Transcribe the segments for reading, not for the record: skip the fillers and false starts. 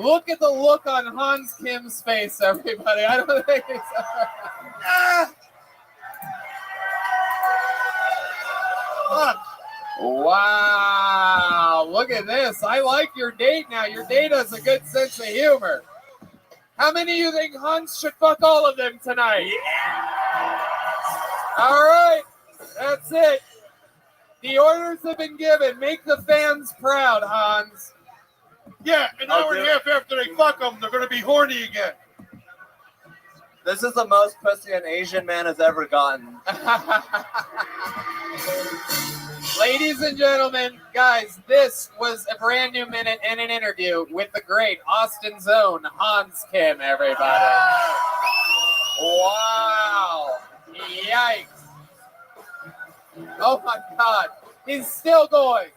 Look at the look on Hans Kim's face, everybody. I don't think it's... Wow, look at this. I like your date now. Your date has a good sense of humor. How many of you think Hans should fuck all of them tonight? Yeah. All right, that's it. The orders have been given. Make the fans proud, Hans. Yeah, an hour and a half after they fuck them, they're going to be horny again. This is the most pussy an Asian man has ever gotten. Ladies and gentlemen, guys, this was a brand new minute and an interview with the great Austin's own Hans Kim, everybody. Wow. Yikes. Oh my God. He's still going.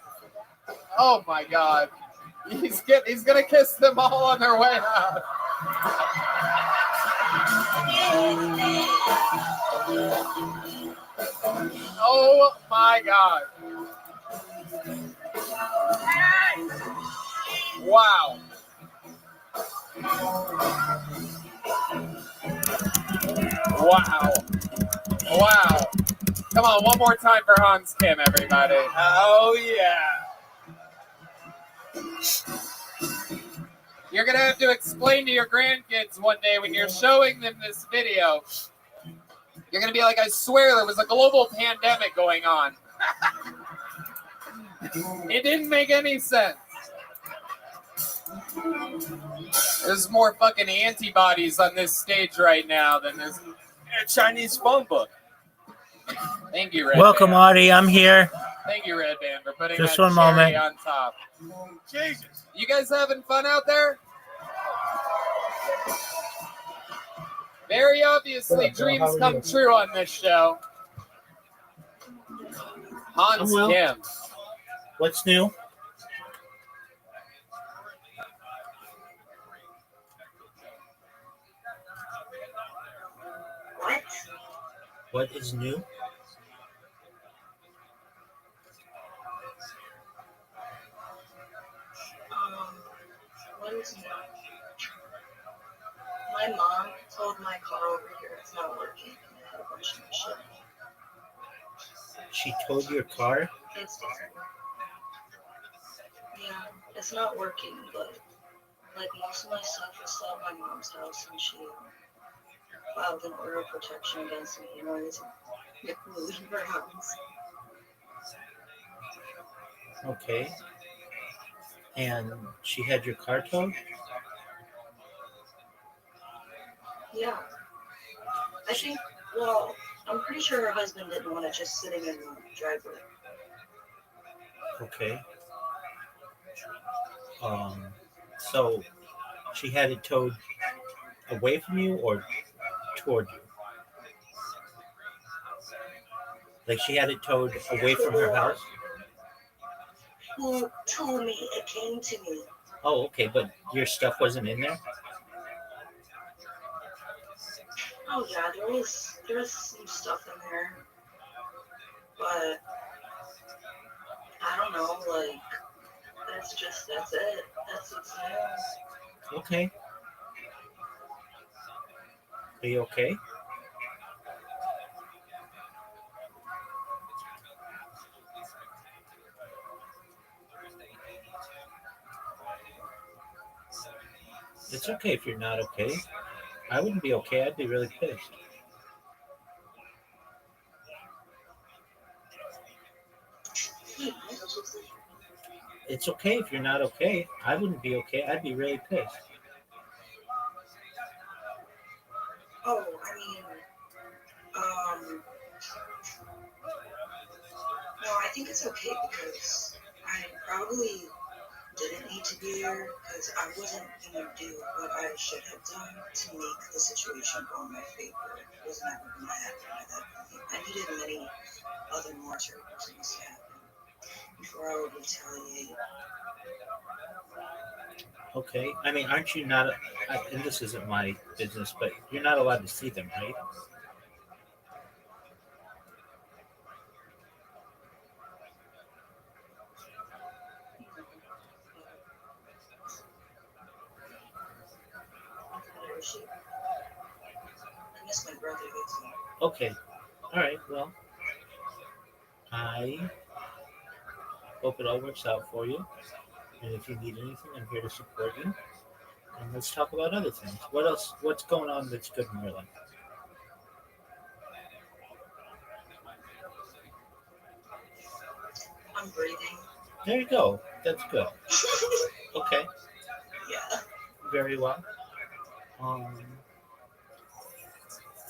Oh my God. He's gonna kiss them all on their way out. Oh my God. Wow. Wow. Wow. Come on, one more time for Hans Kim, everybody. Oh, yeah. You're going to have to explain to your grandkids one day when you're showing them this video. You're going to be like, I swear there was a global pandemic going on. It didn't make any sense. There's more fucking antibodies on this stage right now than this Chinese phone book. Thank you, Red Welcome, Band. Artie. I'm here. Thank you, Red Band, for putting Just that one cherry moment. on top. Jesus. You guys having fun out there? Very obviously, dreams come true on this show. Hans I'm well. Kim. What's new? What is new? What is new? My mom told my car over here it's not working. I had a bunch of shit. She towed your car? It's different. Yeah, it's not working, but like most of my stuff is still at my mom's house, and she filed an order of protection against me in order to get me to leave her house. Okay. And she had your car towed? Yeah. I think, well, I'm pretty sure her husband didn't want it just sitting in the driveway. Okay. So she had it towed away from you or toward you? Like she had it towed away from her house? Who told me it came to me? Oh, okay, but your stuff wasn't in there? Oh yeah, there was some stuff in there, but I don't know, like that's it. That's what's new. Okay. Are you okay? It's okay if you're not okay. I wouldn't be okay. I'd be really pissed. It's okay if you're not okay. I wouldn't be okay. I'd be really pissed. Oh, I mean, no, I think it's okay because I probably didn't need to be there because I wasn't going to do what I should have done to make the situation go in my favor. It wasn't ever going to happen at that point. I needed many other more terrible things to happen before I would retaliate. Okay. I mean, aren't you not, and this isn't my business, but you're not allowed to see them, right? appreciate it. I miss my brother too. Okay. All right. Well, I hope it all works out for you. And if you need anything, I'm here to support you. And let's talk about other things. What else? What's going on that's good in your life? I'm breathing. There you go. That's good. Okay. Yeah. Very well.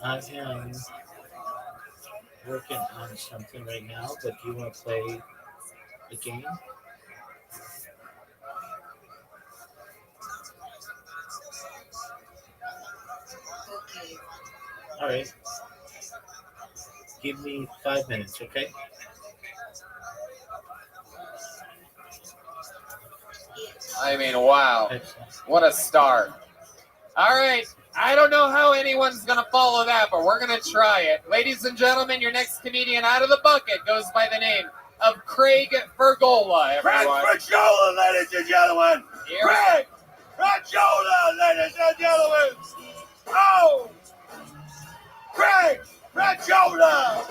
I am working on something right now, but do you want to play a game? Okay. All right. Give me 5 minutes, okay? I mean, wow. Excellent. What a start. All right. I don't know how anyone's going to follow that, but we're going to try it. Ladies and gentlemen, your next comedian out of the bucket goes by the name of Craig Fergola, everyone. Craig Fergola, ladies and gentlemen. Here- Craig Fergola, ladies and gentlemen. Oh, Craig Fergola.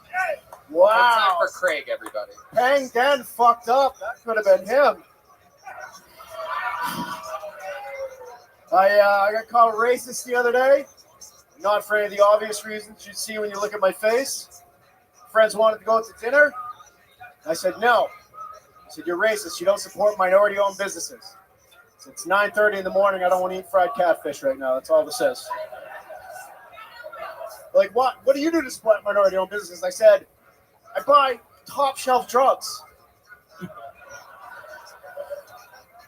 Hey. One time Wow. for Craig, everybody. Hang Den fucked up. That could have been him. I got called racist the other day. Not for any of the obvious reasons you'd see when you look at my face. Friends wanted to go out to dinner. I said no. I said, you're racist. You don't support minority-owned businesses. So it's 9:30 in the morning. I don't want to eat fried catfish right now. That's all this is. Like, what? What do you do to support minority-owned businesses? I said, I buy top-shelf drugs.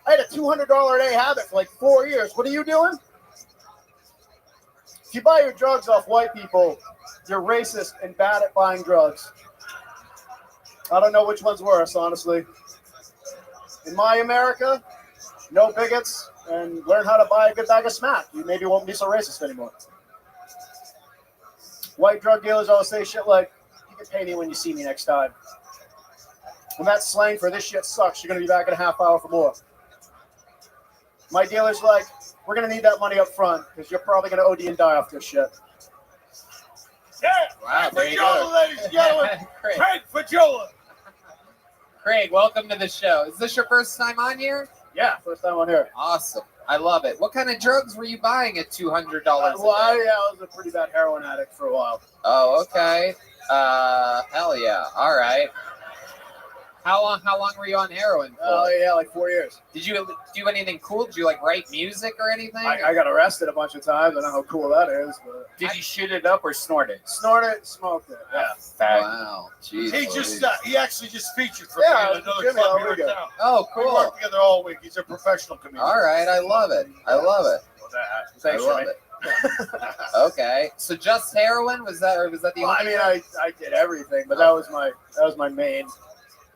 I had a $200 a day habit for like 4 years. What are you doing? If you buy your drugs off white people, you're racist and bad at buying drugs. I don't know which one's worse, honestly. In my America, no bigots, and learn how to buy a good bag of smack. You maybe won't be so racist anymore. White drug dealers always say shit like, you can pay me when you see me next time. When that's slang for this shit sucks, you're going to be back in a half hour for more. My dealer's like, we're going to need that money up front because you're probably going to OD and die off this shit. Yeah. Wow, there Craig you Fergola, go. ladies and gentlemen. Craig. Craig Fergola. Craig, welcome to the show. Is this your first time on here? Yeah, first time on here. Awesome. I love it. What kind of drugs were you buying at $200 a Well, I day? was a pretty bad heroin addict for a while. Oh, okay. Hell yeah. All right. How long were you on heroin for? Oh, yeah, like 4 years. Did you do anything cool? Did you like write music or anything? I got arrested a bunch of times. I don't know how cool that is, but Did you shoot it up or snort it? snorted it, smoked it. Yeah. Wow. Jeez. He actually just featured for Yeah, me in another Jimmy, club there here we in go. town. Oh, We cool. work together all week. He's a professional comedian. All right. I love it. I love it. Thanks, I love Jimmy. it. Okay. So just heroin? Was that the Well, only? I mean, I did everything, but that was my main.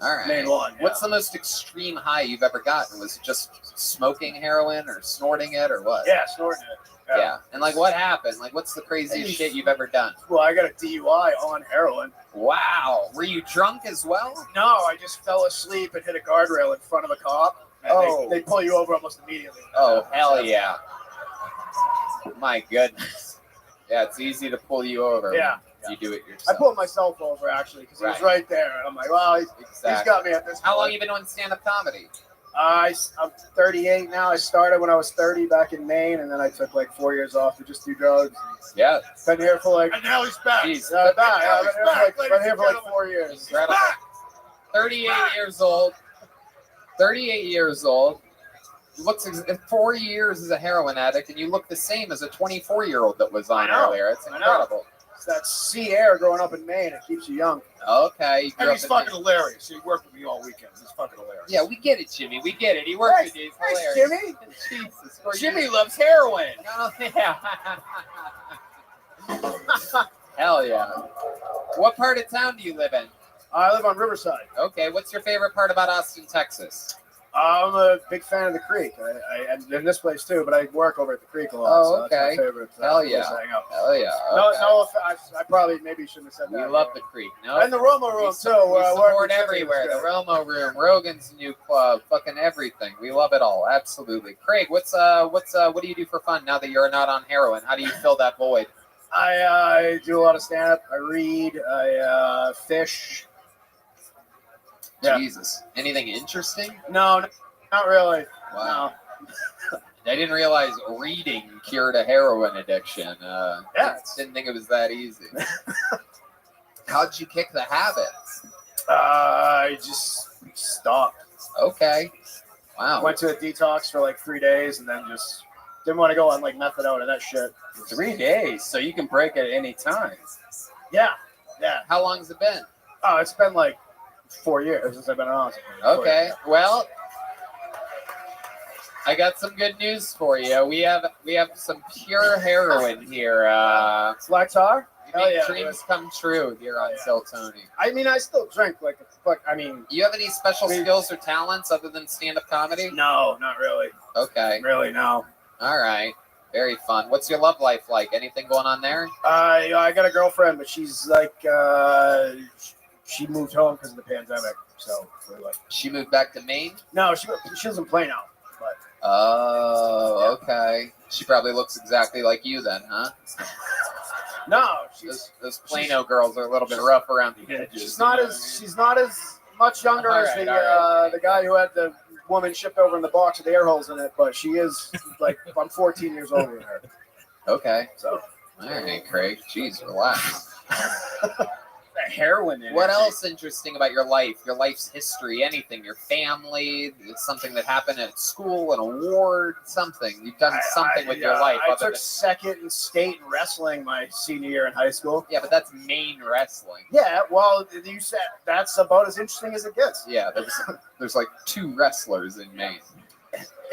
All right. main one, yeah. What's the most extreme high you've ever gotten? Was it just smoking heroin or snorting it or what? Yeah, snorting it. Yeah. And like, what happened? Like, what's the craziest shit you've ever done? Well, I got a DUI on heroin. Wow. Were you drunk as well? No, I just fell asleep and hit a guardrail in front of a cop. And Oh. they pull you over almost immediately. Oh, hell yeah. My goodness. Yeah, it's easy to pull you over. Yeah. You do it I yourself. pulled myself over, actually, because he was right there. And I'm like, well, he's Exactly. got me at this How long point. you been doing stand-up comedy? I'm 38 now. I started when I was 30 back in Maine, and then I took like 4 years off to just do drugs. Yeah. Been here for like, And now he's back. Jeez. I've been Now he's back, been ladies here and for like gentlemen. 4 years. Incredible. 38 years old. 38 years old. Looks 4 years as a heroin addict, and you look the same as a 24-year-old that was on I know. earlier. It's I know. incredible. It's that sea air growing up in Maine. It keeps you young. Okay. You grew And up he's in fucking hilarious. He worked with me all weekend. He's fucking hilarious. Yeah, we get it, Jimmy. We get it. He worked with you. He's Thanks, hilarious. Jimmy. Jesus. 4 Jimmy years. loves heroin. Oh, yeah. Hell yeah. What part of town do you live in? I live on Riverside. Okay, what's your favorite part about Austin, Texas? I'm a big fan of the Creek. And in this place too, but I work over at the Creek a lot. Oh, so okay. That's my favorite. Hell yeah. place to hang out. Hell yeah. No, Okay. no, I probably maybe shouldn't have said We that. love the Creek. No, And the Romo Room too. We support working everywhere. The chickens, Romo Room, Rogan's new club, fucking everything. We love it all. Absolutely. Craig, what do you do for fun now that you're not on heroin? How do you fill that void? I do a lot of stand up. I read. I fish. Yeah. Jesus. Anything interesting? No, not really. Wow. I didn't realize reading cured a heroin addiction. Yeah. Didn't think it was that easy. How'd you kick the habit? I just stopped. Okay. Wow. Went to a detox for like 3 days and then just didn't want to go on like methadone and that shit. 3 days, so you can break at any time. Yeah. Yeah. How long's it been? Oh, it's been like 4 years since I've been on. Okay. Well, I got some good news for you. We have some pure heroin here. Black tar? You Hell make yeah, dreams come true here on Till Tony. I mean, I still drink like fuck. I mean, You have any special skills or talents other than stand-up comedy? no, not really. Okay. Really, no. All right. Very fun. What's your love life like? Anything going on there? I got a girlfriend, but she's like, she moved home because of the pandemic. So we're like, She moved back to Maine? no, she doesn't play now. But Oh, okay. She probably looks exactly like you then, huh? no, she's Those Plano girls are a little bit rough around the edges. she's not as much younger as All right. the guy who had the woman shipped over in the box with air holes in it. But she is like, I'm 14 years older than her. Okay. So All right, Craig. Jeez, relax. The heroin in What it. else interesting about your life? Your life's history? Anything? Your family? Something that happened at school? An award? Something? You've done something with your life. I other took than, second in state in wrestling my senior year in high school. yeah, but that's Maine wrestling. Yeah, well, you said that's about as interesting as it gets. Yeah, there's like 2 wrestlers in Maine.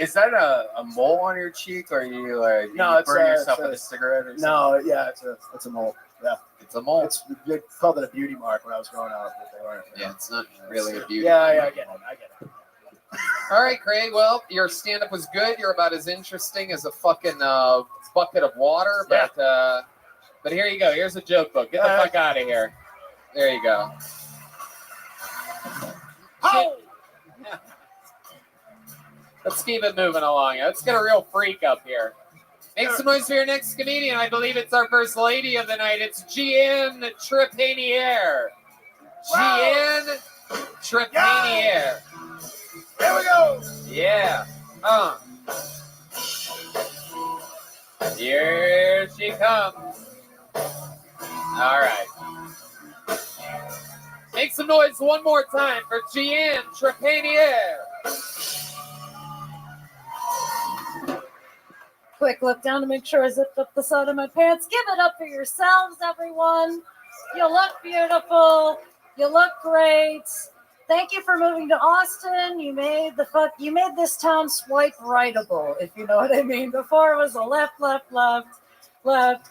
Is that a mole on your cheek, or you like No, you it's burn a- yourself it's with a- a cigarette or something? No, yeah, it's a mole. Yeah, It's a mole. they called it a beauty mark when I was growing up. But they weren't. Yeah, it's not really a beauty. Yeah, I get it. All right, Craig. Well, your stand-up was good. You're about as interesting as a fucking bucket of water. But here you go. Here's a joke book. Get the fuck out of here. There you go. Oh! Let's keep it moving along. Let's get a real freak up here. Make some noise for your next comedian. I believe it's our first lady of the night. It's Jeanne Trepanier. Jeanne Trepanier. Here we go. Yeah. Here she comes. All right. Make some noise one more time for Jeanne Trepanier. Quick look down to make sure I zipped up the side of my pants. Give it up for yourselves, everyone. You look beautiful. You look great. Thank you for moving to Austin. You made this town swipe rightable, if you know what I mean. Before it was a left,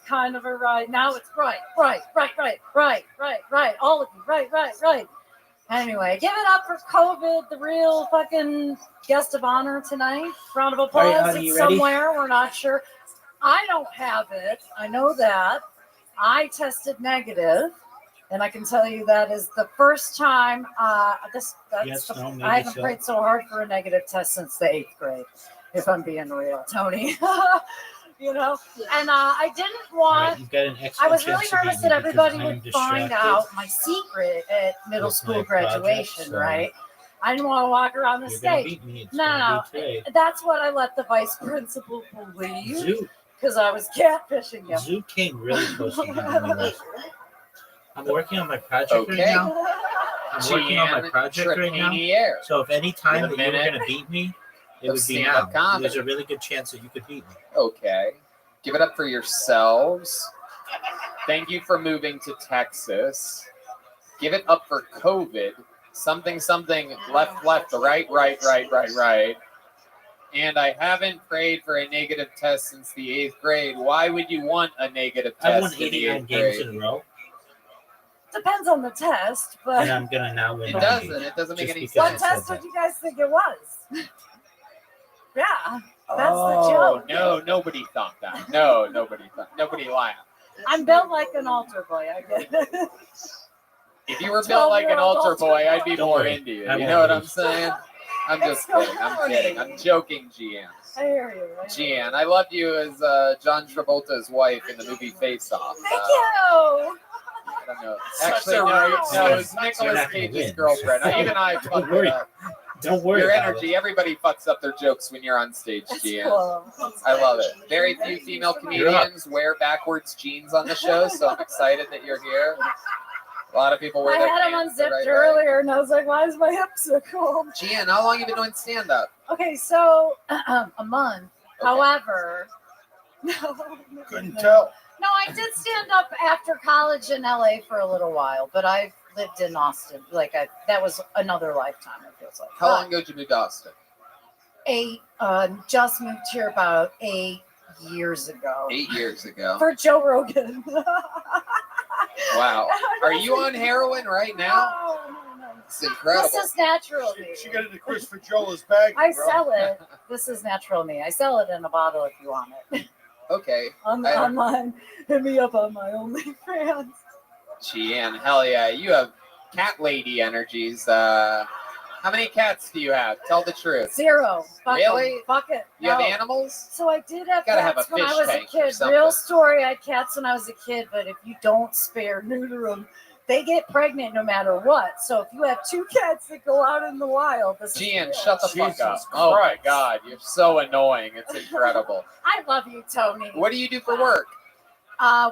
kind of a right. Now it's right. All of you, right. Anyway, give it up for COVID, the real fucking guest of honor tonight. Round of applause. All right, honey, It's you ready? somewhere. We're not sure. I don't have it. I know that. I tested negative, and I can tell you that is the first time. Yes, no, maybe I haven't so. prayed so hard for a negative test since the 8th grade, if I'm being real, Tony. You know, and I didn't All right, want. you've got an I was excellent really chance to nervous beat that me because everybody I am would find distracted. out my secret at middle with school my project, graduation, so right? I didn't want to walk around the You're gonna stage. beat me. It's No, gonna be today. that's what I let the vice principal believe Zoo, because I was catfishing him. Zoo came really close to beating me last. I'm working on my project Okay. right now. I'm working on my project right now. Trepanier. So if any time With a that you were minute going to beat me, it of would be stand-up now. comedy. There's a really good chance that you could beat me. Okay. Give it up for yourselves. Thank you for moving to Texas. Give it up for COVID. Something, left, right. And I haven't prayed for a negative test since the 8th grade. Why would you want a negative I won test in the 89 8th games grade? in a row, Depends on the test, and but I'm going to now win. It 90. doesn't. It doesn't make Just any because what I sense. said test that. did you guys think it was? Yeah, that's the joke. No, nobody thought that. No, nobody thought. Nobody laughed. I'm built like an altar boy. I get it. If you were built like an 12-year-old altar boy, I'd be Don't more worry. into you. I You won't know what be. I'm saying? I'm It's just kidding. I'm funny. kidding. I'm joking, GM. I hear you. Gian, I loved you as John Travolta's wife in the movie Face Off. Thank you. I don't know. Such Actually, a no, reach. it was You're Nicolas not gonna Cage's win. girlfriend. Even I Don't fucked worry. it up. Don't worry Your about energy, everybody fucks up their jokes when you're on stage, That's Gian. cool. I love it. Very few female comedians wear backwards jeans on the show, so I'm excited that you're here. A lot of people wear I their had him pants the unzipped right way. earlier, and I was like, "Why is my hip so cold?" Gian, how long have you been doing stand-up? Okay, so a month. However, no, Couldn't tell. No, I did stand up after college in LA for a little while, but I lived in Austin. That was another lifetime. It feels like. How long ago did you move to Austin? 8. Just moved here about 8 years ago 8 years ago. for Joe Rogan. Wow. Are you on heroin right now? No. It's incredible. This is natural me. She got into Christopher Jola's bag. I bro. sell it. This is natural me. I sell it in a bottle if you want it. Okay. Online. Hit me up on my OnlyFans. Gian, hell yeah. You have cat lady energies. How many cats do you have? Tell the truth. 0. Fuck Really? 'em. Fuck it. You have No. animals? So I did have Gotta have cats a when I fish was a tank or kid. something. Real story. I had cats when I was a kid, but if you don't spare neuter them, they get pregnant no matter what. So if you have 2 cats that go out in the wild, this Gian, is shut the fuck Jesus up. Oh my Christ. god, you're so annoying. It's incredible. I love you, Tony. What do you do for work?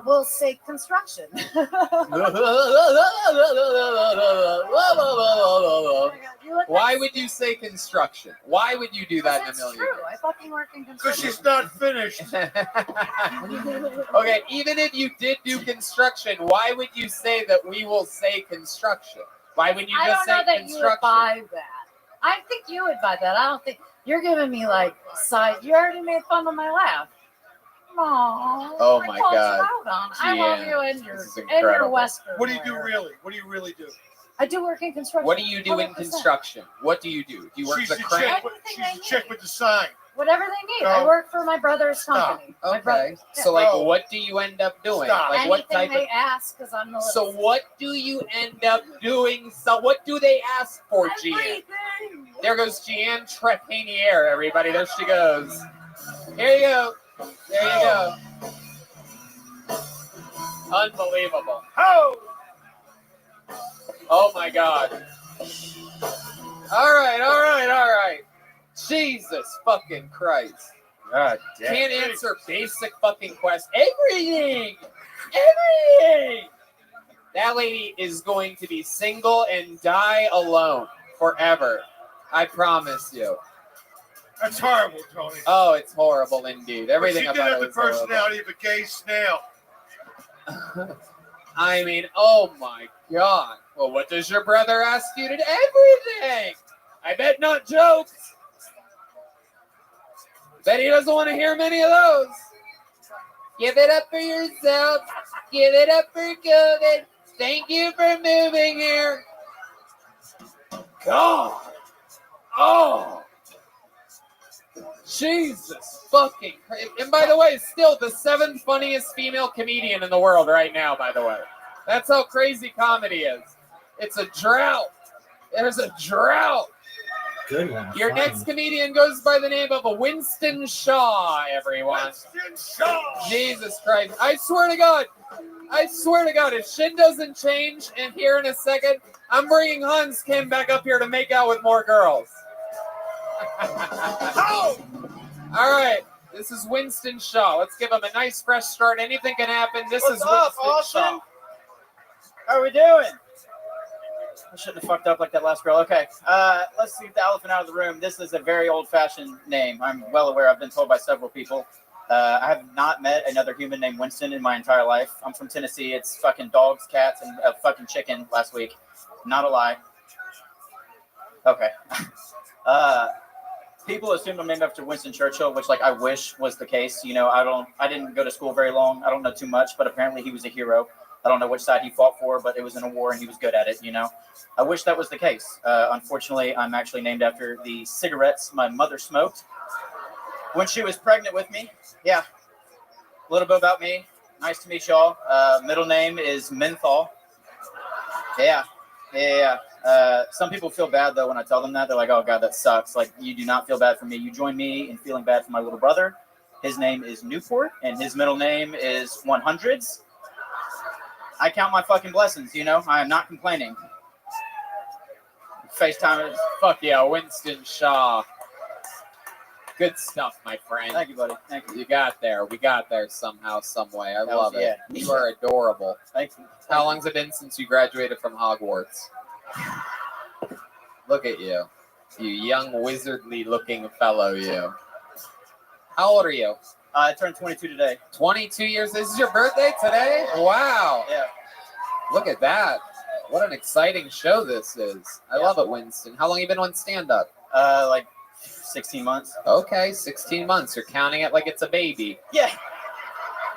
We'll say construction. Why would you say construction? Why would you do that in a That's million true. years? I fucking work in Because construction. she's not finished. Okay, even if you did do construction, why would you say that we will say construction? Why would you I just don't know say that you would construction? buy that. I think you would buy that. I don't think you're giving me like side. You already made fun of my laugh. Aww, Oh I my called you God. out on. I love Gian, you and your this is and incredible. your Wesker. What do you do lawyer. really? What do you really do? I do work in construction. What do you do in 100%. construction? What do you do? Do you work She's the the crane? chick. She's the chick with the sign. Whatever they need. No. I work for my brother's Stop. company. My Okay. brother. So like No. what do you end up doing? Stop. Like what Anything type they of ask, because I'm the So little- what do you end up doing? So what do they ask for, Gian? Everything. There goes Gian Trepanier, everybody. There she goes. Here you go. There you go. Unbelievable. Oh my God. All right. Jesus fucking Christ. God damn. Can't answer basic fucking questions. Everything. That lady is going to be single and die alone forever. I promise you. That's horrible, Tony. Oh, it's horrible indeed. Everything But she did about have it the was horrible. personality of a gay snail. I mean, oh my God. Well, what does your brother ask you to do? Everything. I bet not jokes. Bet he doesn't want to hear many of those. Give it up for yourself. Give it up for COVID. Thank you for moving here. God. Oh. Jesus fucking Christ. And by the way, still the 7th funniest female comedian in the world right now, by the way. That's how crazy comedy is. It's a drought. There's a drought. Good one. Your Fine. next comedian goes by the name of a Winston Shaw, everyone. Winston Shaw. Jesus Christ. I swear to God, if shit doesn't change in here in a second, I'm bringing Hans Kim back up here to make out with more girls. All right. This is Winston Shaw. Let's give him a nice fresh start. Anything can happen. This What's is up, Winston Austin? Shaw. How are we doing? I shouldn't have fucked up like that last girl. Okay, let's get the elephant out of the room. This is a very old-fashioned name. I'm well aware. I've been told by several people. I have not met another human named Winston in my entire life. I'm from Tennessee. It's fucking dogs, cats, and a fucking chicken last week. Not a lie. Okay. People assume I'm named after Winston Churchill, which, like, I wish was the case. You know, I didn't go to school very long. I don't know too much, but apparently he was a hero. I don't know which side he fought for, but it was in a war and he was good at it, you know. I wish that was the case. Unfortunately, I'm actually named after the cigarettes my mother smoked when she was pregnant with me. Yeah. A little bit about me. Nice to meet y'all. Middle name is Menthol. Yeah. Some people feel bad, though, when I tell them that. They're like, oh, God, that sucks. Like, you do not feel bad for me. You join me in feeling bad for my little brother. His name is Newport, and his middle name is 100s. I count my fucking blessings, you know? I am not complaining. FaceTime is... Fuck yeah, Winston Shaw. Good stuff, my friend. Thank you, buddy. Thank you. You got there. We got there somehow, some way. I love it. Yeah. You are adorable. Thank you. How long's it been since you graduated from Hogwarts? Look at you. You young, wizardly-looking fellow, you. How old are you? I turned 22 today. 22 years. This is your birthday today? Wow. Yeah. Look at that. What an exciting show this is. I love it, Winston. How long you been on stand-up? Like 16 months. Okay, 16 months. You're counting it like it's a baby. Yeah.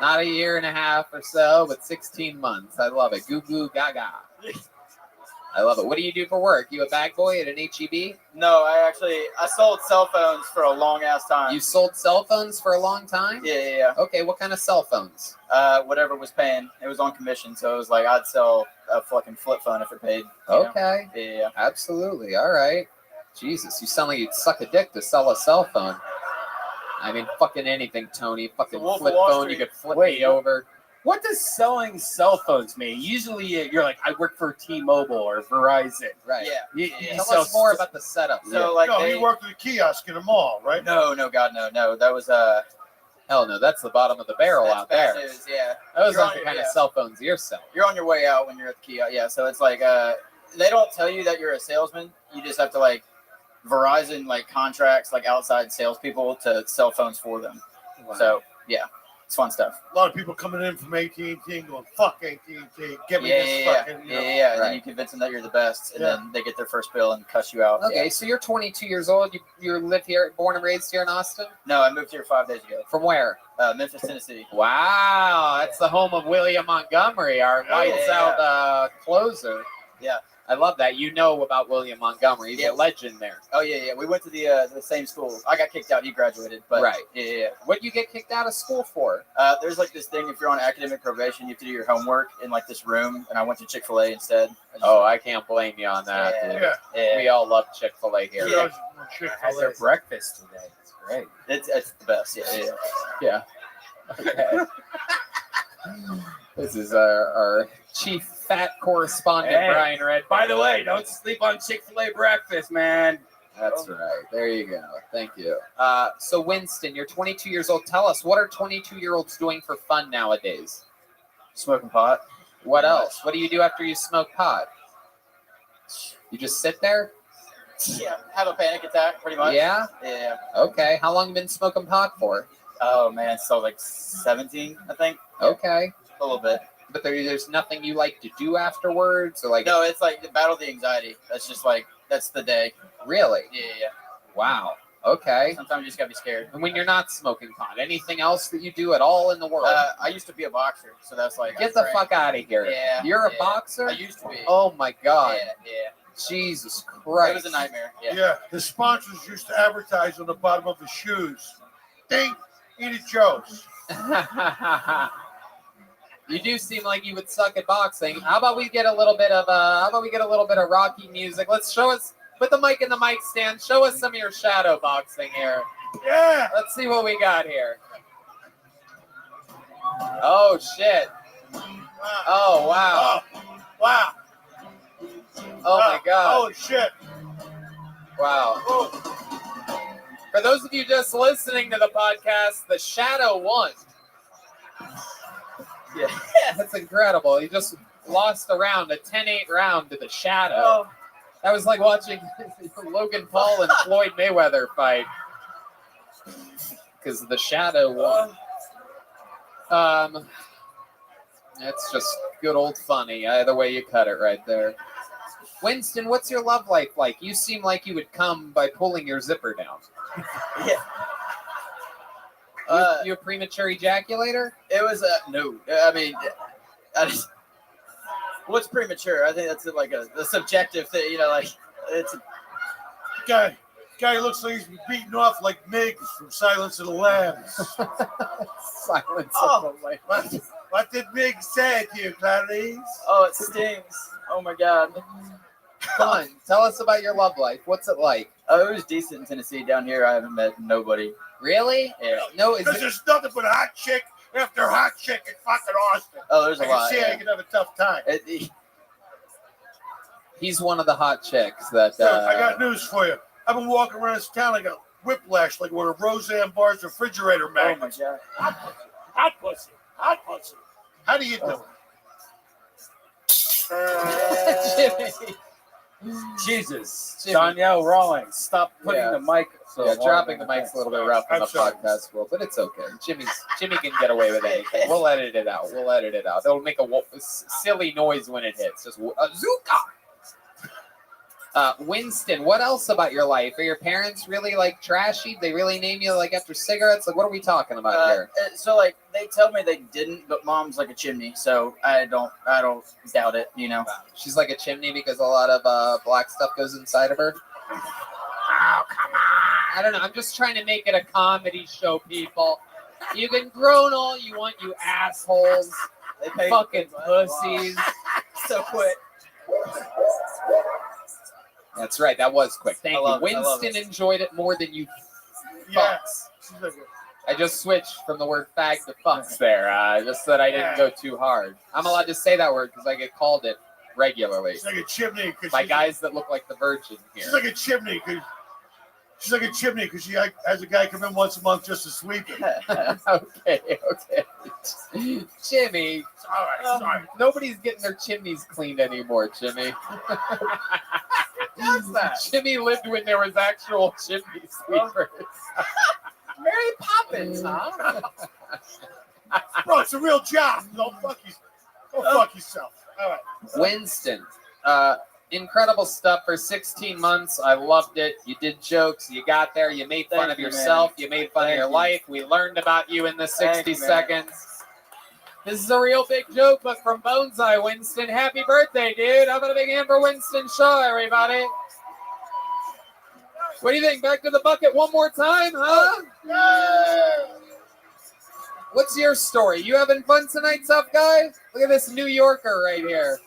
Not a year and a half or so, but 16 months. I love it. Goo goo gaga. I love it. What do you do for work? You a bag boy at an HEB? No, I sold cell phones for a long ass time. You sold cell phones for a long time? Yeah. Okay, what kind of cell phones? Whatever was paying. It was on commission, so it was like I'd sell a fucking flip phone if it paid. Okay. Yeah. Absolutely. All right. Jesus, you sound like you'd suck a dick to sell a cell phone. I mean, fucking anything, Tony. Fucking Wolf of flip Wall phone, Street. you could flip me over. What does selling cell phones mean? Usually you're like, I work for T-Mobile or Verizon. Right. Yeah. You Tell sell us more about the setup. So like No, he worked at a kiosk in a mall, right? No, God, no. That was Hell no, that's the bottom of the barrel that's out there. bad news, yeah. Those You're aren't on the your- kind of yeah. cell phones you're selling. You're on your way out when you're at the kiosk. Yeah, so it's like they don't tell you that you're a salesman. You just have to like Verizon like contracts like outside salespeople to sell phones for them. Wow. So yeah, it's fun stuff. A lot of people coming in from AT&T and going, fuck AT&T, give me this fucking, you know. Yeah. And then Right. you convince them that you're the best, and Yeah. then they get their first bill and cuss you out. Okay, Yeah. so you're 22 years old. You live here, born and raised here in Austin? No, I moved here 5 days ago. From where? Memphis, Tennessee. Wow, that's the home of William Montgomery, our lights out closer. Yeah. I love that. You know about William Montgomery. He's Yeah. a legend there. Oh yeah. We went to the same school. I got kicked out. He graduated, but Right. Yeah. What did you get kicked out of school for? There's like this thing if you're on academic probation, you have to do your homework in like this room, and I went to Chick-fil-A instead. Oh, I can't blame you on that. Yeah. Dude. Yeah. We all love Chick-fil-A here. Yeah. How's their breakfast today? It's great. It's the best. Yeah. Yeah. Okay. This is our chief fat correspondent, Hey. Brian Red. By the way, don't sleep on Chick-fil-A breakfast, man. That's right. There you go. Thank you. So, Winston, you're 22 years old. Tell us, what are 22-year-olds doing for fun nowadays? Smoking pot. What else? What do you do after you smoke pot? You just sit there? Yeah. Have a panic attack, pretty much. Yeah? Yeah. Okay. How long you been smoking pot for? Oh man, so like 17, I think. Okay. A little bit. But there's nothing you like to do afterwards? Or like, No, it's like the battle the anxiety. That's just like that's the day. really? Yeah. Wow. Okay. Sometimes you just gotta be scared. And when you're not smoking pot, anything else that you do at all in the world? I used to be a boxer, so that's like Get the fuck out of here. Yeah. You're a yeah. boxer? I used to be. Oh my God. Yeah. Jesus It Christ. was a nightmare. Yeah. Yeah, his sponsors used to advertise on the bottom of his shoes. Ding, eat it, Joe's. You do seem like you would suck at boxing. How about we get a little bit of Rocky music? Let's show us. Put the mic in the mic stand. Show us some of your shadow boxing here. Yeah. Let's see what we got here. Oh shit. Oh wow. Wow. Oh my God. Holy shit. Wow. Oh. For those of you just listening to the podcast, the Shadow won. Yeah. That's incredible. He just lost a round, a 10-8 round to the Shadow. Oh. That was like watching Logan Paul and Floyd Mayweather fight. Because the Shadow won. It's just good old funny. Either way you cut it right there. Winston, what's your love life like? You seem like you would come by pulling your zipper down. Yeah. You a premature ejaculator? It was no. I mean, What's premature? I think that's like a subjective thing. You know, like it's. Guy looks like he's been beaten off like Mig from Silence of the Lambs. Silence Oh. of the Lambs. What did Mig say to you, Clarice? Oh, it stings. Oh my god. Come on, tell us about your love life. What's it like? Oh, it was decent in Tennessee. Down here, I haven't met nobody. Really? Yeah. No, is Because it? there's nothing but hot chick after hot chick in fucking Austin. Oh, there's a I lot. can see how Yeah. you can have a tough time. He's one of the hot chicks that. So, I got news for you. I've been walking around this town. I got whiplash like one of Roseanne Barr's refrigerator Oh my magnets. god. Hot pussy. Hot pussy. How do you do it? Jimmy. Jesus. Jimmy. Danielle Rawlings, stop putting Yeah. the mic. So Yeah, long dropping in the mic's a little bit thing. rough in I'm the sorry. podcast world, but it's okay. Jimmy can get away with anything. We'll edit it out. It'll make a silly noise when it hits. Just Zuka. Winston, what else about your life? Are your parents really like trashy? They really name you like after cigarettes? Like, what are we talking about here? So like they tell me they didn't, but mom's like a chimney, so I don't doubt it. You know. She's like a chimney because a lot of black stuff goes inside of her. Oh, come on. I don't know. I'm just trying to make it a comedy show, people. You can groan all you want, you assholes. They pay Fucking pussies. so quick. That's right. That was quick. Thank I love you. it, I love Winston it. enjoyed it more than you Yeah. fucks. I just switched from the word fag to fucks there, just so that I didn't go too hard. I'm allowed to say that word because I get called it regularly She's like a chimney. by guys that look like the Virgin She's here. like a chimney. She's like a chimney because she has a guy come in once a month just to sweep it. Okay. Jimmy, All right, sorry. nobody's getting their chimneys cleaned anymore, Jimmy. What's that? Jimmy lived when there was actual chimney sweepers. Mary Poppins, huh? Bro, it's a real job. Don't fuck yourself. All right. Winston, incredible stuff for 16 months. I loved it. You did jokes. You got there. You made fun Thank of you, yourself. man. You made fun of Thank your you. life. We learned about you in the 60 Thank you, man. seconds. This is a real big joke, but from Bonsai, Winston. Happy birthday, dude. How about a big hand for Winston Shaw, everybody? What do you think? Back to the bucket one more time, huh? What's your story? You having fun tonight, tough guy? Look at this New Yorker right here.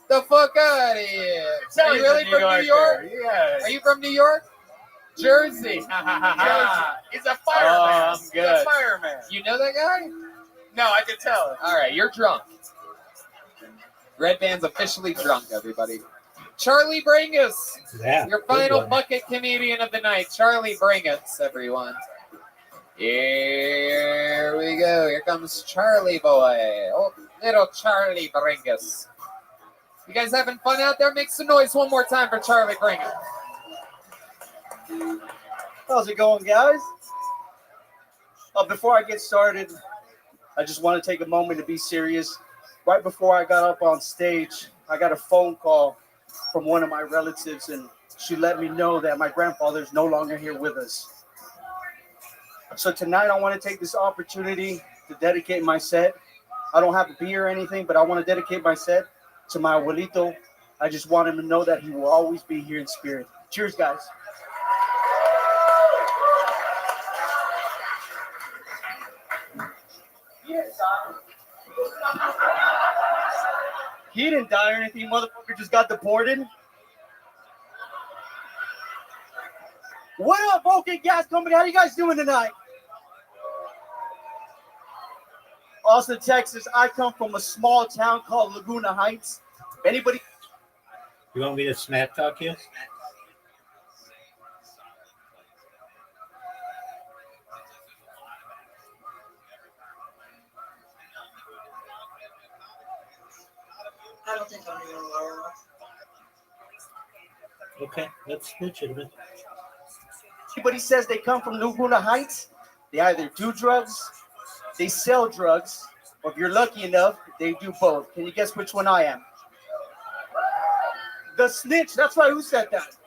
The fuck out of here. Are you really from New York? Yes. Are you from New York? Jersey. He's a fireman. Oh, I'm good. He's a fireman. You know that guy? No, I can tell. All right, you're drunk. Red Band's officially drunk, everybody. Charlie Brangus, Yeah. your good final one. bucket comedian of the night. Charlie Brangus, everyone. Here we go. Here comes Charlie boy. Oh, little Charlie Brangus. You guys having fun out there? Make some noise one more time for Charlie Brangus. How's it going, guys? Before I get started, I just want to take a moment to be serious. Right before I got up on stage, I got a phone call from one of my relatives, and she let me know that my grandfather is no longer here with us. So tonight, I want to take this opportunity to dedicate my set. I don't have a beer or anything, but I want to dedicate my set to my abuelito. I just want him to know that he will always be here in spirit. Cheers, guys. He didn't die or anything. Motherfucker just got deported. What up, OK Gas Company? How you guys doing tonight? Austin, Texas. I come from a small town called Laguna Heights. Anybody? You want me to smack talk you? I don't think I'm doing well enough. Okay, that's legitimate. Anybody says they come from Laguna Heights, they either do drugs, they sell drugs, or if you're lucky enough, they do both. Can you guess which one I am? The snitch. That's right. Who said that?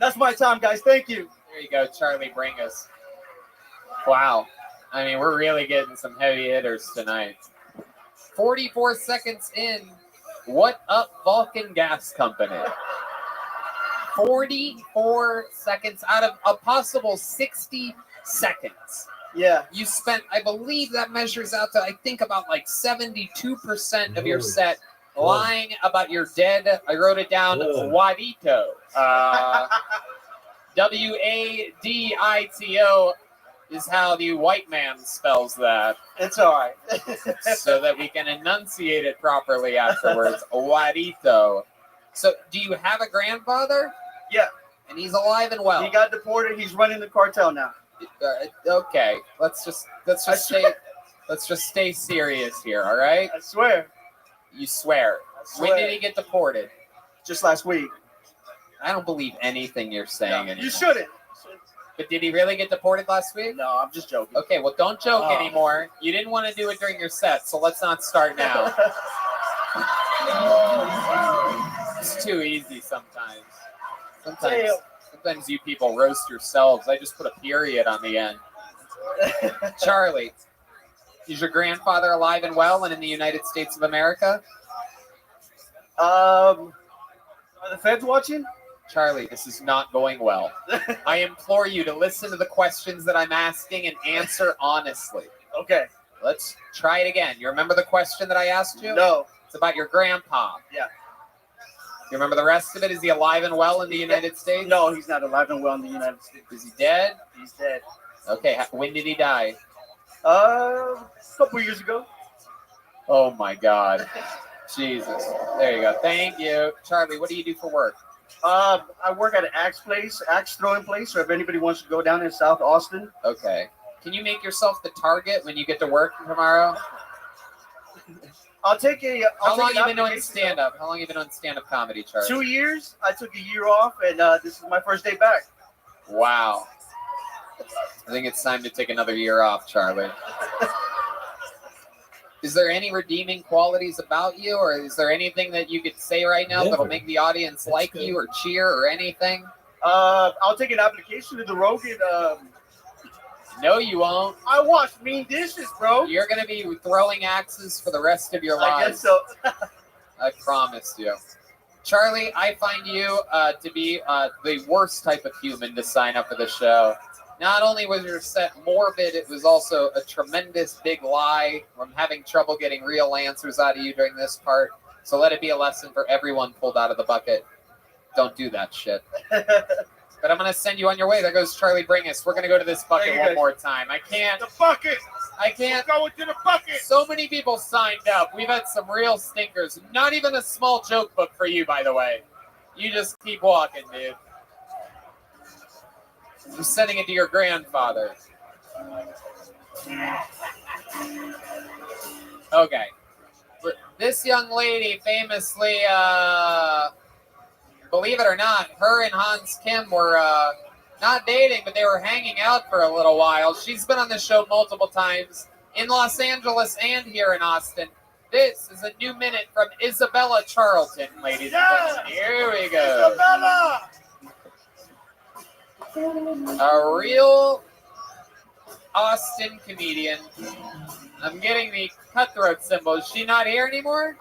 That's my time, guys. Thank you. There you go, Charlie Brangus. Wow. I mean, we're really getting some heavy hitters tonight. 44 seconds in. What up, Vulcan Gas Company? 44 seconds out of a possible 60 seconds. Yeah. You spent, I believe that measures out to, I think, about like 72% of your set lying about your dead. I wrote it down, Wadito. Wadito is how the white man spells that. It's all right. So that we can enunciate it properly afterwards. Wadito. So, do you have a grandfather? Yeah. And he's alive and well. He got deported. He's running the cartel now. Okay, let's just stay serious here, all right? I swear. You swear. When did he get deported? Just last week. I don't believe anything you're saying anymore. You shouldn't. But did he really get deported last week? No, I'm just joking. Okay, well, don't joke anymore. You didn't want to do it during your set, so let's not start now. It's too easy sometimes. Sometimes you people roast yourselves. I just put a period on the end. Charlie, is your grandfather alive and well and in the United States of America? Are the feds watching? Charlie, this is not going well. I implore you to listen to the questions that I'm asking and answer honestly. Okay. Let's try it again. You remember the question that I asked you? No. It's about your grandpa. Yeah. You remember the rest of it? Is he alive and well in the United States? No, he's not alive and well in the United States. Is he dead? He's dead. Okay, when did he die? A couple years ago. Oh my God. Jesus. There you go. Thank you. Charlie, what do you do for work? I work at an axe throwing place, so if anybody wants to go down in South Austin. Okay. Can you make yourself the target when you get to work tomorrow? How long have you been doing stand-up? How long have you been doing stand-up comedy, Charlie? 2 years. I took a year off, and this is my first day back. Wow. I think it's time to take another year off, Charlie. Is there any redeeming qualities about you, or is there anything that you could say right now that'll make the audience like you or cheer or anything? I'll take an application to the Rogan. No, you won't. I wash mean dishes, bro. You're going to be throwing axes for the rest of your life. I guess so. I promise you. Charlie, I find you to be the worst type of human to sign up for the show. Not only was your set morbid, it was also a tremendous big lie. I'm having trouble getting real answers out of you during this part. So let it be a lesson for everyone pulled out of the bucket. Don't do that shit. But I'm going to send you on your way. There goes Charlie Bringus. We're going to go to this bucket one more time. I can't. The bucket. I can't. We're going to the bucket. So many people signed up. We've had some real stinkers. Not even a small joke book for you, by the way. You just keep walking, dude. I'm sending it to your grandfather. Okay. This young lady famously, believe it or not, her and Hans Kim were not dating, but they were hanging out for a little while. She's been on the show multiple times in Los Angeles and here in Austin. This is a new minute from Isabella Charlton, ladies and gentlemen. Here we go. Isabella! A real Austin comedian. I'm getting the cutthroat symbol. Is she not here anymore?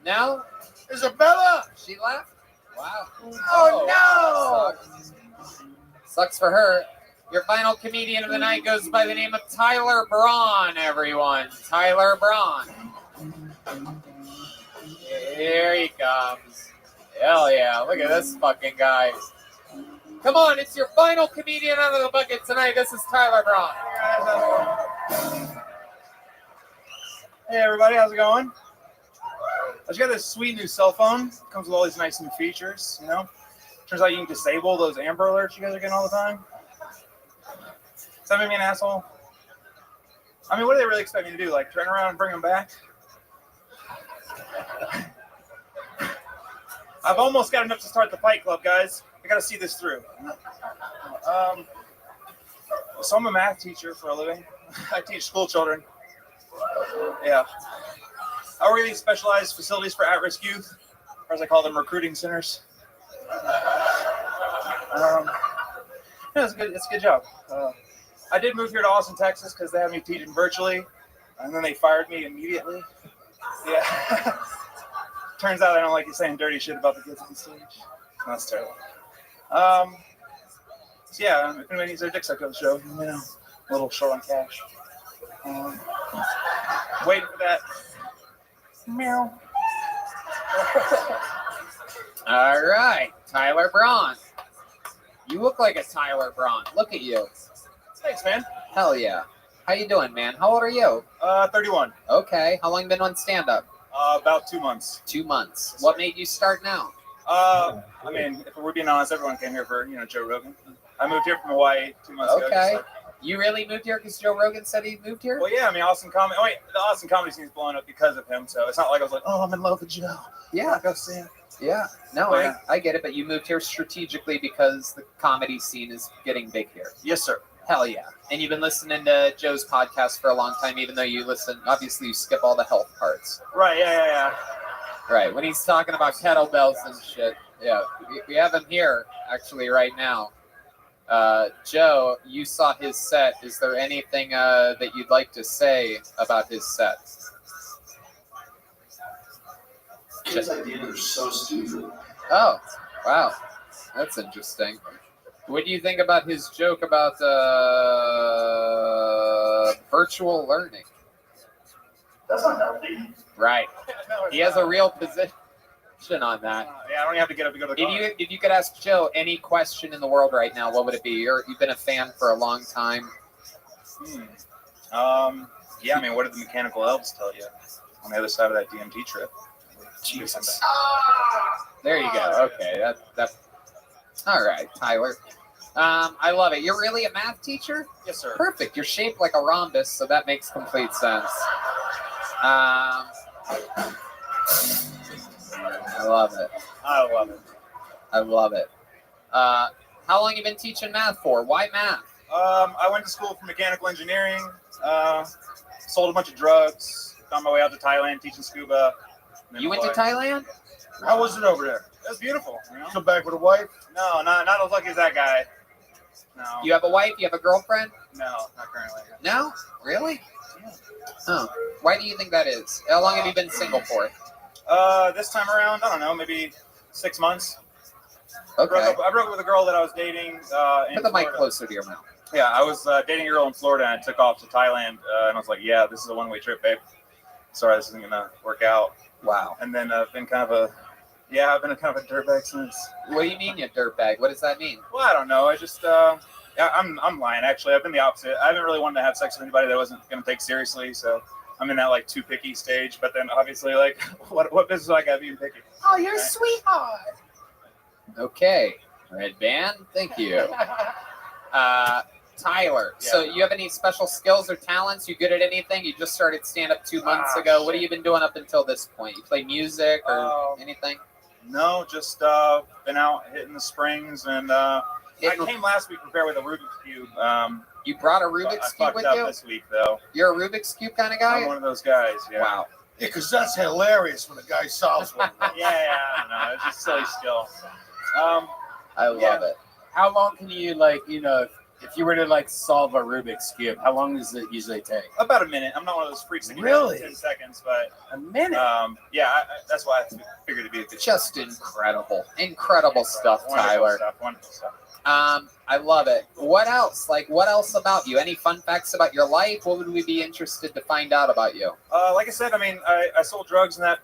No? Isabella! She left? Wow. Oh, no! Sucks for her. Your final comedian of the night goes by the name of Tyler Braun, everyone. Tyler Braun. Here he comes. Hell yeah. Look at this fucking guy. Come on, it's your final comedian out of the bucket tonight. This is Tyler Braun. Hey everybody, how's it going? I just got this sweet new cell phone. It comes with all these nice new features, you know? Turns out you can disable those Amber Alerts you guys are getting all the time. Does that make me an asshole? I mean, what do they really expect me to do? Like, turn around and bring them back? I've almost got enough to start the Fight Club, guys. I gotta see this through. So I'm a math teacher for a living. I teach school children. Yeah. I work at these specialized facilities for at-risk youth, or as I call them, recruiting centers. Yeah, it's a good job. I did move here to Austin, Texas, because they had me teaching virtually, and then they fired me immediately. Yeah. Turns out I don't like you saying dirty shit about the kids on stage. That's terrible. So yeah, if anybody needs their dick sucked on the show, you know, a little short on cash. Waiting for that. Meow. All right, Tyler Braun. You look like a Tyler Braun. Look at you. Thanks, man. Hell yeah. How you doing, man? How old are you? 31. Okay. How long you been on stand-up? About 2 months. 2 months. What made you start now? I mean, if we're being honest, everyone came here for, Joe Rogan. I moved here from Hawaii 2 months ago. Okay. You really moved here because Joe Rogan said he moved here? Well, yeah, I mean, Austin comedy. The Austin comedy scene's blowing up because of him. So it's not like I was like, oh, I'm in love with Joe. Yeah. Go see him. Yeah. No, But, I get it, but you moved here strategically because the comedy scene is getting big here. Yes, sir. Hell yeah. And you've been listening to Joe's podcast for a long time, even though you listen, obviously you skip all the health parts. Right, yeah. Right. When he's talking about kettlebells and shit. Yeah. We have him here, actually, right now. Joe, you saw his set. Is there anything that you'd like to say about his set? His ideas are so stupid. Oh, wow. That's interesting. What do you think about his joke about virtual learning? That's not healthy. Right. He has a real position on that. Yeah, I don't even have to get up to go to the car. If you could ask Joe any question in the world right now, what would it be? You've been a fan for a long time. Yeah, I mean, what did the mechanical elves tell you on the other side of that DMT trip? Jesus. There you go. Okay, that. All right, Tyler. I love it. You're really a math teacher? Yes, sir. Perfect. You're shaped like a rhombus, so that makes complete sense. I love it. I love it. I love it. How long you been teaching math for? Why math? I went to school for mechanical engineering, sold a bunch of drugs, found my way out to Thailand teaching scuba. You went to Thailand? How was it over there? It was beautiful. Come back with a wife? No, not as lucky as that guy. No. You have a wife? You have a girlfriend? No, not currently. No? Really? Oh. Why do you think that is? How long have you been single for? This time around, I don't know, maybe 6 months. Okay. I broke up with a girl that I was dating in Put the mic Florida. closer to your mouth. Yeah, I was dating a girl in Florida and I took off to Thailand and I was like, yeah, this is a one-way trip, babe. Sorry, this isn't going to work out. Wow. And then I've been kind of a dirtbag since. What do you mean, you dirtbag? What does that mean? Well, I don't know. I just, I'm lying, actually. I've been the opposite. I haven't really wanted to have sex with anybody that I wasn't going to take seriously, so I'm in that, like, too picky stage. But then, obviously, like, what business do I got being picky? Oh, you're a sweetheart. Okay. Red band, thank you. Tyler, so you have any special skills or talents? You good at anything? You just started stand-up 2 months ago. What have you been doing up until this point? You play music or anything? No, just been out hitting the springs, and I came last week prepared with a Rubik's Cube. You brought a Rubik's Cube with I fucked you? up this week, though. You're a Rubik's Cube kind of guy? I'm one of those guys, yeah. Wow. Yeah, because that's hilarious when a guy solves one. Yeah, I don't know. It's just silly skill. I love it. How long can you, like, if you were to, like, solve a Rubik's Cube, how long does it usually take? About a minute. I'm not one of those freaks that can Really? do it in 10 seconds, but A minute? yeah, that's why I figured it'd be a good Just incredible. Incredible stuff, Tyler. Wonderful stuff. I love it. What else? Like, what else about you? Any fun facts about your life? What would we be interested to find out about you? Like I said, I mean, I sold drugs and that,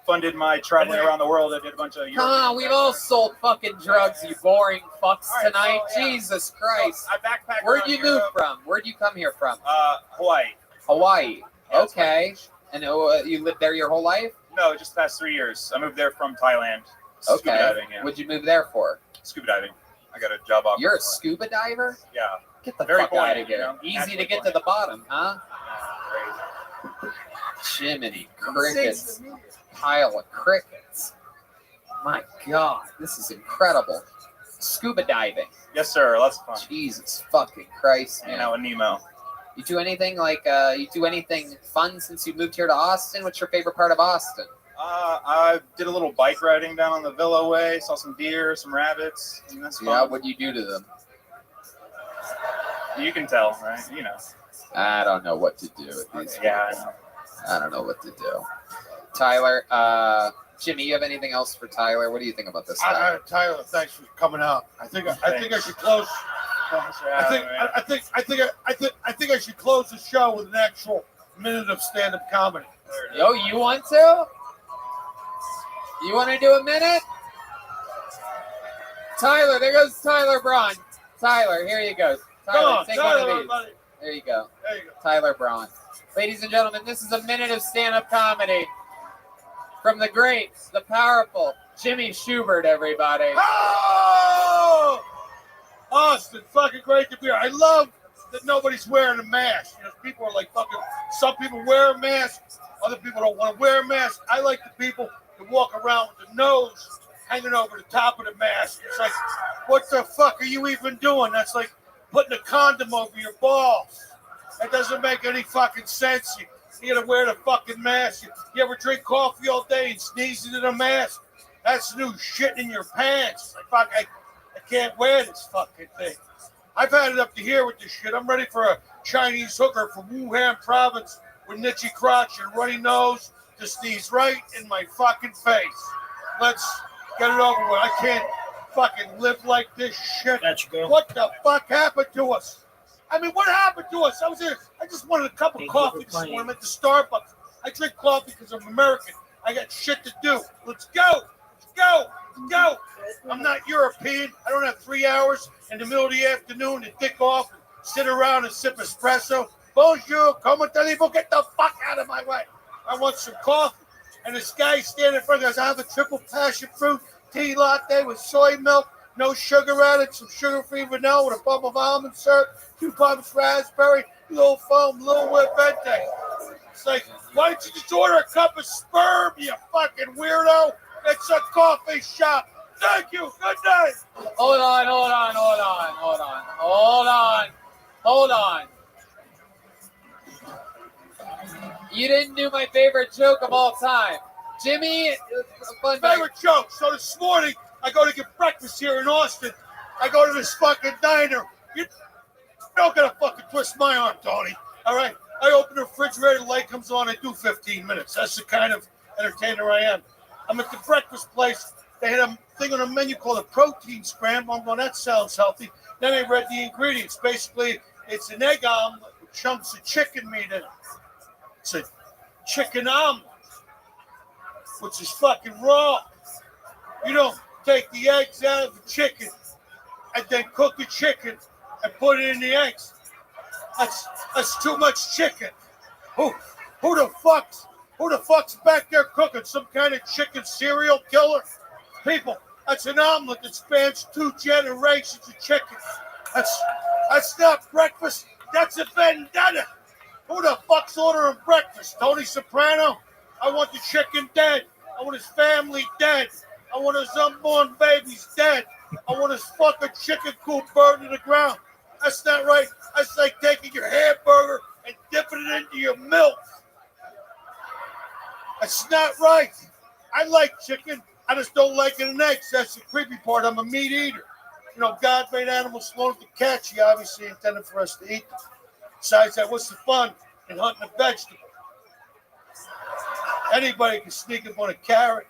funded my traveling around the world. I did a bunch of Come on, we've all sold fucking drugs, you boring fucks All right, tonight. so, yeah. Jesus Christ. I backpacked Where'd around you move Europe. from? Where'd you come here from? Hawaii. Hawaii. Yeah, Okay. And you lived there your whole life? No, just past 3 years. I moved there from Thailand. Scuba Okay. diving, yeah. What'd you move there for? Scuba diving. I got a job offer. You're a for it. scuba diver? Yeah. Get the Very fuck out buoyant, of here. Easy to Naturally get to the bottom, huh? Crazy. Jiminy crickets. Pile of crickets. My God, this is incredible. Scuba diving. Yes, sir. Lots of fun. Jesus fucking Christ, man. Hanging out with Nemo. You do anything fun since you moved here to Austin? What's your favorite part of Austin? I did a little bike riding down on the Villa Way. Saw some deer, some rabbits. And that's fun. Yeah, what'd you do to them? You can tell, right? I don't know what to do with these Yeah, I people. know. I don't know what to do. Tyler, Jimmy, you have anything else for Tyler? What do you think about this guy? Tyler, thanks for coming out. I think I should close. I think I should close the show with an actual minute of stand-up comedy. Yo, you want to? You want to do a minute? Tyler, there goes Tyler Braun. Tyler, here you go. Tyler, take one of these. Everybody. There you go. There you go. Tyler Braun. Ladies and gentlemen, this is a minute of stand-up comedy from the great, the powerful Jimmy Schubert, everybody. Oh! Austin, fucking great to be here. I love that nobody's wearing a mask. You know, people are like fucking, some people wear a mask, other people don't want to wear a mask. I like the people that walk around with the nose hanging over the top of the mask. It's like, what the fuck are you even doing? That's like putting a condom over your balls. That doesn't make any fucking sense. You gotta wear the fucking mask. You ever drink coffee all day and sneeze into the mask? That's new shit in your pants. Like, fuck, I can't wear this fucking thing. I've had it up to here with this shit. I'm ready for a Chinese hooker from Wuhan province with nitchy crotch and runny nose to sneeze right in my fucking face. Let's get it over with. I can't fucking live like this shit. What the fuck happened to us? I mean, what happened to us? I was here. I just wanted a cup of coffee this morning at the Starbucks. I drink coffee because I'm American. I got shit to do. Let's go. Let's go. Let's go. I'm not European. I don't have 3 hours in the middle of the afternoon to dick off and sit around and sip espresso. Bonjour, comment allez-vous? Get the fuck out of my way. I want some coffee. And this guy standing in front of us, I have a triple passion fruit tea latte with soy milk, no sugar added, some sugar-free vanilla with a bump of almond syrup, 2 pumps raspberry, little foam, little whip vente. It's like, why don't you just order a cup of sperm, you fucking weirdo? It's a coffee shop. Thank you. Good night. Hold on. You didn't do my favorite joke of all time. Jimmy, favorite joke. So this morning, I go to get breakfast here in Austin. I go to this fucking diner. You're not going to fucking twist my arm, Tony. All right? I open the refrigerator, the light comes on, I do 15 minutes. That's the kind of entertainer I am. I'm at the breakfast place. They had a thing on the menu called a protein scramble. I'm going, that sounds healthy. Then I read the ingredients. Basically, it's an egg omelet with chunks of chicken meat in it. It's a chicken omelet, which is fucking raw. You don't take the eggs out of the chicken and then cook the chicken and put it in the eggs. That's too much chicken. Who the fuck's back there cooking? Some kind of chicken serial killer? People, that's an omelet that spans 2 generations of chicken. That's not breakfast. That's a vendetta. Who the fuck's ordering breakfast? Tony Soprano? I want the chicken dead. I want his family dead. I want his unborn babies dead. I want his fucking chicken coop burned to the ground. That's not right. That's like taking your hamburger and dipping it into your milk. That's not right. I like chicken. I just don't like it in eggs. That's the creepy part. I'm a meat eater. You know, God made animals slow to catch. He obviously intended for us to eat them. Besides that, what's the fun in hunting a vegetable? Anybody can sneak up on a carrot.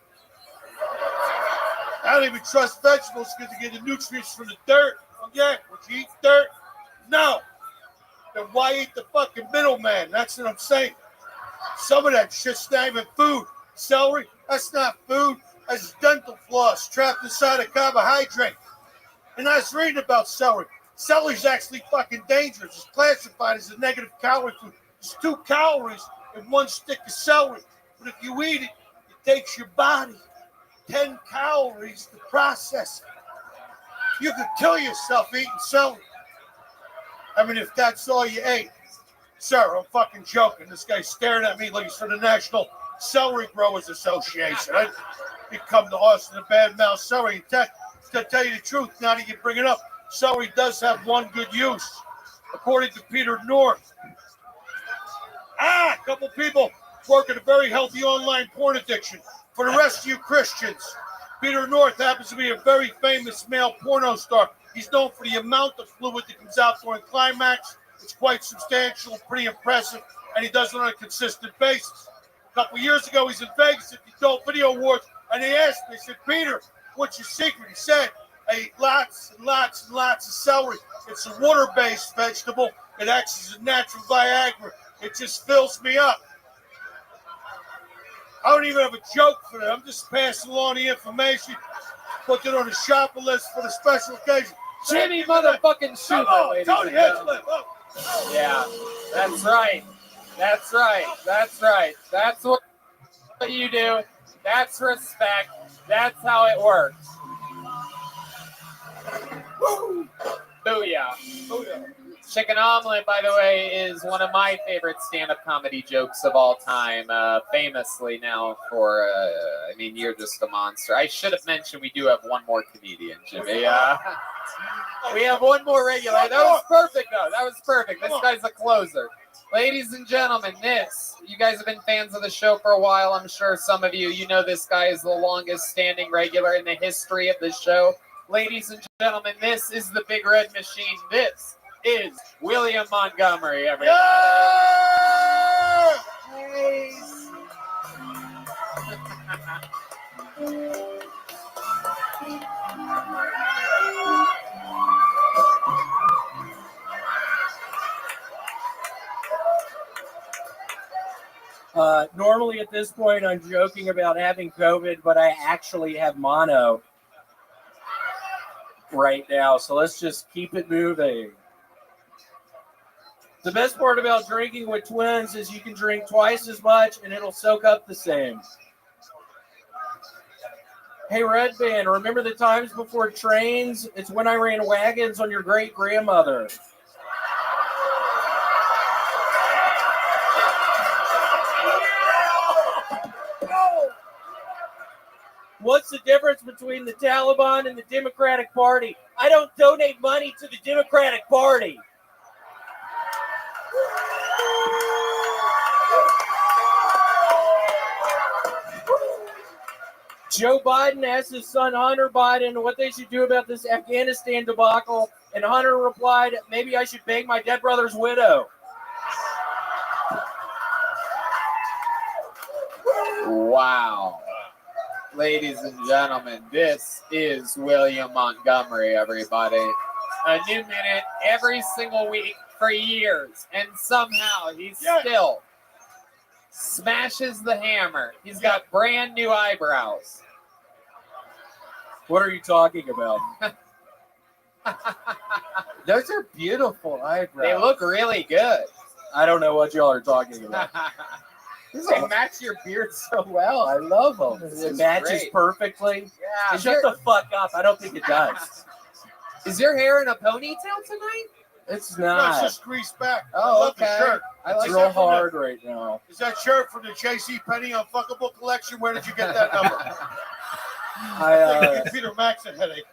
I don't even trust vegetables because they get the nutrients from the dirt. Oh, yeah, would you eat dirt? No. Then why eat the fucking middleman? That's what I'm saying. Some of that shit's not even food. Celery, that's not food. That's dental floss trapped inside a carbohydrate. And I was reading about celery. Celery's actually fucking dangerous. It's classified as a negative calorie food. There's 2 calories in 1 stick of celery. But if you eat it, it takes your body 10 calories to process it. You could kill yourself eating celery. I mean, if that's all you ate. Sir, I'm fucking joking. This guy's staring at me like he's from the National Celery Growers Association. I come to Austin and badmouth celery. To tell you the truth, now that you bring it up, celery does have one good use, according to Peter North. A couple people working a very healthy online porn addiction. For the rest of you Christians, Peter North happens to be a very famous male porno star. He's known for the amount of fluid that comes out during climax. It's quite substantial, pretty impressive, and and he does it on a consistent basis. A couple years ago, he's in Vegas at the Adult Video Awards, and they asked me, they said, Peter, what's your secret? He said, I eat lots and lots and lots of celery. It's a water-based vegetable. It acts as a natural Viagra. It just fills me up. I don't even have a joke for that. I'm just passing along the information, put it on the shopper list for the special occasion. Jimmy motherfucking Come Schumer, on, ladies Tony and gentlemen. Hinchcliffe. Oh. Yeah, that's right. That's right. That's right. That's what you do. That's respect. That's how it works. Woo! Booyah. Booyah. Chicken omelet, by the way, is one of my favorite stand-up comedy jokes of all time. Famously now for, I mean, you're just a monster. I should have mentioned we do have one more comedian, Jimmy. We have one more regular. That was perfect, though. That was perfect. This guy's a closer. Ladies and gentlemen, you guys have been fans of the show for a while. I'm sure some of you know this guy is the longest standing regular in the history of the show. Ladies and gentlemen, this is the Big Red Machine. This is William Montgomery, everybody. Normally at this point I'm joking about having COVID, but I actually have mono right now, so let's just keep it moving. The best part about drinking with twins is you can drink twice as much and it'll soak up the same. Hey, Red Band, remember the times before trains? It's when I ran wagons on your great-grandmother. What's the difference between the Taliban and the Democratic Party? I don't donate money to the Democratic Party. Joe Biden asked his son Hunter Biden what they should do about this Afghanistan debacle, and Hunter replied, maybe I should beg my dead brother's widow. Wow. Ladies and gentlemen, this is William Montgomery, everybody. A new minute every single week for years, and somehow he still smashes the hammer. He's got brand new eyebrows. What are you talking about? Those are beautiful eyebrows. They look really good. I don't know what y'all are talking about. They match your beard so well. I love them. It matches great. Perfectly. Yeah. Shut the fuck up. I don't think it does. Is your hair in a ponytail tonight? It's No, not. it's just greased back. Oh, I love okay. the shirt. I It's like real that. hard right now. Is that shirt from the J.C. Penney Unfuckable collection? Where did you get that number? I Peter Max a headache.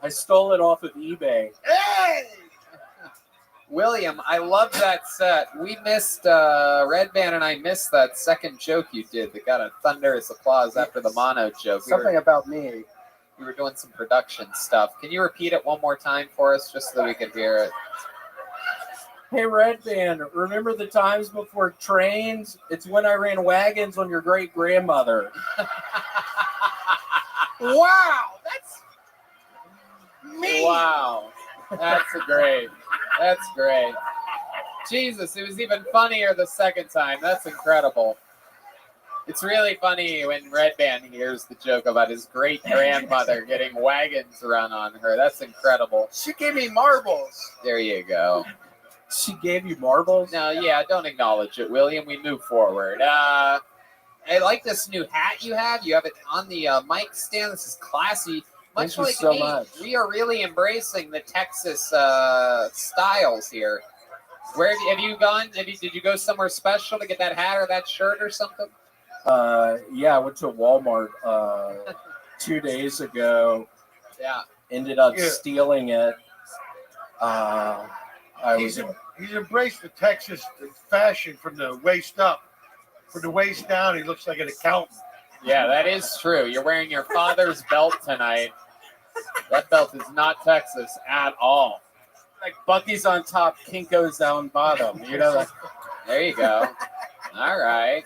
I stole it off of eBay. Hey! William, I love that set. We missed, Red Band and I missed that second joke you did that got a thunderous applause after the mono joke. Something about me. We were doing some production stuff. Can you repeat it one more time for us just so we could hear it? Hey, Red Band, remember the times before trains? It's when I ran wagons on your great-grandmother. Wow! That's me! Wow. That's great. That's great. Jesus, it was even funnier the second time. That's incredible. It's really funny when Red Band hears the joke about his great-grandmother getting wagons run on her. That's incredible. She gave me marbles. There you go. She gave you marbles? No, yeah, don't acknowledge it, William. We move forward. I like this new hat you have. You have it on the mic stand. This is classy. Much Thank you like so me, much. we are really embracing the Texas styles here. Where have you gone? Did you go somewhere special to get that hat or that shirt or something? Yeah, I went to Walmart 2 days ago. Yeah. Ended up stealing it. He's embraced the Texas fashion from the waist up. From the waist down, he looks like an accountant. Yeah, that is true. You're wearing your father's belt tonight. That belt is not Texas at all. Like Bucky's on top, Kinko's down bottom. You know, like There you go. All right.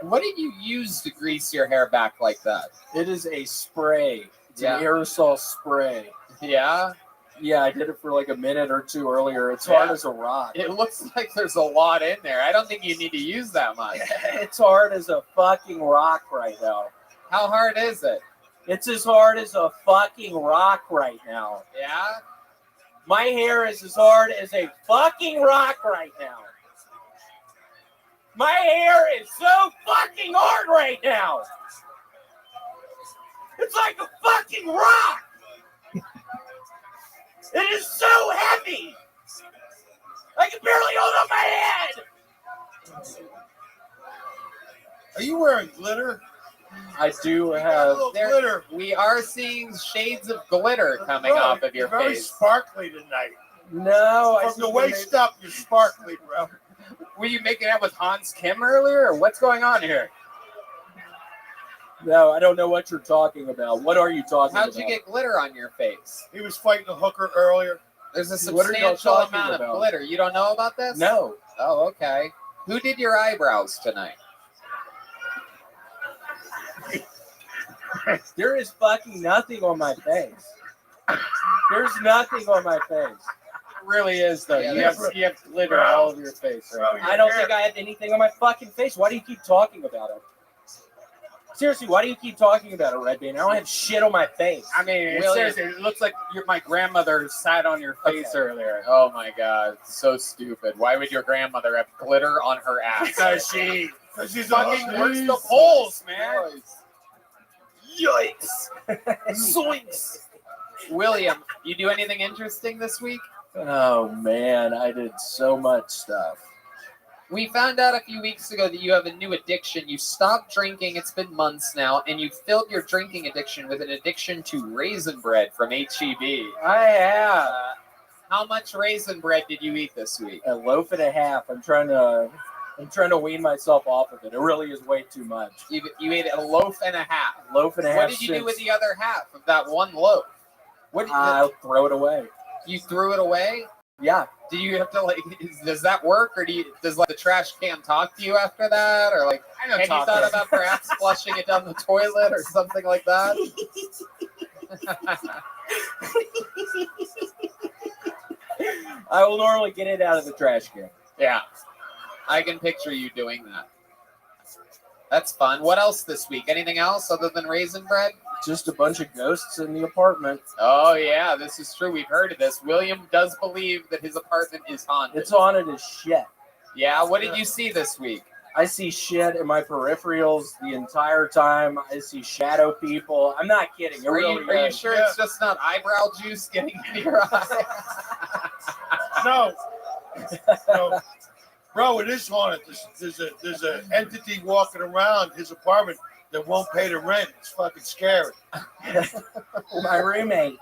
What did you use to grease your hair back like that? It is a spray. It's Yeah. an aerosol spray. Yeah? Yeah, I did it for like a minute or two earlier. It's hard as a rock. It looks like there's a lot in there. I don't think you need to use that much. It's hard as a fucking rock right now. How hard is it? It's as hard as a fucking rock right now. Yeah? My hair is as hard as a fucking rock right now. My hair is so fucking hard right now. It's like a fucking rock. It is so heavy. I can barely hold up my head. Are you wearing glitter? I do A have. little glitter. We are seeing shades of glitter coming Bro, off of your you're very face. sparkly tonight. No, From the waist up, you're sparkly, bro. Were you making out with Hans Kim earlier, or what's going on here? No, I don't know what you're talking about. What are you talking about? How'd you get glitter on your face? He was fighting a hooker earlier. There's a What are y'all substantial talking amount of about? glitter. You don't know about this? No. Oh, okay. Who did your eyebrows tonight? There is fucking nothing on my face. There's nothing on my face. It really is, though. Yeah, you have glitter all over your face. Right? I don't think I have anything on my fucking face. Why do you keep talking about it? Seriously, why do you keep talking about it, Red Bean? I don't have shit on my face. I mean, William. seriously, it looks like my grandmother sat on your face earlier. Oh my god, so stupid. Why would your grandmother have glitter on her ass? Because she's fucking a works the polls, man. Yikes. Zoinks. William, you do anything interesting this week? Oh, man, I did so much stuff. We found out a few weeks ago that you have a new addiction. You stopped drinking, it's been months now, and you filled your drinking addiction with an addiction to raisin bread from HEB. I have. How much raisin bread did you eat this week? A loaf and a half. I'm trying to wean myself off of it. It really is way too much. You ate a loaf and a half. Loaf and a half. What did you do with the other half of that one loaf? What did I'll throw it away. You threw it away? Yeah. Do you have to does that work, or does the trash can talk to you after that, or have you thought about perhaps flushing it down the toilet or something like that? I will normally get it out of the trash can. Yeah, I can picture you doing that. That's fun. What else this week? Anything else other than raisin bread? Just a bunch of ghosts in the apartment. Oh, yeah, this is true. We've heard of this. William does believe that his apartment is haunted. It's haunted as shit. Yeah, what did you see this week? I see shit in my peripherals the entire time. I see shadow people. I'm not kidding. Are you sure it's just not eyebrow juice getting into your eye? No. Bro, it is haunted. There's an entity walking around his apartment that won't pay the rent. It's fucking scary. My roommate.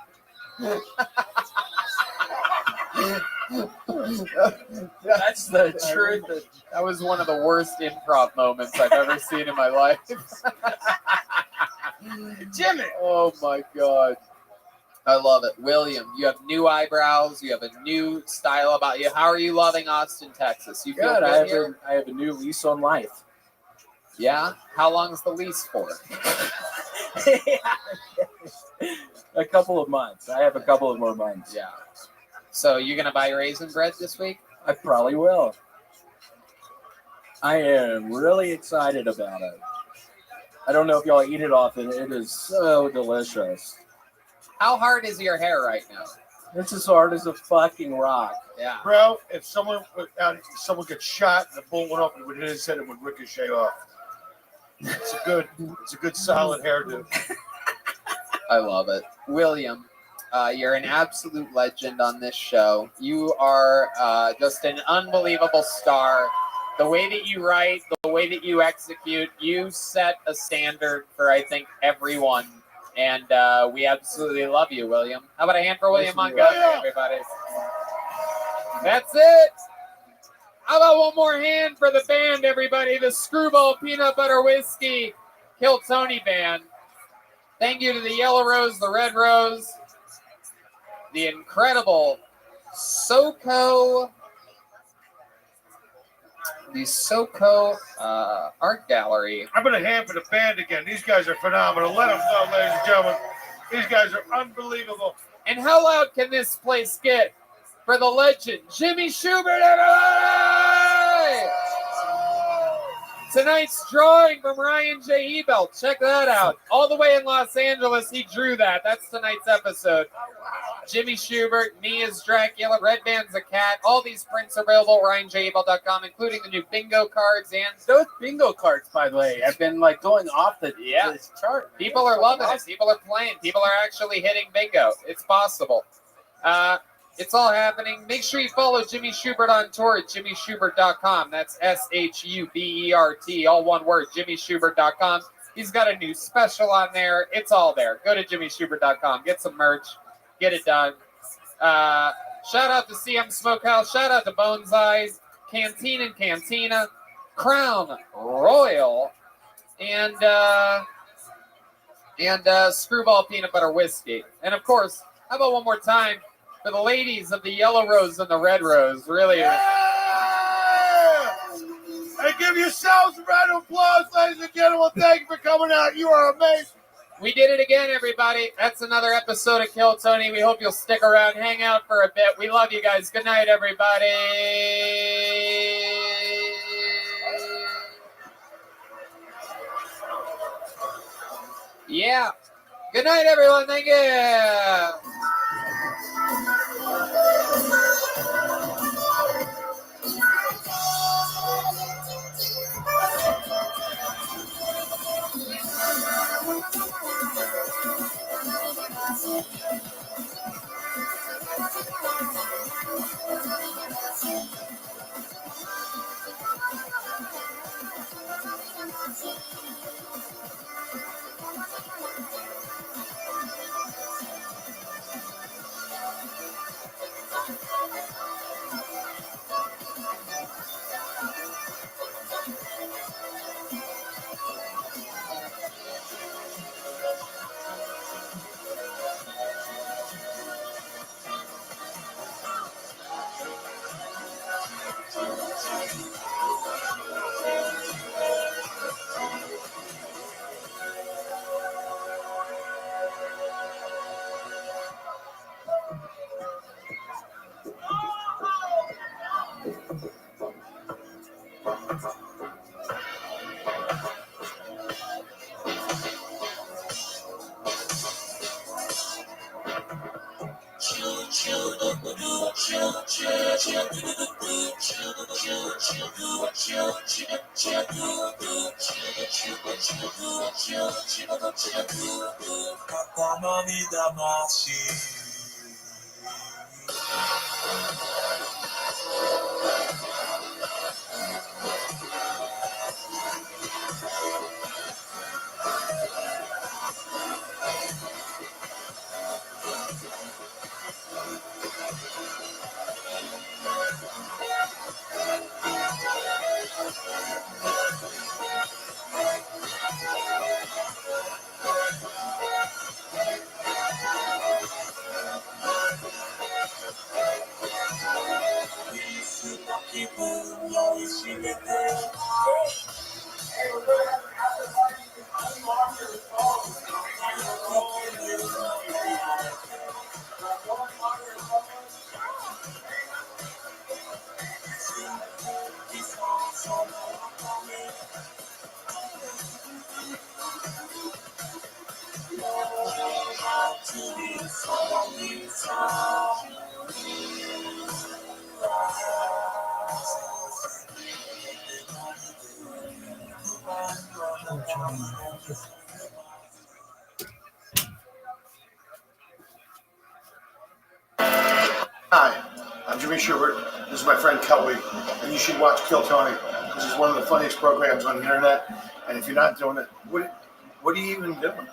That's the truth. That was one of the worst improv moments I've ever seen in my life. Jimmy! Oh my god. I love it. William, you have new eyebrows. You have a new style about you. How are you loving Austin, Texas? You feel good here? I have a new lease on life. Yeah? How long is the lease for? A couple of months. I have a couple of more months. Yeah. So you're going to buy raisin bread this week? I probably will. I am really excited about it. I don't know if y'all eat it often. It is so delicious. How hard is your hair right now? It's as hard as a fucking rock. Yeah. Bro, if someone gets shot and the bullet went off and would hit his head, it would ricochet off. It's a good solid hairdo. I love it. William, you're an absolute legend on this show. You are just an unbelievable star. The way that you write, the way that you execute, you set a standard for, I think, everyone. And we absolutely love you, William. How about a hand for William Montgomery, everybody? That's it. How about one more hand for the band, everybody? The Screwball Peanut Butter Whiskey Kill Tony Band. Thank you to the Yellow Rose, the Red Rose, the incredible SoCo the SoCo Art Gallery. I'm going to hand for the band again. These guys are phenomenal. Let them know, ladies and gentlemen. These guys are unbelievable. And how loud can this place get for the legend, Jimmy Schubert, everybody? Tonight's drawing from Ryan J. Ebelt. Check that out. All the way in Los Angeles, he drew that. That's tonight's episode. Jimmy Schubert, me as Dracula, Red Band's a cat. All these prints are available at RyanJAbel.com, including the new bingo cards and Those bingo cards, by the way, have been like going off the this chart. people are loving it. People are playing. People are actually hitting bingo. It's possible. It's all happening. Make sure you follow Jimmy Schubert on tour at jimmyschubert.com. That's SHUBERT, all one word, jimmyschubert.com. He's got a new special on there. It's all there. Go to jimmyschubert.com. Get some merch. Get it done. Shout out to CM Smokehouse. Shout out to Bones Eyes, Canteen and Cantina, Crown Royal, and Screwball Peanut Butter Whiskey. And of course, how about one more time for the ladies of the Yellow Rose and the Red Rose? Really. Yeah! Hey, give yourselves a round of applause, ladies and gentlemen. Thank you for coming out. You are amazing. We did it again, everybody. That's another episode of Kill Tony. We hope you'll stick around, hang out for a bit. We love you guys. Good night, everybody. Yeah. Good night, everyone. Thank you. Hi, I'm Jimmy Schubert. This is my friend Kelly, and you should watch Kill Tony. This is one of the funniest programs on the internet. And if you're not doing it, what are you even doing?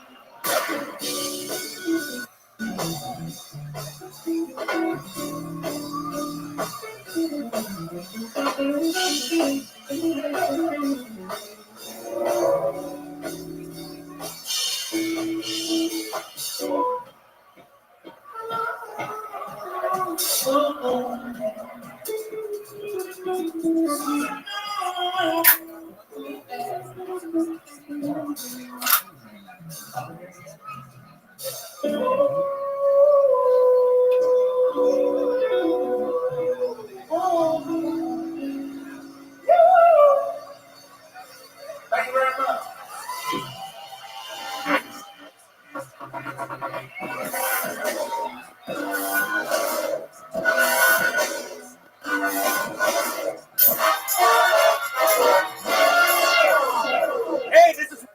Hey, this is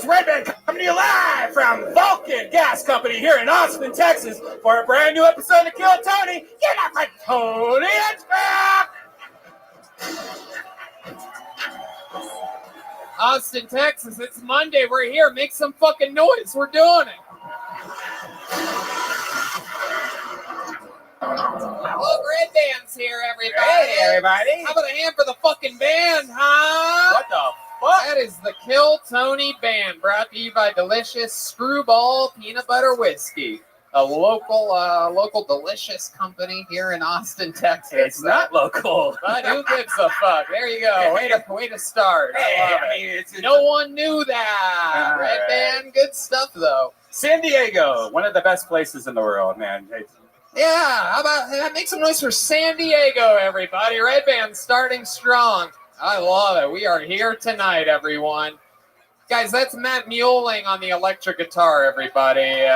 Redman coming to you live from Vulcan Gas Company here in Austin, Texas, for a brand new episode of Kill Tony. You're not my Tony Hitchcock! Austin, Texas, it's Monday. We're here. Make some fucking noise. We're doing it. Look, Red Band's here, everybody. Hey, everybody. How about a hand for the fucking band, huh? What the fuck? That is the Kill Tony Band, brought to you by delicious Screwball Peanut Butter Whiskey, a local delicious company here in Austin, Texas. It's not local. But who gives a fuck? There you go. Way to start. I love it. No one knew that. Red Band, good stuff though. San Diego, one of the best places in the world, man. Yeah, how about make some noise for San Diego, everybody. Red Band starting strong. I love it. We are here tonight, everyone. Guys, that's Matt Mueling on the electric guitar, everybody.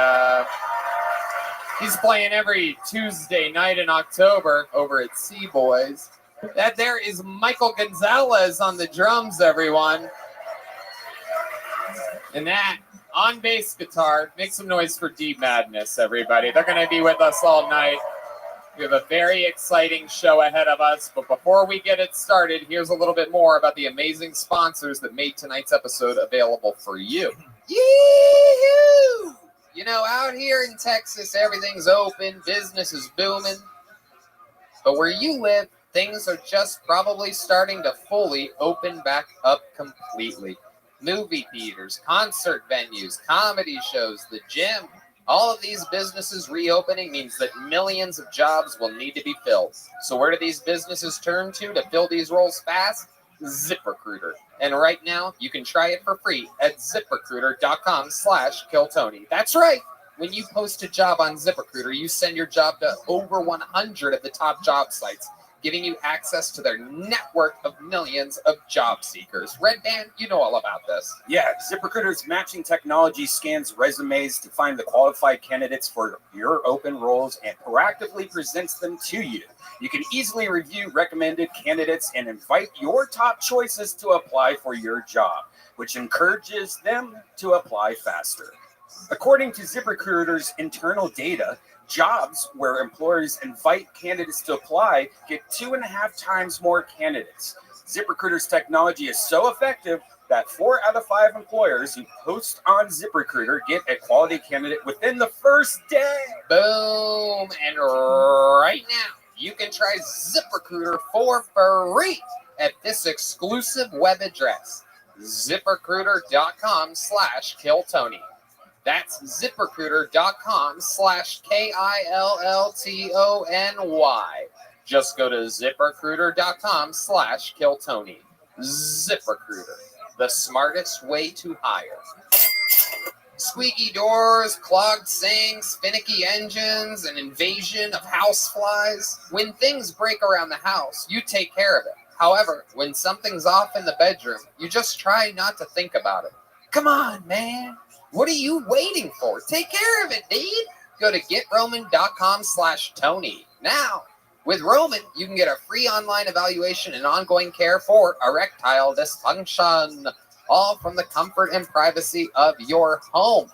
He's playing every Tuesday night in October over at Sea Boys. That there is Michael Gonzalez on the drums, everyone. And that on bass guitar, make some noise for Deep Madness, everybody. They're going to be with us all night. We have a very exciting show ahead of us, but before we get it started, here's a little bit more about the amazing sponsors that made tonight's episode available for you. Yee-hoo! You know, out here in Texas, everything's open, business is booming. But where you live, things are just probably starting to fully open back up completely. Movie theaters, concert venues, comedy shows, the gym. All of these businesses reopening means that millions of jobs will need to be filled. So where do these businesses turn to fill these roles fast? ZipRecruiter. And right now, you can try it for free at ZipRecruiter.com/KillTony. That's right. When you post a job on ZipRecruiter, you send your job to over 100 of the top job sites, giving you access to their network of millions of job seekers. Red Band, you know all about this. Yeah, ZipRecruiter's matching technology scans resumes to find the qualified candidates for your open roles and proactively presents them to you. You can easily review recommended candidates and invite your top choices to apply for your job, which encourages them to apply faster. According to ZipRecruiter's internal data, jobs where employers invite candidates to apply get 2.5 times more candidates. ZipRecruiter's technology is so effective that 4 out of 5 employers who post on ZipRecruiter get a quality candidate within the first day. Boom. And right now, you can try ZipRecruiter for free at this exclusive web address, ZipRecruiter.com/KillTony. That's ZipRecruiter.com/KillTony. Just go to ZipRecruiter.com/KillTony. ZipRecruiter, the smartest way to hire. Squeaky doors, clogged sinks, finicky engines, an invasion of houseflies. When things break around the house, you take care of it. However, when something's off in the bedroom, you just try not to think about it. Come on, man. What are you waiting for? Take care of it, dude. Go to GetRoman.com/Tony. Now, with Roman, you can get a free online evaluation and ongoing care for erectile dysfunction, all from the comfort and privacy of your home.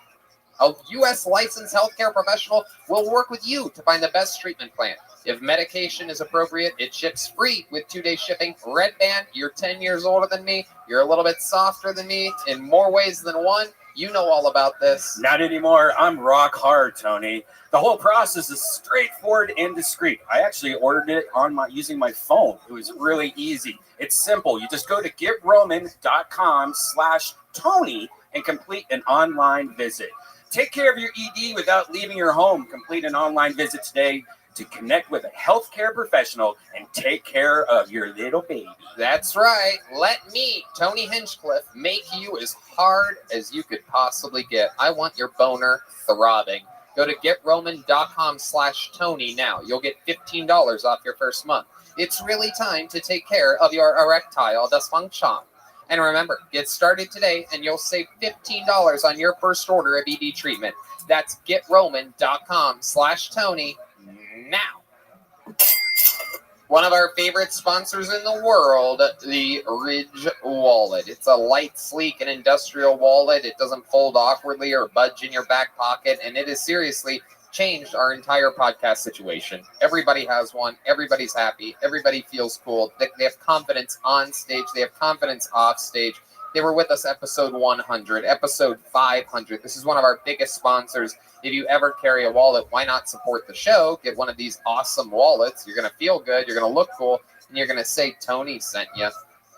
A U.S. licensed healthcare professional will work with you to find the best treatment plan. If medication is appropriate, it ships free with 2-day shipping. Red Band, you're 10 years older than me. You're a little bit softer than me in more ways than one. You know all about this. Not anymore. I'm rock hard, Tony. The whole process is straightforward and discreet. I actually ordered it using my phone. It was really easy. It's simple. You just go to GetRoman.com/Tony and complete an online visit. Take care of your ED without leaving your home. Complete an online visit today to connect with a healthcare professional and take care of your little baby. That's right. Let me, Tony Hinchcliffe, make you as hard as you could possibly get. I want your boner throbbing. Go Go to GetRoman.com/Tony now. You'll get $15 off your first month. It's really time to take care of your erectile dysfunction. And remember, get started today and you'll save $15 on your first order of ED treatment. That's GetRoman.com/Tony now. One of our favorite sponsors in the world, the Ridge Wallet. It's a light, sleek, and industrial wallet. It doesn't fold awkwardly or budge in your back pocket, and it has seriously changed our entire podcast situation. Everybody has one. Everybody's happy. Everybody feels cool. They have confidence on stage. They have confidence off stage. They were with us episode 100, episode 500. This is one of our biggest sponsors. If you ever carry a wallet, why not support the show? Get one of these awesome wallets. You're going to feel good. You're going to look cool. And you're going to say Tony sent you.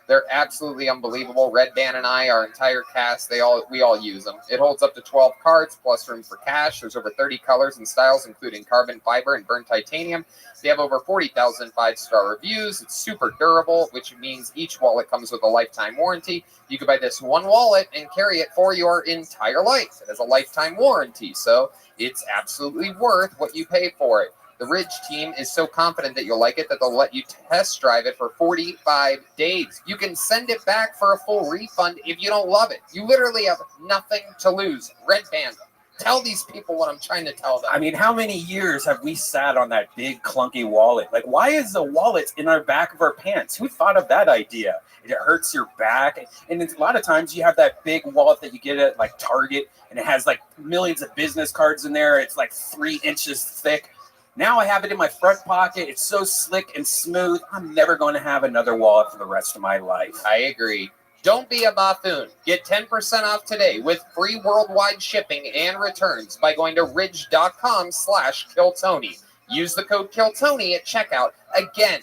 They're absolutely unbelievable. Red Band and I, our entire cast, we all use them. It holds up to 12 cards plus room for cash. There's over 30 colors and styles, including carbon fiber and burnt titanium. They have over 40,000 5-star reviews. It's super durable, which means each wallet comes with a lifetime warranty. You can buy this one wallet and carry it for your entire life. It has a lifetime warranty, so it's absolutely worth what you pay for it. The Ridge team is so confident that you'll like it that they'll let you test drive it for 45 days. You can send it back for a full refund if you don't love it. You literally have nothing to lose. Red Band, tell these people what I'm trying to tell them. I mean, how many years have we sat on that big clunky wallet? Like, why is the wallet in our back of our pants? Who thought of that idea? It hurts your back. And a lot of times you have that big wallet that you get at like Target, and it has like millions of business cards in there. It's like 3 inches thick. Now I have it in my front pocket. It's so slick and smooth. I'm never going to have another wallet for the rest of my life. I agree. Don't be a buffoon. Get 10% off today with free worldwide shipping and returns by going to ridge.com/KillTony. Use the code KillTony at checkout. Again,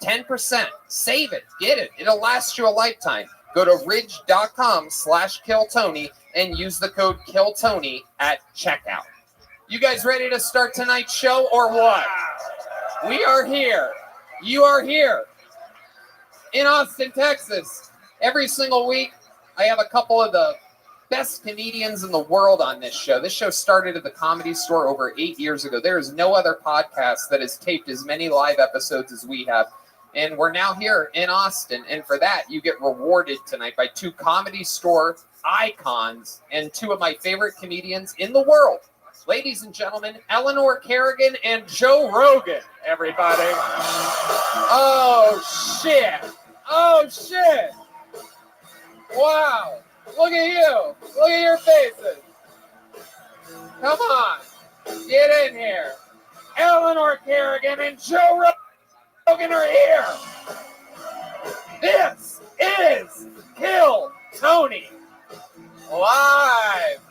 10%. Save it. Get it. It'll last you a lifetime. Go to ridge.com/KillTony and use the code KillTony at checkout. You guys ready to start tonight's show or what? We are here. You are here in Austin, Texas. Every single week, I have a couple of the best comedians in the world on this show. This show started at the Comedy Store over 8 years ago. There is no other podcast that has taped as many live episodes as we have. And we're now here in Austin. And for that, you get rewarded tonight by 2 Comedy Store icons and 2 of my favorite comedians in the world. Ladies and gentlemen, Eleanor Kerrigan and Joe Rogan, everybody. Oh, shit. Oh, shit. Wow. Look at you. Look at your faces. Come on. Get in here. Eleanor Kerrigan and Joe Rogan are here. This is Kill Tony live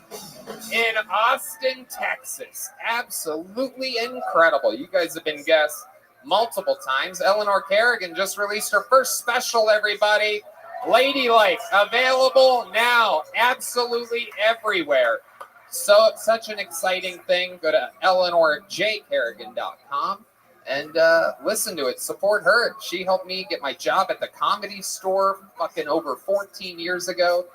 in Austin, Texas. Absolutely incredible. You guys have been guests multiple times. Eleanor Kerrigan just released her first special, everybody. Ladylike, available now, absolutely everywhere. So, such an exciting thing. Go to EleanorJKerrigan.com and listen to it. Support her. She helped me get my job at the Comedy Store fucking over 14 years ago.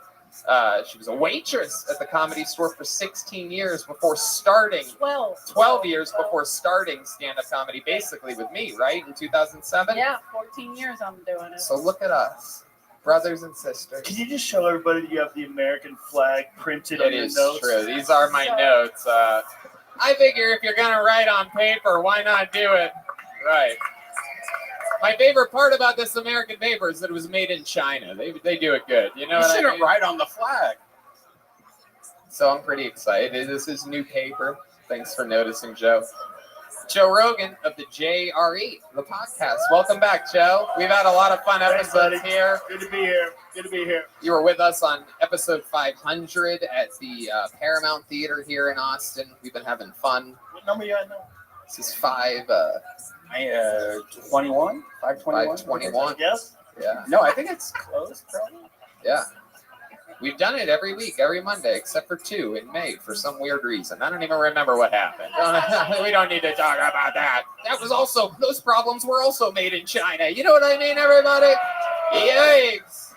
She was a waitress at the Comedy Store for 16 years before starting. 12 years before starting stand-up comedy, basically with me, right? In 2007? Yeah, 14 years I'm doing it. So look at us, brothers and sisters. Can you just show everybody that you have the American flag printed on your notes? It is true. These are my notes. I figure if you're going to write on paper, why not do it right? My favorite part about this American paper is that it was made in China. They do it good. You know what I mean? Write on the flag. So I'm pretty excited. This is new paper. Thanks for noticing, Joe. Joe Rogan of the JRE, the podcast. Welcome back, Joe. We've had a lot of fun episodes here. Good to be here. Good to be here. You were with us on episode 500 at the Paramount Theater here in Austin. We've been having fun. What number you at now? This is 5... 21? 521? 521. Yes? Yeah. No, I think it's close, probably. Yeah. We've done it every week, every Monday, except for 2 in May for some weird reason. I don't even remember what happened. We don't need to talk about that. Those problems were also made in China. You know what I mean, everybody? Yikes.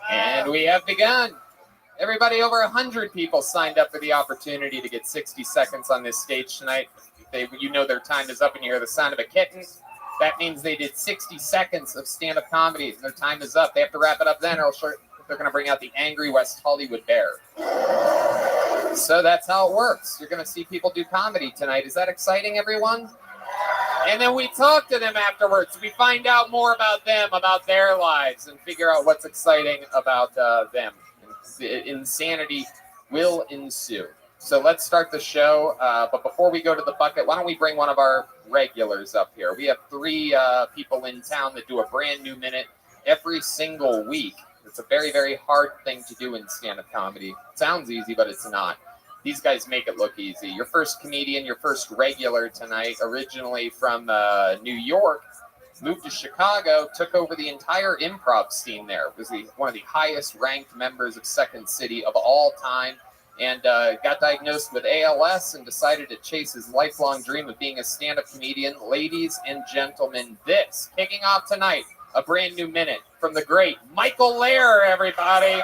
And we have begun. Everybody, over 100 people signed up for the opportunity to get 60 seconds on this stage tonight. You know their time is up and you hear the sound of a kitten. That means they did 60 seconds of stand-up comedy and their time is up. They have to wrap it up then or else they're going to bring out the angry West Hollywood Bear. So that's how it works. You're going to see people do comedy tonight. Is that exciting, everyone? And then we talk to them afterwards. We find out more about them, about their lives, and figure out what's exciting about them. Insanity will ensue. So let's start the show. But before we go to the bucket, why don't we bring one of our regulars up here? We have 3 people in town that do a brand new minute every single week. It's a very, very hard thing to do in stand-up comedy. It sounds easy, but it's not. These guys make it look easy. Your first comedian, your first regular tonight, originally from New York, moved to Chicago, took over the entire improv scene there. Was one of the highest ranked members of Second City of all time, and got diagnosed with ALS and decided to chase his lifelong dream of being a stand-up comedian. Ladies and gentlemen, this, kicking off tonight, a brand new minute from the great Michael Lair, everybody.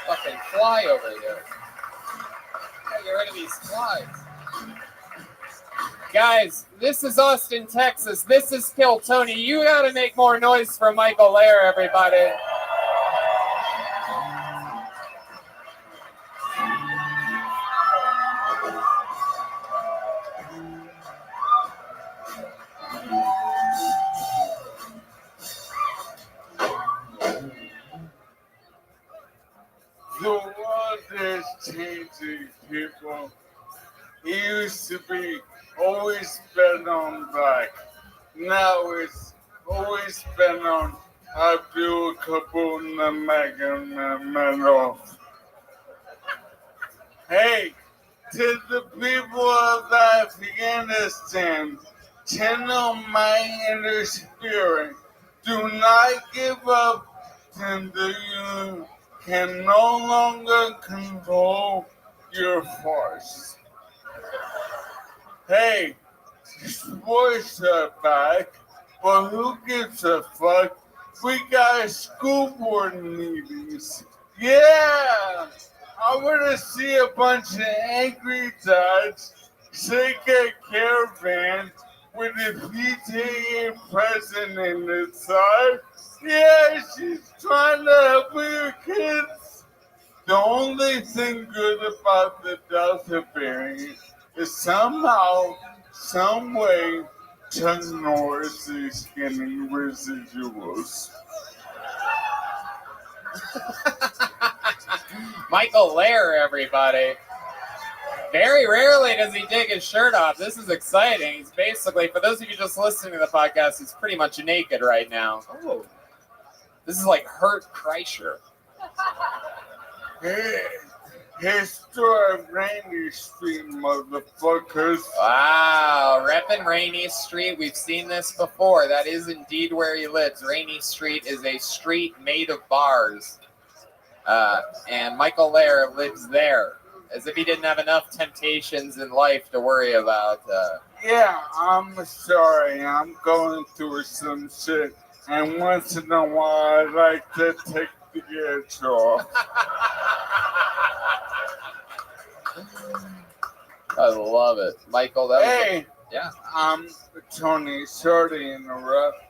Fucking fly over here. Gotta get rid of these flies. Guys, this is Austin, Texas. This is Kill Tony. You gotta make more noise for Michael Lair, everybody. The world is changing, people. It used to be always been on black. Now it's always been on Abdul Kabul Nurmagomedov. Hey, to the people of Afghanistan, channel my inner spirit. Do not give up until you can no longer control your force. Hey, sports are back, but who gives a fuck? We got school board meetings. Yeah! I want to see a bunch of angry dads take a caravan with the PTA president inside. Yeah, she's trying to help your kids. The only thing good about the Delta variant is somehow, some way, Chuck Norris is getting residuals. Michael Lair, everybody. Very rarely does he take his shirt off. This is exciting. He's basically, for those of you just listening to the podcast, he's pretty much naked right now. Oh. This is like Hurt Kreischer. Hey, historic Rainy Street, motherfuckers. Wow, reppin' Rainy Street. We've seen this before. That is indeed where he lives. Rainy Street is a street made of bars. And Michael Lair lives there, as if he didn't have enough temptations in life to worry about. Yeah, I'm sorry. I'm going through some shit. And once in a while, I like to take the edge off. I love it. Michael, that Hey, yeah. Tony, sorry to interrupt,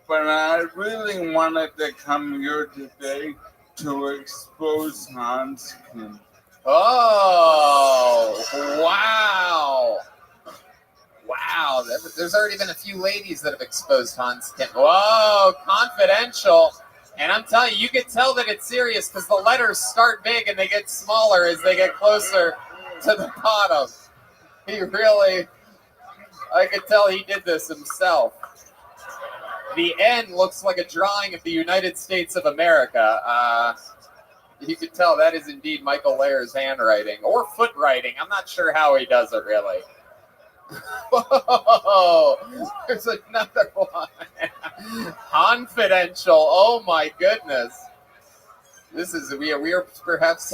but I really wanted to come here today to expose Hans Kim. Oh, wow. Wow, there's already been a few ladies that have exposed Hans Kim. Whoa, confidential. And I'm telling you, you can tell that it's serious because the letters start big and they get smaller as they get closer to the bottom. He really, I could tell he did this himself. The N looks like a drawing of the United States of America. You could tell that is indeed Michael Lair's handwriting or foot writing. I'm not sure how he does it really. Whoa, there's another one. Confidential. Oh my goodness. This is we are perhaps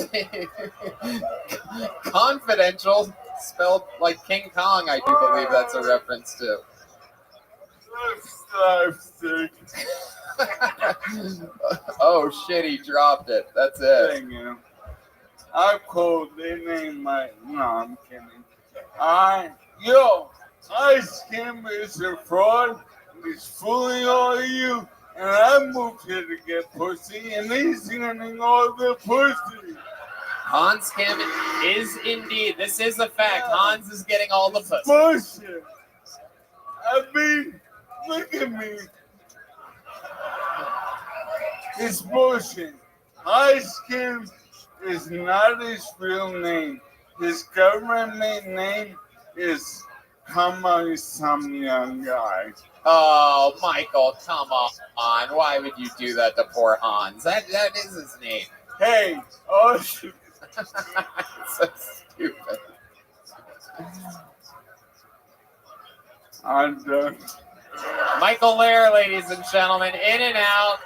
confidential, spelled like King Kong. I do believe that's a reference to. Slapstick. Oh shit, he dropped it. That's it. Thank you. I called. They named my. No, I'm kidding. Ice Kim is a fraud. He's fooling all of you. And I moved here to get pussy, and he's getting all the pussy. Hans Kim is indeed. This is a fact. Hans is getting all the pussy. Bullshit. I mean, look at me. It's bullshit. Ice Kim is not his real name. His government name is some young guy. Oh, Michael, come on. Why would you do that to poor Hans? That is his name. Hey, oh shit. So stupid. I'm done. Michael Lair, ladies and gentlemen, in and out.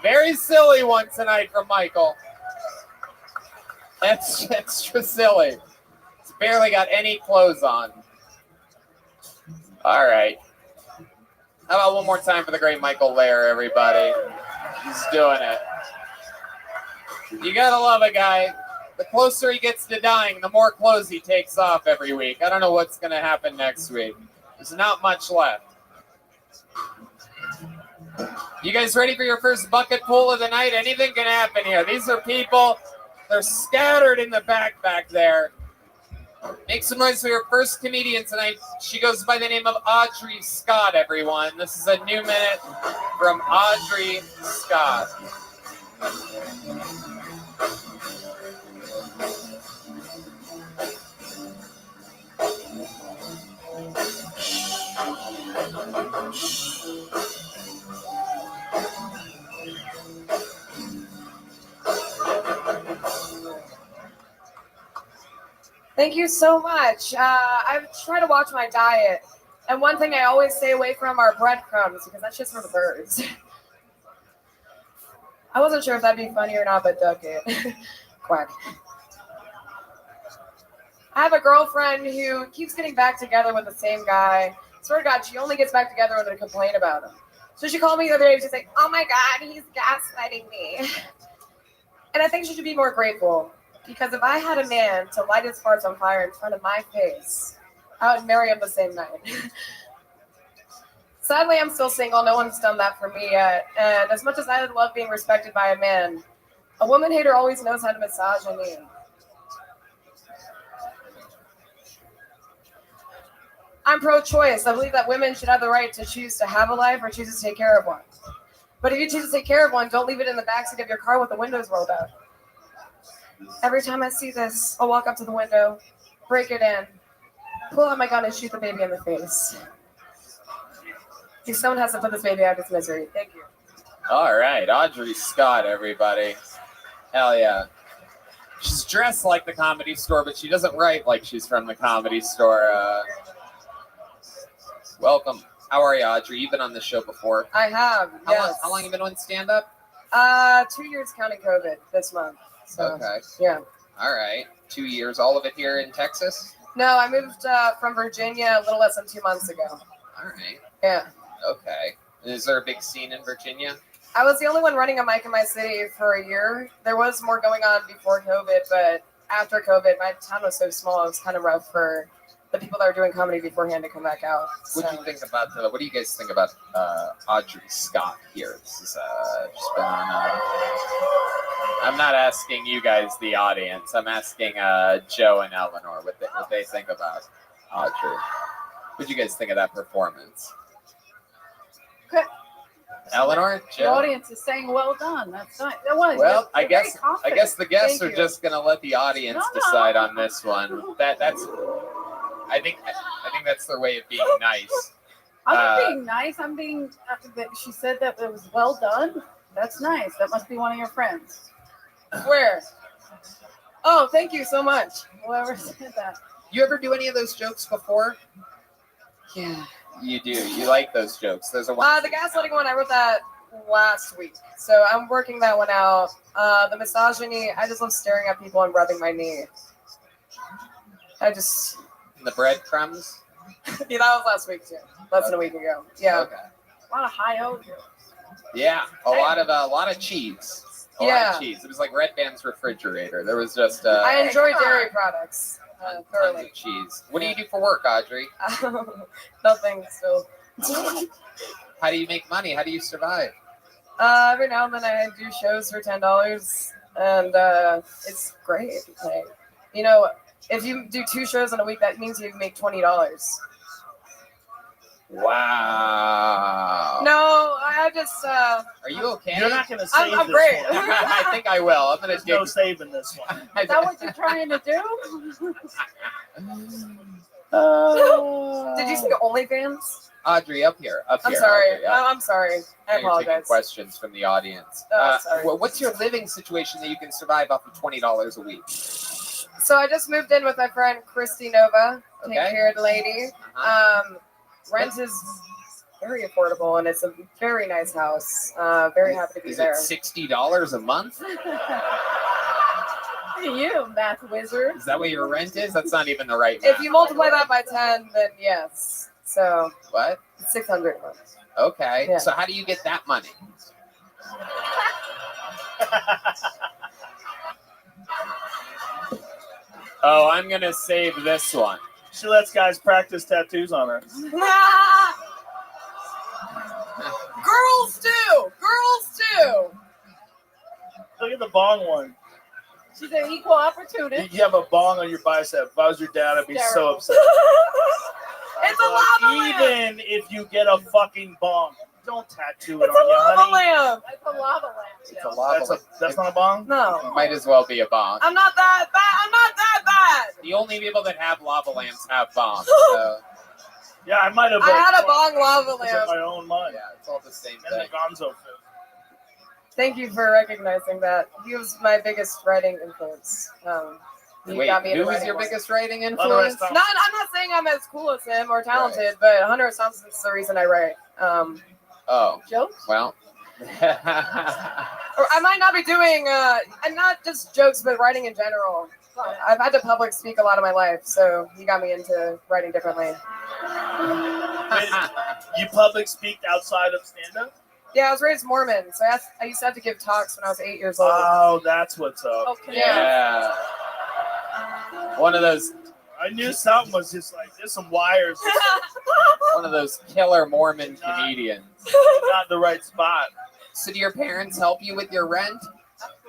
Very silly one tonight from Michael. That's extra silly. He's barely got any clothes on. All right. How about one more time for the great Michael Lair, everybody? He's doing it. You gotta love a guy. The closer he gets to dying, the more clothes he takes off every week. I don't know what's gonna happen next week. There's not much left. You guys ready for your first bucket pool of the night? Anything can happen here. These are people. They're scattered in the back there. Make some noise for your first comedian tonight. She goes by the name of Audrey Scott, everyone. This is a new minute from Audrey Scott. Thank you so much. I try to watch my diet, and one thing I always stay away from are breadcrumbs because that's just for the birds. I wasn't sure if that'd be funny or not, but duck it. Quack. I have a girlfriend who keeps getting back together with the same guy. Swear to God, she only gets back together when they complain about him. So she called me the other day and she's like, "Oh my God, he's gaslighting me." And I think she should be more grateful. Because if I had a man to light his farts on fire in front of my face, I would marry him the same night. Sadly, I'm still single. No one's done that for me yet. And as much as I would love being respected by a man, a woman hater always knows how to massage a knee. I'm pro-choice. I believe that women should have the right to choose to have a life or choose to take care of one. But if you choose to take care of one, don't leave it in the backseat of your car with the windows rolled out. Every time I see this, I'll walk up to the window, break it in, pull out my gun, and shoot the baby in the face. Someone has to put this baby out of its misery. Thank you. All right, Audrey Scott, everybody. Hell yeah. She's dressed like the Comedy Store, but she doesn't write like she's from the Comedy Store. Welcome. How are you, Audrey? You've been on this show before. I have, yes. How long have you been on stand-up? 2 years counting COVID this month. So, okay. Yeah. All right. 2 years. All of it here in Texas? No, I moved from Virginia a little less than 2 months ago. All right. Yeah. Okay. Is there a big scene in Virginia? I was the only one running a mic in my city for a year. There was more going on before COVID, but after COVID, my town was so small, it was kind of rough for the people that were doing comedy beforehand to come back out. What do you think about what do you guys think about Audrey Scott here? This is just been on. I'm not asking you guys, the audience. I'm asking Joe and Eleanor what they think about Audrey. What do you guys think of that performance? Good. Eleanor, The Joe. audience is saying, "Well done." That's nice. That was. Well, I They're guess very confident. the guests Thank are you. just gonna let the audience No. decide on this one. That's. I think that's their way of being nice. I'm not being nice. I'm being. She said that it was well done. That's nice. That must be one of your friends. Where? Oh, thank you so much. Whoever said that. You ever do any of those jokes before? Yeah. You do. You like those jokes. There's a one. The gaslighting one, I wrote that last week. So I'm working that one out. The misogyny, I just love staring at people and rubbing my knee. The breadcrumbs. Yeah, that was last week too. Less than a week ago. Yeah. Okay. A lot of high O. Yeah, a lot of cheese. A lot Yeah. of cheese. It was like Red Band's refrigerator. There was just I enjoy dairy products tons thoroughly. of cheese. What do you do for work, Audrey? Nothing still. How do you make money? How do you survive? Every now and then I do shows for $10, and it's great. Like, you know, if you do 2 shows in a week, that means you make $20. Wow. No, I just. Are you okay? You're not going to save I'm this great. one. I think I will. I'm gonna There's no saving this one. Is that what you're trying to do? Did you say OnlyFans? Audrey, up here. I'm sorry. Audrey, up. I'm sorry. I Now you're taking apologize. questions from the audience. Oh, sorry. What's your living situation that you can survive off of $20 a week? So I just moved in with my friend Christy Nova, Okay. pink-haired lady. Rent is very affordable, and it's a very nice house. Very happy to be Is there. it $60 a month? You, math wizard. Is that what your rent is? That's not even the right If math. you multiply that by 10, then yes. So What? it's $600 a month. Okay. Yeah. So how do you get that money? Oh, I'm gonna save this one. She lets guys practice tattoos on her. Girls too. Girls too. Look at the bong one. She's an equal opportunity. You have a bong on your bicep. If I was your dad, I'd be so upset. It's a lava lamp. Even if you get a fucking bong, don't tattoo it It's on a you, lava honey. lamp. It's a lava lamp. It's a lava lamp. That's not a bong? No. Might as well be a bomb. I'm not that bad. I'm not that bad. The only people that have lava lamps have bombs. So Yeah, I might have. I had a bong lava It's in lamp. my own mind. yeah, it's all the same And the thing. Gonzo food. Thank you for recognizing that. He was my biggest writing influence. He Wait, got me into who was writing your more. biggest writing Hunter influence? S. Thompson. No, I'm not saying I'm as cool as him or talented, but Hunter S. Thompson's the reason I write. Oh, Jokes? well. Or I might not be doing, and not just jokes, but writing in general. I've had to public speak a lot of my life, so he got me into writing differently. You public speak outside of stand-up? Yeah, I was raised Mormon, so I used to have to give talks when I was 8 years old. Oh, that's what's up. Okay. Yeah. One of those I knew something was just like, there's some wires. one of those killer Mormon comedians. Not in the right spot. So do your parents help you with your rent?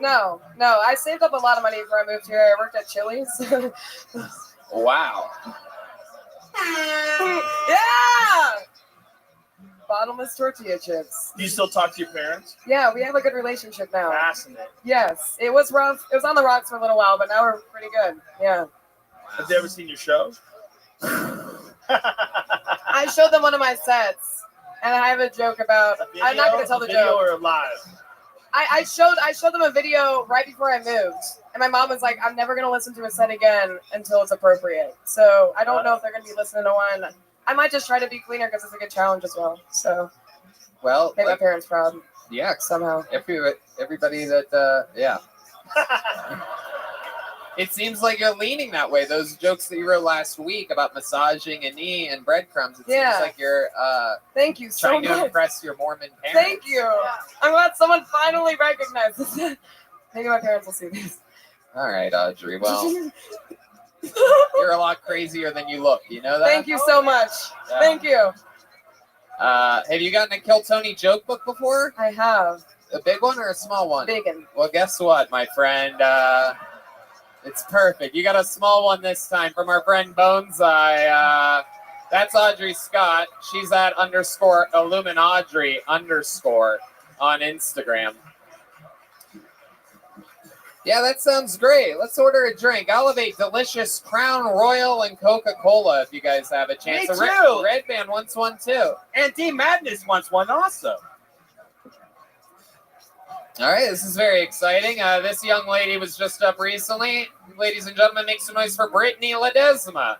No. I saved up a lot of money before I moved here. I worked at Chili's. Wow. Yeah! Bottomless tortilla chips. Do you still talk to your parents? Yeah, we have a good relationship now. Fascinating. Yes, it was rough. It was on the rocks for a little while, but now we're pretty good. Yeah. Have they ever seen your show? I showed them one of my sets, and I have a joke about. I'm not going to tell the video joke. or live? I showed them a video right before I moved, and my mom was like, "I'm never going to listen to a set again until it's appropriate." So I don't know if they're going to be listening to one. I might just try to be cleaner because it's a good challenge as well. So Well, make my like, parents proud yeah, somehow. everybody that, yeah. It seems like you're leaning that way. Those jokes that you wrote last week about massaging a knee and breadcrumbs, it Yeah. seems like you're Thank you so trying to much. impress your Mormon parents. Thank you. I'm glad someone finally recognizes it. Maybe my parents will see this. All right, Audrey. Well, you're a lot crazier than you look. You know that? Thank you so much. Yeah. Thank you. Have you gotten a Kill Tony joke book before? I have. A big one or a small one? Big one. Well, guess what, my friend? It's perfect. You got a small one this time from our friend Boneseye. That's Audrey Scott. She's at _Illuminaudrey_ on Instagram. Yeah, that sounds great. Let's order a drink. I'll have a delicious Crown Royal and Coca-Cola if you guys have a chance. Me So too. Red Band wants one too. And Team Madness wants one also. All right, this is very exciting. This young lady was just up recently. Ladies and gentlemen, make some noise for Brittany Ledesma.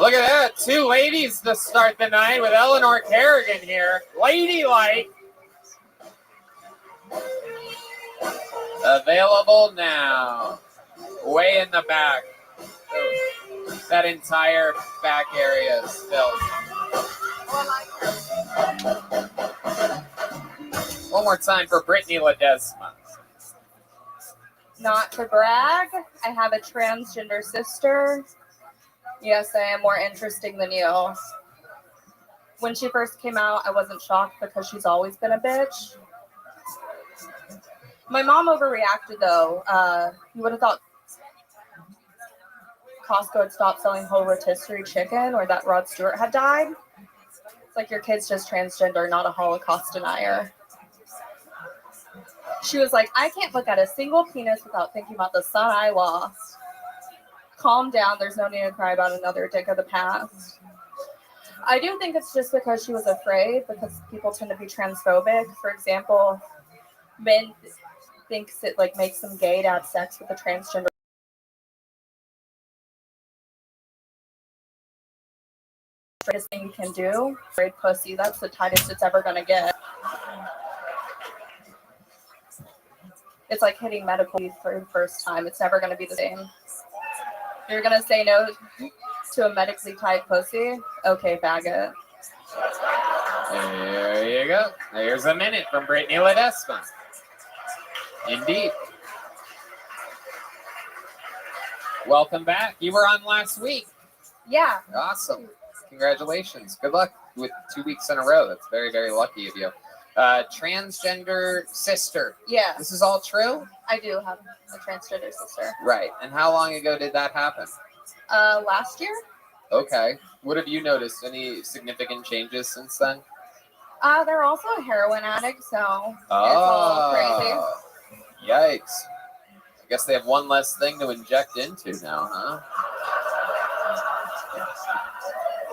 Look at that. 2 ladies to start the night with Eleanor Kerrigan here. Ladylike. Available now. Way in the back. That entire back area is filled. One more time for Brittany Ledesma. Not to brag, I have a transgender sister. Yes, I am more interesting than you. When she first came out, I wasn't shocked because she's always been a bitch. My mom overreacted though. You would have thought Costco had stopped selling whole rotisserie chicken or that Rod Stewart had died. It's like your kid's just transgender, not a Holocaust denier. She was like, I can't look at a single penis without thinking about the son I lost. Calm down. There's no need to cry about another dick of the past. I do think it's just because she was afraid, because people tend to be transphobic. For example, men thinks it like makes them gay to have sex with a transgender. Straightest thing you can do. Afraid pussy. That's the tightest it's ever gonna get. It's like hitting medical leave for the first time. It's never going to be the same. You're going to say no to a medically tied pussy? Okay, faggot. There you go. There's a minute from Brittany Ledesma. Indeed. Welcome back. You were on last week. Yeah. Awesome. Congratulations. Good luck with 2 weeks in a row. That's very, very lucky of you. Transgender sister. Yeah. This is all true? I do have a transgender sister. Right. And how long ago did that happen? Last year. Okay. What have you noticed? Any significant changes since then? They're also a heroin addict, so it's all crazy. Yikes. I guess they have one less thing to inject into now, huh?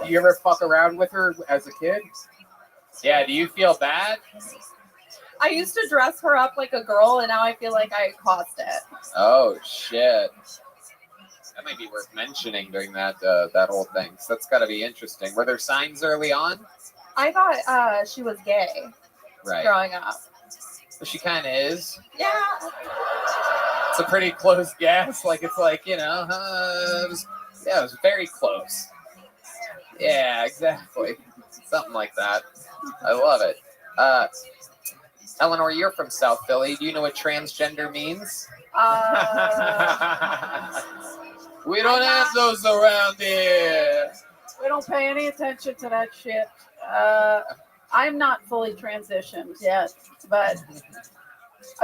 You ever fuck around with her as a kid? Yeah, do you feel bad? I used to dress her up like a girl, and now I feel like I caused it. Oh, shit. That might be worth mentioning during that that whole thing. So that's got to be interesting. Were there signs early on? I thought she was gay growing up. Well, she kind of is. Yeah. It's a pretty close guess. Like, it's like, you know, it was very close. Yeah, exactly. Something like that. I love it. Eleanor, you're from South Philly. Do you know what transgender means? We don't have those around here. We don't pay any attention to that shit. I'm not fully transitioned yet, but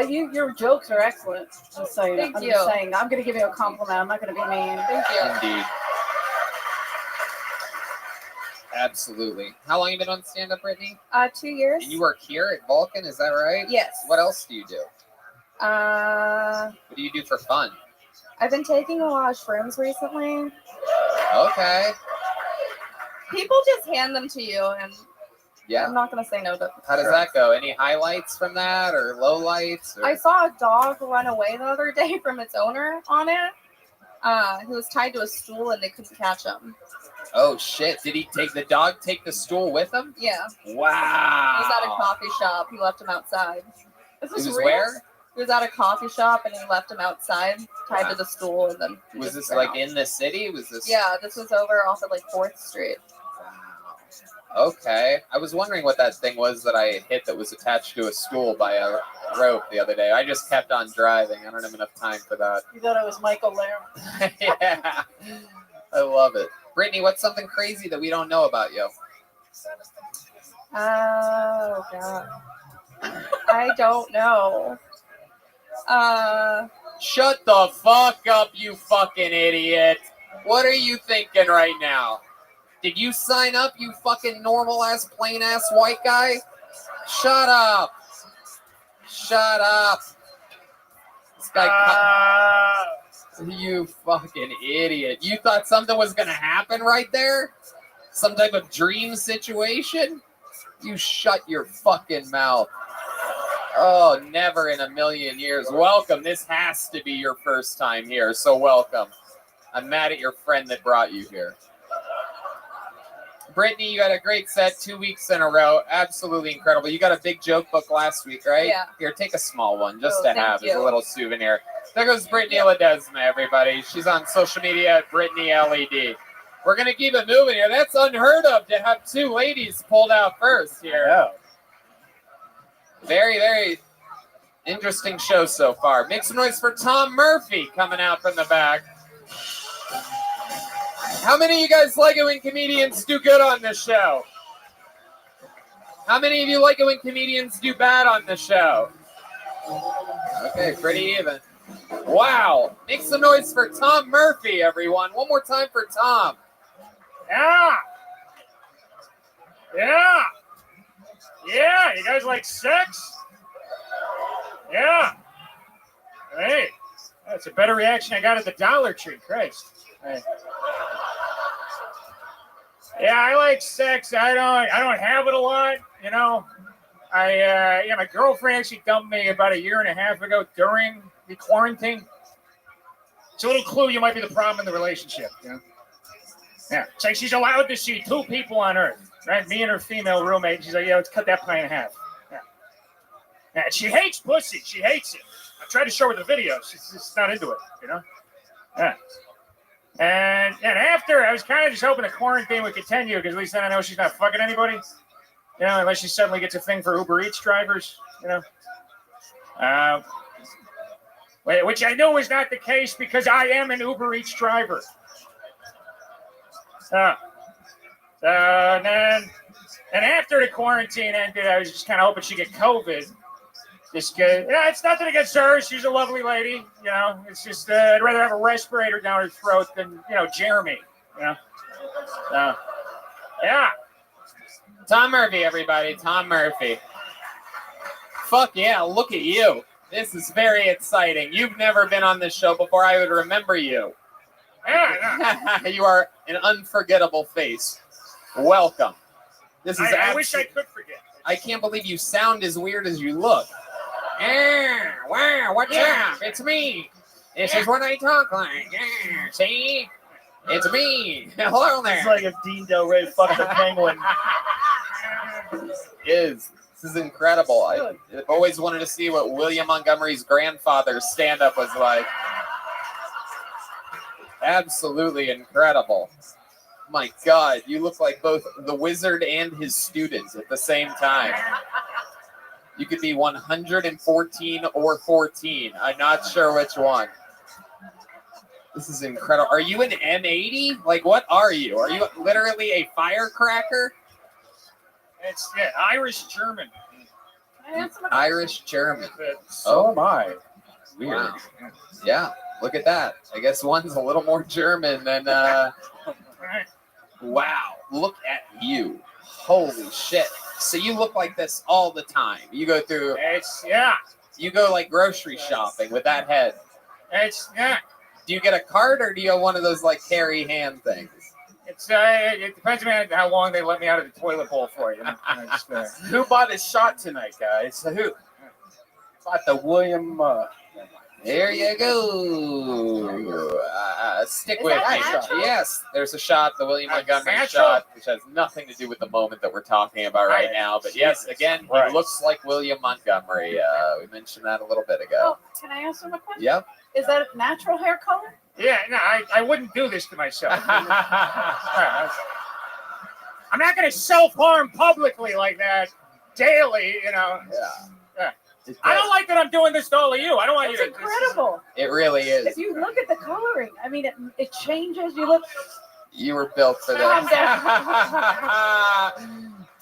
your jokes are excellent. Just so you know. Thank you. Just saying, I'm going to give you a compliment. I'm not going to be mean. Thank you. Indeed. Absolutely. How long have you been on stand-up, Brittany? 2 years. And you work here at Vulcan, is that right? Yes. What else do you do? What do you do for fun? I've been taking a lot of shrooms recently. Okay. People just hand them to you, and yeah, I'm not going to say no to them. How does that go? Any highlights from that or lowlights? Or... I saw a dog run away the other day from its owner on it. He was tied to a stool, and they couldn't catch him. Oh, shit. Did the dog take the stool with him? Yeah. Wow. He was at a coffee shop. He left him outside. Is this real? Where? He was at a coffee shop, and he left him outside, tied to the stool, and then... Was this like in the city? Was this? Yeah, this was over off of like 4th Street. Wow. Okay. I was wondering what that thing was that I hit that was attached to a stool by a rope the other day. I just kept on driving. I don't have enough time for that. You thought it was Michael Lair. Yeah. I love it. Brittany, what's something crazy that we don't know about you? Oh, God. I don't know. Shut the fuck up, you fucking idiot. What are you thinking right now? Did you sign up, you fucking normal-ass, plain-ass white guy? Shut up. Shut up. This guy... You fucking idiot. You thought something was going to happen right there? Some type of dream situation? You shut your fucking mouth. Oh, never in a million years. Welcome. This has to be your first time here, so welcome. I'm mad at your friend that brought you here. Brittany, you had a great set 2 weeks in a row. Absolutely incredible. You got a big joke book last week, right? Yeah. Here, take a small one just to have as a little souvenir. There goes Brittany Ledesma, everybody. She's on social media at Brittany LED. We're going to keep it moving here. That's unheard of to have two ladies pulled out first here. Yeah. Very, very interesting show so far. Make some noise for Tom Murphy coming out from the back. How many of you guys like it when comedians do good on this show? How many of you like it when comedians do bad on the show? Okay, pretty even. Wow. Make some noise for Tom Murphy, everyone. One more time for Tom. Yeah. Yeah. Yeah. You guys like sex? Yeah. Hey, that's a better reaction I got at the Dollar Tree. Christ. Hey. Yeah, I like sex. I don't have it a lot, you know. My girlfriend actually dumped me about 1.5 years ago during the quarantine. It's a little clue you might be the problem in the relationship, you know. Yeah, it's like she's allowed to see 2 people on Earth, right? Me and her female roommate. She's like, yeah, let's cut that pie in half. Yeah. Yeah, she hates pussy. She hates it. I tried to show her the video. She's just not into it, you know. Yeah. And after, I was kind of just hoping the quarantine would continue because at least then I know she's not fucking anybody. You know, unless she suddenly gets a thing for Uber Eats drivers, you know. Which I know is not the case because I am an Uber Eats driver. And after the quarantine ended, I was just kind of hoping she'd get COVID. Just it's nothing against her. She's a lovely lady, you know. It's just I'd rather have a respirator down her throat than, you know, Jeremy, you know. Yeah. Tom Murphy, everybody. Tom Murphy. Fuck yeah, look at you. This is very exciting. You've never been on this show before. I would remember you. Yeah. You are an unforgettable face. Welcome. This is I wish I could forget. I can't believe you sound as weird as you look. Wow, what's up? It's me. This is what I talk like. See? It's me. Hello there. It's like if Dean Del Rey fucked a penguin. This is incredible. I've always wanted to see what William Montgomery's grandfather's stand-up was like. Absolutely incredible. My God, you look like both the wizard and his students at the same time. You could be 114 or 14. I'm not sure which one. This is incredible. Are you an M80? Like, what are you? Are you literally a firecracker? It's Irish German. Irish German. Oh my. Weird. Wow. Yeah, look at that. I guess one's a little more German than wow, look at you. Holy shit. So you look like this all the time. You go through you go like grocery shopping with that head. Do you get a cart or do you have one of those like carry hand things? It depends on how long they let me out of the toilet bowl for you. Who bought his shot tonight, guys? Who? Bought the William. There you go. Stick with me. Yes, there's a shot, the William Montgomery shot, which has nothing to do with the moment that we're talking about right now. But yes, again, he looks like William Montgomery. We mentioned that a little bit ago. Oh, can I ask him a question? Yep. Is that a natural hair color? Yeah, no, I wouldn't do this to myself. I'm not going to self-harm publicly like that daily, you know. Yeah. I don't like that I'm doing this to all of you. I don't want you to. It's incredible. It really is. If you look at the coloring, I mean, it changes. You look. You were built for Calm this. down.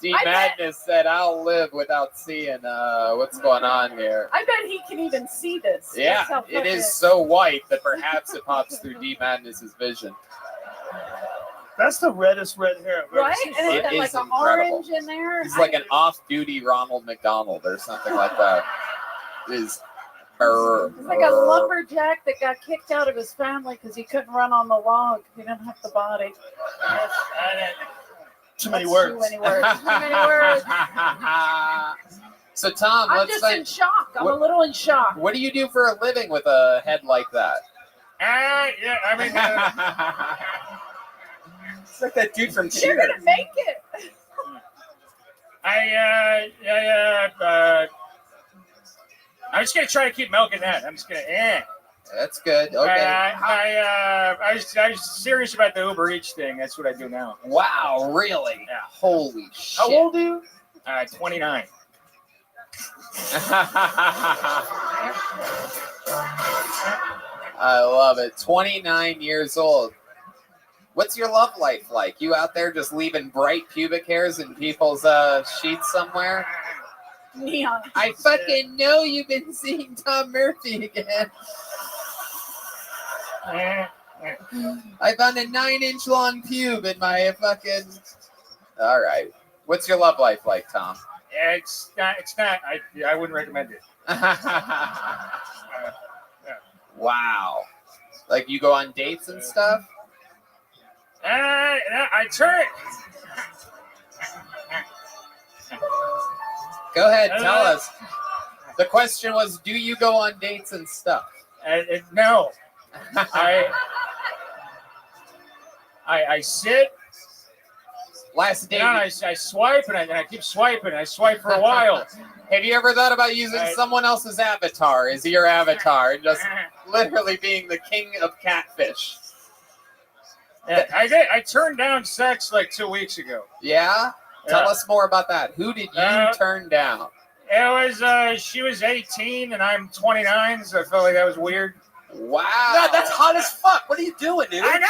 D Madness said, "I'll live without seeing what's going on here." I bet he can even see this. Yeah, That's how it is so white that perhaps it pops through D Madness's vision. That's the reddest red hair. Right? And it's got like an orange in there. He's like an off-duty Ronald McDonald or something like that. It's like a lumberjack that got kicked out of his family because he couldn't run on the log. He didn't have the body. Too many words. Too many words. Too many words. So Tom, I'm let's just say, in shock. I'm a little in shock. What do you do for a living with a head like that? Yeah, I mean, it's like that dude from You're gonna make it. I'm just gonna try to keep milking that. I'm just gonna, That's good. Okay. I was serious about the Uber Eats thing. That's what I do now. Wow, really? Yeah. Holy shit. How old are you? 29. I love it. 29 years old. What's your love life like? You out there just leaving bright pubic hairs in people's sheets somewhere? Neon. I fucking know you've been seeing Tom Murphy again. I found a 9-inch long pube in my fucking... All right. What's your love life like, Tom? Yeah, it's not. I wouldn't recommend it. Wow. Like you go on dates and stuff? I turn. Go ahead, tell us. The question was, do you go on dates and stuff? No. I sit. Last date. I swipe and I keep swiping. I swipe for a while. Have you ever thought about using someone else's avatar as your avatar, just literally being the king of catfish? Yeah, I did. I turned down sex like 2 weeks ago. Yeah? Tell us more about that. Who did you turn down? It was she was 18 and I'm 29, so I felt like that was weird. Wow. No, that's hot as fuck. What are you doing, dude? I know.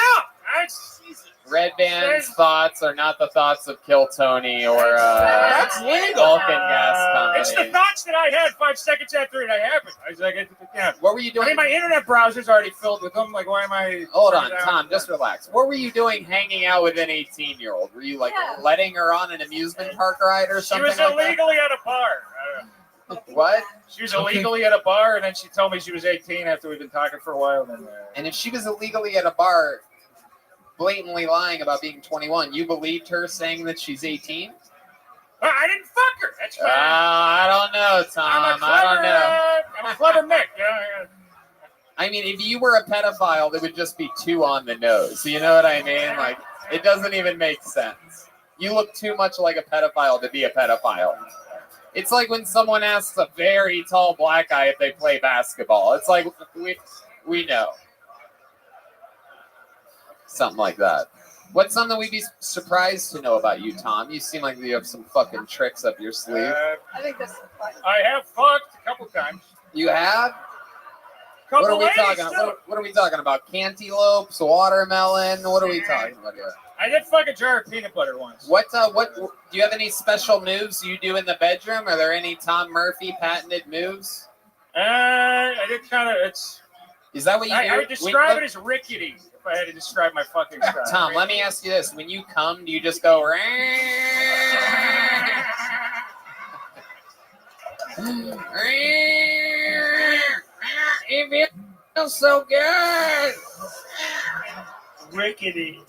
Red Band's thoughts are not the thoughts of Kill Tony or that's legal. Vulcan Gas Company. It's the thoughts that I had 5 seconds after it happened. I was like, yeah. What were you doing? I mean, my internet browser's already filled with them. Like, why am I? Hold on, Tom. Just relax. What were you doing hanging out with an 18-year-old? Were you like letting her on an amusement park ride or something? She was illegally at a bar. What? She was illegally at a bar, and then she told me she was 18 after we'd been talking for a while. And if she was illegally at a bar, blatantly lying about being 21, you believed her saying that she's 18? I didn't fuck her. That's fine. I don't know, Tom. I don't know. I'm a clever Mick. I mean, if you were a pedophile, there would just be 2 on the nose. You know what I mean? Like, it doesn't even make sense. You look too much like a pedophile to be a pedophile. It's like when someone asks a very tall black guy if they play basketball. It's like, we know. Something like that. What's something we'd be surprised to know about you, Tom? You seem like you have some fucking tricks up your sleeve. I think this is fun. I have fucked a couple times. You have? What are we talking about? What are we talking about? Cantaloupes, watermelon? What are we talking about here? I did fuck a jar of peanut butter once. What do you have any special moves you do in the bedroom? Are there any Tom Murphy patented moves? I did kind of. Is that what you do? I would describe it as rickety if I had to describe my fucking style. Tom, let me ask you this: when you come, do you just go? It feels so good. Rickety.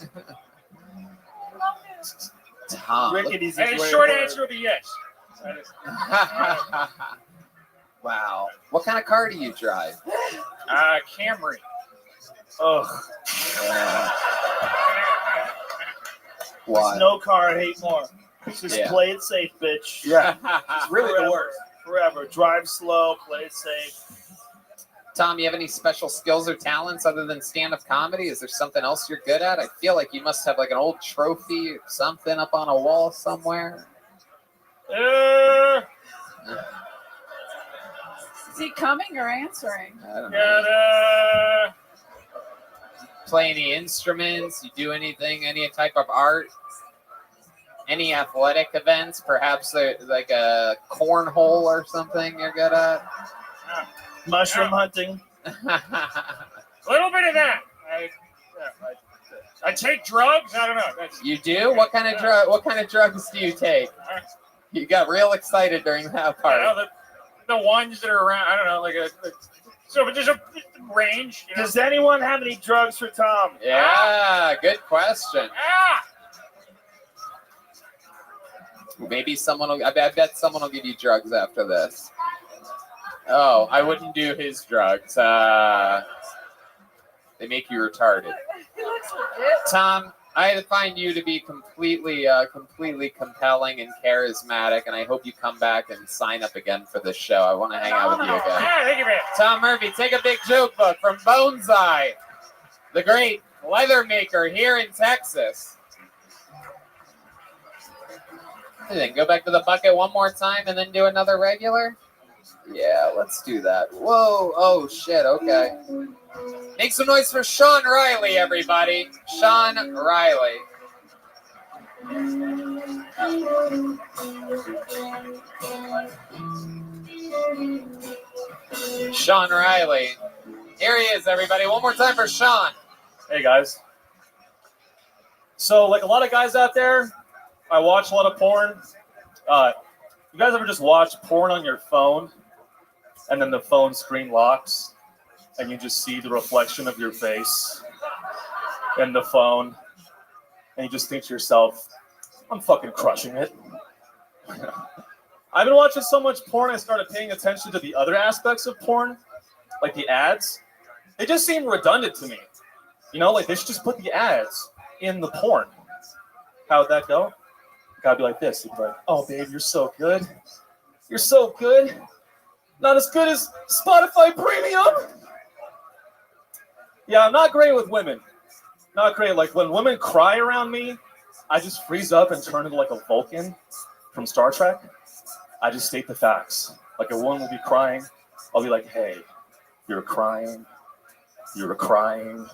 Tom. Rickety's A short answer would be yes. Wow. What kind of car do you drive? Camry. Ugh. Why? No car I hate more. Just play it safe, bitch. Yeah. It's really the worst. Forever. Drive slow, play it safe. Tom, you have any special skills or talents other than stand-up comedy? Is there something else you're good at? I feel like you must have like an old trophy or something up on a wall somewhere. Is he coming or answering? I don't know. Play any instruments? You do anything? Any type of art? Any athletic events? Perhaps like a cornhole or something you're good at? Mushroom hunting. A little bit of that. I take drugs. I don't know. You do? What kind of drugs do you take? You got real excited during that part. You know, the ones that are around. I don't know, so there's a range. You know? Does anyone have any drugs for Tom? Yeah, good question. Maybe I bet someone will give you drugs after this. Oh, I wouldn't do his drugs. They make you retarded. He looks legit. Tom, I find you to be completely compelling and charismatic, and I hope you come back and sign up again for this show. I want to hang out with you again. Yeah, thank you, man. Tom Murphy, take a big joke book from Boneseye, the great leather maker here in Texas. Then go back to the bucket one more time and then do another regular. Yeah, let's do that. Whoa, oh shit, okay. Make some noise for Sean Riley, everybody. Sean Riley. Sean Riley. Here he is, everybody. One more time for Sean. Hey, guys. So, like a lot of guys out there, I watch a lot of porn. You guys ever just watch porn on your phone, and then the phone screen locks, and you just see the reflection of your face in the phone, and you just think to yourself, I'm fucking crushing it. I've been watching so much porn, I started paying attention to the other aspects of porn, like the ads. They just seem redundant to me. You know, like they should just put the ads in the porn. How'd that go? Gotta be like this. You'd be like, oh, babe, you're so good. You're so good. Not as good as Spotify Premium. Yeah, I'm not great with women. Not great. Like when women cry around me, I just freeze up and turn into like a Vulcan from Star Trek. I just state the facts. Like a woman will be crying. I'll be like, hey, you're crying. You're crying.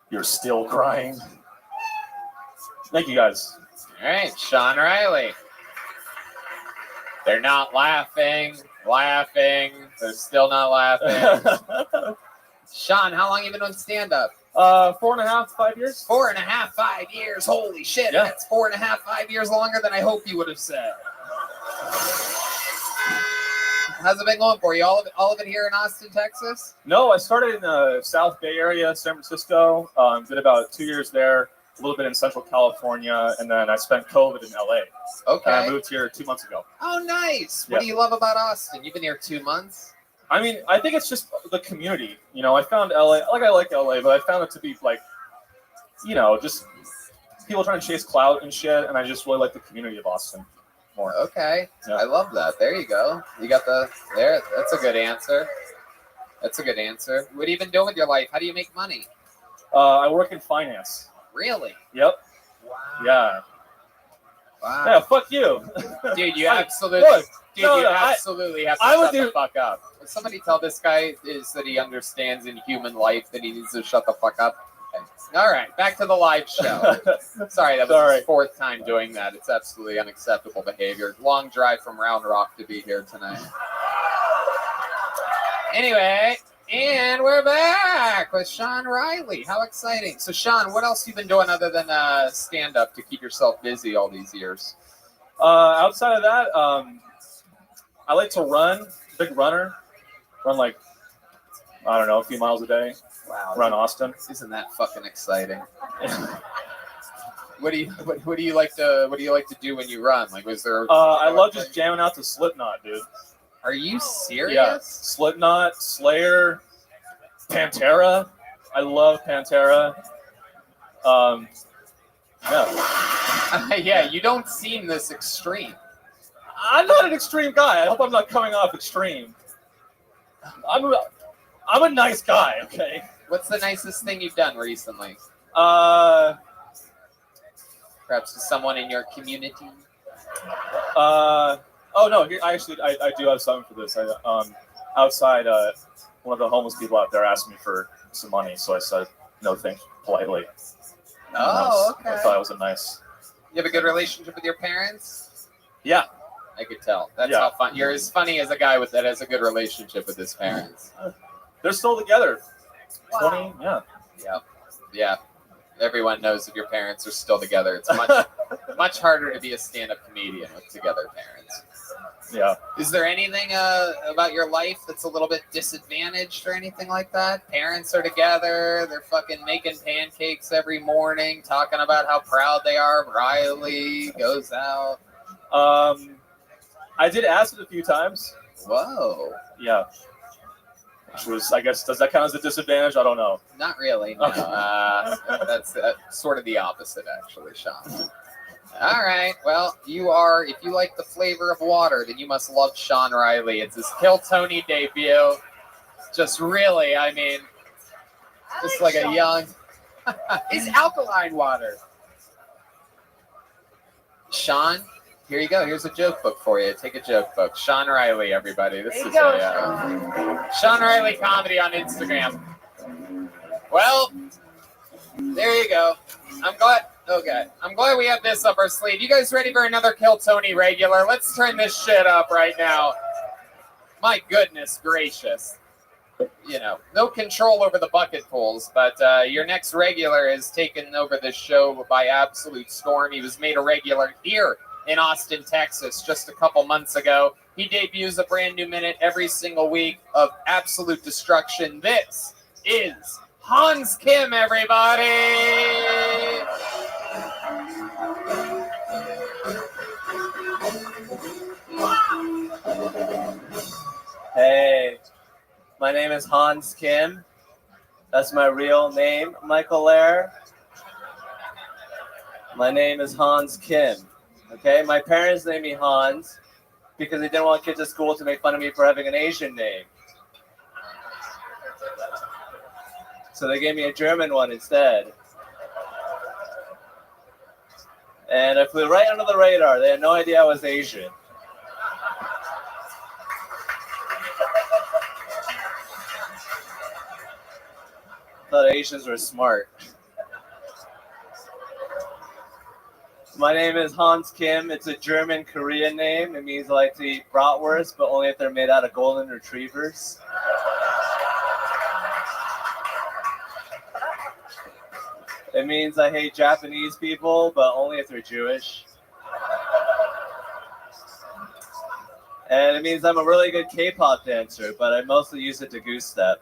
You're still crying. Thank you, guys. All right, Sean Riley. They're not laughing. They're still not laughing. Sean, how long have you been on stand-up? 4.5, 5 years. 4.5, 5 years. Holy shit, Yeah. That's 4.5, 5 years longer than I hope you would have said. How's it been going for you? All of it here in Austin, Texas? No, I started in the South Bay area, San Francisco. Did about 2 years there, a little bit in Central California, and then I spent COVID in LA. Okay. And I moved here 2 months ago. Oh, nice. What do you love about Austin? You've been here 2 months? I mean, I think it's just the community. You know, I found LA, I like LA, but I found it to be like, you know, just people trying to chase clout and shit, and I just really like the community of Austin more. Okay. Yeah. I love that. There you go. You got there. That's a good answer. That's a good answer. What have you been doing with your life? How do you make money? I work in finance. Really? Yep. Wow. Yeah. Wow. Yeah, fuck you. Dude, you absolutely Look, dude, no, you no, absolutely have to I would shut the do- fuck up. Would somebody tell this guy that he understands in human life that he needs to shut the fuck up? Okay. All right, back to the live show. Sorry, that was his fourth time doing that. It's absolutely unacceptable behavior. Long drive from Round Rock to be here tonight. Anyway, and we're back with Sean Riley. How exciting. So, Sean, what else you been doing other than stand-up to keep yourself busy all these years? Outside of that, I like to run. Big runner. Run like, I don't know, a few miles a day. Wow. Run Austin. Isn't that fucking exciting? What do you like to do when you run? Like, was there? I love just jamming out to Slipknot, dude. Are you serious? Yeah. Slipknot, Slayer, Pantera. I love Pantera. Yeah. Yeah, you don't seem this extreme. I'm not an extreme guy. I hope I'm not coming off extreme. I'm a nice guy, okay? What's the nicest thing you've done recently? Perhaps to someone in your community? Oh no, I do have something for this. Outside, one of the homeless people out there asked me for some money, so I said no thanks politely. Oh, okay. I thought it was a nice. You have a good relationship with your parents? Yeah. I could tell. That's how fun. You're as funny as a guy that has a good relationship with his parents. They're still together. Wow. 20, yeah. Yeah. Everyone knows if your parents are still together. It's much harder to be a stand-up comedian with together parents. Yeah. Is there anything about your life that's a little bit disadvantaged or anything like that? Parents are together. They're fucking making pancakes every morning, talking about how proud they are. Riley goes out. I did acid a few times. Whoa. Yeah. which was, I guess, does that count as a disadvantage? I don't know. Not really. No. Okay. That's sort of the opposite, actually, Sean. All right. Well, if you like the flavor of water, then you must love Sean Riley. It's his Kill Tony debut. Just really, I mean, just like a young. It's alkaline water. Sean, here you go. Here's a joke book for you. Take a joke book. Sean Riley, everybody. This is Sean Riley comedy on Instagram. Well, there you go. I'm glad. Okay, I'm glad we have this up our sleeve. You guys ready for another Kill Tony regular? Let's turn this shit up right now. My goodness gracious. You know, no control over the bucket pools, but your next regular has taken over this show by absolute storm. He was made a regular here in Austin, Texas, just a couple months ago. He debuts a brand new minute every single week of absolute destruction. This is Hans Kim, everybody! Hey, my name is Hans Kim. That's my real name, Michael Lair. My name is Hans Kim. Okay, my parents named me Hans because they didn't want kids at school to make fun of me for having an Asian name. So they gave me a German one instead. And I flew right under the radar. They had no idea I was Asian. Thought Asians were smart. My name is Hans Kim. It's a German Korean name. It means I like to eat bratwurst, but only if they're made out of golden retrievers. It means I hate Japanese people, but only if they're Jewish. And it means I'm a really good K-pop dancer, but I mostly use it to goose step.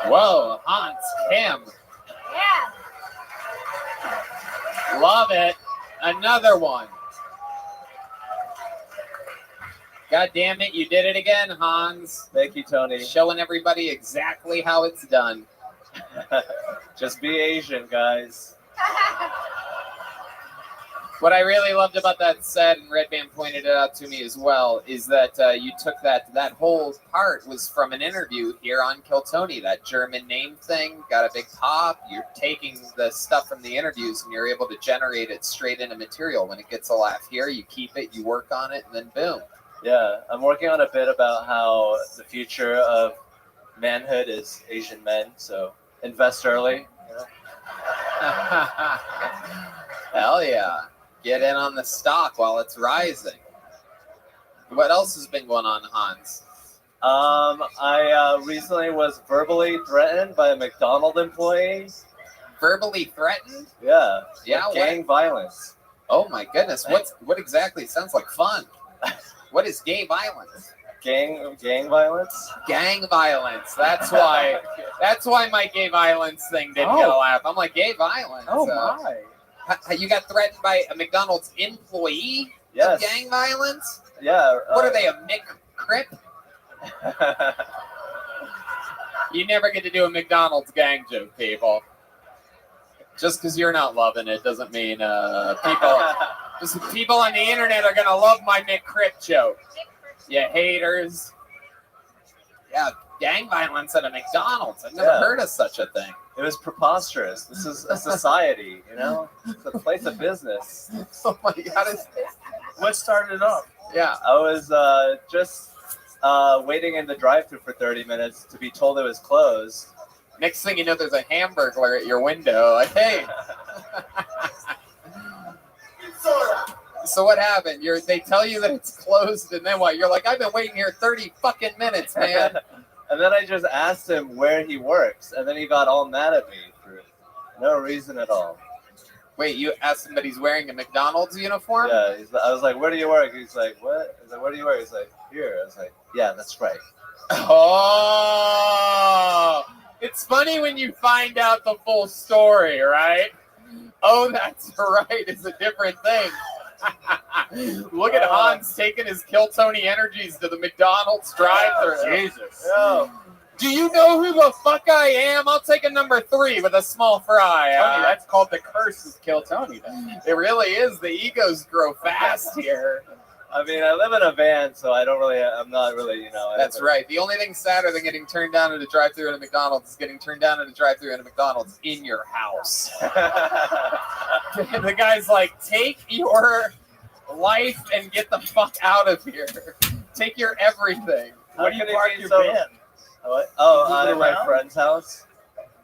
Whoa, Hans Kim. Yeah. Love it. Another one. God damn it, you did it again, Hans. Thank you, Tony. Showing everybody exactly how it's done. Just be Asian, guys. What I really loved about that set, and Red Band pointed it out to me as well, is that you took that whole part was from an interview here on Kill Tony. That German name thing got a big pop. You're taking the stuff from the interviews and you're able to generate it straight into material. When it gets a laugh here, you keep it, you work on it, and then boom. Yeah, I'm working on a bit about how the future of manhood is Asian men, so invest early. You know? Hell yeah. Get in on the stock while it's rising. What else has been going on, Hans? I recently was verbally threatened by a McDonald's employee. Verbally threatened? Yeah. Yeah. Gang violence. Oh my goodness. What exactly? Sounds like fun. What is gay violence? Gang violence? Gang violence. That's why my gay violence thing didn't get a laugh. I'm like, gay violence. Oh my. You got threatened by a McDonald's employee Yes. of gang violence? Yeah. What are they, a McCrip? You never get to do a McDonald's gang joke, people. Just because you're not loving it doesn't mean people on the internet are going to love my McCrip joke. You haters. Yeah, gang violence at a McDonald's. I've never heard of such a thing. It was preposterous. This is a society, you know? It's a place of business. Oh my God. What started it up? Yeah. I was just waiting in the drive-thru for 30 minutes to be told it was closed. Next thing you know, there's a hamburglar at your window. Like, hey. So what happened? They tell you that it's closed, and then what? You're like, I've been waiting here 30 fucking minutes, man. And then I just asked him where he works, and then he got all mad at me for no reason at all. Wait, you asked him that he's wearing a McDonald's uniform? Yeah, I was like, where do you work? He's like, what? I was like, where do you work? He's like, here. I was like, yeah, that's right. Oh, it's funny when you find out the full story, right? Oh, that's right. It's a different thing. Look at Hans taking his Kill Tony energies to the McDonald's drive-thru. Jesus. Yo. Do you know who the fuck I am? I'll take a number 3 with a small fry. Tony, that's called the curse of Kill Tony. Then. It really is. The egos grow fast here. I mean, I live in a van, so I'm not really, That's right. The only thing sadder than getting turned down at a drive-thru at a McDonald's is getting turned down at a drive-thru at a McDonald's in your house. The guy's like, take your life and get the fuck out of here. Take your everything. How do you park your van? What? Oh, at my friend's house.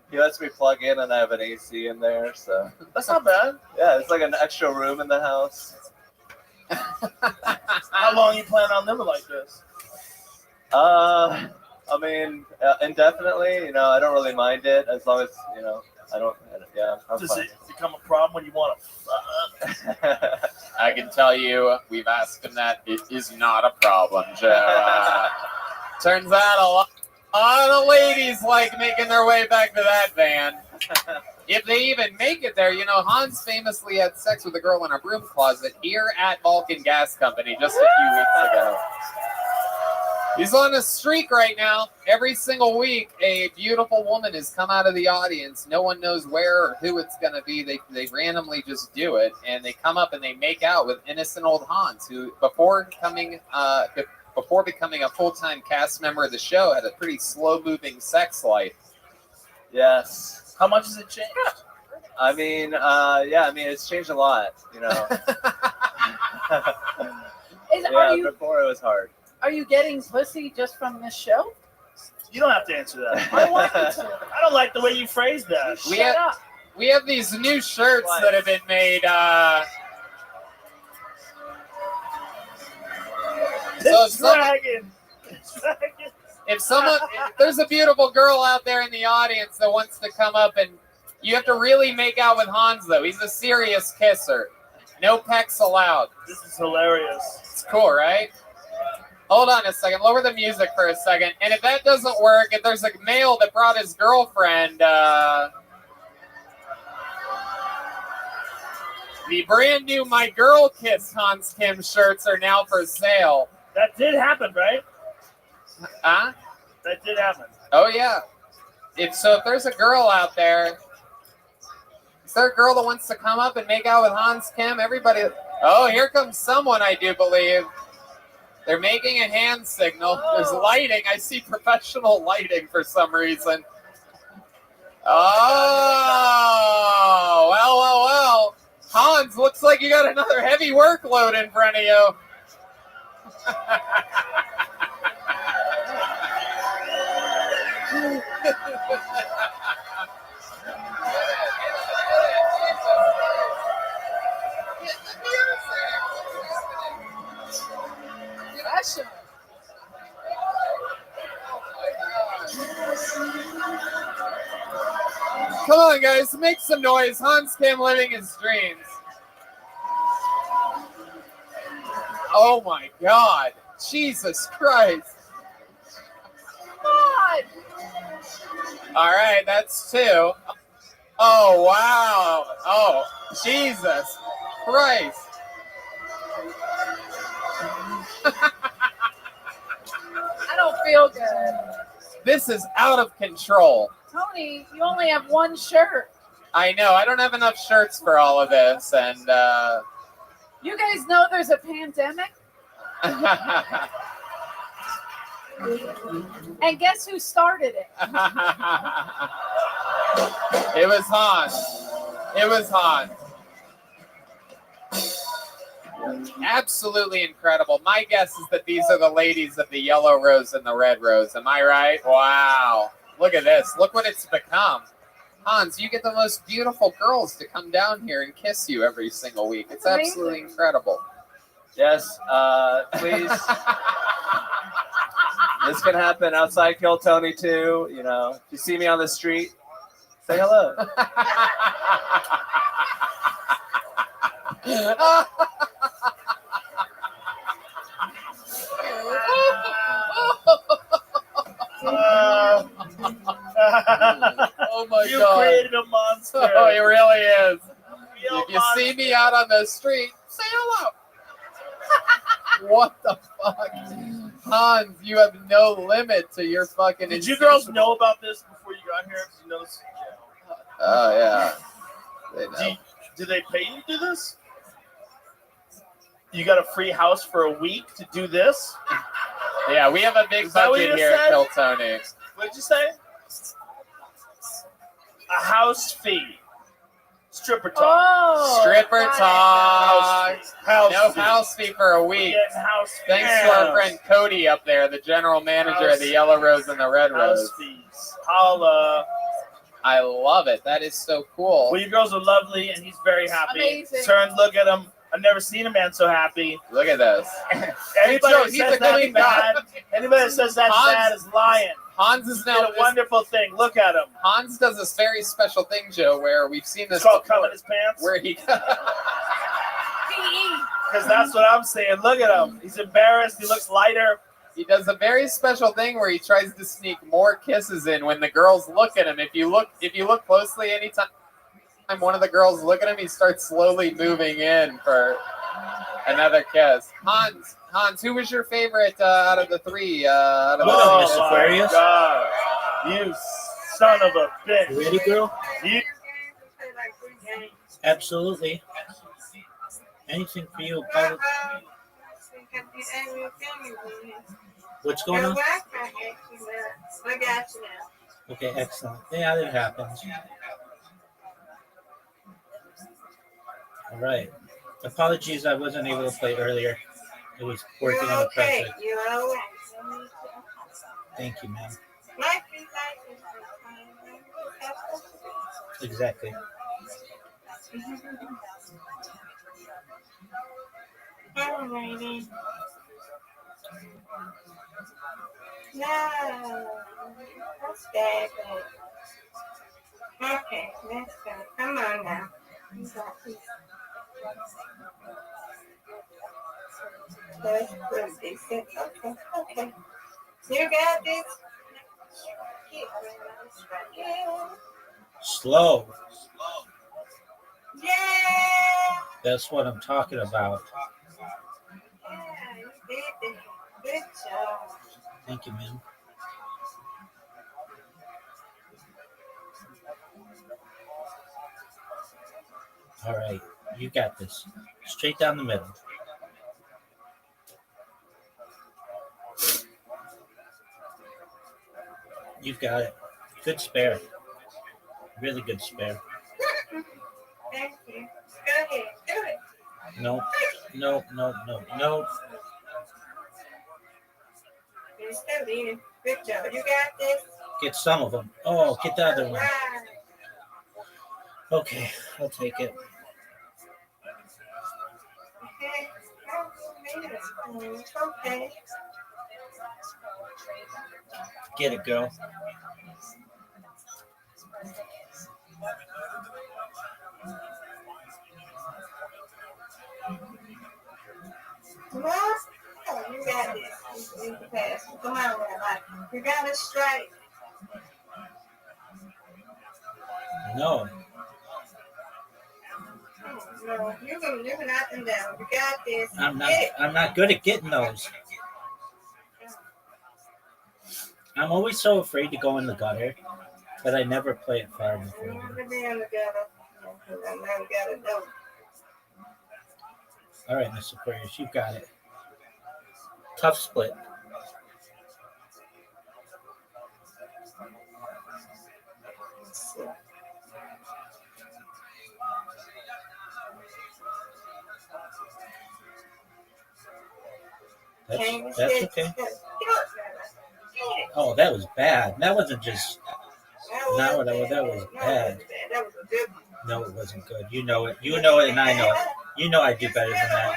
He lets me plug in, and I have an AC in there, so That's not bad. yeah, it's like an extra room in the house. How long you plan on living like this? I mean, indefinitely. I don't really mind it as long as I don't. Yeah, I'm Does fine. it become a problem when you want to? I can tell you, we've asked him that. It is not a problem, Joe. Turns out a lot of ladies like making their way back to that van. If they even make it there, Hans famously had sex with a girl in a broom closet here at Vulcan Gas Company just a few weeks ago. He's on a streak right now. Every single week, a beautiful woman has come out of the audience. No one knows where or who it's going to be. They randomly just do it, and they come up and they make out with innocent old Hans, who before becoming a full-time cast member of the show, had a pretty slow-moving sex life. Yes. How much has it changed? I mean, it's changed a lot. Before it was hard. Are you getting pussy just from this show? You don't have to answer that. I want you to. I don't like the way you phrased that. We have these new shirts that have been made. If there's a beautiful girl out there in the audience that wants to come up, and you have to really make out with Hans, though. He's a serious kisser. No pecs allowed. This is hilarious. It's cool, right? Hold on a second. Lower the music for a second. And if that doesn't work, if there's a male that brought his girlfriend, the brand new My Girl Kiss Hans Kim shirts are now for sale. That did happen, right? Huh? That did happen. Oh, yeah. If there's a girl out there, is there a girl that wants to come up and make out with Hans Kim? Everybody. Oh, here comes someone, I do believe. They're making a hand signal. There's lighting. I see professional lighting for some reason. Oh, well. Hans, looks like you got another heavy workload in front of you. Come on, guys, make some noise. Hans Kim living his dreams. Oh my God. Jesus Christ. Come on. All right, that's 2. Oh, wow. Oh, Jesus Christ. I don't feel good. This is out of control. Tony, you only have one shirt. I know. I don't have enough shirts for all of this, and You guys know there's a pandemic? And guess who started it? It was Hans. It was Hans. Absolutely incredible. My guess is that these are the ladies of the yellow rose and the red rose. Am I right? Wow. Look at this. Look what it's become. Hans, you get the most beautiful girls to come down here and kiss you every single week. It's absolutely incredible. Yes, please. This can happen outside Kill Tony too. If you see me on the street, say hello. Oh my You God. created a monster. Oh, it really is. Real If you see me out on the street, say hello. What the fuck? Hans, you have no limit to your fucking... Did you girls know about this before you got here? Did you know this? Oh, yeah. They know. Do they pay you to do this? You got a free house for a week to do this? Yeah, we have a big Is that what budget you here at said? Kill Tony. What did you say? A house fee. Stripper talk. Oh, Stripper talk. House No fee. house fee for a week. Getting house fees. Thanks to our friend Cody up there, the general manager of the Yellow Rose and the Red House Rose. fees. Holla. I love it. That is so cool. Well, you girls are lovely, and he's very happy. Amazing. Turn, look at him. I've never seen a man so happy. Look at this. Anybody Joe, that he's says a good that's bad, anybody that says that's Hans- bad is lying. Hans is He now did a wonderful thing. Look at him. Hans does this very special thing, Joe, where we've seen this It's called before, coming his pants. where he Because that's what I'm saying. Look at him. He's embarrassed. He looks lighter. he does a very special thing where he tries to sneak more kisses in when the girls look at him. If you look closely, anytime one of the girls look at him, he starts slowly moving in for another kiss. Hans, who was your favorite out of the three? Out of the Oh, three? Miss Aquarius. God. You son of a bitch. You ready, girl? You. Absolutely. Anything for you, Paula? What's going on? I got you now. Okay, excellent. Yeah, that happens. All right. Apologies, I wasn't able to play earlier. It was working on the Okay, project. you're all right. Thank you, ma'am. Life is life. Exactly. Alrighty. No, that's bad. Okay, let's go. Come on now. You got this. Let's put this in. Okay. You got this. Yeah. Slow. Yeah. That's what I'm talking about. Yeah, you did it. Good job. Thank you, ma'am. All right, you got this. Straight down the middle. You've got it. Good spare. Really good spare. Thank you. Go ahead. Do it. No. You're still eating. Good job. You got this. Get some of them. Oh, get the other one. Right. Okay, I'll take it. Okay. It's okay. Get it, girl. Well, you got this. You can pass. Come on, Rabbi. You got it straight. No. No, you can knock them down. You got this. I'm not good at getting those. I'm always so afraid to go in the gutter that I never play it far enough. Never be on the gutter. I never got it done. All right, Mr. Aquarius, you got it. Tough split. That's okay. Oh, that was bad. That wasn't just. That was bad. That was a good one. No, it wasn't good. You know it. You know it, and I know it. You know I do better than that.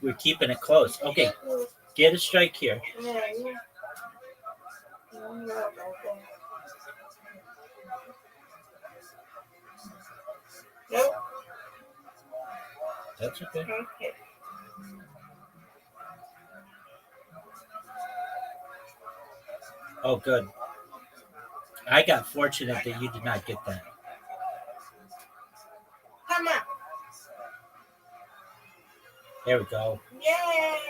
We're keeping it close. Okay, get a strike here. Yeah. I'm not about that. Nope. That's okay. Okay. Oh, good. I got fortunate that you did not get that. Come on. There we go. Yay!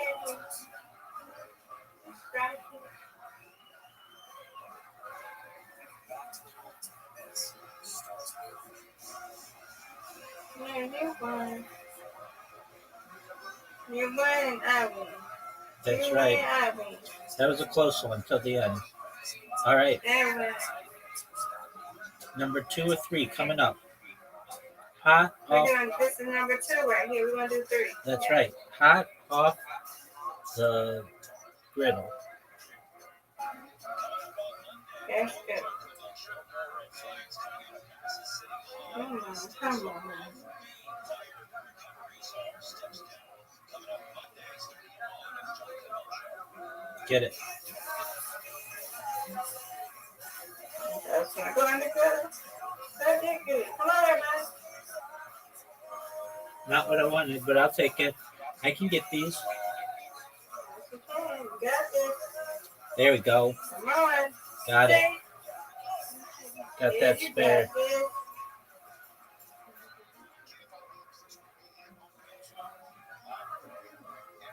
Yeah, you won. You won and I win. That's You right. win, I win. That was a close one till the end. All right. There we go. Number 2 or 3 coming up. Hot We're off. doing this is number 2 right here. We're gonna do 3. That's Yeah. right. Hot off the griddle. That's good. Come on. Get it. Okay, go under good. Okay, good. Come on, everybody. Not what I wanted, but I'll take it. I can get these. Okay, you got this. There we go. Come on. Got it. Stay. Got Yeah, that you spare. got this.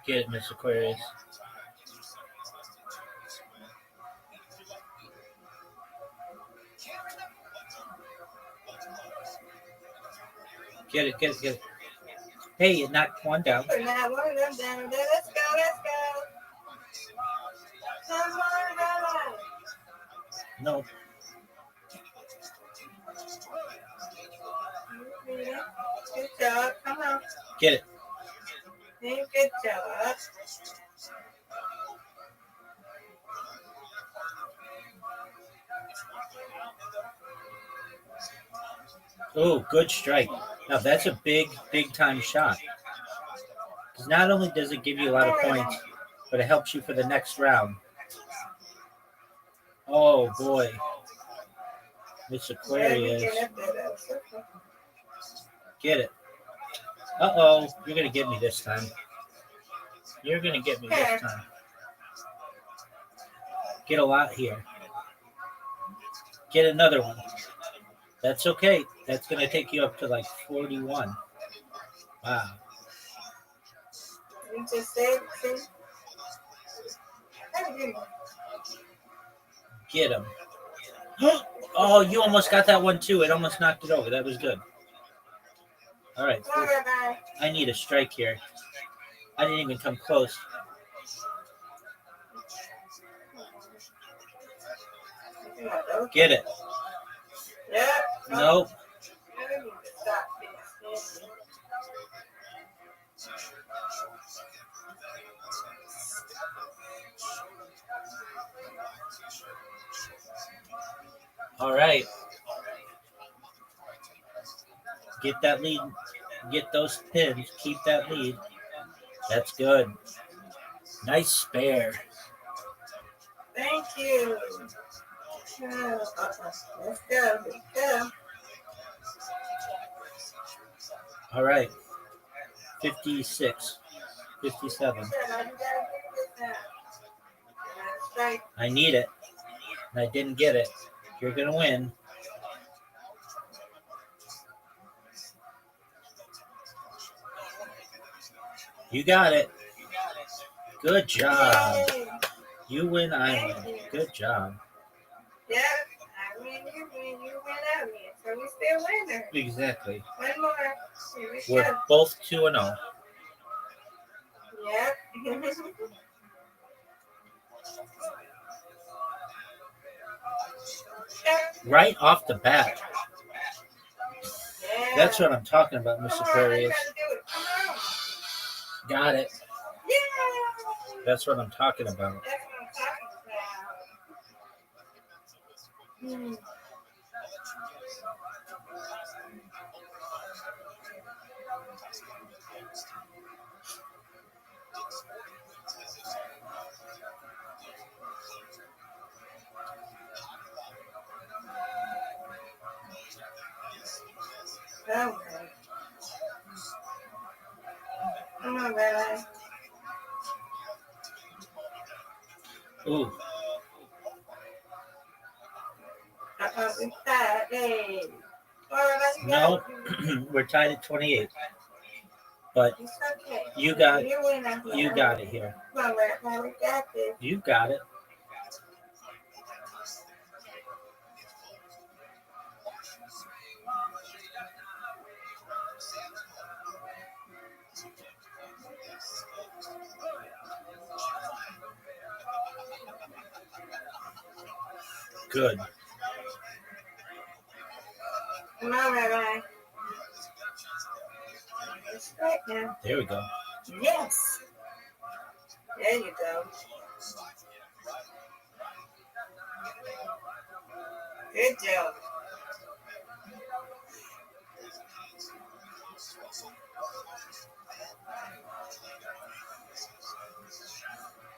Get it, Miss Aquarius. Get it, get it, get it. Hey, you knocked one down. Put that one of them down there. Let's go, let's go. Come on, Rabbi. No. Good job. Come on. Get it. Hey, good job. Oh, good strike. Now that's a big, big time shot. Because not only does it give you a lot of points, but it helps you for the next round. Oh boy. Miss Aquarius. Get it. Uh-oh. You're going to get me this time. You're going to get me this time. Get a lot here. Get another one. That's okay. That's going to take you up to like 41. Wow. You just said, see? Get him. Oh, you almost got that one too. It almost knocked it over. That was good. All right. I need a strike here. I didn't even come close. Get it. Yeah. Nope. All right. Get that lead. Get those pins. Keep that lead. That's good. Nice spare. Thank you. Let's go. Let's go. All right. 56. 57. I need it. And I didn't get it. You're going to win. You got it. Good job. You win, I win. Good job. Yeah, I win, you win, I win. So we still winners. Exactly. One more. Here we We're go. both 2-0. Yep. Right off the bat. That's what I'm talking about, Miss Aquarius. Got it. That's what I'm talking about. Okay. Come on, Rabbi. Ooh. It's tied. Hey. All right, No, we're tied at 28. But It's okay. you got You win that. you got it here. Come on, Rabbi, we got this. You got it. Good. Come on, Rabbi. It's right now. There we go. Yes. There you go. Good job.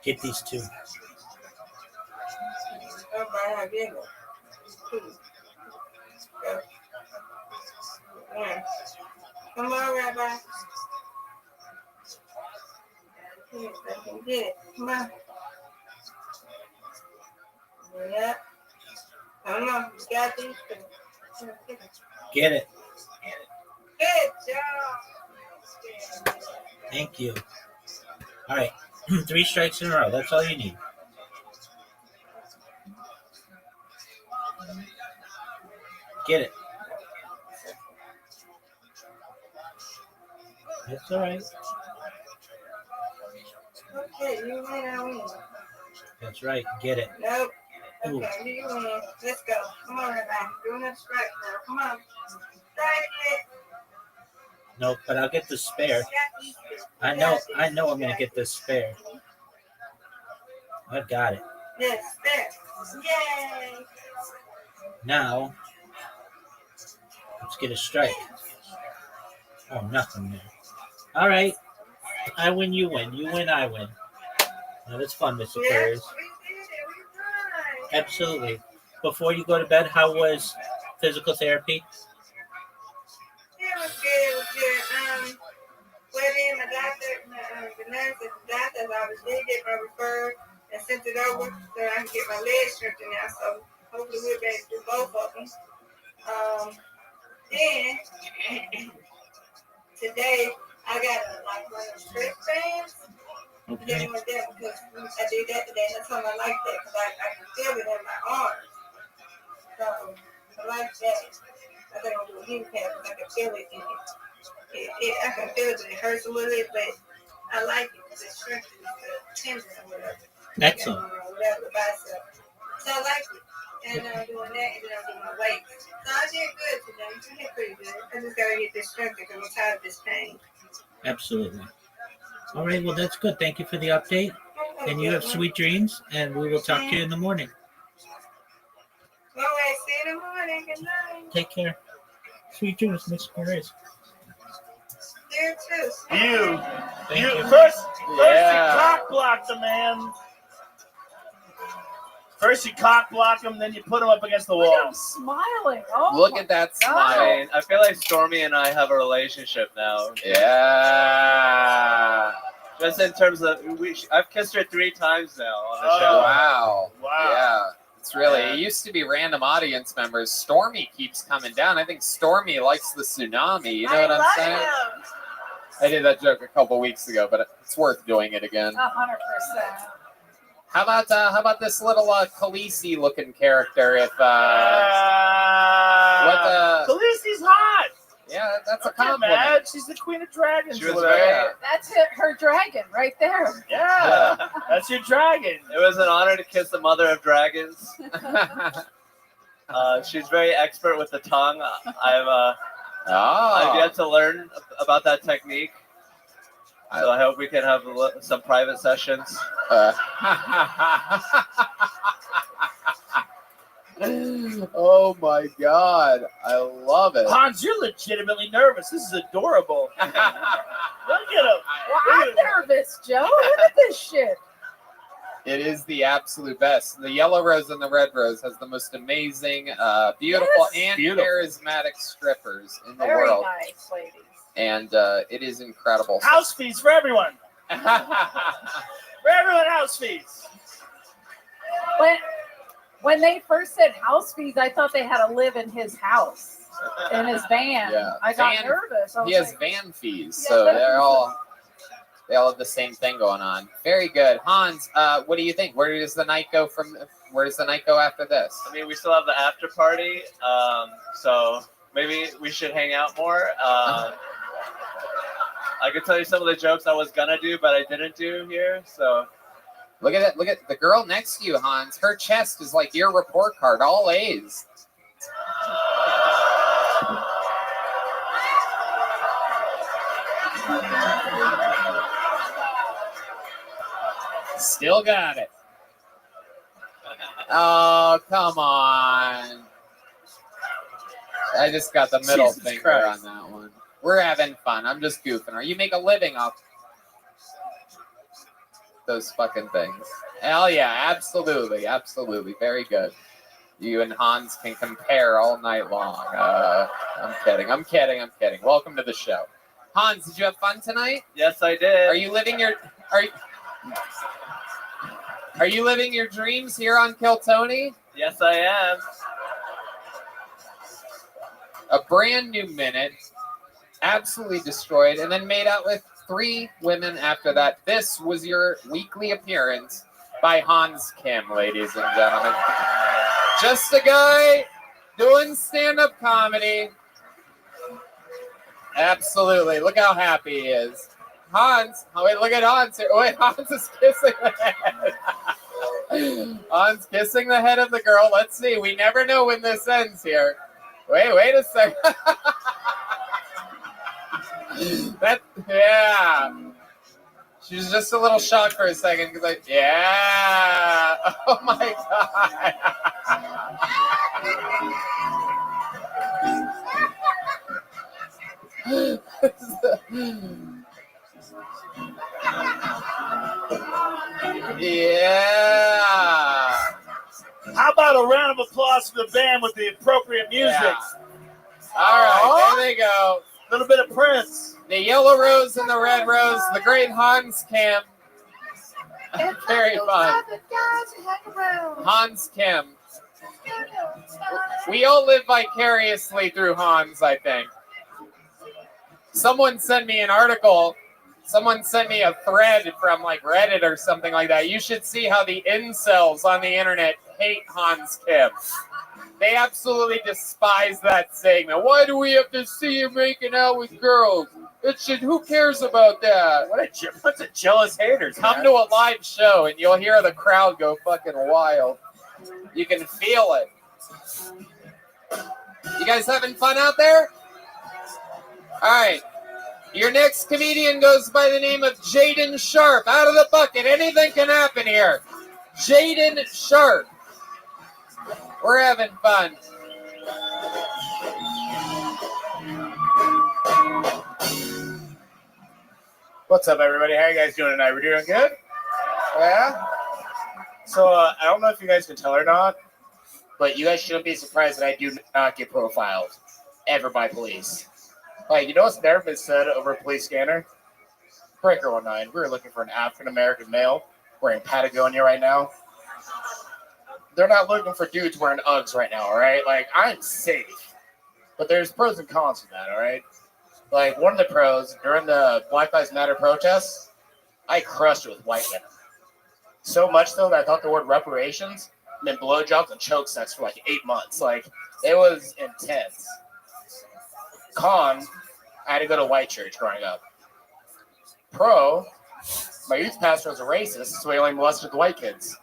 Get these two. Rabbi, I get it. Go. One. Come on, Rabbi. Yes, I can get it. Come on. Yep. Come on. You got these two. Get it. Good job. Thank you. All right. 3 strikes in a row. That's all you need. Get it. That's all right. Okay, you win, I win. That's right. Get it. Nope. Ooh. Okay, you win. Let's go. Come on, Rabbi. Do another strike, girl. Come on. Strike it. Nope, but I'll get the spare. I know I'm gonna get this spare. I got it. Yes, there. Yay. Now let's get a strike. Oh, nothing there. All right. I win, you win. You win, I win. Now that's fun, Mr. Perez. Absolutely. Before you go to bed, how was physical therapy? It was good. It was good. Went in, my doctor, the nurse at the doctor's office did get my referred and sent it over so I can get my legs strengthened now. So hopefully we'll be able to do both of them. Then today I got like one of those strip bands. Okay. Then with that because I did that today. That's something I like that because I can feel it in my arms. So I like that. I think I'll do a heel pad because I can feel it. I can feel it, but it hurts a little bit, but I like it because it strengthens the tendon or whatever. Excellent. Whatever the bicep. So I like it. And I'm doing that, and then I'm doing my weights. So I did good today. I did pretty good. I just got to get this strengthened because I'm tired of this pain. Absolutely. All right, well, that's good. Thank you for the update. And you have sweet dreams, and we will talk to you in the morning. All right, see you in the morning. Good night. Take care. Sweet dreams, Mr. Perez. You too. Thank you. First you cock block the man. First you cock block him, then you put him up against the wall. I'm smiling. Oh, Look at that I smile. mean, I feel like Stormy and I have a relationship now. Yeah. Just in terms of, I've kissed her 3 times now on the Oh, show. wow. Wow. Yeah. It's really, it used to be random audience members. Stormy keeps coming down. I think Stormy likes the tsunami. You know what I'm saying? I did that joke a couple weeks ago, but it's worth doing it again. 100%. How about this little Khaleesi looking character? If Khaleesi's hot. Yeah, that's a Don't get compliment. mad. She's the queen of dragons. She was or whatever. very, That's it, her dragon right there. Yeah, that's your dragon. it was an honor to kiss the mother of dragons. She's very expert with the tongue. I've yet to learn about that technique. So I hope we can have some private sessions. Oh my God, I love it. Hans, you're legitimately nervous. This is adorable. Look at him. Well, I'm nervous, Joe. Look at this shit. It is the absolute best. The yellow rose and the red rose has the most amazing, beautiful, Yes. and charismatic strippers in the Very world. nice, ladies. And it is incredible. House fees for everyone. For everyone, house fees. When they first said house fees, I thought they had to live in his house. in his van. Yeah. I got Van- nervous. I He was has like, van fees, so they all have the same thing going on. Very good, Hans. What do you think? Where does the night go after this? I mean, we still have the after party, so maybe we should hang out more. I could tell you some of the jokes I was gonna do, but I didn't do here. So Look at it. Look at the girl next to you, Hans. Her chest is like your report card, all A's. Still got it. Oh, come on. I just got the middle Jesus finger Christ. on that one. We're having fun. I'm just goofing. You make a living off those fucking things. Hell yeah, absolutely. Absolutely. Very good. You and Hans can compare all night long. I'm kidding. I'm kidding. I'm kidding. Welcome to the show. Hans, did you have fun tonight? yes, I did. Are you living your dreams here on Kill Tony? Yes, I am. A brand new minute, absolutely destroyed, and then made out with 3 women after that. This was your weekly appearance by Hans Kim, ladies and gentlemen. Just a guy doing stand-up comedy. Absolutely. Look how happy he is. Hans. Oh, wait, look at Hans here. Wait, Hans is kissing the head. Hans kissing the head of the girl. Let's see. We never know when this ends here. Wait a second. Yeah. She was just a little shocked for a second because yeah. Oh my God. Yeah. How about a round of applause for the band with the appropriate music? Yeah. All right, there they go. A little bit of Prince. The yellow rose and the red rose, the great Hans Kim. Very fun. Hans Kim. We all live vicariously through Hans, I think. Someone sent me an article. Someone sent me a thread from like Reddit or something like that. You should see how the incels on the internet hate Hans Kim. They absolutely despise that segment. Why do we have to see you making out with girls? Who cares about that? What's a jealous haters? Come to a live show and you'll hear the crowd go fucking wild. You can feel it. You guys having fun out there? All right. Your next comedian goes by the name of Jaden Sharp. Out of the bucket. Anything can happen here. Jaden Sharp. We're having fun. What's up, everybody? How you guys doing tonight? We're doing good? Yeah? So, I don't know if you guys can tell or not, but you guys shouldn't be surprised that I do not get profiled ever by police. Like, you know what's never been said over a police scanner? Breaker 19. We were looking for an African-American male wearing Patagonia right now. They're not looking for dudes wearing Uggs right now, all right? Like, I'm safe. But there's pros and cons to that, all right? Like, one of the pros, during the Black Lives Matter protests, I crushed it with white women. So much so that I thought the word reparations meant blowjobs and choke sex for like 8 months. Like, it was intense. Con, I had to go to white church growing up. Pro, my youth pastor was a racist, so he only molested the white kids.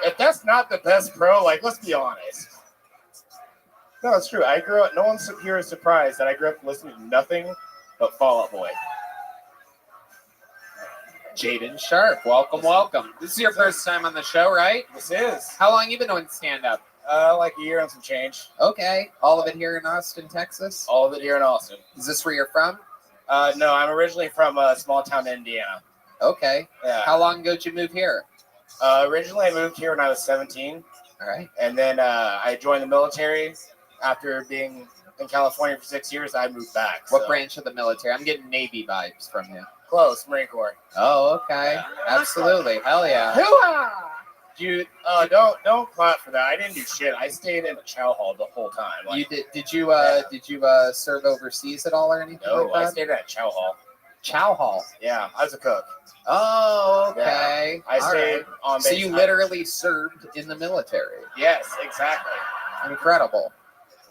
If that's not the best pro, like, let's be honest. No, it's true. I grew up, no one's here is surprised that I grew up listening to nothing but Fall Out Boy. Jaden Sharp, welcome, welcome. This is your first time on the show, right? This is. How long you been doing stand-up? Like a year and some change. Okay. All of it here in Austin, Texas? All of it here in Austin. Is this where you're from? No, I'm originally from a small town in Indiana. Okay. Yeah. How long ago did you move here? Originally, I moved here when I was 17. All right. And then I joined the military. After being in California for 6 years, I moved back. What branch of the military? I'm getting Navy vibes from you. Close, Marine Corps. Oh, okay. Yeah. Absolutely. Hell yeah. Hoo-ah! You don't clap for that. I didn't do shit. I stayed in the chow hall the whole time. Like, You did? Did you serve overseas at all or anything no, like I that? stayed at a chow hall. Chow hall. Yeah, I was a cook. Oh, okay. Yeah, I All stayed right. on So base. you literally served in the military. Yes, exactly. Incredible.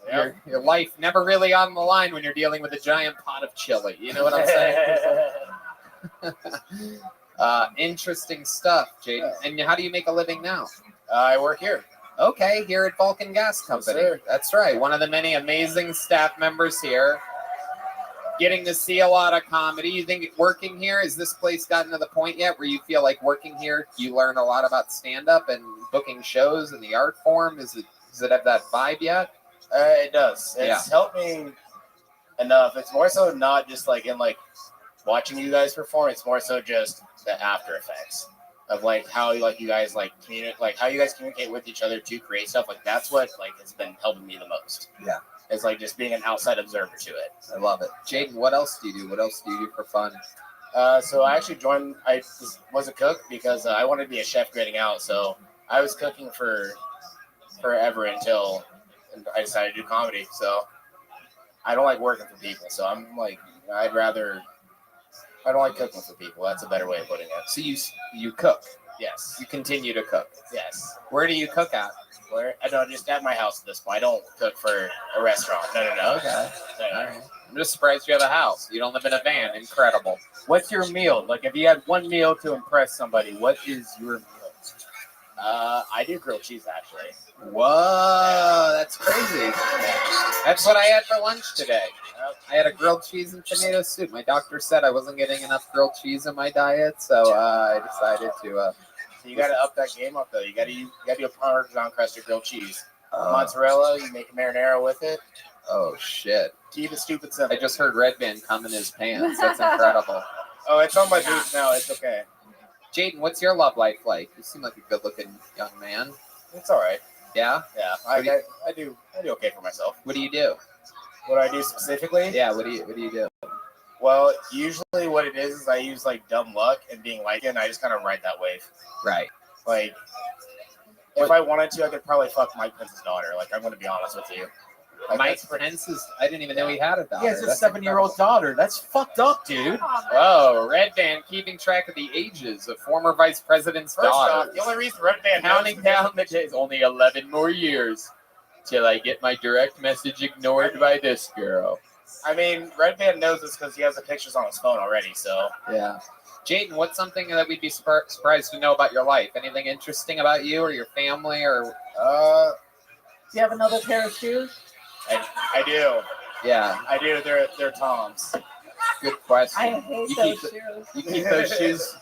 Yep. Your life never really on the line when you're dealing with a giant pot of chili. You know what I'm saying? Interesting stuff, Jaden. And how do you make a living now? I work here. Okay, here at Vulcan Gas Company. Yes, sir. That's right. One of the many amazing staff members here. Getting to see a lot of comedy. You think working here, has this place gotten to the point yet where you feel like working here, you learn a lot about stand-up and booking shows and the art form? Does it have that vibe yet? It does. It's helped me enough. It's more so not just like in like watching you guys perform. It's more so just the after effects of like how like you guys like communicate, like how you guys communicate with each other to create stuff. Like that's what like has been helping me the most. Yeah. It's like just being an outside observer to it. I love it. Jaden, what else do you do? What else do you do for fun? So I actually joined. I was a cook because I wanted to be a chef grading out. So I was cooking for forever until I decided to do comedy. So I don't like working for people. So I'm like, I don't like cooking for people. That's a better way of putting it. So you cook? Yes. You continue to cook? Yes. Where do you cook at? Where? I don't, just at my house at this point. I don't cook for a restaurant. No. Okay. No. All right. I'm just surprised you have a house. You don't live in a van. Incredible. What's your meal? Like, if you had one meal to impress somebody, what is your meal? I do grilled cheese, actually. Whoa, that's crazy. That's what I had for lunch today. I had a grilled cheese and tomato soup. My doctor said I wasn't getting enough grilled cheese in my diet, so I decided to. So you got to up that game up, though. You got to do a Parmesan crusted grilled cheese. Mozzarella, you make a marinara with it. Oh, shit. Keep it stupid simple. I just heard Red Band come in his pants. That's incredible. Oh, it's on my boots now. It's okay. Jaden, what's your love life like? You seem like a good-looking young man. It's all right. Yeah? Yeah, I do okay for myself. What do you do? What do I do specifically? Yeah, what do you do? Well, usually what it is I use like dumb luck and being like it, and I just kind of ride that wave. Right. Like, if I wanted to, I could probably fuck Mike Pence's daughter. Like, I'm going to be honest with you. Like, Mike Pence's, I didn't even know he had a daughter. He has a That's 7-year-old daughter. That's fucked up, dude. Whoa, Red Band keeping track of the ages of former vice president's First daughter. off, the only reason Red Band Counting down the days, only 11 more years till I get my direct message ignored by this girl. I mean, Red Band knows this because he has the pictures on his phone already, so. Yeah. Jaden, what's something that we'd be surprised to know about your life? Anything interesting about you or your family or? Do you have another pair of shoes? I do. Yeah. I do. They're Toms. Good question. I hate You those keep- shoes. You keep those shoes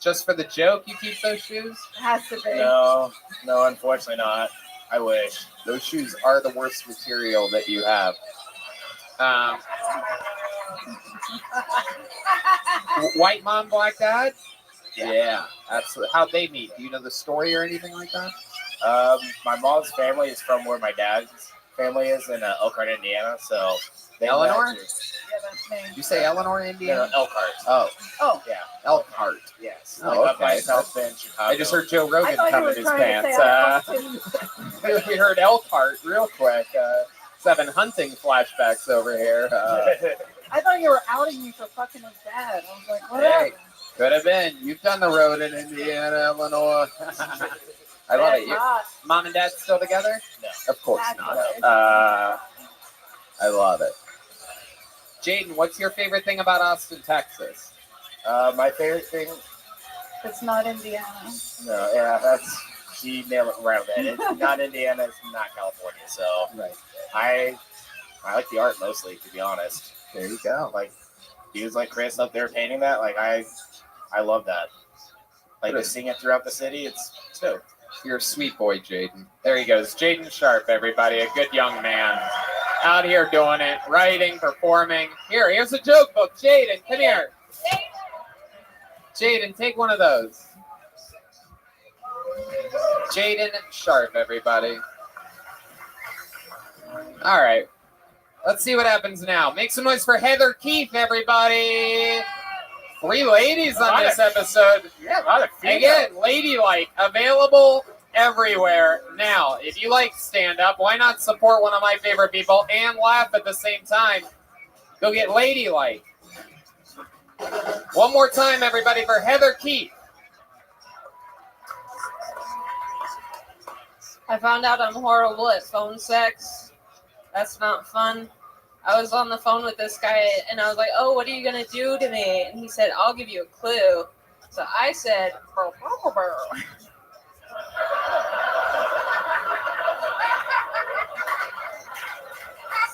just for the joke? You keep those shoes? Has to be. No, unfortunately not. I wish. Those shoes are the worst material that you have. White mom, black dad? Yeah, absolutely. How'd they meet? Do you know the story or anything like that? My mom's family is from where my dad's family is in Elkhart, Indiana. So they Eleanor? met through- Yeah, that's me. You say Eleanor, Indiana? No, Elkhart. Oh, Yeah, Elkhart. yes. Oh, Like up by okay. South Bend, Chicago. I just heard Joe Rogan I thought you come were in his trying to pants. say Elkhart, We heard Elkhart real quick. Having hunting flashbacks over here. I thought you were outing me for fucking his dad. I was like, what Hey, happened? could have been. You've done the road in Indiana, Illinois. I love it. Mom and dad still together? No. Of course not. I love it. Jaden, what's your favorite thing about Austin, Texas? My favorite thing. It's not Indiana. No, yeah, that's she nailed it right there. It's not Indiana. It's not California. So Right. I like the art mostly, to be honest. There you go. Like dudes like Chris up there painting that. Like I love that. Like Good. just seeing it throughout the city. It's dope. You're a sweet boy, Jaden. There he goes. Jaden Sharp, everybody. A good young man. Out here doing it. Writing, performing. Here's a joke book. Jaden, come here. Jaden, take one of those. Jaden Sharp, everybody. All right. Let's see what happens now. Make some noise for Heather Keefe, everybody. 3 ladies on this episode. Yeah, a lot of females. Again, ladylike, available everywhere. Now, if you like stand-up, why not support one of my favorite people and laugh at the same time? Go get ladylike. One more time, everybody, for Heather Keith. I found out I'm horrible at phone sex. That's not fun. I was on the phone with this guy, and I was like, oh, what are you going to do to me? And he said, I'll give you a clue. So I said, burr, burr, burr.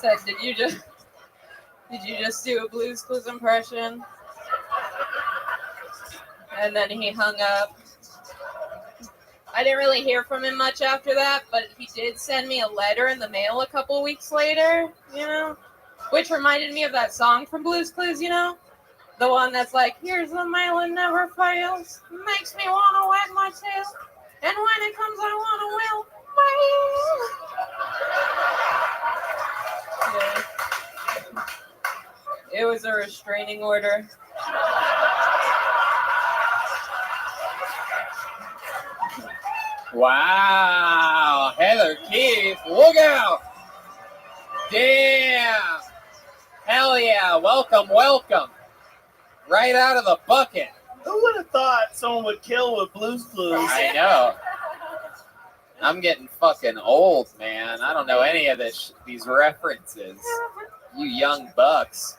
Said, did you just do a Blue's Clues impression? And then he hung up. I didn't really hear from him much after that, but he did send me a letter in the mail a couple weeks later, you know, which reminded me of that song from Blue's Clues, you know, the one that's like, here's the mail, it never fails, makes me want to wag my tail, and when it comes, I want to wail. Yeah. It was a restraining order. Wow, Heather Keith, look out! Damn! Hell yeah, welcome, welcome. Right out of the bucket. Who would have thought someone would kill with Blue's Clues? I know. I'm getting fucking old, man. I don't know any of these references. You young bucks.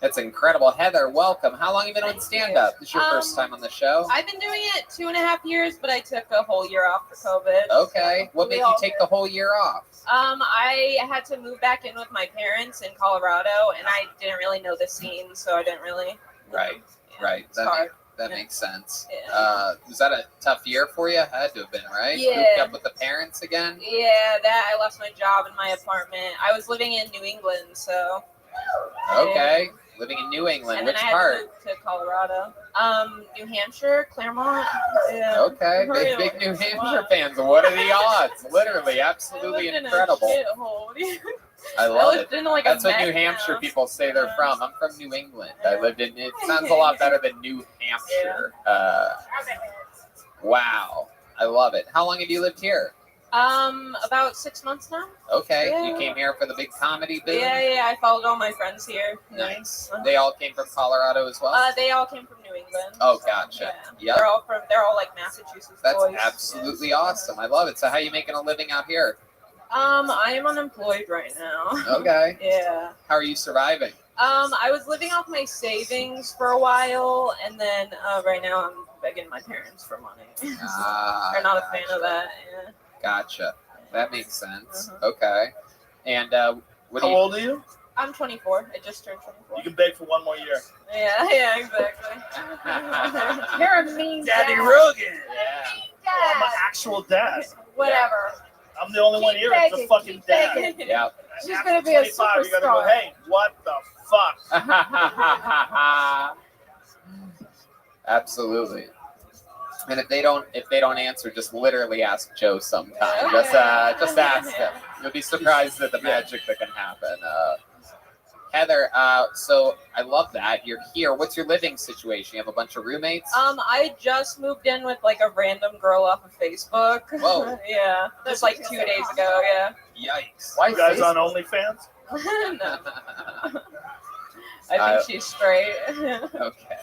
That's incredible. Heather, welcome. How long have you been on stand-up? This is your first time on the show? I've been doing it 2.5 years, but I took a whole year off for COVID. Okay. What made you take the whole year off? I had to move back in with my parents in Colorado, and I didn't really know the scene, so I didn't really. Right. That makes sense. Yeah. Was that a tough year for you? Had to have been, right? Yeah. Moved up with the parents again? Yeah, that I lost my job and my apartment. I was living in New England, so. Okay. Yeah. Living in New England. And Which then I part? had to move to Colorado. New Hampshire, Claremont. Yeah. Okay. Big New Hampshire fans. What are the odds? Literally, absolutely incredible. I love it. That's what New Hampshire people say they're from. I'm from New England. I lived in it. Sounds a lot better than New Hampshire. Wow. I love it. How long have you lived here? About 6 months now. Okay. Yeah. You came here for the big comedy boom? Yeah. I followed all my friends here. Nice. They all came from Colorado as well? They all came from New England. Oh, gotcha. Yeah. They're all like Massachusetts That's boys. absolutely awesome. I love it. So how are you making a living out here? I am unemployed right now. Okay. Yeah. How are you surviving? I was living off my savings for a while, and then right now I'm begging my parents for money. They're not a fan of that. Yeah. Gotcha. That makes sense. Okay. And what How old are you? I'm 24. I just turned 24. You can beg for one more year. Yeah, exactly. You're a mean Daddy dad. Rogan. Yeah. I'm an actual dad. Whatever. I'm the only one here that's a fucking dad. Yeah. She's gonna be a 25, you gotta go, superstar. hey, what the fuck? Absolutely. And if they don't answer, just literally ask Joe sometime. Okay. Just ask him. You'll be surprised at the magic that can happen. Heather, so I love that you're here. What's your living situation? You have a bunch of roommates? I just moved in with like a random girl off of Facebook. Whoa. Yeah, just like 2 days ago. Yeah. Yikes! Why you guys on OnlyFans? No. I think she's straight. Okay,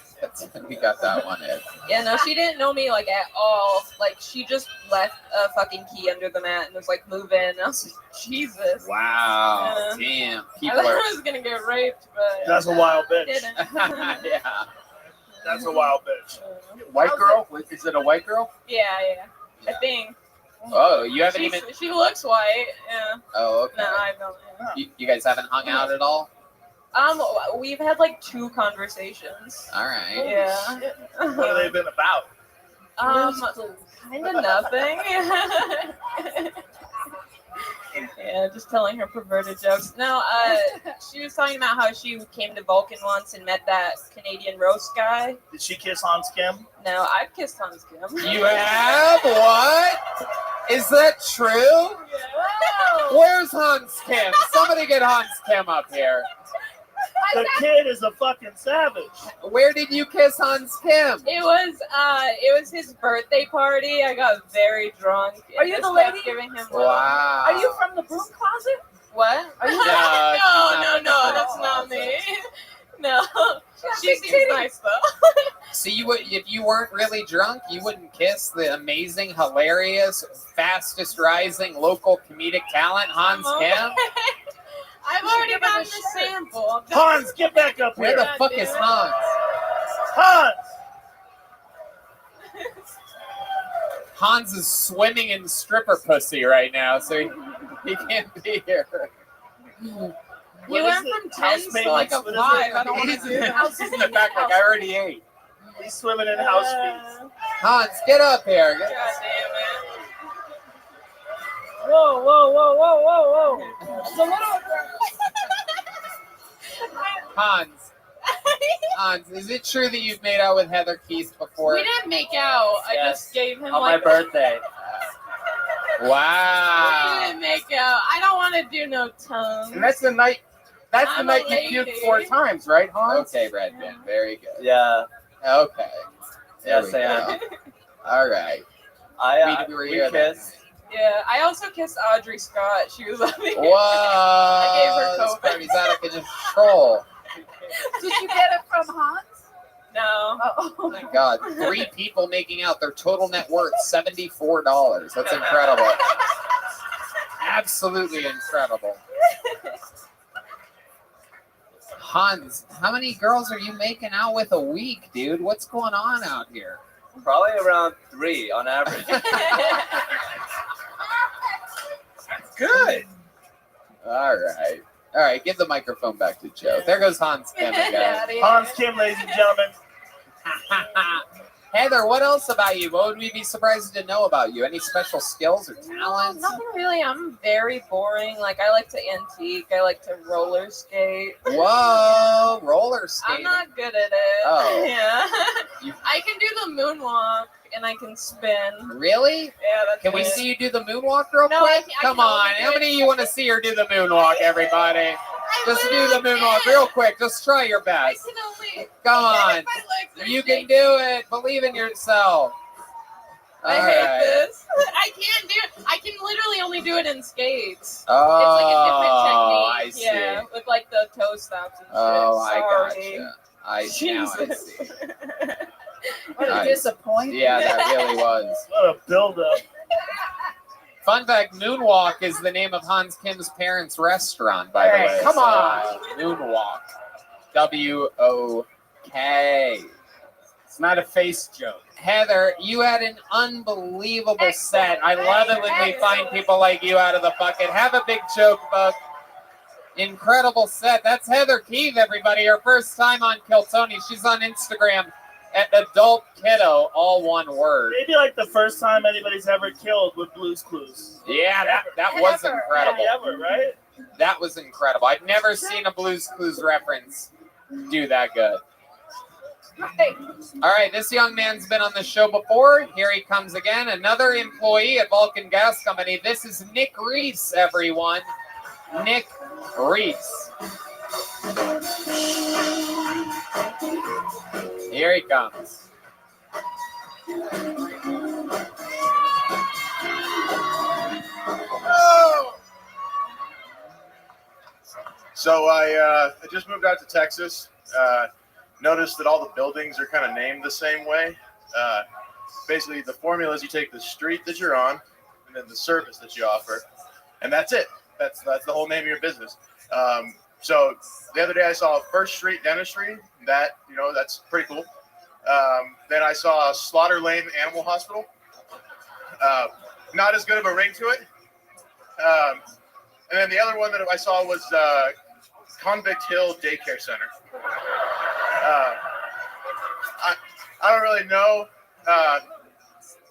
we got that one in. Yeah, no, she didn't know me like at all. Like she just left a fucking key under the mat and was like, "Move in." And I was like, Jesus. Wow. Damn. I thought I was gonna get raped, but That's a wild bitch. didn't. Yeah. That's a wild bitch. White girl? Is it a white girl? Yeah. I think. Oh, you haven't even. She looks white. Yeah. Oh, okay. No, I don't. You guys haven't hung out at all? We've had like 2 conversations. All right. Yeah. What have they been about? Kind of nothing. Yeah, just telling her perverted jokes. No, she was talking about how she came to Vulcan once and met that Canadian roast guy. Did she kiss Hans Kim? No, I've kissed Hans Kim. You have? What? Is that true? Yeah. Where's Hans Kim? Somebody get Hans Kim up here. The kid is a fucking savage. Where did you kiss Hans Kim? It was his birthday party. I got very drunk. Are and you just the lady? kept Giving him Wow. Are you from the broom closet? What? Are you No, that's not me. No, she seems nice though. So you would, if you weren't really drunk, you wouldn't kiss the amazing, hilarious, fastest rising local comedic talent, Hans Kim? I've already gotten the sample. Hans, get back up here. Where the fuck is Hans? Hans! Hans is swimming in stripper pussy right now, so he can't be here. You went from 10 to like a 5. I don't want to do that. He's in the back like I already ate. He's swimming in house feet. Hans, get up here. God damn it. Whoa, whoa, whoa, whoa, whoa, whoa. It's a little. Hans, is it true that you've made out with Heather Keith before? We didn't make out. I Yes. just gave him On my like. birthday. Wow. We didn't make out. I don't want to do no tongue. And that's the night. That's I'm the night a you lady. puked 4 times, right, Hans? Okay, Brad Pitt. Very good. Yeah. Okay. There Yes, we I am. go. All right. I We were we here then. kissed. Yeah, I also kissed Audrey Scott. She was on the. Whoa. I gave her This COVID. party's out of control. Did you get it from Hans? No. Oh my God. 3 people making out. Their total net worth $74. That's incredible. Absolutely incredible. Hans, how many girls are you making out with a week, dude? What's going on out here? Probably around 3 on average. Good. All right. All right, give the microphone back to Joe. There goes Hans Kim again. Hans Kim, ladies and gentlemen. Heather, what else about you? What would we be surprised to know about you? Any special skills or No, talents? nothing really. I'm very boring. Like I like to antique. I like to roller skate. Whoa, roller skating. I'm not good at it. Oh. Yeah. You- I can do the moonwalk and I can spin. Really? Yeah, that's Can we it. see you do the moonwalk real No, I quick? can Come on. only do How it- many of you want to see her do the moonwalk, everybody? Just do the moonwalk real quick. Just try your best. Come on. You can do it. Believe in yourself. I All hate right. this. I can't do it. I can literally only do it in skates. Oh, it's like a different technique. I see. Yeah, with like the toe stops and shit. Oh, I Sorry. gotcha. Now I Jesus. see. What a Nice. disappointment. Yeah, that really was. What a build-up. Fun fact, Moonwalk is the name of Hans Kim's parents' restaurant, by the Hey, way. come on. Moonwalk. W-O-K. It's not a face joke. Heather, you had an unbelievable set. I love it when we find people like you out of the bucket. Have a big joke book. Incredible set. That's Heather Keith, everybody. Her first time on Kill Tony. She's on Instagram at Adult Kiddo, all one word. Maybe like the first time anybody's ever killed with Blue's Clues. Yeah, that was incredible. Ever, right? That was incredible. I've never seen a Blue's Clues reference do that good. Right. All right, this young man's been on the show before. Here he comes again. Another employee at Vulcan Gas Company. This is Nick Reese, everyone. Nick Reese. Here he comes. So I just moved out to Texas. Noticed that all the buildings are kind of named the same way. Basically, the formula is you take the street that you're on, and then the service that you offer, and that's it. That's the whole name of your business. So the other day I saw First Street Dentistry. That's pretty cool. Then I saw Slaughter Lane Animal Hospital. Not as good of a ring to it. And then the other one that I saw was Convict Hill Daycare Center. I don't really know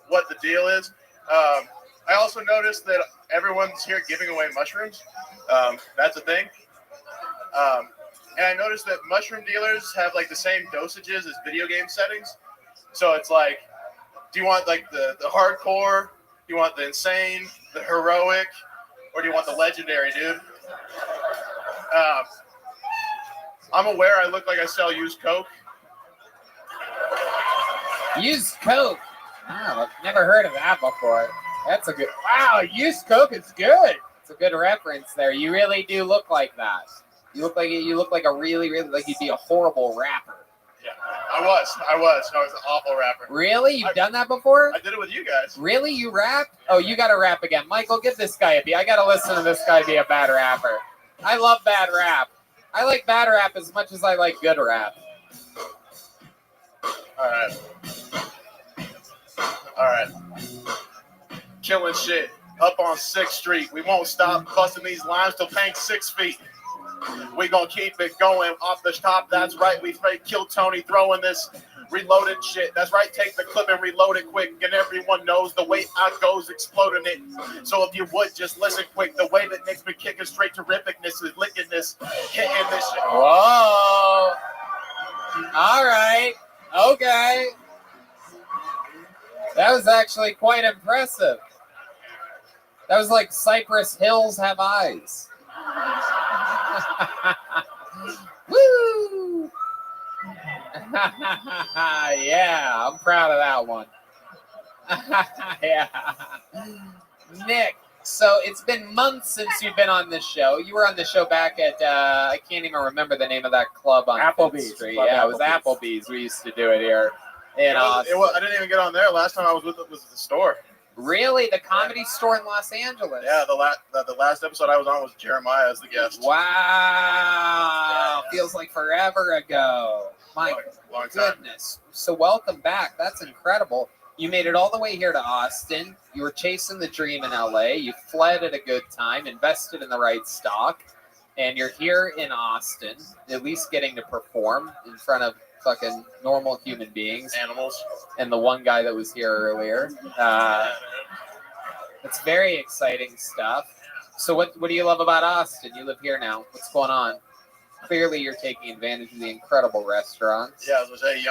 what the deal is. I also noticed that everyone's here giving away mushrooms. That's a thing. And I noticed that mushroom dealers have like the same dosages as video game settings. So it's like, do you want like the hardcore? Do you want the insane, the heroic, or do you want the legendary, dude? I'm aware I look like I sell used coke. Used Coke. Wow, I've never heard of that before. That's a good. Wow, used Coke is good. It's a good reference there. You really do look like that. You look like a really, really like you'd be a horrible rapper. Yeah, I was an awful rapper. Really? You've done that before? I did it with you guys. Really? You rap? Oh, you got to rap again. Michael, give this guy a beat. I got to listen to this guy be a bad rapper. I love bad rap. I like bad rap as much as I like good rap. All right. Killing shit up on 6th Street. We won't stop busting these lines till Pank's 6 feet. We gonna keep it going off the top. That's right. We straight kill Tony throwing this reloaded shit. That's right. Take the clip and reload it quick. And everyone knows the way out goes exploding it. So if you would just listen quick, the way that Nick's been kicking straight terrificness is licking this, hitting this shit. Whoa. All right. Okay. That was actually quite impressive. That was like Cypress Hills Have Eyes. Woo! Yeah, I'm proud of that one. Yeah. Nick, so it's been months since you've been on this show. You were on the show back at, I can't even remember the name of that club on Applebee's. Fifth Street. Yeah, it was Applebee's. We used to do it here in Austin. I didn't even get on there. Last time I was with it was at the store. Really? The Comedy Store in Los Angeles? Yeah, the last episode I was on was Jeremiah as the guest. Wow. Feels like forever ago. My long time. goodness. So welcome back. That's incredible. You made it all the way here to Austin. You were chasing the dream in LA. You fled at a good time, invested in the right stock, and you're here in Austin, at least getting to perform in front of fucking normal human beings. Animals. And the one guy that was here earlier. It's very exciting stuff. So what do you love about Austin? You live here now. What's going on? Clearly you're taking advantage of the incredible restaurants. Yeah, I was gonna say,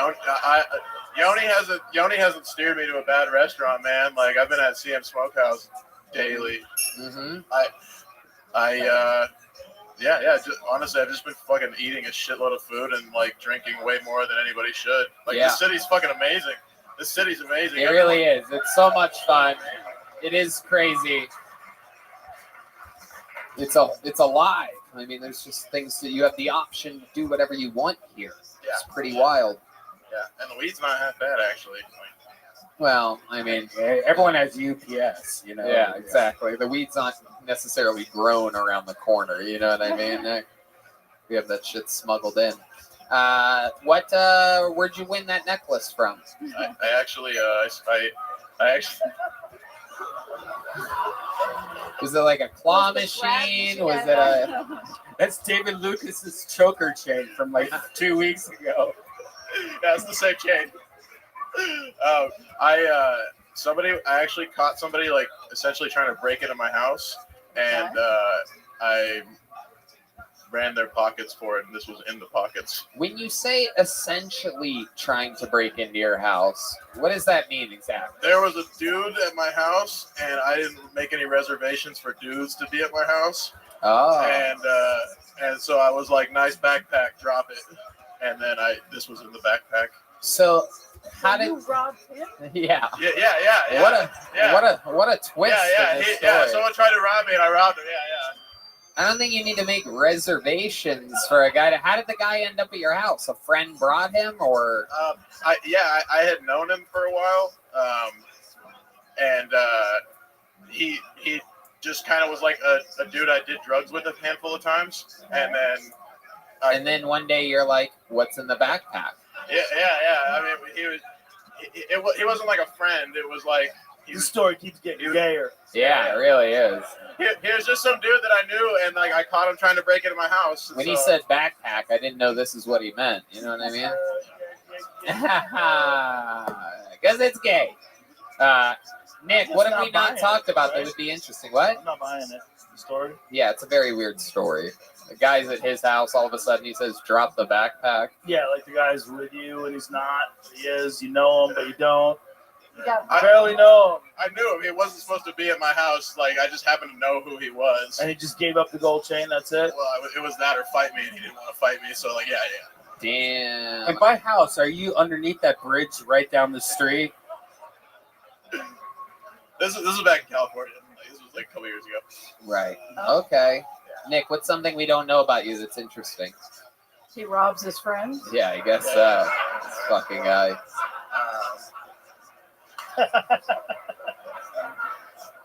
Yoni hasn't steered me to a bad restaurant, man. Like, I've been at CM Smokehouse daily. Mm-hmm. Honestly, I've just been fucking eating a shitload of food and like drinking way more than anybody should. Like, Yeah. The city's fucking amazing. This city's amazing. It really is. It's so much fun. It is crazy. It's alive. I mean, there's just things that you have the option to do whatever you want here. Yeah. It's pretty wild. Yeah, and the weed's not half bad actually. Well, I mean, everyone has UPS, you know. Yeah, exactly. The weed's not necessarily grown around the corner. You know what I mean? We have that shit smuggled in. Where'd you win that necklace from? I actually. Was it like a claw machine? Was it a? That's David Lucas's choker chain from like 2 weeks ago. Yeah, it's the same chain. I actually caught somebody like essentially trying to break into my house, and I ran their pockets for it, and this was in the pockets. When you say essentially trying to break into your house, what does that mean exactly? There was a dude at my house, and I didn't make any reservations for dudes to be at my house. Oh. And so I was like, nice backpack, drop it. And then this was in the backpack. So how did you robbed him? Yeah. Yeah. What a twist. Yeah. In this Yeah. story. Someone tried to rob me, and I robbed him. Yeah. I don't think you need to make reservations for a guy. How did the guy end up at your house? A friend brought him, or? I had known him for a while, and he just kind of was like a dude I did drugs with a handful of times, and then one day you're like, "What's in the backpack?" Yeah. I mean, he wasn't like a friend. It was like the story keeps getting gayer. Yeah, it really is. He was just some dude that I knew, and like I caught him trying to break into my house. When he said backpack, I didn't know this is what he meant. You know what I mean? Because it's gay. Nick, what have we not talked about that would be interesting? What? I'm not buying it. The story. Yeah, it's a very weird story. The guy's at his house. All of a sudden, he says, "Drop the backpack." Yeah, like the guy's with you, and he's not. He is. You know him, but you don't. I barely know him. I knew him. He wasn't supposed to be at my house. Like, I just happened to know who he was. And he just gave up the gold chain. That's it. Well, it was that or fight me, and he didn't want to fight me. So, like, yeah. Damn. And by house, are you underneath that bridge right down the street? This is back in California. This was like a couple years ago. Right. Okay. Nick, what's something we don't know about you that's interesting? He robs his friends. Yeah, I guess this fucking guy.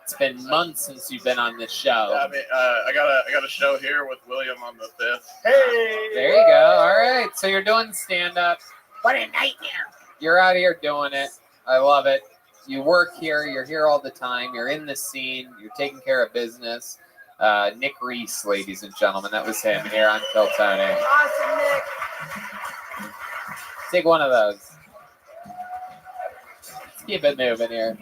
It's been months since you've been on this show. Yeah, I mean, I got a show here with William on the 5th. Hey. There you go. All right. So you're doing stand-up. What a nightmare. You're out here doing it. I love it. You work here. You're here all the time. You're in the scene. You're taking care of business. Nick Reese, ladies and gentlemen. That was him here on Kill Tony. Awesome, Nick. Take one of those. Let's keep it moving here.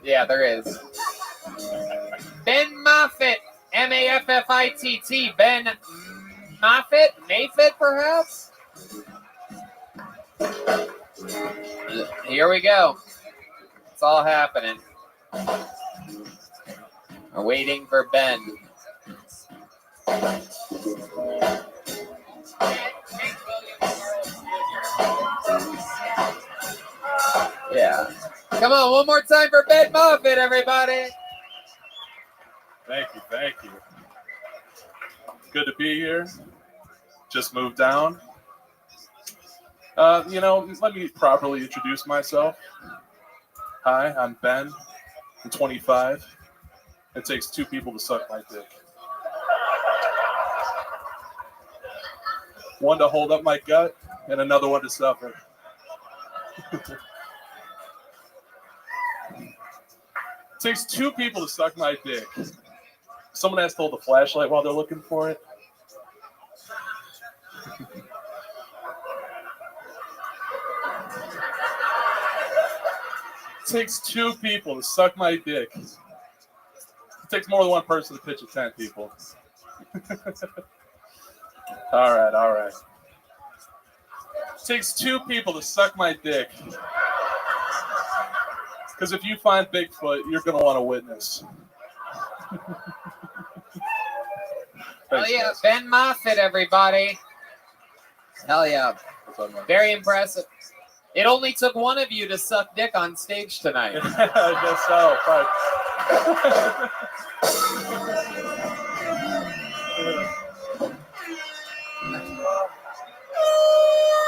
Yeah, there is. Ben Moffitt, M-A-F-F-I-T-T. Ben Moffitt, Mayfitt, perhaps. Here we go. It's all happening. We're waiting for Ben. Yeah. Come on, one more time for Ben Moffitt, everybody. Thank you. Good to be here. Just moved down. Let me properly introduce myself. Hi, I'm Ben. I'm 25. It takes two people to suck my dick. One to hold up my gut, and another one to suffer. It takes two people to suck my dick. Someone has to hold the flashlight while they're looking for it. It takes two people to suck my dick. It takes more than one person to pitch a tent, people. All right. It takes two people to suck my dick. Because if you find Bigfoot, you're going to want to witness. Hell yeah, Ben Moffitt, everybody. Hell yeah. Very impressive. It only took one of you to suck dick on stage tonight. I guess so.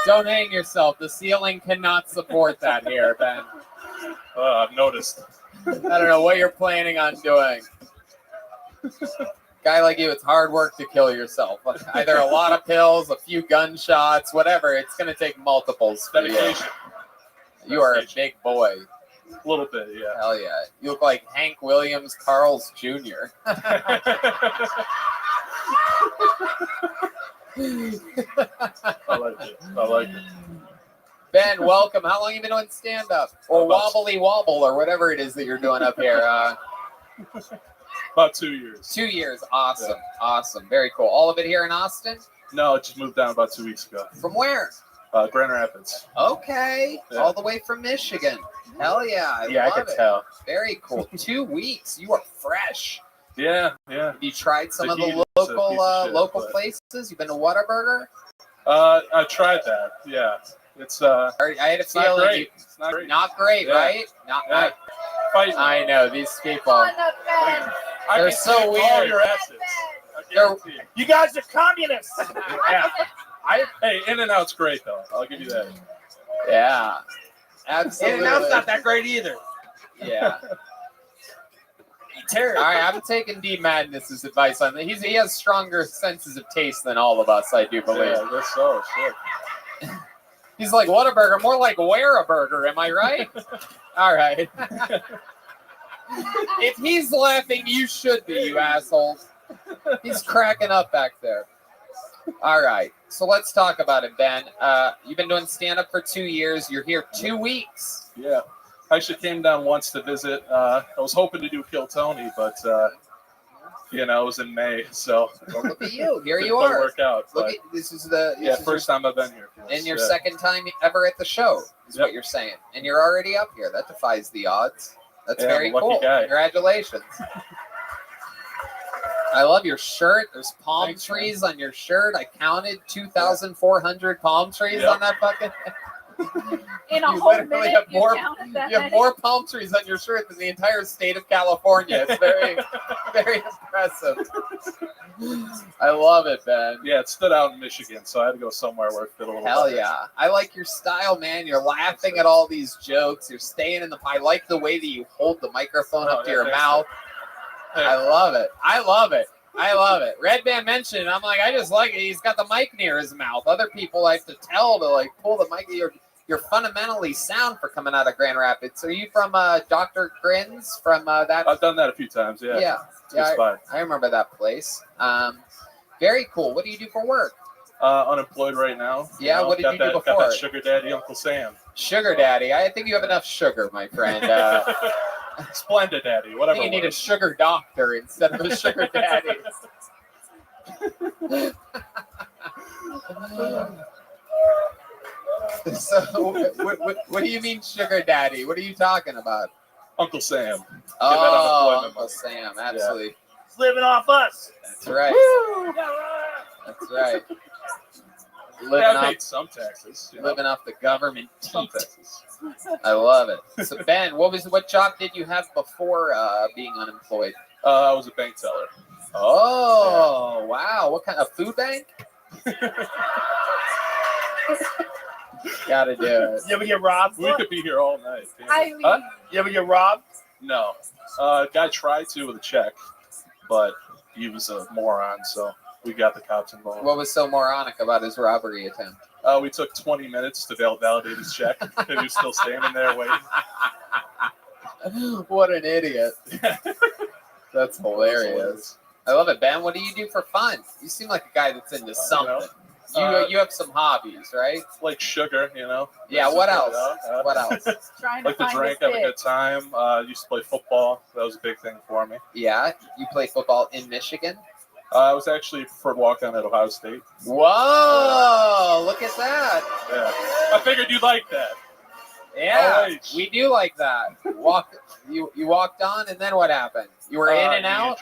Don't hang yourself. The ceiling cannot support that here, Ben. I've noticed. I don't know what you're planning on doing. Guy like you, it's hard work to kill yourself. Either a lot of pills, a few gunshots, whatever. It's going to take multiples for you. You are a big boy. A little bit, yeah. Hell yeah. You look like Hank Williams Carl's Jr. I like it. Ben, welcome. How long have you been doing stand-up? Or wobbly wobble, or whatever it is that you're doing up here? About 2 years. 2 years. Awesome. Yeah. Awesome. Very cool. All of it here in Austin? No, I just moved down about 2 weeks ago. From where? Grand Rapids. Okay. Yeah. All the way from Michigan. Hell yeah. I I love could it. tell. Very cool. 2 weeks. You are fresh. Yeah. Have you tried some of the Tahiti's a local piece of shit, local but- places? You've been to Whataburger? I tried that. Yeah. It's I had a it's not feeling great. It's not great. Not great, Yeah. right? Not Yeah. Fight me. I know these people. I They're can so kick all weird. your asses. I guarantee it. You guys are communists. Yeah. Hey, In-N-Out's great though. I'll give you that. Yeah. Absolutely. In-N-Out's not that great either. Yeah. All right, I'm taking D Madness's advice on that. He has stronger senses of taste than all of us, I do believe. Yeah, I guess so. Shit. He's like, what a burger? More like where a burger, am I right? All right. If he's laughing, you should be, you assholes. He's cracking up back there. All right, so let's talk about it, Ben. You've been doing stand-up for 2 years. You're here 2 weeks. Yeah. I actually came down once to visit. I was hoping to do Kill Tony, but You know, it was in May, so Well, look at you. Here didn't you quite are. Work out, Look but at this is the yeah, this is first time I've been here. and your Yeah. second time ever at the show is what you're saying, and you're already up here. That defies the odds. That's Yeah, I'm very a lucky cool. guy. Congratulations. I love your shirt. There's palm Thanks, trees on your shirt. I counted 2,400 palm trees Yep. on that fucking. In a You whole literally minute, have you more. counted that You have many? more palm trees on your shirt than the entire state of California. It's very, very impressive. I love it, Ben. Yeah, it stood out in Michigan, so I had to go somewhere where it fit a little Hell better. yeah. I like your style, man. You're laughing at all these jokes. You're staying in the. I like the way that you hold the microphone up to your thanks, mouth. I love it. I love it. I love it. Red Band mentioned it. I'm like, I just like it. He's got the mic near his mouth. Other people like to tell to like pull the mic. You're fundamentally sound for coming out of Grand Rapids. Are you from Dr. Grins? From that? I've done that a few times. Yeah. Yeah. It's a good spot. I remember that place. Very cool. What do you do for work? Unemployed right now. Yeah, what did got you do that, before? Got that sugar daddy, Uncle Sam. Sugar daddy. I think you have enough sugar, my friend. Splendid daddy, I whatever. think you need a sugar doctor instead of a sugar daddy. So, what do you mean sugar daddy? What are you talking about? Uncle Sam. Oh, Uncle Sam, absolutely. He's living off us. That's right. Woo! That's right. Living Yeah, I off, paid some taxes. You know? living off the government Some teat. taxes. I love it. So Ben, what job did you have before being unemployed? I was a bank teller. Oh, wow. What kind of food bank? Gotta do it. You ever get robbed? We could be here all night. I mean, Huh? You ever get robbed? No. Guy tried to with a check, but he was a moron, so we got the cops involved. What was so moronic about his robbery attempt? We took 20 minutes to validate his check, and he was still standing there waiting. What an idiot. That's hilarious. I love it. Ben, what do you do for fun? You seem like a guy that's into something. You have some hobbies, right? Like sugar, you know. Yeah, what else? What else? trying to Like to find drink, his have a dick. good time. Used to play football. That was a big thing for me. Yeah, you play football in Michigan? I was actually preferred walk-on at Ohio State. Whoa, look at that. Yeah. I figured you'd like that. Yeah, Alright. we do like that. You walked on, and then what happened? You were in and out?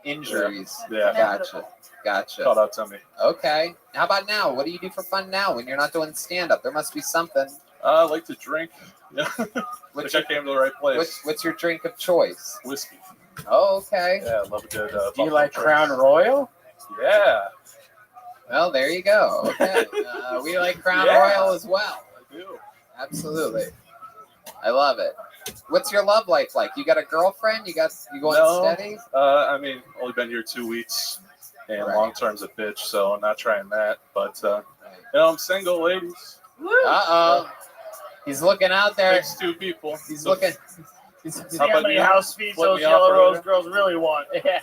Injuries. Yeah. Gotcha. Caught out to me. Okay. How about now? What do you do for fun now when you're not doing stand-up? There must be something. I like to drink. Yeah. What's I came to the right place. What's your drink of choice? Whiskey. Oh, okay. Yeah, I love a good. Do you like Crown Royal? Yeah. Well, there you go. Okay. We like Crown Yeah. Royal as well. I do. Absolutely. I love it. What's your love life like? You got a girlfriend? You going No. steady? I mean, only been here 2 weeks, and Right. long term's a bitch, so I'm not trying that. But you know, I'm single, ladies. Uh-oh. He's looking out there. Takes two people. He's looking. See how many house fees Flip those me off Yellow earlier. Rose girls really want. Yeah.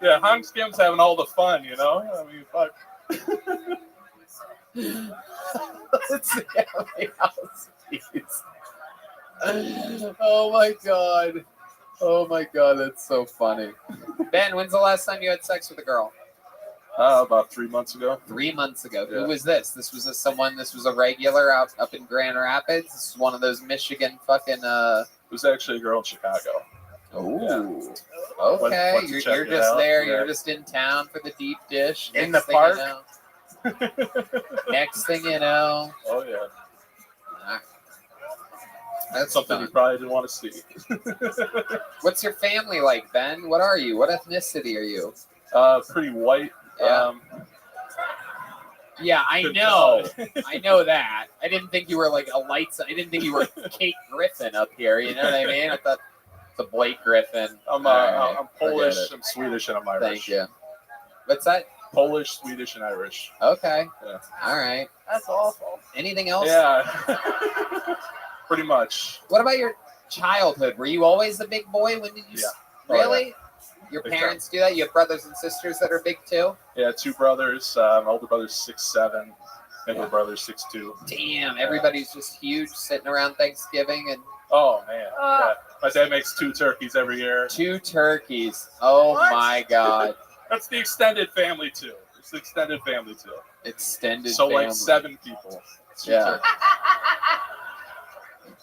Yeah, Hung Skim's having all the fun, you know? I mean, fuck. Let's see how many house fees. Oh my god. Oh my god, that's so funny. Ben, when's the last time you had sex with a girl? About 3 months ago. 3 months ago. Yeah. Who was this? This was a regular up in Grand Rapids. This is one of those Michigan fucking It was actually a girl in Chicago. Ooh. Yeah. Okay. Went to You're check it just out, there. yeah. You're just in town for the deep dish. In Next the thing you park? know- Next thing you know. Oh, yeah. That's Something fun. you probably didn't want to see. What's your family like, Ben? What are you? What ethnicity are you? Pretty white. Yeah. Yeah, I Good know. God. I know that. I didn't think you were like a lights. I didn't think you were Kate Griffin up here. You know what I mean? I thought it's a Blake Griffin. I'm All right, I'm forget Polish, it. I'm Swedish, and I'm Irish. Thank you. What's that? Polish, Swedish, and Irish. Okay. Yeah. All right. That's awful. Anything else? Yeah. Pretty much. What about your childhood? Were you always the big boy? When did you? Yeah. Oh, Really? Your Big parents do that? You have brothers and sisters that are big too? Yeah, two brothers. My older brother's 6'7", middle brother's 6'2". Damn, everybody's just huge, sitting around Thanksgiving and. Oh man. My dad makes 2 turkeys every year. 2 turkeys. Oh What? my God. That's the extended family too. It's the extended family too. Extended So family. like 7 people. 2 Yeah. turkeys.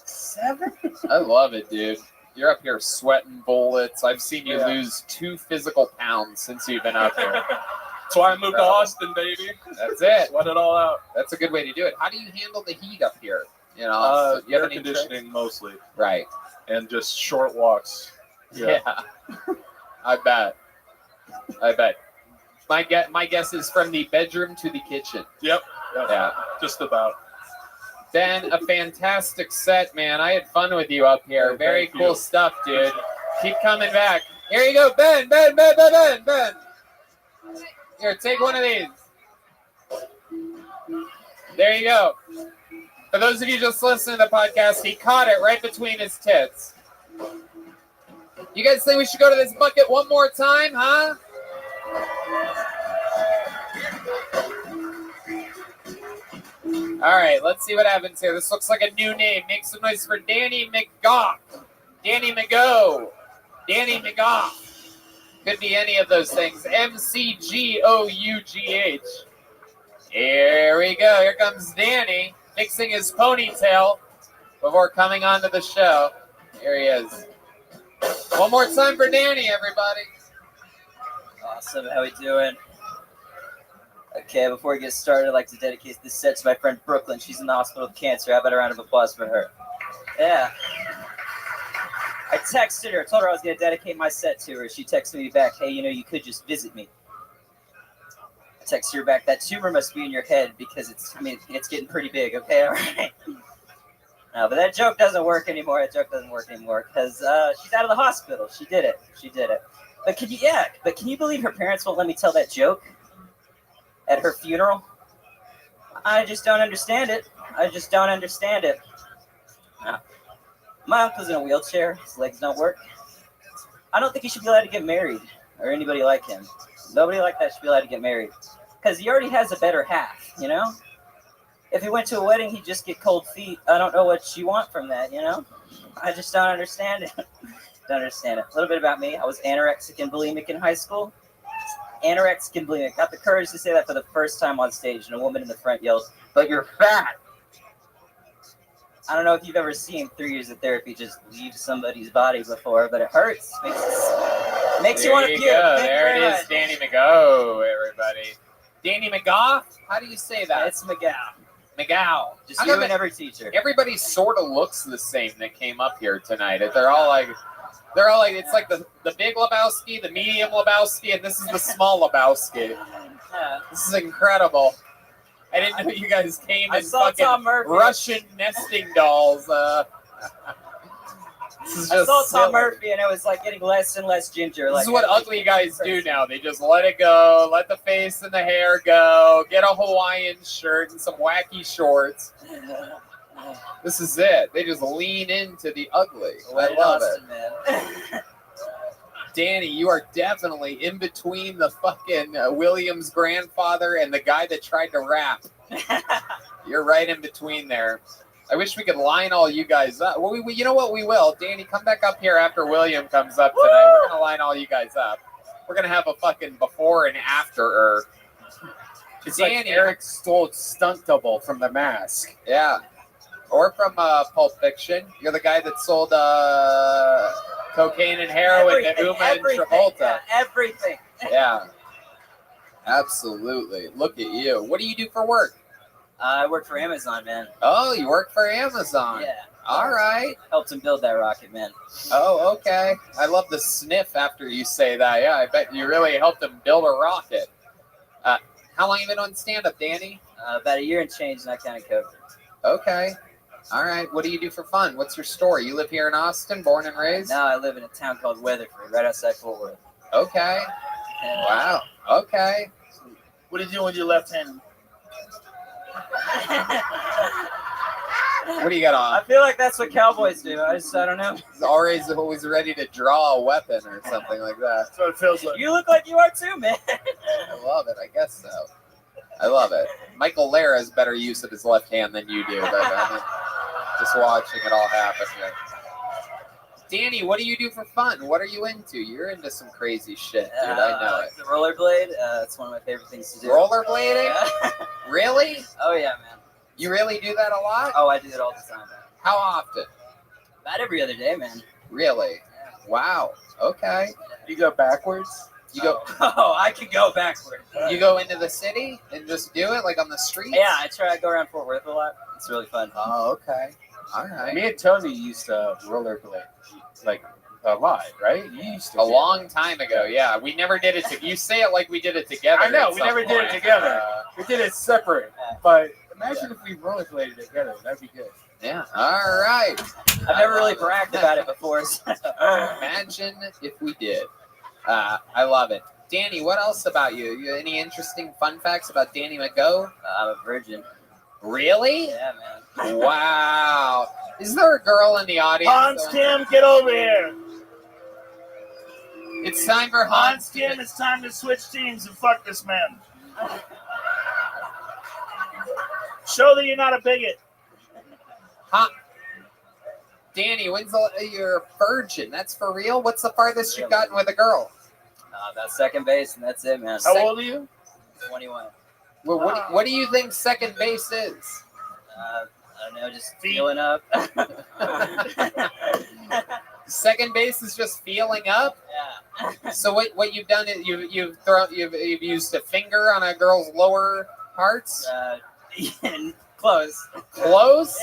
7? I love it, dude. You're up here sweating bullets. I've seen you Yeah. lose 2 physical pounds since you've been up here. That's why I moved to Austin, baby. That's it. Sweat it all out. That's a good way to do it. How do you handle the heat up here? You know, you have Air any conditioning tricks? mostly. Right. And just short walks. Yeah. I bet. My guess is from the bedroom to the kitchen. Yep. Yeah. Just about. Ben, a fantastic set, man. I had fun with you up here. Yeah, Very thank cool you. stuff, dude. Keep coming back. Here you go, Ben. Here, take one of these. There you go. For those of you just listening to the podcast, he caught it right between his tits. You guys think we should go to this bucket one more time, huh? All right, let's see what happens here. This looks like a new name. Make some noise for Danny McGough. Danny McGough. Danny McGough. Could be any of those things. McGough. Here we go. Here comes Danny fixing his ponytail before coming onto the show. Here he is. One more time for Danny, everybody. Awesome. How we doing? Okay, before we get started, I'd like to dedicate this set to my friend Brooklyn. She's in the hospital with cancer. How about a round of applause for her? Yeah. I texted her, told her I was going to dedicate my set to her. She texted me back, hey, you could just visit me. I texted her back, that tumor must be in your head because it's getting pretty big, okay? All right. No, but that joke doesn't work anymore. Because she's out of the hospital. She did it. But can you believe her parents won't let me tell that joke at her funeral? I just don't understand it. No. My uncle's in a wheelchair. His legs don't work. I don't think he should be allowed to get married, or anybody like him. Nobody like that should be allowed to get married, because he already has a better half, If he went to a wedding, he'd just get cold feet. I don't know what you want from that, I just don't understand it. A little bit about me. I was anorexic and bulimic in high school. Anorexic and bulimic. Got the courage to say that for the first time on stage, and a woman in the front yelled, "But you're fat." I don't know if you've ever seen 3 years of therapy just leave somebody's body before, but it hurts. Makes you want to puke. There it is, Danny McGough, everybody. Danny McGough? How do you say that? It's McGough. McGough. Just you and every teacher. Everybody sort of looks the same that came up here tonight. They're all like, it's like the big Lebowski, the medium Lebowski, and this is the small Lebowski. Yeah. This is incredible. I didn't know you guys came in Tom fucking Murphy. Russian nesting dolls. I saw Tom Murphy, and it was like getting less and less ginger. This is what ugly guys do now. They just let it go, let the face and the hair go, get a Hawaiian shirt and some wacky shorts. This is it. They just lean into the ugly. I love it. Man. Danny, you are definitely in between the fucking Williams grandfather and the guy that tried to rap. You're right in between there. I wish we could line all you guys up. Well, you know what? We will. Danny, come back up here after William comes up tonight. We're going to line all you guys up. We're going to have a fucking before and after. It's Danny, like Eric stole stunt double from The Mask. Yeah. Or from Pulp Fiction. You're the guy that sold cocaine and heroin to Uma and Travolta. Yeah, everything. Yeah. Absolutely. Look at you. What do you do for work? I work for Amazon, man. Oh, you work for Amazon. Yeah. All right. Helped him build that rocket, man. Oh, okay. I love the sniff after you say that. Yeah, I bet you really helped him build a rocket. How long have you been on stand-up, Danny? About a year and change, and I kind of covered. Okay. All right. What do you do for fun? What's your story? You live here in Austin, born and raised? No, I live in a town called Weatherford, right outside Fort Worth. Okay. Wow. Okay. What do you do with your left hand? What do you got on? I feel like that's what cowboys do. I don't know. He's always ready to draw a weapon or something like that. That's what it feels like. You look like you are too, man. I love it. I guess so. I love it. Michael Lara has better use of his left hand than you do, but I mean, just watching it all happen here. Danny, what do you do for fun? What are you into? You're into some crazy shit, dude. I know it. The rollerblade, it's one of my favorite things to do. Rollerblading? Yeah. Really? Oh, yeah, man. You really do that a lot? Oh, I do it all the time, man. How often? About every other day, man. Really? Wow. Okay. You go backwards? You go. Oh, I can go backward. You go into the city and just do it, like on the streets? Yeah, I go around Fort Worth a lot. It's really fun. Oh, okay. All right. Me and Tony used to rollerblade, like a lot, right? You used to A long time ago, yeah. We never did it. You say it like we did it together. I know at we some never did it point. together. We did it separate. But imagine if we rollerbladed together. That'd be good. Yeah. All right. I've never really bragged about it before. So. Imagine if we did. I love it. Danny, what else about you? Any interesting fun facts about Danny McGo? I'm a virgin. Really? Yeah, man. Wow. Is there a girl in the audience? Hans Kim, get over here. It's time for Hans Kim. It's time to switch teams and fuck this man. Show that you're not a bigot. Huh? Danny, you're a virgin? That's for real? What's the farthest you've gotten with a girl? About second base, and that's it, man. How old are you? 21. Well, what do you think second base is? I don't know, just feeling up. Second base is just feeling up. Yeah. So what you've done is you've used a finger on a girl's lower parts. Close. Close.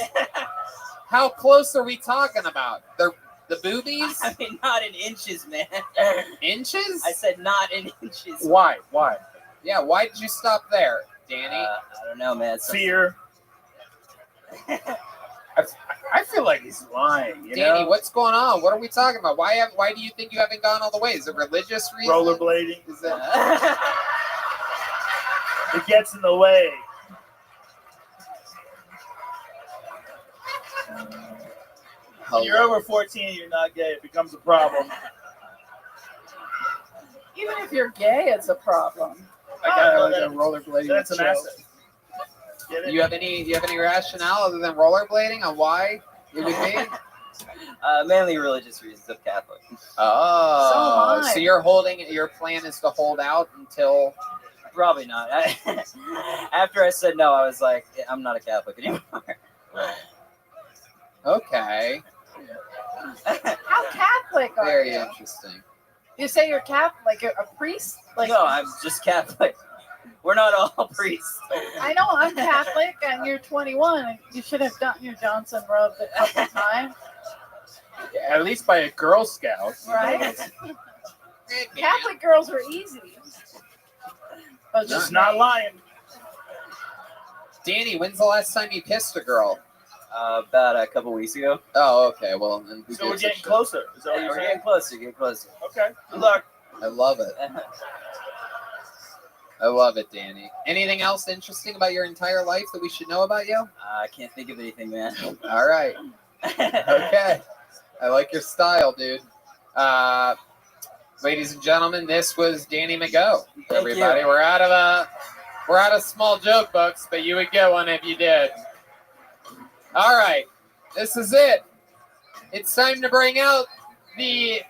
How close are we talking about? The boobies? I mean, not in inches, man. Inches? I said not in inches. Why? Yeah. Why did you stop there, Danny? I don't know, man. Fear. I feel like he's lying. You Danny, know? what's going on? What are we talking about? Why do you think you haven't gone all the way? Is it religious reason? Rollerblading. Is it? It gets in the way. When you're over 14 and you're not gay, it becomes a problem. Even if you're gay, it's a problem. I got like a rollerblading. That's an show. asset. Get it? You have any rationale other than rollerblading on why it would be? Mainly religious reasons. I'm Catholic. Oh, So am I. so your plan is to hold out until? Probably not. After I said no, I was like, I'm not a Catholic anymore. Okay. How Catholic are Very you? interesting. You say you're Catholic, like you're a priest? Like No, I'm just Catholic. We're not all priests. I know I'm Catholic, and you're 21. And you should have gotten your Johnson rubbed a couple times, Yeah, at least by a Girl Scout. right? Catholic girls are easy. But Just not lying. Danny, when's the last time you kissed a girl? About a couple weeks ago. Oh, okay. Well, then So we're getting closer. Is that what Yeah, you're we're saying? getting closer. Getting closer. Okay. Good luck. I love it. I love it, Danny. Anything else interesting about your entire life that we should know about you? I can't think of anything, man. All right. Okay. I like your style, dude. Ladies and gentlemen, this was Danny McGo. Everybody, you. we're out of small joke books, but you would get one if you did. All right. This is it. It's time to bring out the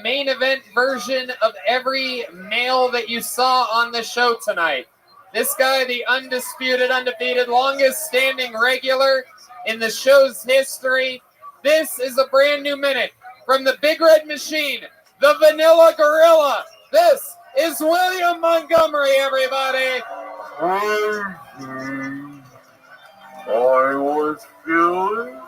main event version of every male that you saw on the show tonight. This guy, the undisputed, undefeated, longest standing regular in the show's history. This is a brand new minute from the Big Red Machine, the Vanilla Gorilla. This is William Montgomery, everybody. I was feeling.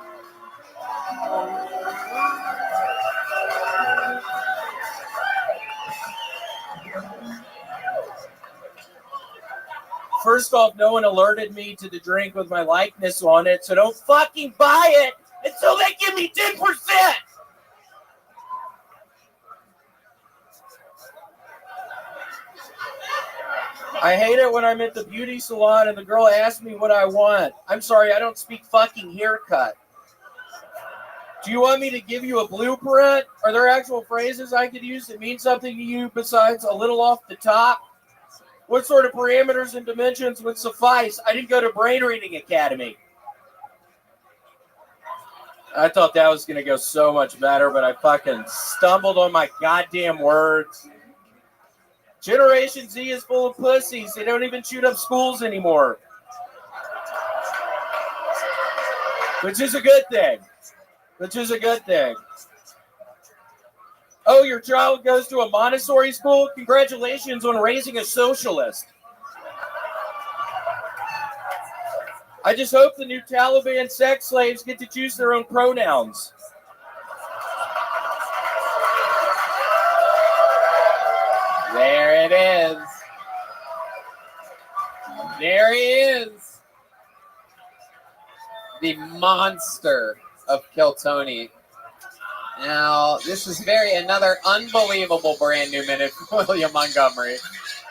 First off, no one alerted me to the drink with my likeness on it, so don't fucking buy it until they give me 10%. I hate it when I'm at the beauty salon and the girl asks me what I want. I'm sorry, I don't speak fucking haircut. Do you want me to give you a blueprint? Are there actual phrases I could use that mean something to you besides a little off the top? What sort of parameters and dimensions would suffice? I didn't go to Brain Reading Academy. I thought that was going to go so much better, but I fucking stumbled on my goddamn words. Generation Z is full of pussies. They don't even shoot up schools anymore. Which is a good thing. Which is a good thing. Oh, your child goes to a Montessori school? Congratulations on raising a socialist. I just hope the new Taliban sex slaves get to choose their own pronouns. There it is. There he is. The monster of Kiltony. Now, this is another unbelievable brand new minute from William Montgomery.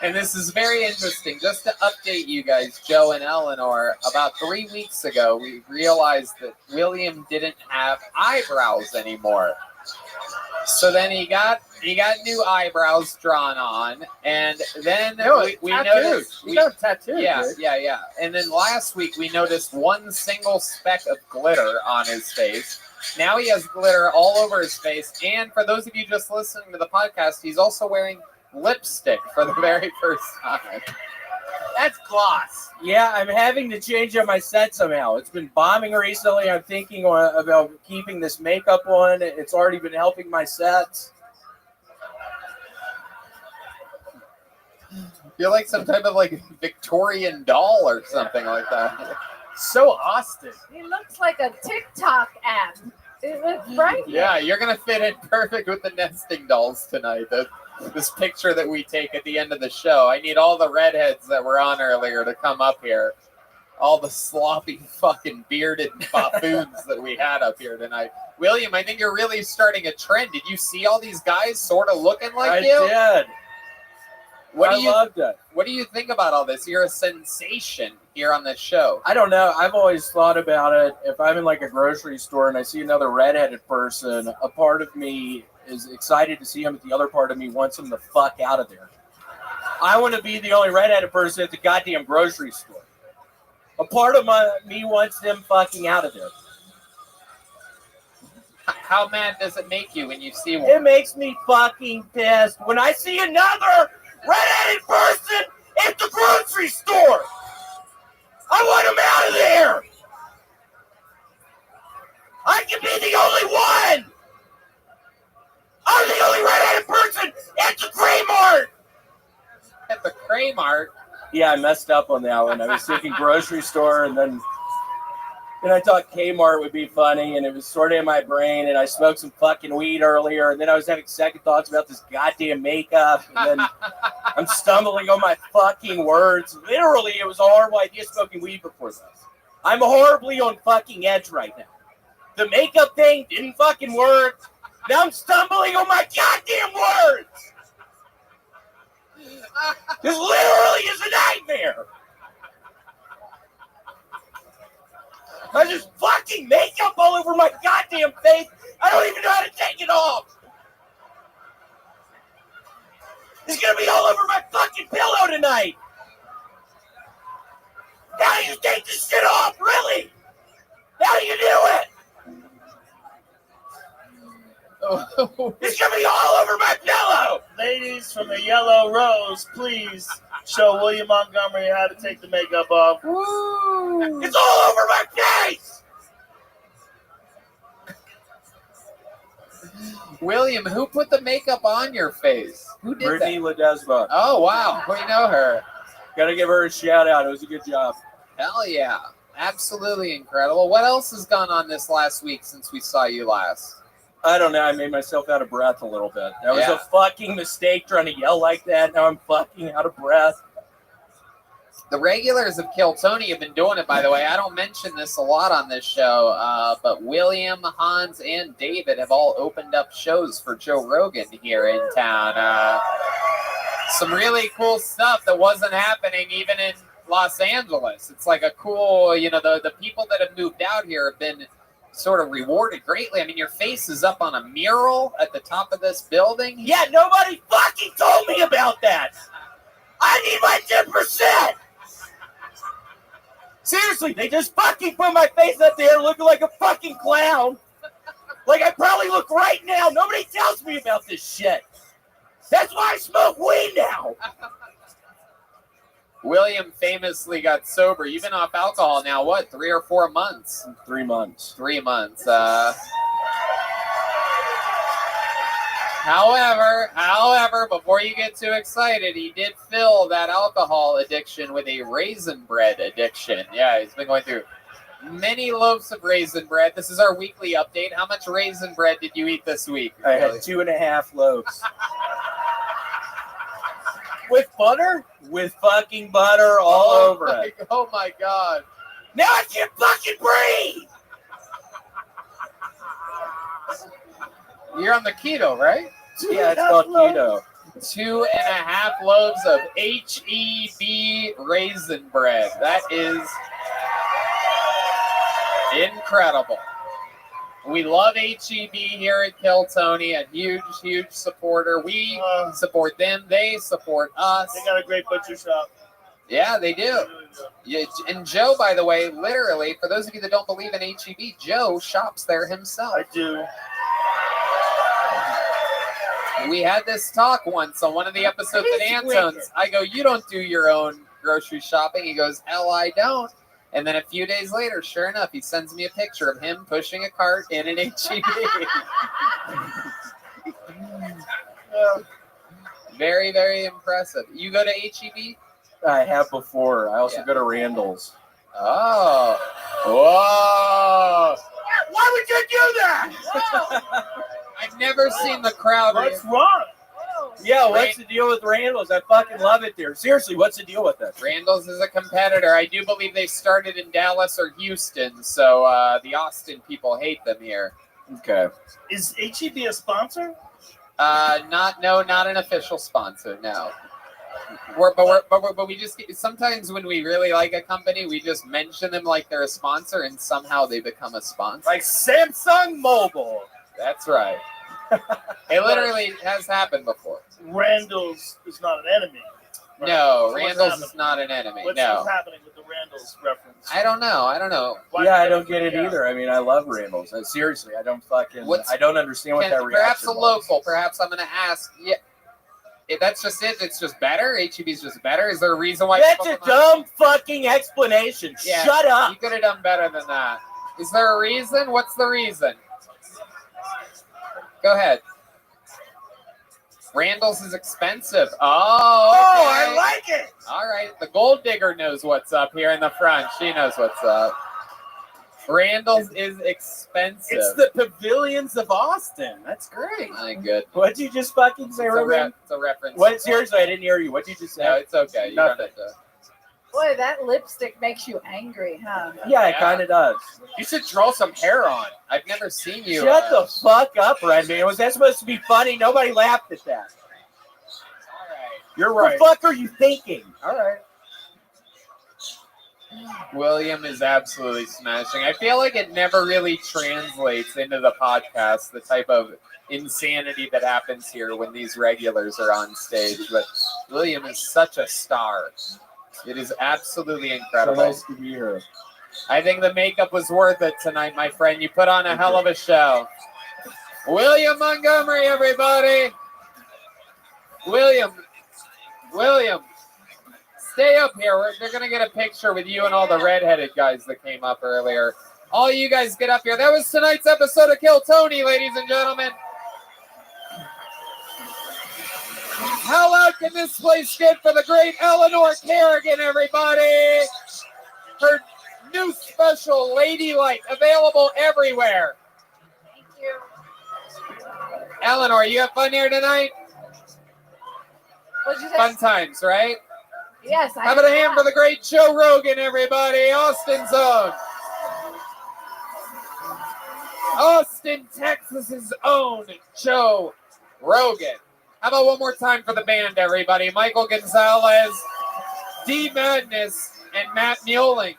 And this is very interesting. Just to update you guys, Joe and Eleanor, about 3 weeks ago, we realized that William didn't have eyebrows anymore. So then he got new eyebrows drawn on, and then we noticed he got tattooed. Yeah. And then last week we noticed one single speck of glitter on his face. Now he has glitter all over his face, and for those of you just listening to the podcast, he's also wearing lipstick for the very first time. That's gloss. Yeah, I'm having to change up my set somehow. It's been bombing recently. I'm thinking about keeping this makeup on. It's already been helping my sets. You're like some type of like Victorian doll or something like that. So Austin. He looks like a TikTok ad. It looks right. Yeah, you're gonna fit in perfect with the nesting dolls tonight. This picture that we take at the end of the show. I need all the redheads that were on earlier to come up here. All the sloppy fucking bearded buffoons that we had up here tonight. William, I think you're really starting a trend. Did you see all these guys sort of looking like you? I did. I loved it. What do you think about all this? You're a sensation here on this show. I don't know. I've always thought about it. If I'm in like a grocery store and I see another redheaded person, a part of me is excited to see him, but the other part of me wants him the fuck out of there. I want to be the only redheaded person at the goddamn grocery store. A part of me wants them fucking out of there. How mad does it make you when you see one? It makes me fucking pissed when I see another redheaded person at the grocery store. I want him out of there. I can be the only one. I'm the only redheaded person at the Kmart. At the Kmart? Yeah, I messed up on that one. I was thinking grocery store, and then I thought Kmart would be funny, and it was sort of in my brain, and I smoked some fucking weed earlier, and then I was having second thoughts about this goddamn makeup, and then I'm stumbling on my fucking words. Literally, it was a horrible idea smoking weed before this. I'm horribly on fucking edge right now. The makeup thing didn't fucking work. Now I'm stumbling on my goddamn words. This literally is a nightmare. I just fucking makeup all over my goddamn face. I don't even know how to take it off. It's gonna be all over my fucking pillow tonight. How do you take this shit off, really? How do you do it? It's gonna be all over my pillow. Ladies from the Yellow Rose, please show William Montgomery how to take the makeup off. Woo! It's all over my face. William, who put the makeup on your face? Who did Brittany that? Ledesma. Oh, wow. We know her. Gotta give her a shout out. It was a good job. Hell yeah. Absolutely incredible. What else has gone on this last week since we saw you last? I don't know. I made myself out of breath a little bit. That was Yeah. a fucking mistake trying to yell like that. Now I'm fucking out of breath. The regulars of Kiltony have been doing it, by the way. I don't mention this a lot on this show, but William, Hans, and David have all opened up shows for Joe Rogan here in town. Some really cool stuff that wasn't happening even in Los Angeles. It's like a cool, the people that have moved out here have been sort of rewarded greatly. I mean, your face is up on a mural at the top of this building. Yeah, nobody fucking told me about that. I need my 10%. Seriously, they just fucking put my face up there looking like a fucking clown. Like I probably look right now. Nobody tells me about this shit. That's why I smoke weed now. William famously got sober. You've been off alcohol now, what, 3 or 4 months? 3 months. 3 months. However, before you get too excited, he did fill that alcohol addiction with a raisin bread addiction. Yeah, he's been going through many loaves of raisin bread. This is our weekly update. How much raisin bread did you eat this week? I had 2.5 loaves. With butter? With fucking butter all over it. Oh my God. Now I can't fucking breathe! You're on the keto, right? Yeah, it's called keto. 2.5 loaves of HEB raisin bread. That is incredible. We love HEB here at Kill Tony, a huge, huge supporter. We support them. They support us. They got a great butcher shop. Yeah, they do. Yeah, and Joe, by the way, literally, for those of you that don't believe in HEB, Joe shops there himself. I do. We had this talk once on one of the episodes at Antone's. I go, you don't do your own grocery shopping. He goes, hell, I don't. And then a few days later, sure enough, he sends me a picture of him pushing a cart in an HEB. Very, very impressive. You go to HEB? I have before. I also go to Randall's. Oh. Whoa. Why would you do that? I've never seen the crowd. What's wrong? Yeah, what's the deal with Randall's? I fucking love it there. Seriously, what's the deal with it? Randall's is a competitor. I do believe they started in Dallas or Houston, so the Austin people hate them here. Okay. Is HEB a sponsor? Not an official sponsor. No. But we just sometimes when we really like a company, we just mention them like they're a sponsor, and somehow they become a sponsor. Like Samsung Mobile. That's right. It literally has happened before. Randall's is not an enemy. Right? No, So Randall's is not an enemy. What's No. happening with the Randall's reference? I don't know. Yeah, I don't get it either. I mean, I love Randall's. Seriously, I don't I don't understand what that reaction Perhaps a was. local. Perhaps I'm going to ask. Yeah, if that's just it. It's just better. HEB's just better. Is there a reason why? That's a dumb fucking explanation. Yeah, Shut up. You could have done better than that. Is there a reason? What's the reason? Go ahead. Randall's is expensive. Oh, okay. I like it. All right. The gold digger knows what's up here in the front. She knows what's up. Randall's is expensive. It's the pavilions of Austin. That's great. My good. What'd you just fucking say, Ruben? It's a reference. What? Seriously, I didn't hear you. What'd you just say? No, it's okay. You don't Nothing. have to. Boy, that lipstick makes you angry, huh? Yeah, it kind of does. You should draw some hair on. I've never seen you. Shut the fuck up, Randy. Was that supposed to be funny? Nobody laughed at that. All right. You're right. What the fuck are you thinking? All right. William is absolutely smashing. I feel like it never really translates into the podcast, the type of insanity that happens here when these regulars are on stage. But William is such a star. It is absolutely incredible. So nice to be here. I think the makeup was worth it tonight, my friend. You put on a hell of a show. William Montgomery, everybody. William, stay up here. They're going to get a picture with you and all the redheaded guys that came up earlier. All you guys get up here. That was tonight's episode of Kill Tony, ladies and gentlemen. How loud can this place get for the great Eleanor Kerrigan, everybody? Her new special, Ladylike, available everywhere. Thank you. Eleanor, you have fun here tonight? What'd you say? Fun times, right? Yes. How about a hand for the great Joe Rogan, everybody? Austin's own. Austin, Texas's own Joe Rogan. How about one more time for the band, everybody? Michael Gonzalez, D Madness, and Matt Muelling.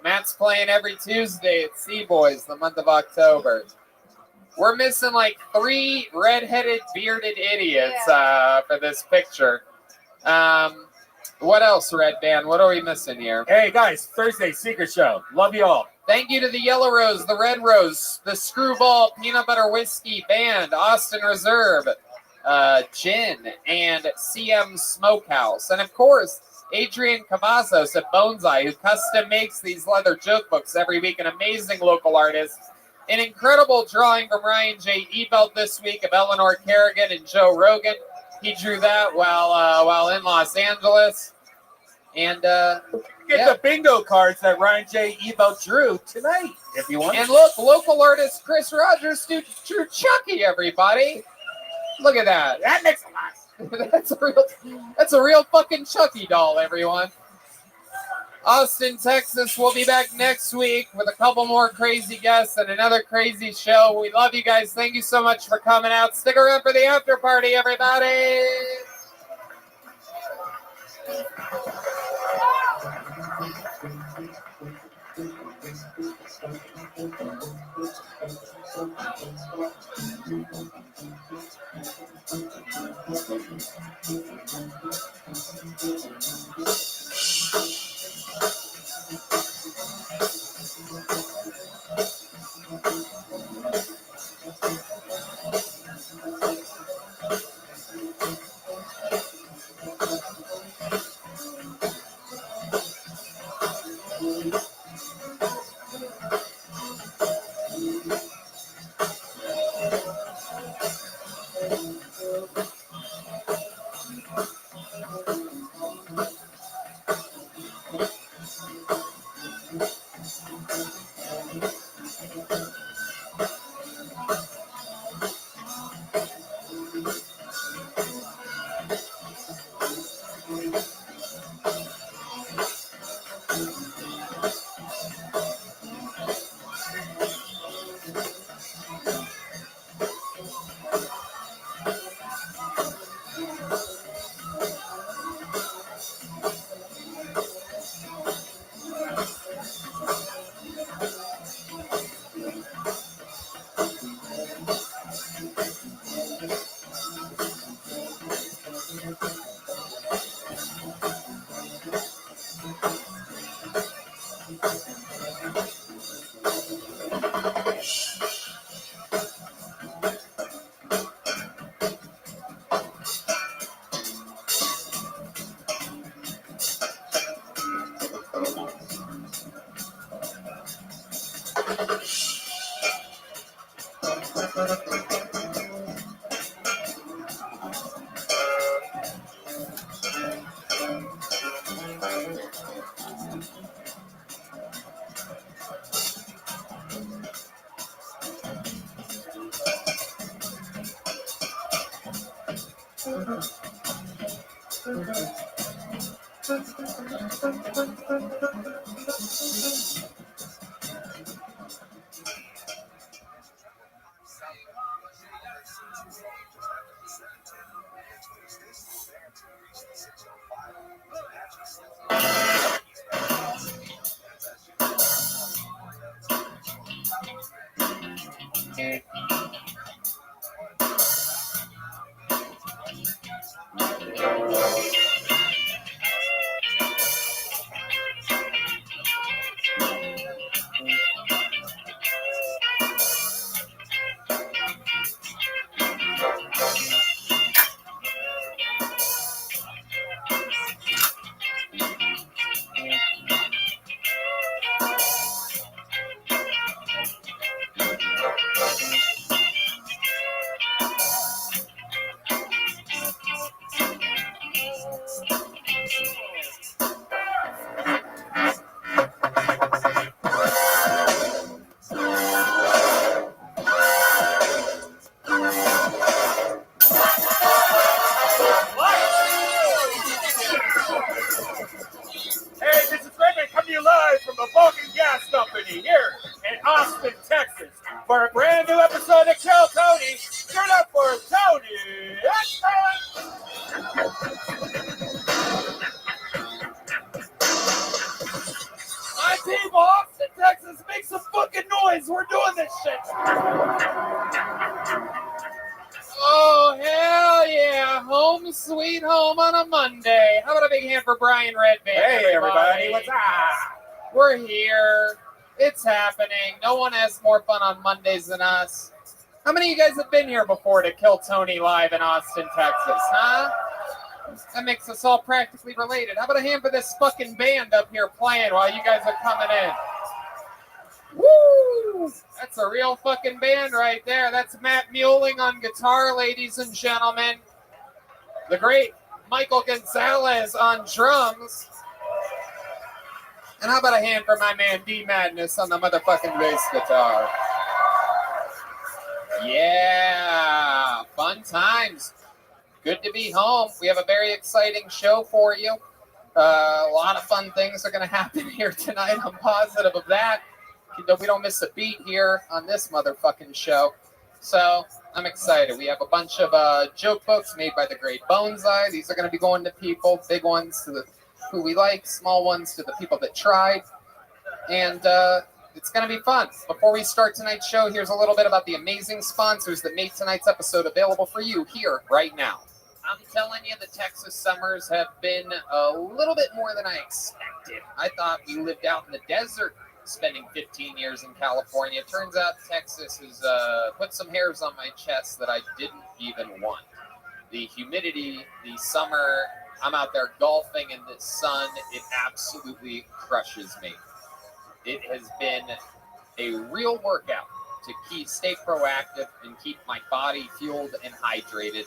Matt's playing every Tuesday at Sea Boys, the month of October. We're missing like 3 redheaded, bearded idiots for this picture. What else, Red Band? What are we missing here? Hey, guys, Thursday, Secret Show. Love you all. Thank you to the Yellow Rose, the Red Rose, the Screwball Peanut Butter Whiskey Band, Austin Reserve, Gin, and CM Smokehouse. And of course, Adrian Cavazos at Bonsai, who custom makes these leather joke books every week, an amazing local artist. An incredible drawing from Ryan J. Ebelt this week of Eleanor Kerrigan and Joe Rogan. He drew that while in Los Angeles. And get the bingo cards that Ryan J. Ebelt drew tonight, if you want. And look, local artist Chris Rogers drew Chucky, everybody. Look at that. That makes a lot. That's a real fucking Chucky doll, everyone. Austin, Texas. We'll be back next week with a couple more crazy guests and another crazy show. We love you guys. Thank you so much for coming out. Stick around for the after party, everybody. for a brand new episode of Kill Tony. Turn up for Tony. My people, Austin, Texas, make some fucking noise. We're doing this shit. Oh, hell yeah. Home sweet home on a Monday. How about a big hand for Brian Redband? Hey, everybody. What's up? We're here. It's happening. No one has more fun on Mondays than us. How many of you guys have been here before to Kill Tony live in Austin, Texas, huh? That makes us all practically related. How about a hand for this fucking band up here playing while you guys are coming in? Woo! That's a real fucking band right there. That's Matt Mueling on guitar, ladies and gentlemen. The great Michael Gonzalez on drums. And how about a hand for my man D Madness on the motherfucking bass guitar? Yeah, fun times. Good to be home. We have a very exciting show for you. A lot of fun things are going to happen here tonight. I'm positive of that. We don't miss a beat here on this motherfucking show. So I'm excited. We have a bunch of joke books made by the great Bonsai. These are going to be going to people, big ones to the who we like, small ones to the people that tried. And it's going to be fun. Before we start tonight's show, here's a little bit about the amazing sponsors that made tonight's episode available for you here right now. I'm telling you, the Texas summers have been a little bit more than I expected. I thought we lived out in the desert, spending 15 years in California. Turns out Texas has put some hairs on my chest that I didn't even want. The humidity, the summer, I'm out there golfing in the sun. It absolutely crushes me. It has been a real workout to stay proactive and keep my body fueled and hydrated.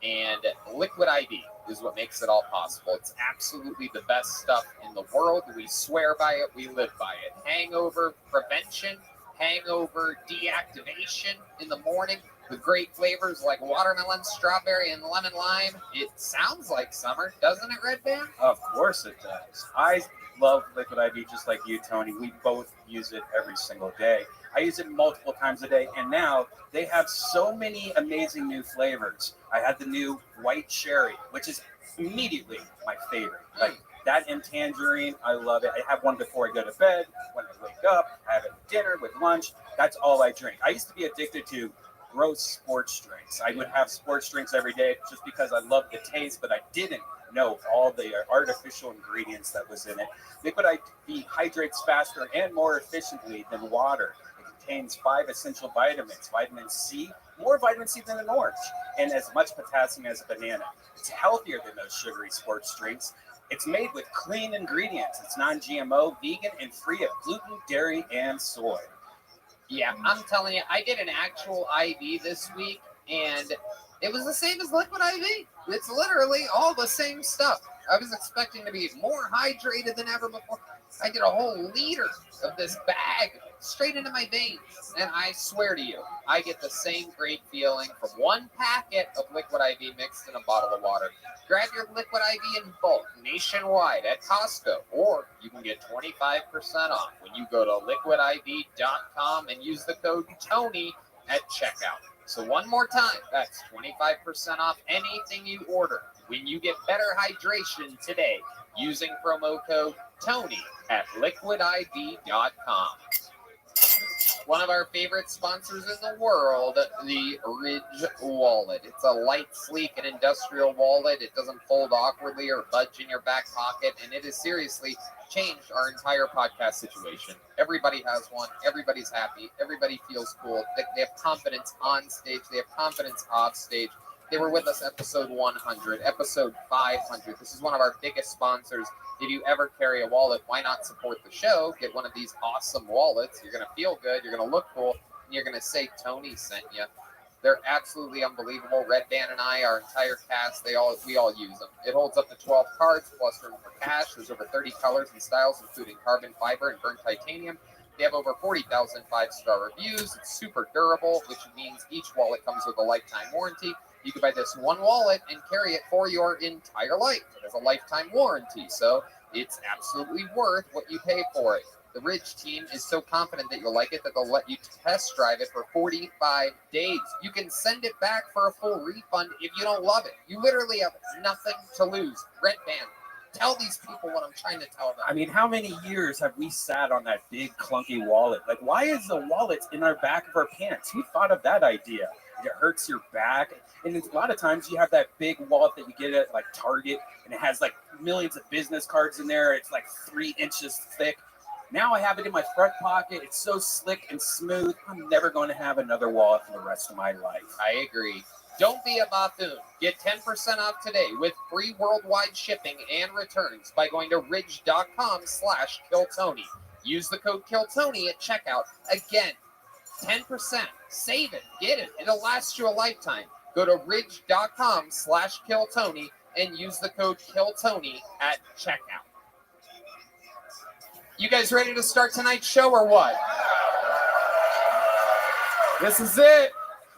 And Liquid IV is what makes it all possible. It's absolutely the best stuff in the world. We swear by it. We live by it. Hangover prevention, hangover deactivation in the morning with great flavors like watermelon, strawberry, and lemon lime. It sounds like summer, doesn't it, Red Band? Of course it does. I love Liquid IV just like you, Tony. We both use it every single day. I use it multiple times a day, and now they have so many amazing new flavors. I had the new white cherry, which is immediately my favorite. Like that and tangerine, I love it. I have one before I go to bed, when I wake up, I have it at dinner, with lunch. That's all I drink. I used to be addicted to gross sports drinks. I would have sports drinks every day just because I loved the taste, but I didn't know all the artificial ingredients that was in it. Liquid IV hydrates faster and more efficiently than water. It contains 5 essential vitamins, vitamin C, more vitamin C than an orange, and as much potassium as a banana. It's healthier than those sugary sports drinks. It's made with clean ingredients. It's non-GMO, vegan, and free of gluten, dairy, and soy. Yeah, I'm telling you, I did an actual IV this week, and it was the same as Liquid IV. It's literally all the same stuff. I was expecting to be more hydrated than ever before. I did a whole liter of this bag straight into my veins, and I swear to you, I get the same great feeling from one packet of Liquid IV mixed in a bottle of water. Grab your Liquid IV in bulk nationwide at Costco, or you can get 25% off when you go to liquidiv.com and use the code TONY at checkout. So one more time, that's 25% off anything you order when you get better hydration today using promo code TONY at liquidiv.com. One of our favorite sponsors in the world, the Ridge Wallet. It's a light, sleek, and industrial wallet. It doesn't fold awkwardly or budge in your back pocket, and it has seriously changed our entire podcast situation. Everybody has one. Everybody's happy. Everybody feels cool. They have confidence on stage. They have confidence off stage. They were with us episode 100, episode 500. This is one of our biggest sponsors. If you ever carry a wallet, why not support the show? Get one of these awesome wallets. You're going to feel good. You're going to look cool. And you're going to say Tony sent you. They're absolutely unbelievable. Red Band and I, our entire cast, we all use them. It holds up to 12 cards plus room for cash. There's over 30 colors and styles, including carbon fiber and burnt titanium. They have over 40,000 5-star reviews. It's super durable, which means each wallet comes with a lifetime warranty. You can buy this one wallet and carry it for your entire life. It has a lifetime warranty, so it's absolutely worth what you pay for it. The Ridge team is so confident that you'll like it that they'll let you test drive it for 45 days. You can send it back for a full refund if you don't love it. You literally have nothing to lose. Red Band, tell these people what I'm trying to tell them. I mean, how many years have we sat on that big clunky wallet? Like, why is the wallet in our back of our pants? Who thought of that idea? It hurts your back. And a lot of times you have that big wallet that you get at like Target, and it has like millions of business cards in there. It's like 3 inches thick. Now I have it in my front pocket. It's so slick and smooth. I'm never going to have another wallet for the rest of my life. I agree. Don't be a buffoon. Get 10% off today with free worldwide shipping and returns by going to ridge.com/KillTony. Use the code KillTony at checkout. Again, 10%. Save it. Get it. It'll last you a lifetime. Go to ridge.com/KillTony and use the code KillTony at checkout. You guys ready to start tonight's show or what? This is it.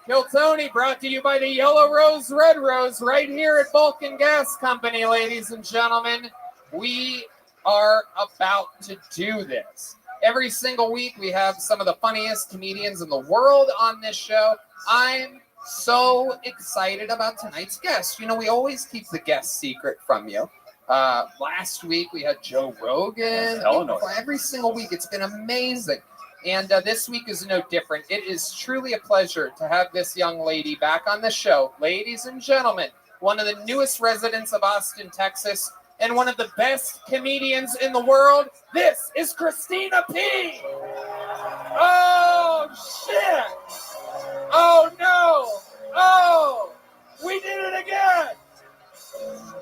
Kill Tony, brought to you by the Yellow Rose, Red Rose, right here at Vulcan Gas Company, ladies and gentlemen. We are about to do this. Every single week, we have some of the funniest comedians in the world on this show. I'm so excited about tonight's guest. You know, we always keep the guest secret from you. Last week, we had Joe Rogan. Every single week, it's been amazing. And this week is no different. It is truly a pleasure to have this young lady back on the show. Ladies and gentlemen, one of the newest residents of Austin, Texas, and one of the best comedians in the world, this is Christina P. Oh, shit. Oh, no. Oh, we did it again.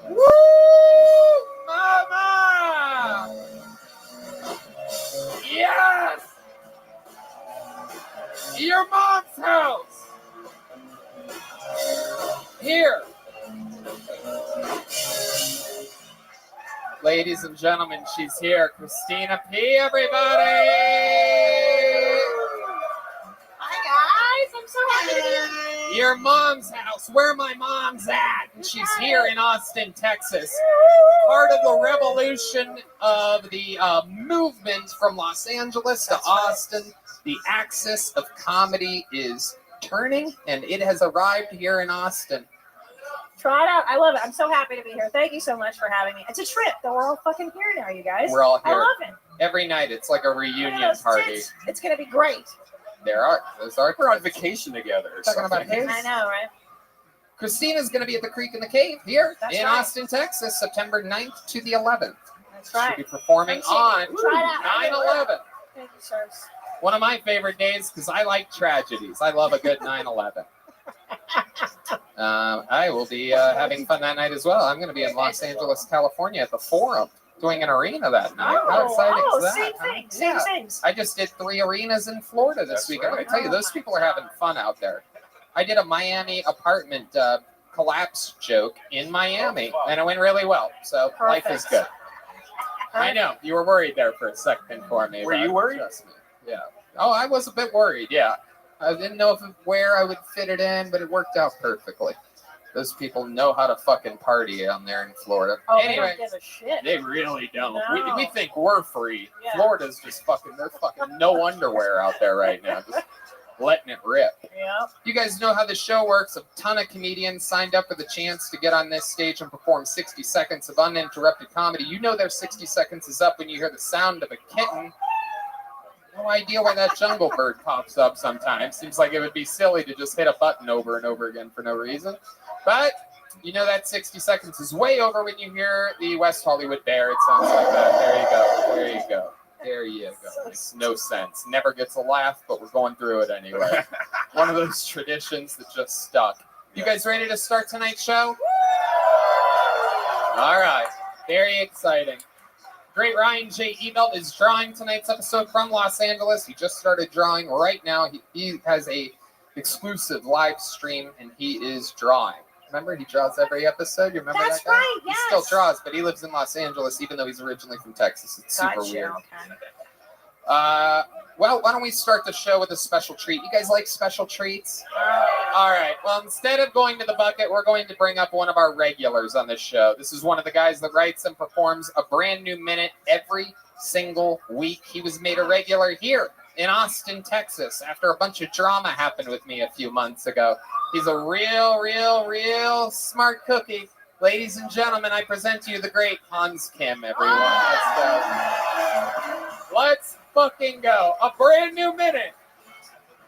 Woo, mama. Yes. Your mom's house. Here. Ladies and gentlemen, she's here. Christina P, everybody. Hi, guys. I'm so happy to be here. Your mom's house, where my mom's at. And she's here in Austin, Texas. Part of the revolution of the movement from Los Angeles to Austin. The axis of comedy is turning, and it has arrived here in Austin. Try it out. I love it. I'm so happy to be here. Thank you so much for having me. It's a trip that we're all fucking here now, you guys. We're all here. I love it. Every night, it's like a reunion party. It's going to be great. We're on vacation together. Talking about haze. I know, right? Christina's going to be at the Creek in the Cave here That's in right. Austin, Texas, September 9th to the 11th. That's right. She'll be performing on Try it out. 9/11. Thank you, sirs. One of my favorite days because I like tragedies. I love a good 9/11. I will be having fun that night as well. I'm going to be in Los Angeles, California at the Forum doing an arena that night. How exciting is that? Same thing. Same things. I just did 3 arenas in Florida this week. I'm going to tell you, those people are having fun out there. I did a Miami apartment collapse joke in Miami, and it went really well. So life is good. I know. You were worried there for a second for me. Were you worried? Trust me. Yeah. Oh, I was a bit worried, yeah. I didn't know where I would fit it in, but it worked out perfectly. Those people know how to fucking party down there in Florida. Oh, Anyway, they don't give a shit. they really don't. No. We think we're free. Yeah. Florida's just they're fucking no underwear out there right now. Just letting it rip. Yeah. You guys know how the show works. A ton of comedians signed up for the chance to get on this stage and perform 60 seconds of uninterrupted comedy. You know their 60 seconds is up when you hear the sound of a kitten. No idea why that jungle bird pops up sometimes. Seems like it would be silly to just hit a button over and over again for no reason. But you know that 60 seconds is way over when you hear the West Hollywood Bear. It sounds like that. There you go. There you go. There you go. Makes no sense. Never gets a laugh, but we're going through it anyway. One of those traditions that just stuck. You guys ready to start tonight's show? All right. Very exciting. Great Ryan J. Ebelt is drawing tonight's episode from Los Angeles. He just started drawing right now. He has a exclusive live stream, and he is drawing. Remember, he draws every episode. You remember That's that guy? right, yes. He still draws, but he lives in Los Angeles, even though he's originally from Texas. It's super Gotcha, weird. okay. Well, why don't we start the show with a special treat? You guys like special treats? All right. Well, instead of going to the bucket, we're going to bring up one of our regulars on this show. This is one of the guys that writes and performs a brand new minute every single week. He was made a regular here in Austin, Texas, after a bunch of drama happened with me a few months ago. He's a real smart cookie. Ladies and gentlemen, I present to you the great Hans Kim, everyone. Let's go. Let's fucking go. A brand new minute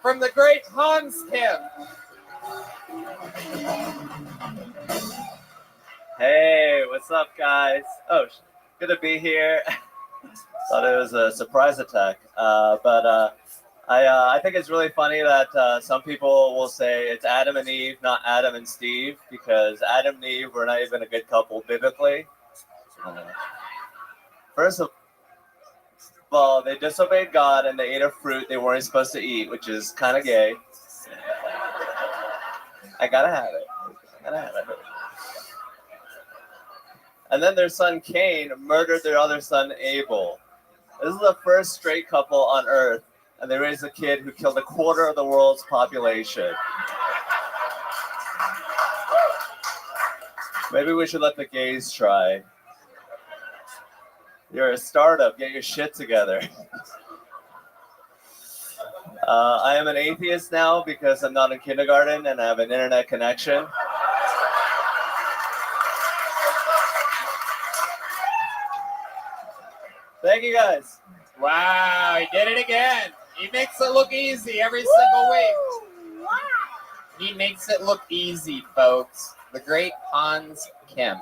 from the great Hans Kim. Hey, what's up, guys? Oh, good to be here. Thought it was a surprise attack. I think it's really funny that some people will say it's Adam and Eve, not Adam and Steve, because Adam and Eve were not even a good couple biblically. First of all, they disobeyed God and they ate a fruit they weren't supposed to eat, which is kind of gay. I gotta have it. And then their son Cain murdered their other son Abel. This is the first straight couple on Earth, and they raised a kid who killed a quarter of the world's population. Maybe we should let the gays try. You're a startup. Get your shit together. I am an atheist now because I'm not in kindergarten and I have an internet connection. Thank you guys. Wow, he did it again. He makes it look easy every single week. He makes it look easy, folks. The great Hans Kim.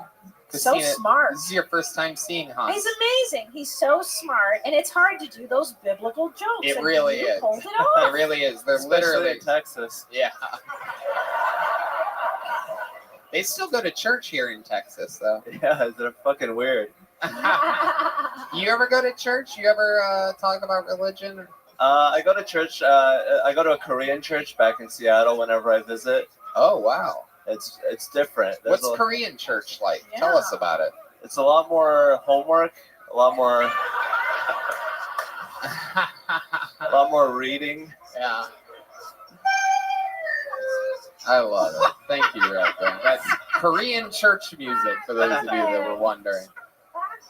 So Christina, smart. This is your first time seeing Hans. He's amazing. He's so smart, and it's hard to do those biblical jokes. It and really you is. pulled it off. It really is. They're Especially literally in Texas. Yeah. They still go to church here in Texas, though. Yeah, they're fucking weird. You ever go to church? You ever talk about religion? I go to church. I go to a Korean church back in Seattle whenever I visit. Oh, wow. It's different. What's Korean church like? Tell us about it. It's a lot more homework, a lot more reading. Yeah. I love it. Thank you, Rabbi. That's Korean church music, for those of you that were wondering.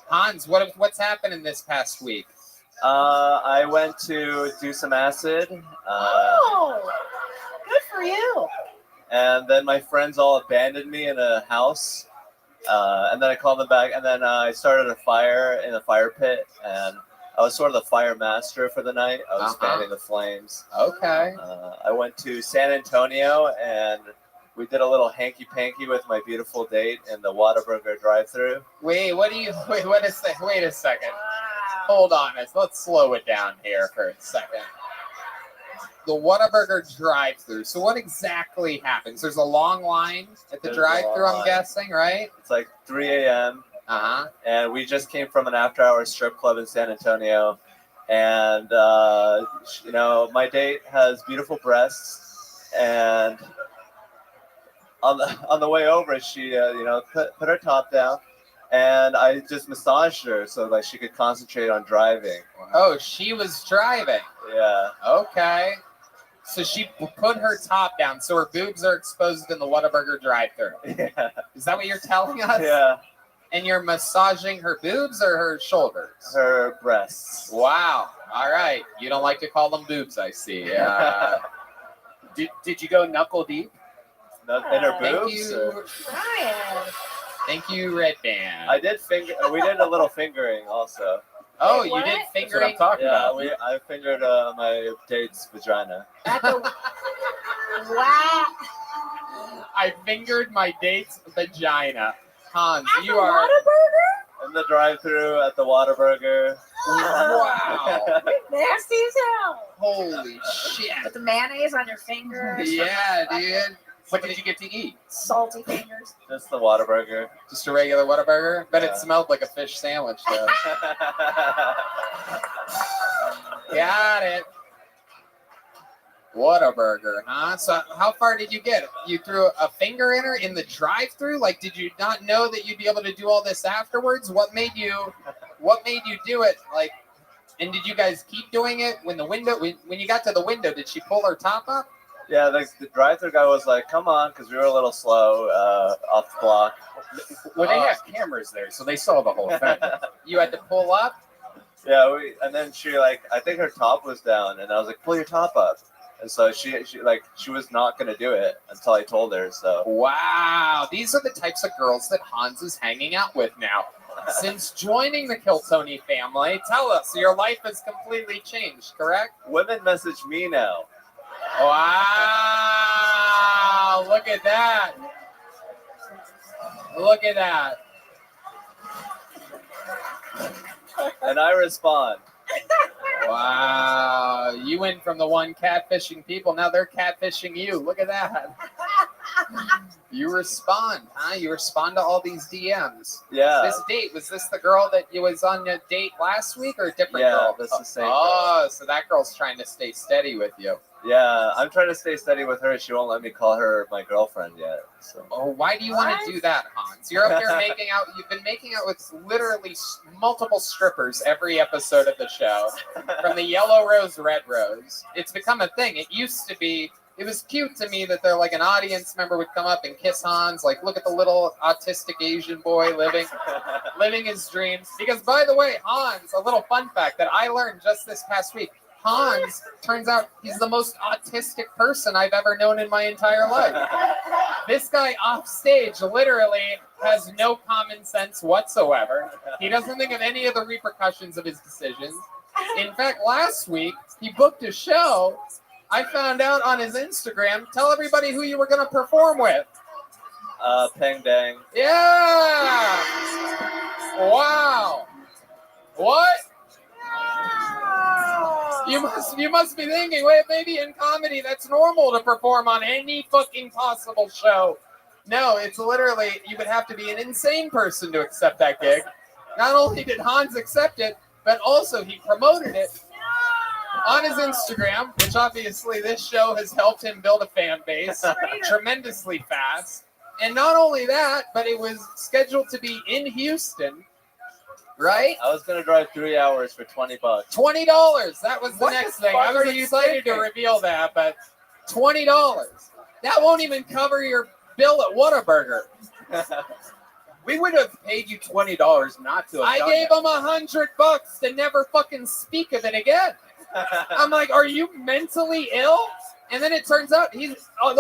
Hans, what's happening this past week? I went to do some acid. Oh, good for you. And then my friends all abandoned me in a house. And then I called them back. And then I started a fire in a fire pit. And I was sort of the fire master for the night. I was fanning the flames. Okay. I went to San Antonio and we did a little hanky-panky with my beautiful date in the Whataburger drive-thru. Wait a second. Hold on. Let's slow it down here for a second. The Whataburger drive-thru. So what exactly happens? There's a long line at the drive-thru, I'm guessing, right? It's like 3 a.m. Uh-huh. And we just came from an after-hours strip club in San Antonio. And, my date has beautiful breasts. And on the way over, she, put her top down. And I just massaged her so like she could concentrate on driving. Oh, she was driving. Yeah. Okay. So she put her top down, so her boobs are exposed in the Whataburger drive-thru. Yeah. Is that what you're telling us? Yeah. And you're massaging her boobs or her shoulders? Her breasts. Wow. All right. You don't like to call them boobs, I see. Did you go knuckle deep? In her Thank boobs? you. Ryan. Thank you, Red Band. We did a little fingering also. Oh, Wait, you did what? fingering? That's what I'm talking about. I fingered my date's vagina. Wow. I fingered my date's vagina. Hans, At you the are... Whataburger? In the drive-thru at the Whataburger. Wow. Nasty as hell. Holy shit. With the mayonnaise on your fingers. Yeah, dude. What did you get to eat? Salty fingers. Just the Whataburger. Just a regular Whataburger? Bet Yeah. it smelled like a fish sandwich, though. Got it. Whataburger, huh? So how far did you get? You threw a finger in her in the drive-thru? Like, did you not know that you'd be able to do all this afterwards? What made you do it? Like, and did you guys keep doing it when you got to the window, did she pull her top up? Yeah, the drive-thru guy was like, "Come on," because we were a little slow off the block. Well, they have cameras there, so they saw the whole thing. You had to pull up? Yeah, and then she I think her top was down, and I was like, "Pull your top up." And so she was not gonna do it until I told her. So Wow, these are the types of girls that Hans is hanging out with now. Since joining the Kiltony family, tell us, your life has completely changed, correct? women message me now. Wow, look at that. Look at that. and I respond. Wow, you went from the one catfishing people, now they're catfishing you. Look at that. You respond, huh? You respond to all these DMs. Yeah. This date, was this the girl that you was on a date last week or a different girl? Yeah, that's the same Oh, so that girl's trying to stay steady with you. Yeah, I'm trying to stay steady with her. She won't let me call her my girlfriend yet. So. Oh, why do you want to do that, Hans? You're up here making out. You've been making out with literally multiple strippers every episode of the show, from the yellow rose, red rose. It's become a thing. It used to be. It was cute to me that they're like an audience member would come up and kiss Hans, like, look at the little autistic Asian boy living his dreams. Because, by the way, Hans, a little fun fact that I learned just this past week. Hans, turns out he's the most autistic person I've ever known in my entire life. This guy off stage literally has no common sense whatsoever. He doesn't think of any of the repercussions of his decisions. In fact, last week, he booked a show. I found out on his Instagram. Tell everybody who you were going to perform with. Peng Dang. Yeah! Wow. What? You must be thinking, wait, maybe in comedy that's normal to perform on any fucking possible show. No, it's literally, you would have to be an insane person to accept that gig. Not only did Hans accept it, but also he promoted it on his Instagram, which obviously this show has helped him build a fan base tremendously fast. And not only that, but it was scheduled to be in Houston. Right? I was gonna drive 3 hours for $20. $20. That was the next thing. I was excited to reveal that, but $20. That won't even cover your bill at Whataburger. We would have paid you $20 not to have I done gave that. him $100 to never fucking speak of it again. I'm like, are you mentally ill? And then it turns out he's I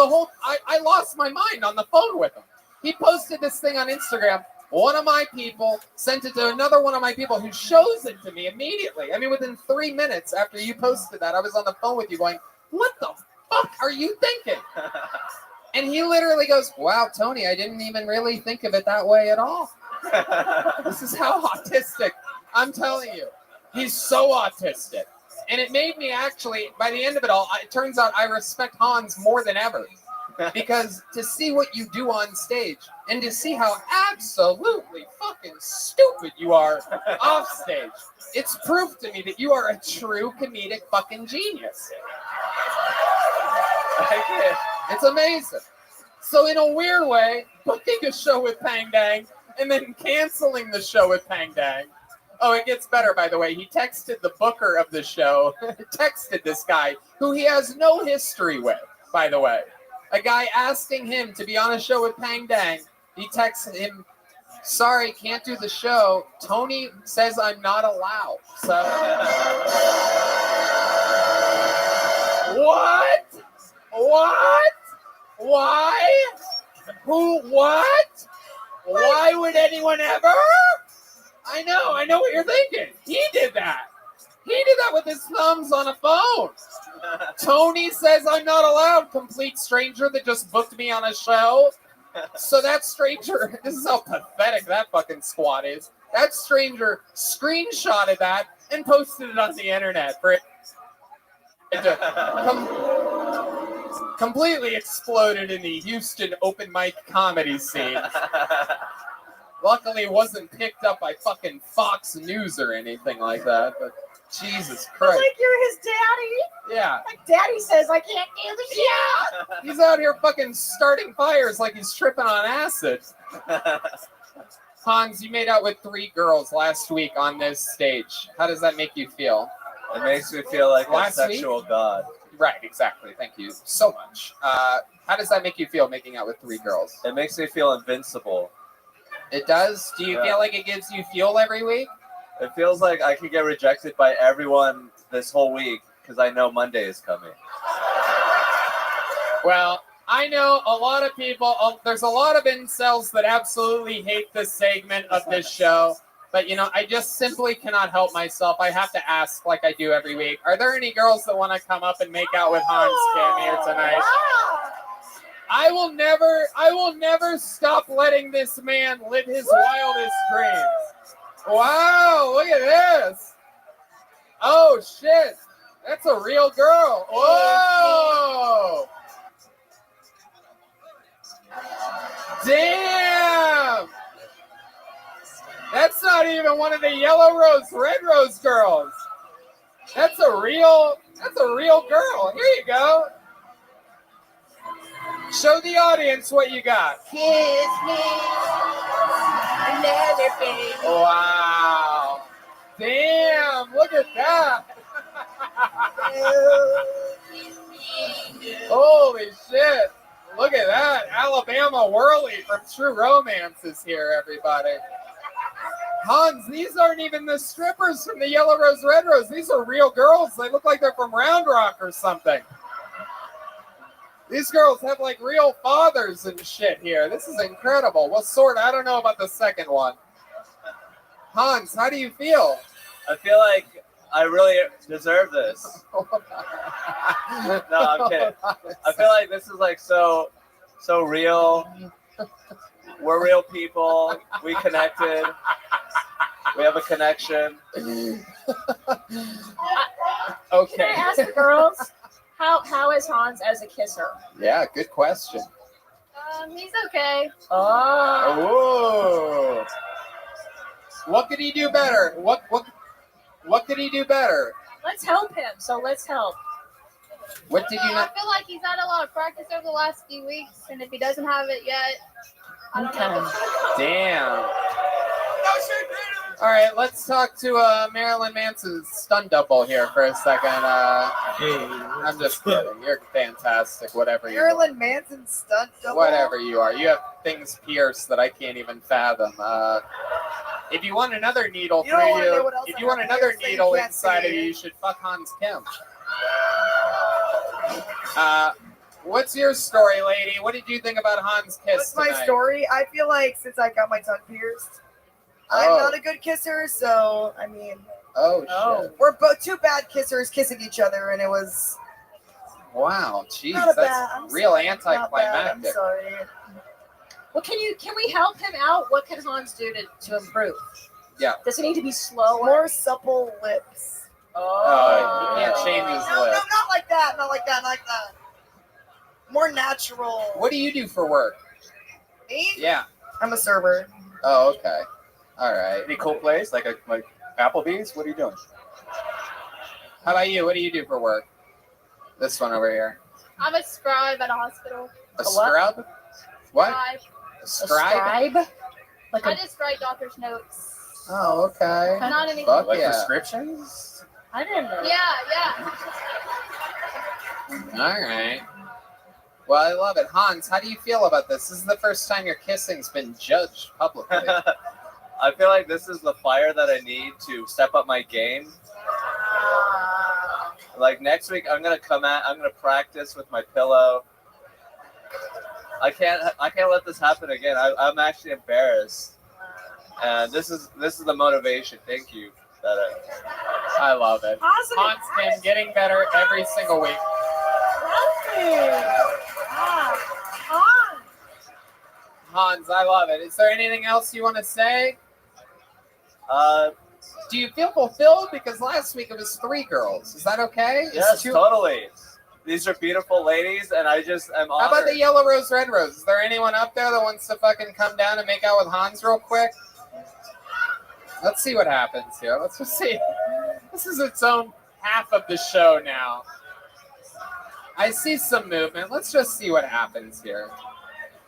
lost my mind on the phone with him. He posted this thing on Instagram. One of my people sent it to another one of my people who shows it to me immediately. I mean, within 3 minutes after you posted that, I was on the phone with you going, what the fuck are you thinking? And he literally goes, wow, Tony, I didn't even really think of it that way at all. This is how autistic. I'm telling you, he's so autistic. And it made me actually, by the end of it all, it turns out I respect Hans more than ever. Because to see what you do on stage and to see how absolutely fucking stupid you are off stage, it's proof to me that you are a true comedic fucking genius. It's amazing. So in a weird way, booking a show with Pang Dang and then canceling the show with Pang Dang. Oh, it gets better, by the way. He texted the booker of the show, texted this guy who he has no history with, by the way. A guy asking him to be on a show with Pang Dang. He texted him, sorry, can't do the show. Tony says I'm not allowed. So. What? What? Why? Who? What? Why would anyone ever? I know what you're thinking. He did that. He did that with his thumbs on a phone. Tony says I'm not allowed, complete stranger that just booked me on a show. So that stranger, this is how pathetic that fucking squad is. That stranger screenshotted that and posted it on the internet for it to completely exploded in the Houston open mic comedy scene. Luckily, it wasn't picked up by fucking Fox News or anything like that, but Jesus Christ. Like you're his daddy. Yeah. Like daddy says I can't do the shit. Yeah. He's out here fucking starting fires like he's tripping on acid. Hans, you made out with 3 girls last week on this stage. How does that make you feel? It makes me feel like a Last sexual god. Right, exactly. Thank you so much. How does that make you feel, making out with 3 girls? It makes me feel invincible. It does? Do you feel like it gives you fuel every week? It feels like I could get rejected by everyone this whole week because I know Monday is coming. Well, I know a lot of people, there's a lot of incels that absolutely hate this segment of this show. But, you know, I just simply cannot help myself. I have to ask, like I do every week, are there any girls that want to come up and make out with Hans Kim here tonight? I will never stop letting this man live his wildest dreams. Wow, look at this. Oh, shit. That's a real girl. Whoa. Damn. That's not even one of the yellow rose, red rose girls. That's a real girl. Here you go. Show the audience what you got. Kiss me, another baby. Wow. Damn, look at that. Holy shit. Look at that. Alabama Whirly from True Romance is here, everybody. Hans, these aren't even the strippers from the Yellow Rose, Red Rose. These are real girls. They look like they're from Round Rock or something. These girls have like real fathers and shit here. This is incredible. What sort? I don't know about the second one. Hans, how do you feel? I feel like I really deserve this. No, I'm kidding. I feel like this is like so real. We're real people. We connected. We have a connection. Can I ask the girls, how is Hans as a kisser? Yeah, good question. He's okay. Oh. What could he do better? What could he do better? Let's help him. So let's help. What did you I not? feel like he's had a lot of practice over the last few weeks, and if he doesn't have it yet, I don't know. Damn. All right, let's talk to Marilyn Manson's stunt double here for a second. I'm just kidding. You're fantastic, whatever you are. Marilyn Manson stunt double. Whatever you are. You have things pierced that I can't even fathom. If you want another needle You don't wanna know through what else if I you want have another pierced that you needle can't inside of see. you, you should fuck Hans Kim. What's your story, lady? What did you think about Hans' kiss What's my tonight? story? I feel like since I got my tongue pierced, I'm Oh. not a good kisser. So I mean, Oh, shit. we're both two bad kissers kissing each other, and it was Wow, jeez, not a that's bad. I'm real sorry, not bad, I'm anticlimactic. sorry. Well, can we help him out? What can Hans do to improve? Yeah. Does he need to be slower? More supple lips. Oh, you can't change his No, lip. not like that. Not like that. Not like that. More natural. What do you do for work? Me? Yeah. I'm a server. Oh, okay. All right. Any cool place like Applebee's? What are you doing? How about you? What do you do for work? This one over here. I'm a scribe at a hospital. A scrub? What? Scribe. A scribe? I just write doctor's notes. Oh, okay. Not anything. Fuck Like yeah. prescriptions? I didn't know. Yeah. All right. Well, I love it. Hans, how do you feel about this? This is the first time your kissing's been judged publicly. I feel like this is the fire that I need to step up my game. Like next week, I'm gonna practice with my pillow. I can't let this happen again. I'm actually embarrassed, and this is the motivation. Thank you. I love it. Hans Kim getting better every single week. Hans, I love it. Is there anything else you want to say? Do you feel fulfilled? Because last week it was 3 girls. Is that okay? Yes, totally. These are beautiful ladies, and I just am honored. How about the Yellow Rose, Red Rose? Is there anyone up there that wants to fucking come down and make out with Hans real quick? Let's see what happens here. Let's just see. This is its own half of the show now. I see some movement. Let's just see what happens here.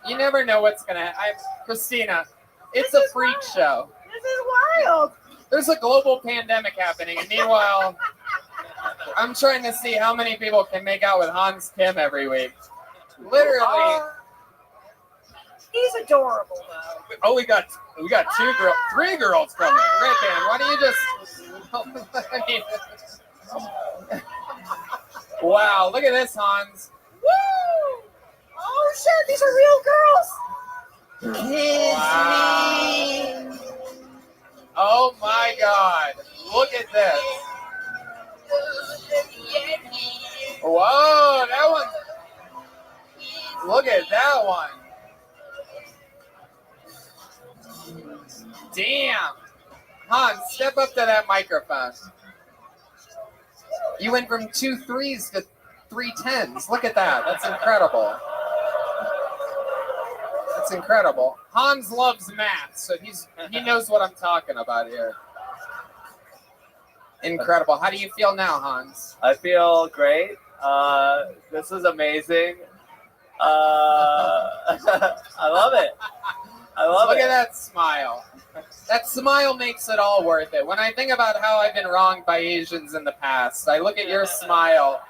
You never know what's going to happen. Christina, it's a freak show. This is wild. There's a global pandemic happening, and meanwhile, I'm trying to see how many people can make out with Hans Kim every week. Literally. He's adorable, though. Oh, we got 3 girls from it. Red Band, why don't you just? I mean, wow, look at this, Hans. Woo! Oh shit, these are real girls. Kiss Wow. Oh my God! Look at this. Whoa, that one. Look at that one. Damn. Hans, step up to that microphone. You went from 2 3s to 3 10s. Look at that. That's incredible. That's incredible. Hans loves math, so he knows what I'm talking about here. Incredible. How do you feel now, Hans? I feel great. This is amazing. I love it. I love Look it. at that smile. That smile makes it all worth it. When I think about how I've been wronged by Asians in the past, I look at your smile,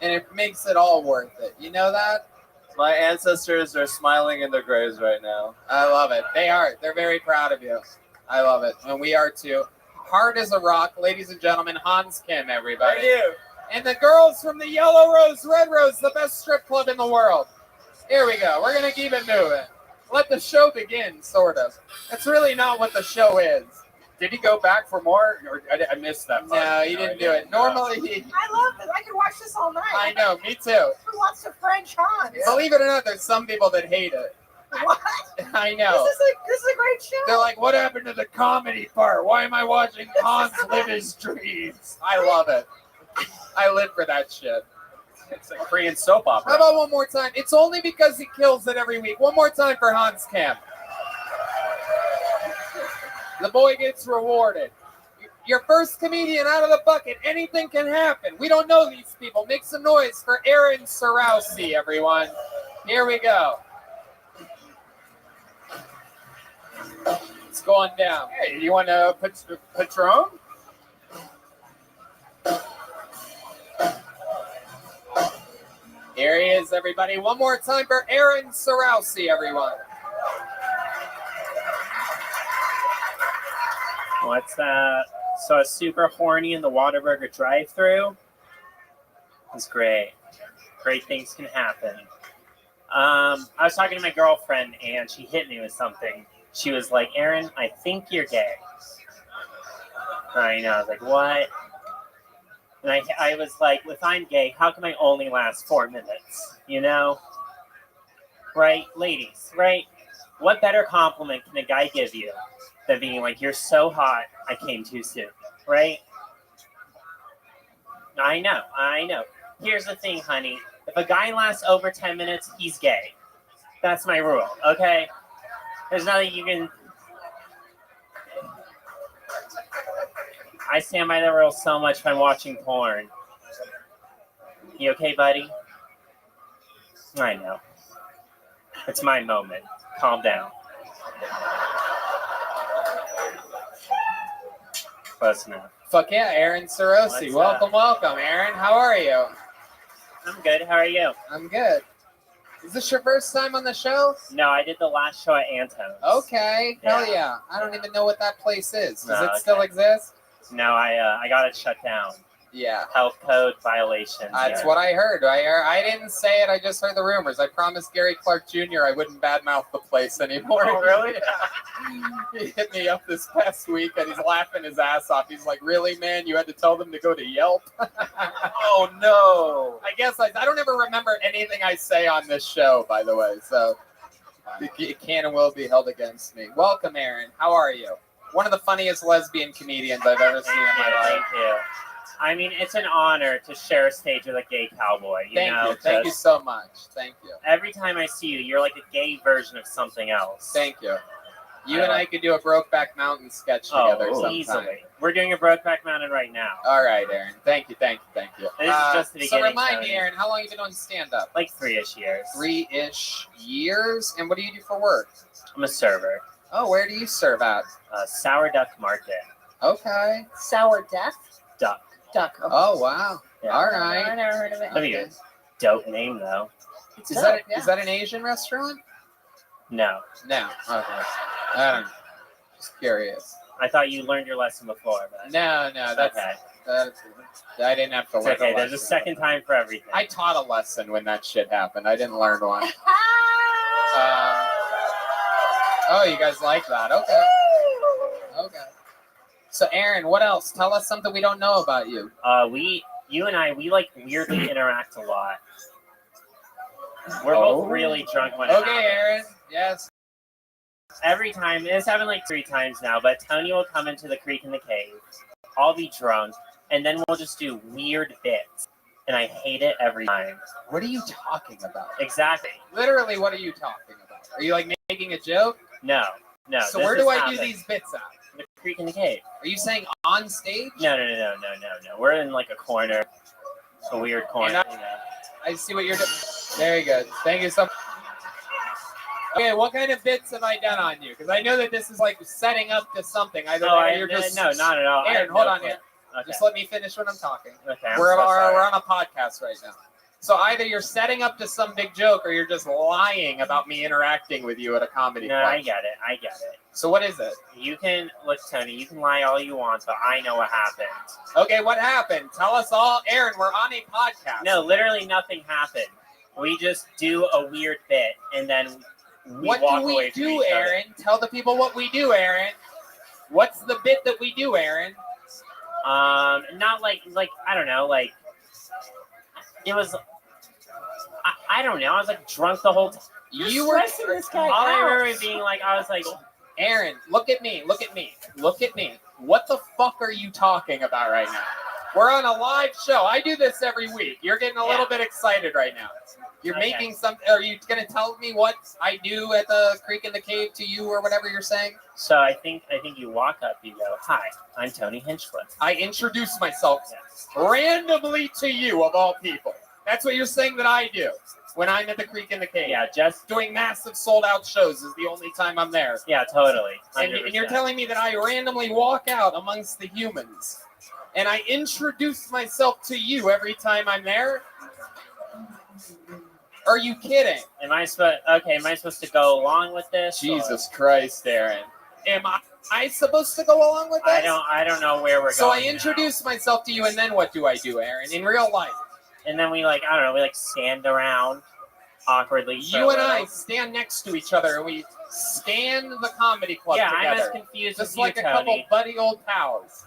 and it makes it all worth it. You know that? My ancestors are smiling in their graves right now. I love it. They are. They're very proud of you. I love it. And we are too. Hard as a rock, ladies and gentlemen, Hans Kim, everybody. Thank you. And the girls from the Yellow Rose, Red Rose, the best strip club in the world. Here we go. We're going to keep it moving. Let the show begin, sort of. That's really not what the show is. Did he go back for more? Or I missed that part. No, he didn't do it. Normally, I love it. I could watch this all night. I know, me too. Who wants to French Hans? Believe it or not, there's some people that hate it. What? I know. This is a great show. They're like, what happened to the comedy part? Why am I watching Hans live his dreams? I love it. I live for that shit. It's a Korean soap opera. How about one more time? It's only because he kills it every week. One more time for Hans Camp. The boy gets rewarded. Your first comedian out of the bucket. Anything can happen. We don't know these people. Make some noise for Aaron Sarowski, everyone. Here we go. It's going down. Hey, you want a Patron? Here he is, everybody. One more time for Aaron Sarowski, everyone. What's that? So I was super horny in the Whataburger drive-thru. It's great. Great things can happen. I was talking to my girlfriend, and she hit me with something. She was like, Aaron, I think you're gay. I know. I was like, what? And I was like, if I'm gay, how can I only last 4 minutes? You know? Right? Ladies, right? What better compliment can a guy give you than being like, you're so hot, I came too soon, right? I know. Here's the thing, honey. If a guy lasts over 10 minutes, he's gay. That's my rule, okay? There's nothing you can... I stand by the rule so much when watching porn. You okay, buddy? I know. It's my moment. Calm down. Close enough. Fuck yeah, Aaron Sarowski. Welcome, Aaron. How are you? I'm good. How are you? I'm good. Is this your first time on the show? No, I did the last show at Antone's. Okay. Hell yeah. I don't even know what that place is. Does it okay. still exist? No, I got it shut down. Yeah. Health code violations. That's what I heard. I didn't say it. I just heard the rumors. I promised Gary Clark Jr. I wouldn't badmouth the place anymore. Oh, really? Yeah. He hit me up this past week, and he's laughing his ass off. He's like, really, man? You had to tell them to go to Yelp? Oh, no. I guess I don't ever remember anything I say on this show, by the way. So it can and will be held against me. Welcome, Aaron. How are you? One of the funniest lesbian comedians I've ever seen in my life. Thank you. I mean, it's an honor to share a stage with a gay cowboy. Thank you so much. Thank you. Every time I see you, you're like a gay version of something else. Thank you. You and I could do a Brokeback Mountain sketch together sometime. Easily. We're doing a Brokeback Mountain right now. All right, Aaron. Thank you. This is just the beginning. So remind me, Aaron, how long have you been doing stand-up? Like 3-ish years. 3-ish years? And what do you do for work? I'm a server. Oh, where do you serve at? Sour Duck Market. Okay. Sour Death? Duck. Duck. Okay. Oh, wow. Yeah. All right. I never heard of it. That'd be a dope name, though. Is that an Asian restaurant? No. No. Okay. I don't know. Just curious. I thought you learned your lesson before. But No, that's okay. I didn't have to learn. It's okay. There's a second time for everything. I taught a lesson when that shit happened. I didn't learn one. Oh, you guys like that? Okay. Okay. So, Aaron, what else? Tell us something we don't know about you. You and I, we like weirdly interact a lot. We're both really drunk when it happens. Aaron. Yes. every time, it's happened like 3 times now, but Tony will come into the creek in the cave. I'll be drunk, and then we'll just do weird bits. And I hate it every time. What are you talking about? Exactly. Literally, what are you talking about? Are you like making a joke? No. So this where do has I do happened. these bits at? The creek in the cave. Are you saying on stage? No. We're in like a corner. A weird corner. And I see what you're doing. Very good. Thank you so much. Okay, what kind of bits have I done on you? Because I know that this is like setting up to something. Either you're just no, not at all. I Aaron, have hold no on clue. here. Okay. Just let me finish what I'm talking. Okay, I'm we're so sorry. on a podcast right now. So either you're setting up to some big joke or you're just lying about me interacting with you at a comedy No, club. I get it. So what is it? You can, look, Tony, you can lie all you want, but I know what happened. Okay, what happened? Tell us all. Aaron, we're on a podcast. No, literally nothing happened. We just do a weird bit, and then we What walk do we away from do, each other. Aaron? Tell the people what we do, Aaron. What's the bit that we do, Aaron? Not like I don't know, like it was. I don't know. I was like drunk the whole time. You were stressing this guy All I out. remember being like, I was like, Aaron, look at me. Look at me. Look at me. What the fuck are you talking about right now? We're on a live show. I do this every week. You're getting a little bit excited right now. You're Okay. making some. Are you going to tell me what I do at the creek in the cave to you or whatever you're saying? So I think you walk up, you go, "Hi, I'm Tony Hinchcliffe." I introduce myself randomly to you, of all people. That's what you're saying that I do when I'm at the creek in the cave. Yeah, just doing massive sold out shows is the only time I'm there. Yeah, totally. And you're 100%. telling me that I randomly walk out amongst the humans and I introduce myself to you every time I'm there? Are you kidding? Am I supposed to go along with this? Jesus Christ, Aaron. Am I supposed to go along with this? I don't know where we're So I going. introduce myself to you, and then what do I do, Aaron? In real life, And then we I don't know, we stand around awkwardly. for you a and I little. stand next to each other and we stand the comedy club Yeah, together. I'm as confused just as like you, a couple Tony. buddy old pals.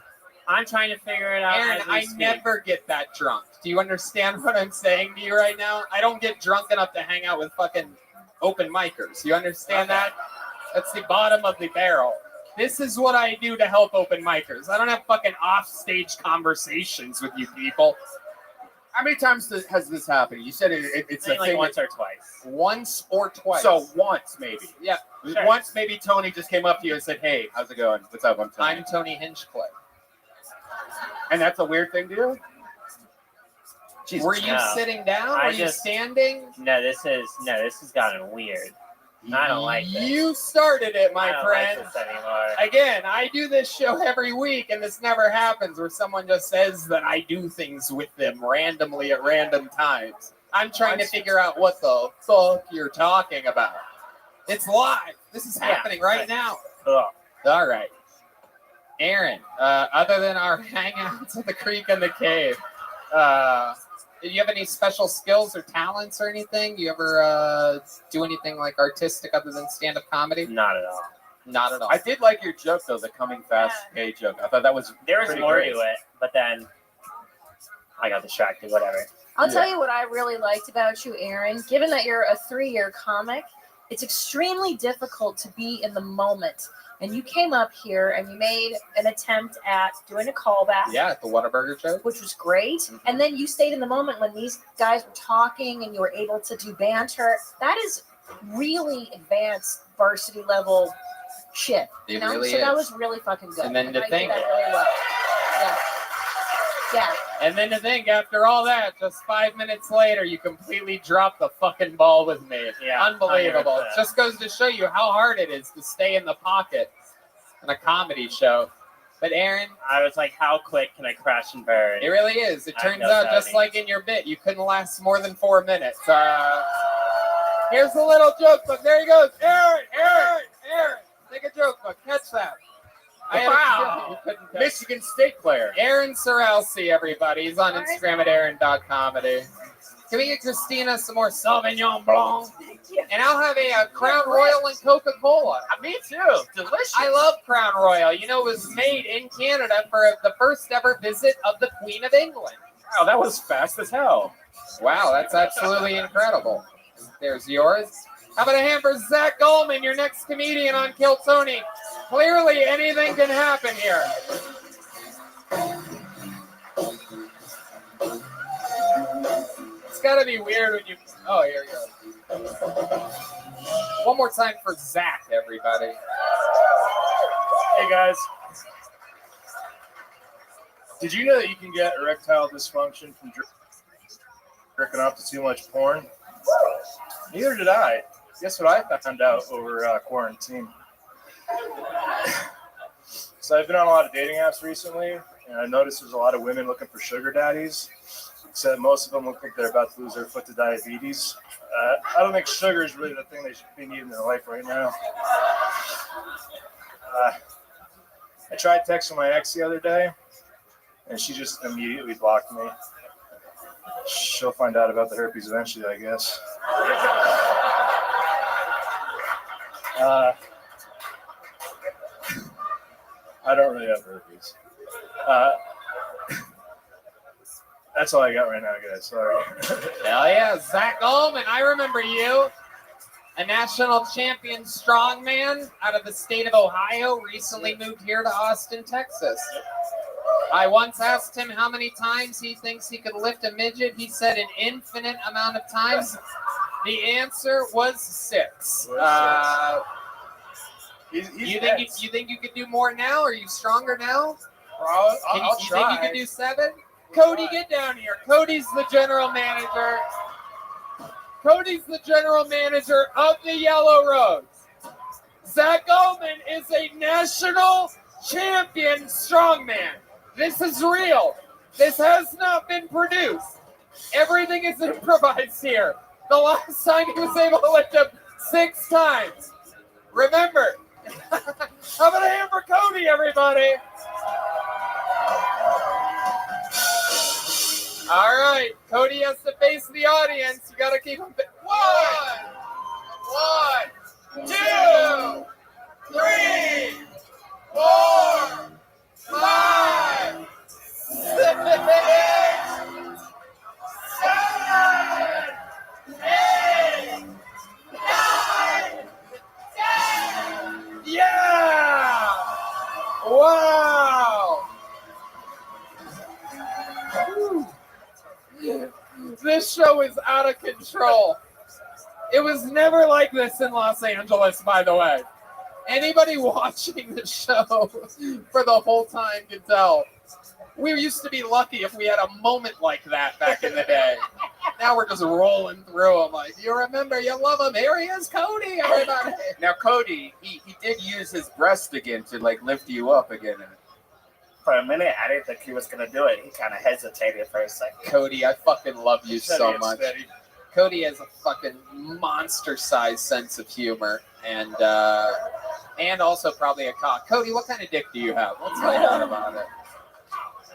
I'm trying to figure it out. Aaron, as we I speak. never get that drunk. Do you understand what I'm saying to you right now? I don't get drunk enough to hang out with fucking open micers. You understand that? That's the bottom of the barrel. This is what I do to help open micers. I don't have fucking off-stage conversations with you people. How many times has this happened? You said it's I think a thing. once or twice. Once or twice. So once, maybe. Yeah. Sure. Once, maybe Tony just came up to you and said, "Hey, how's it going? What's up? I'm Tony." I'm Tony Hinchcliffe. And that's a weird thing to do? Jesus. Were you No. sitting down? I Were you just- standing? No, this has gotten weird. I don't like this. You started it, I my don't friend. like this anymore. Again, I do this show every week, and this never happens where someone just says that I do things with them randomly at random times. I'm trying to figure out what the fuck you're talking about. It's live. This is happening right now. Ugh. All right. Aaron, other than our hangouts at the creek and the cave, do you have any special skills or talents or anything? You ever do anything like artistic other than stand-up comedy? Not at all. Not at all. I did like your joke, though, the coming fast gay joke. I thought that was There was pretty more great. to it, but then I got distracted. Whatever. I'll tell you what I really liked about you, Aaron. Given that you're a 3-year comic, it's extremely difficult to be in the moment. And you came up here and you made an attempt at doing a callback. Yeah, at the Whataburger show. Which was great. And then you stayed in the moment when these guys were talking and you were able to do banter. That is really advanced varsity level shit. It You know? really so that is. was really fucking good. And then to I did think- that really well. Yeah. Yeah. And then to think, after all that, just 5 minutes later, you completely dropped the fucking ball with me. Yeah, Unbelievable. It 100%. just goes to show you how hard it is to stay in the pocket in a comedy show. But Aaron, I was like, how quick can I crash and burn? it really is. It I turns know out, that just means. like in your bit, you couldn't last more than 4 minutes. Here's a little joke book. There he goes. Aaron, take a joke book. Catch that. I had a Wow. feeling you couldn't catch. Michigan State player. Aaron Sorelsi, everybody. He's on Instagram at aaron.comedy. Can we get Christina some more Sauvignon Blanc? And I'll have a Crown Royal and Coca-Cola. Me too. Delicious. I love Crown Royal. You know, it was made in Canada for the first ever visit of the Queen of England. Wow, that was fast as hell. Wow, that's absolutely incredible. There's yours. How about a hand for Zach Goldman, your next comedian on Kill Tony? Clearly, anything can happen here. It's got to be weird when you... Oh, here you go. One more time for Zach, everybody. Hey, guys. Did you know that you can get erectile dysfunction from jerking off to too much porn? Neither did I. Guess what I found out over quarantine? So I've been on a lot of dating apps recently, and I noticed there's a lot of women looking for sugar daddies, except most of them look like they're about to lose their foot to diabetes. I don't think sugar is really the thing they should be needing in their life right now. I tried texting my ex the other day, and she just immediately blocked me. She'll find out about the herpes eventually, I guess. I don't really have herpes. That's all I got right now, guys. Sorry. Hell yeah, Zach Goldman. I remember you. A national champion strongman out of the state of Ohio, recently moved here to Austin, Texas. I once asked him how many times he thinks he could lift a midget. He said an infinite amount of times. The answer was 6. You think you could do more now? Are you stronger now? I'll you try. think you could do 7? Cody, get down here. Cody's the general manager. Cody's the general manager of the Yellow Rose. Zach Goldman is a national champion strongman. This is real. This has not been produced. Everything is improvised here. The last time he was able to lift him 6 times. Remember. How about a hand for Cody, everybody? All right, Cody has to face the audience. You got to keep him. 1, 2, 3, 4, 5, 6, 7, 8, 9, 10. Yeah! Wow! This show is out of control. It was never like this in Los Angeles, by the way. Anybody watching the show for the whole time can tell. We used to be lucky if we had a moment like that back in the day. Now we're just rolling through them like, you remember, you love him. Here he is, Cody, everybody. Now, Cody, he did use his breast again to like lift you up again. For a minute, I didn't think he was going to do it. He kind of hesitated for a second. Cody, I fucking love you so much. Steady. Cody has a fucking monster-sized sense of humor and also probably a cock. Cody, what kind of dick do you have? Let's find out about it.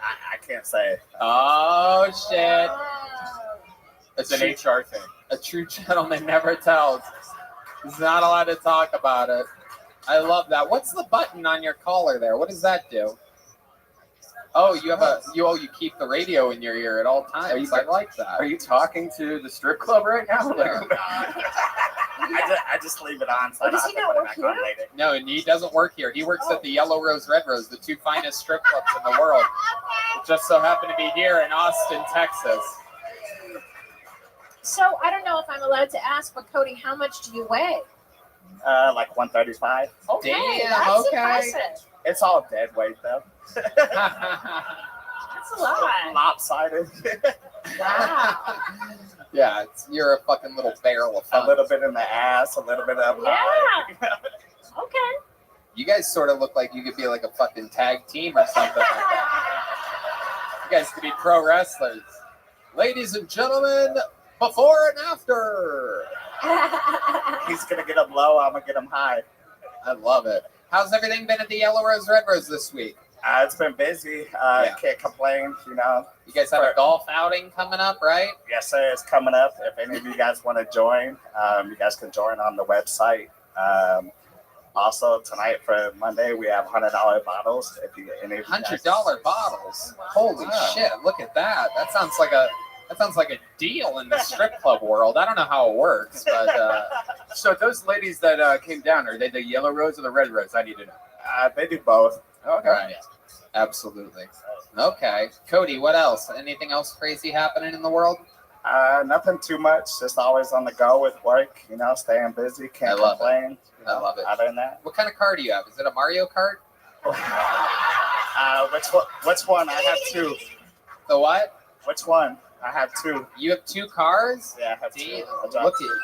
I can't say. Oh, shit. It's an HR thing. A true gentleman never tells. He's not allowed to talk about it. I love that. What's the button on your collar there? What does that do? Oh, you keep the radio in your ear at all times. I like that. Are you talking to the strip club right now? I just leave it on. So Does he not work here? No, and he doesn't work here. He works at the Yellow Rose, Red Rose, the 2 finest strip clubs in the world. It just so happen to be here in Austin, Texas. So I don't know if I'm allowed to ask, but Cody, how much do you weigh? Like 135. Okay, Damn, that's okay. impressive. It's all dead weight though. That's a lot. Lopsided. Wow. Yeah, you're a fucking little barrel of fun. A little bit in the ass, a little bit up high. Okay. You guys sort of look like you could be like a fucking tag team or something like that. You guys could be pro wrestlers. Ladies and gentlemen, before and after. He's going to get him low, I'm going to get him high. I love it. How's everything been at the Yellow Rose, Red Rose this week? It's been busy. Can't complain, you know. You guys have a golf outing coming up, right? Yes, sir. It's coming up. If any of you guys want to join, you guys can join on the website. Also, tonight for Monday, we have $100 bottles. If you get any $100 bottles? Holy shit, look at that. That sounds like That sounds like a deal in the strip club world. I don't know how it works, but So those ladies that came down, are they the yellow rose or the red rose? I need to know. They do both. Okay. right. Absolutely. Okay. Cody, what else? Anything else crazy happening in the world? Nothing too much. Just always on the go with work. You know, staying busy. Can't love it. complain. I love it. Other than that, What kind of car do you have? Is it a Mario Kart? which one? I have two. The what? Which one? I have two. You have two cars? Yeah, I have Damn. two.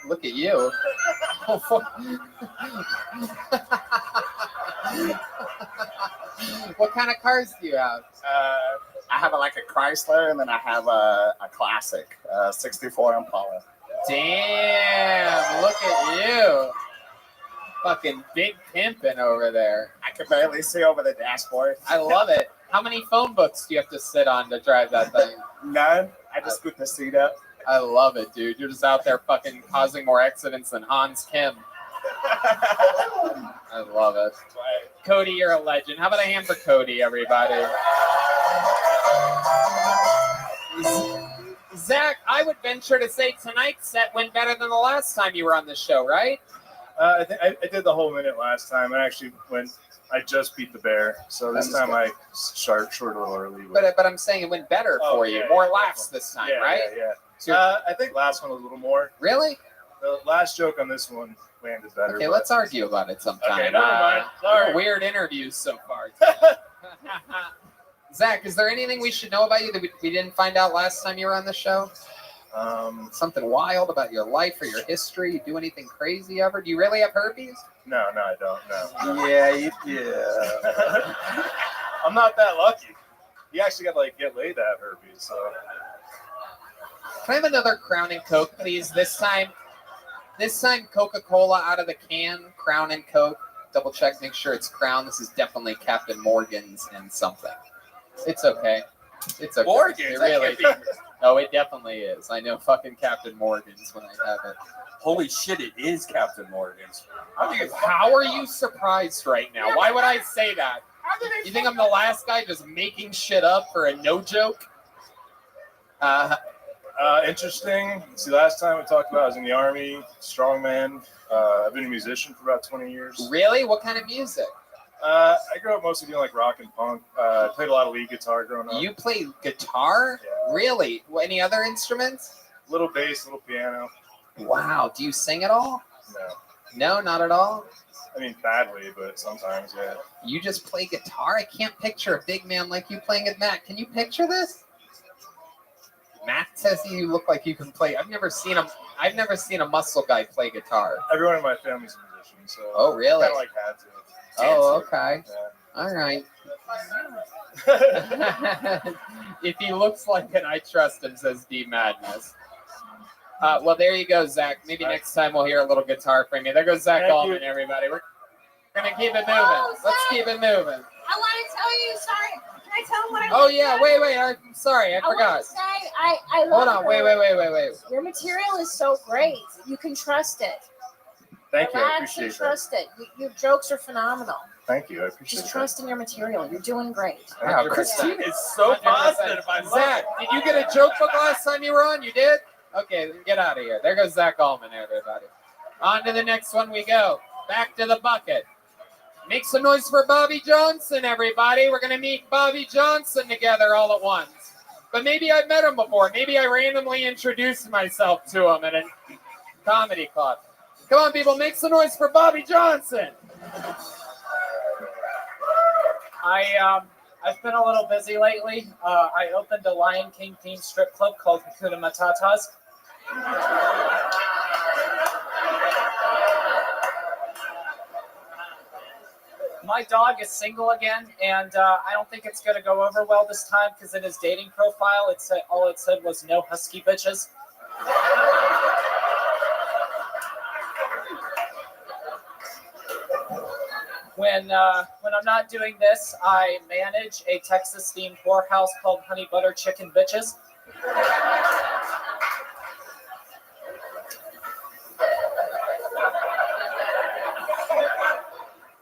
Look at you. What kind of cars do you have? I have like a Chrysler, and then I have a classic 64 Impala. Damn, look at you. Fucking big pimpin' over there. I can barely see over the dashboard. I love it. How many phone books do you have to sit on to drive that thing? None. I just scoot the seat up. I love it, dude. You're just out there fucking causing more accidents than Hans Kim. I love it. Cody, you're a legend. How about a hand for Cody, everybody? Zach, I would venture to say tonight's set went better than the last time you were on the show, right? I think I did the whole minute last time. I actually went. I just beat the bear, so this time I short a little early. But I'm saying it went better for you. More laughs this time, right? Yeah. I think last one was a little more. Really? The last joke on this one landed better. Okay, let's argue about it sometime. Okay, never mind. Sorry. Weird interviews so far. Zach, is there anything we should know about you that we didn't find out last time you were on the show? Something wild about your life or your history? You do anything crazy ever? Do you really have herpes? No, I don't. No. Yeah, I'm not that lucky. You actually got to get laid to have herpes. So. Can I have another Crown and Coke, please? This time Coca-Cola out of the can. Crown and Coke. Double check, make sure it's Crown. This is definitely Captain Morgan's and something. It's okay. It's okay. Morgan's? It really. Oh, it definitely is. I know fucking Captain Morgan's when I have it. Holy shit, it is Captain Morgan's. How are you surprised right now? Why would I say that? You think I'm the last guy just making shit up for a no joke? Interesting. See, last time we talked about I was in the Army, strongman. I've been a musician for about 20 years. Really? What kind of music? I grew up mostly doing rock and punk. Played a lot of lead guitar growing up. You play guitar? Yeah. Really? Any other instruments? Little bass, little piano. Wow. Do you sing at all? No. No, not at all? I mean, badly, but sometimes, yeah. You just play guitar? I can't picture a big man like you playing it, Matt. Can you picture this? Matt says you look like you can play. I've never seen a muscle guy play guitar. Everyone in my family's a musician, so. Oh, really? Kind of had to. Oh, okay. Yeah. All right. If he looks like it, I trust him, says D Madness. Well, there you go, Zach. Maybe next time we'll hear a little guitar from you. There goes Zach Allman, everybody. We're going to keep it moving. Let's keep it moving. I want to tell you, sorry. Can I tell him what I Oh, yeah. Wait. I'm sorry. I forgot. want to say, I love Hold on. her. Wait. Your material is so great. You can trust it. Thank you. I Relax appreciate and that. trust it. Your jokes are phenomenal. Thank you. I appreciate Just that. trust in your material. You're doing great. Wow, Christine is so 100%. positive. I love Zach, it. did you get a joke book last time you were on? You did? Okay, then get out of here. There goes Zach Allman, everybody. On to the next one we go. Back to the bucket. Make some noise for Bobby Johnson, everybody. We're going to meet Bobby Johnson together all at once. But maybe I've met him before. Maybe I randomly introduced myself to him at a comedy club. Come on, people, make some noise for Bobby Johnson. I've been a little busy lately. I opened a Lion King themed strip club called Hakuna Matatas. My dog is single again, and I don't think it's going to go over well this time because in his dating profile, all it said was no husky bitches. When I'm not doing this, I manage a Texas-themed whorehouse called Honey Butter Chicken Bitches.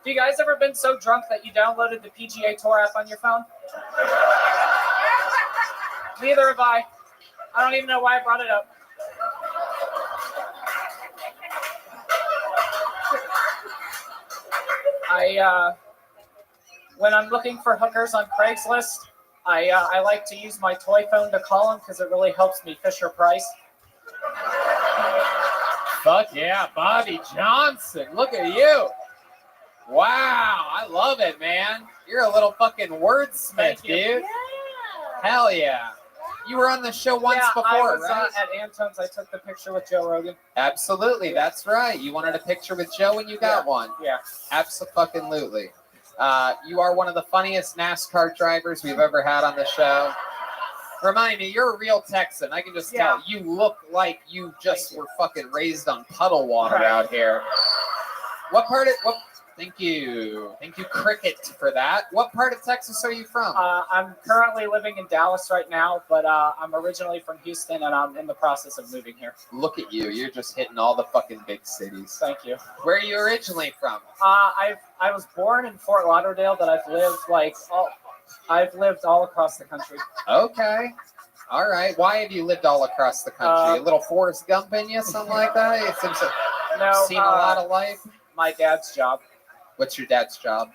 Have you guys ever been so drunk that you downloaded the PGA Tour app on your phone? Neither have I. I don't even know why I brought it up. When I'm looking for hookers on Craigslist, I like to use my toy phone to call them because it really helps me Fisher Price. Fuck yeah, Bobby Johnson. Look at you. Wow, I love it, man. You're a little fucking wordsmith, dude. Hell yeah. You were on the show once before, I was, right? at Anton's, I took the picture with Joe Rogan. Absolutely, that's right. You wanted a picture with Joe and you got one. Yeah. Absolutely. You are one of the funniest NASCAR drivers we've ever had on the show. Remind me, you're a real Texan. I can just tell. You look like you just were fucking raised on puddle water out here. What part of Thank you, Cricket, for that. What part of Texas are you from? I'm currently living in Dallas right now, but I'm originally from Houston, and I'm in the process of moving here. Look at you. You're just hitting all the fucking big cities. Thank you. Where are you originally from? I was born in Fort Lauderdale, but I've lived all across the country. Okay. All right. Why have you lived all across the country? A little Forrest Gump in you, something like that? It seems like seen a lot of life. My dad's job. What's your dad's job?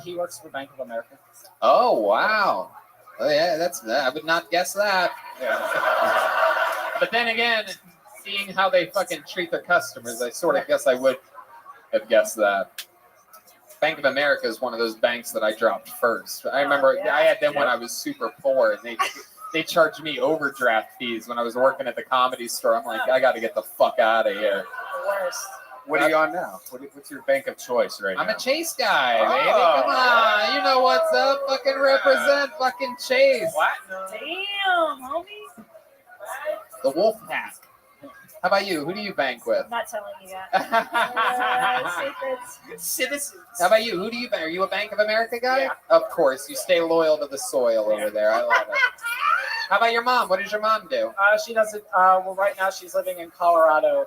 He works for Bank of America. Oh, wow. Oh, yeah, I would not guess that. Yeah. But then again, seeing how they fucking treat their customers, I sort of guess I would have guessed that. Bank of America is one of those banks that I dropped first. I remember I had them when I was super poor, and they charged me overdraft fees when I was working at the Comedy Store. I'm like, I got to get the fuck out of here. The worst. What are you on now? What's your bank of choice right now? I'm a Chase guy, baby. Come on. You know what's up. Fucking represent fucking Chase. What? Damn, homie. The Wolf Pack. How about you? Who do you bank with? I'm not telling you that. Secrets. Citizens. How about you? Who do you bank? Are you a Bank of America guy? Yeah. Of course. You stay loyal to the soil over there. I love it. How about your mom? What does your mom do? She doesn't. Well, right now she's living in Colorado,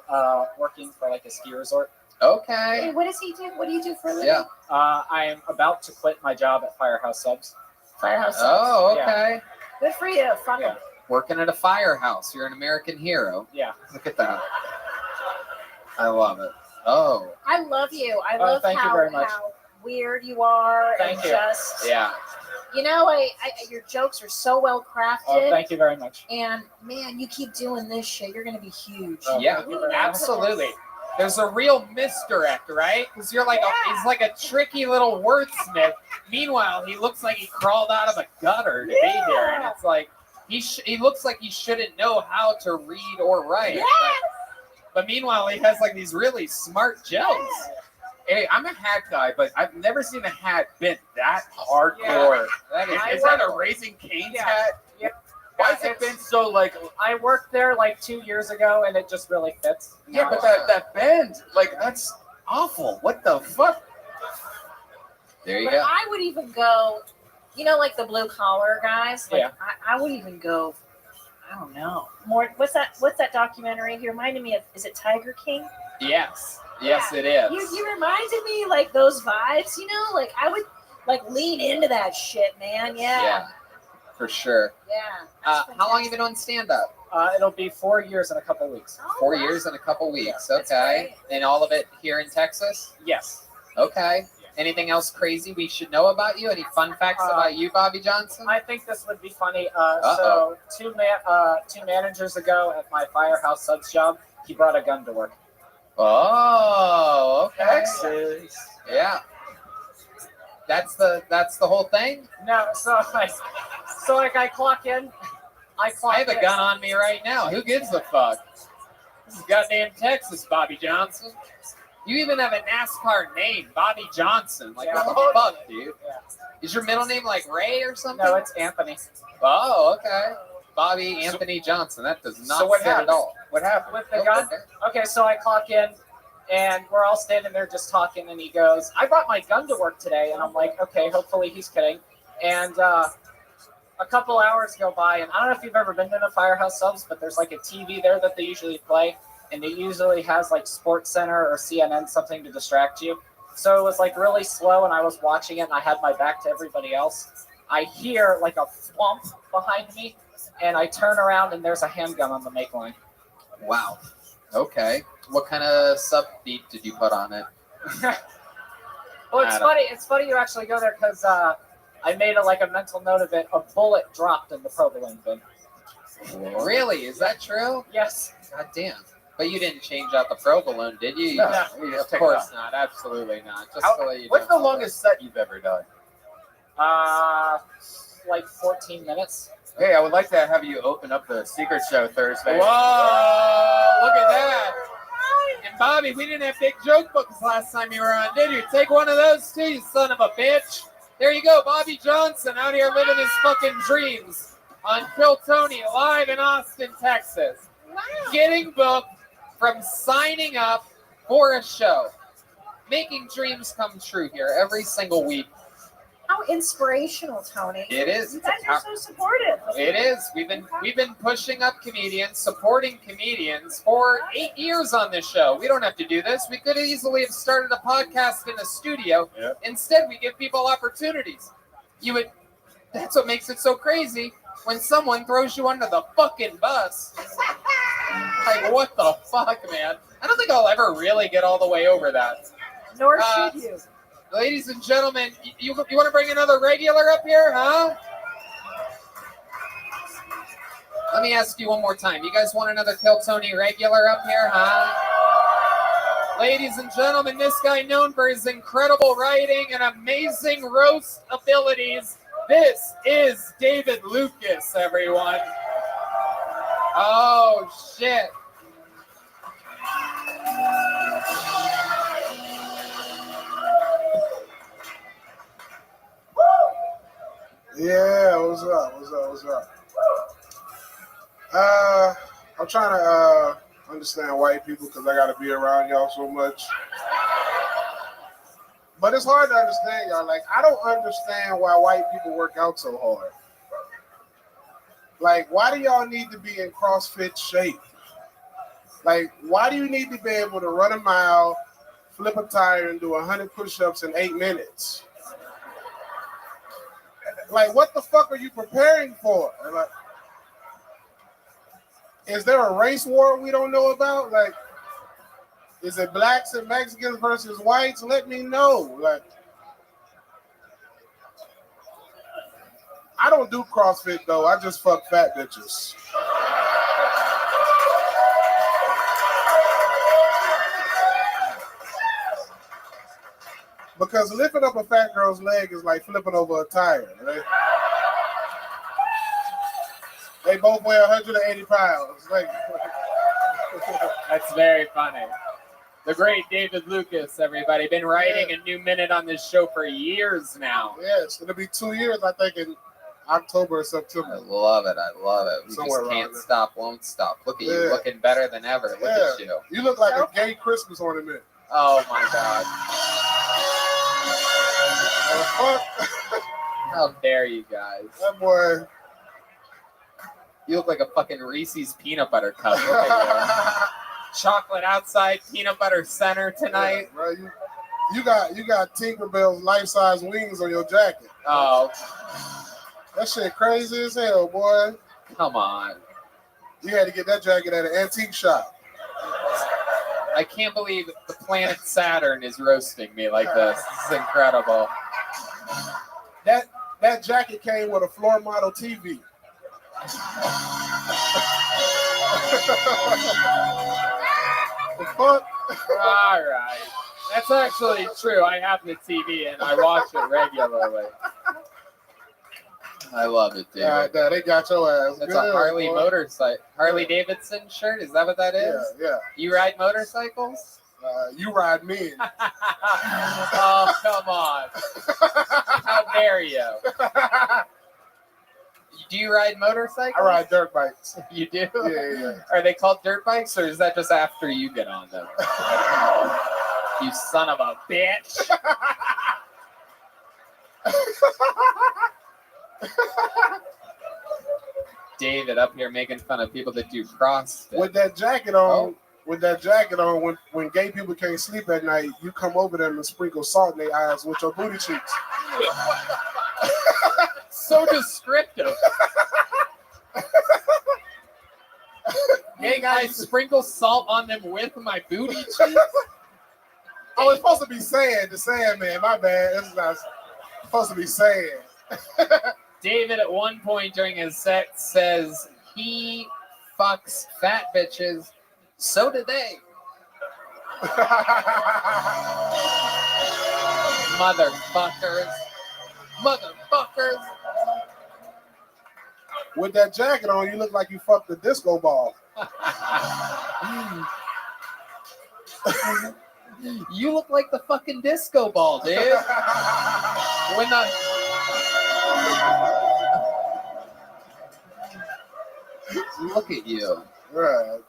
working for like a ski resort. Okay. Hey, what does he do? What do you do for a living? Yeah. I am about to quit my job at Firehouse Subs. Firehouse Subs. Oh, okay. Yeah. Good for you. Fuck him. Working at a firehouse. You're an American hero. Yeah. Look at that. I love it. Oh. I love you. I love thank you very much. how weird you are. Thank you. Just, yeah. You know, your jokes are so well crafted. Oh, thank you very much. And man, you keep doing this shit, you're gonna be huge. Yeah, absolutely. There's a real misdirect, right? Because you're like he's like a tricky little wordsmith. Meanwhile, he looks like he crawled out of a gutter to be here, and it's like he looks like he shouldn't know how to read or write. Yes! But meanwhile, he has like these really smart jokes. Hey, I'm a hat guy, but I've never seen a hat bent that hardcore. Yeah. Is that a Raising Cane's hat? Yeah. Why is it bent so like? I worked there like 2 years ago, and it just really fits. Yeah, but that bend, like that's awful. What the fuck? There you But go. I would even go, you know, like the blue collar guys. Like Yeah. I would even go. I don't know. More. What's that documentary? He reminded me of. Is it Tiger King? Yes. Yes, it is. You reminded me like those vibes. You know, like I would like lean into that shit, man. Yeah. Yeah, for sure. Yeah. How long have you been on stand-up? It'll be 4 years in a couple weeks. 4 years and a couple weeks. Okay. And all of it here in Texas? Yes. Okay. Anything else crazy we should know about you? Any fun facts about you, Bobby Johnson? I think this would be funny. So two managers ago at my Firehouse Subs job, he brought a gun to work. Oh, okay. Texas. Yeah. That's the whole thing? No, so I clock in. I have a gun on me right now. Who gives a fuck? This is goddamn Texas, Bobby Johnson. You even have a NASCAR name, Bobby Johnson. Like, what the fuck, dude? Yeah. Is your middle name like Ray or something? No, it's Anthony. Oh, okay. Bobby Anthony Johnson. That does not fit at all. What happened? With the gun? Okay, so I clock in, and we're all standing there just talking, and he goes, I brought my gun to work today. And I'm like, okay, hopefully he's kidding. And a couple hours go by, and I don't know if you've ever been to a Firehouse Subs, but there's like a TV there that they usually play, and it usually has like Sports Center or CNN, something to distract you. So it was like really slow, and I was watching it, and I had my back to everybody else. I hear like a thwomp behind me, and I turn around and there's a handgun on the make line. Wow. Okay. What kind of sub beat did you put on it? Well, it's Adam. funny. It's funny you actually go there because I made a mental note of it. A bullet dropped in the provolone bin. Really? Is that true? Yes. God damn. But you didn't change out the provolone, did you? No, You you just of pick it course up. not. Absolutely not. Just How- to let you what's know. the longest set you've ever done? Like 14 minutes. Hey, I would like to have you open up the secret show Thursday. Whoa! Look at that. And Bobby, we didn't have big joke books last time you were on, did you? Take one of those too, you son of a bitch. There you go, Bobby Johnson out here living his fucking dreams on Kill Tony live in Austin, Texas. Wow. Getting booked from signing up for a show. Making dreams come true here every single week. How inspirational, Tony. It is. You guys are so supportive. It is. We've been pushing up comedians, supporting comedians for 8 years on this show. We don't have to do this. We could easily have started a podcast in a studio. Yep. Instead, we give people opportunities. That's what makes it so crazy when someone throws you under the fucking bus. Like, what the fuck, man? I don't think I'll ever really get all the way over that. Nor should you. Ladies and gentlemen, you want to bring another regular up here, huh? Let me ask you one more time. You guys want another Kill Tony regular up here, huh? Ladies and gentlemen, this guy known for his incredible writing and amazing roast abilities. This is David Lucas, everyone. Oh, shit. Yeah, what's up? I'm trying to understand white people because I got to be around y'all so much. But it's hard to understand y'all. Like, I don't understand why white people work out so hard. Like, why do y'all need to be in CrossFit shape? Like, why do you need to be able to run a mile, flip a tire, and do 100 push-ups in 8 minutes? Like, what the fuck are you preparing for? Like, is there a race war we don't know about? Like, is it blacks and Mexicans versus whites? Let me know. Like, I don't do CrossFit though. I just fuck fat bitches. Because lifting up a fat girl's leg is like flipping over a tire. Right? They both weigh 180 pounds. Like, That's very funny. The great David Lucas, everybody. Been writing a new minute on this show for years now. yes, it'll be 2 years, I think, in October or September. I love it. We Somewhere just around can't there. stop, won't stop. Look at you, Yeah. looking better than ever. Look Yeah. at you. You look like a gay Christmas ornament. Oh my God. How dare you guys? That boy. You look like a fucking Reese's peanut butter cup. Look at you. Chocolate outside, peanut butter center tonight. Yeah, bro, you got Tinkerbell's life-size wings on your jacket. Oh, that shit crazy as hell, boy. Come on. You had to get that jacket at an antique shop. I can't believe the planet Saturn is roasting me like this. This is incredible. That jacket came with a floor model TV. The fuck? All right. That's actually true. I have the TV and I watch it regularly. I love it, dude. Yeah, they got your ass. That's good, a Harley boy. motorcycle. Harley Davidson shirt? Is that what that is? Yeah. You ride motorcycles? You ride men. Oh, come on. How dare you? Do you ride motorcycles? I ride dirt bikes. You do? Yeah. Are they called dirt bikes or is that just after you get on them? You son of a bitch. David up here making fun of people that do CrossFit. With that jacket on, when gay people can't sleep at night, you come over them and sprinkle salt in their eyes with your booty cheeks. So descriptive. I sprinkle salt on them with my booty cheeks. Oh, it's supposed to be sand. The sand, man. My bad. It's not supposed to be sand. David, at one point during his set, says he fucks fat bitches. So do they. Motherfuckers. Motherfuckers. With that jacket on, you look like you fucked a disco ball. You look like the fucking disco ball, dude. When the look at you. Right.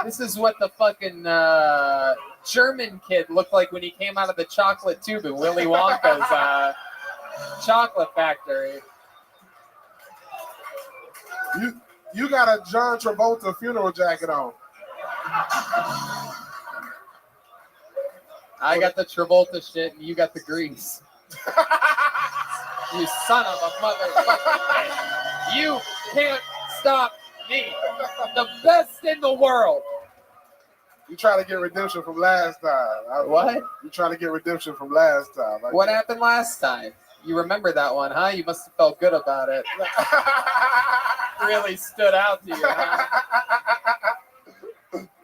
This is what the fucking German kid looked like when he came out of the chocolate tube in Willy Wonka's chocolate factory. You got a John Travolta funeral jacket on. I got the Travolta shit and you got the grease. You son of a motherfucker. You can't stop me. The best in the world. You trying to get redemption from last time. What? You trying to get redemption from last time. What happened last time? You remember that one, huh? You must have felt good about it. Really stood out to you, huh?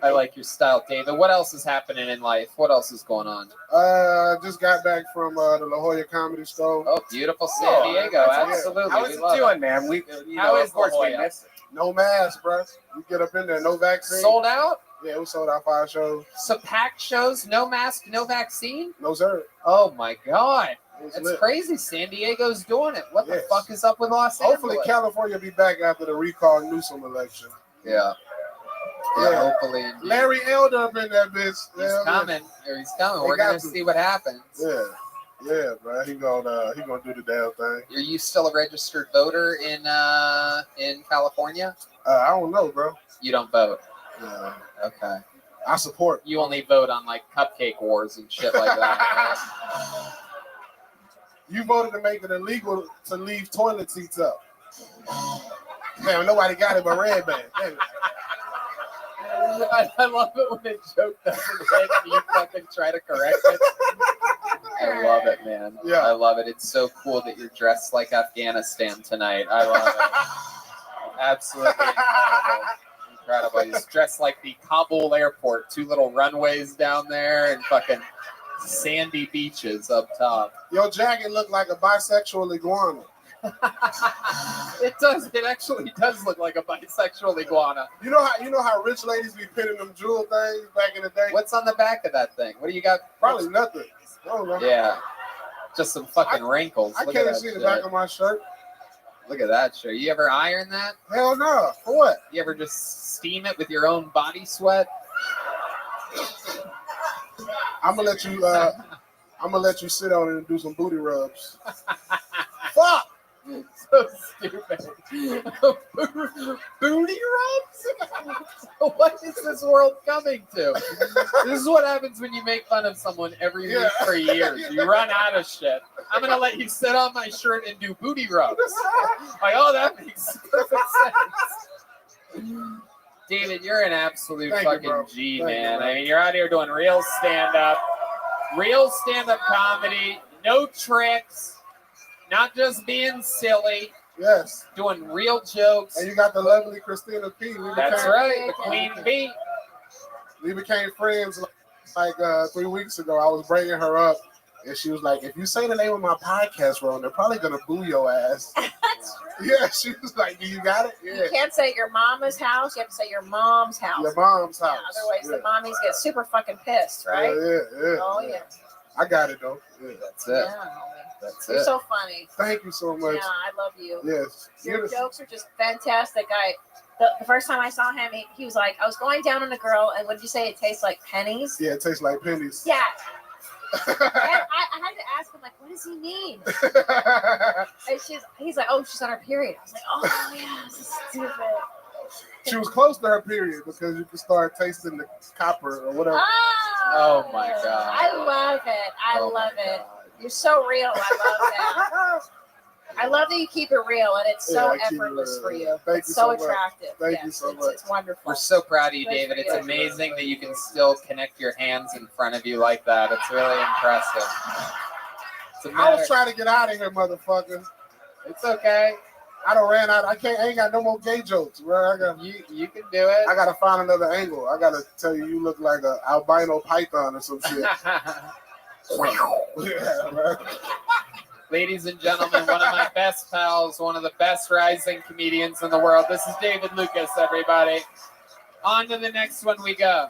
I like your style, David. What else is happening in life? What else is going on? Just got back from the La Jolla Comedy Store. Oh, beautiful San Diego. Absolutely. How is it doing, man? How is of course, La we Jolla? missed it. No mask, bro. You get up in there, no vaccine. Sold out? Yeah, we sold out 5 shows. So packed shows, no mask, no vaccine? No, sir. Oh, my God. That's lit. crazy. San Diego's doing it. What the Yes. fuck is up with Los Angeles? Hopefully, California will be back after the recall Newsom election. Yeah. Yeah, hopefully. Larry Elder up in that bitch. He's coming. He's coming. We're going to see what happens. Yeah, bro. He gonna do the damn thing. Are you still a registered voter in California? I don't know, bro. You don't vote? Okay. I support. You only vote on like cupcake wars and shit like that. Right? You voted to make it illegal to leave toilet seats up. Damn, nobody got it but Red Band. Damn it. I love it when a joke doesn't hit and you fucking try to correct it. I love it, man. Yeah. I love it. It's so cool that you're dressed like Afghanistan tonight. I love it. Absolutely incredible. He's dressed like the Kabul airport. 2 little runways down there and fucking sandy beaches up top. Your jacket looked like a bisexual iguana. It does. It actually does look like a bisexual iguana. You know how rich ladies be pinning them jewel things back in the day? What's on the back of that thing? What do you got? Probably nothing. I don't know. Yeah. Just some fucking wrinkles. I Look at can't that see the shit. back of my shirt. Look at that shit. You ever iron that? Hell no. For what? You ever just steam it with your own body sweat? I'm gonna let you sit on it and do some booty rubs. Fuck! So stupid. Booty rubs? What is this world coming to? This is what happens when you make fun of someone every week for years. You run out of shit. I'm going to let you sit on my shirt and do booty rubs. Like, oh, that makes perfect sense. David, you're an absolute Thank you, fucking bro. G, Thank you, man. bro. I mean, you're out here doing real stand-up comedy, no tricks. Not just being silly. Yes. Doing real jokes. And you got the lovely Christina P. That's right, the Queen Bee. We became friends like 3 weeks ago. I was bringing her up, and she was like, if you say the name of my podcast wrong, they're probably going to boo your ass. That's true. Yeah, she was like, do you got it? Yeah. You can't say your mama's house. You have to say your mom's house. Your mom's house. Yeah, otherwise, Yeah. the mommies get super fucking pissed, right? Yeah. Oh, yeah. I got it, though. Yeah. That's it. Yeah, homie. That's You're it. so funny. Thank you so much. Yeah, I love you. Yes. Your Yes. jokes are just fantastic. The first time I saw him, he was like, I was going down on a girl, and what did you say? It tastes like pennies? Yeah, it tastes like pennies. Yeah. I had to ask him, like, what does he mean? And he's like, oh, she's on her period. I was like, oh, yeah, this is stupid. She was close to her period because you could start tasting the copper or whatever. Oh, my God. I love it. I Oh, my love it. You're so real. I love that. I love that you keep it real, and it's so Yeah, I keep it effortless real. for you. Thank It's you so so much. attractive. Thank Yes, you so it's, much. It's wonderful. We're so proud of you, Good David. for It's you. amazing that you can still connect your hands in front of you like that. It's really impressive. It's a I matter. was trying to get out of here, motherfucker. It's okay. I done ran out. I ain't got no more gay jokes, bro. You can do it. I gotta find another angle. I gotta tell you, you look like an albino python or some shit. Yeah, bro. Ladies and gentlemen, one of my best pals, one of the best rising comedians in the world. This is David Lucas, everybody. On to the next one we go.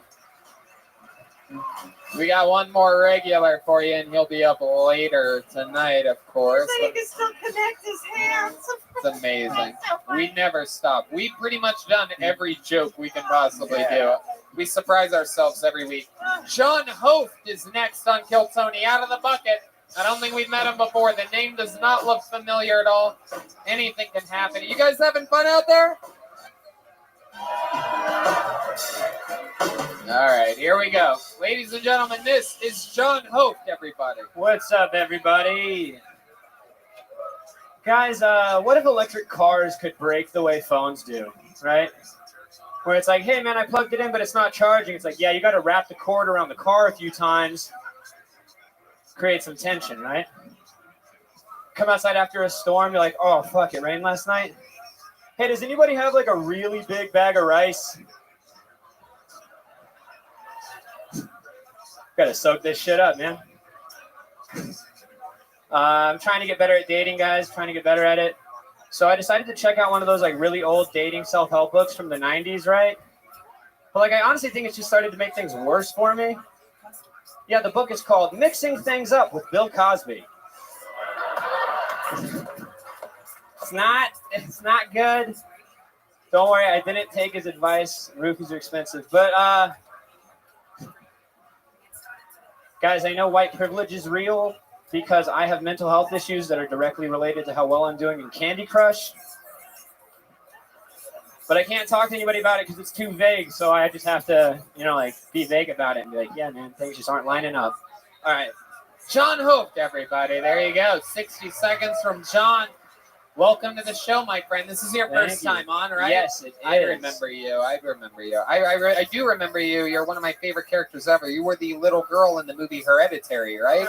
We got one more regular for you, and he'll be up later tonight, of course. So you can still connect his hands. It's amazing. We never stop. We've pretty much done every joke we can possibly do. We surprise ourselves every week. John Hoft is next on Kill Tony, out of the bucket. I don't think we've met him before. The name does not look familiar at all. Anything can happen. You guys having fun out there? All right, here we go. Ladies and gentlemen, this is John Hoft, everybody. What's up, everybody? Guys, what if electric cars could brake the way phones do, right? Where it's like, hey, man, I plugged it in, but it's not charging. It's like, yeah, you got to wrap the cord around the car a few times. Create some tension, right? Come outside after a storm, you're like, oh, fuck, it rained last night. Hey, does anybody have like a really big bag of rice? Gotta soak this shit up, man. I'm trying to get better at dating, guys. Trying to get better at it. So I decided to check out one of those like really old dating self-help books from the 90s, right? But like I honestly think it's just started to make things worse for me. Yeah, the book is called Mixing Things Up with Bill Cosby. It's not good. Don't worry, I didn't take his advice. Roofies are expensive. But guys, I know white privilege is real because I have mental health issues that are directly related to how well I'm doing in Candy Crush. But I can't talk to anybody about it because it's too vague, so I just have to, like, be vague about it and be like, yeah, man, things just aren't lining up. All right. John Hoft, everybody. There you go. 60 seconds from John. Welcome to the show, my friend. This is your first time on, right? Yes, it is. I remember you. I do remember you. You're one of my favorite characters ever. You were the little girl in the movie Hereditary, right?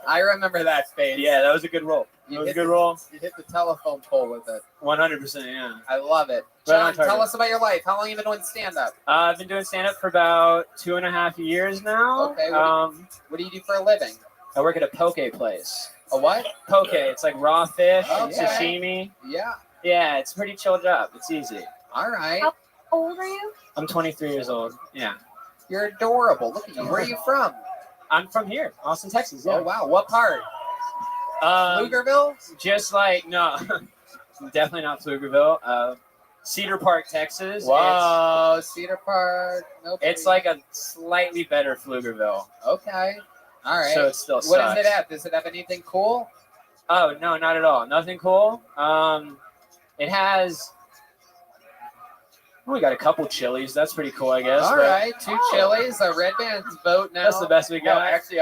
I remember that face. Yeah, that was a good role. You hit the telephone pole with it. 100%, yeah. I love it. John, tell us about your life. How long have you been doing stand-up? I've been doing stand-up for about 2.5 years now. Okay. What do you do for a living? I work at a poke place. A what? Poke. It's like raw fish, Okay. sashimi. Yeah. Yeah, it's a pretty chill job. It's easy. All right. How old are you? I'm 23 years old. Yeah. You're adorable. Look at you. Where are you from? I'm from here, Austin, Texas. Yeah. Oh, wow. What part? Pflugerville? Just like, no. Definitely not Pflugerville. Cedar Park, Texas. Whoa, Cedar Park. Nope. It's like a slightly better Pflugerville. Okay. All right. So it still sucks. What does it have? Does it have anything cool? Oh, no, not at all. Nothing cool. It has... We got a couple chilies. That's pretty cool, I guess. All right. 2 chilies. A Red Band's boat now. That's the best we got. No, actually,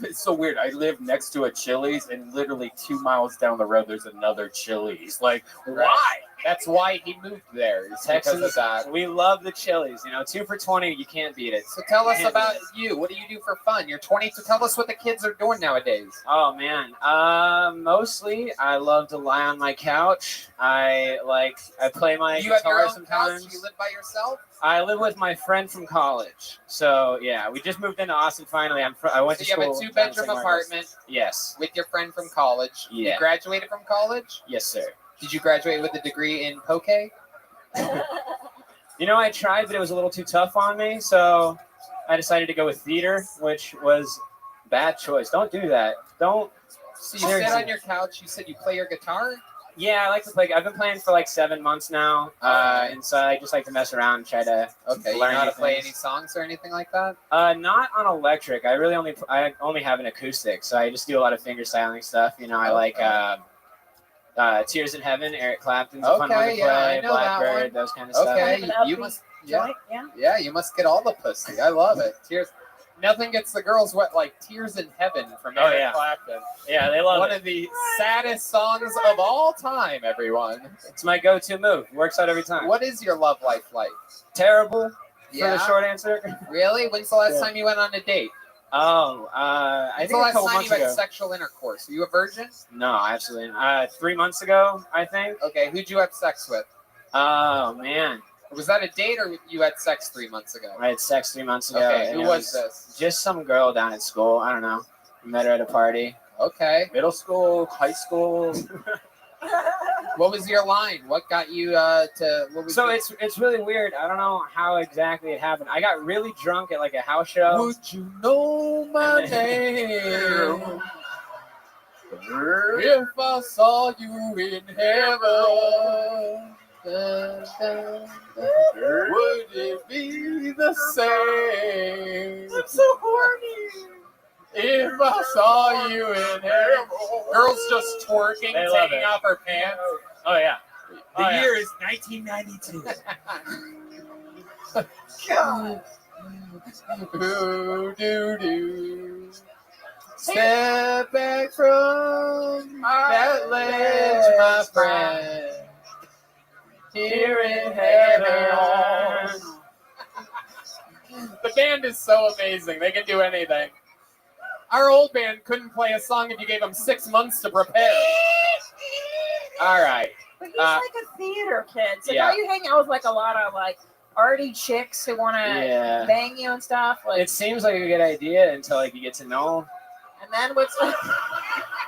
it's so weird. I live next to a Chili's, and literally 2 miles down the road, there's another Chili's. Like, why? That's why he moved there. It's because of Texas, that. we love the chilies. 2 for $20, you can't beat it. So tell us about you. What do you do for fun? You're 20. So tell us what the kids are doing nowadays. Oh man, mostly I love to lie on my couch. I play my You have guitar your own sometimes. house? You live by yourself? I live with my friend from college. So yeah, we just moved into Austin finally. I went to So you school. have a 2-bedroom down in St. Marcos. apartment. Yes. With your friend from college. Yeah. You graduated from college? Yes, sir. Did you graduate with a degree in poke? I tried, but it was a little too tough on me, so I decided to go with theater, which was a bad choice. Don't do that. Don't. So you sit on your couch. You said you play your guitar? Yeah, I like to play. I've been playing for like 7 months now, and so I just like to mess around and try to Okay, you know how to play any songs or anything like that? Not on electric. I only have an acoustic, so I just do a lot of finger styling stuff. I like Tears in Heaven, Eric Clapton's a fun one to play. I know Blackbird, that one. those kind of stuff. Okay, you must. Yeah, you must get all the pussy. I love it. Tears. Nothing gets the girls wet like Tears in Heaven from Oh, Eric yeah. Clapton. Yeah, they love One it. of the saddest songs of all time, everyone. It's my go-to move. Works out every time. What is your love life like? Terrible, for Yeah? the short answer. Really? When's the last Yeah. time you went on a date? Oh, I When's think the a last couple time months you had ago. sexual intercourse? Are you a virgin? No, absolutely not. 3 months ago, I think. Okay, who'd you have sex with? Oh, man. Was that a date or you had sex 3 months ago? I had sex 3 months ago. Okay, and who it was this? Just some girl down at school. I don't know. I met her at a party. Okay. Middle school, high school. What was your line? What got you to? What was So your- it's really weird. I don't know how exactly it happened. I got really drunk at like a house show. Would you know my name if I saw you in heaven? Dun, dun, dun. Would it be the same? I'm so horny. If I saw you in heaven. Girls just twerking, They love taking it. off her pants. Oh yeah. The Oh, yeah. year is 1992. God. Ooh, doo, doo. Step back from that ledge, my friend. Here in heaven. The band is so amazing. They can do anything. Our old band couldn't play a song if you gave them 6 months to prepare. All right. But he's like a theater kid. So yeah. now you hang out with like a lot of like arty chicks who want to Yeah. bang you and stuff. Like, It seems like a good idea until like you get to know 'em. and then what's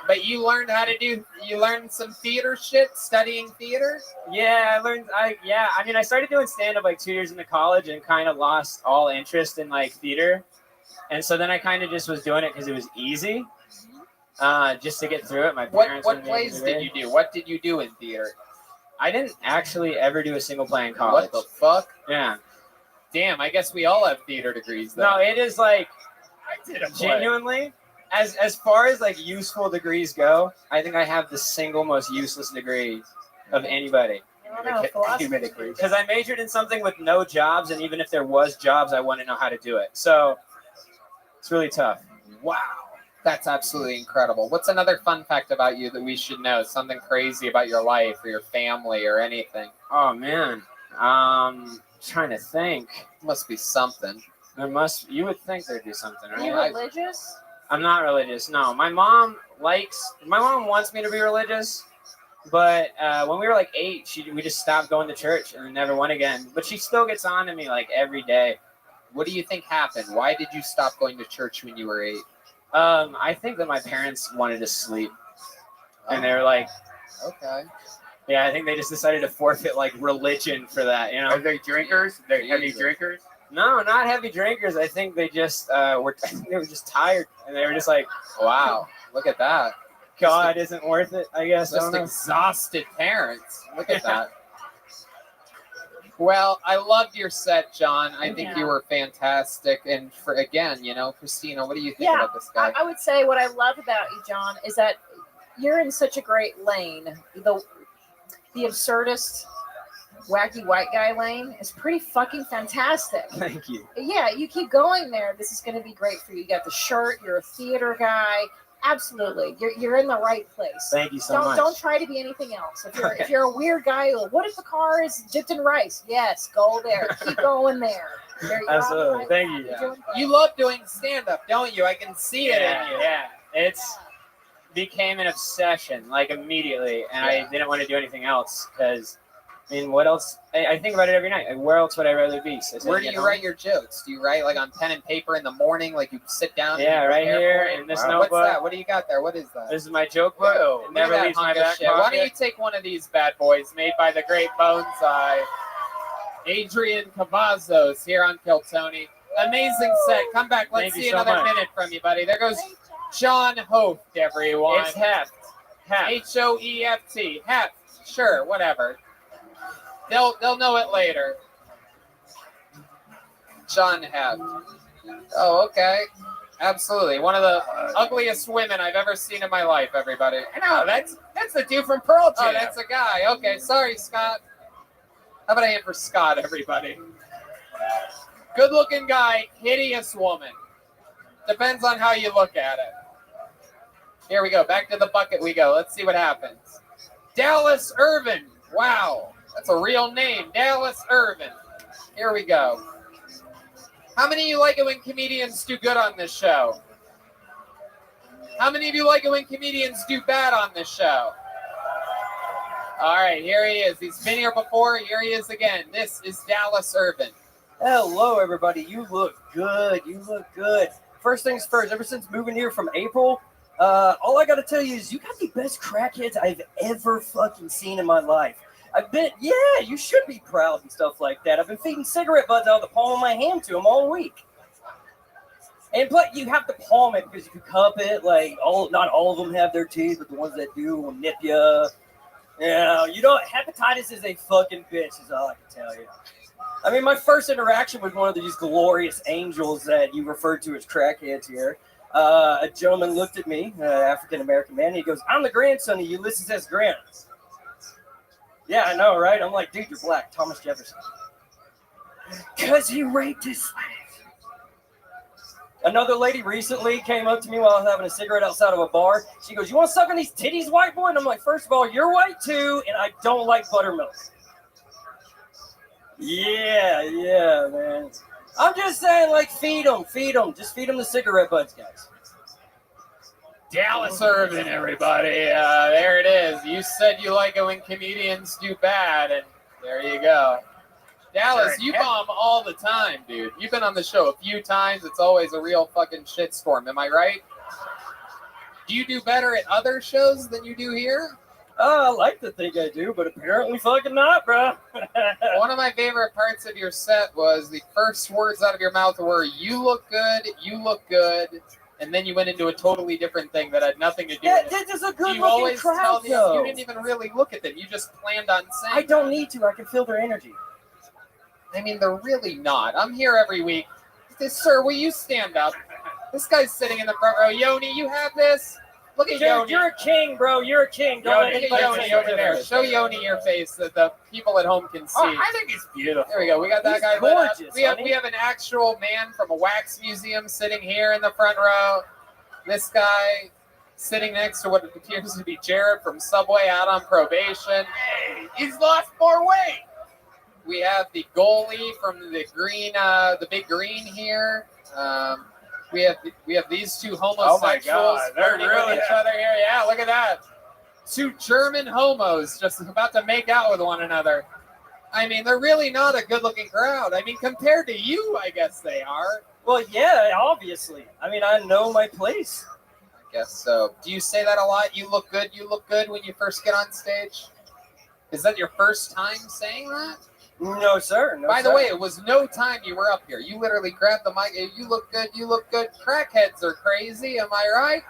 But you learned how to do. You learned some theater shit studying theater. Yeah, I learned. I mean, I started doing stand up like 2 years into college and kind of lost all interest in like theater, and so then I kind of just was doing it because it was easy, just to get through it. My parents. What wouldn't make plays me did you do? What did you do in theater? I didn't actually ever do a single play in college. What the fuck? Yeah. Damn, I guess we all have theater degrees then. No, it is like I did a play. genuinely. As far as like useful degrees go, I think I have the single most useless degree of anybody. I don't know, philosophy. Because I majored in something with no jobs, and even if there was jobs, I wouldn't know how to do it. So it's really tough. Wow. That's absolutely incredible. What's another fun fact about you that we should know? Something crazy about your life or your family or anything? Oh man, trying to think. Must be something. You would think there'd be something, Are right? you religious? I'm not religious. No, my mom wants me to be religious, but when we were like 8, we just stopped going to church and never went again. But she still gets on to me like every day. What do you think happened? Why did you stop going to church when you were 8? I think that my parents wanted to sleep, and they were like, okay. Yeah, I think they just decided to forfeit like religion for that. You know? Are they drinkers? They're heavy drinkers? No, not heavy drinkers. I think they just were just tired, and they were just like, "Wow, look at that! God isn't worth it." I guess. Just exhausted parents. Look at that. Well, I loved your set, John. I think you were fantastic. And for again, Christina, what do you think about this guy? I would say what I love about you, John, is that you're in such a great lane. The absurdist, wacky white guy lane is pretty fucking fantastic. Thank you. Yeah, you keep going there. This is going to be great for you. You got the shirt. You're a theater guy. Absolutely, you're in the right place. Thank you so much. Don't try to be anything else. If you're a weird guy, what if the car is dipped in rice? Yes, go there. Keep going there. Absolutely, thank you. You love doing stand-up, don't you? I can see it in you. Yeah, it's became an obsession like immediately, and I didn't want to do anything else because. I mean, what else? I think about it every night. Like, where else would I rather be? So where do you write your jokes? Do you write like on pen and paper in the morning? Like you sit down? Yeah, right here in this notebook. What's that? What do you got there? What is that? This is my joke book. Whoa, It never leaves my back pocket. Why don't you take one of these bad boys made by the great Bonsai, Adrian Cavazos here on Kill Tony. Amazing set. Come back. Let's see another minute from you, buddy. There goes John Hoeft, everyone. It's Heft. Hoeft. Heft. Sure, whatever. They'll know it later. John Heft. Oh, okay. Absolutely. One of the ugliest women I've ever seen in my life, everybody. No, that's the dude from Pearl Jam. Oh, that's a guy. Okay, sorry, Scott. How about a hand for Scott, everybody? Good-looking guy, hideous woman. Depends on how you look at it. Here we go. Back to the bucket we go. Let's see what happens. Dallas Irvin. Wow. That's a real name. Dallas Irvin. Here we go. How many of you like it when comedians do good on this show? How many of you like it when comedians do bad on this show? All right, here he is. He's been here before. Here he is again. This is Dallas Irvin. Hello, everybody. You look good. You look good. First things first, ever since moving here from April, all I got to tell you is you got the best crackheads I've ever fucking seen in my life. Yeah, you should be proud and stuff like that. I've been feeding cigarette butts out of the palm of my hand to them all week. And but you have to palm it because if you cup it, not all of them have their teeth, but the ones that do will nip you. Hepatitis is a fucking bitch, is all I can tell you. I mean, my first interaction with one of these glorious angels that you referred to as crackheads here, a gentleman looked at me, an African-American man, and he goes, I'm the grandson of Ulysses S. Grant. Yeah, I know, right? I'm like, dude, you're black, Thomas Jefferson. Because he raped his slave. Another lady recently came up to me while I was having a cigarette outside of a bar. She goes, you want to suck on these titties, white boy? And I'm like, first of all, you're white too, and I don't like buttermilk. Yeah, man. I'm just saying, feed them. Just feed them the cigarette butts, guys. Dallas Irvin, everybody. There it is. You said you like it when comedians do bad, and there you go. Dallas, you bomb all the time, dude. You've been on the show a few times. It's always a real fucking shitstorm. Am I right? Do you do better at other shows than you do here? I like to think I do, but apparently fucking not, bro. One of my favorite parts of your set was the first words out of your mouth were, you look good, and then you went into a totally different thing that had nothing to do with it. This is a good you looking always crowd, tell them, though. you didn't even really look at them. You just planned on saying I don't need to. I can feel their energy. I mean, they're really not. I'm here every week. Sir, will you stand up? This guy's sitting in the front row. Yoni, you have this? Look at Yoni. You're a king, bro. You're a king. Look at Yoni over there. Show Yoni your face so the people at home can see. Oh, I think he's beautiful. There we go. We got that He's guy lit up. gorgeous, We have an actual man from a wax museum sitting here in the front row. This guy sitting next to what appears to be Jared from Subway out on probation. Hey, he's lost more weight. We have the goalie from the green, the big green here. We have these two homosexuals flirting with each other here. Yeah, look at that. Two German homos just about to make out with one another. I mean, they're really not a good-looking crowd. I mean, compared to you, I guess they are. Well, yeah, obviously. I mean, I know my place. I guess so. Do you say that a lot? You look good when you first get on stage? Is that your first time saying that? No, sir. By the way, it was no time you were up here. You literally grabbed the mic. You look good. Crackheads are crazy. Am I right?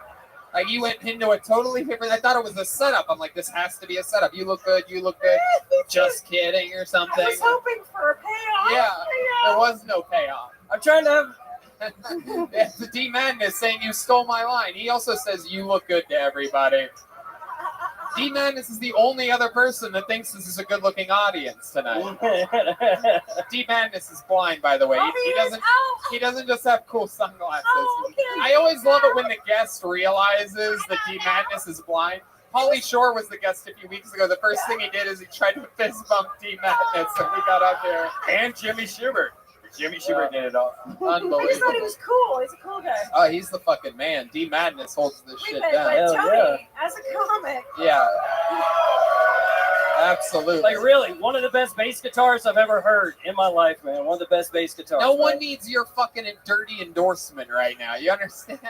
Like, you went into a totally different... I thought it was a setup. I'm like, this has to be a setup. You look good. Just kidding or something. I was hoping for a payoff. Yeah, there was no payoff. I'm trying to have... The D Madness saying you stole my line. He also says you look good to everybody. D Madness is the only other person that thinks this is a good-looking audience tonight. D Madness is blind, by the way. He doesn't just have cool sunglasses. I always love it when the guest realizes that D Madness is blind. Pauly Shore was the guest a few weeks ago. The first thing he did is he tried to fist bump D Madness when we got up here. And Jimmy Schubert. Jimmy Schubert did it all. Unbelievable. I just thought he was cool. He's a cool guy. Oh, he's the fucking man. D Madness holds this shit But down. Tony, as a comic. Yeah. Absolutely. Like, really, one of the best bass guitars I've ever heard in my life, man. One of the best bass guitars. No one needs your fucking dirty endorsement right now. You understand?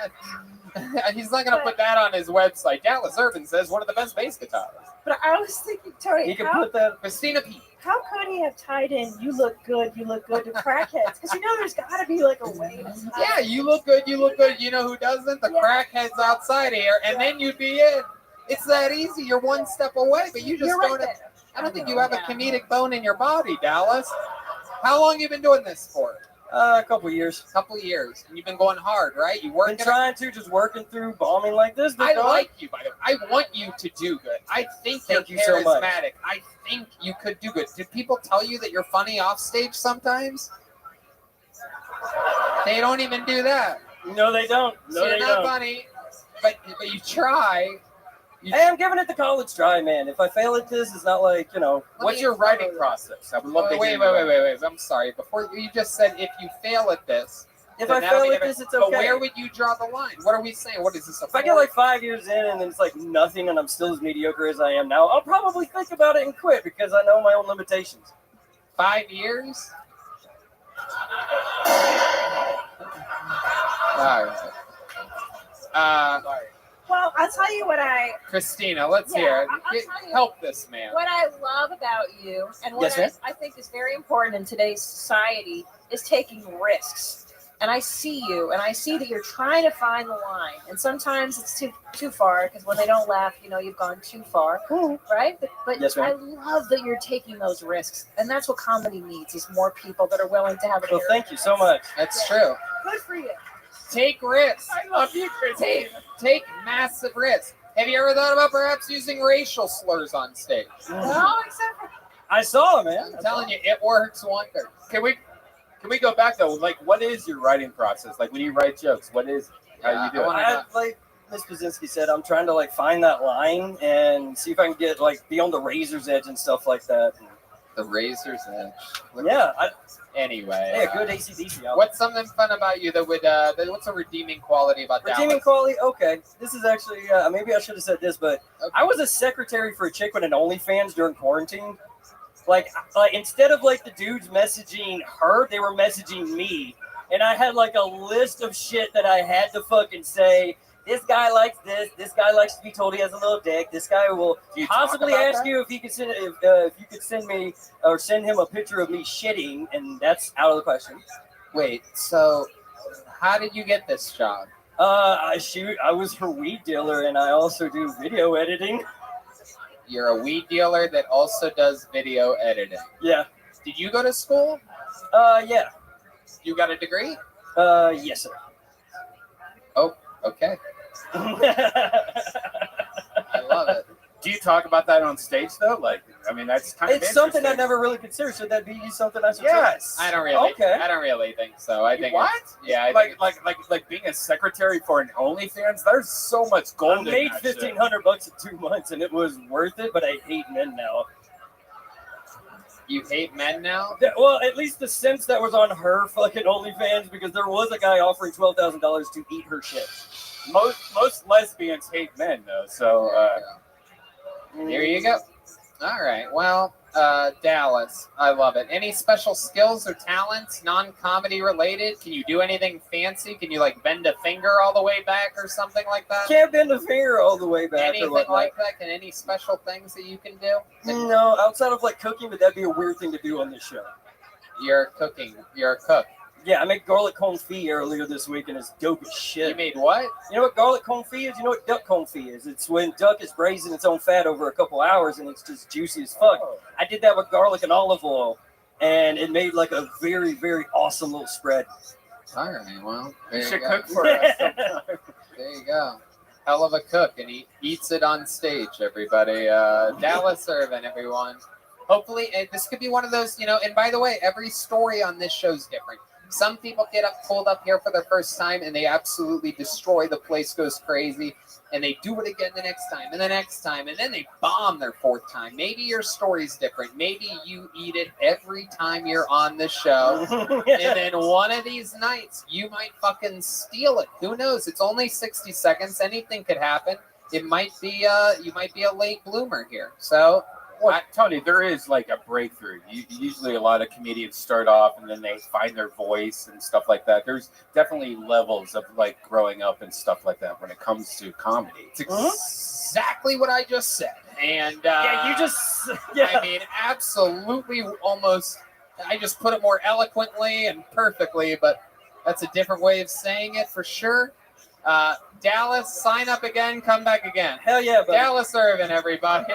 He's not going to put that on his website. Dallas Irvin says one of the best bass guitars. But I was thinking, Tony, He can put that... Christina P. How could he have tied in you look good to crackheads? Because you know there's got to be like a way to tie. Yeah, you look good. You know who doesn't? The crackheads outside here. And then you'd be in. It's that easy. You're one step away, but you just don't have, I don't think you have a comedic bone in your body, Dallas. How long you been doing this for? A couple years. And you've been going hard, right? You working? Been trying to, just working through bombing like this. I like you, by the way. I want you to do good. I think you're so much. charismatic. I think you could do good. Did people tell you that you're funny off stage sometimes? They don't even do that. No, they don't. No, So you're they not don't. funny, but you try. Hey, I'm giving it the college try, man. If I fail at this, it's not like, What's your writing process? I would love to hear. Wait. I'm sorry. Before you just said if you fail at this. If then I that'll fail be at different. this, it's But okay. where would you draw the line? What are we saying? What is this? If I get like 5 years in and then it's like nothing and I'm still as mediocre as I am now, I'll probably think about it and quit because I know my own limitations. 5 years? All right. Well, I'll tell you what Christina, let's Yeah, hear it. I'll tell you Help this man. what I love about you and what Yes, ma'am. I think is very important in today's society is taking risks. And I see you, and I see that you're trying to find the line. And sometimes it's too far because when they don't laugh, you've gone too far, right? But Yes, I ma'am. love that you're taking those risks, and that's what comedy needs: is more people that are willing to have a. Well, thank you so much. That's true. Good for you. Take risks. I love you, Christina. Take massive risks. Have you ever thought about perhaps using racial slurs on stage? No, except for I saw it, man. I'm telling you, it works wonders. Can we go back though? Like, what is your writing process? Like when you write jokes, what is how you do it? Like Ms. Pazinski said, I'm trying to like find that line and see if I can get like be on the razor's edge and stuff like that. The razor's edge. Yeah. Anyway. Hey, a good AC/DC album. What's something fun about you that would? What's a redeeming quality about Redeeming Dallas? quality? Okay. This is actually, maybe I should have said this, but I was a secretary for a chick with an OnlyFans during quarantine. Like instead of like the dudes messaging her, they were messaging me. And I had like a list of shit that I had to fucking say. This guy likes this. This guy likes to be told he has a little dick. This guy will possibly ask you if he could send if you could send me or send him a picture of me shitting, and that's out of the question. Wait, so how did you get this job? I was her weed dealer, and I also do video editing. You're a weed dealer that also does video editing. Yeah. Did you go to school? Yeah. You got a degree? Yes, sir. Oh, okay. I love it. Do you talk about that on stage though? Like, I mean, that's kind of It's something I interesting. never really considered. Should that be something I should? Yes. I don't really. Okay. I don't really think so. I think What? it's- Yeah. I like, think like being a secretary for an OnlyFans. There's so much gold. I in made that shit. $1,500 in 2 months, and it was worth it. But I hate men now. you hate men now. Yeah, well, at least the sense that was on her fucking OnlyFans, because there was a guy offering $12,000 to eat her shit. Most lesbians hate men though. So There you go. All right. Well, Dallas, I love it. Any special skills or talents, non-comedy related? Can you do anything fancy? Can you like bend a finger all the way back or something like that? Can't bend a finger all the way back. Anything or whatnot. like that? Can any special things that you can do? No, outside of like cooking, but that'd be a weird thing to do on this show. You're cooking. You're a cook. Yeah, I made garlic confit earlier this week, and it's dope as shit. You made what? You know what garlic confit is? You know what duck confit is? It's when duck is braising its own fat over a couple hours, and it's just juicy as fuck. I did that with garlic and olive oil, and it made like a very, very awesome little spread. All right, well, there you you should go. cook for us. There you go. Hell of a cook, and he eats it on stage, everybody. Dallas Irvin, everyone. Hopefully, this could be one of those, and by the way, every story on this show is different. Some people get pulled up here for their first time, and they absolutely destroy. The place goes crazy, and they do it again the next time, and the next time, and then they bomb their fourth time. Maybe your story's different. Maybe you eat it every time you're on the show, and then one of these nights, you might fucking steal it. Who knows? It's only 60 seconds. Anything could happen. It might be, you might be a late bloomer here. So... Well, Tony, there is like a breakthrough. Usually a lot of comedians start off and then they find their voice and stuff like that. There's definitely levels of like growing up and stuff like that when it comes to comedy. It's exactly what I just said. And Yeah, you just... Yeah. I mean, absolutely almost, I just put it more eloquently and perfectly, but that's a different way of saying it for sure. Dallas, sign up again, come back again. Hell yeah, buddy. Dallas Irvin, everybody.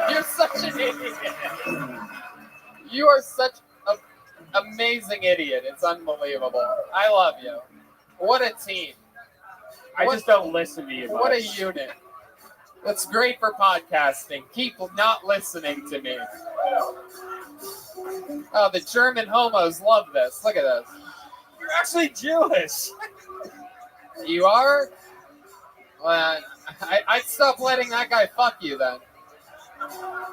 You're such an idiot. You are such an amazing idiot. It's unbelievable. I love you. What a team. I just don't listen to you What a much. unit. That's great for podcasting. Keep not listening to me. Oh, the German homos love this. Look at this. You're actually Jewish. You are? Well, I'd stop letting that guy fuck you then.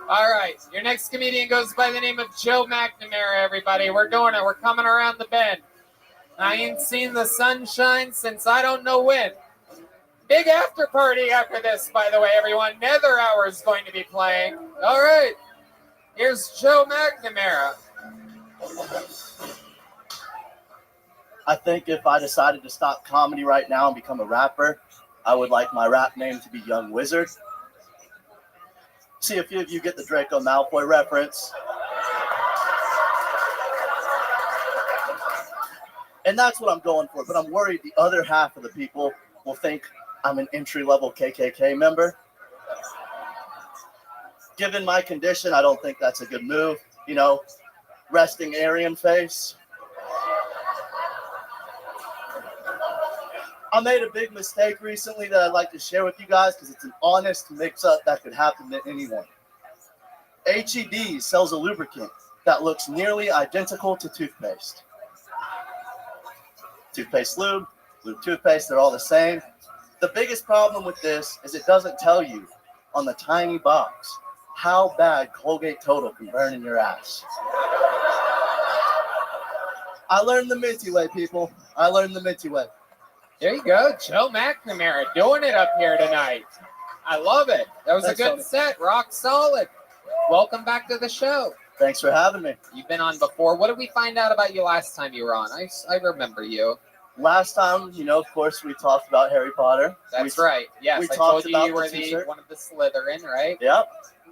All right, your next comedian goes by the name of Joe McNamara, everybody. We're doing it. We're coming around the bend. I ain't seen the sunshine since I don't know when. Big after party after this, by the way, everyone. Nether Hour is going to be playing. All right, here's Joe McNamara. I think if I decided to stop comedy right now and become a rapper, I would like my rap name to be Young Wizard. See, a few of you get the Draco Malfoy reference. And that's what I'm going for, but I'm worried the other half of the people will think I'm an entry-level KKK member. Given my condition, I don't think that's a good move. You know, resting Aryan face. I made a big mistake recently that I'd like to share with you guys because it's an honest mix-up that could happen to anyone. HED sells a lubricant that looks nearly identical to toothpaste. Toothpaste lube, lube toothpaste, they're all the same. The biggest problem with this is it doesn't tell you on the tiny box how bad Colgate Total can burn in your ass. I learned the minty way, people. I learned the minty way. There you go, Joe McNamara doing it up here tonight. I love it. That was Thanks, a good homie. set, rock solid. Welcome back to the show. Thanks for having me. You've been on before. What did we find out about you last time you were on? I remember you. Last time, you know, of course, we talked about Harry Potter. That's right. Yes, we I talked told you about you were the t-shirt. one of the Slytherin, right? Yep.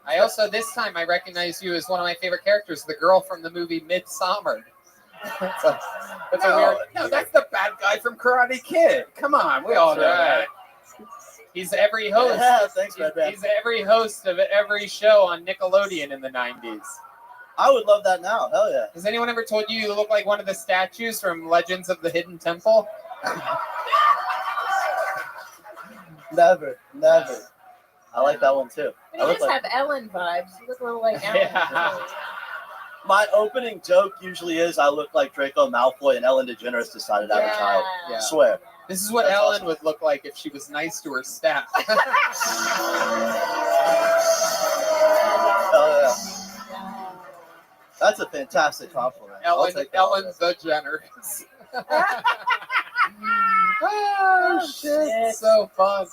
I also, this time, I recognize you as one of my favorite characters, the girl from the movie Midsommar. That's a weird. No, that's the bad guy from Karate Kid. Come on, we all know that. He's every host. Yeah, thanks, Rabbi. He's every host of every show on Nickelodeon in the 90s. I would love that now. Hell yeah. Has anyone ever told you you look like one of the statues from Legends of the Hidden Temple? Never. I like that one too. But you just have Ellen vibes. You look a little like Ellen. Yeah. My opening joke usually is I look like Draco Malfoy and Ellen DeGeneres decided to have a child. Yeah. Swear. This is what That's Ellen awesome. would look like if she was nice to her staff. Oh, yeah. That's a fantastic compliment. I'll Ellen take that one. DeGeneres. Oh, shit. So fun.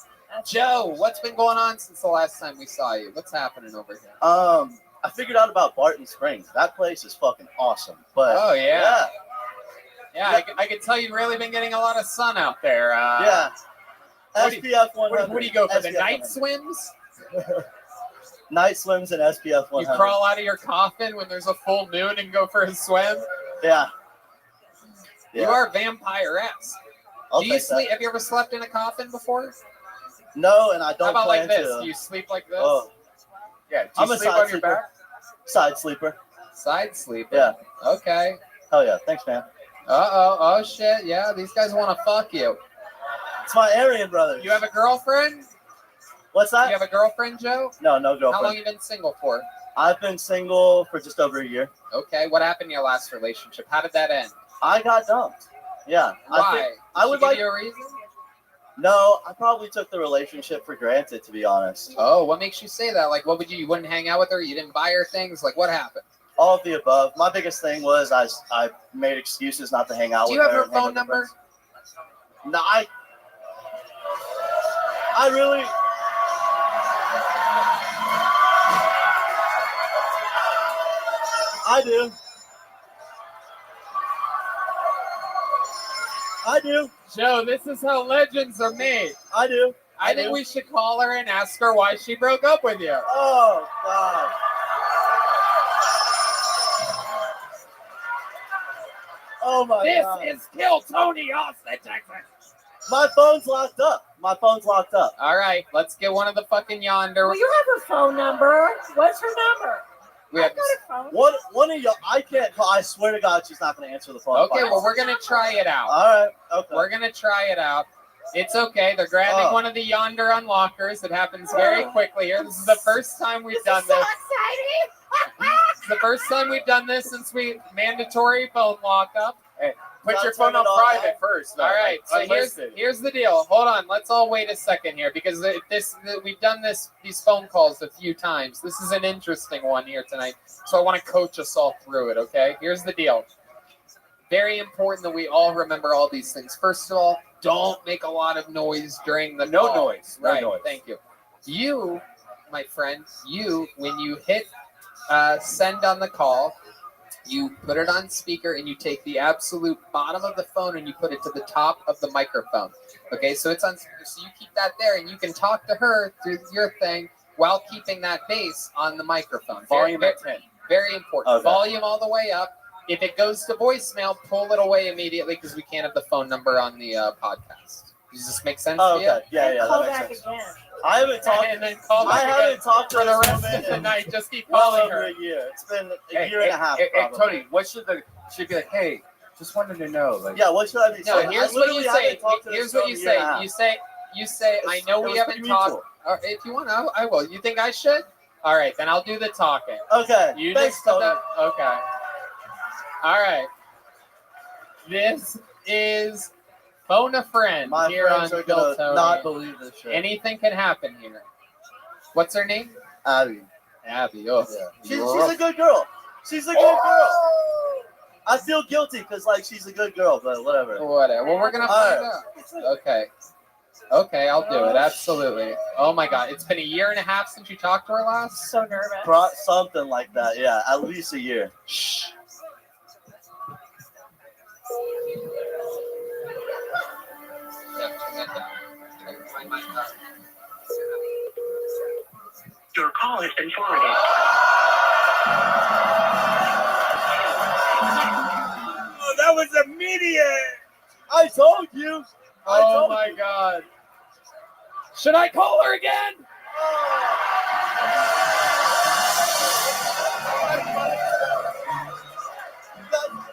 Joe, what's been going on since the last time we saw you? What's happening over here? I figured out about Barton Springs. That place is fucking awesome. But Oh, yeah. Yeah, I could tell you've really been getting a lot of sun out there. Yeah. What do you- SPF 100. What do you go for, the SPF night 100. swims? Night swims and SPF You 100. crawl out of your coffin when there's a full moon and go for a swim? Yeah. You are vampire-esque. I'll Do you take that. sleep? Have you ever slept in a coffin before? No, and I don't How about plan like this? to. Do you sleep like this? Oh. Yeah. Do you I'm a sleep side on your sleeper. back? Side sleeper. Side sleeper. Yeah. Okay. Hell yeah. Thanks, man. Oh shit. Yeah, these guys want to fuck you. It's my Aryan brothers. You have a girlfriend? What's that? You have a girlfriend, Joe? No girlfriend. How long you been single for? I've been single for just over a year. Okay. What happened in your last relationship? How did that end? I got dumped. Yeah. Why? I Did would she give like. you a reason? No, I probably took the relationship for granted, to be honest. Oh, what makes you say that? Like, what would you wouldn't hang out with her? You didn't buy her things? Like, what happened? All of the above. My biggest thing was I made excuses not to hang out Do with you have her. her and hang phone with her number? friends. No, I really. I do. I do. Joe, this is how legends are made. I do. I think we should call her and ask her why she broke up with you. Oh, God. Oh, my God. This is Kill Tony Austin, Texas. My phone's locked up. My phone's locked up. All right, let's get one of the fucking yonder. Well, you have her phone number. What's her number? We have One of y'all, I can't call. I swear to God, she's not going to answer the phone. Okay, well, we're going to try it out. All right. Okay. We're going to try it out. It's okay. They're grabbing Oh. one of the yonder unlockers. It happens very quickly here. This is the first time we've done this. exciting! It's the first time we've done this since we mandatory phone lockup. Hey, Put Gotta your phone turn on it on private first. Though, All right, so like, here's the deal. Hold on, let's all wait a second here because we've done these phone calls a few times. This is an interesting one here tonight, so I want to coach us all through it. Okay, here's the deal. Very important that we all remember all these things. First of all, don't make a lot of noise during the No call. noise. No Right. noise. Thank you. You, my friend, when you hit send on the call, you put it on speaker and you take the absolute bottom of the phone and you put it to the top of the microphone. Okay, so it's on speaker. So you keep that there and you can talk to her through your thing while keeping that bass on the microphone. Volume very, at 10. Very important. Okay. Volume all the way up. If it goes to voicemail, pull it away immediately because we can't have the phone number on the podcast. Does this make sense Oh, to you? okay. Yeah, yeah, Call that makes back sense. again. I haven't talked. And then call I back haven't again talked to for the this rest woman of the in night. Just keep well calling over her. a year. It's been a Hey, year and a half. Hey, probably. Tony, what should she be like? Hey, just wanted to know. Like, Yeah, what should I be No, saying? here's I what literally you say. haven't talked to Here's this what girl you in a year and a say. half. You say, I know It we was haven't pretty talked. mutual. Or if you want, I will. You think I should? All right, then I'll do the talking. Okay. You Thanks, just put Tony. okay. All right. This is Phone a Friend My here friends on are Bill gonna Tony. not believe this shit. Anything can happen here. What's her name? Abby. Abby. Oh, Yeah. She's a good girl. She's a good girl. I feel guilty because like she's a good girl, but whatever. Whatever. Well, we're gonna find out. Okay. Okay, I'll do it. Absolutely. Oh my God, it's been a year and a half since you talked to her last. So nervous. Something like that. Yeah, at least a year. Shh. Your call has been forwarded. oh, that was immediate. I told you. Oh my God. Should I call her again?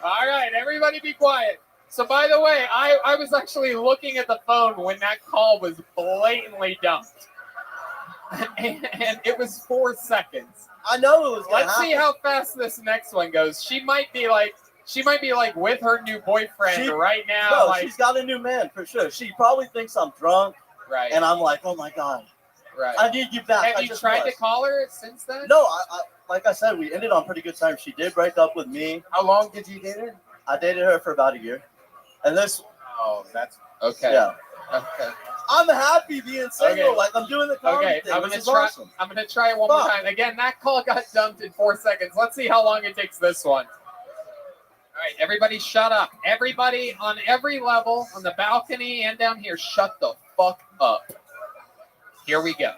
All right, everybody be quiet. So by the way, I was actually looking at the phone when that call was blatantly dumped. And it was 4 seconds. I know it was gonna Let's see happen. how fast this next one goes. She might be like with her new boyfriend right now. No, like, she's got a new man for sure. She probably thinks I'm drunk. Right. And I'm like, oh my God. Right. I need you back. Have you tried to call her since then? No, I like I said, we ended on pretty good terms. She did break up with me. How long did you date her? I dated her for about a year. And this. Oh, that's okay. Yeah. Okay. I'm happy being single. Okay. Like I'm doing the comedy Okay, thing. I'm This gonna is try. awesome. I'm gonna try it one more time. Again, that call got dumped in 4 seconds. Let's see how long it takes this one. All right, everybody, shut up. Everybody on every level, on the balcony and down here, shut the fuck up. Here we go.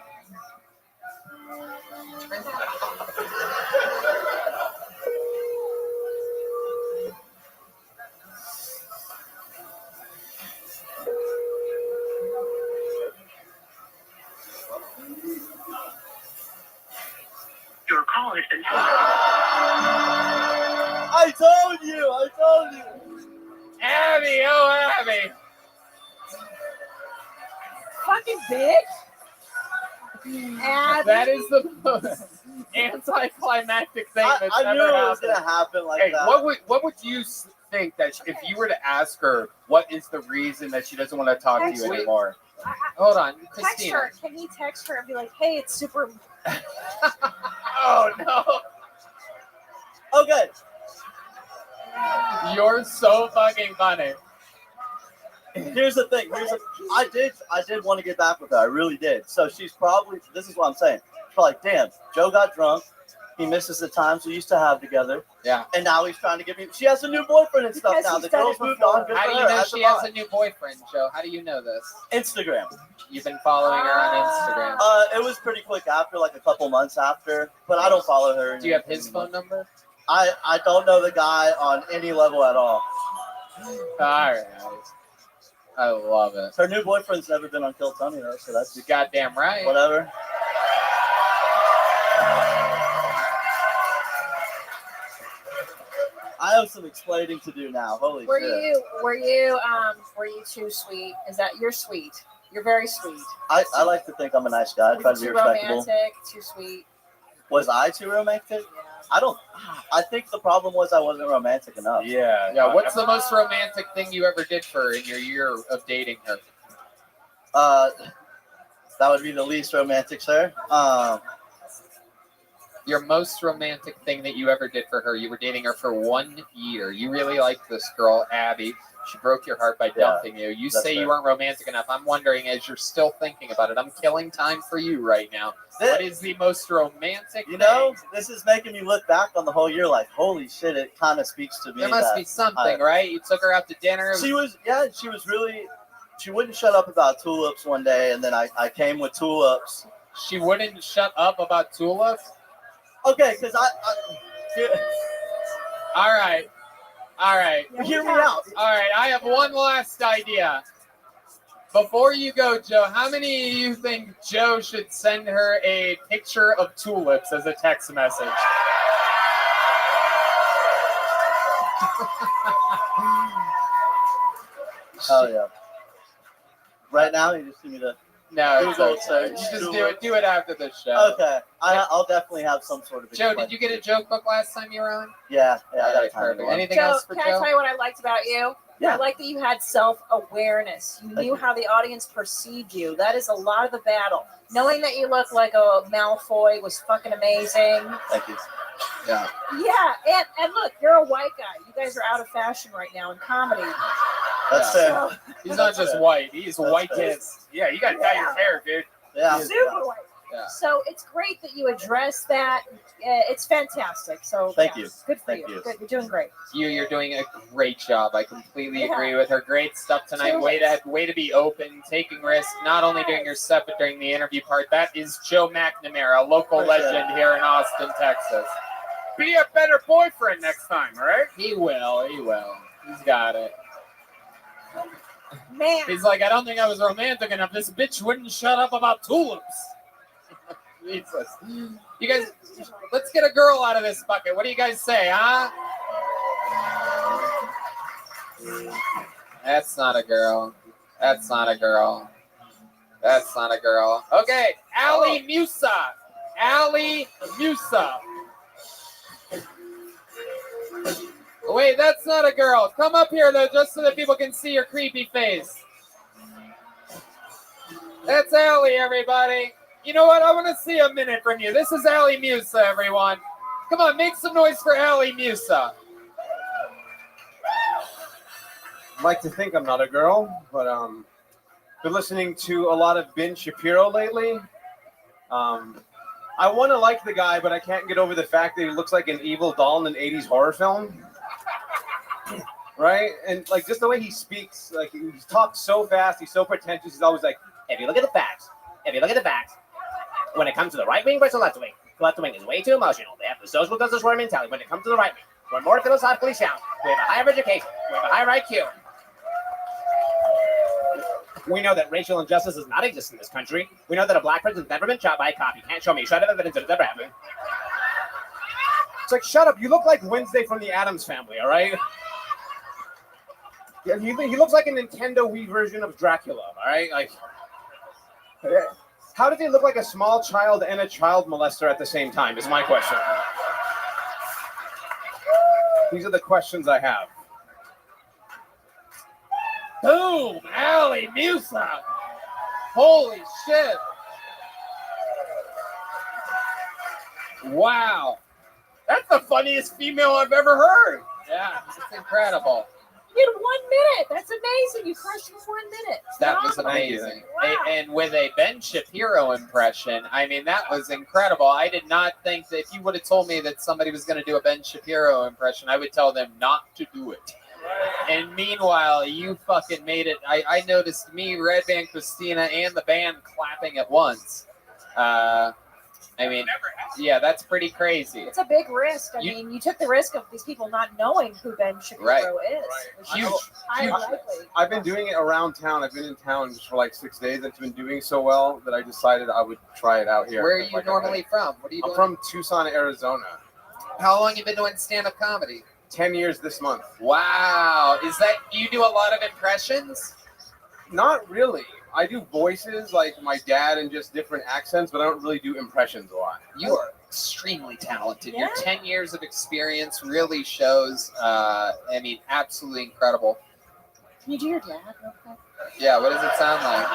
Your call has been forwarded. I told you. I told you. Abby, oh Abby. Fucking bitch. Abby. That is the most anticlimactic thing that's I ever knew it was happened. gonna happen like Hey, that. what would you think that if you were to ask her what is the reason that she doesn't want to talk to you Actually, anymore? Hold on, Text Christina. her. Can you text her and be like, hey, it's super. Oh no. Okay. You're so fucking funny. Here's the thing. I did want to get back with her. I really did. So she's probably. This is what I'm saying. She's probably like, damn, Joe got drunk. He misses the times we used to have together. Yeah. And now he's trying to get me. She has a new boyfriend and stuff Because now. he's The done girl's it moved before. on. Good How for do you her. know As she am has I. a new boyfriend, Joe? How do you know this? Instagram. You've been following her on Instagram. It was pretty quick after, like a couple months after. But I don't follow her. Do you have his phone number? I don't know the guy on any level at all. All right. I love it. Her new boyfriend's never been on Kill Tony though, so that's You goddamn right. whatever. I have some explaining to do now. Holy Were shit. you too sweet? Is that you're sweet? You're very sweet. I like to think I'm a nice guy. I try to be Too respectable. romantic, too sweet. Was I too romantic? Yeah. I think the problem was I wasn't romantic enough. Yeah. Yeah. What's the most romantic thing you ever did for her in your year of dating her? That would be the least romantic, sir. Your most romantic thing that you ever did for her. You were dating her for 1 year. You really liked this girl, Abby. She broke your heart by dumping you. You that's say you fair. weren't romantic enough. I'm wondering, as you're still thinking about it, I'm killing time for you right now. What is the most romantic You know, thing? this is making me look back on the whole year like, holy shit, it kind of speaks to me. There must that be something, right? You took her out to dinner. She was really, she wouldn't shut up about tulips one day, and then I came with tulips. She wouldn't shut up about tulips? Okay, because All right. All right. Hear me out. All right. I have one last idea. Before you go, Joe, how many of you think Joe should send her a picture of tulips as a text message? Oh yeah. Right now, you just give me the. No, Google it's okay. search. You just do it after the show. Okay, I'll definitely have some sort of. Joe, did you get a joke book last time you were on? Yeah, I got Alright, a tiny perfect. one. Anything Joe, else for can I Joe? tell you what I liked about you? Yeah. I like that you had self-awareness. You knew how the audience perceived you. That is a lot of the battle. Knowing that you look like a Malfoy was fucking amazing. Thank you. Yeah. Yeah, and look, you're a white guy. You guys are out of fashion right now in comedy. That's Yeah. fair. He's not just white. He's white. Yeah, you got to dye your hair, dude. Yeah. Super white. Yeah. So it's great that you address that. It's fantastic. So Thank yeah, you. Good for Thank you. you. Good. You're doing great. You're doing a great job. I completely Yeah. agree with her. Great stuff tonight. Way to be open, taking risks, not only during your set but during the interview part. That is Joe McNamara, a local legend here in Austin, Texas. Be a better boyfriend next time, all right? He will. He will. He's got it. Man. He's like, I don't think I was romantic enough. This bitch wouldn't shut up about tulips. Jesus. You guys, let's get a girl out of this bucket. What do you guys say, huh? That's not a girl. That's not a girl. That's not a girl. Okay, Ali Musa. Ali Musa. Wait, that's not a girl. Come up here, though, just so that people can see your creepy face. That's Ali, everybody. You know what? I want to see a minute from you. This is Ali Musa, everyone. Come on, make some noise for Ali Musa. I'd like to think I'm not a girl, but been listening to a lot of Ben Shapiro lately. I want to like the guy, but I can't get over the fact that he looks like an evil doll in an 80s horror film. Right? And like just the way he speaks, like he talks so fast, he's so pretentious, he's always like, If you look at the facts, when it comes to the right wing versus left wing is way too emotional. They have the social justice warrior mentality. When it comes to the right wing, we're more philosophically sound. We have a higher education. We have a higher IQ. We know that racial injustice does not exist in this country. We know that a black person's never been shot by a cop. You can't show me a shred of evidence that it's ever happened. it's like, shut up, you look like Wednesday from the Addams Family, all right? Yeah, he looks like a Nintendo Wii version of Dracula, all right? Like, how did he look like a small child and a child molester at the same time is my question. These are the questions I have. Boom! Ali Musa! Holy shit! Wow. That's the funniest female I've ever heard. Yeah, it's incredible. You did 1 minute. That's amazing. You crushed it in 1 minute. That was Phenomenal. amazing. Wow. And with a Ben Shapiro impression, I mean, that was incredible. I did not think that if you would have told me that somebody was going to do a Ben Shapiro impression, I would tell them not to do it. And meanwhile, you fucking made it. I noticed me, Red Band Christina, and the band clapping at once. I mean, yeah, that's pretty crazy. It's a big risk. I mean, you took the risk of these people not knowing who Ben Shapiro is. Which is highly likely. I've been doing it around town. I've been in town just for like 6 days. It's been doing so well that I decided I would try it out here. Where are you normally from? What are you doing? I'm from Tucson, Arizona. How long you been doing stand-up comedy? 10 years this month. Wow. Is that, you do a lot of impressions? Not really. I do voices like my dad and just different accents, but I don't really do impressions a lot. extremely talented. Yeah. Your 10 years of experience really shows. Absolutely incredible. Can you do your dad real quick? Yeah, what does it sound like?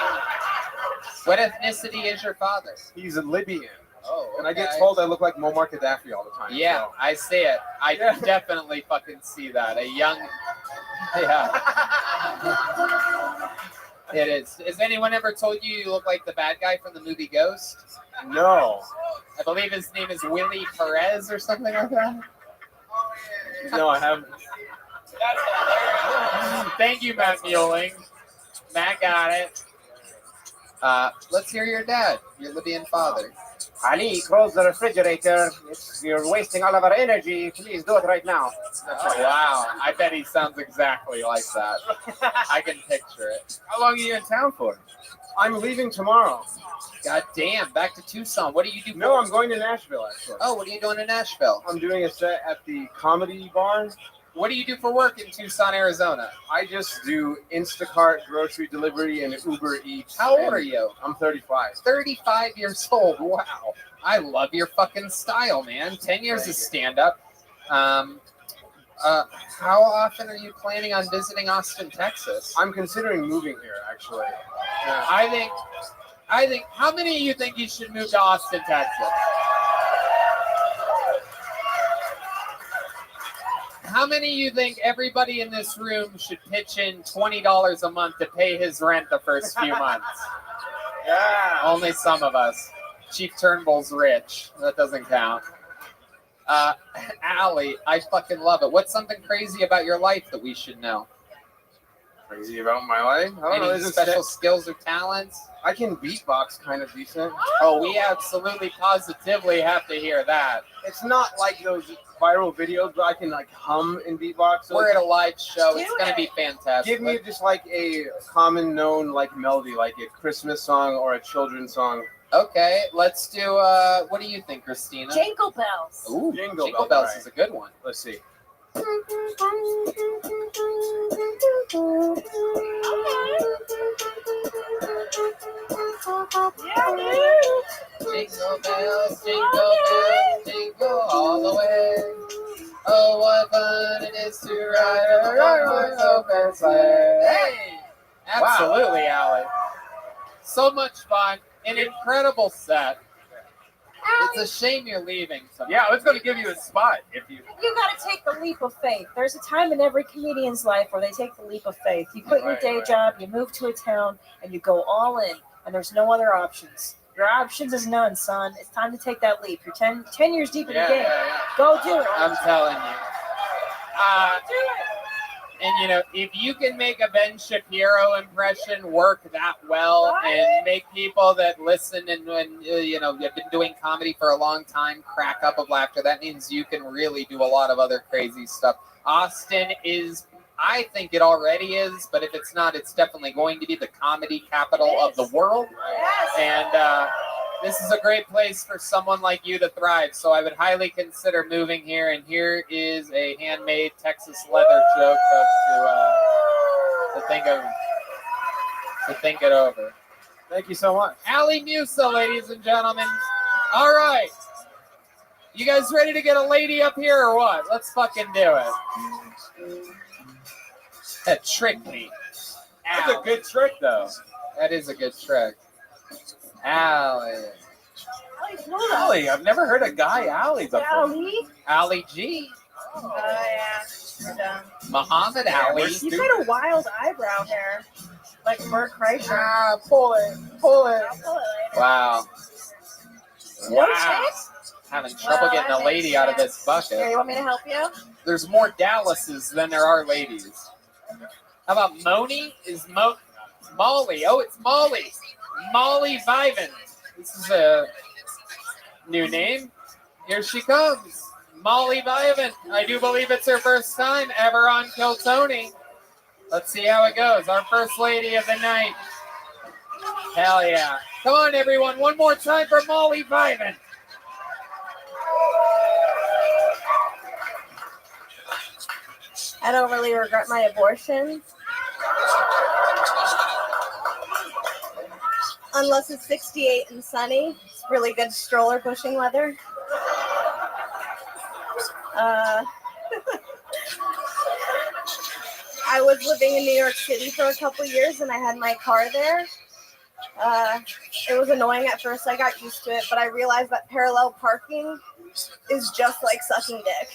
What ethnicity is your father? He's a Libyan. Oh, okay. And I get told I look like Muammar Gaddafi all the time. Yeah, so. I see it. I definitely fucking see that. A young, yeah. It is. Has anyone ever told you you look like the bad guy from the movie Ghost? No. I believe his name is Willie Perez or something like that. No, I haven't. Thank you, Matt Mueling. Matt got it. Let's hear your dad, your Libyan father. Ali, close the refrigerator. You're wasting all of our energy. Please do it right now. Oh, wow. I bet he sounds exactly like that. I can picture it. How long are you in town for? I'm leaving tomorrow. God damn, back to Tucson. What do you do? No, I'm going to Nashville, actually. Oh, what are you doing in Nashville? I'm doing a set at the Comedy Barn. What do you do for work in Tucson, Arizona? I just do Instacart, grocery delivery, and Uber Eats. How old are you? I'm 35. 35 years old. Wow. I love your fucking style, man. 10 years of stand-up. How often are you planning on visiting Austin, Texas? I'm considering moving here, actually. I think, how many of you think you should move to Austin, Texas? How many of you think everybody in this room should pitch in $20 a month to pay his rent the first few months? Yeah. Only some of us. Chief Turnbull's rich. That doesn't count. Allie, I fucking love it. What's something crazy about your life that we should know? Crazy about my life? I don't know. Any special skills or talents? I can beatbox kind of decent. Oh, we absolutely positively have to hear that. It's not like those viral videos, but I can like hum and beatbox. So We're at a live show. It's going to be fantastic. Give me just like a common known like melody, like a Christmas song or a children's song. Okay, let's do, what do you think, Christina? Jingle bells. Ooh, Jingle Bells Bells, is a good one. Let's see. Jingle bells, jingle all the way. Oh, what fun it is to ride a one open sleigh. Hey! Absolutely, Allie. So much fun. An incredible set. It's a shame you're leaving. Yeah, I was going to give you a spot if you. You got to take the leap of faith. There's a time in every comedian's life where they take the leap of faith. You quit your day job, you move to a town, and you go all in, and there's no other options. Your options is none, son. It's time to take that leap. You're 10 years deep in the game. Go do it. I'm telling you. And, you know, if you can make a Ben Shapiro impression work that well and make people that listen and you know, you've been doing comedy for a long time crack up of laughter, that means you can really do a lot of other crazy stuff. Austin is, I think it already is, but if it's not, it's definitely going to be the comedy capital of the world. And this is a great place for someone like you to thrive. So I would highly consider moving here. And here is a handmade Texas leather joke to think it over. Thank you so much. Allie Musa, ladies and gentlemen. All right. You guys ready to get a lady up here or what? Let's fucking do it. That tricked me. That's a good trick, though. That is a good trick. Allie. Allie, I've never heard a guy Allie before. Allie? Allie G. Oh, yeah. You're done. Muhammad Ali. You got a wild eyebrow hair. Like Bert Kreischer. Ah, pull it. Pull it. I'll pull it later. Wow. No chicks? Having trouble getting a lady out of this Here, bucket. you want me to help you? There's more Dallases than there are ladies. How about Moni? Is Molly? Oh, it's Molly. Molly Vivant. This is a new name. Here she comes. Molly Vivant. I do believe it's her first time ever on Kill Tony. Let's see how it goes. Our first lady of the night. Hell yeah. Come on, everyone. One more time for Molly Vivant. I don't really regret my abortion. Unless it's 68 and sunny. It's really good stroller pushing weather. I was living in New York City for a couple years and I had my car there. It was annoying at first. I got used to it, but I realized that parallel parking is just like sucking dick.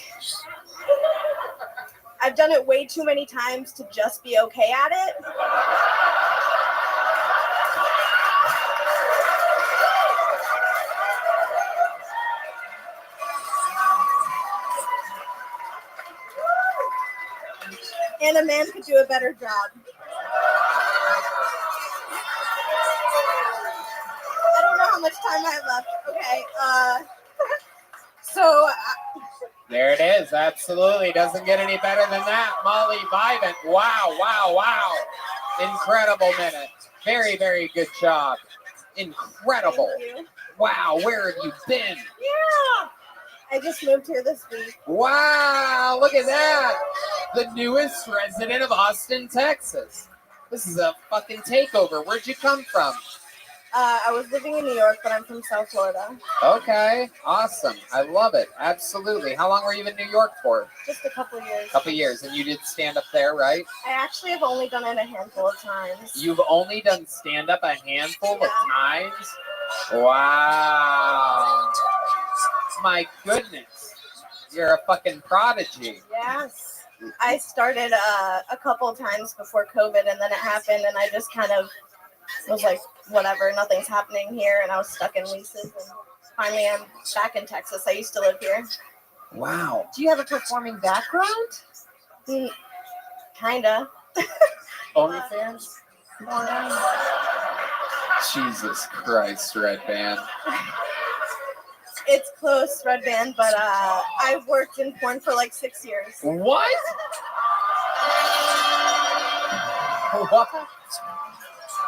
I've done it way too many times to just be okay at it. And a man could do a better job. I don't know how much time I have left. Okay. There it is. Absolutely. Doesn't get any better than that. Molly Vivant. Wow, wow, wow. Incredible minute. Very, very good job. Incredible. Thank you. Wow, where have you been? Yeah. I just moved here this week. Wow, look at that. The newest resident of Austin, Texas. This is a fucking takeover. Where'd you come from? I was living in New York, but I'm from South Florida. Okay, awesome. I love it. Absolutely. How long were you in New York for? Just a couple years. Couple years. And you did stand up there, right? I actually have only done it a handful of times. You've only done stand up a handful of times? Wow. My goodness. You're a fucking prodigy. Yes. I started a couple of times before COVID, and then it happened, and I just kind of was like, whatever, nothing's happening here, and I was stuck in leases, and finally I'm back in Texas. I used to live here. Wow. Do you have a performing background? Kinda. OnlyFans? Jesus Christ, Red Band. It's close, Red Band, but I've worked in porn for like 6 years. What? What?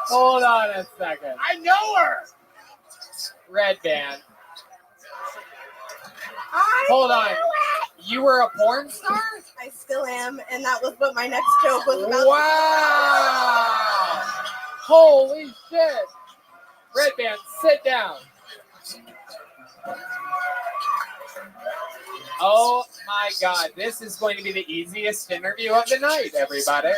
Hold on a second. I know her. Red Band. Hold on. You were a porn star? I still am, and that was what my next joke was about. Wow! Holy shit! Red Band, sit down. Oh my God, this is going to be the easiest interview of the night, everybody.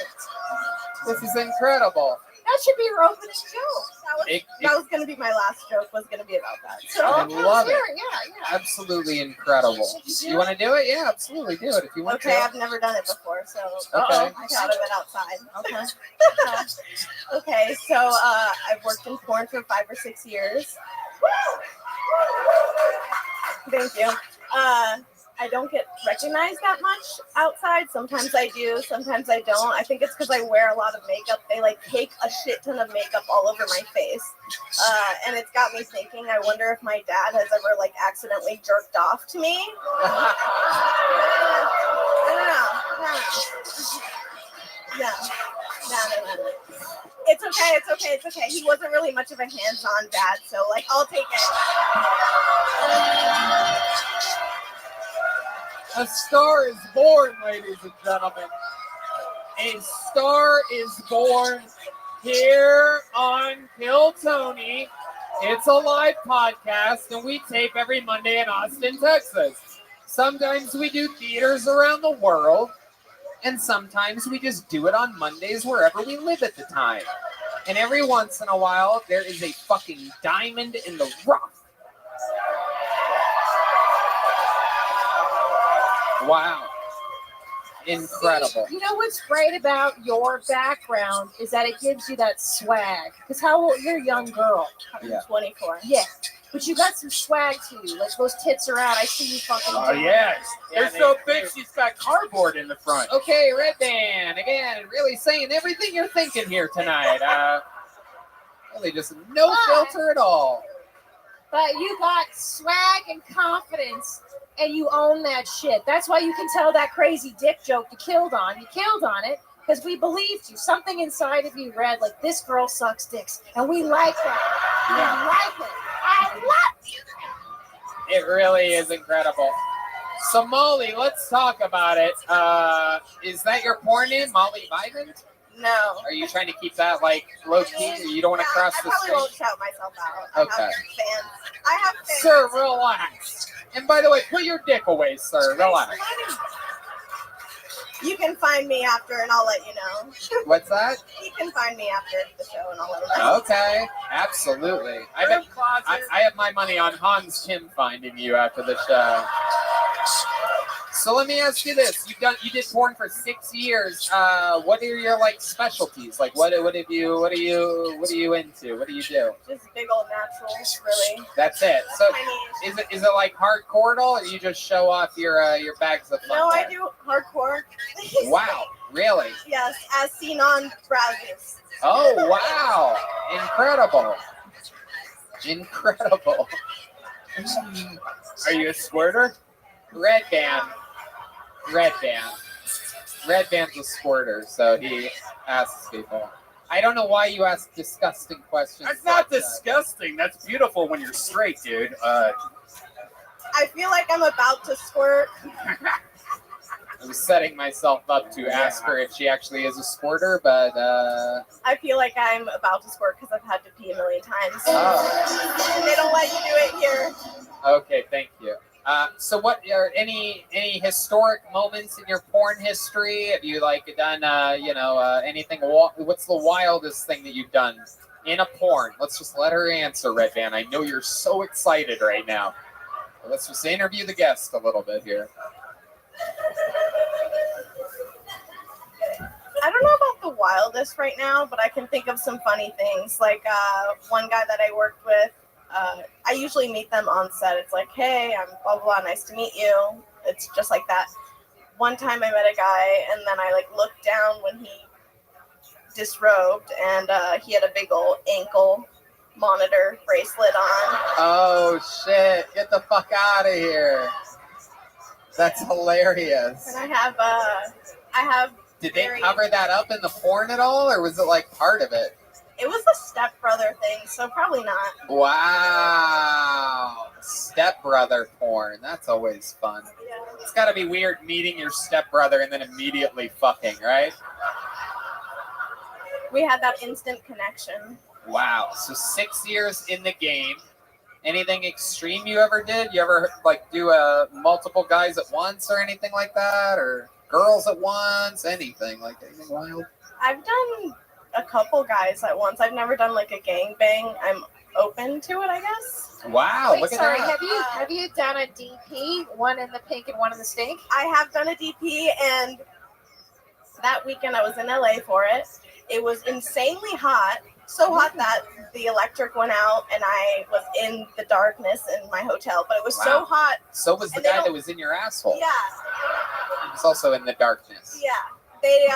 This is incredible. That should be your opening joke. That was going to be my last joke, was going to be about that. So I love it. Yeah. Absolutely incredible. You want to do it? Yeah, absolutely. Do it if you want to. Okay, I've never done it before, so Okay. I thought of it outside. Okay. Okay, so I've worked in porn for 5 or 6 years. Thank you. I don't get recognized that much outside. Sometimes I do, sometimes I don't. I think it's because I wear a lot of makeup. They like take a shit ton of makeup all over my face. And it's got me thinking, I wonder if my dad has ever like accidentally jerked off to me. I don't know. No. It's okay. He wasn't really much of a hands-on dad, so like I'll take it. A star is born, ladies and gentlemen. A star is born here on Kill Tony. It's a live podcast, and we tape every Monday in Austin, Texas. Sometimes we do theaters around the world, and sometimes we just do it on Mondays wherever we live at the time. And every once in a while, there is a fucking diamond in the rough. Wow. Incredible. You know what's great about your background is that it gives you that swag. Because how old? You're a young girl. Yeah. 24. Yeah. But you got some swag to you. Like those tits are out. I see you fucking. Oh, yes. They're so big, she's got cardboard in the front. Okay, Red Band, again, really saying everything you're thinking here tonight. Really just no filter at all. But you got swag and confidence, and you own that shit. That's why you can tell that crazy dick joke you killed on. You killed on it because we believed you. Something inside of you read like, this girl sucks dicks, and we like that. Yeah. We like it. I love you. It really is incredible. So, Molly, let's talk about it. Is that your porn name, Molly Vivant? No. Are you trying to keep that like low key? You don't want to cross I the probably street? won't shout myself out. Okay. I have fans. Sir, relax. And by the way, put your dick away, sir. Relax. You can find me after, and I'll let you know. What's that? You can find me after the show, and I'll let you know. Okay, absolutely. I have my money on Hans Tim finding you after the show. So let me ask you this: you did porn for 6 years. What are your like specialties? Like what are you into? What do you do? Just big old naturals, really. That's it. So is it like hardcore at all, or you just show off your bags of fun? No, there? I do hardcore. Wow, really? Yes, as seen on browsers. Oh wow, incredible, incredible. Are you a squirter? Red Band. Red Band's a squirter, so he asks people. I don't know why you ask disgusting questions. That's not disgusting. That's beautiful when you're straight, dude. I feel like I'm about to squirt. I was setting myself up to ask her if she actually is a squirter, but I feel like I'm about to squirt because I've had to pee a million times. Oh. They don't let you do it here. Okay, thank you. So what are any historic moments in your porn history? Have you like done anything? What's the wildest thing that you've done in a porn? Let's just let her answer, Red Band. I know you're so excited right now. Let's just interview the guest a little bit here. I don't know about the wildest right now, but I can think of some funny things. Like one guy that I worked with, I usually meet them on set. It's like, hey, I'm blah, blah, blah, nice to meet you. It's just like that. One time I met a guy, and then I like looked down when he disrobed, and he had a big old ankle monitor bracelet on. Oh, shit. Get the fuck out of here. That's hilarious. And I have. Did they cover that up in the porn at all, or was it like part of it? It was a stepbrother thing, so probably not. Wow. Stepbrother porn. That's always fun. Yeah. It's got to be weird meeting your stepbrother and then immediately fucking, right? We had that instant connection. Wow. So 6 years in the game. Anything extreme you ever did? You ever like do multiple guys at once or anything like that? Or girls at once? Anything wild? I've done a couple guys at once. I've never done like a gangbang. I'm open to it, I guess. Wow, Wait, look at sorry, that. have you done a DP? One in the pink and one in the stink? I have done a DP, and that weekend I was in LA for it. It was insanely hot. So hot that the electric went out and I was in the darkness in my hotel. But it was so hot. So was the guy that was in your asshole. Yeah. He was also in the darkness. Yeah. They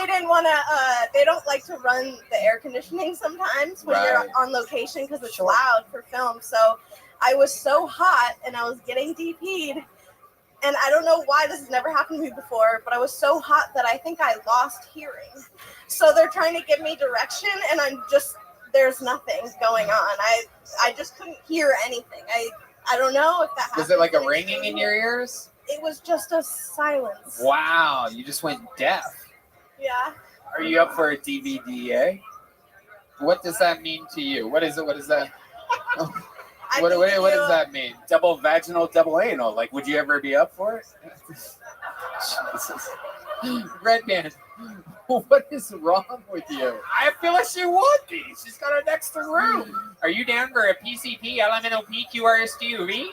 didn't want to, they don't like to run the air conditioning sometimes when you're on location because it's loud for film. So I was so hot and I was getting DP'd. And I don't know why this has never happened to me before, but I was so hot that I think I lost hearing. So they're trying to give me direction, and there's nothing going on. I just couldn't hear anything. I don't know if that happened. Was it like a ringing in your ears? It was just a silence. Wow, you just went deaf. Yeah. Are you up for a DVDA? What does that mean to you? What is it? What is that? What does that mean? Double vaginal, double anal. Like, would you ever be up for it? Jesus. Red Band, what is wrong with you? I feel like she would be. She's got an extra room. Are you down for a PCP, LMNOP, QRSTUV?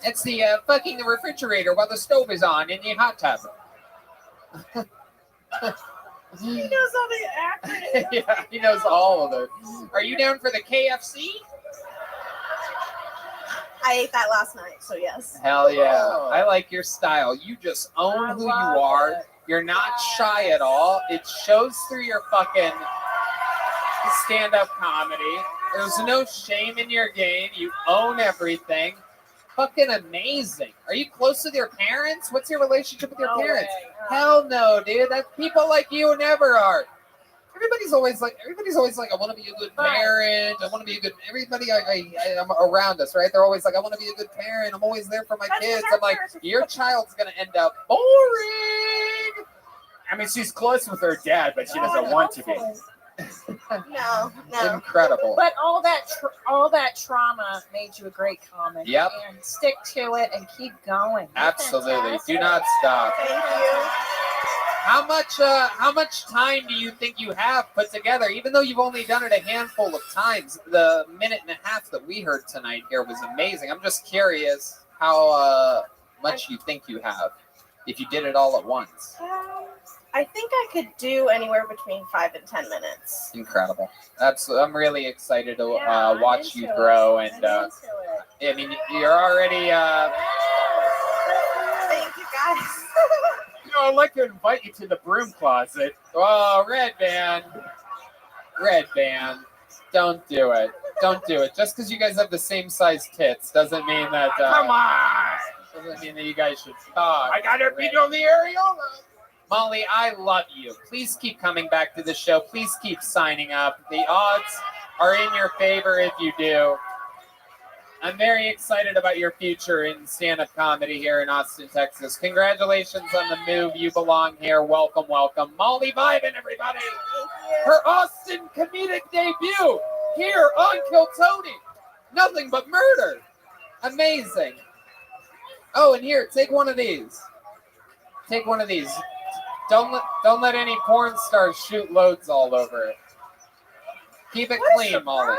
It's the fucking the refrigerator while the stove is on in the hot tub. He knows all the acronyms. Yeah, he knows all of it. Are you down for the KFC? I ate that last night, so yes. Hell yeah. I like your style. You just own who you are. You're not shy at all. It shows through your fucking stand-up comedy. There's no shame in your game. You own everything. Fucking amazing. Are you close with your parents? What's your relationship with your parents? Hell no, dude. That's people like you never are. Everybody's always like, I want to be a good parent. I want to be a good. Everybody I'm around us, right? They're always like, I want to be a good parent. I'm always there for my kids. I'm like, your child's gonna end up boring. I mean, she's close with her dad, but she doesn't want to be. No. Incredible. But all that trauma made you a great comic. Yep. And stick to it and keep going. You're Absolutely. fantastic. Do not stop. Thank you. How much time do you think you have put together? Even though you've only done it a handful of times, the minute and a half that we heard tonight here was amazing. I'm just curious how much you think you have if you did it all at once. I think I could do anywhere between 5 and 10 minutes. Incredible. Absolutely. I'm really excited to I'm watch you into grow. it. And I mean, you're already. Thank you, guys. I'd like to invite you to the broom closet. Oh, Red Band. Don't do it. Don't do it. Just because you guys have the same size tits doesn't mean that. Come on. Doesn't mean that you guys should talk. I gotta beat on the areola. Molly, I love you. Please keep coming back to the show. Please keep signing up. The odds are in your favor if you do. I'm very excited about your future in stand-up comedy here in Austin, Texas. Congratulations on the move. You belong here. Welcome, welcome. Molly Vibin, everybody. Her Austin comedic debut here on Kill Tony. Nothing but murder. Amazing. Oh, and here, take one of these. Take one of these. Don't let any porn stars shoot loads all over it. Keep it clean, Molly.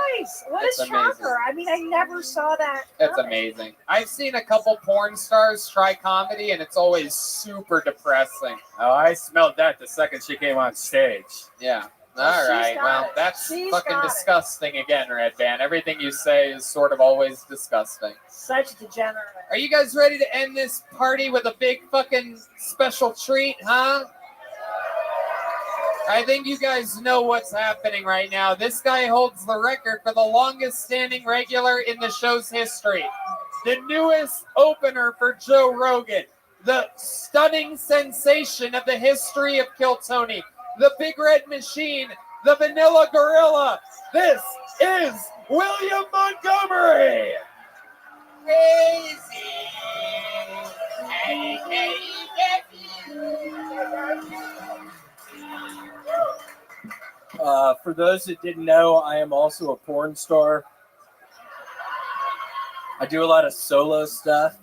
What It's a shocker. amazing. I mean, I never saw that. It's coming. amazing. I've seen a couple porn stars try comedy, and it's always super depressing. Oh, I smelled that the second she came on stage. Yeah. Well, All she's right. got Well, it. that's She's fucking got it. disgusting again, Red Band. Everything you say is sort of always disgusting. Such a degenerate. Are you guys ready to end this party with a big fucking special treat, huh? I think you guys know what's happening right now. This guy holds the record for the longest standing regular in the show's history. The newest opener for Joe Rogan. The stunning sensation of the history of Kill Tony. The Big Red Machine. The Vanilla Gorilla. This is William Montgomery. For those that didn't know, I am also a porn star. I do a lot of solo stuff.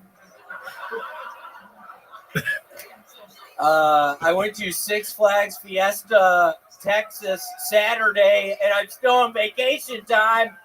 I went to Six Flags Fiesta, Texas, Saturday, and I'm still on vacation time.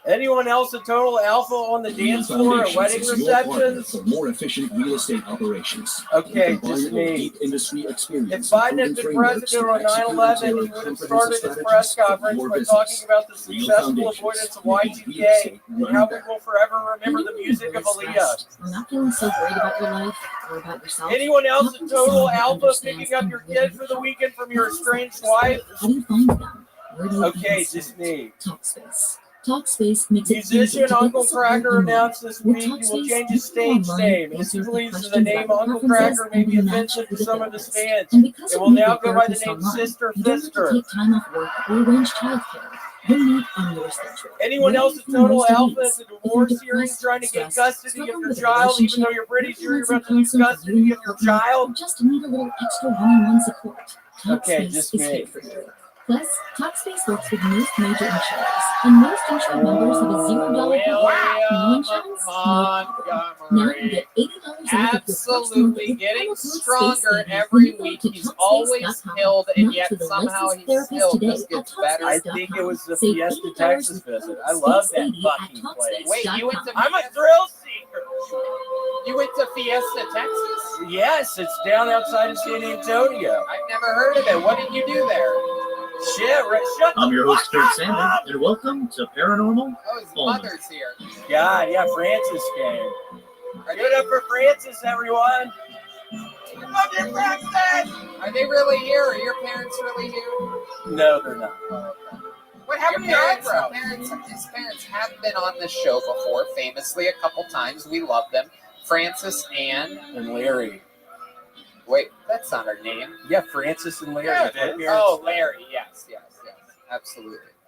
Anyone else a total alpha on the dance floor at wedding receptions? For more efficient real estate operations. Okay, Combine just it with me. deep industry experience. If Biden had proven been frameworks president on to execute 9/11, he tailored would have comprehensive started his press strategies for conference your by business. talking about the Real successful foundations, avoidance of making real Y2K estate and run how we better. will forever remember the music of Aaliyah. Or not feeling so great about your life or about yourself? Anyone else a Talking to total someone who alpha understands picking up and your lives kid for the weekend from your estranged wife? How do you find them? Where do you Okay, even just start? me. Talkspace. Talkspace makes it easy Musician to get Uncle the support Cracker you need. announced this With week he will Talkspace, change you his can go stage online, name. He answer the believes that the questions name about your Uncle preferences, Cracker may and be be matched offensive to with a some of his therapist. fans. And because It you will meet now with go by the therapists name online, Sister you don't have to Fister. take time off work or arrange childcare. You'll meet on your schedule. Anyone Where else you a feel total most at alpha ease. at the If you're divorce hearing depressed, trying to get stressed, custody of struggling your with a child, even relationship, though you're pretty sure you're want some about to lose counseling from custody you, of your helping out, child? or just need a little extra one-on-one support, Okay, Talkspace just is me. here for you. Plus, Talkspace works with most major insurers, and most insured members have a $0 copay. No insurance, no problem. Now you get $80 off of your first month Absolutely with getting promo code stronger SPACEBABY every when you go week. to He's always Talkspace.com. killed, and Not yet to the somehow licensed he therapist still today just at gets better. I think it was the Save Fiesta $80 Texas with visit. code I love that SPACEBABY at fucking place. Wait, you went to I'm a Fiesta? thrill seeker. You went to Fiesta, Texas? Yes, it's down outside of San Antonio. I've never heard of it. What did you do there? Shit, Rick, shut I'm the your host, fuck Kurt up, Sanders, Mom. and welcome to Paranormal Oh, his Only. mother's here. God, yeah, Francis came. Give it up for Francis, everyone. Love you, Francis. Are they really here? Are your parents really here? No, they're not. What happened to your parents? His parents have been on this show before, famously a couple times. We love them. Francis and Larry. Wait, that's not her name. Yeah, Francis and Larry. Yeah, it is. Oh, Larry. Yes. Absolutely.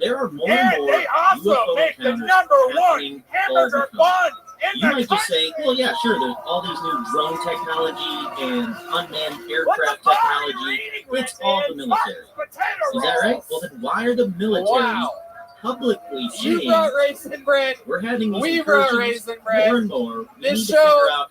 There are more And and more they also UFO make the encounters number one happening all the hamburger time. bun in You the might just say, well, yeah, sure, there's all these new drone technology and unmanned aircraft technology. It's all the military. Is that right? Well, then why are the military publicly You saying brought raisin bread. we're having these We brought incursions raisin bread. more and more? We This need to show figure out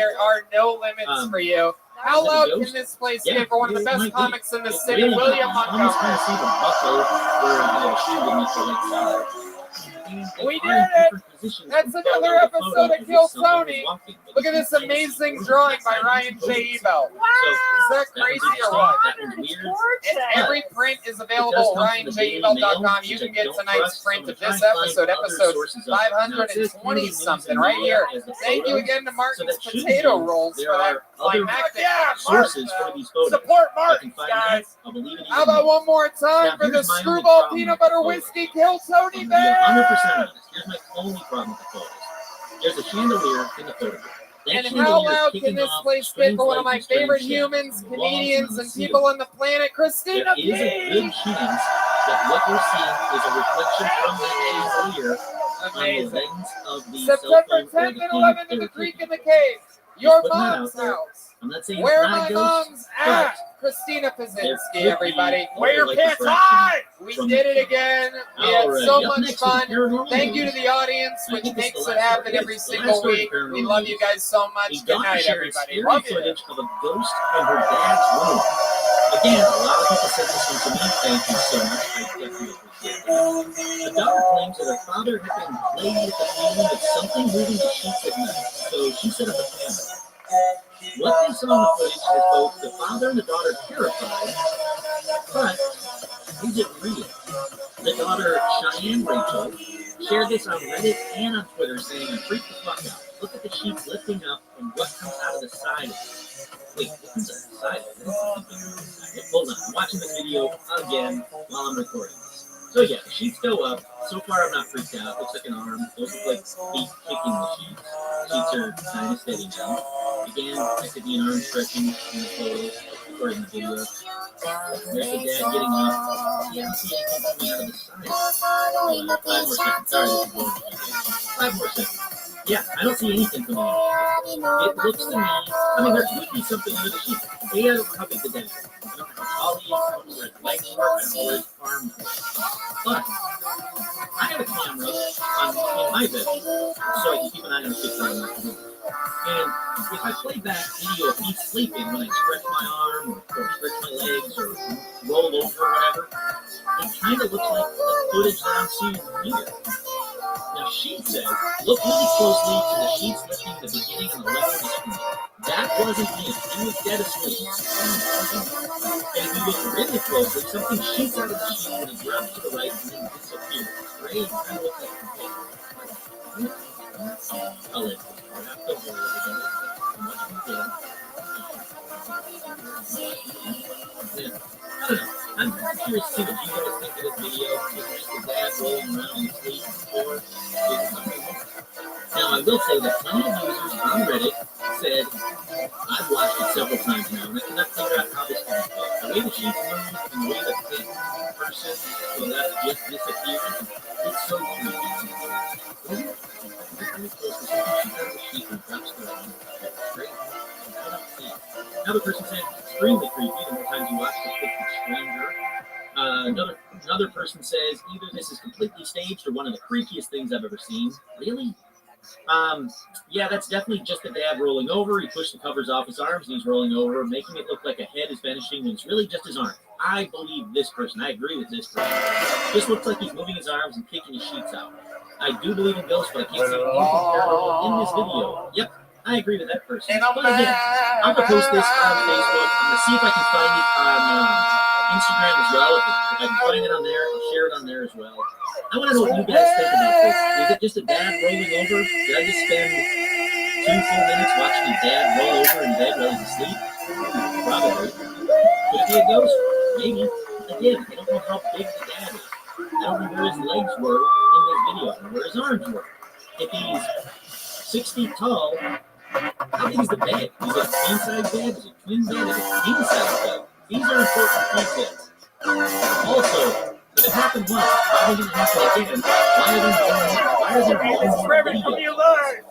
There are no limits for you. How loud can this place get for one of the best comics in the city, William Montgomery? We did it! That's another episode of Kill Tony. Look at this amazing drawing by Ryan J. Ebel. Is that crazy or what? And every print is available at ryanjebel.com. You can get tonight's print of this episode 520 something right here. Thank you again to Martin's Potato Rolls for that climactic. Sources for these photos. Support Martin, guys. How about one more time for the Screwball Peanut Butter Whiskey Kill Tony Bear? 100% honest. Here's my only problem with the photos. There's a chandelier in the photograph. And how loud can this place get for one of my favorite humans, comedians, and people on the planet, Christina There is a good chance that what you're seeing is a reflection from that chandelier on the lens of the September 10th and 11th in the Creek in the Cave. Your putting that mom's out there. house. I'm not saying Where it's not my a ghost, mom's but at. Christina there Pazinski, could everybody. be Wear your like pants refraction high. We from did the it again. We All had right, so up much next is fun. paranormal Thank you to news. the audience, I which think it's makes the it last happen story. every It's the single last story week. of paranormal We love you news. guys so much. A Good daughter night, shared everybody. scary Love you. footage of a ghost in her dad's room. Again, a lot of people sent this one to me. Thank you so much. I definitely appreciate that. The daughter claims that her father had been plagued with the feeling of something moving the sheets at night, so she set up a camera. What they saw in the footage has both the father and the daughter terrified, but is it real? The daughter, Cheyenne Rachel, shared this on Reddit and on Twitter, saying, "I'm freaked the fuck out. Look at the sheets lifting up and what comes out of the side of it." Wait, what comes out of the side of it? Wait, hold on. I'm watching this video again while I'm recording this. So yeah, the sheets go up. So far, I'm not freaked out. Looks like an arm. Those look like feet kicking the sheets. Sheets are kind of steady now. Again, that could be an arm stretching in the photos or in the video. There's the dad getting up. You don't see anything coming out of the side. 5 more seconds. Sorry, this is going to 5 more seconds. Yeah, I don't see anything coming out. It looks to me, I mean, there could be something under the sheet. I don't know how big the dad is. I don't know how tall he is. I don't know where his legs work. I don't know where his arms work. But I have a camera in my bedroom so I can keep an eye on shit when I'm not moving. And if I play back video of me sleeping when I stretch my arm or stretch my legs or roll over or whatever, it kind of looks like the footage that I'm seeing here. Now she says, look really closely to the sheets lifting at the beginning on the left of the screen. That wasn't me. He was dead asleep. And if you look really closely, something shoots out of the sheet when it drops to the right and then disappears. Gray kind of looks like a fish. I'll let you wrap the whole together. I don't know. I'm curious to see what you guys think of this video. Is it just a dad rolling around in sleep, or is it something more? Now, I will say that plenty of users on Reddit said, I've watched it several times now, and I cannot figure out how this can fit. The way the sheets move and the way the person to the left just disappears, it's so creepy. Another person said it's extremely creepy. The more times you watch this, it gets stranger. Another person says either this is completely staged or one of the creepiest things I've ever seen. Really? Yeah, that's definitely just the dad rolling over. He pushed the covers off his arms and he's rolling over, making it look like a head is vanishing when it's really just his arm. I believe this person. I agree with this person. Just looks like he's moving his arms and kicking his sheets out. I do believe in ghosts, but I can't see anything paranormal in this video. Yep, I agree with that person. But again, I'm going to post this on Facebook. I'm going to see if I can find it on Instagram as well. If I can find it on there, I'll share it on there as well. I want to know what you guys think about this. Is it just a dad rolling over? Did I just spend 2 full minutes watching a dad roll over in bed while he's asleep? Probably. Could it be a ghost? Maybe. Again, I don't know how big the dad is. I don't know where his legs were in this video. I don't know where his arms were. If he's 6 feet tall, how big is the bed? Is it a queen-size bed? Is it a twin bed? Is it a king-size bed? These are important details. Also, if it happened once, why didn't it happen again? Why are there more videos?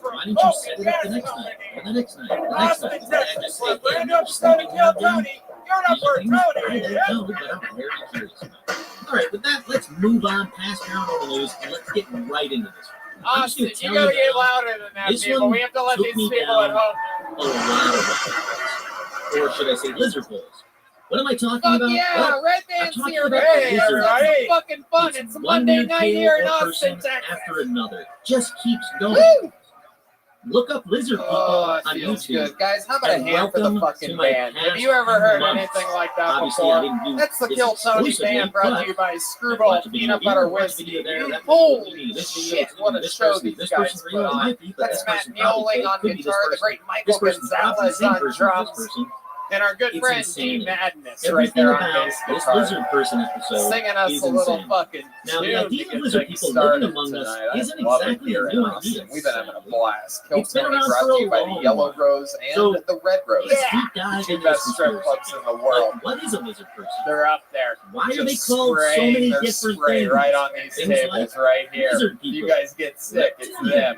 Why didn't you set it up the next night? Or the next night? The next night? Did I just say, hey, I'm just sleeping here again? These are things I don't know, but I'm very curious about. All right, with that, let's move on past paranormal news and let's get right into this one. Austin, you gotta get louder than that, people. We have to let these people at home. A lot of or should I say lizard holes? What am I talking Fuck about? yeah, Red Band's here. Hey, Everybody. It's fucking fun. It's a Monday night here in Austin, Texas. After another. Just keeps going. Woo! Look up lizard people on feels YouTube. Good. Guys, how about a And hand for the welcome fucking to my band? Have past you ever heard months. anything like that Obviously, I before? didn't do That's the this Kill Tony exclusively, Band brought but to you by I Screwball watched a video Peanut here, Butter watched a Whiskey. video there, that Holy this video, shit, what a this show person, these this guys person put real, it on. might be, but That's this Matt person probably Neoling fake. on Could be guitar, this the great person. Michael This person's probably the Gonzalez same on person as drums, this person. and our good It's friend insanity. G Madness right Everything there on about bass this guitar. lizard person episode Singing us is a little insane. fucking Now, the tune idea to of get lizard things people living started among us tonight. I isn't love it exactly here a in new Austin. idea. We've been having a blast. Kill It's been Tony around brought for to a you by the long Yellow while. Rose and So, the Red Rose. let's deep dive Two into best this strip conspiracy. clubs in the world. Like, what is a lizard person? They're up there. Why are Just they called so spraying many their different spray things? right on these Things tables like right here. lizard You people, guys get sick. It's them.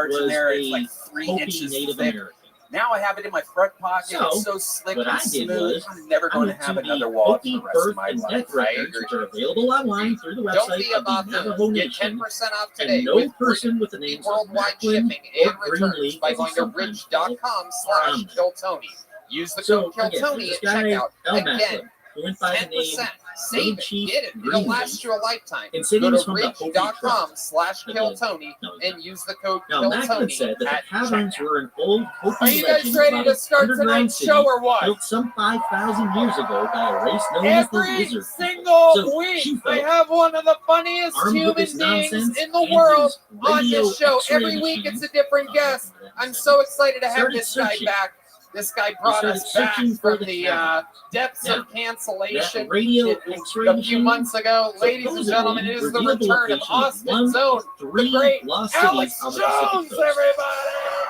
cards in was there. It's a like 3 Hopi inches Native thick. American. Now I have it in my front pocket. So, It's so slick what and I did smooth. was, I'm never I going to went have to another the wallet for Hopi the rest of birth my and life. death records, which are available online through the Don't website be of a the Navajo buffoon. Get Nation. 10% off And today no with person with the names of worldwide Macklin shipping or and returns Greenleaf, by as going he's to sometimes called, ridge.com/KillTony. Use the So, code again, KillTony this at guy, checkout. Al Again, Macklin, who went by the name 10%. Save it. Chief Get it. It'll Greenleaf, last you a lifetime. and said he Go was to from the Hopi ridge.com/KillTony and use the code Now, Macklin KillTony said that at the caverns checkout. were an old Hopi Are you guys legend ready about to an start underground tonight's city show or what? built some 5,000 years ago by a race known as the Every Lizard single So, week, Chief I Oak, have one of the funniest armed with human this beings nonsense in the and world his on radio this show. X-ray Every week, machine, it's a different guest. I'm so excited to have started this guy searching. back. This guy brought started us back searching for from the the caverns. depths Now, of cancellation that radio a X-ray few machine months ago. Ladies and supposedly gentlemen, it is the revealed the return of location of Austin one Zone, of 3 the great lost Alex cities on the Pacific Jones, Coast. everybody!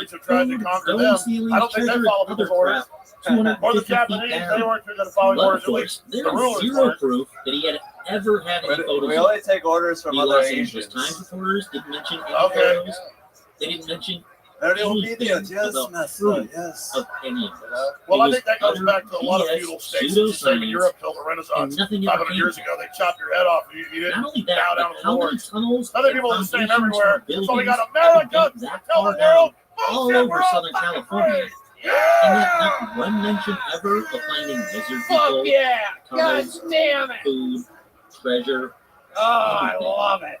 see food, stone ceilings, I don't think they treasure, follow and other people's orders. crap Or the 250 feet Japanese, they down. weren't going to follow But orders. of At course, least there the is rulers zero weren't. proof that he had ever had any photos. We of only take orders from the other Los Angeles Asians. Times reporters didn't mention any Okay. photos. They didn't mention There will be anything the yes, about master, proof yes. of any of this. Well, It I was think that goes utter back to a lot of BS, feudal states. The same in Europe till the and Renaissance. nothing ever 500 came years of ago, they chopped your head off. You didn't Not only bow that, down but to how many lords. tunnels Other and people are the same foundations everywhere. for So we got buildings America. have been that Tell far the world. down all Bullshit, over we're all Southern fucking California. free. And yet not one mention ever of finding lizard Fuck people, yeah! God tunnels, damn it! food, treasure, Oh, I anything. love it.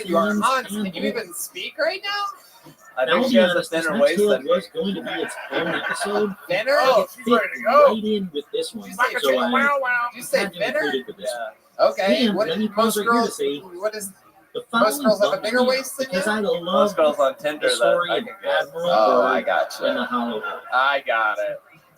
excited you are, fans Hans. and Can you even speak right now? I Now, think I'll she be has a honest, this thinner next waist tale than me. was going to be its own episode. Thinner? It she's fit ready to go. right in with this one. Did you say So I Did you say had to thinner? include it with this one. Okay. And What let me most pause right here to girls? say What is? the Most following girls have a bumped bigger me waist than because you? I love Most girls on the Tinder that story I of can get. Admiral Oh, Byrd I gotcha. and the Hollow Earth. I got it.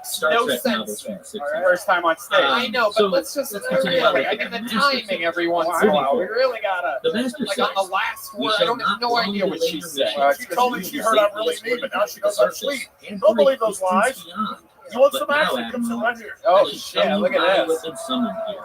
makes Star no Trek novels sense from there. the 60s. All right? First time on stage. I know, but So, let's just let's continue really. on I with mean, the the Master timing System. every once in a Moving while. We forward. really gotta. The Master Like says, on the last "We word, I shall don't have not no long idea what delay she your said. mission She told me she heard I'm really mean, but now she goes to sleep. Don't believe those lies. You want some action? Come sit right here. Oh I should shit! tell Look you at I this. have been summoned here.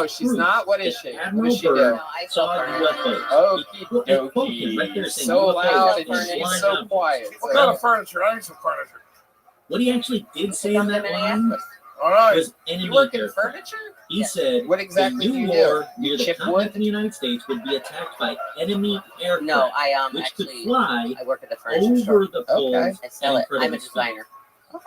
No, she's not. What is she? What does she do? No, I saw UFOs. Okie Right there dokie. saying So UFOs loud and are she's flying so objects. quiet. What kind of furniture? I need some furniture. What he actually did say in that line All right. was enemy You work in aircraft. furniture? He said What exactly the do new you do? war near the Chip continent wood? of the United States would be attacked by enemy aircraft, No, I which actually could fly I work at the furniture over store. the poles Okay. I sell at it. I'm a incredible speed. designer.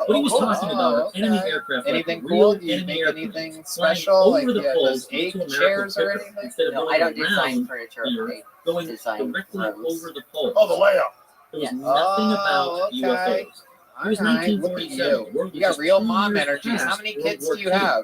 What he was talking about are enemy okay. aircraft, Anything like cool? real Do you enemy make airplanes, anything flying special? over Like the yeah, poles those into egg America chairs or quicker, anything? instead of No, going I don't design around furniture. here, I going design directly rooms. over the poles. Oh, the layout. There was Yeah. nothing about okay. UFOs. It was All right, look at 1947. you. The world You was got just real 2 mom years energies. How past many World kids War do you II. have?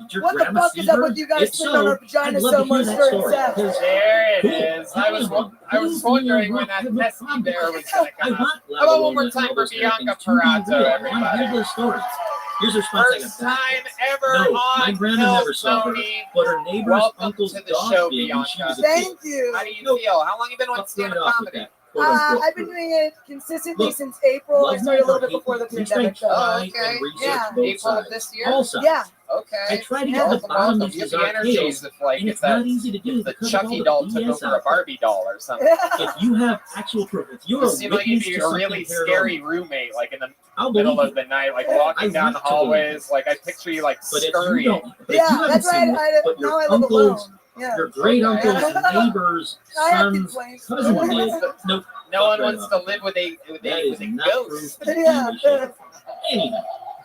did your What the grandma fuck see is up her? with you guys If sleeping on our so, I'd vaginas love so to hear much that during story. sex? Because There it Cool. is. I was wondering when that pesky bear was going to come up. How about one more time for Bianca Parato, Hear everybody? those stories. Here's her response. First time ever No, on my grandma never saw her, Tony. but her neighbor's Welcome uncle's to the dog show, did when she was a Thank kid. you. How do you feel? How long you been on Right stand-up off with comedy? that, quote, unquote, I've been doing it consistently Look, since April. I love started a me little or bit hate before the me, please pandemic. try though. and research Yeah. both April of sides. this year? All sides. Yeah. Okay. I try to get Welcome, to the bottom welcome. of You have these the tales, energies if like and if it's not that easy to do if the because of all Chucky the doll took BS over a out there. Barbie doll or something. If you have actual proof, if you're You a seem like you'd witness be to a something really scary paranormal, roommate, like in the I'll middle believe of the night, like I walking down the want to believe hallways. Like I picture you like But if you scurrying. don't, but if Yeah, you haven't that's seen right. it, but Now your I live uncle's, alone. Yeah. your great Okay. uncle's neighbor's I have son's complaints. cousin did, nope. No one wants to live with a That is with a not ghost. proof that Yeah. you should. Anyhow,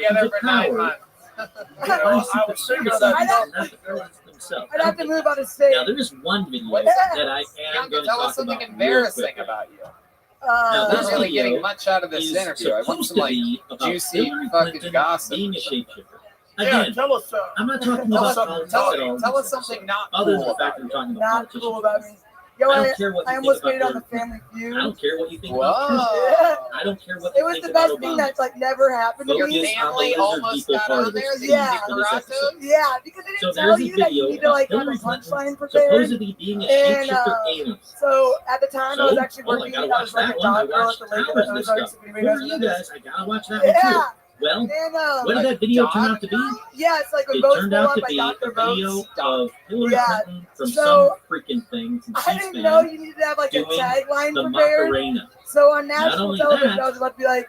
together for 9 months. I was thinking of that. I'd have to move out of state. Now, there is one video What? that I am Bianca, going to tell us talk something about real embarrassing quick. about you. Now, I'm this not really video getting much out of this is interview. I want supposed some to like be about juicy Hillary fucking Clinton gossip. being a shapeshifter. Yeah, Again, tell us. I'm not talking Tell about us, politics tell, at all. tell us something not Other than cool the fact about that I'm you. talking about Not cool about me. Yo, I don't care what you I think almost about made it on the Hillary. Family Feud. I don't care what you think about Trump. Whoa. I don't care what It you was think the about best thing Obama. that's like never happened to Your me. family Lizard almost people got part on of this there. thing Yeah. for this episode. Yeah, because they So didn't there tell is a you that you video need to like about have a Hillary Clinton punchline prepared. supposedly being a And shapeshifter alien. so at the time I was So, actually oh, I working. gotta I watch was like that a one. I dog girl at watched the Lake of hours the of this Ozarks. stuff. If Who anybody are knows you what that guys? I gotta watch that one Yeah. too. Well, And what did that video turn out to be? yeah, it's like when It votes turned go out up, to I be got a their video votes. of Hillary Yeah, Clinton from so some freaking thing from I didn't C-SPAN know you needed to have like a doing tagline the prepared. Macarena. So on Not national only television, that, I was about to be like,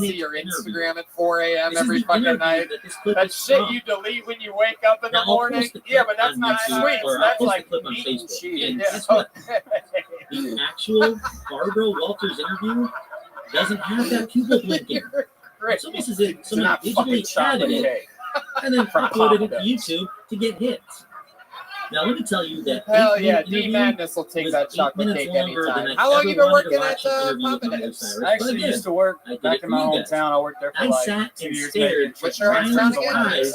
see your Instagram at 4 a.m. This is every the fucking interview night. that this clip That is shit from. you delete when you wake up in Now, the I'll morning. post the Yeah, clip but that's on not YouTube, sweets. or I'll That's post like the clip on meat and Facebook. cheese. And Yeah. guess what? The actual Barbara Walters interview doesn't have that pupil blinking. It's almost as if someone digitally added it and then uploaded it to YouTube to get hits. Now, let me tell you that Hell 8-minute yeah, D interview Madness will take was that 8 chocolate minutes cake longer than anytime. I How long ever you been wanted to working watch at an interview with Papa Miley Dance? Cyrus. I But actually again, used to work I did back it in for my you guys. hometown. I worked there for I like sat 2 and years. stared What's your giant hometown again? eyes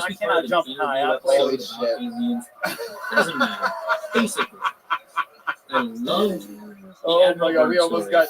supposed to be I part of cannot an jump high. interview I play episode with about shit. aliens. Doesn't matter. Basically, I love Oh my god, we almost got.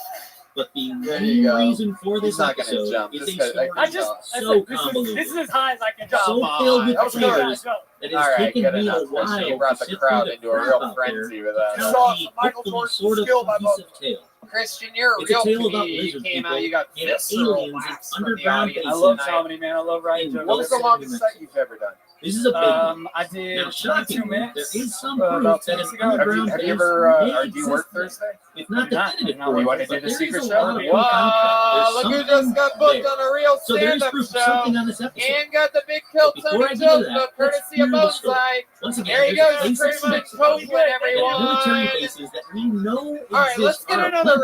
but the There you main go. reason for this He's not gonna episode jump. is Just a 'cause- story I just so this convoluted, is as high as I can jump. so filled with That was good. triggers that it has All right, taken good me enough. a while You brought to the sit crowd through the into a crap real out there frenzy with to that. tell Saw a some Michael hopefully Jordan sort of skill by cohesive tale. Christian, you're a It's a real tale about comedian. You lizard came people out, you got and visceral aliens in laughs from the underground audience. I love tonight. comedy, man. I love writing jokes. What was the longest set you've ever done? This is a big one. I did Now, 22 shockingly, minutes. there is some about proof 2 that weeks an ago. underground Have you base ever, may do you work exist there. Thursday? If not Not- definitive not proof, You want to do but the there secret is a show? lot of proof Whoa, out there. look who There's just got booked something on a real So there is stand-up proof of show something on this episode. and got the big kilt But before on I the get into joke that, book let's courtesy hear of the story. Bonsai. Once again, There you there's go, a place pretty in much Mexico Copeland, that everyone. military bases that we know All right, let's exist get are another plenty.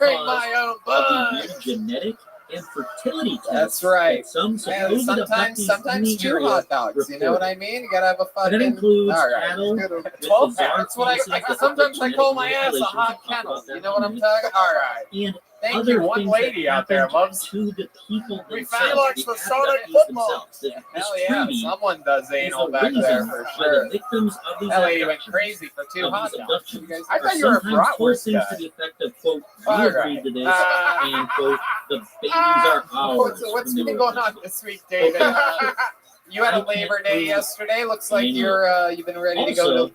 bring my own of the bud. weird genetic and fertility tests. That's right. that Some Man, supposed sometimes two area hot dogs. You know what I mean? You gotta have a And it fucking. includes All right. cattle with 12 bizarre That's what cases that sometimes I call genetic my ass a manipulation hot to kennel. pop You up know what I'm that talking? All right. and Thank other you. One things lady that out there happened loves. to the people We themselves. found likes the the Sonic abductees football. themselves. This Hell yeah, treaty someone does is anal the back there reason for why sure. the victims of these That lady went abductions crazy for two of hot these dogs. abductions I are thought you were a sometimes told bratwurst things guy. to the effect of, quote, we All agreed right. to this, and, quote, the babies are ours. What's when they been were going on this week, David? You had a Labor Day yesterday. Looks like you've been ready to go to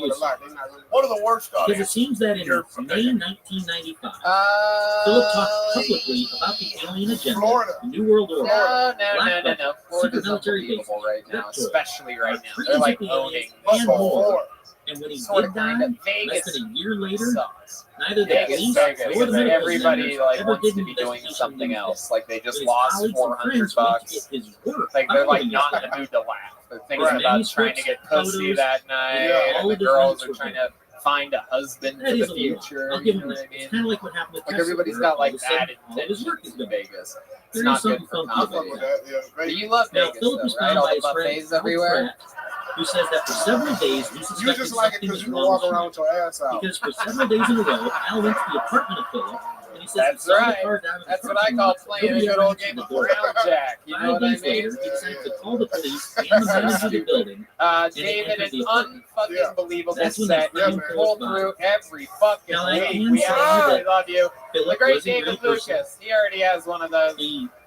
with a lot. They're not really. What are the worst Because it audiences? seems that in May 1995, Philip talked publicly about the alien agenda, Florida. the New World Order, No. Florida's unbelievable right now, especially right now. They're like owning and this more. whole And when he sort did of kind die, of less Vegas than a year later, sucks. neither the Vegas, police Vegas, nor the medical everybody examiners like ever wants did to an be doing investigation something into else. it. Like they But just his lost colleagues and $400 friends went to get his work Like they're like following not this in the guy. mood to laugh. They're thinking Right. about trying to get pussy Photos, that night, yeah, all and of the his girls notes are were trying to find a husband That for is the a lot. future. I'll give You him know that. what I mean? It's kind of like what happened with Like Tesla, everybody's where got like all of a sudden bad all of his work intentions is to gone. Vegas. It's There is not good something for funky about comedy. that. But you love Now, Vegas, Philip was though, right? found All by the his friend buffets Al everywhere. Pratt, who says that for several days he You suspected just like it something because was you can wrong walk with around him. with your ass out. Because for several days in a row, Al went to the apartment of Philip, and he says That's he saw right. the car down in the That's what I parking call lot, but playing a nobody good ever old answered game the of door. Brown Jack. You know 5 what I days mean? later, he decided to call the police and the manager of the building. David, entered the an apartment. unfucking believable That's when they set. found You Philip's pull body. through every fucking Now, I week. can We say absolutely that love you. The Philip great was a David great person. Lucas. He already has one of those. He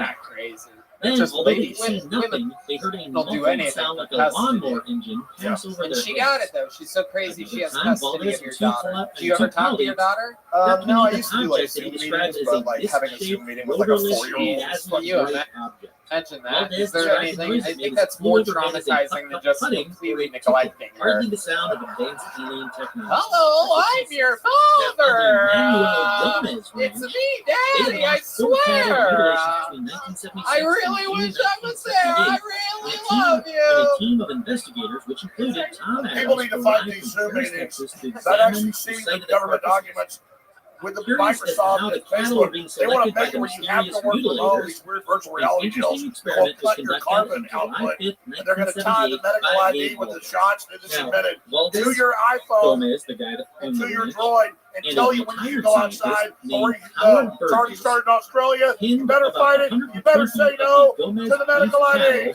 that crazy. Then, Just although ladies. they'd seen nothing, they heard a Don't do muffled anything sound like a for custody. lawnmower engine pass over And their she heads. got it though. She's so crazy. She has Another time, custody Valdez of your and two daughter. collab- Do you ever two talk to your colleagues daughter? No, I documented used to do the like object that he Zoom described meetings, as but a like having a disc-shaped, Zoom meeting with like a rotorless 4-year-old. plasma You white ima- object. Mention that. Valdez Is there described the anything? noise I it made think as that's more flew overhead as a traumatizing than just cutting completely or a neglecting her. hardly the sound of advanced alien technology. Hello, I'm your father. It's me, Daddy. I swear. I really wish I was there. I really love When you. a team of investigators, which included Tom People Adams, need to arrived find from these Zoom Paris, meetings Texas, to that actually examine see the the site of the government carcasses. documents with the Curious as to Microsoft how and the cattle are being Facebook. They want selected to by make the it where you have mysterious to work with all mutilators. these weird virtual An reality interesting deals. experiment was Cut your conducted carbon on July output. 5th, And they're going to tie the 1978 medical by ID Abe with the Walters. shots that is Now, submitted Valdez to your iPhone Gomez, the guy that and owned to the your ranch, droid and and tell a you when you retired go scientist outside or named where you can Howard go. It's already Burgess started in Australia. You pinned better about fight it. You better 120 say of no the Gomez to the medical beef ID. cattle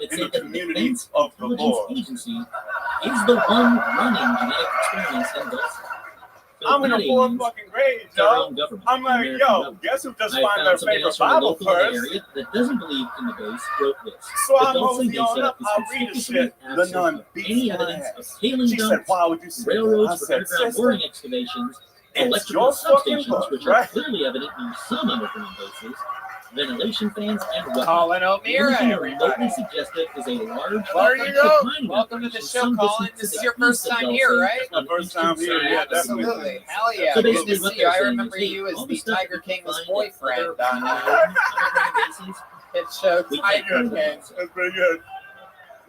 that said that the Defense Intelligence Agency is the one running genetic experiments in Dulce. So I'm in not a fourth aliens, fucking grade, it's our yo. own government, I'm like, American yo, government. guess who just I find found their somebody favorite else from the Bible local in the verse? area that doesn't believe in the base wrote this. So The I'm Dulce mosey base on setup up. is I'll read the conspicuously shit. The absent nun of beats any my evidence of ass. tailing She said, dumps, why would you say that? I railroads for said, underground sister, boring excavations, it's electrical your fucking substations, book, which are right? clearly evident near some underground bases, ventilation fans, and whatnot. Colin The only O'Meara, thing everybody. remotely suggestive is a large There you go. mining Welcome to the operation show, some Colin. distance This to is the your first east of time Dulce here, right? on My first the time eastern here, side yeah, of the definitely. Absolutely. mountains. Hell yeah. So Good basically to what see you. they're I saying remember is, hey, you as all the stuff Tiger that we King's find at boyfriend other on underground bases, Hit Show we Tiger can't King. That's pretty good.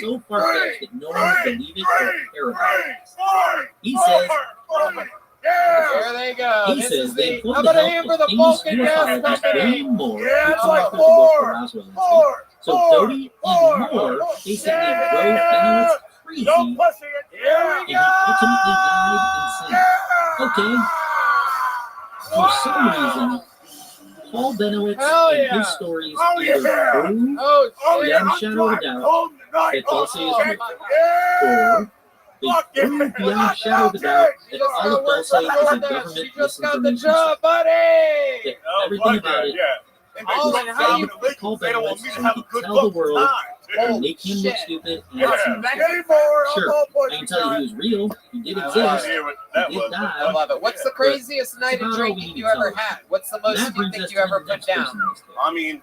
so far-fetched that no one would believe it or care about it. He says, There they go. He This says is they the. employed How the about a help hand of for the famous Vulcan Gas UFOlogist Company? Dwayne Moore, Yeah, who it's came like up with the book for Roswell Incident. So Doty and Moore basically drove Bennowitz crazy, and he ultimately died insane. Okay. For some reason, Paul Bennowitz and his stories either prove beyond a shadow of a doubt that Dulce is real, or they prove beyond a shadow of a doubt that all of Dulce is a government misinformation site. That everything about it was fake to Paul Bennowitz so he could tell the world and make him look stupid and seem stupid. Sure, I can tell you he was real. He did exist. He did die. I love it. What's the craziest night of drinking you ever had? What's the most you think you ever put down? I mean,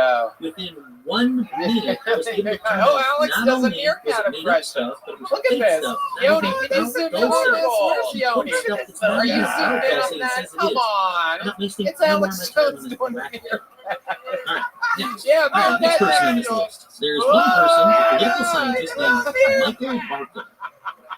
show. Within 1 minute, I was able to turn Oh, out Alex not does a only meerkat was it made up impression. stuff, but it was Look at fake this. stuff. Yoni, Not can you even zoom in Dulce. on this? Where's She Yoni? put stuff that's Are not you even zoomed out in Dulce on and that? says it Come is. on. I'm not wasting It's any more Alex of my time Jones on this. doing Come back it. here. All right, next. Yeah, All right, next person on this list. There's one person, a political scientist named Michael Barker.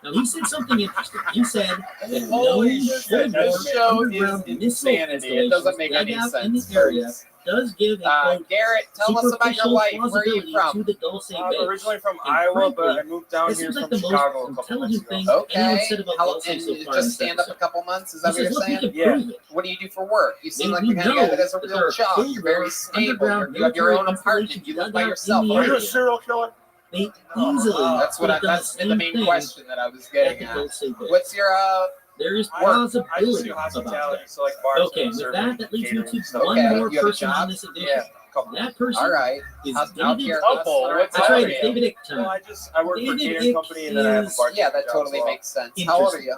Now, he said something interesting. He said that Holy no shit, this show is insanity. It doesn't make any sense. in this area does give a quote, Garrett, tell us about your superficial life. Where are you plausibility from? to the Dulce I'm base. originally from And Iowa, but frankly, I moved down this here seems from like the Chicago most a couple months intelligent ago. thing anyone Okay. said about How, Dulce and so you far in just this stand up a episode. couple months? Is He that what says, you're look, we saying? can prove it. What do you do for work? You seem And like we the kind of guy that has a know that real there are job. full You're very blown stable. underground You have your own military apartment. You live by installations yourself. dug out Are in you the a serial killer? They easily That's what could have done that's the the same main thing question that I was at getting the at. Dulce base. What's your There is I just plausibility do about hospitality, that. so like bars Okay, and with serving, that leads me catering, to stuff one like that. more You have a person job? on this edition. Yeah, couple. That person All right. is I'll David. care. Couple? What's That's that? right, it's David Ickton. Well, I work for a David catering Ick company, and then I have a is- bartender Yeah, that job totally as well. makes sense. How old are you?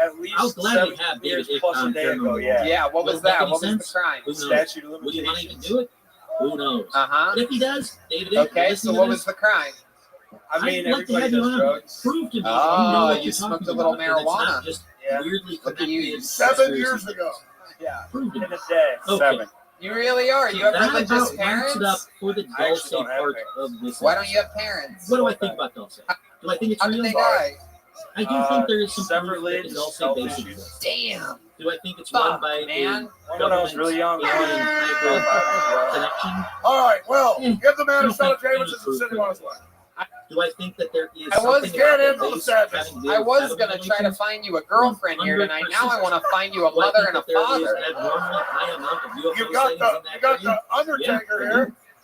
At least I'll gladly 7 have years David plus a day ago. Yeah. Yeah, what was Doesn't make that? any What was the sense. crime? Who knows? Statute of Would he want to even limitations. do it? Who knows? Uh-huh. But if he does, David, Okay, listen so to what this. was the crime? I mean, I'd like to everybody have you does on. drugs. Prove to me that you know Oh, what you you're smoked talking a little about, and it's marijuana. not just Yeah. weirdly Look at you. connected 7 years conspiracy. ago. Yeah. Prove to In me. a day. Okay. 7. You really are. So You have that religious about wraps parents? it up for the I Dulce actually don't have part parents. of this. Why don't you episode. have parents? What do I think about Dulce? Do I think it's How did real? they die? I do think there is some severed proof that the lids, Dulce health base issues. exists. Damn. Do I think it's run by man. One when I was really young. connection? All right, well, Eh, give the man I a don't shot of think any Jameson and proof send him there on is. his way. Do I think that there is I was something scared about him the from base sadness. having I was those gonna try to relations? find you a girlfriend here tonight. Now I want to find you a Do I mother think and a that there is father. an abnormally high amount of UFO You got sightings in that the area? Undertaker Yeah, I here. do.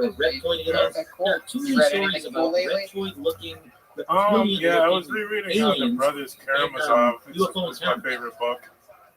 there are reptoid aliens. There are too many Read stories anything about cool lately? reptoid-looking, Yeah, I was rereading the aliens Brothers and, Karamazov. UFO It's my favorite book.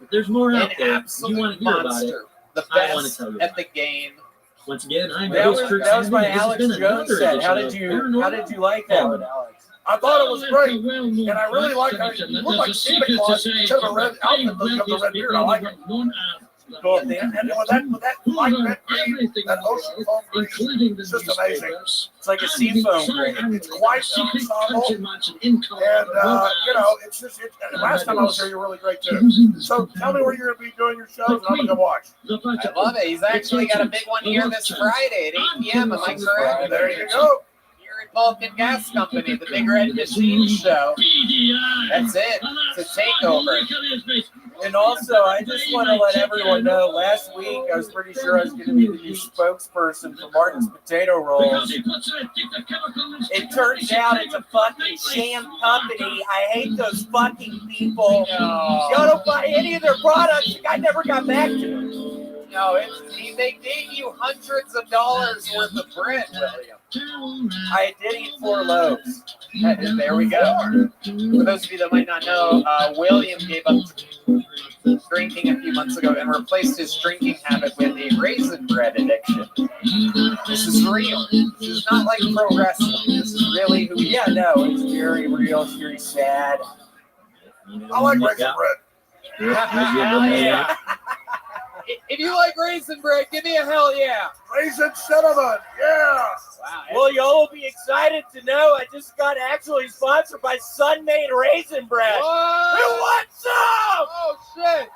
If there's more An out there, you absolute want to hear about it. monster. The I want to best tell you at about the game. Once again, I'm That host was, Kurt that was my Sanders, and Alex this has been Jones another set. How edition did of you like that one, Alex? I thought it was great, and I really like it. You look like Santa Claus instead of a red outfit, though you have the red beard. I like it. Cool. And with that light red green, that ocean foam green, it's just amazing. It's like a seafoam green. It's quite an ensemble, and it's just. And last time I was here, you were really great too. So tell me where you're going to be doing your shows, and I'm going to go watch. I love it. He's actually got a big one here this Friday at 8 p.m. Am I correct? There you go. Here Montgomery Pulp and Gas Company, the Big Red Machine Show. That's it. It's a takeover. And also, I just want to let everyone know, last week I was pretty sure I was going to be the new spokesperson for Martin's Potato Rolls. It turns out it's a fucking sham company. I hate those fucking people. Y'all don't buy any of their products. The guy never got back to me. No, they gave you hundreds of dollars worth of bread, William. I did eat 4 loaves. There we go. For those of you that might not know, William gave up drinking a few months ago and replaced his drinking habit with a raisin bread addiction. This is real. This is not like pro wrestling. This is really who he is. Yeah, no, it's very real. It's very sad. I like raisin bread. Hell yeah. If you like raisin bread, give me a hell yeah. Raisin cinnamon, yeah. Wow. Well, y'all will be excited to know I just got actually sponsored by Sun-Made Raisin Bread. Whoa. Who wants some? Oh, shit.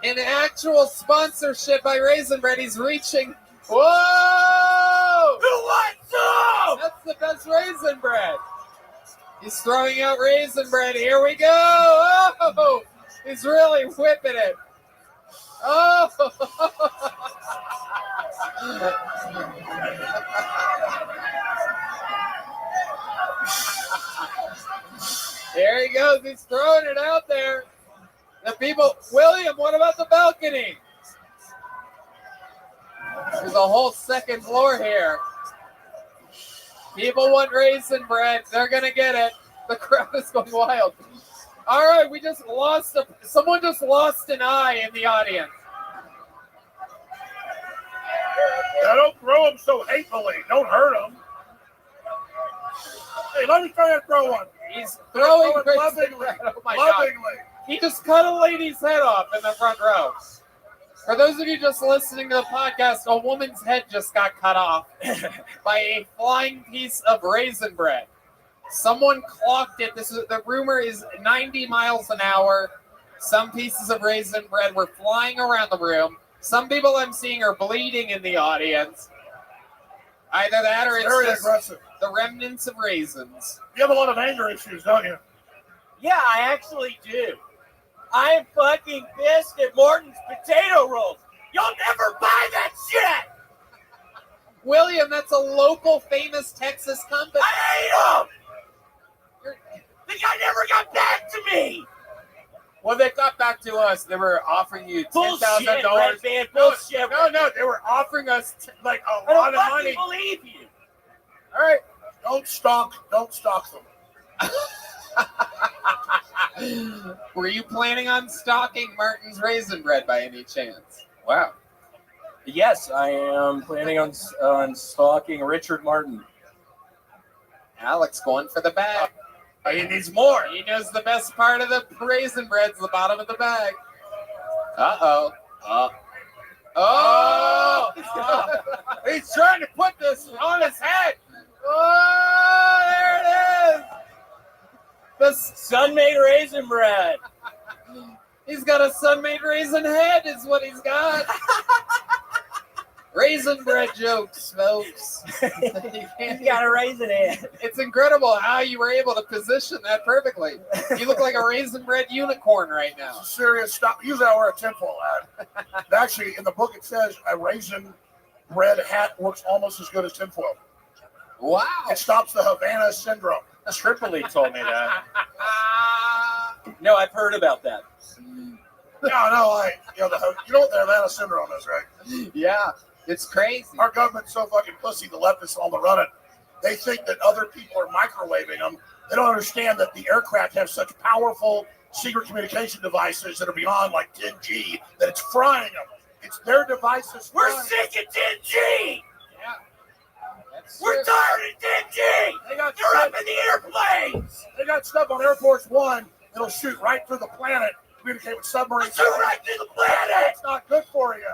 An actual sponsorship by Raisin Bread. He's reaching. Whoa! Who wants some? That's the best raisin bread. He's throwing out raisin bread. Here we go. Oh! He's really whipping it. Oh! There he goes. He's throwing it out there. The people, William, what about the balcony? There's a whole second floor here. People want raisin bread. They're going to get it. The crowd is going wild. All right, we just lost someone just lost an eye in the audience. Now don't throw them so hatefully. Don't hurt them. Hey, let me try and throw one. He's throwing lovingly. Oh my lovingly. God. He just cut a lady's head off in the front row. For those of you just listening to the podcast, a woman's head just got cut off by a flying piece of raisin bread. Someone clocked it. The rumor is 90 miles an hour. Some pieces of raisin bread were flying around the room. Some people I'm seeing are bleeding in the audience. Either that or it's very just aggressive. The remnants of raisins. You have a lot of anger issues, don't you? Yeah, I actually do. I'm fucking pissed at Martin's Potato Rolls. You'll never buy that shit. William, that's a local famous Texas company. I hate them. The guy never got back to me. Well, they got back to us. They were offering you $10,000. Bullshit. No, they were offering us like a I lot don't of money. fucking believe you. All right, don't stalk them. Were you planning on stalking Martin's raisin bread by any chance? Wow. Yes, I am planning on stalking Richard Martin. Alex going for the bag. He needs more. He knows the best part of the raisin bread's the bottom of the bag. Uh-oh. Oh! He's trying to put this on his head. Oh, there it is. The Sun-Made Raisin Bread. He's got a Sun-Made raisin head is what he's got. Raisin bread jokes, folks. He's got a raisin head. It's incredible how you were able to position that perfectly. You look like a raisin bread unicorn right now. Serious stuff. Usually I wear a tinfoil hat. Actually, in the book it says a raisin bread hat works almost as good as tinfoil. Wow. It stops the Havana syndrome. Tripoli told me that. No, I've heard about that. You know what the Havana syndrome is, right? Yeah, it's crazy. Our government's so fucking pussy, the leftists all the run it. They think that other people are microwaving them. They don't understand that the aircraft have such powerful secret communication devices that are beyond like 10G that it's frying them. It's their devices. We're sick of 10G. Yeah. We're tired of 10G. They're up in the airplanes. They got stuff on Air Force One that'll shoot right through the planet, communicate with submarines. Shoot right through the planet. It's not good for you.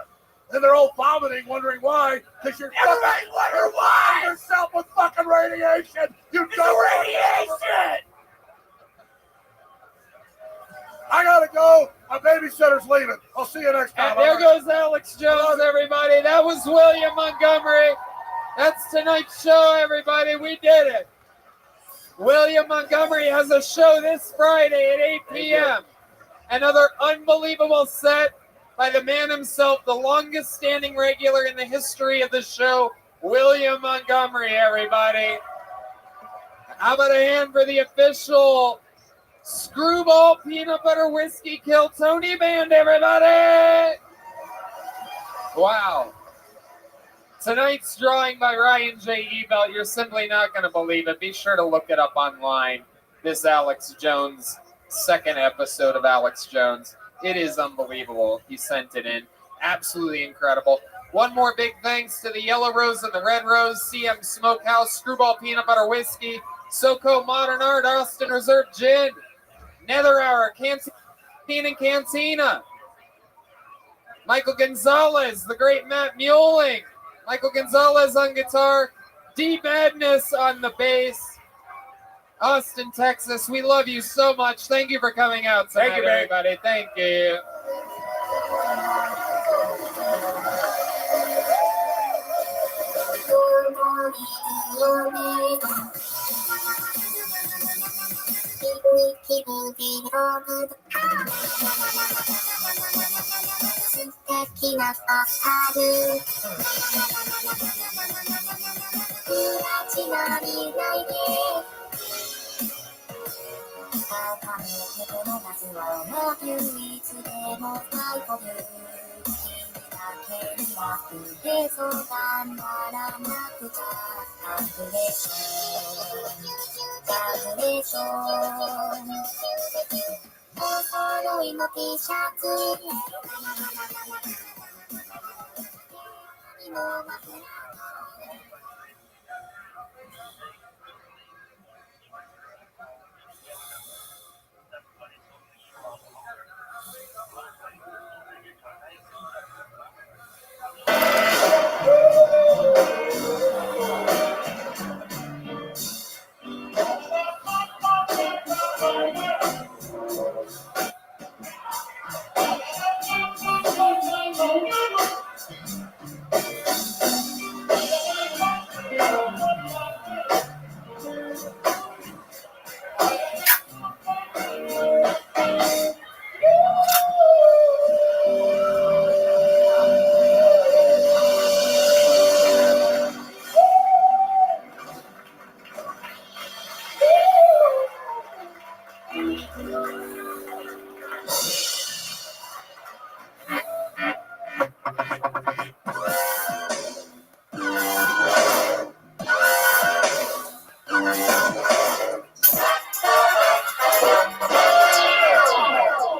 And they're all vomiting, wondering why. Because you're everybody's wondering why. Yourself with fucking radiation. It's the radiation. I gotta go. My babysitter's leaving. I'll see you next time. And there goes Alex Jones, everybody. That was William Montgomery. That's tonight's show, everybody. We did it. William Montgomery has a show this Friday at 8 p.m. Another unbelievable set by the man himself, the longest standing regular in the history of the show, William Montgomery, everybody. How about a hand for the official Screwball Peanut Butter Whiskey Kill Tony Band, everybody? Wow. Tonight's drawing by Ryan J. Ebelt, you're simply not going to believe it. Be sure to look it up online. This Alex Jones, second episode of Alex Jones. It is unbelievable. He sent it in. Absolutely incredible. One more big thanks to the Yellow Rose and the Red Rose, CM Smokehouse, Screwball Peanut Butter Whiskey, SoCo Modern Art, Austin Reserve Gin, Nether Hour, Canteen and Cantina, Michael Gonzalez, the great Matt Mueling, Michael Gonzalez on guitar, D Madness on the bass. Austin, Texas, we love you so much. Thank you for coming out tonight, Thank you, man. everybody. Thank you.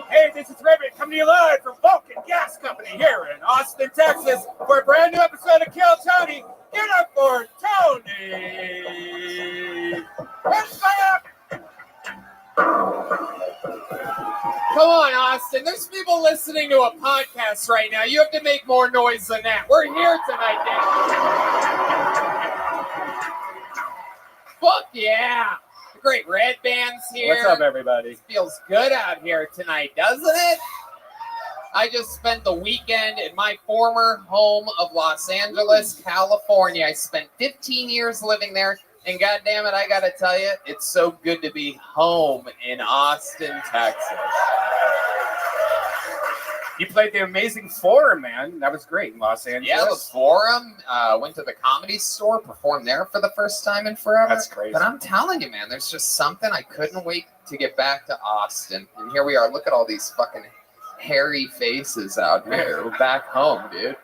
Hey, this is Rabbi coming to you live from Vulcan Gas Company here in Austin, Texas, for a brand new episode of Kill Tony. Get up for Tony! Let's go up! Come on, Austin. There's people listening to a podcast right now. You have to make more noise than that. We're here tonight, Dan. Fuck yeah. The great Red Band's here. What's up, everybody? Feels good out here tonight, doesn't it? I just spent the weekend in my former home of Los Angeles, California. I spent 15 years living there. And goddamn it, I gotta tell you, it's so good to be home in Austin, Texas. You played the Amazing Forum, man. That was great in Los Angeles. Yeah, the Forum. Went to the Comedy Store, performed there for the first time in forever. That's crazy. But I'm telling you, man, there's just something I couldn't wait to get back to Austin. And here we are. Look at all these fucking hairy faces out here. We're back home, dude.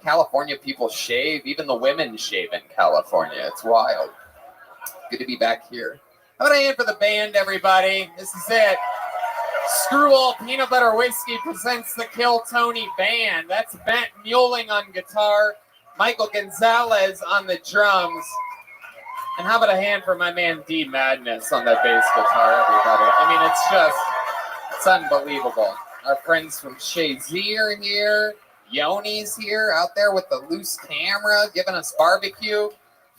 California people shave. Even the women shave in California. It's wild. Good to be back here. How about a hand for the band, everybody? This is it. Screwball Peanut Butter Whiskey presents the Kill Tony Band. That's Matt Mueling on guitar, Michael Gonzalez on the drums. And how about a hand for my man D Madness on that bass guitar, everybody? I mean, it's unbelievable. Our friends from Shazy are here. Yoni's here out there with the loose camera, giving us barbecue,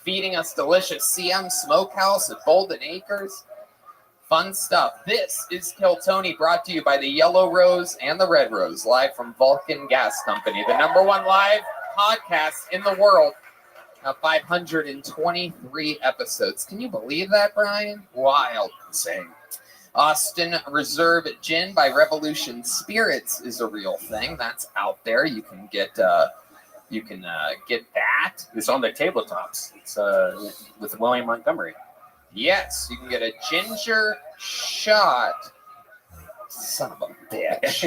feeding us delicious CM Smokehouse at Golden Acres. Fun stuff. This is Kill Tony, brought to you by the Yellow Rose and the Red Rose, live from Vulcan Gas Company, the #1 live podcast in the world. Now 523 episodes. Can you believe that, Brian? Wild. Insane. Austin Reserve Gin by Revolution Spirits is a real thing. That's out there. You can get that. It's on the tabletops. It's with William Montgomery. Yes, you can get a ginger shot. Son of a bitch.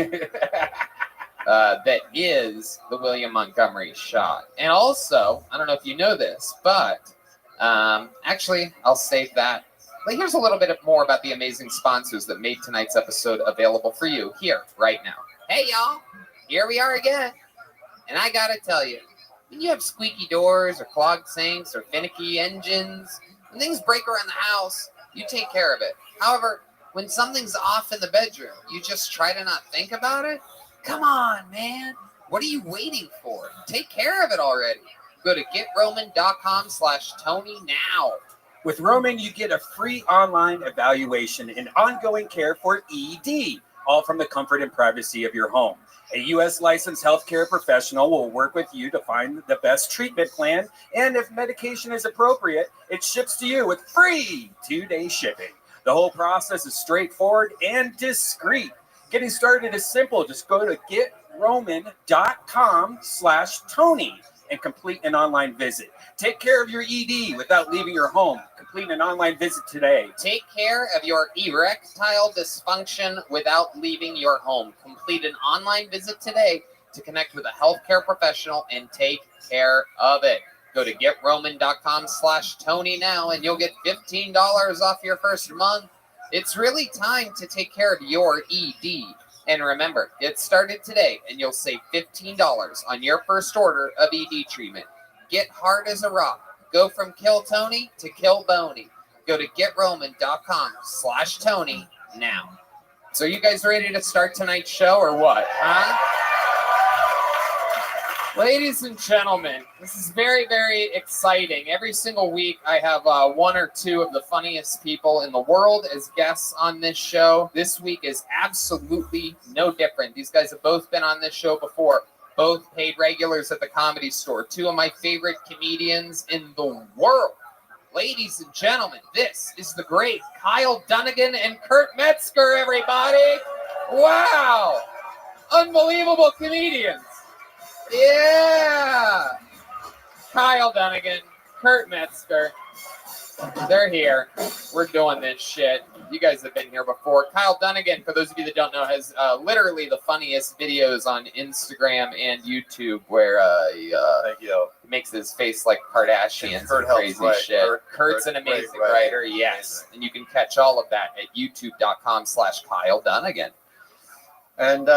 That is the William Montgomery shot. And also, I don't know if you know this, but actually, I'll save that. But here's a little bit more about the amazing sponsors that made tonight's episode available for you here, right now. Hey, y'all. Here we are again. And I got to tell you, when you have squeaky doors or clogged sinks or finicky engines, when things break around the house, you take care of it. However, when something's off in the bedroom, you just try to not think about it? Come on, man. What are you waiting for? Take care of it already. Go to GetRoman.com/Tony now. With Roman, you get a free online evaluation and ongoing care for ED, all from the comfort and privacy of your home. A U.S. licensed healthcare professional will work with you to find the best treatment plan, and if medication is appropriate, it ships to you with free 2-day shipping. The whole process is straightforward and discreet. Getting started is simple. Just go to GetRoman.com/Tony and complete an online visit. Take care of your ED without leaving your home. Complete an online visit today. Take care of your erectile dysfunction without leaving your home. Complete an online visit today to connect with a healthcare professional and take care of it. Go to GetRoman.com/Tony now and you'll get $15 off your first month. It's really time to take care of your ED. And remember, get started today and you'll save $15 on your first order of ED treatment. Get hard as a rock. Go from Kill Tony to Kill Boney. Go to GetRoman.com/Tony now. So you guys ready to start tonight's show or what? Huh? Ladies and gentlemen, this is very, very exciting. Every single week I have one or two of the funniest people in the world as guests on this show. This week is absolutely no different. These guys have both been on this show before. Both paid regulars at the Comedy Store. Two of my favorite comedians in the world. Ladies and gentlemen, this is the great Kyle Dunnigan and Kurt Metzger, everybody. Wow. Unbelievable comedians. Yeah. Kyle Dunnigan, Kurt Metzger. They're here. We're doing this shit. You guys have been here before. Kyle Dunnigan, for those of you that don't know, has literally the funniest videos on Instagram and YouTube where he makes his face like Kardashians and crazy shit. Kurt's an amazing writer, yes. And you can catch all of that at youtube.com/Kyle Dunnigan. And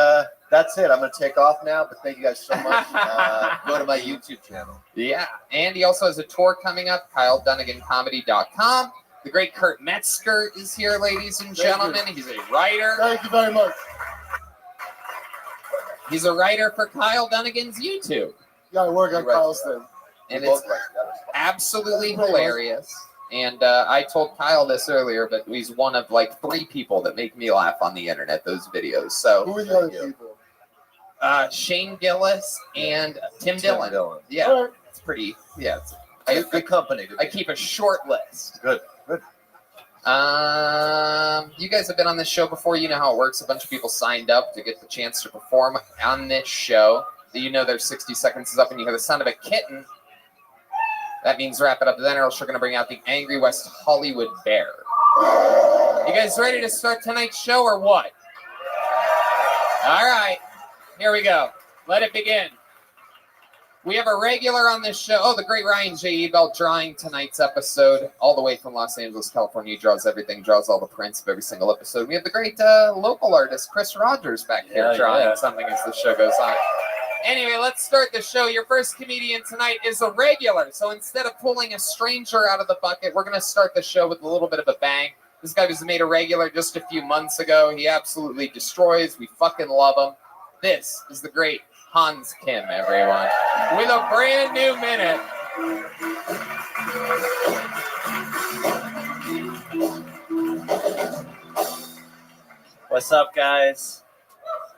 that's it. I'm going to take off now, but thank you guys so much. Go to my YouTube channel. Yeah, and he also has a tour coming up, KyleDunniganComedy.com. The great Kurt Metzger is here, ladies and gentlemen. He's a writer. Thank you very much. He's a writer for Kyle Dunnigan's YouTube. Yeah, I work on Kyle's thing. And it's absolutely hilarious. And I told Kyle this earlier, but he's one of like 3 people that make me laugh on the internet, those videos. So who are the other people? Shane Gillis and Tim Dillon. Yeah, right. It's pretty. Yeah, it's good company. I keep a short list. Good. You guys have been on this show before. You know how it works. A bunch of people signed up to get the chance to perform on this show. You know their 60 seconds is up, and you hear the sound of a kitten. That means wrap it up then, or else we're going to bring out the Angry West Hollywood Bear. You guys ready to start tonight's show or what? All right. Here we go. Let it begin. We have a regular on this show. Oh, the great Ryan J. Ebel drawing tonight's episode. All the way from Los Angeles, California. He draws everything, draws all the prints of every single episode. We have the great local artist, Chris Rogers, back here drawing something as the show goes on. Anyway, let's start the show. Your first comedian tonight is a regular. So instead of pulling a stranger out of the bucket, we're going to start the show with a little bit of a bang. This guy was made a regular just a few months ago. He absolutely destroys. We fucking love him. This is the great Hans Kim, everyone, with a brand new minute. What's up, guys?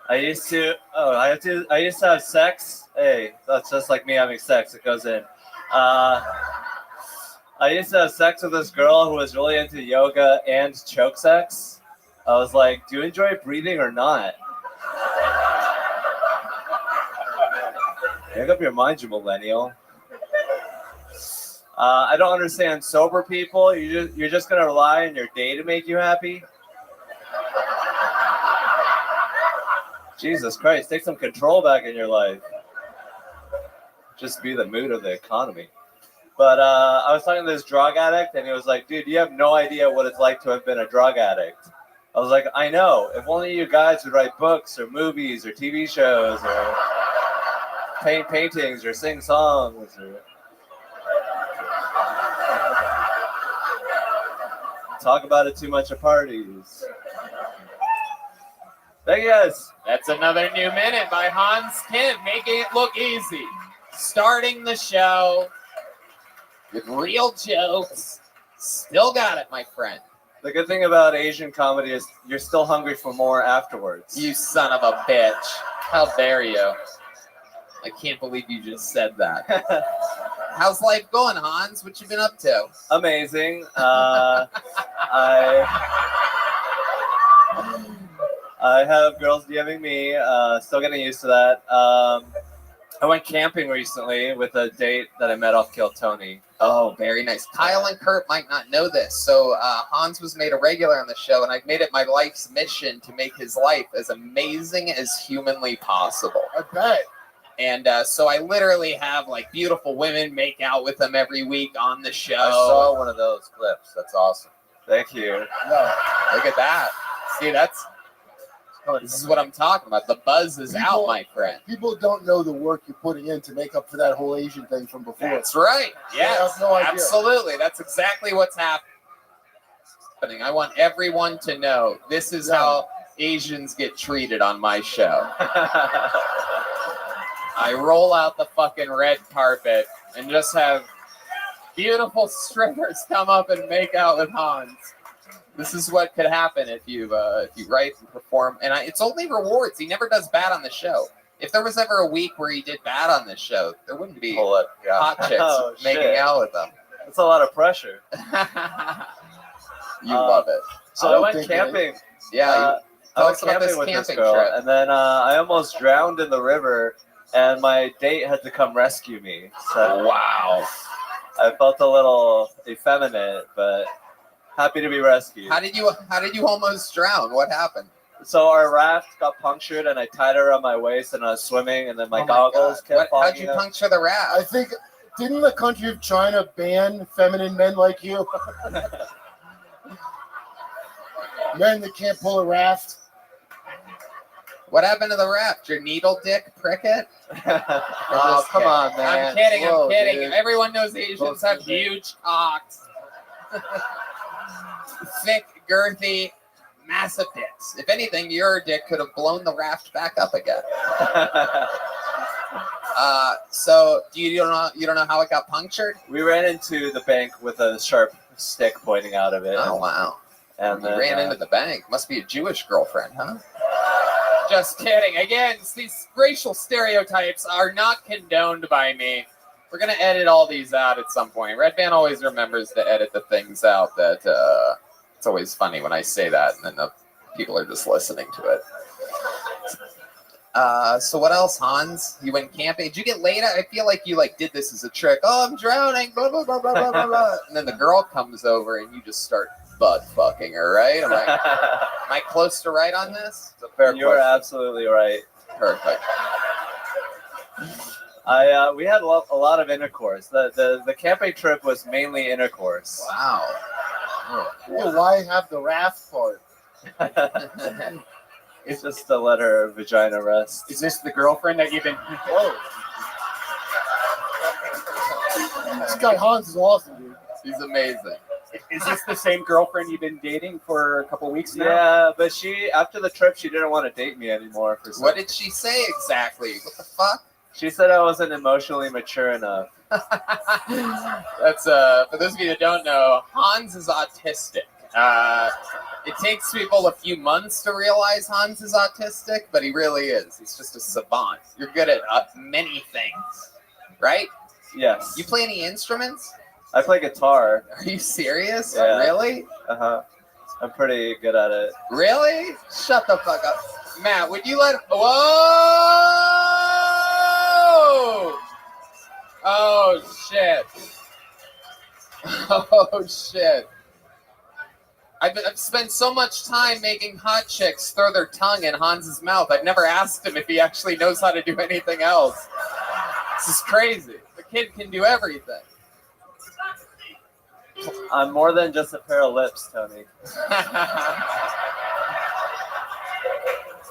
I used to have sex. Hey, that's just like me having sex. It goes in. I used to have sex with this girl who was really into yoga and choke sex. I was like, do you enjoy breathing or not? Make up your mind, you millennial. I don't understand sober people. You're just gonna rely on your day to make you happy? Jesus Christ, take some control back in your life. Just be the mood of the economy. But I was talking to this drug addict, and he was like, dude, you have no idea what it's like to have been a drug addict. I was like, I know. If only you guys would write books or movies or TV shows or paint paintings or sing songs or talk about it too much at parties. Thank you guys. That's another new minute by Hans Kim, making it look easy. Starting the show with real jokes. Still got it, my friend. The good thing about Asian comedy is you're still hungry for more afterwards. You son of a bitch. How dare you? I can't believe you just said that. How's life going, Hans? What you been up to? Amazing. I have girls DMing me. Still getting used to that. I went camping recently with a date that I met off Kill Tony. Oh, very nice. Kyle and Kurt might not know this. So Hans was made a regular on the show, and I've made it my life's mission to make his life as amazing as humanly possible. I bet. And so I literally have like beautiful women make out with him every week on the show. I saw one of those clips. That's awesome. Thank you. No, look at that. See, this is what I'm talking about. The buzz is out, my friend. People don't know the work you're putting in to make up for that whole Asian thing from before. That's right. Yes, I have no idea. absolutely. That's exactly what's happening. I want everyone to know this is how Asians get treated on my show. I roll out the fucking red carpet and just have beautiful strippers come up and make out with Hans. This is what could happen if you write and perform. And it's only rewards. He never does bad on the show. If there was ever a week where he did bad on this show, there wouldn't be hot chicks making out with him. That's a lot of pressure. You love it. So I went camping. Yeah. I went camping with this girl, trip. and then I almost drowned in the river, and my date had to come rescue me. So wow. I felt a little effeminate, but happy to be rescued. How did you almost drown? What happened? So our raft got punctured, and I tied her around my waist, and I was swimming, and then my goggles kept How'd fogging you up. puncture the raft? I think, didn't the country of China ban feminine men like you? Men that can't pull a raft. What happened to the raft? Your needle dick prick it? Oh, come on, man. I'm kidding. Whoa, I'm kidding. dude. Everyone knows Asians have huge cocks. Thick, girthy, massive dicks. If anything, your dick could have blown the raft back up again. So you don't know how it got punctured? We ran into the bank with a sharp stick pointing out of it. Oh wow! And You then, ran into the bank. Must be a Jewish girlfriend, huh? Just kidding. Again, these racial stereotypes are not condoned by me. We're going to edit all these out at some point. Red Van always remembers to edit the things out that it's always funny when I say that, and then the people are just listening to it. So what else, Hans? You went camping. Did you get laid out? I feel like you did this as a trick. Oh, I'm drowning. Blah, blah, blah, blah, blah, blah, blah. And then the girl comes over and you just start butt fucking her, right? Am I close to right on this? It's a fair You're question. absolutely right. Perfect. We had a lot of intercourse. The camping trip was mainly intercourse. Wow. Yeah, why have the raft part? It's just to let her vagina rest. Is this the girlfriend that you've been? Whoa. This guy Hans is awesome, dude. He's amazing. Is this the same girlfriend you've been dating for a couple weeks now? Yeah, but after the trip, she didn't want to date me anymore. What did she say exactly? What the fuck? She said I wasn't emotionally mature enough. That's for those of you that don't know, Hans is autistic. It takes people a few months to realize Hans is autistic, but he really is. He's just a savant. You're good at many things, right? Yes. You play any instruments? I play guitar. Are you serious? Yeah. Really? Uh-huh. I'm pretty good at it. Really? Shut the fuck up. Matt, would you let... Whoa! Oh, shit. Oh, shit. I've spent so much time making hot chicks throw their tongue in Hans's mouth. I've never asked him if he actually knows how to do anything else. This is crazy. The kid can do everything. I'm more than just a pair of lips, Tony.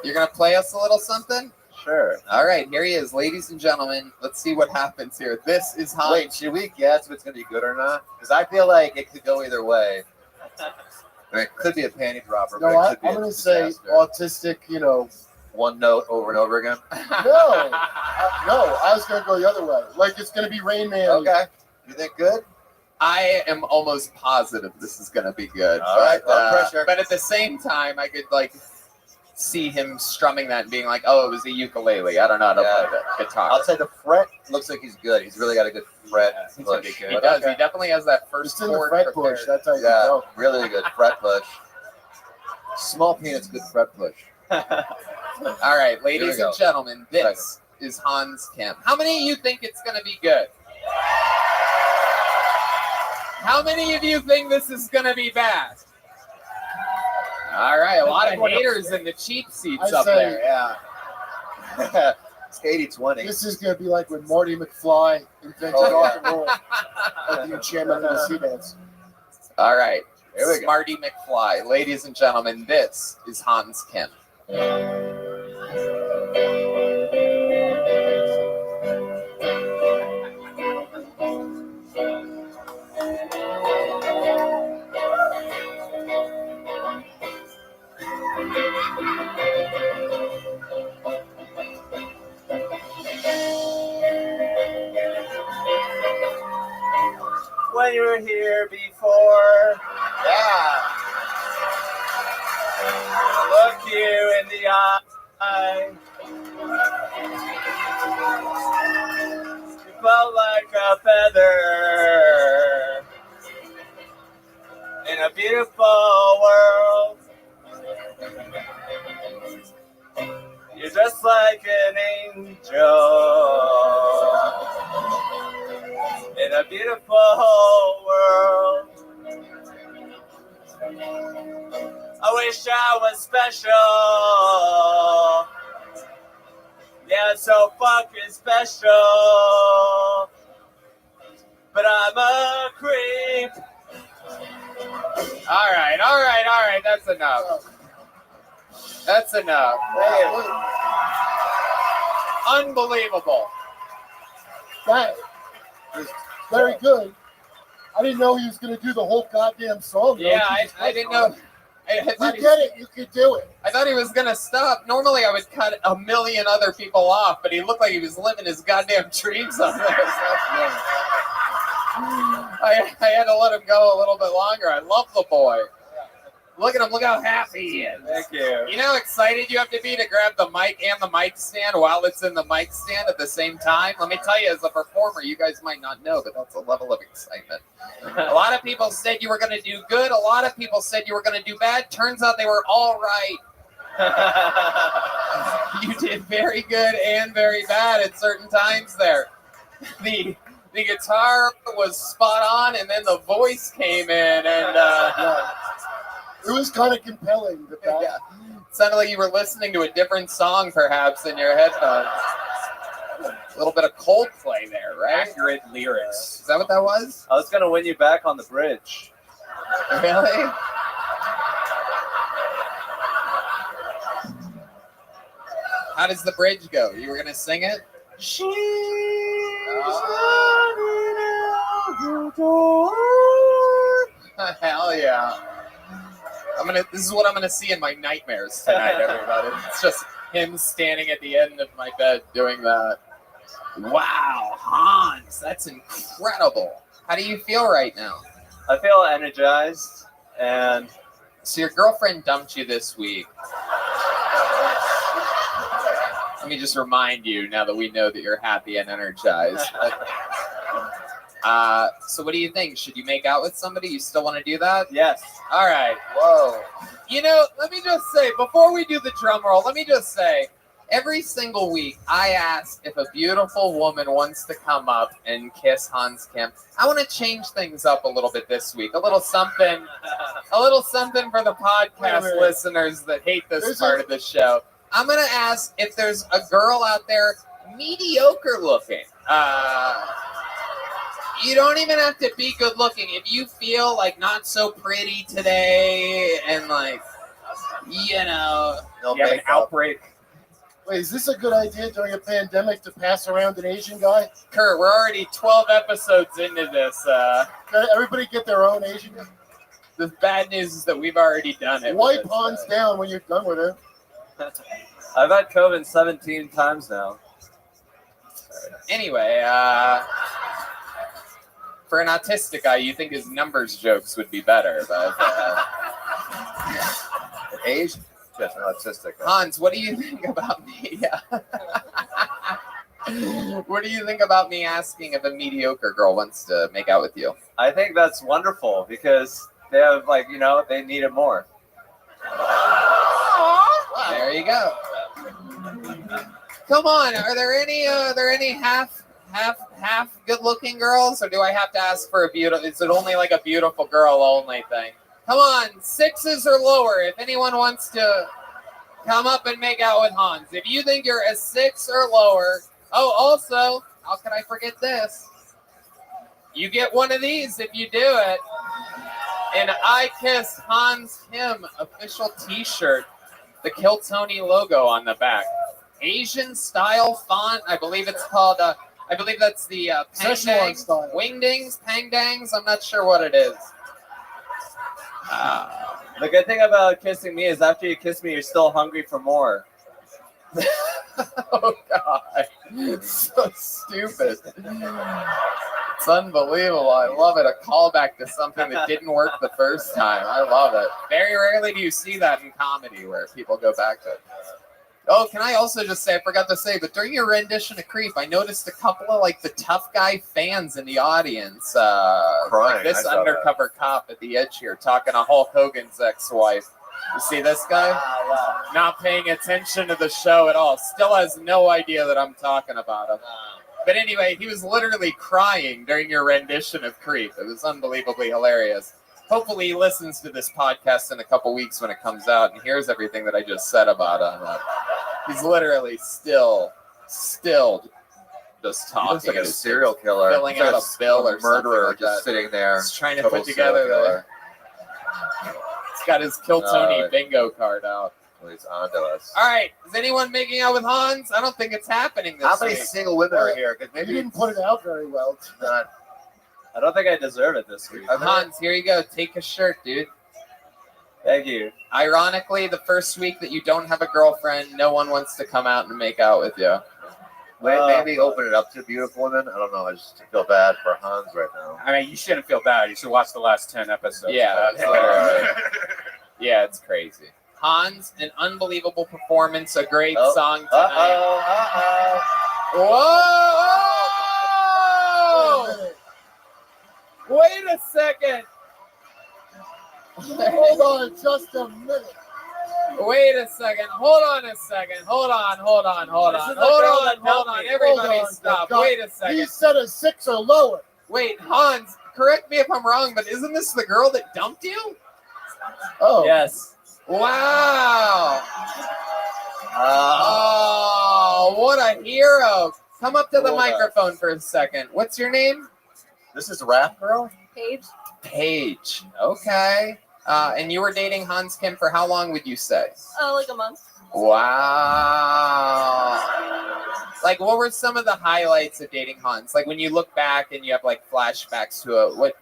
You're going to play us a little something? Sure. All right, here he is. Ladies and gentlemen, let's see what happens here. This is Hans. Wait, should we guess if it's going to be good or not? Because I feel like it could go either way. It could be a panty dropper, but No, it could be I'm going to say autistic, one note over and over again. No, I was going to go the other way. Like it's going to be Rain Man. Okay. You think good? I am almost positive this is going to be good. All right, no pressure. But at the same time, I could see him strumming that and being like, "Oh, it was a ukulele. I don't know how to play the guitar." I'll say the fret looks like he's good. He's really got a good fret push. He does. He definitely has that first It's in the chord fret prepared. push. That's how you Yeah, go. really good fret push. Small peanuts, good fret push. All right, ladies Here we and go. gentlemen, this is Hans Kim. How many of you think it's going to be good? How many of you think this is going to be bad? All right, a lot of haters in the cheap seats up there. Yeah. It's 80-20. This is going to be like when Marty McFly invented rock and roll at the enchantment of the sea dance. All right, Here we go. Smarty McFly. Ladies and gentlemen, this is Hans Kim. When you were here before, Yeah. look you in the eye. You felt like a feather in a beautiful world. You're just like an angel in a beautiful world. I wish I was special. Yeah, so fucking special. But I'm a creep. All right. That's enough. That's enough. Unbelievable. That is very good. I didn't know he was going to do the whole goddamn song. though. Yeah, He just I didn't know. I You thought get it. You could do it. I thought he was going to stop. Normally, I would cut a million other people off, but he looked like he was living his goddamn dreams on there. So, I had to let him go a little bit longer. I love the boy. Look at him. Look how happy he is. Thank you. You know how excited you have to be to grab the mic and the mic stand while it's in the mic stand at the same time? Let me tell you, as a performer, you guys might not know, but that's a level of excitement. A lot of people said you were going to do good. A lot of people said you were going to do bad. Turns out they were all right. You did very good and very bad at certain times there. The guitar was spot on, and then the voice came in, and It was kind of compelling. yeah. It sounded like you were listening to a different song, perhaps, in your headphones. A little bit of Coldplay there, right? Accurate lyrics. Is that what that was? I was gonna win you back on the bridge. Really? How does the bridge go? You were going to sing it? She's Hell yeah. This is what I'm gonna see in my nightmares tonight, everybody. It's just him standing at the end of my bed doing that. Wow, Hans, that's incredible. How do you feel right now? I feel energized, and so your girlfriend dumped you this week. Let me just remind you, now that we know that you're happy and energized. So what do you think? Should you make out with somebody? You still want to do that? Yes. All right. Whoa. You know, let me just say, before we do the drum roll, let me just say, every single week I ask if a beautiful woman wants to come up and kiss Hans Kim. I want to change things up a little bit this week. A little something for the podcast listeners that hate this part of the show. I'm going to ask if there's a girl out there mediocre looking. You don't even have to be good looking. If you feel like not so pretty today and like, you know, you have an outbreak. Wait, is this a good idea during a pandemic to pass around an Asian guy? Kurt, we're already 12 episodes into this. Can everybody get their own Asian guy? The bad news is that we've already done it. Wipe Hans down when you're done with it. I've had COVID 17 times now. Anyway, for an autistic guy, you think his numbers jokes would be better, but Age? Yes, autistic. Hans, what do you think about me? What do you think about me asking if a mediocre girl wants to make out with you? I think that's wonderful because they have, like, you know, they need it more. There you go. Come on, are there any half good-looking girls, or do I have to ask for a beautiful? Is it only like a beautiful girl only thing? Come on, 6s or lower. If anyone wants to come up and make out with Hans, if you think you're a 6 or lower. Oh, also, how can I forget this? You get one of these if you do it. An I Kiss Hans Kim official T-shirt, the Kill Tony logo on the back. Asian style font. I believe it's called. I believe that's the Pangdangs, Wingdings, Pangdangs. I'm not sure what it is. The good thing about kissing me is after you kiss me, you're still hungry for more. Oh God, it's so stupid. It's unbelievable. I love it. A callback to something that didn't work the first time. I love it. Very rarely do you see that in comedy where people go back to it. Oh, can I also just say, I forgot to say, but during your rendition of Creep, I noticed a couple of like the tough guy fans in the audience. Crying. Like this undercover cop at the edge here talking to Hulk Hogan's ex-wife. You see this guy? Not paying attention to the show at all. Still has no idea that I'm talking about him. But anyway, he was literally crying during your rendition of Creep. It was unbelievably hilarious. Hopefully he listens to this podcast in a couple weeks when it comes out and hears everything that I just said about him. He's literally still just talking. He looks like a serial killer. Filling out a bill or murderer something like just sitting there. He's trying to put together the... He's got his Kill Tony bingo card out. Well, he's on to us. All right. Is anyone making out with Hans? I don't think it's happening this How many week. single women are here? Because maybe You didn't put it out very well. it's not. I don't think I deserve it this week. Hans, here you go. Take a shirt, dude. Thank you. Ironically, the first week that you don't have a girlfriend, no one wants to come out and make out with you. Wait, maybe open it up to beautiful women. I don't know. I just feel bad for Hans right now. I mean, you shouldn't feel bad. You should watch the last 10 episodes. Yeah, that's literally. Yeah, it's crazy. Hans, an unbelievable performance, a great song tonight. Whoa! Wait a second. Hold on just a minute. Wait a second. Hold on a second. Hold on. Everybody stop. Wait a second. He said a 6 or lower. Wait, Hans, correct me if I'm wrong, but isn't this the girl that dumped you? Oh. Yes. Wow. Oh, what a hero. Come up to the microphone for a second. What's your name? This is Rap Girl? Paige. Paige. Okay. And you were dating Hans Kim for how long would you say? Like a month. Wow. Like, what were some of the highlights of dating Hans? Like, when you look back and you have, like, flashbacks to it, what?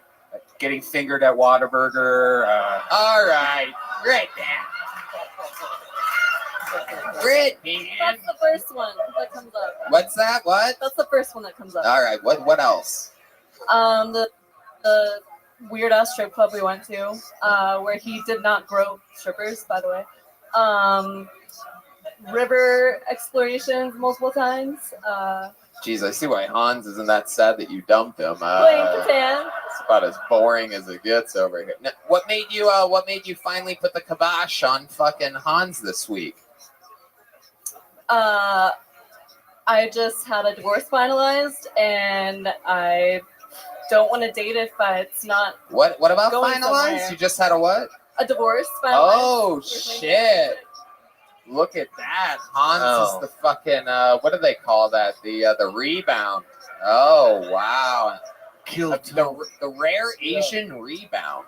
Getting fingered at Whataburger. All right. Great, man. Great, man. That's the first one that comes up. What's that? What? That's the first one that comes up. All right. What else? The weird ass strip club we went to, where he did not grow strippers, by the way. River explorations multiple times. Geez, I see why Hans isn't that sad that you dumped him. Blame Japan. It's about as boring as it gets over here. Now, what made you finally put the kibosh on fucking Hans this week? I just had a divorce finalized, and I don't want to date if it's not. What about going finalized? somewhere. You just had a what? A divorce finalized. Oh shit! Look at that. Hans is the fucking what do they call that? The rebound. Oh wow. The rare Asian rebound.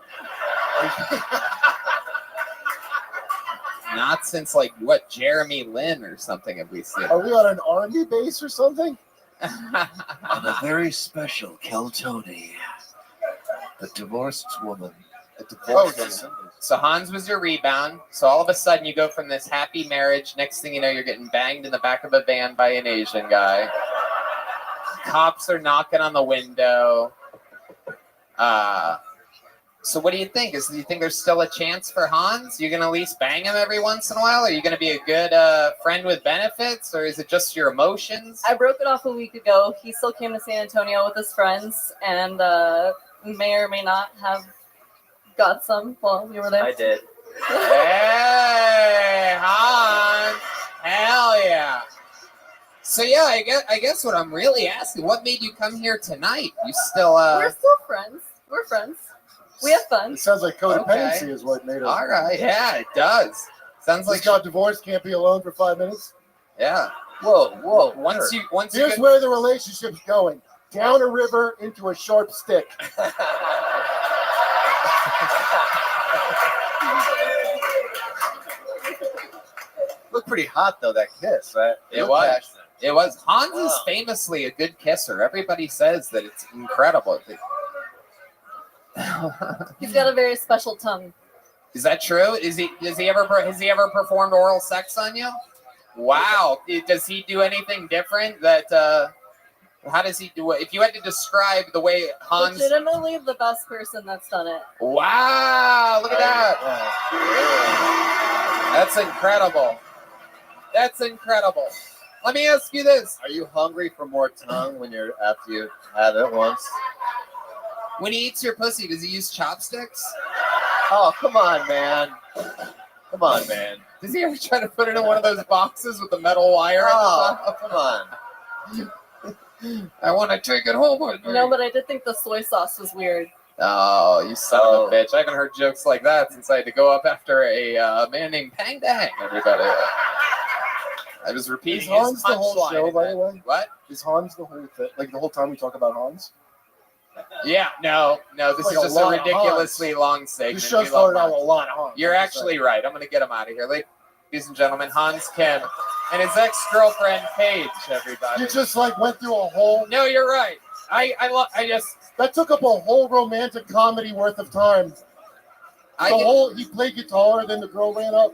Not since like what, Jeremy Lin or something have we seen? Are we on an R&B base or something? On a very special Keltoni, the divorced woman. So Hans was your rebound. So all of a sudden you go from this happy marriage. Next thing you know, you're getting banged in the back of a van by an Asian guy. Cops are knocking on the window. So what do you think? Do you think there's still a chance for Hans? You're going to at least bang him every once in a while? Are you going to be a good friend with benefits? Or is it just your emotions? I broke it off a week ago. He still came to San Antonio with his friends, and may or may not have got some while you were there. I did. Hey, Hans. Hell yeah. So yeah, I guess what I'm really asking, what made you come here tonight? You still We're still friends. We're friends. We have fun. It sounds like codependency is what made us. All right, yeah, it does. Sounds like got divorced, can't be alone for 5 minutes. Yeah. Whoa. Once you Here's get- where the relationship's going. Down a river into a sharp stick. Looked pretty hot though, that kiss, right? It was. It was. Hans is famously a good kisser. Everybody says that it's incredible. He's got a very special tongue. Is that true? Has he ever performed oral sex on you? Wow. Does he do anything different? How does he do it? If you had to describe the way Hans. Legitimately the best person that's done it. Wow! Look at that. That's incredible. That's incredible. Let me ask you this: Are you hungry for more tongue after you had it once? When he eats your pussy, does he use chopsticks? Oh, come on, man. Come on, man. Does he ever try to put it in one of those boxes with the metal wire? Oh, come on. I want to take it home with me. No, but I did think the soy sauce was weird. Oh, you son of a bitch. I haven't heard jokes like that since I had to go up after a man named Pang Dang, everybody. I was repeating Is Hans his the whole punchline. show, by the way? What? Is Hans the whole thing? Like the whole time we talk about Hans? Yeah, no, this Like is a just a lot of ridiculously long segment. This show We love started out Hans. a lot of Hans. You're actually right. I'm going to get him out of here. Ladies and gentlemen, Hans Kim and his ex-girlfriend, Paige, everybody. You just like went through a whole. No, you're right. I just. That took up a whole romantic comedy worth of time. He played guitar, then the girl ran up.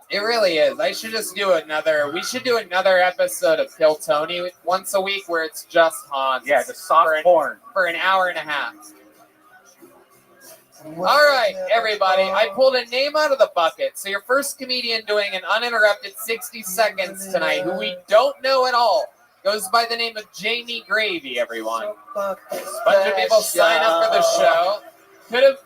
It really is. We should do another episode of Kill Tony once a week where it's just Hans. Yeah, the soft porn. For an hour and a half. All right, everybody. I pulled a name out of the bucket. So your first comedian doing an uninterrupted 60 seconds tonight, who we don't know at all, goes by the name of Jamie Gravy, everyone. Bunch of people sign up for the show.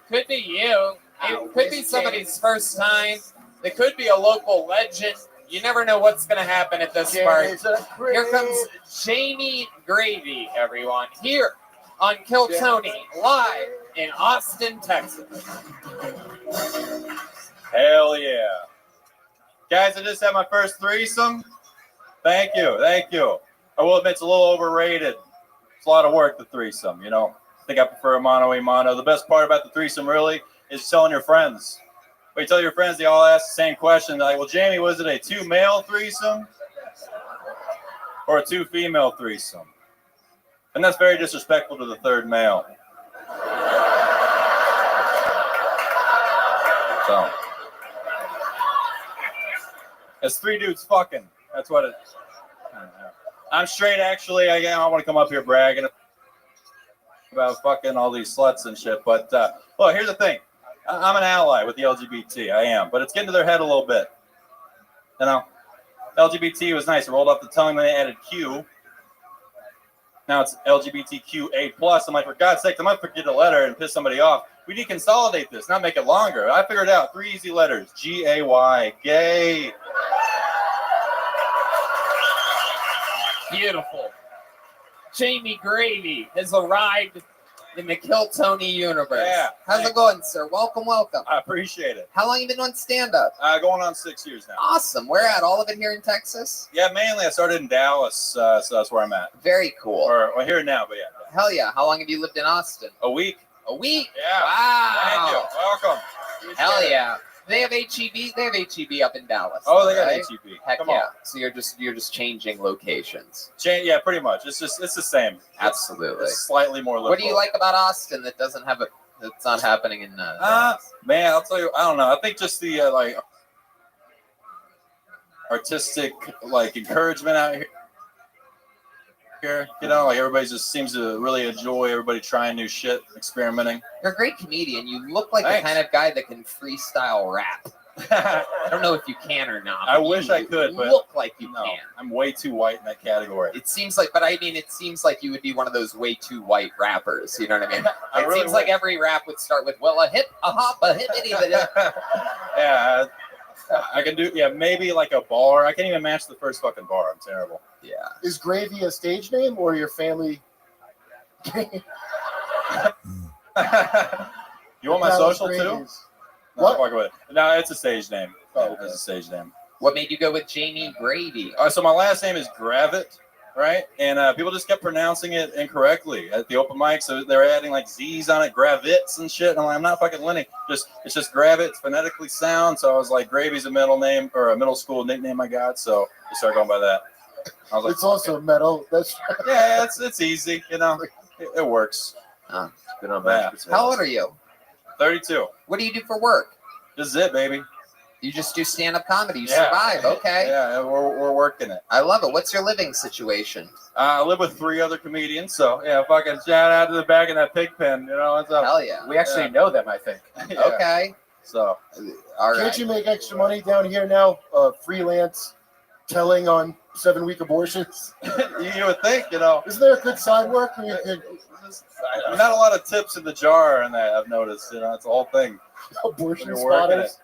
Could be you. It could be somebody's first time. It could be a local legend. You never know what's going to happen at this part. Here comes Jamie Gravy, everyone. Here on Kill Tony, live in Austin, Texas. Hell yeah. Guys, I just had my first threesome. Thank you. I will admit it's a little overrated. It's a lot of work, the threesome, you know. I think I prefer a mano-a-mano. The best part about the threesome really is telling your friends. When you tell your friends, they all ask the same question. They're like, well, Jamie, was it a 2-male threesome or a 2-female threesome? And that's very disrespectful to the third male. So, it's 3 dudes fucking. That's what it is. I'm straight, actually. I want to come up here bragging about fucking all these sluts and shit. But, look, here's the thing. I'm an ally with the LGBT. I am. But it's getting to their head a little bit. You know? LGBT was nice. It rolled off the tongue, then they added Q. Now it's LGBTQA+. I'm like, for God's sake, I might forget a letter and piss somebody off. We need to consolidate this, not make it longer. I figured it out. 3 easy letters. G-A-Y. Gay. Beautiful. Jamie Gravy has arrived in the Kill Tony universe. Yeah, How's thanks. it going, sir? Welcome, welcome. I appreciate it. How long you been on stand-up? Going on 6 years now. Awesome. Where at? All of it here in Texas? Yeah, mainly I started in Dallas, so that's where I'm at. Very cool. Or here now, but yeah. Hell yeah. How long have you lived in Austin? A week. A week? Yeah. Wow. Thank you. Welcome. Hell yeah. They have HEB. They have HEB up in Dallas. Oh, they got right? HEB. Heck Come yeah. on. So you're just changing locations. Yeah, pretty much. It's the same. Absolutely. It's slightly more liberal. What do you like about Austin that doesn't have it? That's not happening in. Man, I'll tell you. I don't know. I think just the like artistic like encouragement out here. You know, like everybody just seems to really enjoy everybody trying new shit, experimenting. You're a great comedian. You look like Thanks. the kind of guy that can freestyle rap. I don't know if you can or not. I but wish you I could, but look like you no, can. I'm way too white in that category. It seems like, but I mean, it seems like you would be one of those way too white rappers. You know what I mean? I It really seems like would. every rap would start with, well, a hip, a hop, a hippity. Yeah, I can do. Yeah, maybe like a bar. I can't even match the first fucking bar. I'm terrible. Yeah. Is Gravy a stage name or your family? You want my Dallas social too? Gravies. No, What? fuck with it. No, it's a stage name. Oh, okay. It's a stage name. What made you go with Jamie Gravy? So my last name is Gravit, right? And people just kept pronouncing it incorrectly at the open mic. So they're adding like Z's on it, Gravits and shit. And I'm like, I'm not fucking learning. It's just Gravit. It's phonetically sound. So I was like, Gravy's a middle name or a middle school nickname I got. So I started going by that. I was like, It's also metal. That's yeah, it's easy. You know, it works. Been on Yeah. How old are you? 32. What do you do for work? This is it, baby. You just do stand-up comedy. You Yeah. survive. Okay. Yeah, we're working it. I love it. What's your living situation? I live with 3 other comedians, so yeah, fucking shout out to the back in that pig pen. You know what's up? Hell yeah. We actually know them, I think. Yeah. Okay. So, All Can't right. you make extra money down here now? Freelance telling on 7-week abortions. you would think, you know, Isn't there a good side work where you could not a lot of tips in the jar in that I've noticed. You know, it's the whole thing. abortion When you're working spotters?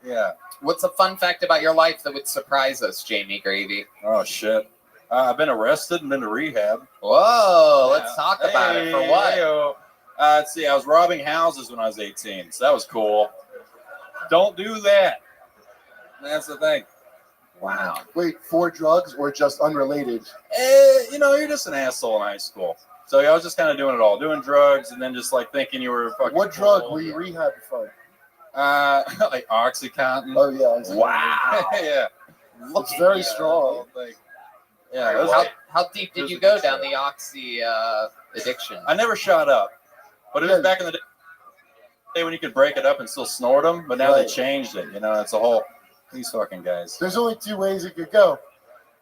Yeah. What's a fun fact about your life that would surprise us, Jamie Gravy? Oh shit. I've been arrested and been to rehab. Whoa, Yeah. let's talk about it. For what? Hey-o. Let's see. I was robbing houses when I was 18, so that was cool. Don't do that. That's the thing. Wow. Wait, for drugs or just unrelated? You know, you're just an asshole in high school. So I was just kind of doing it all, doing drugs, and then just like thinking you were fucking. What drug cool. were you rehabbed from? Like OxyContin. Oh yeah, I see. Wow. Yeah. It's very strong. Yeah. it was- How deep it did was you a go good down show. the oxy addiction? I never shot up, but it was Yeah. back in the day when you could break it up and still snort them. But now they Right. changed it. You know, it's a whole. These fucking guys. There's only 2 ways it could go.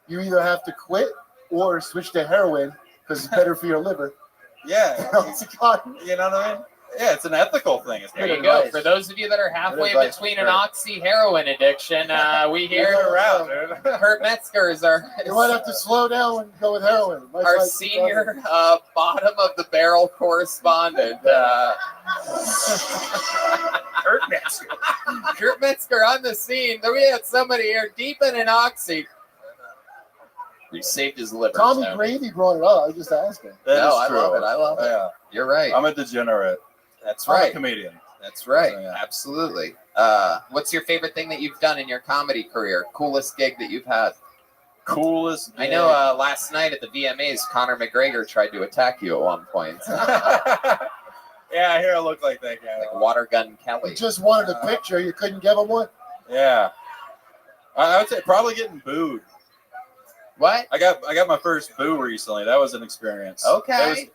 You either have to quit or switch to heroin because it's better for your liver. Yeah. Oxycontin. You know what I mean? Yeah, it's an ethical thing. It's There good you go. advice. For those of you that are halfway advice between for an Kurt. oxy heroin addiction, we You're hear around, dude. Kurt Metzger is our You might have to slow down and go with heroin. Might our like senior bottom of the barrel correspondent. Kurt Metzger. Kurt Metzger on the scene. We had somebody here deep in an oxy. We saved his liver. Tommy Tony. Grady brought it up. I just asked him. That No, is I true. love it. I love it. Yeah. You're right. I'm a degenerate. That's I'm a right. comedian. That's right. So, yeah. Absolutely. What's your favorite thing that you've done in your comedy career? Coolest gig that you've had? Coolest. I know last night at the VMAs, Conor McGregor tried to attack you at one point. Yeah, I hear I look like that guy. Like Water Gun You Kelly. just wanted a picture. You couldn't give him one. Yeah. I would say probably getting booed. What? I got my first boo recently. That was an experience. Okay.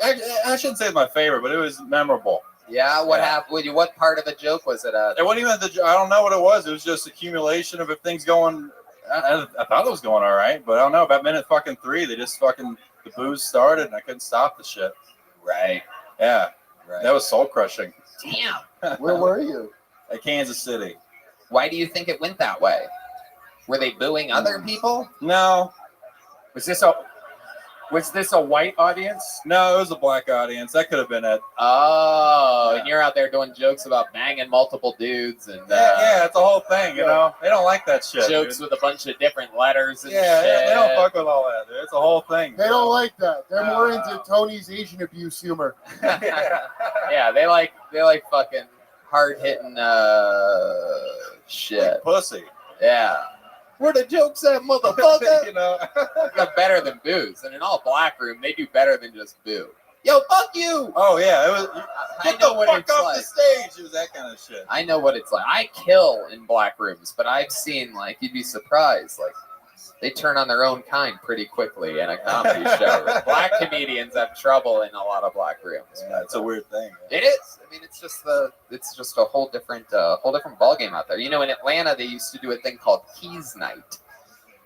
I shouldn't say it's my favorite, but it was memorable. Yeah, what Yeah. happened? What part of the joke was it at? It wasn't even I don't know what it was. It was just accumulation of if things going. I thought it was going all right, but I don't know. About minute fucking 3, they just fucking the booze started, and I couldn't stop the shit. Right. Yeah, Right. that was soul crushing. Damn. Where were you? At Kansas City. Why do you think it went that way? Were they booing other people? No, Was this a Was this a white audience? No, it was a black audience. That could have been it. Oh, and you're out there doing jokes about banging multiple dudes and Yeah, it's a whole thing, you know. They don't like that shit. jokes dude. with a bunch of different letters and Yeah, shit. they don't fuck with all that. Dude. It's a whole thing. They don't like that. They're more into Tony's Asian abuse humor. Yeah, they like fucking hard hitting shit. Like pussy. Yeah. Where the jokes at, motherfucker? You know, they're better than booze, and in all black room, they do better than just boo. Yo, fuck you! Oh yeah, it was. I know what it's off like. the stage. It was that kind of shit. I know what it's like. I kill in black rooms, but I've seen like you'd be surprised. Like they turn on their own kind pretty quickly in a comedy show. Black comedians have trouble in a lot of black rooms. Yeah, it's a weird thing. It is. I mean, it's just a whole different ball game out there. You know, in Atlanta, they used to do a thing called Keys Night,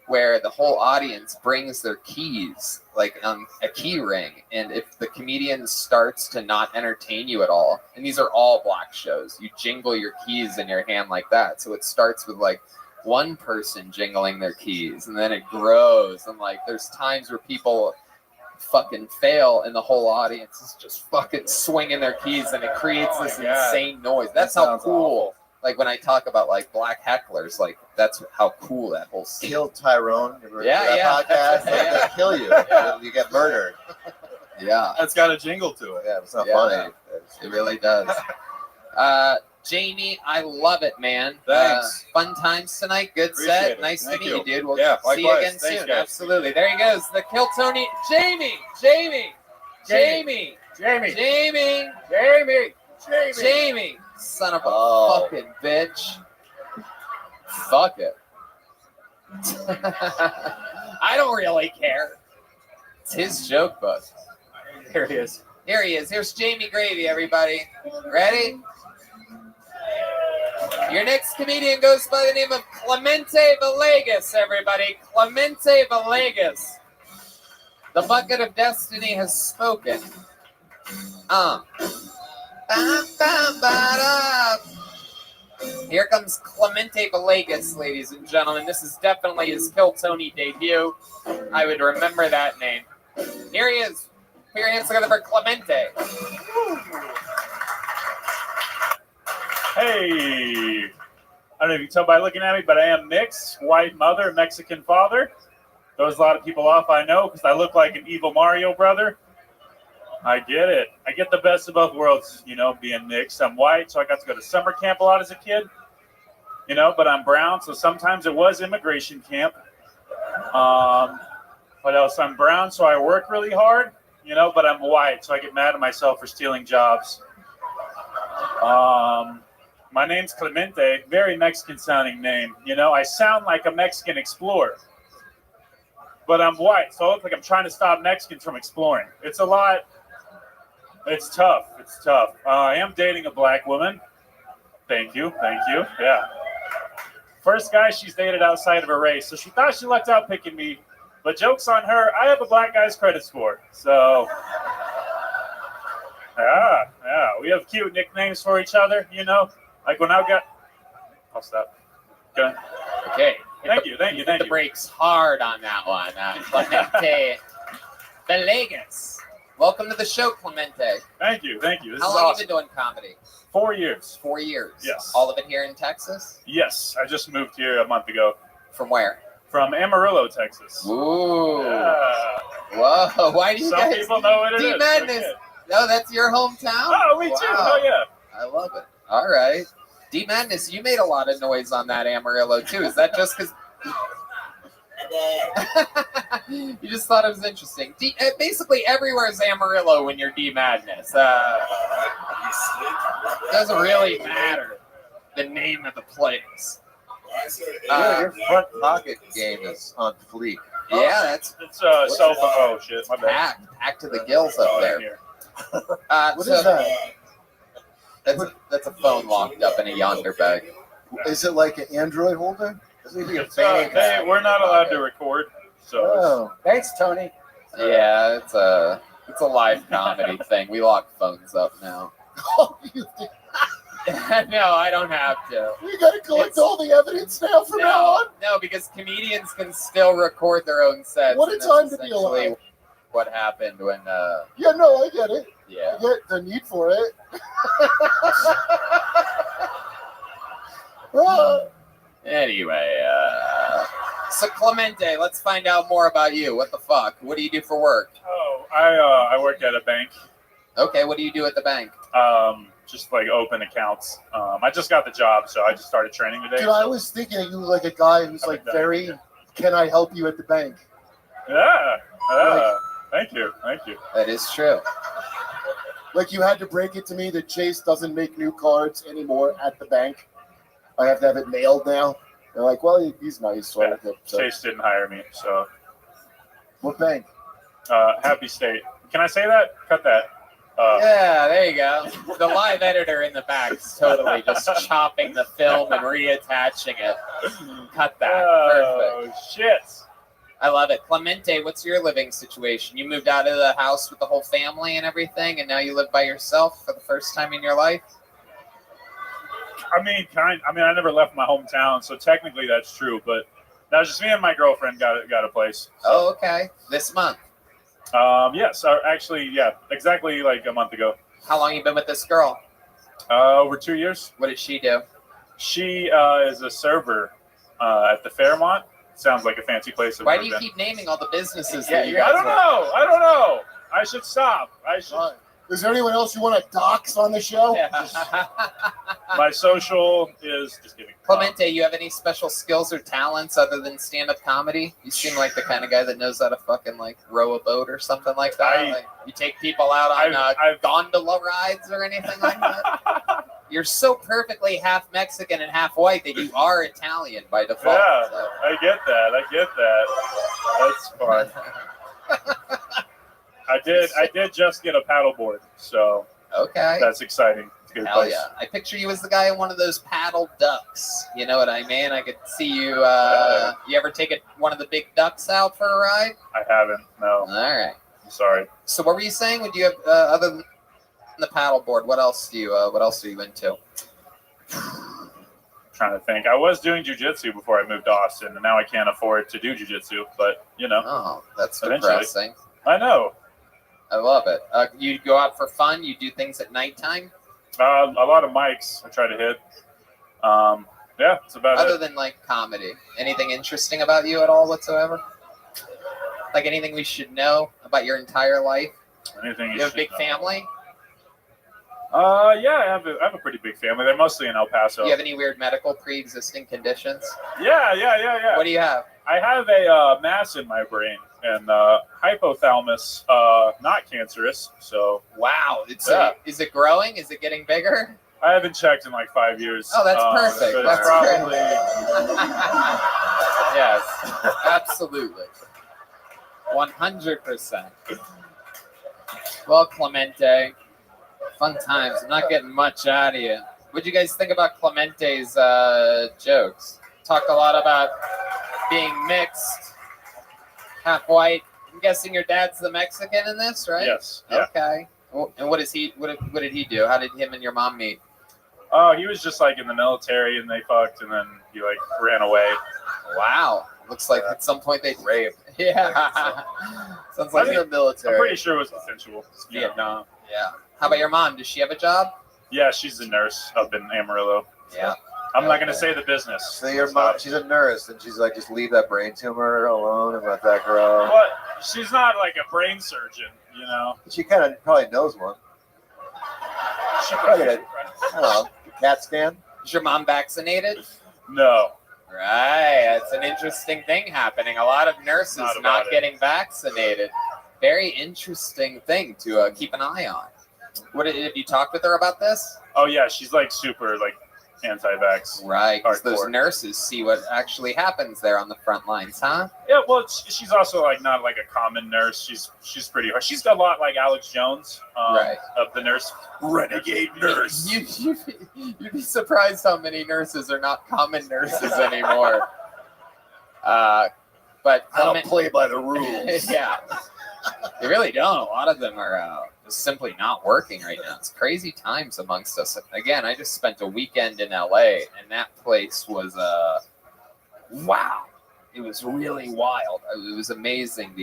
where the whole audience brings their keys, like a key ring, and if the comedian starts to not entertain you at all, and these are all black shows, you jingle your keys in your hand like that. So it starts with like one person jingling their keys, and then it grows, and like there's times where people fucking fail and the whole audience is just fucking swinging their keys, and it creates this insane noise. That's how cool. Like when I talk about like black hecklers, like that's how cool that whole scene. Kill Tyrone. Yeah. Podcast, they'll kill you. Yeah. You get murdered. Yeah. That's got a jingle to it. Yeah, it's not funny. It really does. Jamie, I love it, man. Thanks. Fun times tonight. Good Appreciate set. it. Nice Thank to meet you, dude. We'll Yeah, see you likewise. again Thanks, soon. guys. Absolutely. There he goes. The Kill Tony. Jamie. Son of a fucking bitch. Fuck it. I don't really care. It's his joke book. Here he is. Here he is. Here's Jamie Gravy, everybody. Ready? Your next comedian goes by the name of Clemente Villegas, everybody. Clemente Villegas. The bucket of destiny has spoken. Here comes Clemente Villegas, ladies and gentlemen. This is definitely his Kill Tony debut. I would remember that name. Here he is. Put your hands together for Clemente. Hey, I don't know if you can tell by looking at me, but I am mixed. White mother, Mexican father. Throws a lot of people off, I know, because I look like an evil Mario brother. I get it. I get the best of both worlds, you know, being mixed. I'm white, so I got to go to summer camp a lot as a kid, you know, but I'm brown, so sometimes it was immigration camp. What else? I'm brown, so I work really hard, you know, but I'm white, so I get mad at myself for stealing jobs. My name's Clemente, very Mexican-sounding name. You know, I sound like a Mexican explorer, but I'm white, so I look like I'm trying to stop Mexicans from exploring. It's a lot. It's tough. It's tough. I am dating a black woman. Thank you. Yeah. First guy she's dated outside of her race, so she thought she lucked out picking me, but joke's on her. I have a black guy's credit score, so... Yeah. We have cute nicknames for each other, you know? Like when I got... I'll stop. Okay. Thank you. Hit the brakes hard on that one. Clemente Villegas. Welcome to the show, Clemente. Thank you. This How is long awesome. have you been doing comedy? 4 years. 4 years. Yes. All of it here in Texas? Yes. I just moved here a month ago. From where? From Amarillo, Texas. Ooh. Yeah. Whoa. Why do you Some guys... people know what it is. D-Madness. Okay. No, that's your hometown? Oh, me too. Oh, yeah. I love it. All right. D-Madness, you made a lot of noise on that Amarillo, too. Is that just because... You just thought it was interesting. Basically, everywhere is Amarillo when you're D-Madness. Doesn't really matter the name of the place. Your front pocket game is on fleek. Yeah, that's... It's cell phone. Oh, shit. My bad. Packed to the gills up there. What is that? That's a phone locked up in a yonder bag. Is it like an Android holder? Is it like a Hey, we're not allowed to record, so... Oh. Thanks, Tony. Yeah, it's a live comedy thing. We lock phones up now. No, I don't have to. We gotta collect all the evidence now from now on. No, because comedians can still record their own sets. What a and time that's to be essentially alive. what happened when. Yeah, no, I get it. Yeah. I get the need for it. Anyway, so Clemente, let's find out more about you. What the fuck? What do you do for work? Oh, I work at a bank. Okay, what do you do at the bank? Just like open accounts. I just got the job, so I just started training today. Dude, I was thinking of you like a guy who's like very, can I help you at the bank? Yeah. Thank you. That is true. Like you had to break it to me that Chase doesn't make new cards anymore at the bank. I have to have it mailed now. They're like, well, he's nice. So Yeah. so. Chase didn't hire me, so. What bank? Happy State. Can I say that? Cut that. Yeah, there you go. The live editor in the back is totally just chopping the film and reattaching it. Cut that. Perfect. Shit. I love it. Clemente, what's your living situation? You moved out of the house with the whole family and everything, and now you live by yourself for the first time in your life? I mean, I never left my hometown, so technically that's true. But that was just me and my girlfriend got a place. So. Oh, okay. This month. Yes, actually, yeah, exactly like a month ago. How long you been with this girl? Over 2 years. What did she do? She is a server at the Fairmont. Sounds like a fancy place. Why do you keep naming all the businesses Yeah, that you guys I don't know. I should stop. Is there anyone else you want to dox on the show? My social is just kidding. Clemente, you have any special skills or talents other than stand-up comedy? You seem like the kind of guy that knows how to fucking like row a boat or something like that. Like, you take people out on gondola rides or anything like that. You're so perfectly half Mexican and half white that you are Italian by default. Yeah, so. I get that. That's fun. I did just get a paddleboard, so okay, that's exciting. It's a good Hell place. yeah! I picture you as the guy in one of those paddle ducks. You know what I mean? I could see you. You ever take one of the big ducks out for a ride? I haven't. No. All right. I'm sorry. So what were you saying? Would you have other than the paddleboard? What else do you? What else are you into? Trying to think. I was doing jujitsu before I moved to Austin, and now I can't afford to do jujitsu. But you know. Oh, that's eventually. depressing. I know. I love it. You go out for fun. You do things at nighttime. A lot of mics I try to hit. Yeah, it's about Other it. than like comedy, anything interesting about you at all whatsoever? Like anything we should know about your entire life? Anything You have a big family? Yeah, I have a pretty big family. They're mostly in El Paso. Do you have any weird medical pre-existing conditions? Yeah. What do you have? I have a mass in my brain and hypothalamus, not cancerous. So wow, is it growing? Is it getting bigger? I haven't checked in like 5 years. Oh, that's perfect. So That's probably. Yes, absolutely, 100%. Well, Clemente, fun times. I'm not getting much out of you. What'd you guys think about Clemente's jokes? Talked a lot about being mixed, half white. I'm guessing your dad's the Mexican in this, right? Yes. Yeah. Okay. And what did he do? How did him and your mom meet? Oh, he was just like in the military, and they fucked, and then he like ran away. Wow. Looks like at some point they raped. Yeah. Sounds like in the military. I'm pretty sure it was consensual. Vietnam. Yeah. How about your mom? Does she have a job? Yeah, she's a nurse up in Amarillo. Yeah. I'm not going to say the business. So your mom, she's a nurse, and she's like, just leave that brain tumor alone and let that grow. But she's not like a brain surgeon, you know. She kind of probably knows one. She probably did. I don't know. CAT scan. Is your mom vaccinated? No. Right. That's an interesting thing happening. A lot of nurses not getting vaccinated. Very interesting thing to keep an eye on. Have you talked with her about this? Oh yeah, she's like super like anti-vax. Right. 'Cause those Hardcore. nurses see what actually happens there on the front lines, huh? Yeah, well, she's also like not like a common nurse. She's pretty hard. She's got a lot like Alex Jones, Right. of the nurse. Renegade nurse. You'd be surprised how many nurses are not common nurses anymore. But I don't play by the rules. Yeah, they really don't. A lot of them are just simply not working right now. It's crazy times amongst us. Again, I just spent a weekend in LA, and that place was wow. It was really wild. It was amazing.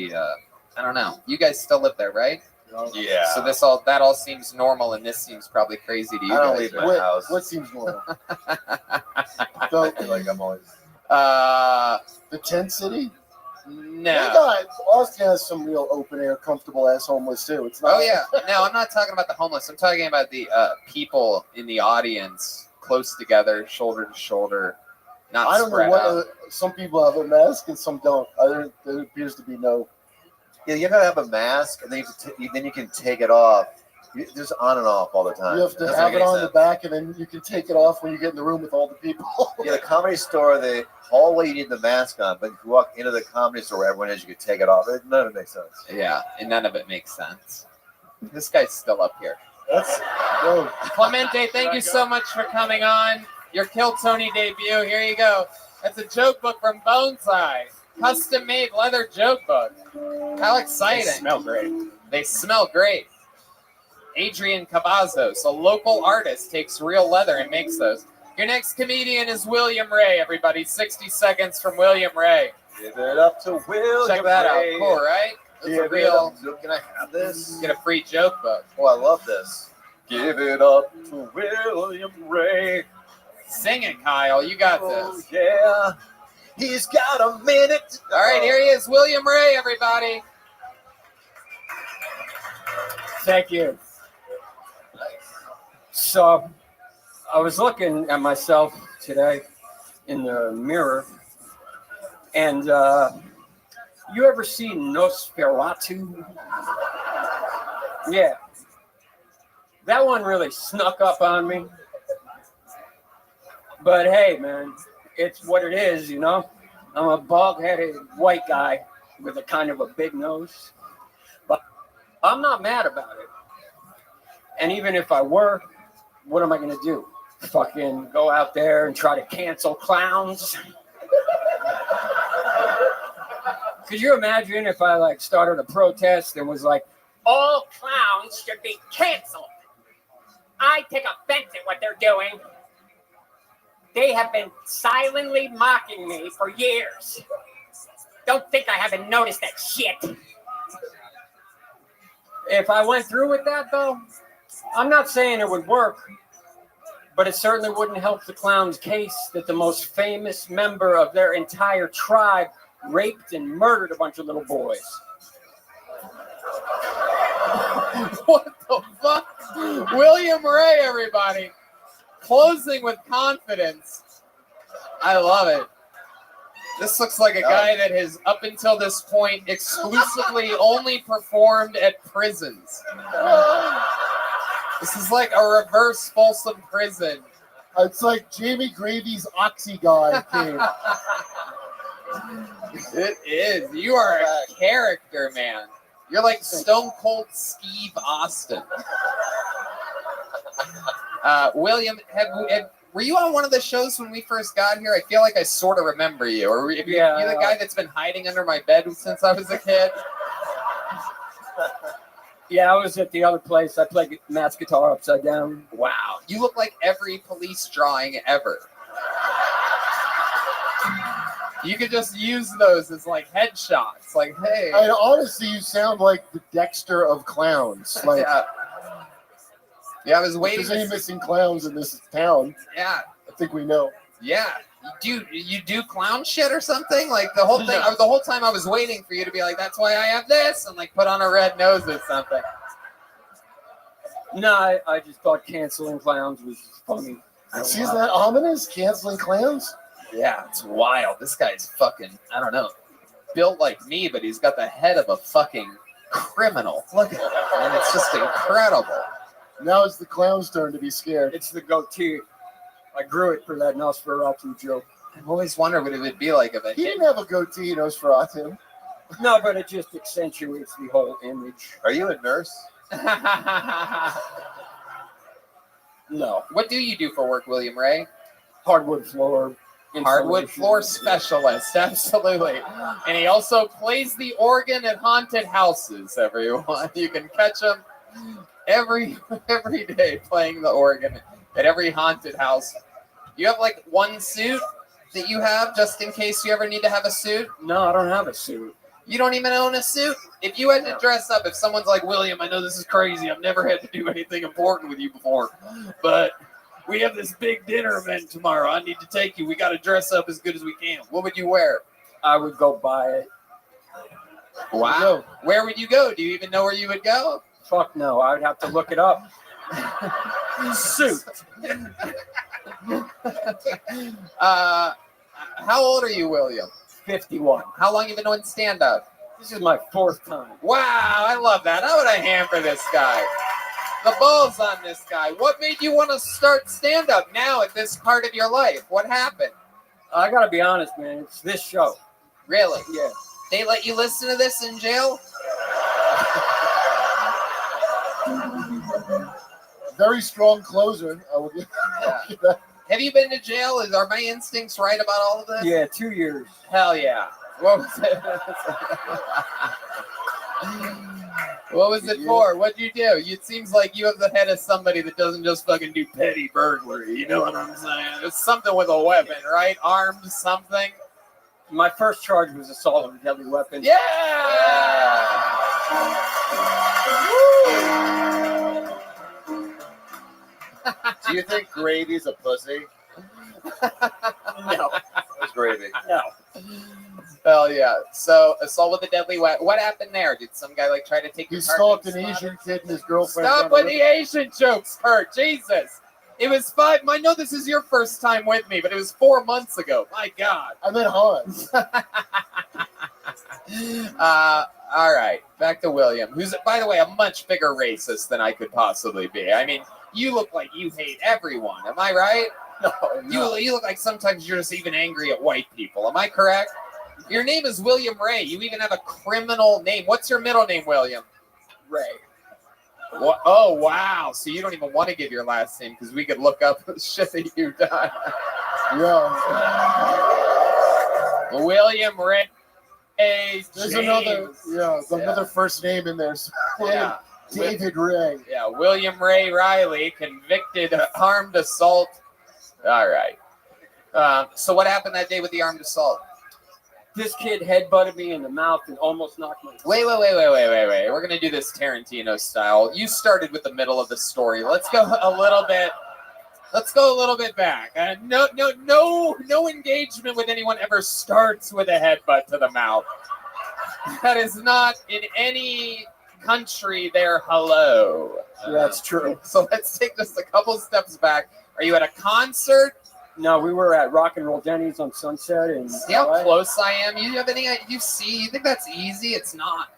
I don't know. You guys still live there, right? Yeah. So that all seems normal, and this seems probably crazy to you I don't guys. leave my right? house. What seems normal? So, Like I'm always. the tent city? No. Austin has some real open air, comfortable ass homeless too. It's not. Oh yeah. No, I'm not talking about the homeless. I'm talking about the people in the audience, close together, shoulder to shoulder, not I don't know spread what. out. Some people have a mask and some don't. There appears to be no. Yeah, you gotta have a mask, and then then you can take it off. Just on and off all the time. You have to Doesn't have make it any on the sense. back, and then you can take it off when you get in the room with all the people. Yeah, the Comedy Store, the hallway you need the mask on, but if you walk into the Comedy Store where everyone is, you can take it off. None of it makes sense. Yeah, and none of it makes sense. This guy's still up here. Whoa. Clemente, thank you so much for coming on. Your Kill Tony debut. Here you go. That's a joke book from Boneseye. Custom made leather joke book. How exciting. They smell great. They smell great. Adrian Cavazos, a local artist, takes real leather and makes those. Your next comedian is William Ray, everybody. 60 seconds from William Ray. Give it up to William Check that Ray. out. Cool, right? It's a Give it real. up. Can I have this? Get a free joke book. Oh, I love this. Give it up to William Ray. Sing it, Kyle. You got this. Yeah. He's got a minute. All right, here he is, William Ray, everybody. Thank you. So, I was looking at myself today in the mirror, and you ever see Nosferatu? Yeah. That one really snuck up on me. But hey, man, it's what it is, you know? I'm a bald-headed white guy with a kind of a big nose. But I'm not mad about it. And even if I were, what am I going to do? Fucking go out there and try to cancel clowns? Could you imagine if I like started a protest and was like, all clowns should be canceled? I take offense at what they're doing. They have been silently mocking me for years. Don't think I haven't noticed that shit. If I went through with that, though, I'm not saying it would work, but it certainly wouldn't help the clown's case that the most famous member of their entire tribe raped and murdered a bunch of little boys. What the fuck? William Ray, everybody. Closing with confidence. I love it. This looks like a guy that has, up until this point, exclusively only performed at prisons. This is like a reverse Folsom Prison. It's like Jamie Gravy's Oxy guy came. It is. You are a character, man. You're like Stone Cold Steve Austin. William, were you on one of the shows when we first got here? I feel like I sort of remember you. Or are you the guy that's been hiding under my bed since I was a kid? Yeah, I was at the other place. I played Matt's guitar upside down. Wow. You look like every police drawing ever. You could just use those as like headshots. Like, hey. And honestly, you sound like the Dexter of clowns. Like, yeah, I was waiting. If there's any missing clowns in this town, yeah, I think we know. Yeah. You do clown shit or something? Like the whole thing, the whole time I was waiting for you to be like, that's why I have this, and like put on a red nose or something. No, I just thought canceling clowns was funny. See, is that ominous? Canceling clowns? Yeah, it's wild. This guy's fucking, I don't know, built like me, but he's got the head of a fucking criminal. Look at him, and it's just incredible. Now it's the clown's turn to be scared. It's the goatee. I grew it for that Nosferatu joke. I've always wondered what it would be like if He didn't have a goatee, Nosferatu. No, but it just accentuates the whole image. Are you a nurse? No. What do you do for work, William Ray? Hardwood floor. Hardwood floor specialist, absolutely. And he also plays the organ at haunted houses, everyone. You can catch him every day playing the organ at every haunted house. You have like one suit that you have just in case you ever need to have a suit? No, I don't have a suit. You don't even own a suit? If you had to dress up, if someone's like, William, I know this is crazy. I've never had to do anything important with you before, but we have this big dinner event tomorrow. I need to take you. We got to dress up as good as we can. What would you wear? I would go buy it. Wow. Where would you go? Do you even know where you would go? Fuck no. I would have to look it up. Suit. How old are you, William? 51. How long have you been doing stand-up? This is my 4th time. Wow, I love that. How would I hand for this guy? The balls on this guy. What made you want to start stand-up now at this part of your life? What happened? I gotta be honest, man. It's this show. Really? Yeah. They let you listen to this in jail? Very strong closer. I would. Yeah. Have you been to jail? Are my instincts right about all of this? Yeah, 2 years. Hell yeah. What was it? What was it for? What'd you do? It seems like you have the head of somebody that doesn't just fucking do petty burglary. You know what I'm saying? It's something with a weapon, right? Armed something. My first charge was assault with a deadly weapon. Yeah! Do you think Gravy's a pussy? No. It's Gravy. No. Hell yeah. So, assault with a deadly weapon. What happened there? Did some guy try to take He your car? stalked an Asian kid and his girlfriend. Stop with the Asian jokes, Kurt. Jesus. It was 5. I know this is your first time with me, but it was 4 months ago. My God. I meant Hans. All right. Back to William, who's, by the way, a much bigger racist than I could possibly be. I mean, you look like you hate everyone. Am I right? No. You look like sometimes you're just even angry at white people. Am I correct? Your name is William Ray. You even have a criminal name. What's your middle name, William? Ray. What? Oh, wow. So you don't even want to give your last name because we could look up the shit that you've done. Yeah. William Ray. There's another first name in there. So Yeah. David Ray. Yeah, William Ray Riley, convicted of armed assault. All right. So what happened that day with the armed assault? This kid headbutted me in the mouth and almost knocked my... Wait. We're going to do this Tarantino style. You started with the middle of the story. Let's go a little bit back. No engagement with anyone ever starts with a headbutt to the mouth. That is not in any country there. Hello. That's true. So let's take just a couple steps back. Are you at a concert? No, we were at Rock and Roll Denny's on Sunset. And See how close I am? You have any? You think that's easy? It's not.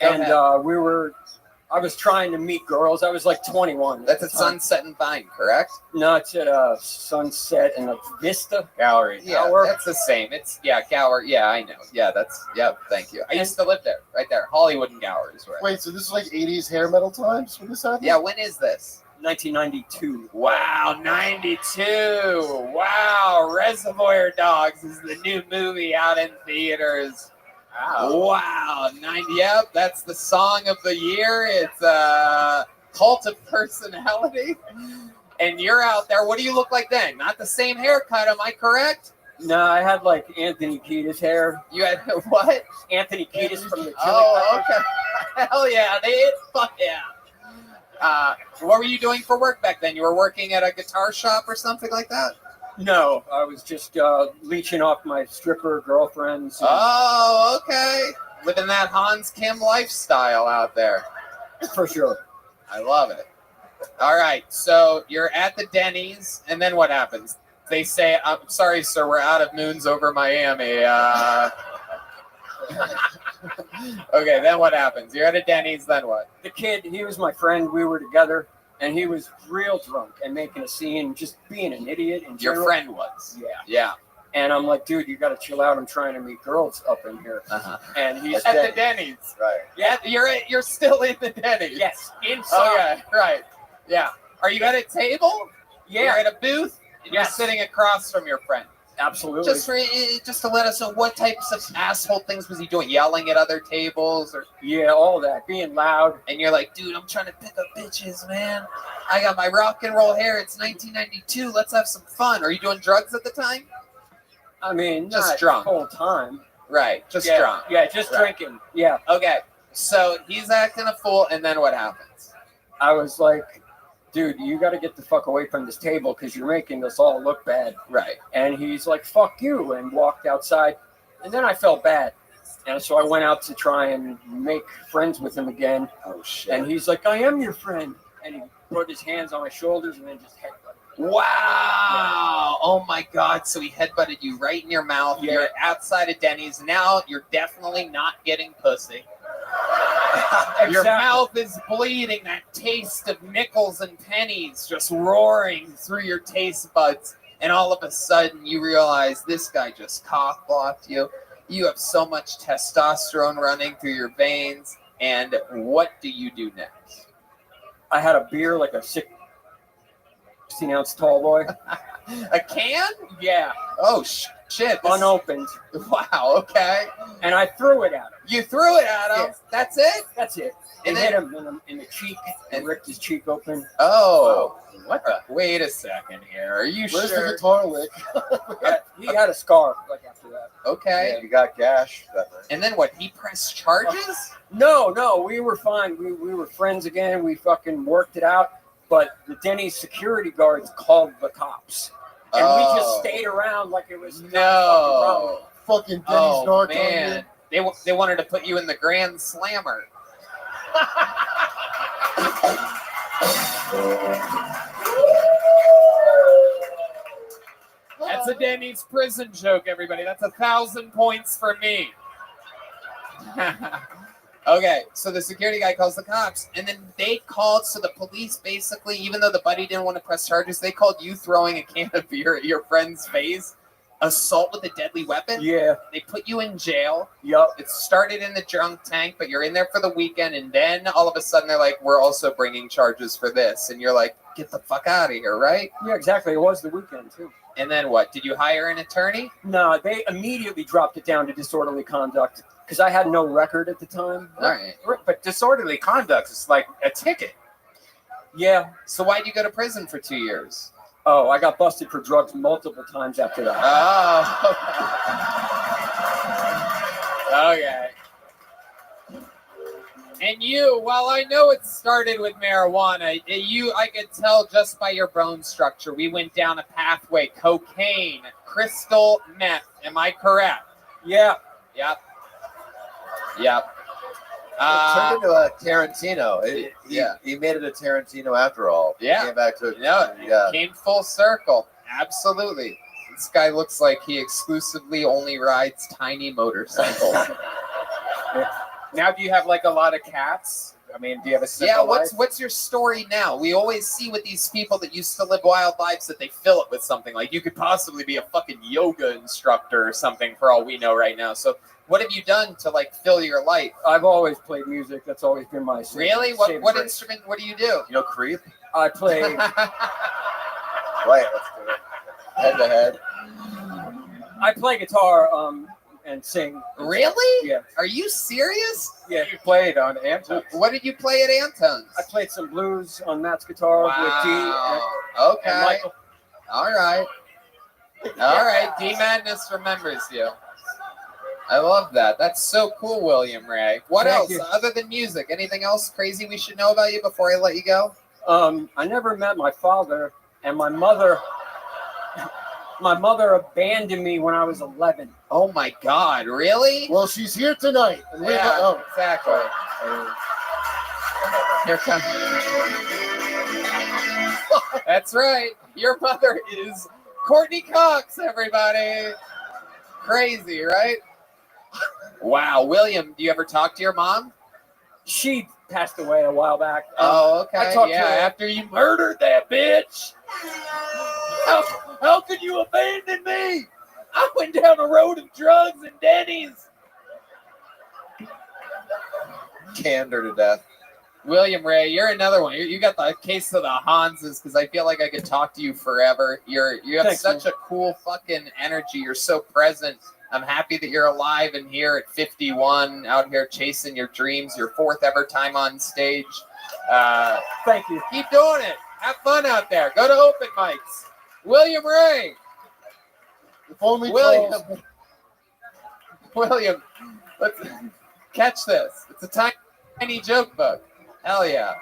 And I was trying to meet girls. I was like 21. That's at Sunset and Vine, correct? No, it's at Sunset and a Vista Gallery. Yeah, Gower. that's the same. It's Gower. Yeah, I know. Yeah, thank you. I used to live there, right there. Hollywood and Gower is where. Wait, so this is like 80s hair metal times when this happened? Yeah, when is this? 1992. Wow, 92. Wow, Reservoir Dogs is the new movie out in theaters. Wow, 90. Yep, that's the song of the year. It's Cult of Personality. And you're out there. What do you look like then? Not the same haircut, am I correct? No, I had like Anthony Kiedis hair. You had what? Anthony Kiedis from the Chili Oh, Peppers. okay. Hell yeah, fuck yeah. What were you doing for work back then? You were working at a guitar shop or something like that? No, I was just leeching off my stripper girlfriends. Oh, okay. Living that Hans Kim lifestyle out there. For sure. I love it. All right, so you're at the Denny's, and then what happens? They say, I'm sorry, sir, we're out of moons over Miami. Okay, then what happens? You're at a Denny's, then what? The kid, he was my friend. We were together, and he was real drunk and making a scene, just being an idiot. In Your general. friend was? Yeah. Yeah. And I'm like, dude, you got to chill out. I'm trying to meet girls up in here. Uh-huh. And he's at dead. the Denny's. Right. Yeah, you're still in the Denny's. Yes, inside. Okay, right. Yeah. Are you at a table? Yeah. You're at a booth? And you're sitting across from your friend. Absolutely. Just to let us know, what types of asshole things was he doing? Yelling at other tables? Or yeah, all that. Being loud. And you're like, dude, I'm trying to pick up bitches, man. I got my rock and roll hair. It's 1992. Let's have some fun. Are you doing drugs at the time? I mean, Just not drunk. the whole time. Right, just yeah, drunk. Yeah, just Right. drinking. Yeah. Okay, so he's acting a fool, and then what happens? I was like, dude, you got to get the fuck away from this table because you're making us all look bad. Right. And he's like, fuck you, and walked outside. And then I felt bad. And so I went out to try and make friends with him again. Oh, shit. And he's like, I am your friend. And he put his hands on my shoulders and then just headbutted me. Wow! Oh my God! So he headbutted you right in your mouth. Yeah. You're outside of Denny's. Now you're definitely not getting pussy. Your mouth is bleeding. That taste of nickels and pennies just roaring through your taste buds. And all of a sudden you realize this guy just cock blocked you. You have so much testosterone running through your veins. And what do you do next? I had a beer like a 16-ounce tall boy. A can? Yeah. Oh, shit. This- Unopened. Wow, okay. And I threw it at him. You threw it at him? Yeah. That's it? That's it. And And then- hit him in the cheek and ripped his cheek open. Oh, what the? Wait a second here. Are you Where's sure? the guitar lick? Yeah, he had a scar like after that. Okay. You got gash. And then what? He pressed charges? No, we were fine. We were friends again. We fucking worked it out. But the Denny's security guards called the cops. And we just stayed around like it was No. Fucking Denny's Oh, narc man. They wanted to put you in the Grand Slammer. That's a Denny's prison joke, everybody. That's 1,000 points for me. Okay, so the security guy calls the cops, and then they called, so the police basically, even though the buddy didn't want to press charges, they called you throwing a can of beer at your friend's face, assault with a deadly weapon. Yeah. They put you in jail. Yup. It started in the drunk tank, but you're in there for the weekend, and then all of a sudden they're like, we're also bringing charges for this, and you're like, get the fuck out of here, right? Yeah, exactly. It was the weekend, too. And then what? Did you hire an attorney? No, they immediately dropped it down to disorderly conduct because I had no record at the time. All right. But disorderly conduct is like a ticket. Yeah. So why'd you go to prison for 2 years? Oh, I got busted for drugs multiple times after that. Oh. Okay. And you, while I know it started with marijuana, I could tell just by your bone structure, we went down a pathway, cocaine, crystal meth. Am I correct? Yeah. Yep. It turned into a Tarantino. He made it a Tarantino after all. Yeah. He came back to It came full circle. Absolutely. This guy looks like he exclusively only rides tiny motorcycles. Now, do you have like a lot of cats? I mean, do you have a Yeah, simple what's your story now? We always see with these people that used to live wild lives that they fill it with something. Like you could possibly be a fucking yoga instructor or something for all we know right now. So what have you done to like fill your life? I've always played music. That's always been my Really? saving What grace. instrument? What do you do? You know, Creep? I play. Right, let's do it. Head to head. I play guitar and sing. Really? Yeah. Are you serious? Yeah. You played on Anton. What did you play at Anton's? I played some blues on Matt's guitar with D. Okay. And Michael. All right. All right. D Madness remembers you. I love that. That's so cool, William Ray. What Thank else you. other than music? Anything else crazy we should know about you before I let you go? I never met my father, and my mother. My mother abandoned me when I was 11. Oh my God! Really? Well, she's here tonight. And we Yeah, exactly. Here comes. That's right. Your mother is Courtney Cox. Everybody, crazy, right? Wow, William. Do you ever talk to your mom? She passed away a while back. Oh, okay. I talked yeah, to her after you murdered that bitch. How could you abandon me? I went down a road of drugs and Denny's. Canned her to death. William Ray, you're another one. You got the case of the Hanses because I feel like I could talk to you forever. You have Thanks, such man. a cool fucking energy. You're so present. I'm happy that you're alive and here at 51, out here chasing your dreams. Your 4th ever time on stage. Thank you. Keep doing it. Have fun out there. Go to open mics. William Ray. If only William. Charles, William, let's catch this. It's a tiny joke book. Hell yeah.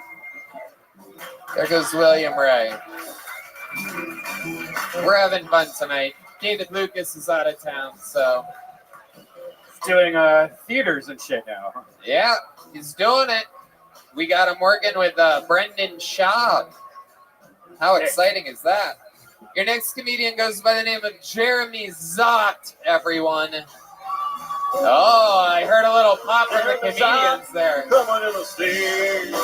There goes William Ray. We're having fun tonight. David Lucas is out of town, so. Doing theaters and shit now. Yeah, he's doing it. We got him working with Brendan Schaub. How exciting is that? Your next comedian goes by the name of Jeremy Zott, everyone. Oh, I heard a little pop from the comedians there. Come on in the stage.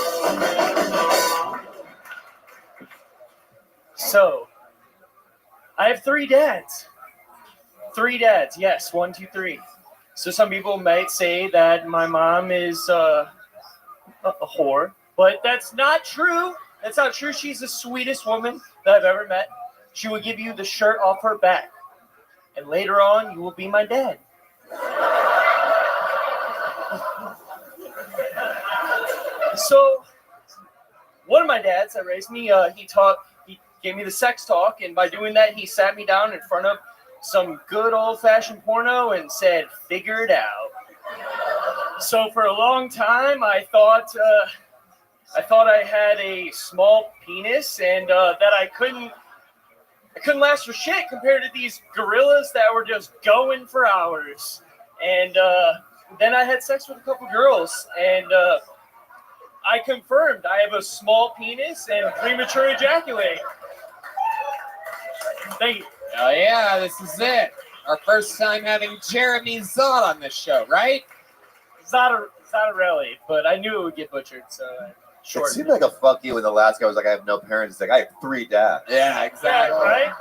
So, I have 3 dads. 3 dads, yes, 1, 2, 3. So some people might say that my mom is a whore, but that's not true. That's not true. She's the sweetest woman that I've ever met. She will give you the shirt off her back. And later on, you will be my dad. So, one of my dads that raised me, he gave me the sex talk, and by doing that, he sat me down in front of some good old-fashioned porno and said, "Figure it out." So for a long time, I thought I had a small penis and that I couldn't last for shit compared to these gorillas that were just going for hours. And then I had sex with a couple girls, and I confirmed I have a small penis and premature ejaculate. Thank you. Oh yeah, this is it. Our first time having Jeremy Zott on this show, right? Zottarelli, but I knew it would get butchered, so It seemed like a fuck you when the last guy was like, I have no parents. It's like, I have 3 dads. Yeah, exactly. Yeah, right?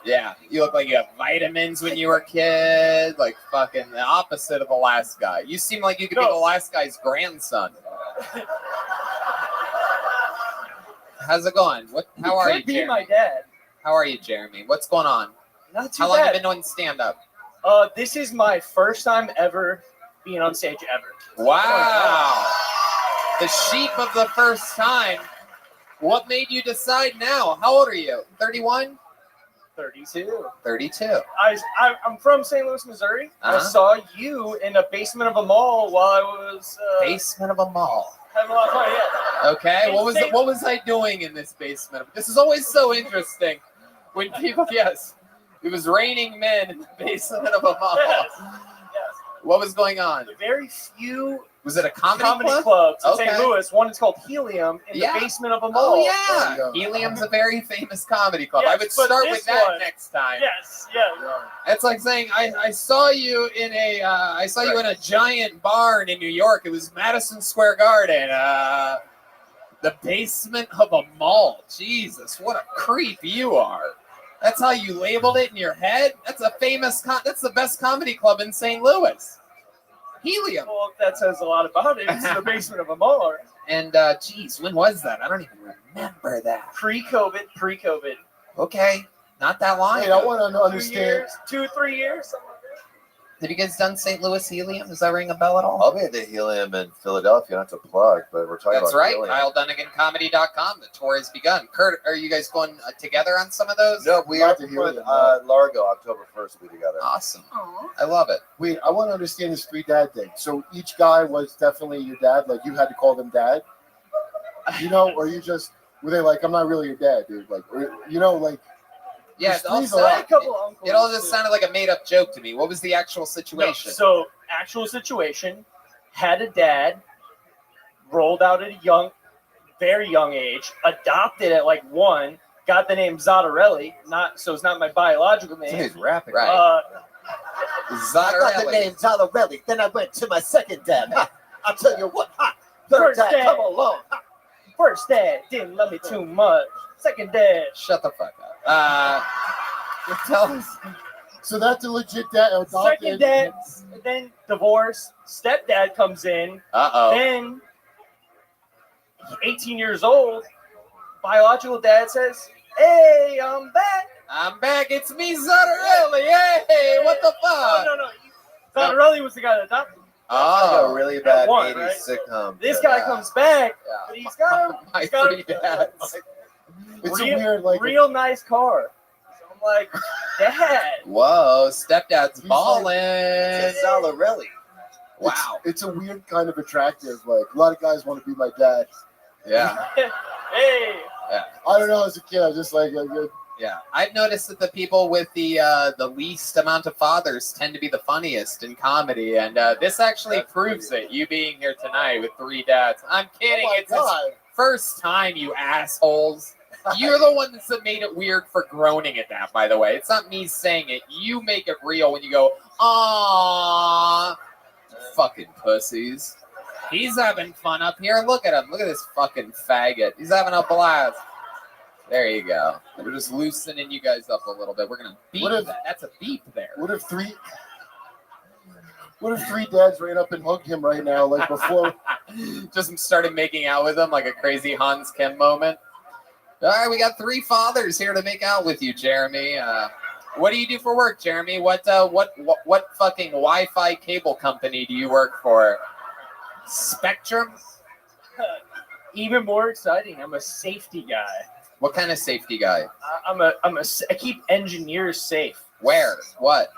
Yeah, you look like you have vitamins when you were a kid, like fucking the opposite of the last guy. You seem like you could be the last guy's grandson. How's it going? How are you, Could be Jeremy? my dad. How are you, Jeremy? What's going on? Not too How long have bad. you been doing stand-up? This is my first time ever being on stage ever. Wow. The sheep of the first time. What made you decide now? How old are you? 31? 32. 32. I'm from St. Louis, Missouri. I Uh-huh. saw you in the basement of a mall while I was Basement of a mall. having a lot of fun. Yeah. Okay, what was I doing in this basement? This is always so interesting when people, yes, it was raining men in the basement of a mall. Yes. What was going on? Very few Was it a comedy club? clubs in Okay. St. Louis. One is called Helium in Yeah. the basement of a mall. Oh yeah, Helium's a very famous comedy club. I Yes, would but start this with that one- next time. Yes, yeah. It's like saying I saw you in a giant barn in New York. It was Madison Square Garden, the basement of a mall. Jesus, what a creep you are. That's how you labeled it in your head. That's a famous. That's the best comedy club in St. Louis. Helium. Well, that says a lot about it. It's the basement of a mall. And geez, when was that? I don't even remember that. Pre-COVID. Okay, not that long Hey, ago. I want to understand. 2-3 years. Something like that. Have you guys done St. Louis Helium? Does that ring a bell at all? I'll be at the Helium in Philadelphia, not to plug, but we're talking That's about right. Helium. KyleDunniganComedy.com. The tour has begun. Kurt, are you guys going together on some of those? No, we are with Largo, October 1st, we'll be together. Awesome. I love it. Wait, I want to understand this 3 dad thing. So each guy was definitely your dad. Like you had to call them dad. You know, or you just were they like, I'm not really your dad, dude. Like, or, you know, like. Yeah, there's it all, three's a lot. it all just sounded like a made-up joke to me. What was the actual situation? No, so, actual situation, had a dad, rolled out at a very young age, adopted at like 1, got the name Zottarelli, so it's not my biological name. He's rapping. Right. I Zottarelli. got the name Zottarelli, then I went to my second dad. I'll tell you what, third First dad, dad. come along. First dad didn't love me too much. Second dad. Shut the fuck up. Tell us. So that's a legit dad. Adopted. Second dad, then divorce. Stepdad comes in. Uh-oh. Then, 18 years old, biological dad says, "Hey, I'm back." I'm back. It's me, Zottarelli. Hey, what the fuck? No. Zottarelli was the guy that adopted him. Oh, a really bad one, 80s right? sitcom. This guy comes back, but he's got My 3 dads. It's a weird, like. real nice car. like, Dad. Whoa, stepdad's balling. It's Salarelli. Wow. It's a weird kind of attractive. Like a lot of guys want to be my dad. Yeah. Hey. Yeah. I don't know. As a kid, I just like Yeah, I've noticed that the people with the least amount of fathers tend to be the funniest in comedy, and this actually proves it. You being here tonight with 3 dads. I'm kidding. Oh my It's his God. first time, you assholes. You're the ones that made it weird for groaning at that, by the way. It's not me saying it. You make it real when you go, "Aww, fucking pussies." He's having fun up here. Look at him. Look at this fucking faggot. He's having a blast. There you go. We're just loosening you guys up a little bit. We're gonna beep that. That's a beep there. What if three dads ran up and hugged him right now, like before? Just started making out with him like a crazy Hans Kim moment. All right, we got 3 fathers here to make out with you, Jeremy. What do you do for work, Jeremy? What fucking Wi-Fi cable company do you work for? Spectrum? Even more exciting, I'm a safety guy. What kind of safety guy? I keep engineers safe. Where? What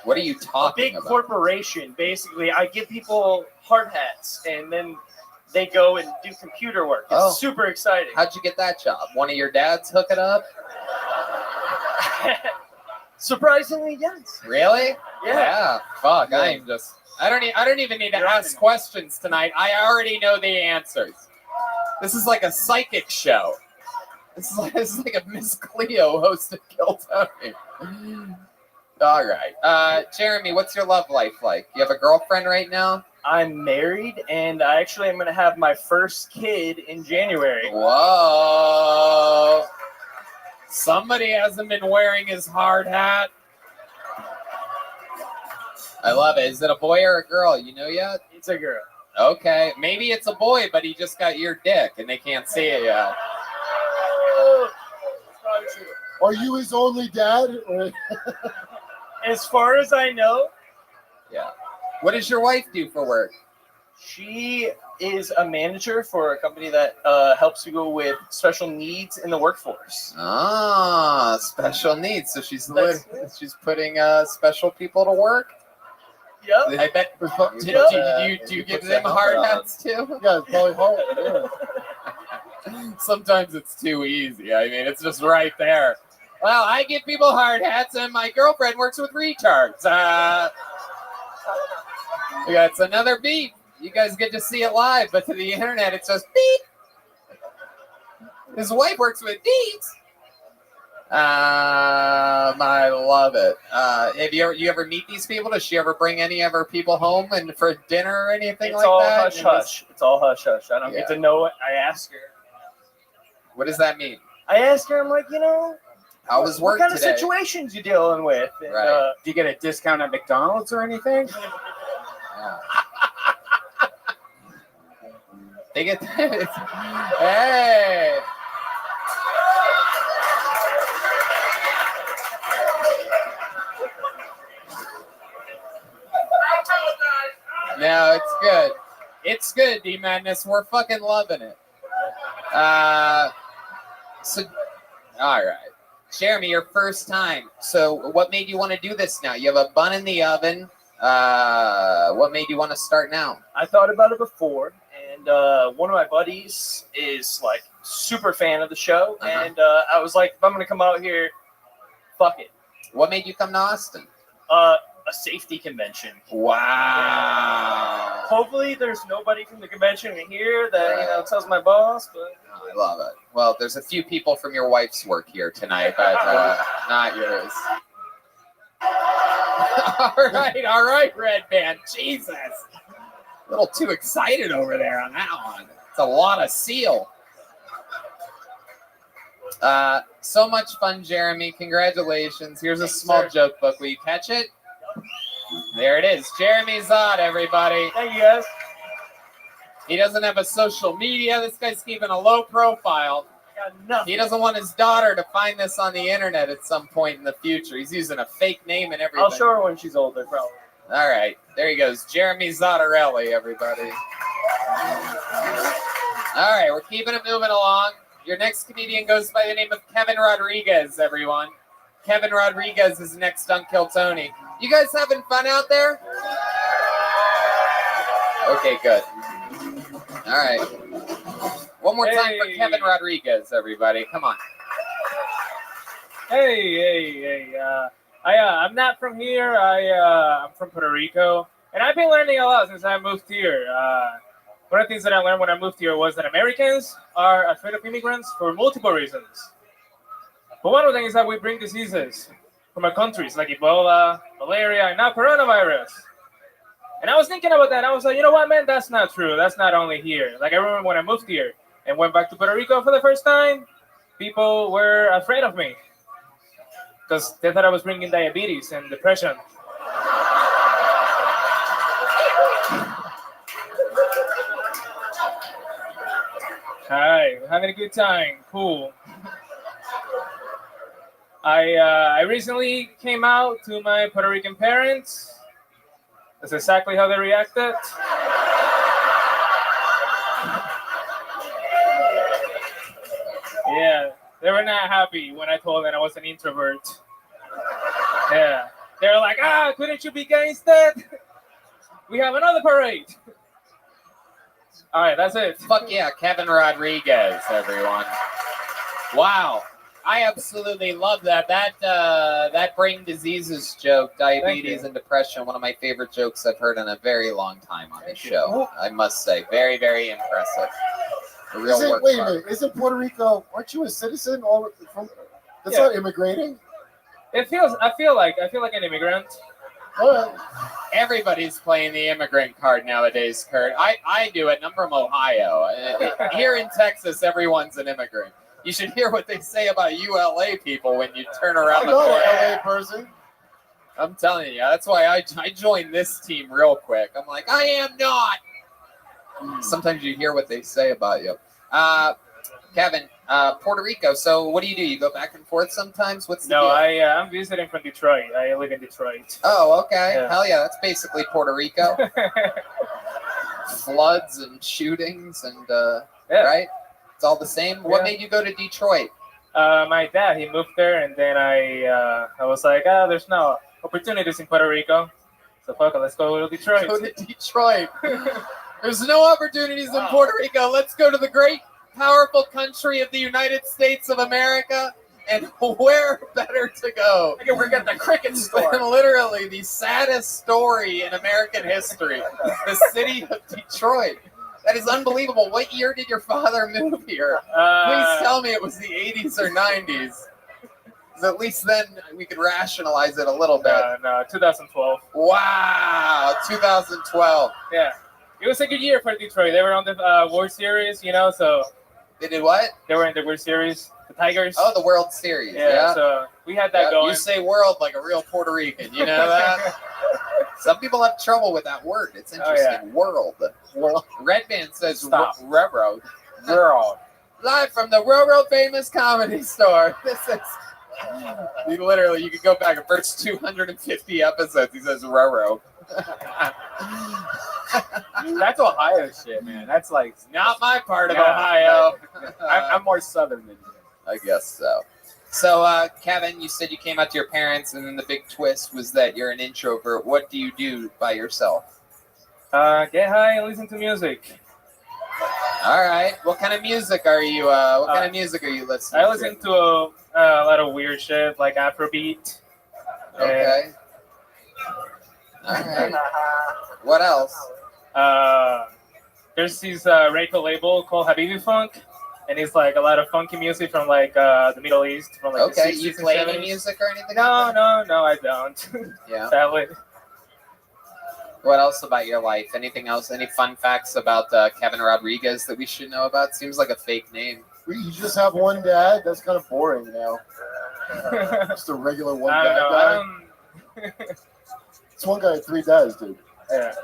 are you talking A big about? corporation, basically. I give people hard hats, and then they go and do computer work. It's super exciting. How'd you get that job? One of your dads hook it up? Surprisingly, yes. Really? Yeah. Fuck. I don't even need to ask questions tonight. I already know the answers. This is like a psychic show. This is like a Miss Cleo hosted Kill Tony. All right. Jeremy, what's your love life like? You have a girlfriend right now? I'm married, and I actually am going to have my first kid in January. Whoa. Somebody hasn't been wearing his hard hat. I love it. Is it a boy or a girl? You know yet? It's a girl. Okay. Maybe it's a boy, but he just got your dick, and they can't see it yet. Are you his only dad? Or... As far as I know. Yeah. What does your wife do for work? She is a manager for a company that helps people with special needs in the workforce. Ah, special needs. So she's putting special people to work? Yep. I bet. Do you give them hard hats too? Yeah, it's probably hard. Yeah. Sometimes it's too easy. I mean, it's just right there. Well, I give people hard hats, and my girlfriend works with retards. It's another beep. You guys get to see it live, but to the internet, it's just beep. His wife works with beeps. I love it. Have you ever meet these people? Does she ever bring any of her people home and for dinner or anything like that? It's all hush hush. It's all hush hush. I don't get to know it. I ask her. What does that mean? I ask her. I'm like, how was work what kind today? of situations you dealing with? And, Right. Do you get a discount at McDonald's or anything? Yeah. They get hey. No, it's good. It's good, D Madness. We're fucking loving it. So, all right. Jeremy, your first time. So what made you want to do this now? You have a bun in the oven. What made you want to start now? I thought about it before, and one of my buddies is like super fan of the show, and I was like, if I'm gonna come out here, fuck it. What made you come to Austin? A safety convention. Wow. Hopefully, there's nobody from the convention here that tells my boss. But I love it. Well, there's a few people from your wife's work here tonight, but not yours. All right, Red Band. Jesus. A little too excited over there on that one. It's a lot of seal. So much fun, Jeremy. Congratulations. Here's a small joke book. Will you catch it? There it is. Jeremy Zott, everybody. Thank you, guys. He doesn't have a social media. This guy's keeping a low profile. He doesn't want his daughter to find this on the internet at some point in the future. He's using a fake name and everything. I'll show her when she's older, probably. All right. There he goes. Jeremy Zottarelli, everybody. All right. We're keeping it moving along. Your next comedian goes by the name of Kevin Rodriguez, everyone. Kevin Rodriguez is next on Kill Tony. You guys having fun out there? Okay, good. All right. One more time for Kevin Rodriguez, everybody. Come on. Hey. I'm not from here. I'm from Puerto Rico, and I've been learning a lot since I moved here. One of the things that I learned when I moved here was that Americans are afraid of immigrants for multiple reasons. But one of the things is that we bring diseases from our countries, like Ebola, malaria, and now coronavirus. And I was thinking about that. I was like, you know what, man? That's not true. That's not only here. Like, I remember when I moved here and went back to Puerto Rico for the first time, people were afraid of me because they thought I was bringing diabetes and depression. Hi, we're having a good time. Cool. I recently came out to my Puerto Rican parents. That's exactly how they reacted. Yeah, they were not happy when I told them I was an introvert. Yeah, they were like, couldn't you be gay instead? We have another parade. All right, that's it. Fuck yeah, Kevin Rodriguez, everyone. Wow. I absolutely love that. That brain diseases joke, diabetes and depression, one of my favorite jokes I've heard in a very long time on this show. I must say, very, very impressive. A real work. Wait a minute, isn't Puerto Rico? Aren't you a citizen? That's not immigrating. I feel like an immigrant. Everybody's playing the immigrant card nowadays, Kurt. I do it, and I'm from Ohio. Here in Texas, everyone's an immigrant. You should hear what they say about ULA people when you turn around the corner. LA person. I'm telling you, that's why I joined this team real quick. I'm like, I am not. Sometimes you hear what they say about you. Kevin, Puerto Rico. So what do? You go back and forth sometimes? What's the deal? I'm visiting from Detroit. I live in Detroit. Oh, okay. Yeah. Hell yeah, that's basically Puerto Rico. Floods and shootings and right? It's all the same. What made you go to Detroit? My dad, he moved there, and then I was like, there's no opportunities in Puerto Rico. So fuck it, let's go to Detroit. Go to Detroit. There's no opportunities in Puerto Rico. Let's go to the great, powerful country of the United States of America. And where better to go? We're at the cricket store. Literally the saddest story in American history. The city of Detroit. That is unbelievable. What year did your father move here? Please tell me it was the 80s or 90s. Because at least then we could rationalize it a little bit. No, 2012. Wow, 2012. Yeah. It was a good year for Detroit. They were on the World Series, so... They did what? They were in the World Series. The Tigers. Oh, the World Series. Yeah. So we had that going. You say world like a real Puerto Rican. You know that? Some people have trouble with that word. It's interesting. World. Red Band says railroad. World. Live from the Railroad Famous Comedy Store. This is... You could go back and first 250 episodes. He says railroad. That's Ohio shit, man. That's like not my part of Ohio. I'm more southern than you. I guess so. So, Kevin, you said you came out to your parents, and then the big twist was that you're an introvert. What do you do by yourself? Get high and listen to music. All right. What kind of music are you? What kind of music are you listening to? I listen to a lot of weird shit like Afrobeat. Okay. All right. What else? There's this record label called Habibi Funk, and it's like a lot of funky music from like the Middle East, from like the 60s you play and any 70s. music or anything? No, I don't. Yeah. Sadly. What else about your life? Anything else? Any fun facts about Kevin Rodriguez that we should know about? Seems like a fake name. You just have one dad? That's kind of boring now. Just a regular one I dad don't guy. know. This one guy had 3 dads, dude.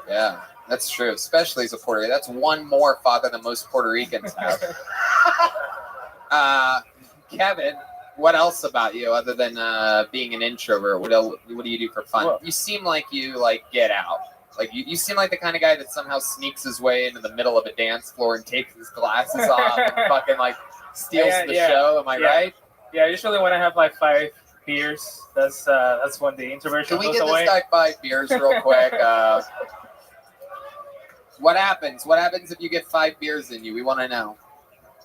Yeah, that's true. Especially as a Puerto Rican. That's one more father than most Puerto Ricans have. Kevin, what else about you other than being an introvert? What do you do for fun? Well, you seem like you get out. Like you seem like the kind of guy that somehow sneaks his way into the middle of a dance floor and takes his glasses off and fucking like steals the show. Am I right? Yeah, usually when I have like 5 beers. That's when the introversion Can we goes get away. this guy 5 beers real quick? What happens? What happens if you get 5 beers in you? We want to know.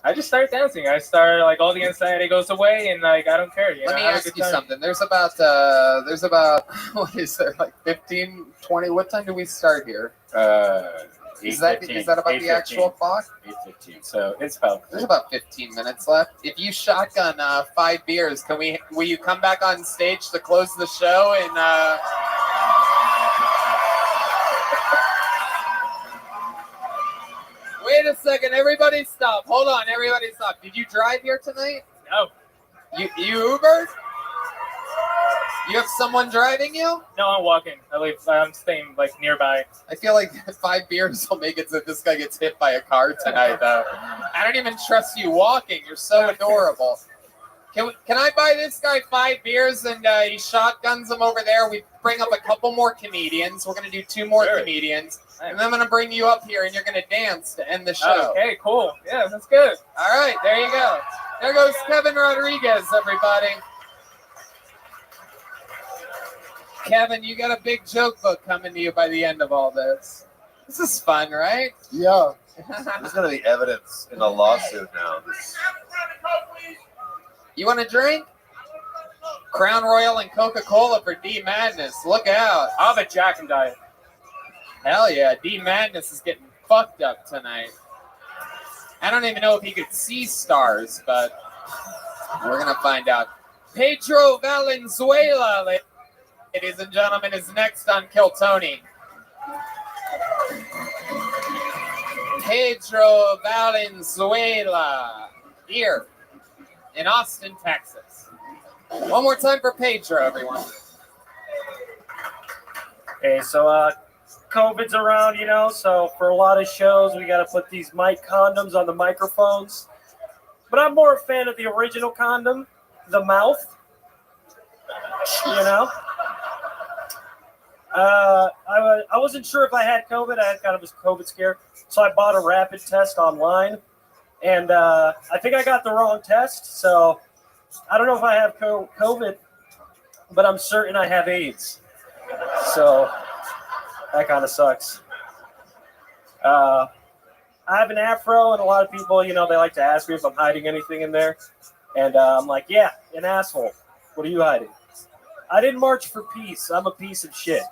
I just start dancing. I start like all the anxiety goes away, and like I don't care. Let me have a ask good you time. something. There's about what is there, like 15, 20? What time do we start here? Is that about the actual clock? 8:15. So it's about. There's about 15 minutes left. If you shotgun 5 beers, will you come back on stage to close the show and? Wait a second, everybody stop. Hold on, everybody stop. Did you drive here tonight? No. You Ubered? You have someone driving you? No, I'm walking. I'm staying like nearby. I feel like 5 beers will make it so this guy gets hit by a car tonight, though. I don't even trust you walking. You're so adorable. Can I buy this guy 5 beers and he shotguns them over there? We bring up a couple more comedians. We're going to do 2 more comedians. And then I'm going to bring you up here and you're going to dance to end the show. Okay, cool. Yeah, that's good. All right, there you go. There goes Kevin Rodriguez, everybody. Kevin, you got a big joke book coming to you by the end of all this. This is fun, right? Yeah. There's going to be evidence in a lawsuit now. You want a drink? Crown Royal and Coca-Cola for D Madness. Look out. I'll have a Jack and Diet. Hell yeah, D Madness is getting fucked up tonight. I don't even know if he could see stars, but we're going to find out. Pedro Valenzuela, ladies and gentlemen, is next on Kill Tony. Pedro Valenzuela, here in Austin, Texas. One more time for Pedro, everyone. Okay, so COVID's around, so for a lot of shows, we got to put these mic condoms on the microphones. But I'm more a fan of the original condom, the mouth, I wasn't sure if I had COVID. I had kind of a COVID scare. So I bought a rapid test online. And I think I got the wrong test. So I don't know if I have COVID, but I'm certain I have AIDS. So that kind of sucks. I have an afro, and a lot of people, they like to ask me if I'm hiding anything in there. And I'm like, yeah, an asshole. What are you hiding? I didn't march for peace. I'm a piece of shit.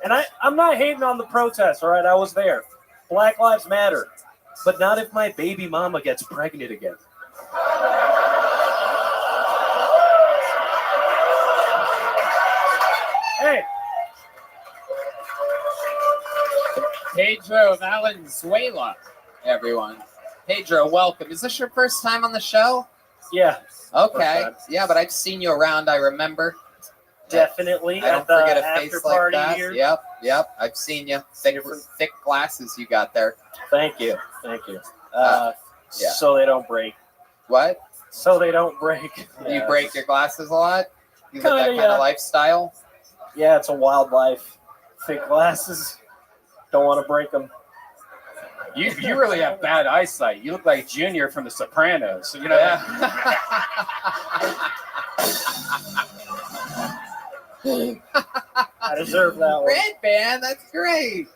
And I'm not hating on the protest, all right? I was there. Black Lives Matter. But not if my baby mama gets pregnant again. Hey. Pedro Valenzuela, everyone. Pedro, welcome. Is this your first time on the show? Yeah. Okay. Yeah, but I've seen you around, I remember. Definitely. I don't at the forget a after face like party that. here. Yep. I've seen you. Thick glasses you got there. Thank you. Yeah. So they don't break. What? So they don't break. You break your glasses a lot? You live that Kinda, kind of lifestyle? Yeah, it's a wild life. Thick glasses. Don't want to break them. You really have bad eyesight. You look like Junior from The Sopranos. I deserve that one. Red Band, that's great.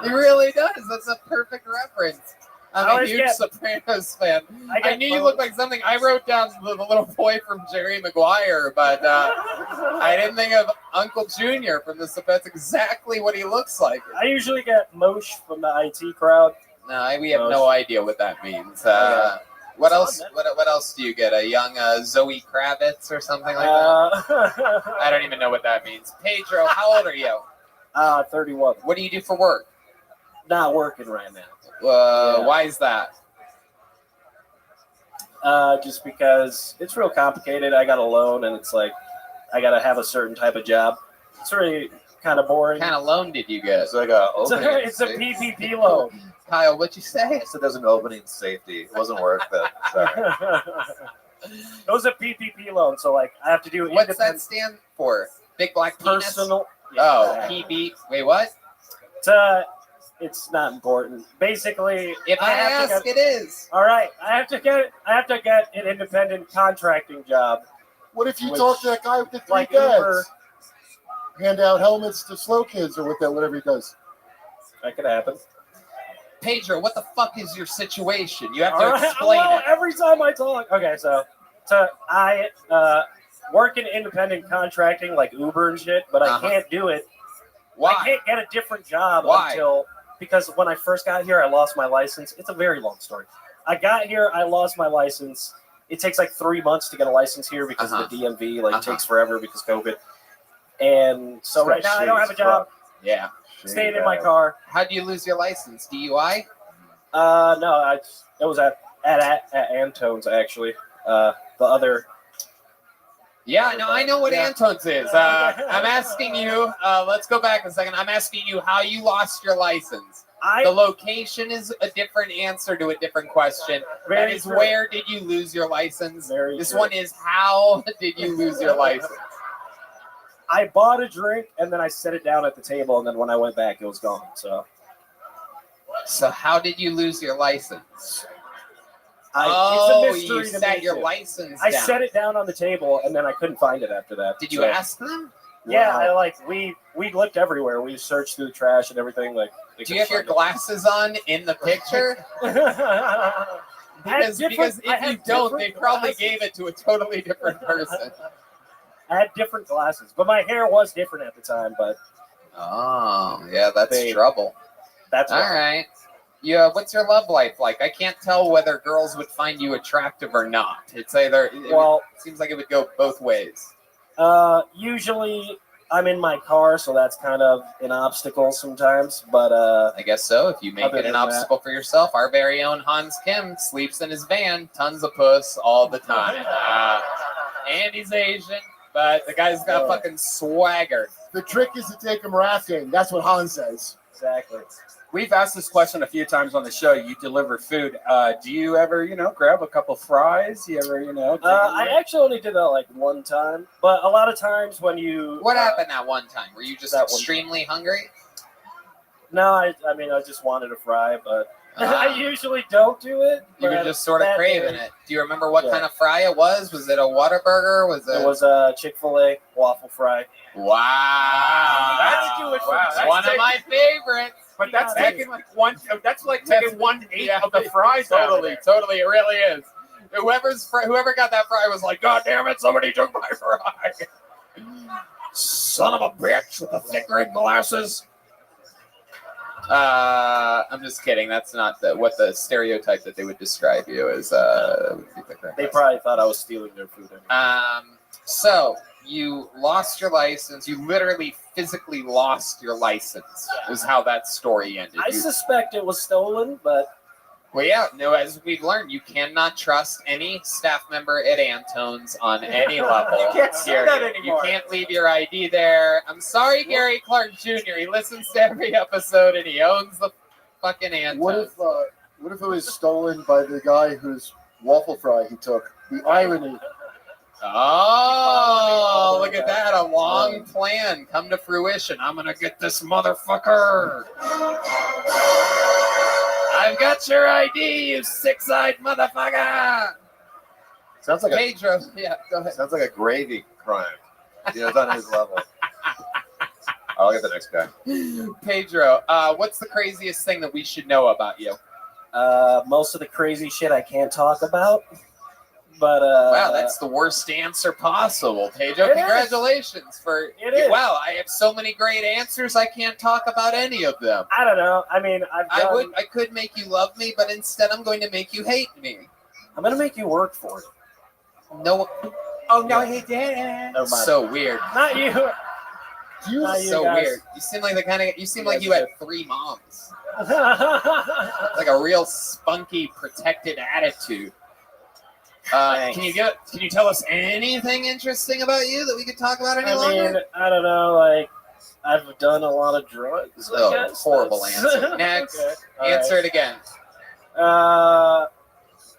He really does. That's a perfect reference. I'm a huge Sopranos fan. I knew you looked like something. I wrote down the little boy from Jerry Maguire, but I didn't think of Uncle Junior from the Sopranos. That's exactly what he looks like. I usually get Mosh from the IT crowd. No, we have no idea what that means. What else? What else do you get? A young Zoe Kravitz or something like that? I don't even know what that means. Pedro, how old are you? 31. What do you do for work? Not working right now. Why is that? Just because it's real complicated. I got a loan, and it's like I got to have a certain type of job. It's really kind of boring. What kind of loan did you get? It's like a opening. It's a PPP loan. Kyle, what'd you say? So there's an opening safety. It wasn't worth it. Sorry. It was a PPP loan, so like I have to do. What's that stand for? Big Black Penis? Personal. Oh, PB. Wait, what? It's It's not important. Basically, If I have to ask, get- it is. All right, I have to get an independent contracting job. What if you Which, talk to that guy with the 3 like dads? Uber, Hand out helmets to slow kids or whatever he does. that could happen. Pedro, what the fuck is your situation? You have All to right, explain well, it. every time I talk. Okay, so I work in independent contracting like Uber and shit, but I can't do it. Why? I can't get a different job Why? because when I first got here, I lost my license. It's a very long story. I got here, I lost my license. It takes like 3 months to get a license here because of the DMV. Like, it takes forever because COVID. And so right now I don't have a job. Yeah. Staying in my car. How'd you lose your license? DUI? No, it was at Antone's actually. The other. Yeah, no, I know what Antone's is. I'm asking you. Let's go back a second. I'm asking you how you lost your license. The location is a different answer to a different question. That is, where did you lose your license? This one is, how did you lose your license? I bought a drink and then I set it down at the table, and then when I went back, it was gone. So how did you lose your license? It's a mystery you to set me, your too. license I down. set it down on the table, and then I couldn't find it after that. Did you ask them? Yeah, we looked everywhere. We searched through the trash and everything. Like, do you have your glasses on in the picture? because if you don't, they probably gave it to a totally different person. I had different glasses, but my hair was different at the time. But yeah, that's trouble. That's all right. Yeah, what's your love life like? I can't tell whether girls would find you attractive or not. It's either. It seems like it would go both ways. Usually I'm in my car, so that's kind of an obstacle sometimes. But I guess so. If you make it an obstacle for yourself, our very own Hans Kim sleeps in his van, tons of puss all the time. And he's Asian, but the guy's got fucking swagger. The trick is to take him rafting. That's what Han says. Exactly. We've asked this question a few times on the show. You deliver food. Do you ever, grab a couple fries? You ever, I actually only did that like one time, but a lot of times when you. What happened that one time? Were you just extremely hungry? No, I mean, I just wanted a fry, but I usually don't do it. You were just sort of craving it. Do you remember what kind of fry it was? Was it a Whataburger? It was a Chick-fil-A waffle fry. Wow. That's Jewish. Wow, That's one of my favorites. But that's taking like one. That's like taking 1/8 of the fries. Totally, it really is. Whoever got that fry was like, God damn it, somebody took my fry. Son of a bitch with the thick red glasses. I'm just kidding. That's not what the stereotype that they would describe you as. They probably thought I was stealing their food. So you lost your license. You literally physically lost your license. Is how that story ended. I suspect it was stolen, but. Well, yeah, no, as we've learned, you cannot trust any staff member at Antone's on any level. You can't say that anymore. You can't leave your ID there. I'm sorry, Gary Clark Jr. He listens to every episode and he owns the fucking Antone's. What if it was stolen by the guy whose waffle fry he took? The irony. Oh, look at that. A long plan come to fruition. I'm going to get this motherfucker. I've got your ID, you six-eyed motherfucker. Sounds like Pedro. Yeah, go ahead. Sounds like a gravy crime. It's on his level. I'll get the next guy. Pedro, what's the craziest thing that we should know about you? Most of the crazy shit I can't talk about. But wow, that's the worst answer possible, Pedro. Congratulations for it. Wow, I have so many great answers. I can't talk about any of them. I don't know. I mean, I could make you love me, but instead I'm going to make you hate me. I'm going to make you work for it. No. Oh no, he didn't. So weird. Not you. So weird. You seem like the kind of. You seem like you had 3 moms. Like a real spunky, protected attitude. Can you tell us anything interesting about you that we could talk about any longer? I don't know. Like, I've done a lot of drugs. I guess. Horrible answer. Next, answer it again.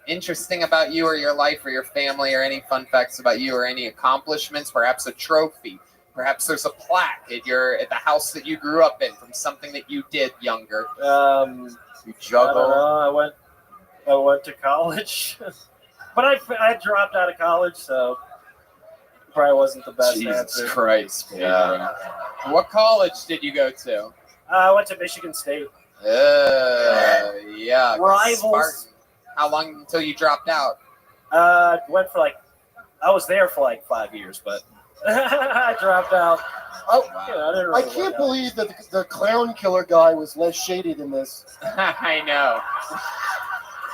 Interesting about you or your life or your family or any fun facts about you or any accomplishments, perhaps a trophy, Perhaps there's a plaque at the house that you grew up in from something that you did younger. You I don't juggle. know. I went to college, but I dropped out of college, so probably wasn't the best Jesus answer. Christ, Pedro. What college did you go to? I went to Michigan State. Yeah. Rivals. Spartan. How long until you dropped out? I was there for like 5 years, but I dropped out. I didn't really can't work out. believe that the clown killer guy was less shady than this. I know.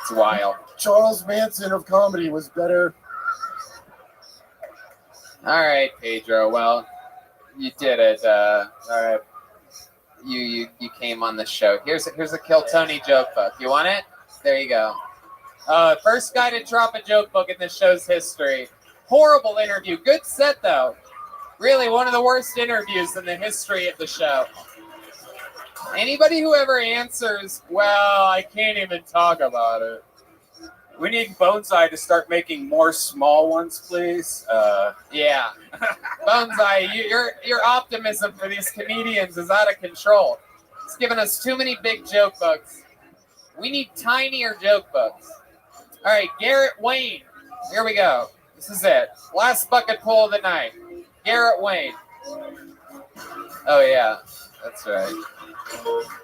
It's wild. Charles Manson of comedy was better. All right, Pedro. Well, you did it. All right. You came on the show. Here's a Kill Tony joke book. You want it? There you go. First guy to drop a joke book in the show's history. Horrible interview. Good set though. Really one of the worst interviews in the history of the show. Anybody who ever answers, well, I can't even talk about it. We need Boneseye to start making more small ones, please. Yeah. Boneseye, your optimism for these comedians is out of control. It's given us too many big joke books. We need tinier joke books. All right, Garrett Wayne. Here we go. This is it. Last bucket pull of the night. Garrett Wayne. Oh, yeah. That's right.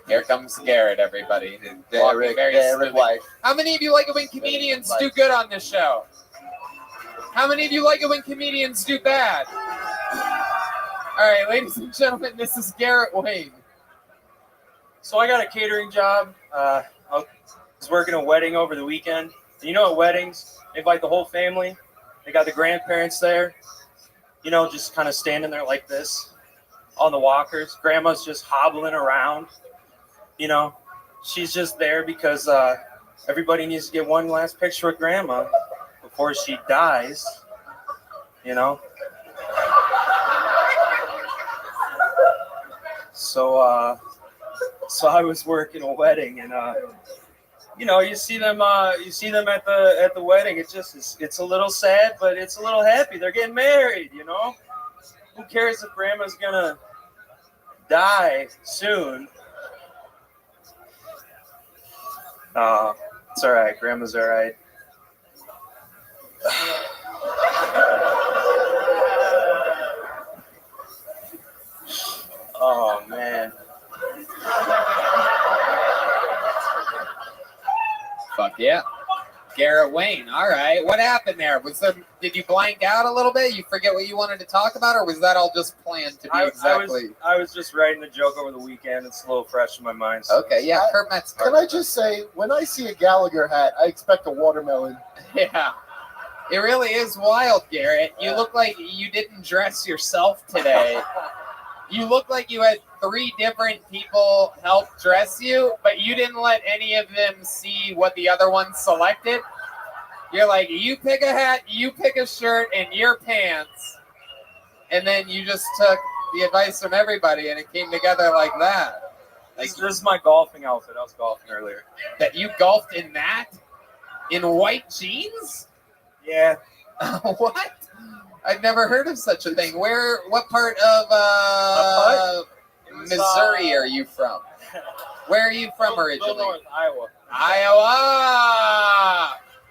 Here comes Garrett, everybody. Walking very smoothly. How many of you like it when comedians do good on this show? How many of you like it when comedians do bad? All right, ladies and gentlemen, this is Garrett Wayne. So I got a catering job. I was working a wedding over the weekend. You know, at weddings, they invite the whole family. They got the grandparents there. You know, just kind of standing there like this on the walkers. Grandma's just hobbling around. You know, she's just there because everybody needs to get one last picture with Grandma before she dies. You know. So I was working a wedding, and you know, you see them at the wedding. It's a little sad, but it's a little happy. They're getting married, you know. Who cares if Grandma's gonna die soon? It's all right. Grandma's all right. Oh man. Fuck yeah. Garrett Wayne. All right. What happened there? Did you blank out a little bit? You forget what you wanted to talk about, or was that all just planned to be exactly? I was just writing the joke over the weekend. It's a little fresh in my mind. So. Okay, yeah. Kurt Metzger. Can I just say, when I see a Gallagher hat, I expect a watermelon. Yeah. It really is wild, Garrett. You look like you didn't dress yourself today. You look like you had 3 different people help dress you, but you didn't let any of them see what the other one selected. You're like, you pick a hat, you pick a shirt, and your pants. And then you just took the advice from everybody, and it came together like that. Like, this is my golfing outfit. I was golfing earlier. That you golfed in that? In white jeans? Yeah. What? I've never heard of such a thing. What part of Missouri are you from? Where are you from originally? North, Iowa. Iowa!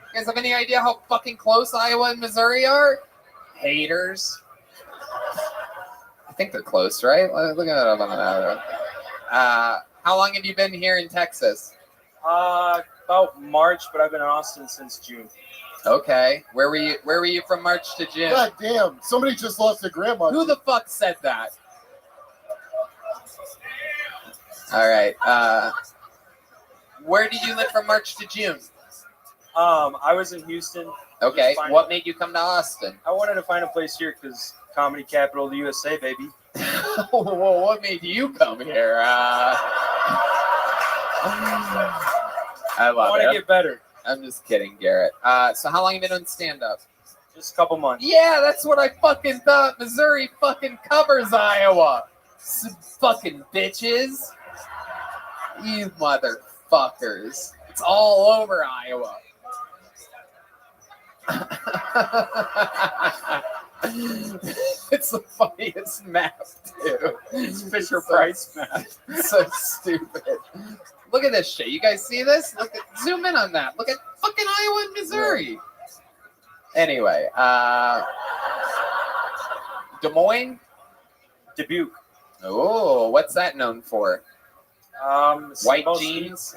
You guys have any idea how fucking close Iowa and Missouri are? Haters. I think they're close, right? Look at it on that. How long have you been here in Texas? About March, but I've been in Austin since June. Okay. Where were you from March to June? God damn. Somebody just lost their grandma. Who the fuck said that? All right. Where did you live from March to June? I was in Houston. Okay. What made you come to Austin? I wanted to find a place here because comedy capital of the USA, baby. Well, what made you come here? I want to get better. I'm just kidding, Garrett. So how long have you been on stand-up? Just a couple months. Yeah, that's what I fucking thought. Missouri fucking covers Iowa. Some fucking bitches. You motherfuckers. It's all over Iowa. It's the funniest map, too. It's Fisher Price map. So stupid. Look at this shit. You guys see this? Zoom in on that. Look at fucking Iowa and Missouri. Anyway, Des Moines? Dubuque. Oh, what's that known for? White jeans?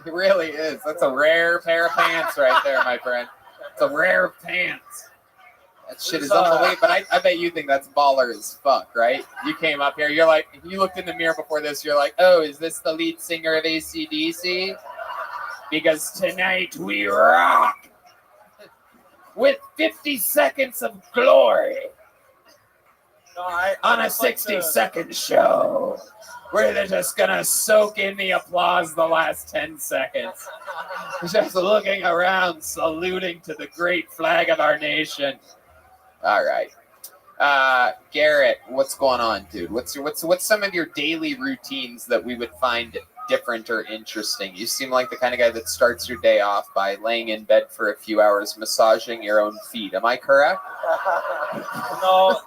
It really is. That's a rare pair of pants right there, my friend. It's a rare pants. That shit is unbelievable. But I bet you think that's baller as fuck, right? You came up here, you're like, you looked in the mirror before this, you're like, oh, is this the lead singer of AC/DC? Because tonight we rock with 50 seconds of glory on a 60-second show. We're just gonna soak in the applause the last 10 seconds. Just looking around, saluting to the great flag of our nation. All right. Garrett, what's going on, dude? What's some of your daily routines that we would find different or interesting? You seem like the kind of guy that starts your day off by laying in bed for a few hours, massaging your own feet. Am I correct? No,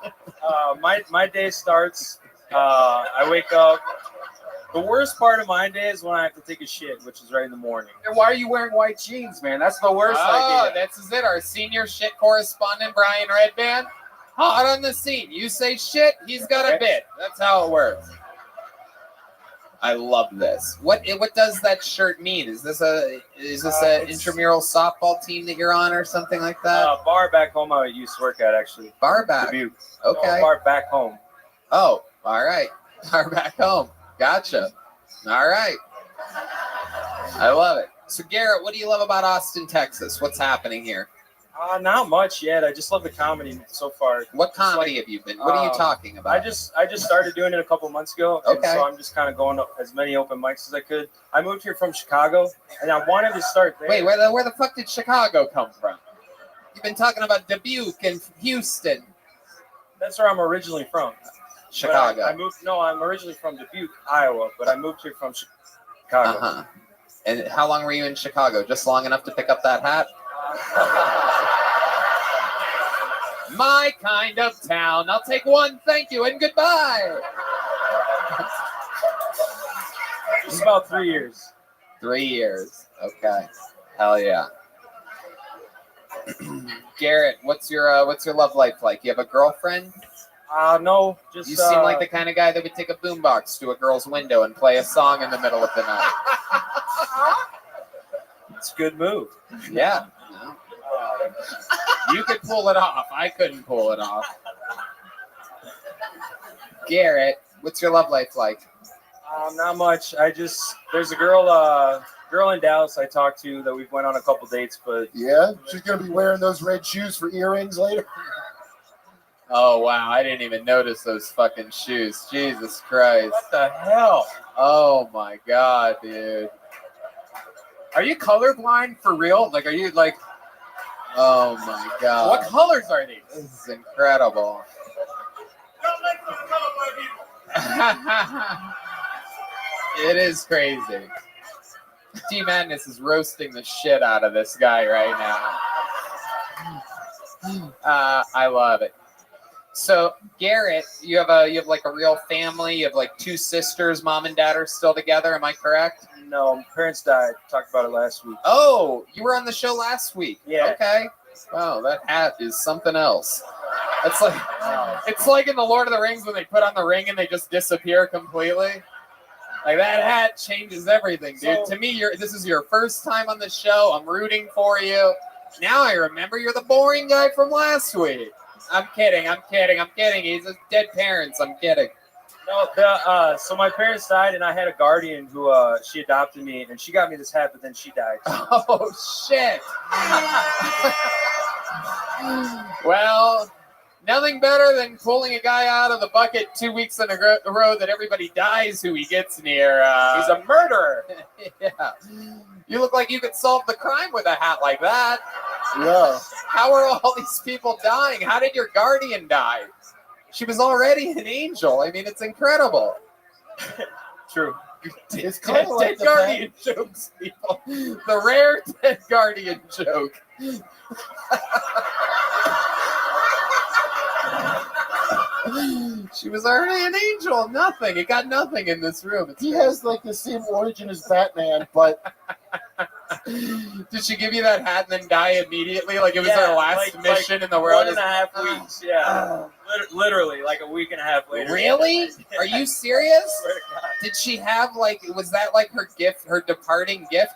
my day starts. I wake up. The worst part of my day is when I have to take a shit, which is right in the morning. And why are you wearing white jeans, man? That's the worst idea. That's it. Our senior shit correspondent, Brian Redband, hot on the scene. You say shit, he's got a bit. That's how it works. I love this. What does that shirt mean? Is this an intramural softball team that you're on or something like that? Bar back home I used to work at, actually. Bar back. Dubuque. Okay. No, bar back home. Oh, all right. Bar back home. Gotcha. All right. I love it. So, Garrett, what do you love about Austin, Texas? What's happening here? Not much yet. I just love the comedy so far. What comedy have you been? What are you talking about? I just started doing it a couple months ago. Okay. And so I'm just kind of going to as many open mics as I could. I moved here from Chicago, and I wanted to start there. Wait, where the fuck did Chicago come from? You've been talking about Dubuque and Houston. That's where I'm originally from. Chicago. I'm originally from Dubuque, Iowa, but I moved here from Chicago. Uh-huh. And how long were you in Chicago? Just long enough to pick up that hat? My kind of town. I'll take one, thank you, and goodbye. Just about 3 years. 3 years. Okay. Hell yeah. Garrett, what's your love life like? You have a girlfriend? No, just you seem like the kind of guy that would take a boombox to a girl's window and play a song in the middle of the night. It's a good move. Yeah. You could pull it off. I couldn't pull it off. Garrett, what's your love life like? Not much. There's a girl in Dallas I talked to that we've went on a couple dates, but yeah, she's gonna be wearing those red shoes for earrings later. Oh wow, I didn't even notice those fucking shoes. Jesus Christ. What the hell? Oh my god, dude. Are you colorblind for real? Like, are you like? Oh my god. What colors are these? This is incredible. It is crazy. T Madness is roasting the shit out of this guy right now. I love it. So Garrett, you have like a real family. You have like 2 sisters. Mom and dad are still together. Am I correct? No, my parents died. Talked about it last week. Oh, you were on the show last week. Yeah. Okay. Wow, that hat is something else. It's like it's like in the Lord of the Rings when they put on the ring and they just disappear completely. Like that hat changes everything, dude. To me, this is your first time on the show. I'm rooting for you. Now I remember you're the boring guy from last week. I'm kidding. He's a dead parents. I'm kidding. No, so my parents died, and I had a guardian who she adopted me, and she got me this hat, but then she died. Oh shit! Well, nothing better than pulling a guy out of the bucket 2 weeks in a row that everybody dies who he gets near. He's a murderer. Yeah. You look like you could solve the crime with a hat like that. Yeah. How are all these people dying? How did your guardian die? She was already an angel. I mean, it's incredible. True. It's kind of like dead guardian jokes, people. The rare dead guardian joke. She was already an angel. Nothing. It got nothing in this room. He has like the same origin as Batman, but did she give you that hat and then die immediately? Like it was her last mission in the world? 1.5 weeks, yeah. Literally, like a week and a half later. Really? Are you serious? Did she have was that like her gift, her departing gift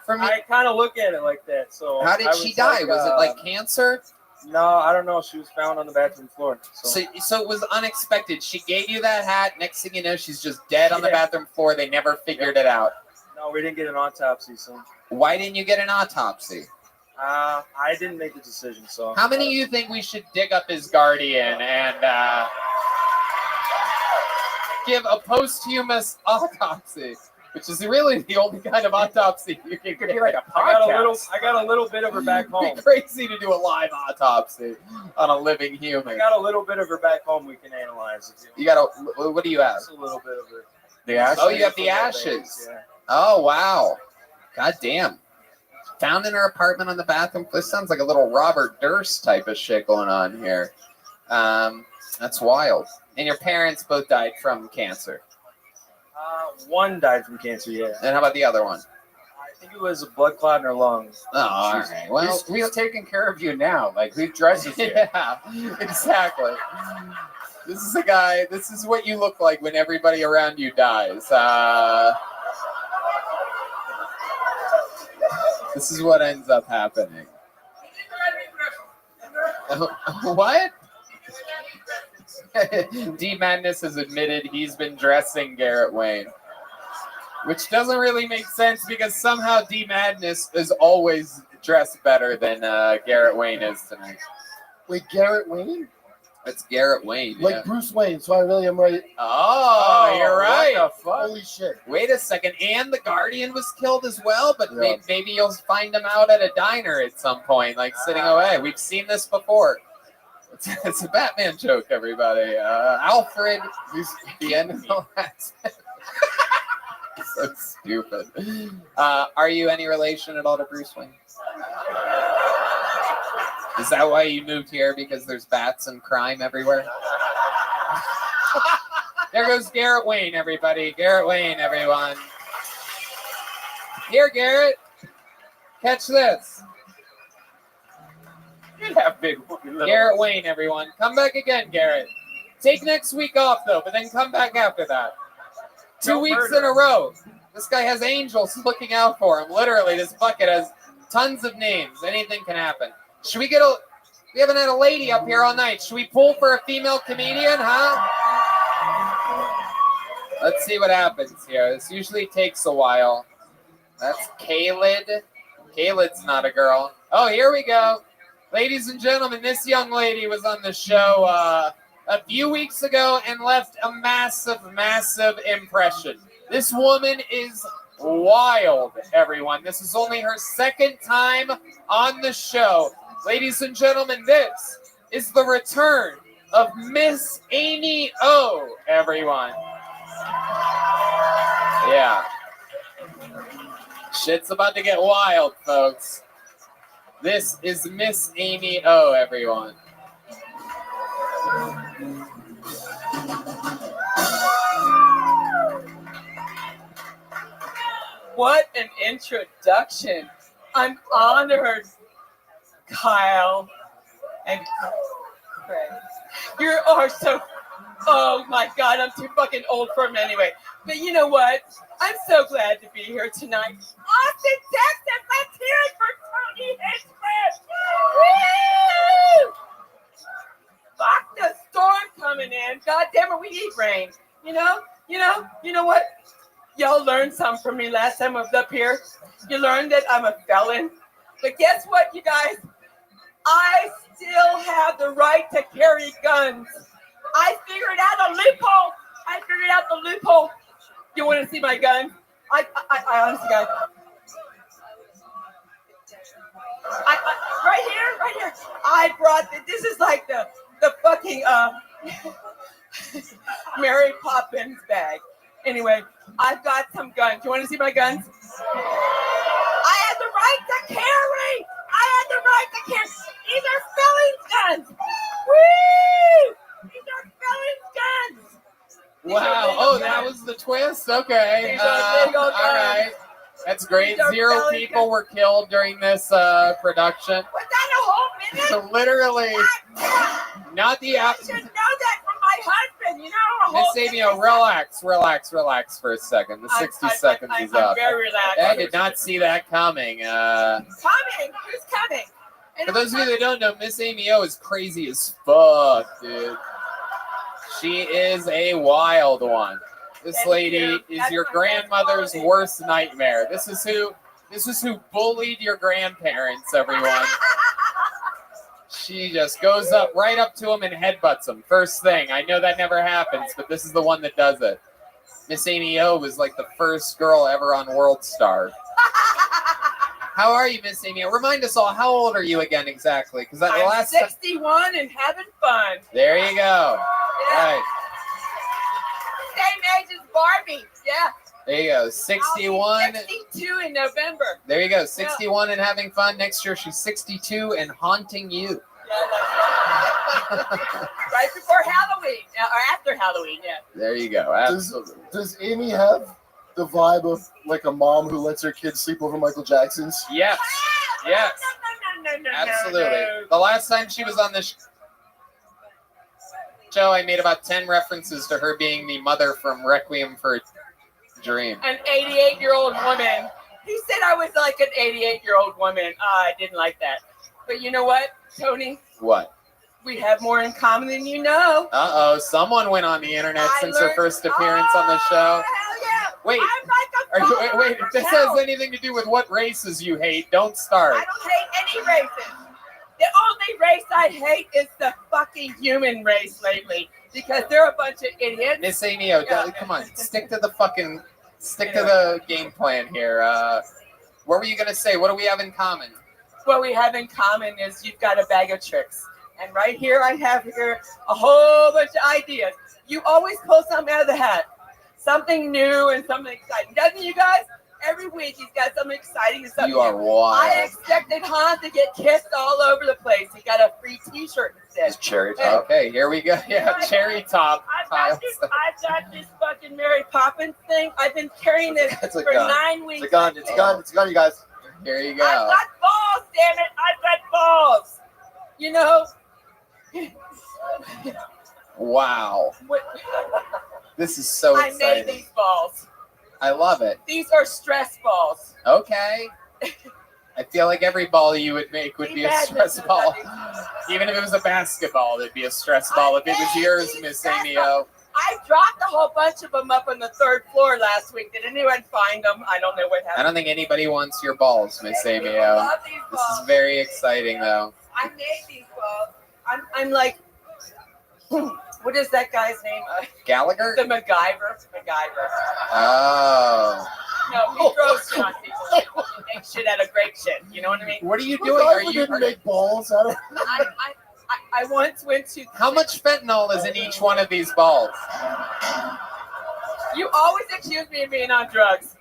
from you? I kind of look at it like that. So how did she die? Was it like cancer? No, I don't know. She was found on the bathroom floor. So it was unexpected. She gave you that hat. Next thing you know, she's just dead on the bathroom floor. They never figured it out. No, we didn't get an autopsy. So why didn't you get an autopsy? I didn't make the decision. So how many of you think we should dig up his guardian and give a posthumous autopsy? Which is really the only kind of autopsy you can get. Like a podcast. I got a little bit of her back home. It'd be crazy to do a live autopsy on a living human. I got a little bit of her back home we can analyze. You got what do you have? Just a little bit of her. The ashes? Oh, you have the ashes. Yeah. Oh, wow. God damn. Found in her apartment on the bathroom. This sounds like a little Robert Durst type of shit going on here. That's wild. And your parents both died from cancer. One died from cancer, yeah. And how about the other one? I think it was a blood clot in her lungs. Oh, all right. Well, who's taking care of you now? Like, who dresses you? Yeah, exactly. This is a guy, this is what you look like when everybody around you dies. This is what ends up happening. What? D Madness has admitted he's been dressing Garrett Wayne, which doesn't really make sense because somehow D Madness is always dressed better than Garrett Wayne is tonight. Wait, Garrett Wayne? It's Garrett Wayne. Like yeah. Bruce Wayne, so I really am right. Oh, you're right. What the fuck? Holy shit. Wait a second. And the Guardian was killed as well, but maybe you'll find him out at a diner at some point, like sitting away. We've seen this before. It's a Batman joke, everybody. Alfred, the end of the last. So stupid. Are you any relation at all to Bruce Wayne? Is that why you moved here? Because there's bats and crime everywhere? There goes Garrett Wayne, everybody. Garrett Wayne, everyone. Here, Garrett. Catch this. You'd have big Garrett Wayne, everyone. Come back again, Garrett. Take next week off, though, but then come back after that. 2 weeks in a row. This guy has angels looking out for him. Literally, this bucket has tons of names. Anything can happen. Should we we haven't had a lady up here all night. Should we pull for a female comedian, huh? Let's see what happens here. This usually takes a while. That's Kalid. Kalid's not a girl. Oh, here we go. Ladies and gentlemen, this young lady was on the show a few weeks ago and left a massive, massive impression. This woman is wild, everyone. This is only her second time on the show. Ladies and gentlemen, this is the return of Miss Amy O, everyone. Yeah. Shit's about to get wild, folks. This is Miss Amy O, everyone. What an introduction. I'm honored, Kyle and Craig. You are so... Oh my God, I'm too fucking old for him anyway. But you know what? I'm so glad to be here tonight. Austin, Texas, let's hear it for Tony Hinchcliffe. Woo! Fuck the storm coming in. God damn it, we need rain. You know what? Y'all learned something from me last time I was up here. You learned that I'm a felon. But guess what, you guys? I still have the right to carry guns. I figured out a loophole. You want to see my gun? I honestly, guys. Right here. I brought this is like the fucking Mary Poppins bag. Anyway, I've got some guns. You want to see my guns? I had the right to carry. These are felons' guns. Woo! These are felons' Wow. Oh, that was the twist? Okay. All right. That's great. 0 people were killed during this production. Was that a whole minute? So literally, not the I should know that from my husband. You know, a whole Miss Amio, relax for a second. The 60 seconds is up. I'm very relaxed. I did not see that coming. Coming? Who's coming? For those of you that don't know, Miss Amio is crazy as fuck, dude. She is a wild one. This lady is your grandmother's worst nightmare. This is who bullied your grandparents, everyone. She just goes right up to them and headbutts them. First thing. I know that never happens, but this is the one that does it. Miss Amy O was like the first girl ever on World Star. How are you, Miss Amy O? Remind us all, how old are you again exactly? Because that I'm last 61 and having fun. There you go. Yeah. Right. Same age as Barbie. Yeah. There you go. 61. I'll be 62 in November. There you go. 61 and having fun. Next year she's 62 and haunting you. Right before Halloween, or after Halloween, yeah. There you go. Does Amy have the vibe of like a mom who lets her kids sleep over Michael Jackson's? Yes. Yes. No, Absolutely. The last time she was on this show, I made about 10 references to her being the mother from Requiem for a Dream. An 88-year-old woman. He said I was like an 88-year-old woman. I didn't like that. But you know what, Tony? What? We have more in common than you know. Uh-oh. Someone went on the internet since her first appearance on the show. Hell yeah. Wait. I'm like Wait. If this has anything to do with what races you hate, don't start. I don't hate any races. The only race I hate is the fucking human race lately because they're a bunch of idiots. Miss Amy, come on, stick to the game plan here. What were you gonna say? What do we have in common? What we have in common is you've got a bag of tricks, and right here I have a whole bunch of ideas. You always pull something out of the hat, something new and something exciting, doesn't you guys? Every week he's got something exciting and something. You are wild. I expected Han to get kissed all over the place. He got a free T-shirt instead. It's cherry top. Okay, here we go. Yeah, cherry top. I've got this fucking Mary Poppins thing. I've been carrying this for 9 weeks. It's a gun, you guys. Here you go. I've got balls, damn it! I've got balls. You know. Wow. This is so I exciting. made these balls. I love it. These are stress balls. Okay. I feel like every ball you would make would be a stress ball. Even if it was a basketball, it'd be a stress ball. If it was yours, Miss Amy O. I dropped a whole bunch of them up on the 3rd floor last week. Did anyone find them? I don't know what happened. I don't think anybody wants your balls, Miss Amy I O. love these This balls. is very exciting, though. I made these balls. I'm like, what is that guy's name? Gallagher? The MacGyver. Oh. No, he throws shit on people. He makes shit out of great shit. You know what I mean? What are you doing? Are you didn't make balls out of I once went to. How much fentanyl is in each one of these balls? You always accuse me of being on drugs.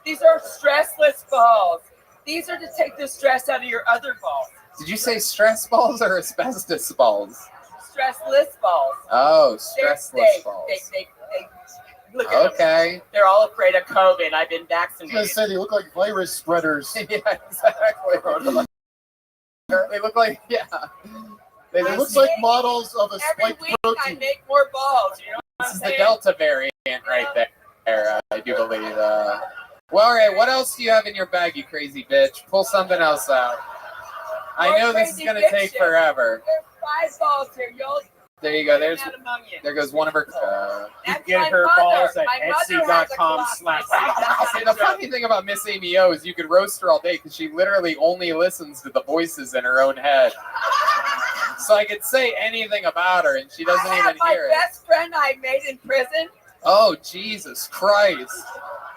These are stressless balls. These are to take the stress out of your other balls. Did you say stress balls or asbestos balls? Stressless balls. Oh, stressless balls. They look at Okay. them. They're all afraid of COVID. I've been I was vaccinated. gonna say they look like virus spreaders. Yeah, exactly. They look like, yeah. It looks like models of a Every spike week I protein. make more balls. You know what This I'm is the saying? Delta variant right there, I do believe. Well, all right, what else do you have in your bag, you crazy bitch? Pull something else out. I know this is going to take forever. There's 5 balls here. Y'all There you go. you. There goes one of her. You can get her balls at Etsy.com/. See, the funny thing about Miss Amy O is you could roast her all day because she literally only listens to the voices in her own head. So I could say anything about her and she doesn't I have even my hear it. best friend I made in prison. Oh, Jesus Christ.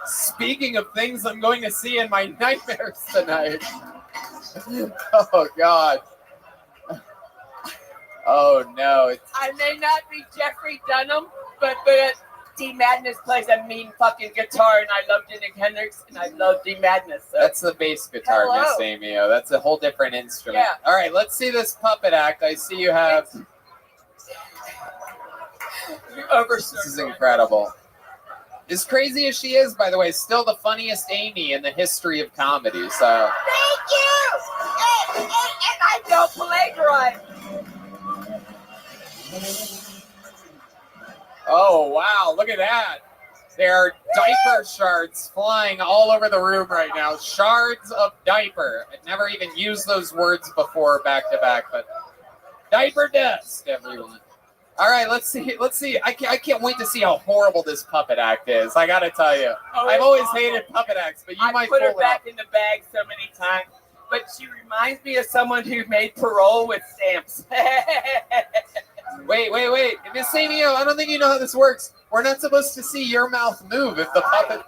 Speaking of things I'm going to see in my nightmares tonight. Oh, God. Oh, no. I may not be Jeffrey Dunham, but D Madness plays a mean fucking guitar, and I love Jimi Hendrix, and I love D Madness. So. That's the bass guitar, Hello. Miss Amy O. That's a whole different instrument. Yeah. All right, let's see this puppet act. I see you have... This is incredible. As crazy as she is, by the way, still the funniest Amy in the history of comedy. So Thank you. And I don't plagiarize. oh wow, look at that. There are diaper shards flying all over the room right now. Shards of diaper. I've never even used those words before back to back, but diaper dust, everyone. All right, let's see. I can't wait to see how horrible this puppet act is. I got to tell you. Oh, I've it's always awful. hated puppet acts, but you I might put her pull it back off. in the bag so many times, but she reminds me of someone who made parole with stamps. Wait. Miss Samio, I don't think you know how this works. We're not supposed to see your mouth move if the puppet...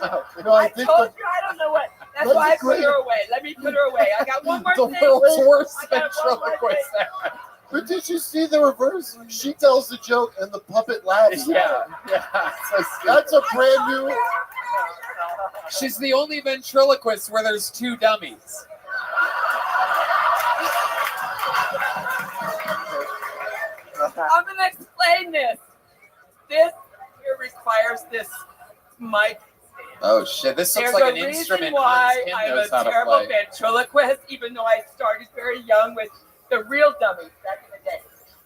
No, I I think told you I don't know what. That's That'd why be I put great. her away. Let me put her away. I got one more the thing. world's worst I got one more ventriloquist. But did you see the reverse? She tells the joke and the puppet laughs. Yeah. So That's a brand new. She's the only ventriloquist where there's two dummies. I'm gonna explain this. This here requires this mic. Oh shit! This looks There's like a an reason instrument. why Hans Kim I'm knows a how to terrible play. ventriloquist, even though I started very young with the real dummies back in the day.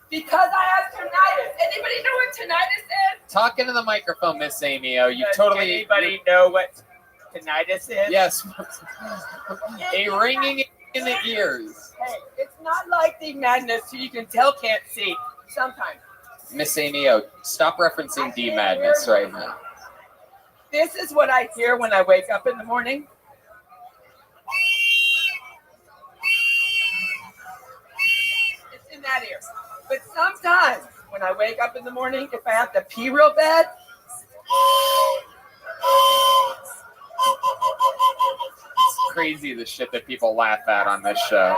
Because I have tinnitus. Anybody know what tinnitus is? Talk into the microphone, Miss Amio. You Does totally. anybody know what tinnitus is? Yes. A ringing in the ears. Hey, it's not like the madness who you can tell can't see. Sometimes. Miss Amio, stop referencing D Madness right now. This is what I hear when I wake up in the morning. It's in that ear. But sometimes when I wake up in the morning, if I have to pee real bad, It's crazy the shit that people laugh at on this show.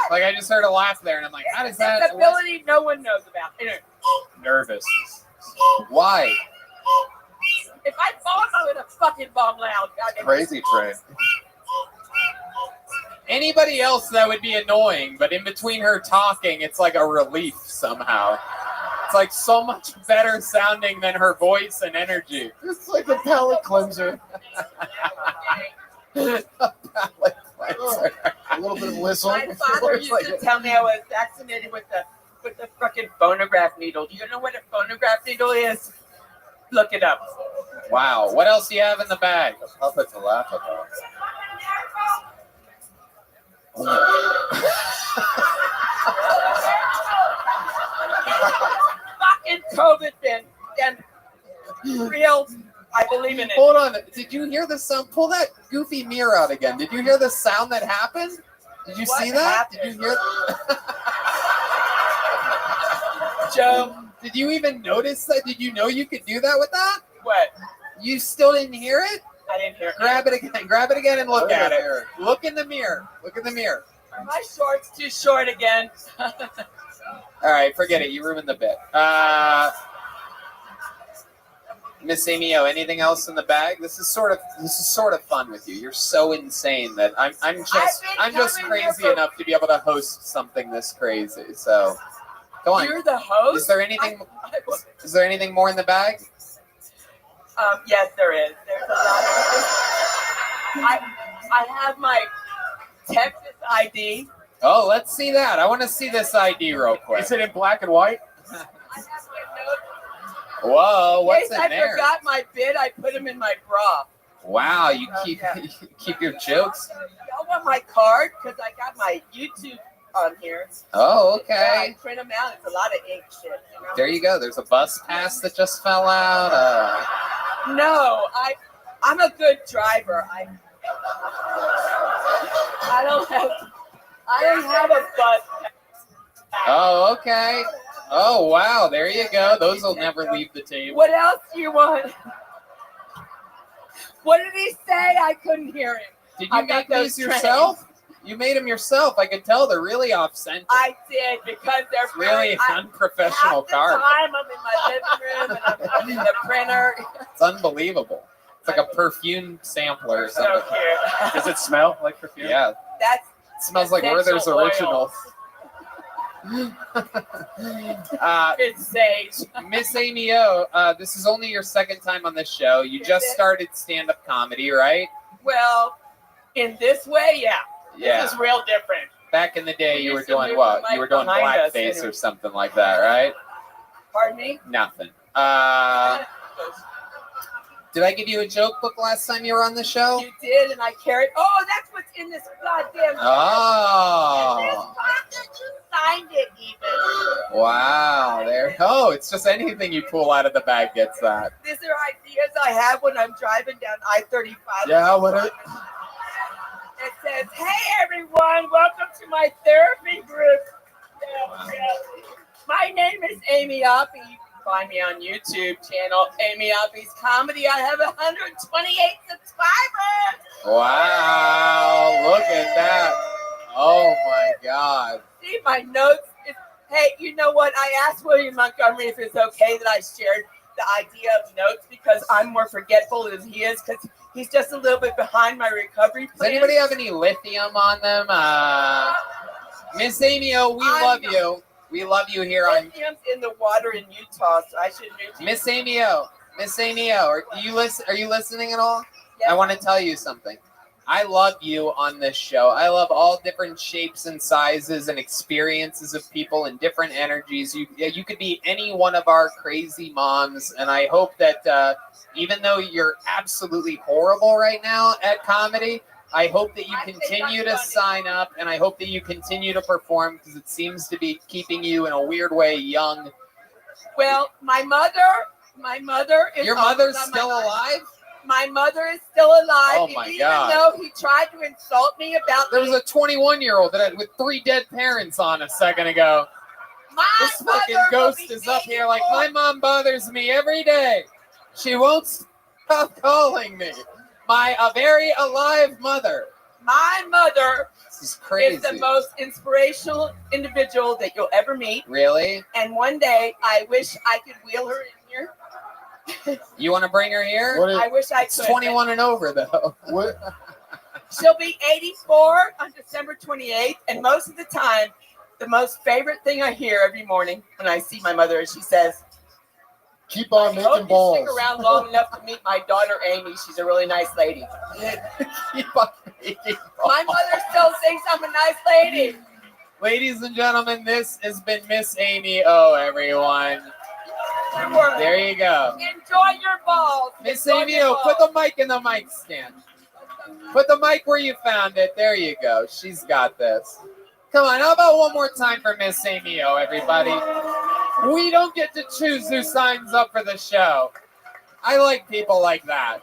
Like I just heard a laugh there, and I'm like, how does it's that? an ability no one knows about. Anyway, Nervous. Why? if I bomb, I'm gonna fucking bomb loud. Goddamn. Crazy train. Anybody else that would be annoying, but in between her talking, it's like a relief somehow. It's like so much better sounding than her voice and energy. It's like a palate cleanser. A palate cleanser. A little bit of whistle. My father used to tell me I was vaccinated with the fucking phonograph needle. Do you know what a phonograph needle is? Look it up. Wow. What else do you have in the bag? A puppet to laugh about. Fucking COVID then real. I believe in it. Hold on. Did you hear the sound? Pull that goofy mirror out again. Did you hear the sound that happened? Did you see that? Did you hear? Joe, did you even notice that? Did you know you could do that with that? What? You still didn't hear it? I didn't hear it. Grab it again. Grab it again and look at it. Look in the mirror. Look in the mirror. Are my shorts too short again? All right, forget it. You ruined the bit. Miss Amio, anything else in the bag? This is sort of fun with you. You're so insane that I'm just crazy enough to be able to host something this crazy. So, go on. You're the host. Is there anything more in the bag? Yes, there is. There's a lot of I have my Texas ID. Oh, let's see that. I want to see this ID real quick. Is it in black and white? Whoa, what's in case in there? I forgot my bid, I put them in my bra. Wow, you keep your jokes. Y'all want my card? Because I got my YouTube on here. Oh, okay. Yeah, I print them out. It's a lot of ink shit. You know? There you go. There's a bus pass that just fell out. No, I'm a good driver. I don't have a bus. Oh, okay. Oh, wow. There you go. Those will never leave the table. What else do you want? What did he say? I couldn't hear him. Did you make those yourself? You made them yourself. I could tell they're really off-center. I did because they're It's really unprofessional card. I'm in my living room and I'm in the printer. It's unbelievable. It's like a perfume sampler or So something. cute. Does it smell like perfume? Yeah. That's It smells like Werther's essential oil. Originals. It's Sage. Miss Amy O, this is only your second time on this show. You just started stand-up comedy, right? Well, in this way, yeah. Yeah. This is real different. Back in the day, you were used to doing move what? the You were mic doing behind us, blackface anyway. or something like that, right? Pardon me? Nothing. Did I give you a joke book last time you were on the show? You did, and I carried. Oh, that's what's in this goddamn. Oh. In this pocket, you signed it even. Wow. There. Oh, it's just anything you pull out of the bag gets that. These are ideas I have when I'm driving down I-35. Yeah, what it? It says, "Hey everyone, welcome to my therapy group." My name is Amy Oppie. You can find me on YouTube channel Amy Oppie's Comedy. I have 128 subscribers. Wow. Look at that. Oh my God. See my notes. Hey, you know what? I asked William Montgomery if it's okay that I shared the idea of notes because I'm more forgetful than he is because he's just a little bit behind my recovery plan. Does anybody have any lithium on them? Miss Amy O, we love you. We love you here on Lithium's in the water in Utah, so I should move to Miss Amy O. Miss Amy O, are you listening at all? Yes. I want to tell you something. I love you on this show. I love all different shapes and sizes and experiences of people and different energies. You could be any one of our crazy moms, and I hope that even though you're absolutely horrible right now at comedy, I hope that you continue to sign up, and I hope that you continue to perform because it seems to be keeping you in a weird way young. Well, my mother is. Your mother's still alive? My mother is still alive. Oh my even God. though he tried to insult me about There was a 21-year-old with 3 dead parents on a second ago. This fucking ghost is up here like, my mom bothers me every day. She won't stop calling me. A very alive mother. My mother This is crazy. is the most inspirational individual that you'll ever meet. Really? And one day, I wish I could wheel her in here. You want to bring her here? I wish I It's could. 21 and over, though. She'll be 84 on December 28th, and most of the time, the most favorite thing I hear every morning when I see my mother is she says, "Keep on I making hope you balls." stick around long enough to meet my daughter Amy. She's a really nice lady." Keep on making My mother still thinks I'm a nice lady. Ladies and gentlemen, this has been Miss Amy O, everyone. There you go. Enjoy your balls. Miss Enjoy Amy your O, put balls. the mic in the mic stand. Put the mic where you found it. There you go. She's got this. Come on, how about one more time for Miss Amy O, everybody? We don't get to choose who signs up for the show. I like people like that.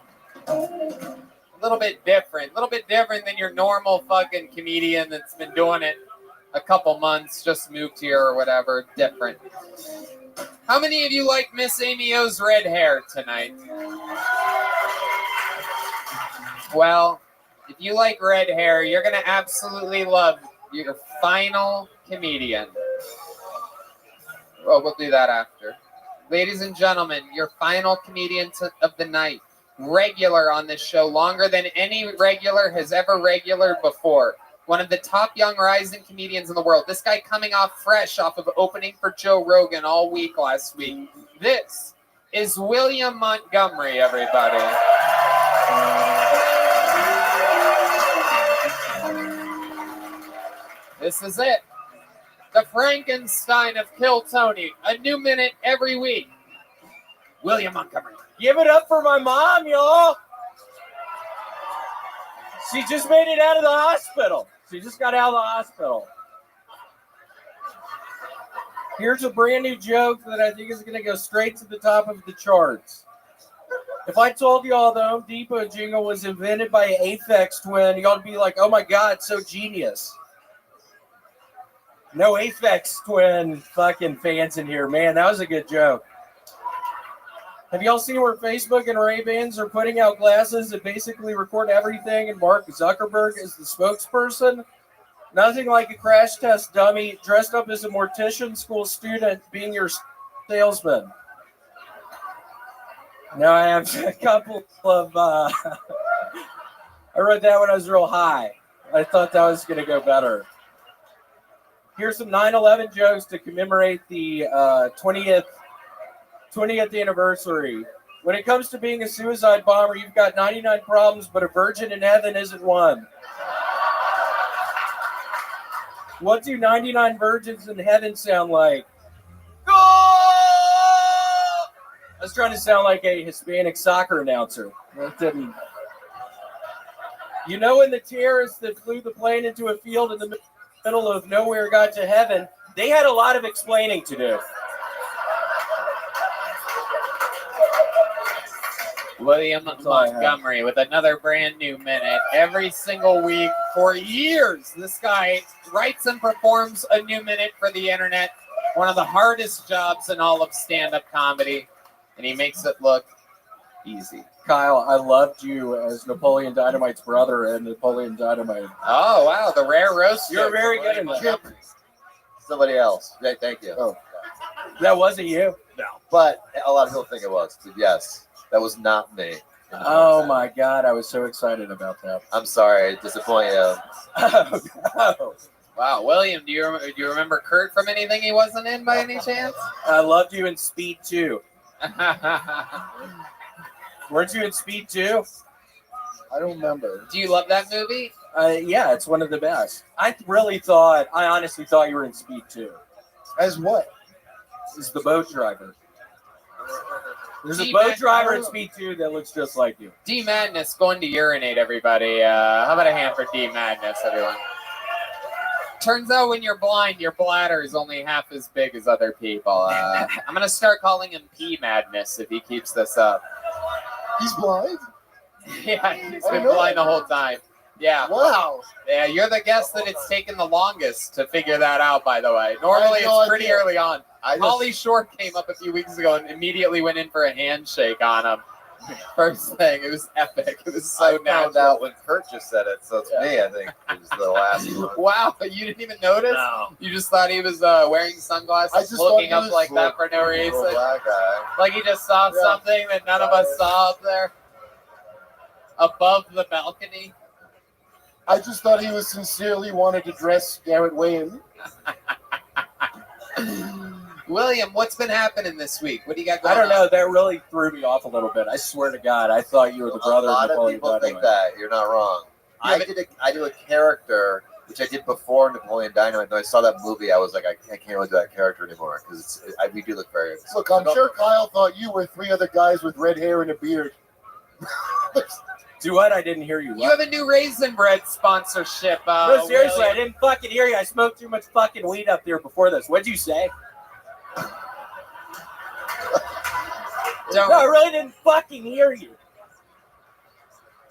A little bit different than your normal fucking comedian that's been doing it a couple months, just moved here or whatever. Different. How many of you like Miss Amy O's red hair tonight? Well, if you like red hair, you're going to absolutely love your final comedian. Well, we'll do that after. Ladies and gentlemen, your final comedian of the night. Regular on this show, longer than any regular has ever regular before. One of the top young rising comedians in the world. This guy coming off fresh off of opening for Joe Rogan all week last week. This is William Montgomery, everybody. This is it. The Frankenstein of Kill Tony. A new minute every week. William Montgomery. Give it up for my mom, y'all. She just made it out of the hospital. She just got out of the hospital. Here's a brand new joke that I think is going to go straight to the top of the charts. If I told y'all the Home Depot jingle was invented by an Aphex twin, y'all would be like, oh my God, so genius. No Aphex twin fucking fans in here. Man, that was a good joke. Have y'all seen where Facebook and Ray-Bans are putting out glasses that basically record everything and Mark Zuckerberg is the spokesperson? Nothing like a crash test dummy dressed up as a mortician school student being your salesman. Now I have a couple of, I wrote that when I was real high. I thought that was going to go better. Here's some 9/11 jokes to commemorate the 20th anniversary. When it comes to being a suicide bomber, you've got 99 problems, but a virgin in heaven isn't one. What do 99 virgins in heaven sound like? Goal! I was trying to sound like a Hispanic soccer announcer. That didn't. You know, when the terrorists that flew the plane into a field in the middle of nowhere got to heaven, they had a lot of explaining to do. William Montgomery with another brand new minute every single week for years. This guy writes and performs a new minute for the internet. One of the hardest jobs in all of stand-up comedy, and he makes it look easy. Kyle, I loved you as Napoleon Dynamite's brother and Napoleon Dynamite. Oh, wow, the rare roast. You're very good at that. Somebody else. Yeah, thank you. Oh, that wasn't you? No. But a lot of people think it was. Yes, that was not me. Oh my God, I was so excited about that. I'm sorry, I disappoint you. Oh, no. Wow, William, do you remember Kurt from anything he wasn't in by any chance? I loved you in Speed 2. Weren't you in Speed 2? I don't remember. Do you love that movie? Yeah, it's one of the best. I honestly thought you were in Speed 2. As what? As the boat driver. There's a boat driver in Speed 2 that looks just like you. D Madness going to urinate, everybody. How about a hand for D Madness, everyone? Turns out when you're blind, your bladder is only half as big as other people. I'm going to start calling him P Madness if he keeps this up. He's blind? Yeah, he's been blind the whole time. Yeah. Wow. Yeah, you're the guest that it's taken the longest to figure that out, by the way. Normally, it's pretty early on. Holly Short came up a few weeks ago and immediately went in for a handshake on him. First thing, it was epic. It was so natural. I found out when Kurt just said it, so it's me, I think. It was the last one. Wow, you didn't even notice? No. You just thought he was wearing sunglasses, looking up like that for no reason? Black guy. Like he just saw something that none of us saw up there? Above the balcony? I just thought he was sincerely wanted to dress Garrett Wayne. William, what's been happening this week? What do you got going on? I don't know. That really threw me off a little bit. I swear to God, I thought you were the brother of Napoleon A lot of people think Dynamite. that. You're not wrong. I do a character, which I did before Napoleon Dynamite. When I saw that movie, I was like, I can't really do that character anymore because we do look very. Look, I'm sure Kyle thought you were three other guys with red hair and a beard. Do what? I didn't hear you. You have a new Raisin Bread sponsorship. No, seriously, William. I didn't fucking hear you. I smoked too much fucking weed up there before this. What'd you say? No, I really didn't fucking hear you.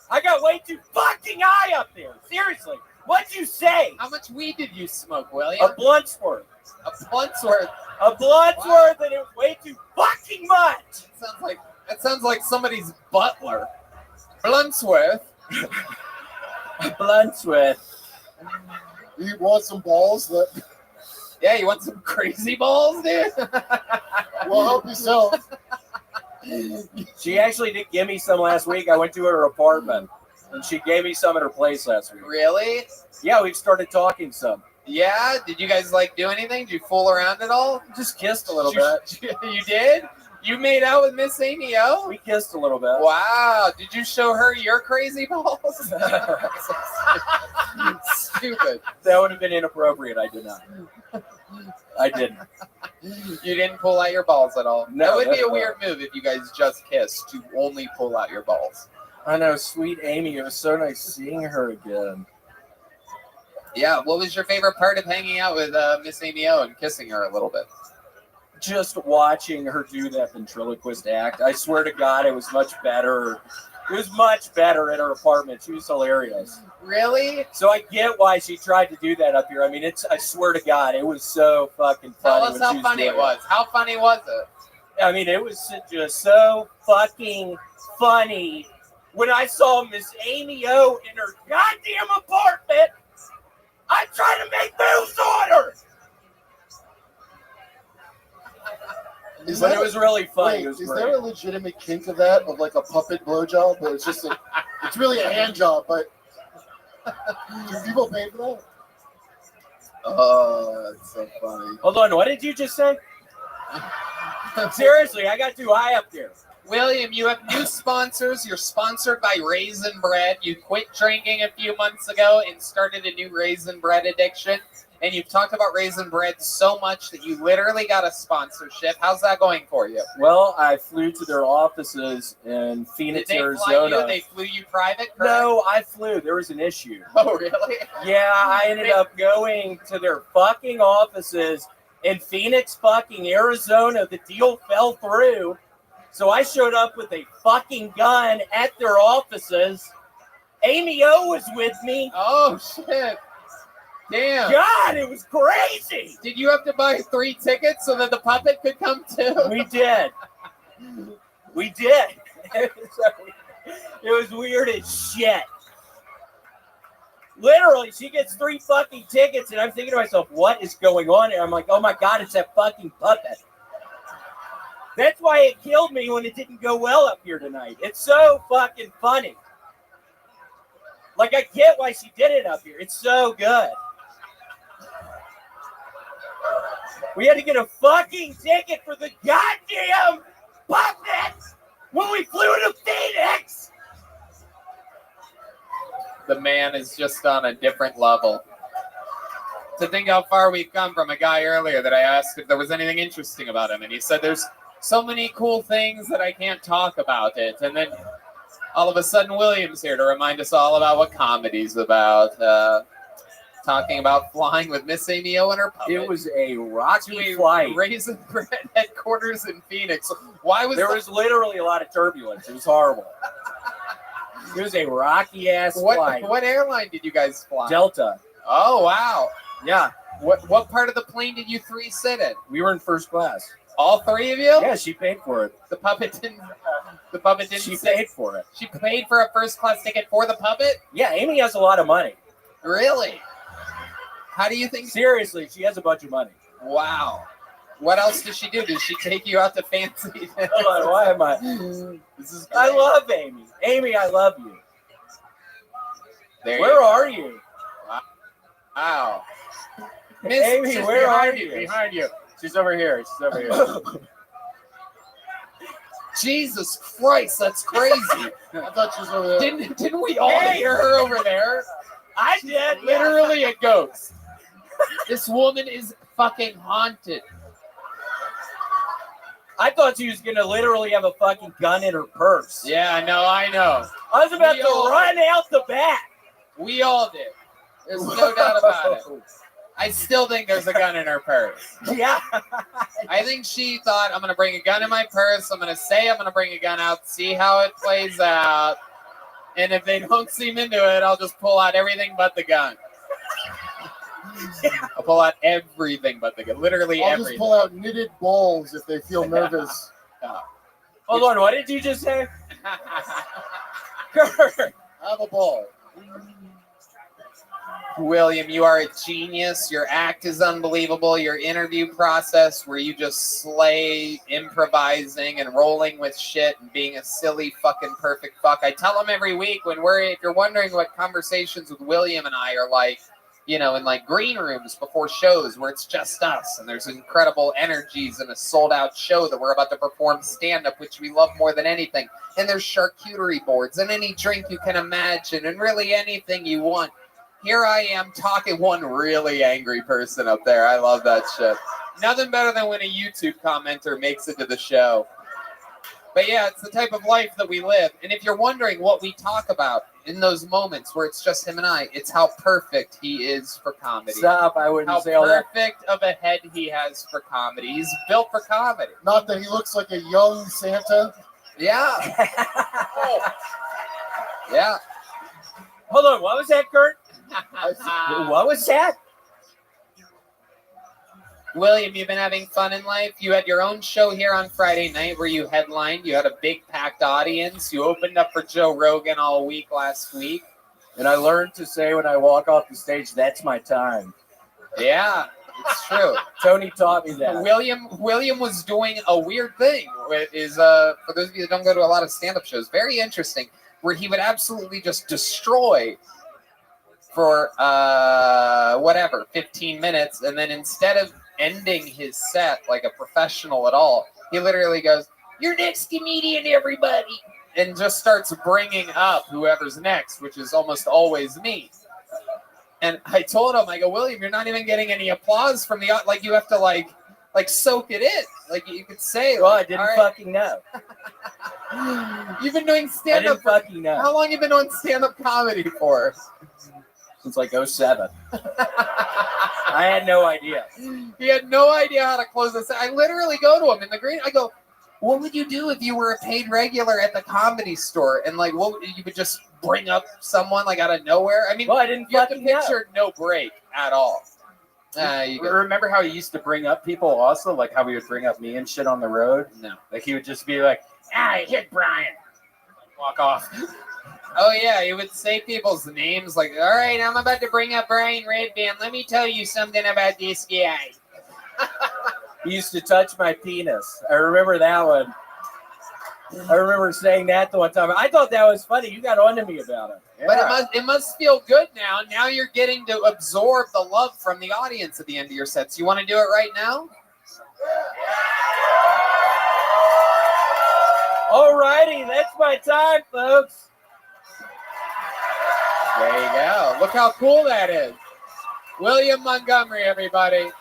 I got way too fucking high up there. Seriously. What'd you say? How much weed did you smoke, William? A blunt's worth. A blunt's worth? A blunt's worth, and it was way too fucking much. That sounds like somebody's butler. Bluntsworth. Bluntsworth. You want some balls? Yeah, you want some crazy balls, dude? Well, help yourself. She actually did give me some last week. I went to her apartment, and she gave me some at her place last week. Really? Yeah, we started talking some. Yeah? Did you guys, do anything? Did you fool around at all? Just kissed a little bit. You did? You made out with Miss Amy O? We kissed a little bit. Wow. Did you show her your crazy balls? Stupid. That would have been inappropriate. I did not. I didn't. You didn't pull out your balls at all? No, that would be a no. weird move if you guys just kissed to only pull out your balls. I know, sweet Amy. It was so nice seeing her again. Yeah, what was your favorite part of hanging out with Miss Amy O and kissing her a little bit? Just watching her do that ventriloquist act. I swear to God, it was much better. It was much better at her apartment. She was hilarious. Really? So I get why she tried to do that up here. I mean, I swear to God, it was so fucking funny. Tell us how funny it was. How funny was it? I mean, it was just so fucking funny. When I saw Miss Amy O in her goddamn apartment, I tried to make moves on her. But it was really funny. Wait, it was is great. there a legitimate kink of that, of like a puppet blowjob? But it's just it's really a hand job, but do people pay for that? Oh, that's so funny. Hold on, what did you just say? Seriously, I got too high up there. William, you have new sponsors. You're sponsored by Raisin Bread. You quit drinking a few months ago and started a new Raisin Bread addiction. And you've talked about Raisin Bread so much that you literally got a sponsorship. How's that going for you? Well, I flew to their offices in Phoenix, Did they Arizona. fly you? They flew you private? Correct? No, I flew. There was an issue. Oh, really? Yeah, I ended up going to their fucking offices in Phoenix, fucking Arizona. The deal fell through. So I showed up with a fucking gun at their offices. Amy O was with me. Oh, shit. Damn. God, it was crazy. Did you have to buy 3 tickets so that the puppet could come too? We did. We did. It was weird as shit. Literally, she gets 3 fucking tickets, and I'm thinking to myself, what is going on here? I'm like, oh my God, it's that fucking puppet. That's why it killed me when it didn't go well up here tonight. It's so fucking funny. Like, I get why she did it up here. It's so good. We had to get a fucking ticket for the goddamn puppet when we flew to Phoenix. The man is just on a different level. To think how far we've come from a guy earlier that I asked if there was anything interesting about him, and he said there's so many cool things that I can't talk about it. And then all of a sudden William's here to remind us all about what comedy's about. Talking about flying with Miss Amy O and her puppet. It was a rocky flight. Raisin Bread headquarters in Phoenix. Why was there was literally a lot of turbulence. It was horrible. It was a rocky ass flight. What airline did you guys fly? Delta. Oh wow. Yeah. What part of the plane did you 3 sit in? We were in first class. All 3 of you? Yeah, she paid for it. The puppet didn't. The puppet didn't. She paid for it. She paid for a first class ticket for the puppet? Yeah, Amy has a lot of money. Really? How do you think? Seriously, she has a bunch of money. Wow. What else does she do? Does she take you out to fancy dinners? Hold on, why am I? This is I love Amy. Amy, I love you. Where are you? Wow. Miss, Amy, where are you? Behind you. She's over here. She's over here. Jesus Christ, that's crazy. I thought she was over there. Didn't we all hear her over there? I did. Literally a ghost. This woman is fucking haunted. I thought she was gonna literally have a fucking gun in her purse. Yeah, I know. I was about to run out the back. We all did. There's no doubt about it. I still think there's a gun in her purse. Yeah. I think she thought, I'm going to bring a gun in my purse. I'm going to say I'm going to bring a gun out, see how it plays out. And if they don't seem into it, I'll just pull out everything but the gun. I'll pull out everything but the gun. Literally I'll everything. just pull out knitted balls if they feel nervous. Yeah. Hold on, what did you just say? Have a ball. William, you are a genius. Your act is unbelievable. Your interview process where you just slay improvising and rolling with shit and being a silly fucking perfect fuck. I tell them every week if you're wondering what conversations with William and I are like, in like green rooms before shows where it's just us and there's incredible energies in a sold out show that we're about to perform stand-up, which we love more than anything. And there's charcuterie boards and any drink you can imagine and really anything you want. Here I am talking one really angry person up there. I love that shit. Nothing better than when a YouTube commenter makes it to the show. But yeah, it's the type of life that we live. And if you're wondering what we talk about in those moments where it's just him and I, it's how perfect he is for comedy. Stop, I wouldn't say all that. How perfect of a head he has for comedy. He's built for comedy. Not that he looks like a young Santa. Yeah. Yeah. Hold on, what was that, Kurt? What was that? William, you've been having fun in life. You had your own show here on Friday night where you headlined. You had a big packed audience. You opened up for Joe Rogan all week last week. And I learned to say when I walk off the stage, that's my time. Yeah, it's true. Tony taught me that. William was doing a weird thing. For those of you that don't go to a lot of stand-up shows, very interesting, where he would absolutely just destroy for whatever, 15 minutes, and then instead of ending his set like a professional at all, he literally goes, "Your next comedian, everybody," and just starts bringing up whoever's next, which is almost always me. And I told him, I go, "William, you're not even getting any applause from the, like, you have to like soak it in. Like, you could say, Well, like, I didn't all right, fucking know. You've been doing stand-up. I didn't fucking know. How long you been doing stand-up comedy for?" Since like 07. I had no idea. He had no idea how to close this. I literally go to him in the green. I go, "What would you do if you were a paid regular at the Comedy Store?" And like, what you would just bring up someone like out of nowhere? I mean, well, I didn't you have to fucking know. picture no break at all. You remember how he used to bring up people also, like how he would bring up me and shit on the road? No. Like he would just be like, "I hit Brian." Walk off. Oh yeah, he would say people's names like, "All right, I'm about to bring up Brian Redband. Let me tell you something about this guy." He used to touch my penis. I remember that one. I remember saying that the one time. I thought that was funny. You got onto me about it. But it must feel good now. Now you're getting to absorb the love from the audience at the end of your sets. You want to do it right now? Alrighty, that's my time, folks. There you go. Look how cool that is. William Montgomery, everybody.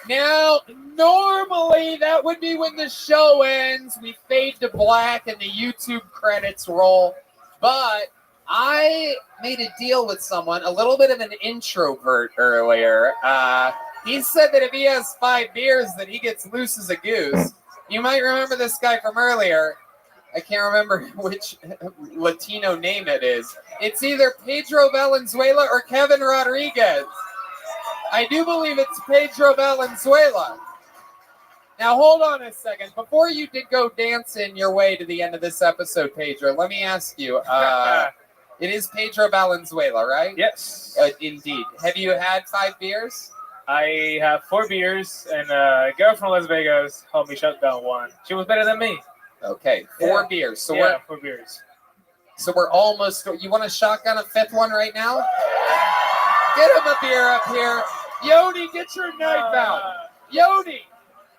Now, normally that would be when the show ends. We fade to black and the YouTube credits roll. But I made a deal with someone, a little bit of an introvert earlier. He said that if he has 5 beers, that he gets loose as a goose. You might remember this guy from earlier. I can't remember which Latino name it is. It's either Pedro Valenzuela or Kevin Rodriguez. I do believe it's Pedro Valenzuela. Now, hold on a second. Before you did go dancing your way to the end of this episode, Pedro, let me ask you. It is Pedro Valenzuela, right? Yes. Indeed. Have you had 5 beers? I have 4 beers, and a girl from Las Vegas helped me shut down 1. She was better than me. Okay, 4 beers. So yeah, 4 beers. So we're almost. You want to shotgun a 5th one right now? Get him a beer up here. Yoni, get your knife out. Yoni,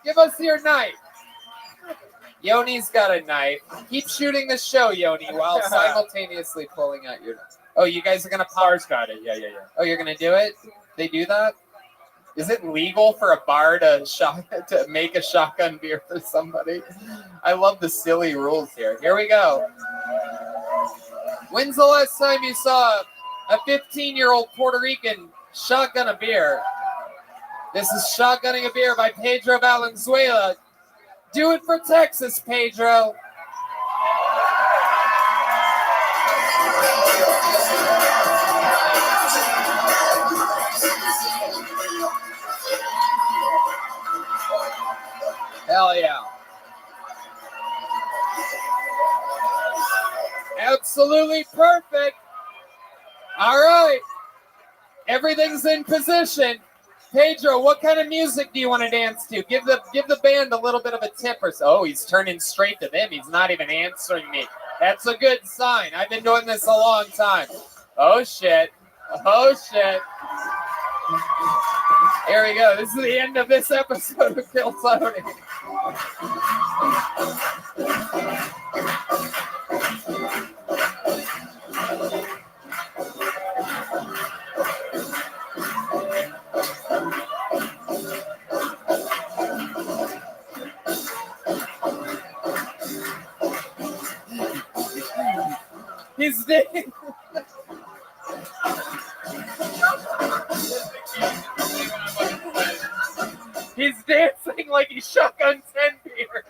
give us your knife. Yoni's got a knife. Keep shooting the show, Yoni, while simultaneously pulling out your knife. Oh, you guys are going to pop? Bar's got it. Yeah. Oh, you're going to do it? They do that? Is it legal for a bar to make a shotgun beer for somebody? I love the silly rules here. Here we go. When's the last time you saw a 15-year-old Puerto Rican shotgun a beer? This is Shotgunning a Beer by Pedro Valenzuela. Do it for Texas, Pedro. Hell yeah. Absolutely perfect. All right. Everything's in position. Pedro, what kind of music do you want to dance to? Give the band a little bit of a tip or so. Oh, he's turning straight to them. He's not even answering me. That's a good sign. I've been doing this a long time. Oh, shit. Oh, shit. Here we go. This is the end of this episode of Kill Tony. He's there. He's dancing like he shotgun 10 beers.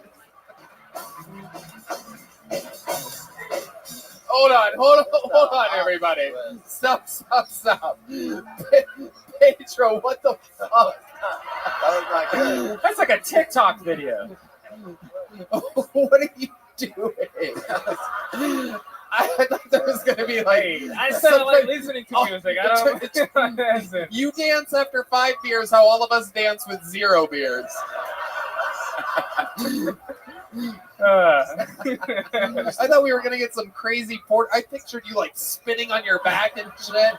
Hold on, everybody. Stop. Pedro, what the fuck? That's like a TikTok video. What are you doing? I thought there was going to be like... I said I like listening to music. I don't... You dance after 5 beers how all of us dance with 0 beers. I thought we were gonna get some crazy port. I pictured you like spinning on your back and shit.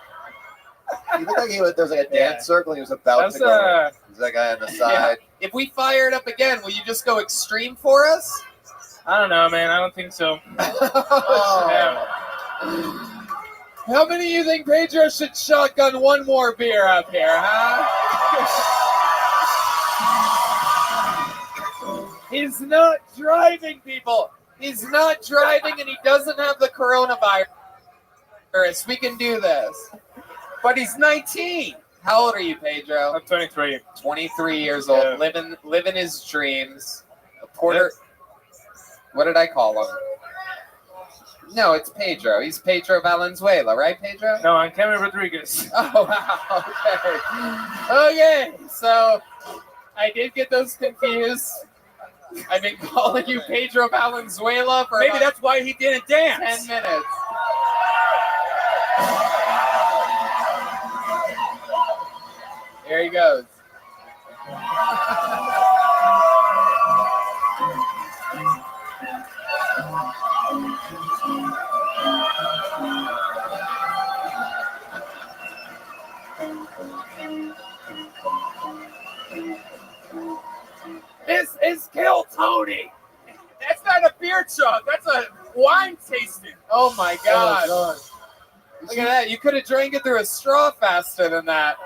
He looked like there was like a dance circle and he was about to go. There's that guy on the side. Yeah. If we fire it up again, will you just go extreme for us? I don't know, man. I don't think so. How many of you think Pedro should shotgun one more beer up here, huh? He's not driving, people. He's not driving and he doesn't have the coronavirus. We can do this. But he's 19. How old are you, Pedro? I'm 23. 23 years old, living his dreams. A Porter. What did I call him? No, it's Pedro. He's Pedro Valenzuela, right, Pedro? No, I'm Cameron Rodriguez. Oh, wow. Okay. Okay. So I did get those confused. I've been calling you Pedro Valenzuela for maybe that's why he didn't dance. 10 minutes. There he goes. This is Kill Tony. That's not a beer chug. That's a wine tasting. Oh my God. Oh, Look at that. You could have drank it through a straw faster than that.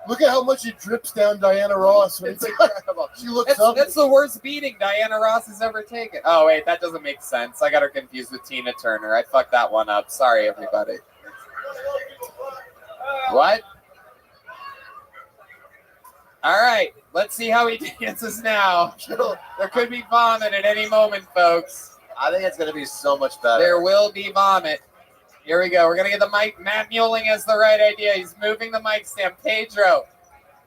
Look at how much it drips down Diana Ross. When it's incredible. She looks up. That's the worst beating Diana Ross has ever taken. Oh, wait. That doesn't make sense. I got her confused with Tina Turner. I fucked that one up. Sorry, everybody. What? All right. Let's see how he dances now. There could be vomit at any moment, folks. I think it's going to be so much better. There will be vomit. Here we go. We're going to get the mic. Matt Mueling has the right idea. He's moving the mic stand. Pedro.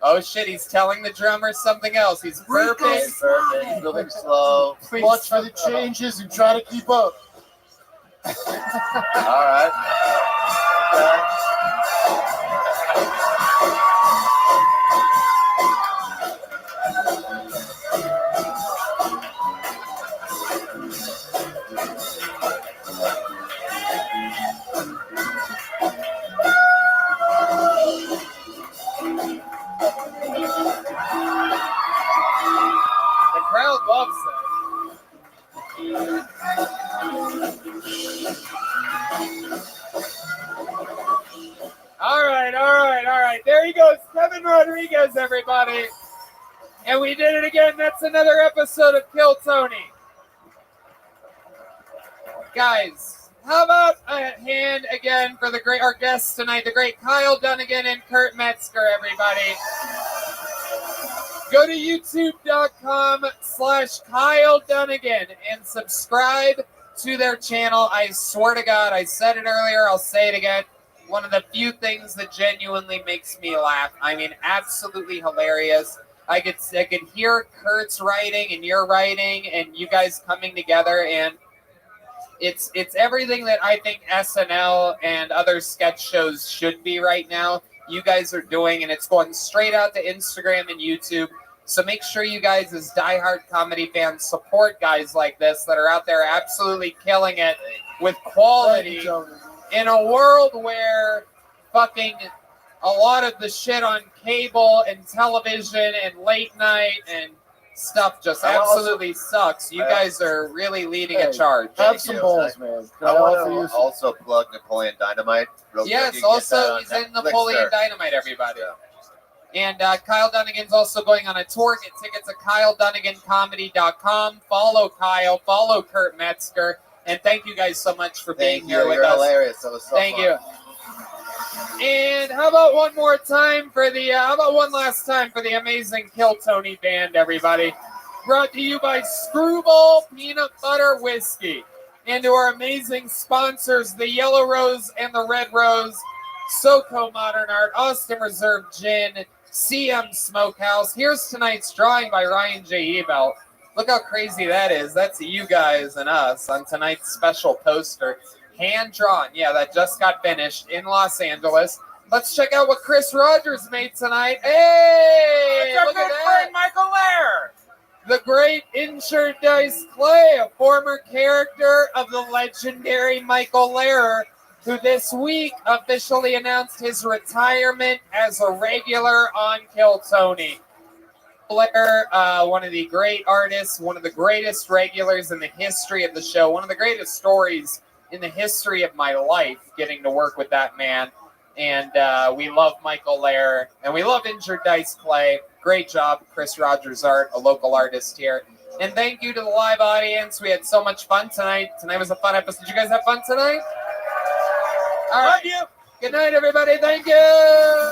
Oh, shit. He's telling the drummer something else. He's burping. He's moving slow. Please watch for the changes and try to keep up. All right. The crowd loves it. All right. There he goes. Kevin Rodriguez, everybody. And we did it again. That's another episode of Kill Tony. Guys, how about a hand again for our guests tonight, the great Kyle Dunnigan and Kurt Metzger, everybody. Go to youtube.com/Kyle Dunnigan and subscribe to their channel. I swear to God, I said it earlier, I'll say it again. One of the few things that genuinely makes me laugh. I mean, absolutely hilarious. I could hear Kurt's writing and your writing and you guys coming together, and it's everything that I think SNL and other sketch shows should be right now. You guys are doing, and it's going straight out to Instagram and YouTube. So make sure you guys, as diehard comedy fans, support guys like this that are out there absolutely killing it with quality in a world where fucking a lot of the shit on cable and television and late night and stuff just absolutely sucks. You guys are really leading a charge. Have some balls, man. I want to also plug Napoleon Dynamite. Yes, also he's in Napoleon Dynamite, everybody. And Kyle Dunnigan's also going on a tour. Get tickets at KyleDunniganComedy.com. Follow Kyle. Follow Kurt Metzger. And thank you guys so much for being here with us. You're hilarious. That was so Thank fun. you. And how about one last time for the amazing Kill Tony band, everybody? Brought to you by Screwball Peanut Butter Whiskey. And to our amazing sponsors, the Yellow Rose and the Red Rose, SoCo Modern Art, Austin Reserve Gin, CM Smokehouse. Here's tonight's drawing by Ryan J. Ebelt. Look how crazy that is. That's you guys and us on tonight's special poster. Hand drawn. Yeah, that just got finished in Los Angeles. Let's check out what Chris Rogers made tonight. Hey! It's our Look at good that. friend Michael Lair. the great Injured Dice Clay, a former character of the legendary Michael Lehrer, who this week officially announced his retirement as a regular on Kill Tony. Blair, one of the great artists, one of the greatest regulars in the history of the show, one of the greatest stories in the history of my life, getting to work with that man. And we love Michael Lehrer, and we love Injured Dice Clay. Great job, Chris Rogers Art, a local artist here. And thank you to the live audience. We had so much fun tonight. Tonight was a fun episode. Did you guys have fun tonight? All right. Love you. Good night, everybody. Thank you.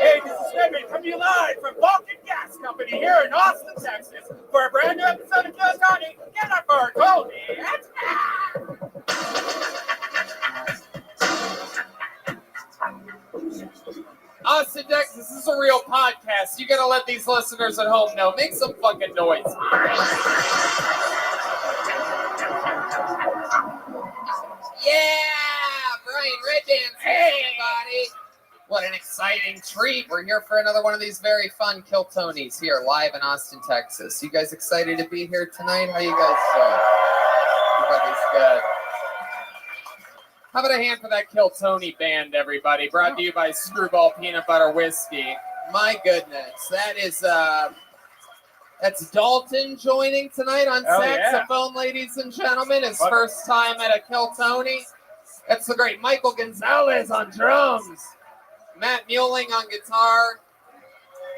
Hey, this is Rabbi coming to you live from Vulcan Gas Company here in Austin, Texas, for a brand new episode of Kill Tony. Get up for Tony. Austin, Texas, this is a real podcast. You gotta let these listeners at home know. Make some fucking noise. Yeah, Brian Red Dance, everybody. What an exciting treat. We're here for another one of these very fun Kill Tonys here live in Austin, Texas. You guys excited to be here tonight? How you guys doing? Everybody's good. How about a hand for that Kill Tony band, everybody? Brought to you by Screwball Peanut Butter Whiskey. My goodness, that is that's Dalton joining tonight on saxophone, ladies and gentlemen. His first time at a Kill Tony. That's the great Michael Gonzalez on drums. Matt Muelling on guitar.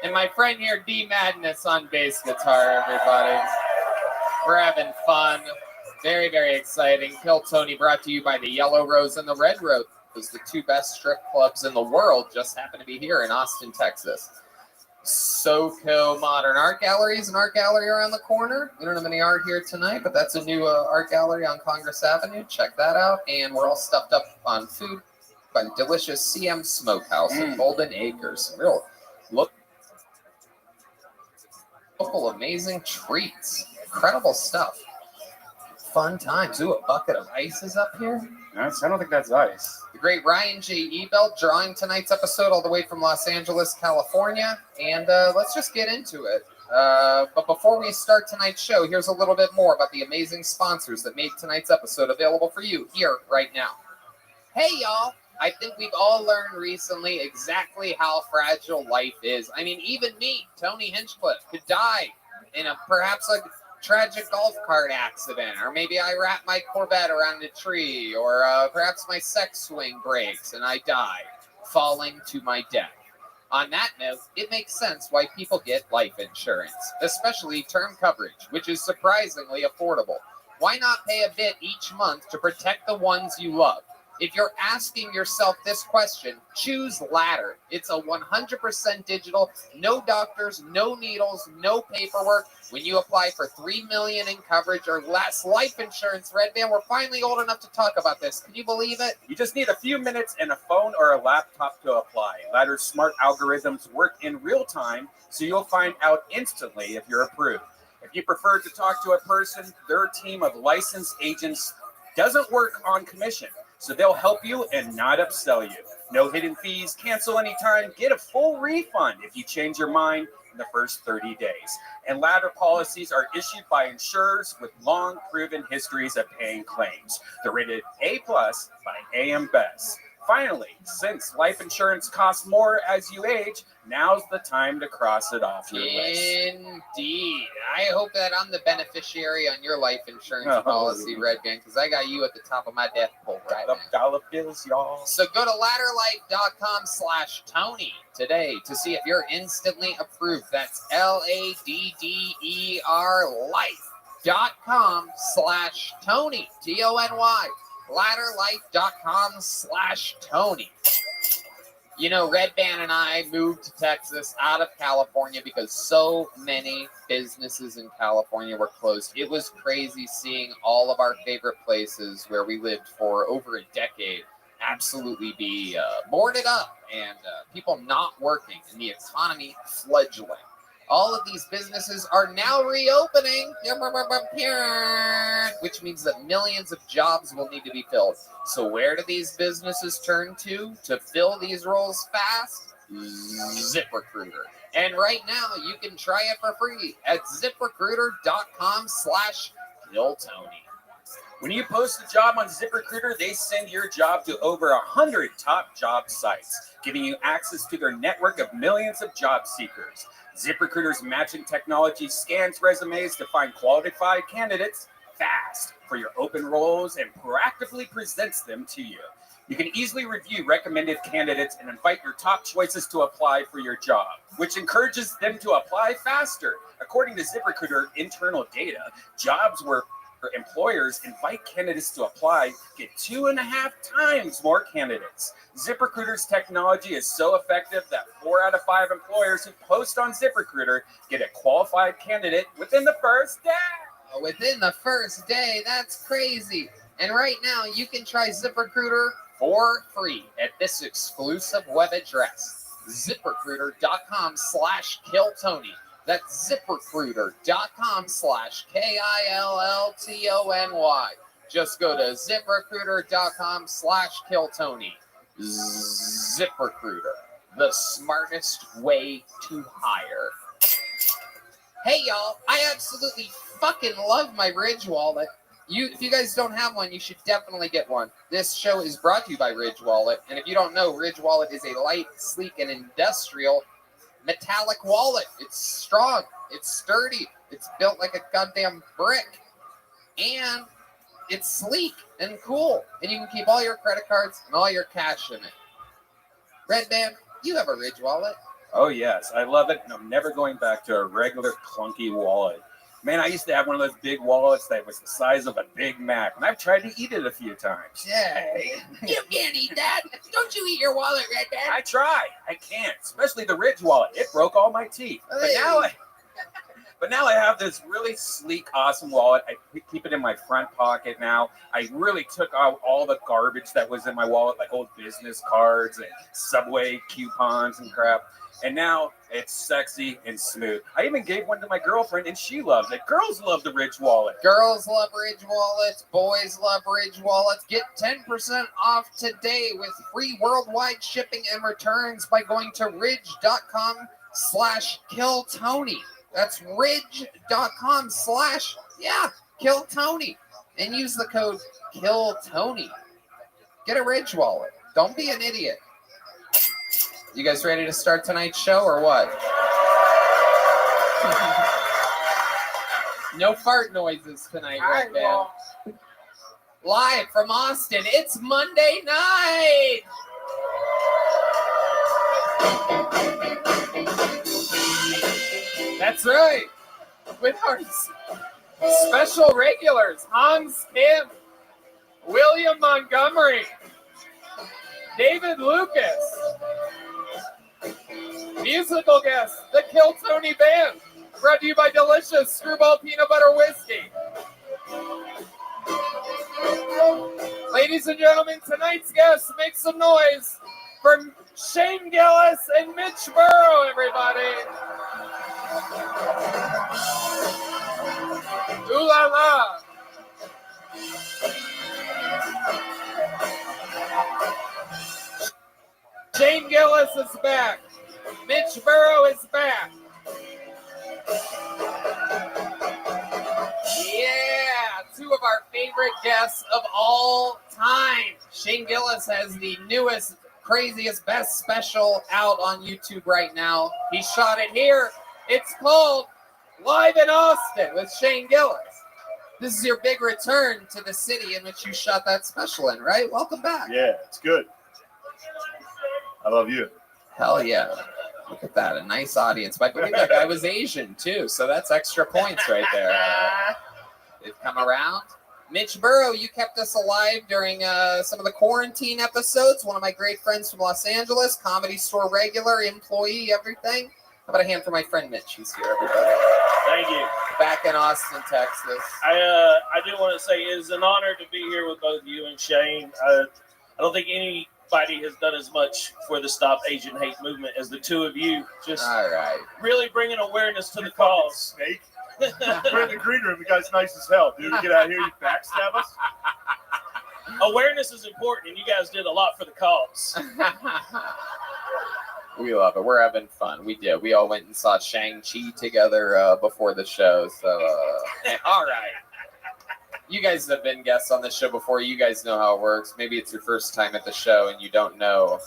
And my friend here, D Madness on bass guitar, everybody. We're having fun. Very, very exciting. Kill Tony brought to you by the Yellow Rose and the Red Rose. The two best strip clubs in the world just happen to be here in Austin, Texas. SoCo Modern Art Gallery is an art gallery around the corner. We don't have any art here tonight, but that's a new art gallery on Congress Avenue. Check that out. And we're all stuffed up on food by the delicious CM Smokehouse in Golden Acres. Real local amazing treats. Incredible stuff. Fun times. Ooh, a bucket of ice is up here. I don't think that's ice. The great Ryan J. Ebelt drawing tonight's episode all the way from Los Angeles, California. And let's just get into it. But before we start tonight's show, here's a little bit more about the amazing sponsors that made tonight's episode available for you here right now. Hey, y'all. I think we've all learned recently exactly how fragile life is. I mean, even me, Tony Hinchcliffe, could die in perhaps a tragic golf cart accident, or maybe I wrap my Corvette around a tree, or perhaps my sex swing breaks and I die, falling to my death. On that note, it makes sense why people get life insurance, especially term coverage, which is surprisingly affordable. Why not pay a bit each month to protect the ones you love? If you're asking yourself this question, choose Ladder. It's a 100% digital, no doctors, no needles, no paperwork. When you apply for $3 million in coverage or less life insurance, Red Band, we're finally old enough to talk about this. Can you believe it? You just need a few minutes and a phone or a laptop to apply. Ladder's smart algorithms work in real time, so you'll find out instantly if you're approved. If you prefer to talk to a person, their team of licensed agents doesn't work on commission, so they'll help you and not upsell you. No hidden fees, cancel anytime, get a full refund if you change your mind in the first 30 days. And Ladder policies are issued by insurers with long proven histories of paying claims. They're rated A+ by AM Best. Finally, since life insurance costs more as you age, now's the time to cross it off your list. Indeed. I hope that I'm the beneficiary on your life insurance policy, Red Band, because I got you at the top of my death pole right now. Dollar bills, y'all. So go to ladderlife.com/Tony today to see if you're instantly approved. That's LADDER life.com/Tony, TONY. ladderlife.com/Tony. You know, Red Band and I moved to Texas out of California because so many businesses in California were closed. It was crazy seeing all of our favorite places where we lived for over a decade absolutely be boarded up and people not working and the economy fledgling. All of these businesses are now reopening, which means that millions of jobs will need to be filled. So where do these businesses turn to fill these roles fast? ZipRecruiter. And right now, you can try it for free at ZipRecruiter.com/KillTony. When you post a job on ZipRecruiter, they send your job to over 100 top job sites, giving you access to their network of millions of job seekers. ZipRecruiter's matching technology scans resumes to find qualified candidates fast for your open roles and proactively presents them to you. You can easily review recommended candidates and invite your top choices to apply for your job, which encourages them to apply faster. According to ZipRecruiter internal data, jobs where employers invite candidates to apply get 2.5 times more candidates. ZipRecruiter's technology is so effective that 4 out of 5 employers who post on ZipRecruiter get a qualified candidate within the first day. Within the first day, that's crazy. And right now, you can try ZipRecruiter for free at this exclusive web address, ZipRecruiter.com/KillTony. That's ZipRecruiter.com/KillTony. Just go to ZipRecruiter.com/KillTony. ZipRecruiter, the smartest way to hire. Hey y'all, I absolutely fucking love my Ridge wallet. If you guys don't have one, you should definitely get one. This show is brought to you by Ridge Wallet, and if you don't know, Ridge Wallet is a light, sleek, and industrial metallic wallet. It's strong, it's sturdy, it's built like a goddamn brick, and it's sleek and cool, and you can keep all your credit cards and all your cash in it. Red Band, you have a Ridge wallet. Oh yes, I love it, and I'm never going back to a regular clunky wallet. Man, I used to have one of those big wallets that was the size of a Big Mac, and I've tried to eat it a few times. Yay. You can't eat that. Don't you eat your wallet, Red Band. I try. I can't, especially the Ridge wallet. It broke all my teeth. But now I have this really sleek, awesome wallet. I keep it in my front pocket now. I really took out all the garbage that was in my wallet, like old business cards and Subway coupons and crap. And now it's sexy and smooth. I even gave one to my girlfriend, and she loves it. Girls love the Ridge wallet. Girls love Ridge wallets. Boys love Ridge wallets. Get 10% off today with free worldwide shipping and returns by going to ridge.com/KillTony. That's ridge.com/KillTony. And use the code KillTony. Get a Ridge wallet. Don't be an idiot. You guys ready to start tonight's show or what? No fart noises tonight, Red Band. Live from Austin, it's Monday night. That's right. With our special regulars, Hans Kim, William Montgomery, David Lucas, musical guest, the Kill Tony Band, brought to you by delicious Screwball Peanut Butter Whiskey. Ladies and gentlemen, tonight's guests, make some noise for Shane Gillis and Mitch Burrow, everybody. Ooh la la. Shane Gillis is back. Mitch Burrow is back. Yeah, two of our favorite guests of all time. Shane Gillis has the newest, craziest, best special out on YouTube right now. He shot it here. It's called Live in Austin with Shane Gillis. This is your big return to the city in which you shot that special in, right? Welcome back. Yeah, it's good. I love you. Hell yeah. Look at that, a nice audience. But I believe that guy was Asian too, so that's extra points right there. They've come around. Mitch Burrow, you kept us alive during some of the quarantine episodes. One of my great friends from Los Angeles, Comedy Store regular, employee, everything. How about a hand for my friend Mitch? He's here, everybody. Thank you. Back in Austin, Texas. I do want to say it is an honor to be here with both you and Shane. I don't think anybody has done as much for the Stop Asian Hate movement as the two of you. Just all right. Really bringing awareness to the cause. Snake. We're in the green room. The guy's nice as hell, dude. Get out here, you backstab us. Awareness is important, and you guys did a lot for the cause. We love it. We're having fun. We did. We all went and saw Shang-Chi together before the show. So, all right. You guys have been guests on this show before. You guys know how it works. Maybe it's your first time at the show and you don't know.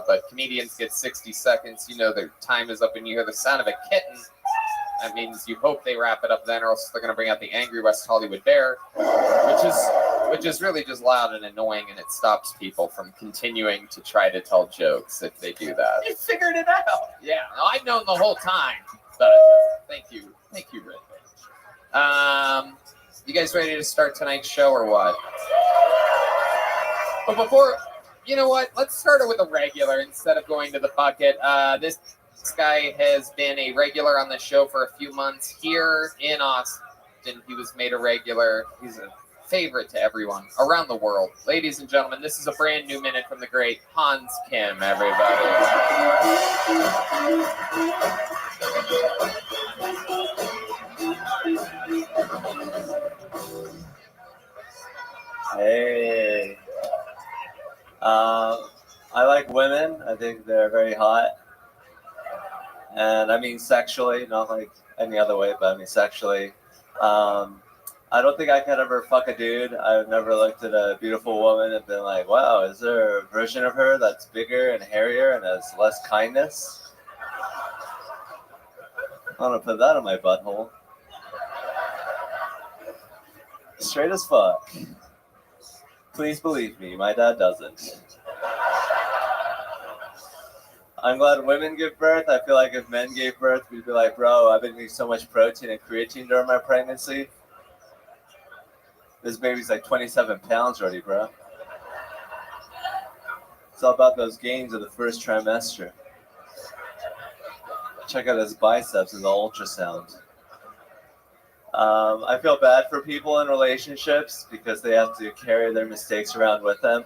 But comedians get 60 seconds. You know their time is up and you hear the sound of a kitten. That means you hope they wrap it up then, or else they're going to bring out the angry West Hollywood Bear, which is really just loud and annoying, and it stops people from continuing to try to tell jokes if they do that. You figured it out. Yeah, no, I've known the whole time. But thank you, Red. You guys ready to start tonight's show or what? But before, you know what? Let's start it with a regular instead of going to the bucket. This guy has been a regular on the show for a few months here in Austin. He was made a regular. He's a favorite to everyone around the world. Ladies and gentlemen, this is a brand new minute from the great Hans Kim, everybody. Hey. I like women. I think they're very hot. And I mean sexually, not like any other way, but I mean sexually. I don't think I could ever fuck a dude. I've never looked at a beautiful woman and been like, wow, is there a version of her that's bigger and hairier and has less kindness? I want to put that in my butthole. Straight as fuck. Please believe me, my dad doesn't. I'm glad women give birth. I feel like if men gave birth, we'd be like, bro, I've been eating so much protein and creatine during my pregnancy. This baby's like 27 pounds already, bro. It's all about those gains of the first trimester. Check out his biceps in the ultrasound. I feel bad for people in relationships because they have to carry their mistakes around with them.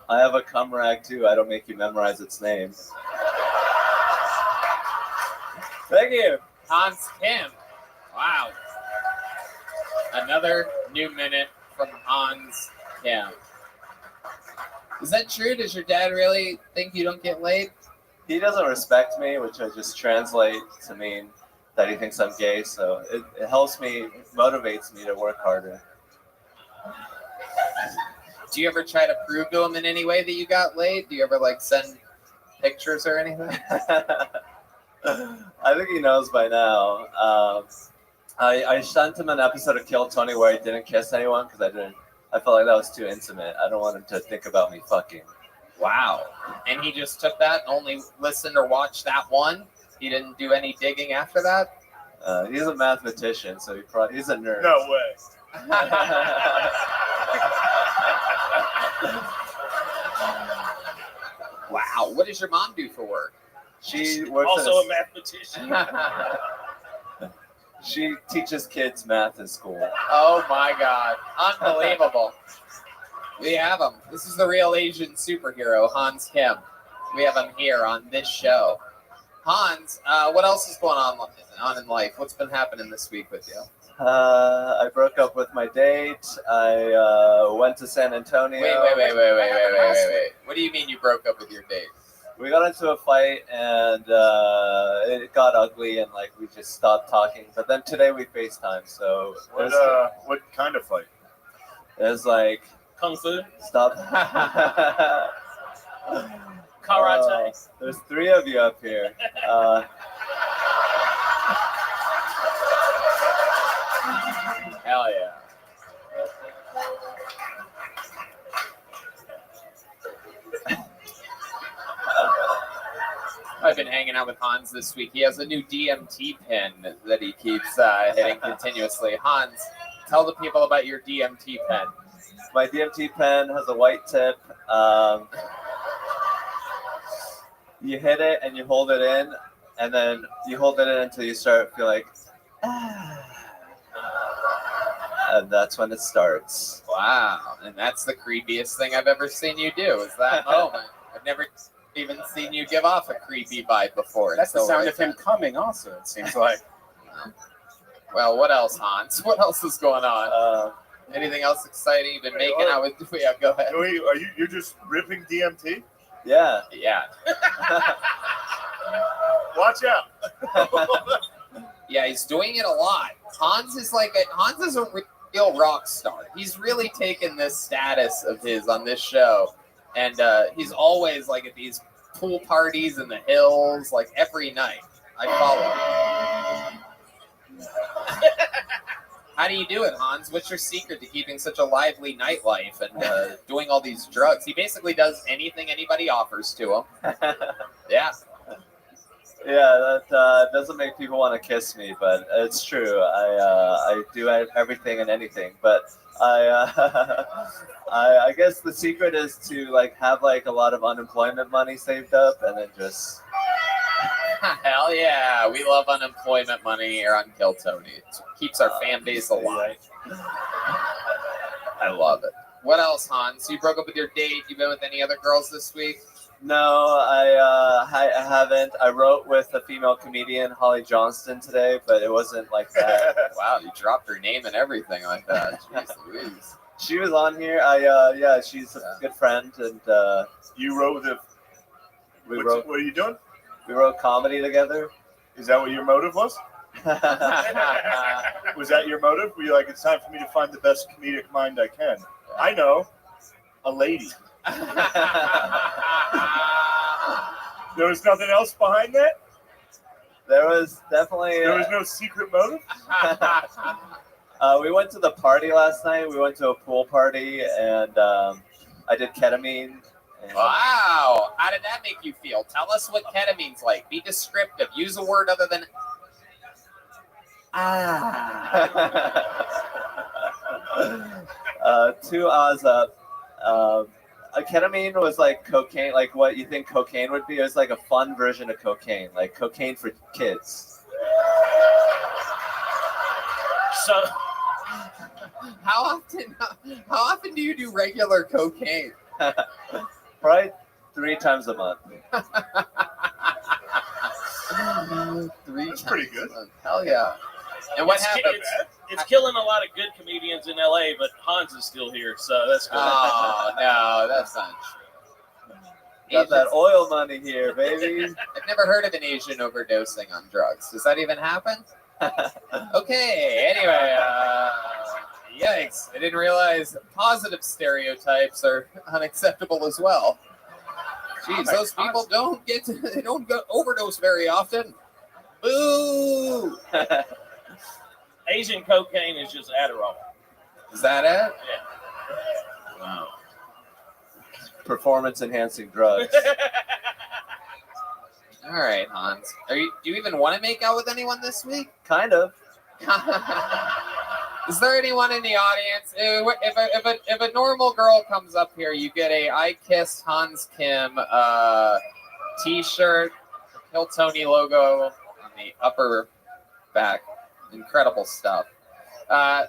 I have a cum rag too. I don't make you memorize its name. Thank you. Hans Kim. Wow. Another new minute from Hans Kim. Is that true? Does your dad really think you don't get laid? He doesn't respect me, which I just translate to mean that he thinks I'm gay. So it helps me, it motivates me to work harder. Do you ever try to prove to him in any way that you got laid? Do you ever like send pictures or anything? I think he knows by now. I sent him an episode of Kill Tony where I didn't kiss anyone because I felt like that was too intimate. I don't want him to think about me fucking. Wow. And he just took that and only listened or watched that one? He didn't do any digging after that? He's a mathematician, so he's a nerd. No way. Wow. What does your mom do for work? She works Also a mathematician. She teaches kids math in school. Oh my God. Unbelievable. We have him. This is the real Asian superhero, Hans Kim. We have him here on this show. Hans, what else is going on in life? What's been happening this week with you? I broke up with my date. I went to San Antonio. Wait. What do you mean you broke up with your date? We got into a fight and it got ugly and like we just stopped talking. But then today we FaceTime, so what kind of fight? It was like Kung Fu. Stop. Karate. There's 3 of you up here. Hell yeah. I've been hanging out with Hans this week. He has a new DMT pen that he keeps hitting continuously. Hans, tell the people about your DMT pen. My DMT pen has a white tip. You hit it and you hold it in, and then you hold it in until you start feel like, and that's when it starts. Wow, and that's the creepiest thing I've ever seen you do, is that moment. I've never even seen you give off a creepy vibe before. That's the sound of him coming also, it seems like. Well, what else, Hans? What else is going on? Anything else exciting you've been making out with? Yeah, go ahead. You're just ripping DMT? Yeah. Yeah. Watch out. Yeah, he's doing it a lot. Hans is a real rock star. He's really taken this status of his on this show, and he's always like at these pool parties in the hills, like every night. I follow. How do you do it, Hans? What's your secret to keeping such a lively nightlife and doing all these drugs? He basically does anything anybody offers to him. Yeah. Yeah, that doesn't make people want to kiss me, but it's true. I do everything and anything, but I guess the secret is to like have like a lot of unemployment money saved up and then just. Hell yeah, we love unemployment money here on Kill Tony. It keeps our fan base alive. I love it. What else, Hans? You broke up with your date. You been with any other girls this week? No, I haven't. I wrote with a female comedian, Holly Johnston, today, but it wasn't like that. Wow, you dropped her name and everything like that. Jeez Louise. She was on here. Yeah, she's a good friend, and you wrote with what are you doing? We wrote comedy together. Is that what your motive was? Was that your motive? Were you like, it's time for me to find the best comedic mind I can? I know, a lady. There was nothing else behind that? There was definitely. There was no secret motive? We went to the party last night. We went to a pool party, and I did ketamine. Wow. How did that make you feel? Tell us what ketamine's like. Be descriptive. Use a word other than 2 O's up. Ketamine was like cocaine, like what you think cocaine would be. It was like a fun version of cocaine, like cocaine for kids. So, how often do you do regular cocaine? Probably 3 times a month. 3 That's pretty good. Hell yeah. And what happened? It's killing a lot of good comedians in LA, but Hans is still here, so that's good. Oh, no, that's not true. Got that oil money here, baby. I've never heard of an Asian overdosing on drugs. Does that even happen? Okay, anyway, yikes. I didn't realize positive stereotypes are unacceptable as well. Jeez, those people don't go overdose very often. Boo! Asian cocaine is just Adderall. Is that it? Yeah. Wow. Performance enhancing drugs. All right, Hans. Do you even want to make out with anyone this week? Kind of. Is there anyone in the audience? If a normal girl comes up here, you get a I Kissed Hans Kim T-shirt, Kill Tony logo on the upper back. Incredible stuff.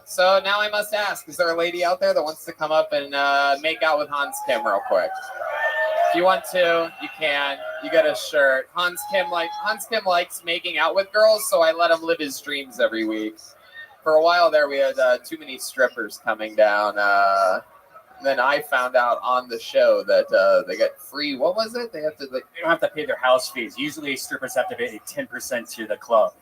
So now I must ask: is there a lady out there that wants to come up and make out with Hans Kim real quick? If you want to, you can. You get a shirt. Hans Kim likes making out with girls, so I let him live his dreams every week. For a while there, we had too many strippers coming down. Then I found out on the show that they get free. What was it? They don't have to pay their house fees. Usually, strippers have to pay 10% to the club.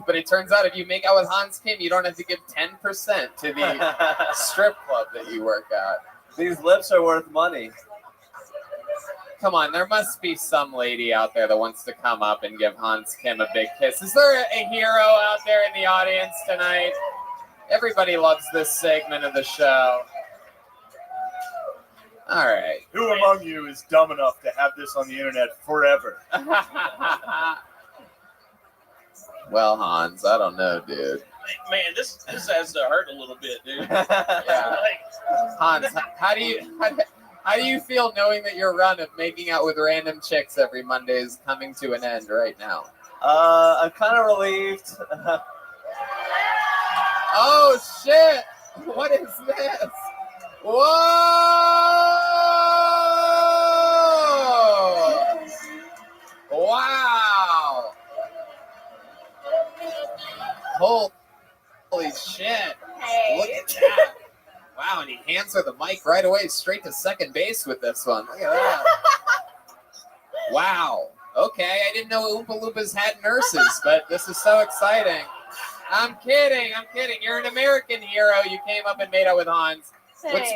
But it turns out if you make out with Hans Kim, you don't have to give 10% to the strip club that you work at. These lips are worth money. Come on, there must be some lady out there that wants to come up and give Hans Kim a big kiss. Is there a hero out there in the audience tonight? Everybody loves this segment of the show. All right. Who among you is dumb enough to have this on the internet forever? Well, Hans, I don't know, dude. Man, this has to hurt a little bit, dude. Yeah. Hans, how do you feel knowing that your run of making out with random chicks every Monday is coming to an end right now? I'm kind of relieved. Oh, shit! What is this? Whoa! Wow! Holy shit! Hey. Look at that! Wow, and he hands her the mic right away, straight to second base with this one. Look at that! Wow. Okay, I didn't know Oompa Loompas had nurses, but this is so exciting. I'm kidding. You're an American hero. You came up and made out with Hans.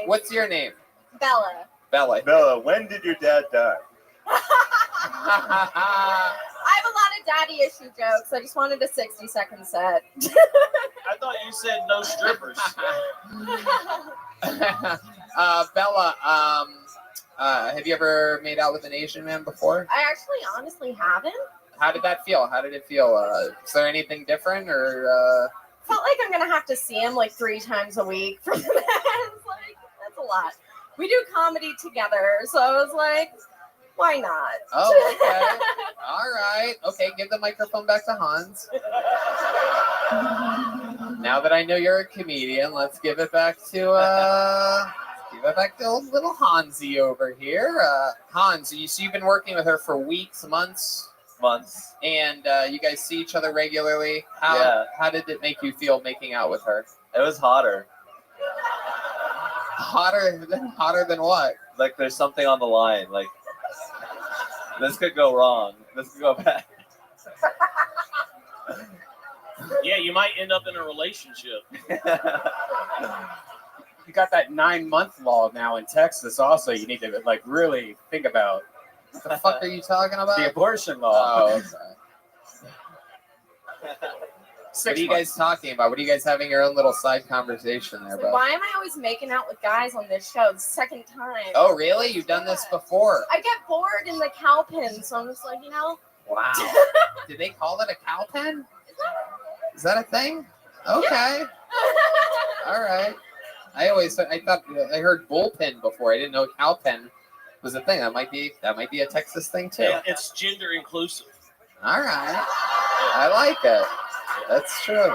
What's your name? Bella. Bella, when did your dad die? I have a lot of daddy issue jokes. I just wanted a 60-second set. I thought you said no strippers. Bella, have you ever made out with an Asian man before? I actually honestly haven't. How did that feel? Is there anything different or? Felt like I'm gonna have to see him like 3 times a week for the man. Like, that's a lot. We do comedy together, so I was like, why not? Oh, okay. All right. Okay, give the microphone back to Hans. Now that I know you're a comedian, let's give it back to little Hansi over here. Hans, so you've been working with her for weeks, months, and you guys see each other regularly. How did it make you feel making out with her? It was hotter. Hotter than what? Like there's something on the line. Like this could go wrong. This could go bad. Yeah, you might end up in a relationship. You got that 9-month law now in Texas. Also, you need to like really think about. What the fuck are you talking about? The abortion law. Oh, okay. What are you guys talking about? What are you guys having your own little side conversation there So about? why am I always making out with guys on this show? The second time. Oh, really? You've done this before? I get bored in the cow pen, so I'm just like, Wow. Did they call it a cow pen? Is that a thing? Okay. All right. I thought I heard bullpen before. I didn't know cow pen was a thing. That might be a Texas thing too. Yeah, it's gender inclusive. All right. I like it. That's true.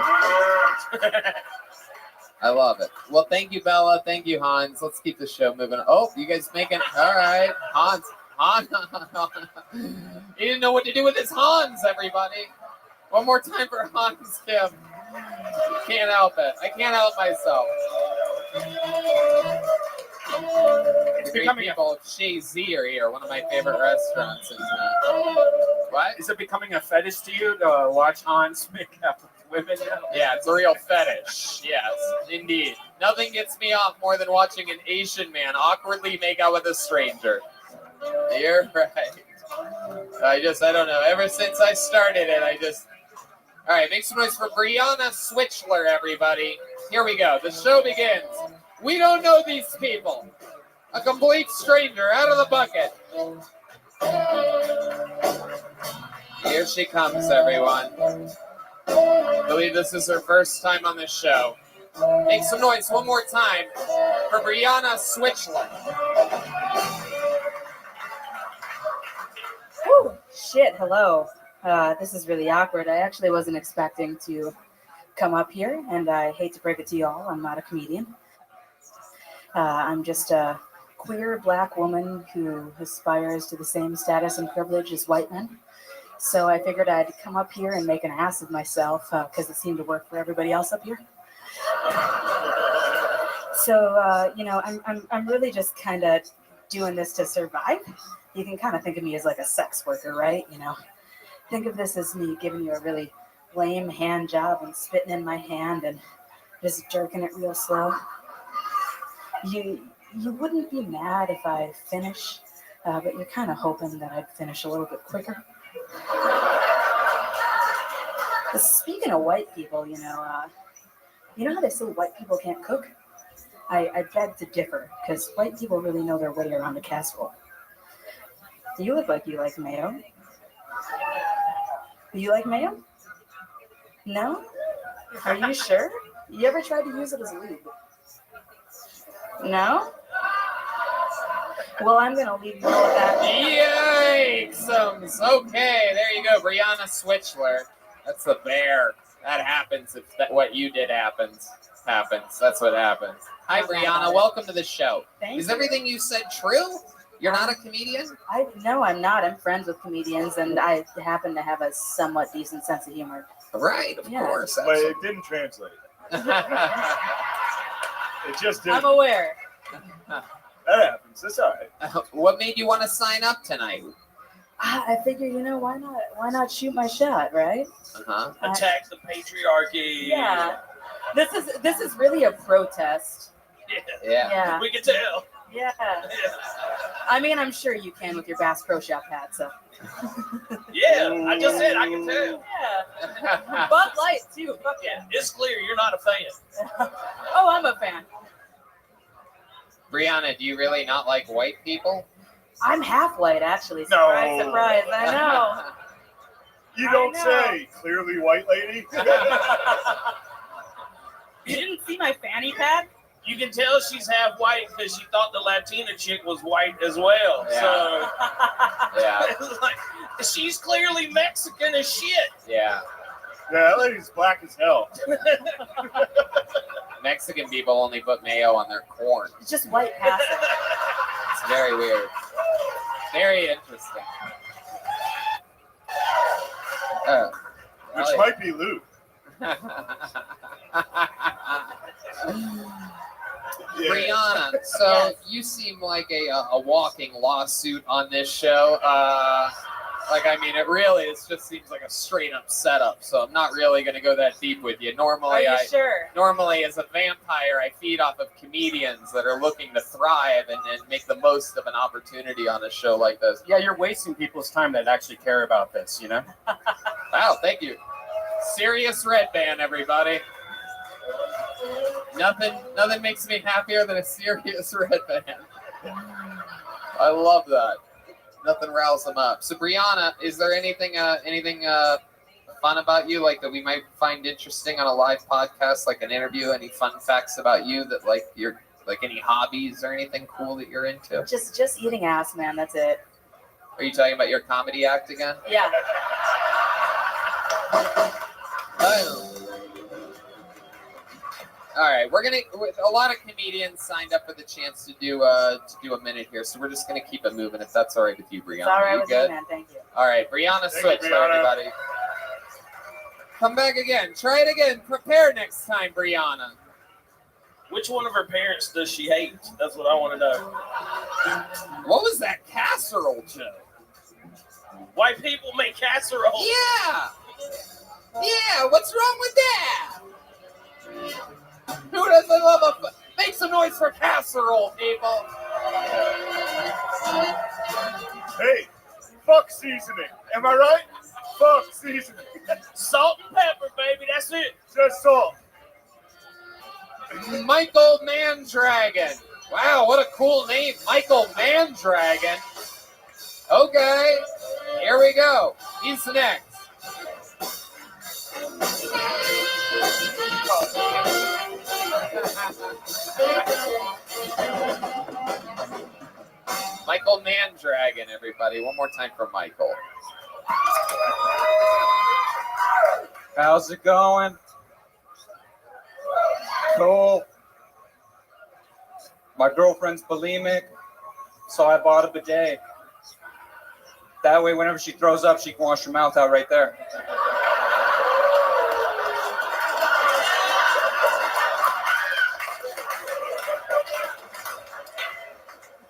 I love it. Well, thank you, Bella. Thank you, Hans. Let's keep the show moving. Oh, you guys making all right. Hans. He didn't know what to do with his Hans, everybody. One more time for Hans Kim. Can't help it. I can't help myself. It's becoming people of Chez are here, one of my favorite restaurants in town. What? Is it becoming a fetish to you to watch Hans make out with women now? Yeah, it's a real fetish. Yes, indeed. Nothing gets me off more than watching an Asian man awkwardly make out with a stranger. You're right. I don't know. Ever since I started it, all right, make some noise for Brianna Switchler, everybody. Here we go. The show begins. We don't know these people. A complete stranger out of the bucket. Here she comes, everyone. I believe this is her first time on this show. Make some noise one more time for Brianna Switchler. Whew, shit, hello. This is really awkward. I actually wasn't expecting to come up here, and I hate to break it to y'all, I'm not a comedian. I'm just a queer black woman who aspires to the same status and privilege as white men. So I figured I'd come up here and make an ass of myself because it seemed to work for everybody else up here. So I'm really just kind of doing this to survive. You can kind of think of me as like a sex worker, right? Think of this as me giving you a really lame hand job and spitting in my hand and just jerking it real slow. You wouldn't be mad if I finish, but you're kind of hoping that I'd finish a little bit quicker. Speaking of white people, you know how they say white people can't cook? I beg to differ, because white people really know their way around a casserole. You look like you like mayo. You like mayo? No? Are you sure? You ever tried to use it as lube? No? Well, I'm going to leave you all with that. Yikes! Okay, there you go, Brianna Switchler. That's the bear. That happens if what you did happens. That's what happens. Hi, Brianna. Welcome to the show. Is everything you said true? You're not a comedian? No, I'm not. I'm friends with comedians, and I happen to have a somewhat decent sense of humor. Right, of course. But it didn't translate. It just didn't. I'm aware. That happens. That's all right. What made you want to sign up tonight? I figure, why not shoot my shot, right? Attack the patriarchy. Yeah. This is really a protest. Yeah. We can tell. Yeah. I mean, I'm sure you can with your Bass Pro Shop hat, so. Yeah, I just said I can tell. Yeah. Bud Light, too. Fuck yeah. It's clear you're not a fan. Oh, I'm a fan. Brianna, do you really not like white people? I'm half white, actually. Surprise, No. surprise. I know. You don't say. Clearly white lady. You didn't see my fanny pad? You can tell she's half white because she thought the Latina chick was white as well. Yeah. So Yeah. it's like, she's clearly Mexican as shit. Yeah. Yeah, that lady's black as hell. Mexican people only put mayo on their corn. It's just white passing. It's very weird. Very interesting. Which might be Luke. Brianna, so you seem like a walking lawsuit on this show. It just seems like a straight up setup. So I'm not really going to go that deep with you. Normally, Sure? Normally, as a vampire, I feed off of comedians that are looking to thrive and make the most of an opportunity on a show like this. Yeah, you're wasting people's time that actually care about this, Wow, thank you. Serious Red Band, everybody. Nothing makes me happier than a serious Red Band. I love that. Nothing riles them up. So, Brianna, is there anything fun about you, like that we might find interesting on a live podcast, like an interview? Any fun facts about you that, like, you're like any hobbies or anything cool that you're into? Just eating ass, man. That's it. Are you talking about your comedy act again? Yeah. All right, a lot of comedians signed up for the chance to do a minute here, so we're just gonna keep it moving if that's all right with you, Brianna. It's all right you with good? me, man. Thank you. All right, Brianna, switch for everybody. Come back again. Try it again. Prepare next time, Brianna. Which one of her parents does she hate? That's what I want to know. What was that casserole joke? White people make casserole. Yeah. Yeah. What's wrong with that? Who doesn't love make some noise for casserole, people? Hey, fuck seasoning. Am I right? Fuck seasoning. Salt and pepper, baby. That's it. Just salt. Michael Mandragon. Wow, what a cool name. Michael Mandragon. Okay, here we go. He's next. Michael Mandragon, everybody. One more time for Michael. How's it going? Cool. My girlfriend's bulimic, so I bought a bidet. That way, whenever she throws up, she can wash her mouth out right there.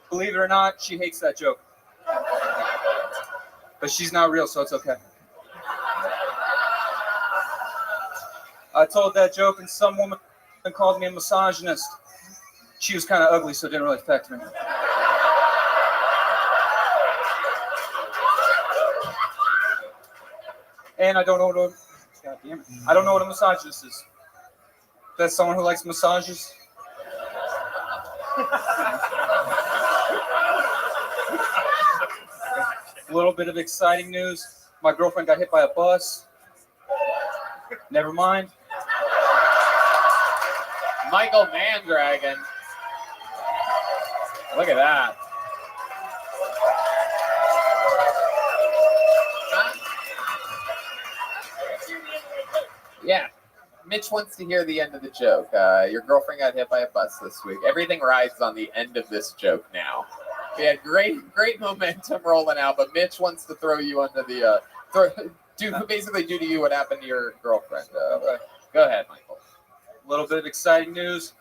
Believe it or not, she hates that joke. But she's not real, so it's okay. I told that joke and some woman called me a misogynist. She was kind of ugly, so it didn't really affect me. And I don't know what a, God damn it. I don't know what a misogynist is. That's someone who likes massages. A little bit of exciting news. My girlfriend got hit by a bus. Never mind. Michael Mandragon. Look at that. Yeah. Mitch wants to hear the end of the joke. Your girlfriend got hit by a bus this week. Everything rides on the end of this joke now. We had great momentum rolling out, but Mitch wants to throw you under the basically do to you what happened to your girlfriend. Go ahead, Michael. A little bit of exciting news.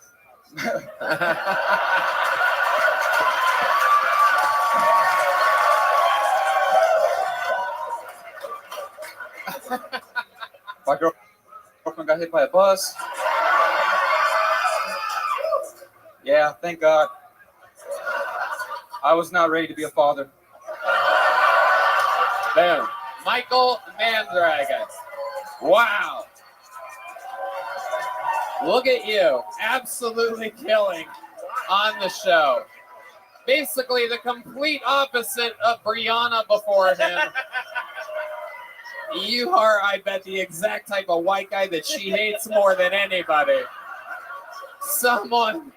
My girlfriend got hit by a bus. Yeah, thank God. I was not ready to be a father. Boom. Michael Mandragon. Wow. Look at you. Absolutely killing on the show. Basically the complete opposite of Brianna before him. You are, I bet, the exact type of white guy that she hates more than anybody. Someone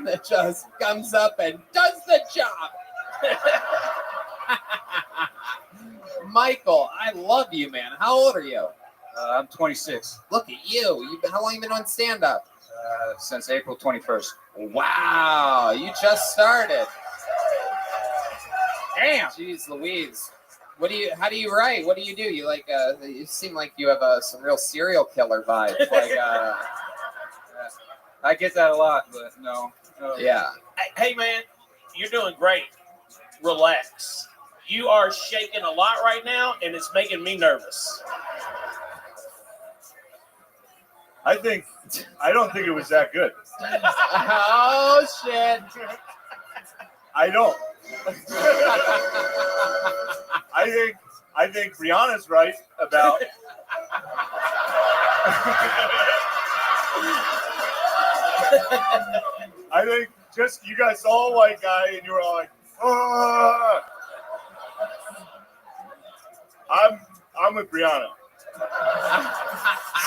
that just comes up and does the job. Michael, I love you, man. How old are you? I'm 26. Look at you. How long have you been on stand-up? Since April 21st. Wow, you just started. Damn. Jeez Louise. How do you write? What do? You like, you seem like you have some real serial killer vibes. Like, I get that a lot, but no. Yeah. Hey, man, you're doing great. Relax. You are shaking a lot right now, and it's making me nervous. I don't think it was that good. Oh, shit. I don't. I think Brianna's right about. I think just you guys saw a white guy and you were all like, oh. I'm with Brianna.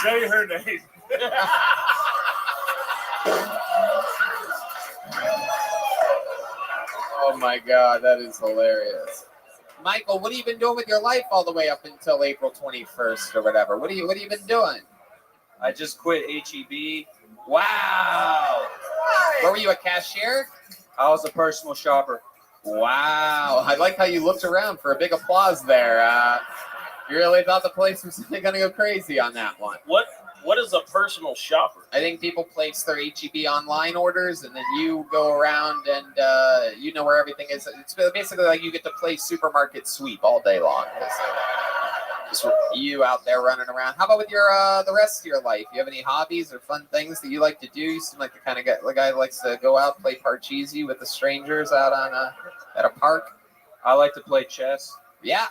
Say her name. Oh my God, that is hilarious. Michael, what have you been doing with your life all the way up until April 21st or whatever? What have you been doing? I just quit HEB. Wow. Where were you, a cashier? I was a personal shopper. Wow. I like how you looked around for a big applause there. You really thought the place was going to go crazy on that one. What is a personal shopper? I think people place their HEB online orders, and then you go around and you know where everything is. It's basically like you get to play supermarket sweep all day long. Just you out there running around. How about with your the rest of your life? You have any hobbies or fun things that you like to do? You seem like the kind of guy who likes to go out, play Parcheesi with the strangers out on at a park. I like to play chess. Yeah.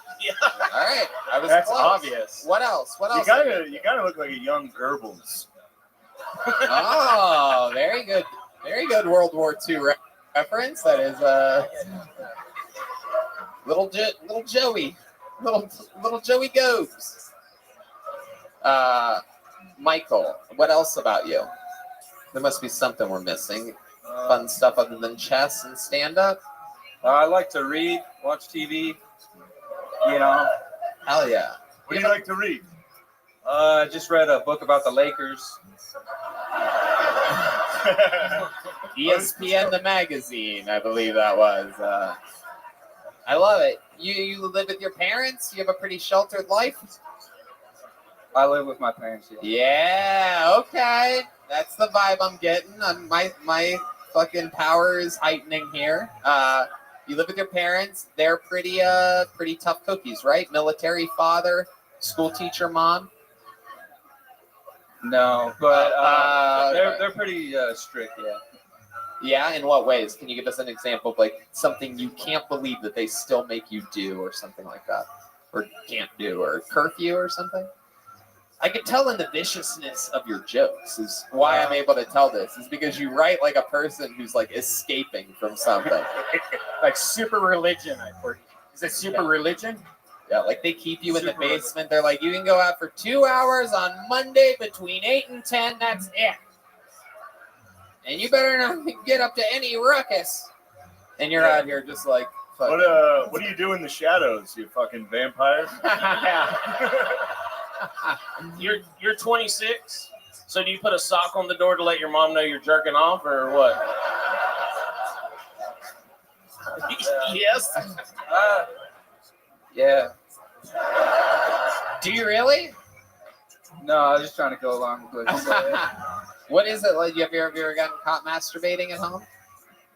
All right. I was That's close. obvious. What else? What else? You gotta look like a young Goebbels. Oh, very good. Very good World War II reference. That is little Joey. Little Joey Goes. Michael, what else about you? There must be something we're missing. Fun stuff other than chess and stand-up? I like to read, watch TV. You know. Hell yeah. What do you like to read? I just read a book about the Lakers. ESPN the magazine, I believe that was. I love it. You live with your parents? You have a pretty sheltered life? I live with my parents. Yeah, okay. That's the vibe I'm getting. My fucking power is heightening here. You live with your parents. They're pretty tough cookies, right? Military father, school teacher mom. No, but they're pretty strict. Yeah. Yeah, in what ways? Can you give us an example of like something you can't believe that they still make you do, or something like that, or can't do, or curfew or something? I can tell in the viciousness of your jokes is why I'm able to tell this, is because you write like a person who's like escaping from something. Like super religion. Is it super religion? Yeah, like they keep you in the basement. They're like, you can go out for 2 hours on Monday between 8 and 10. That's it. And you better not get up to any ruckus. And you're out here just like, fucking. What do you do in the shadows, you fucking vampire? You're 26. So do you put a sock on the door to let your mom know you're jerking off, or what? Yes. Yeah. Do you really? No, I was just trying to go along with what you said. What is it like? Have you ever gotten caught masturbating at home?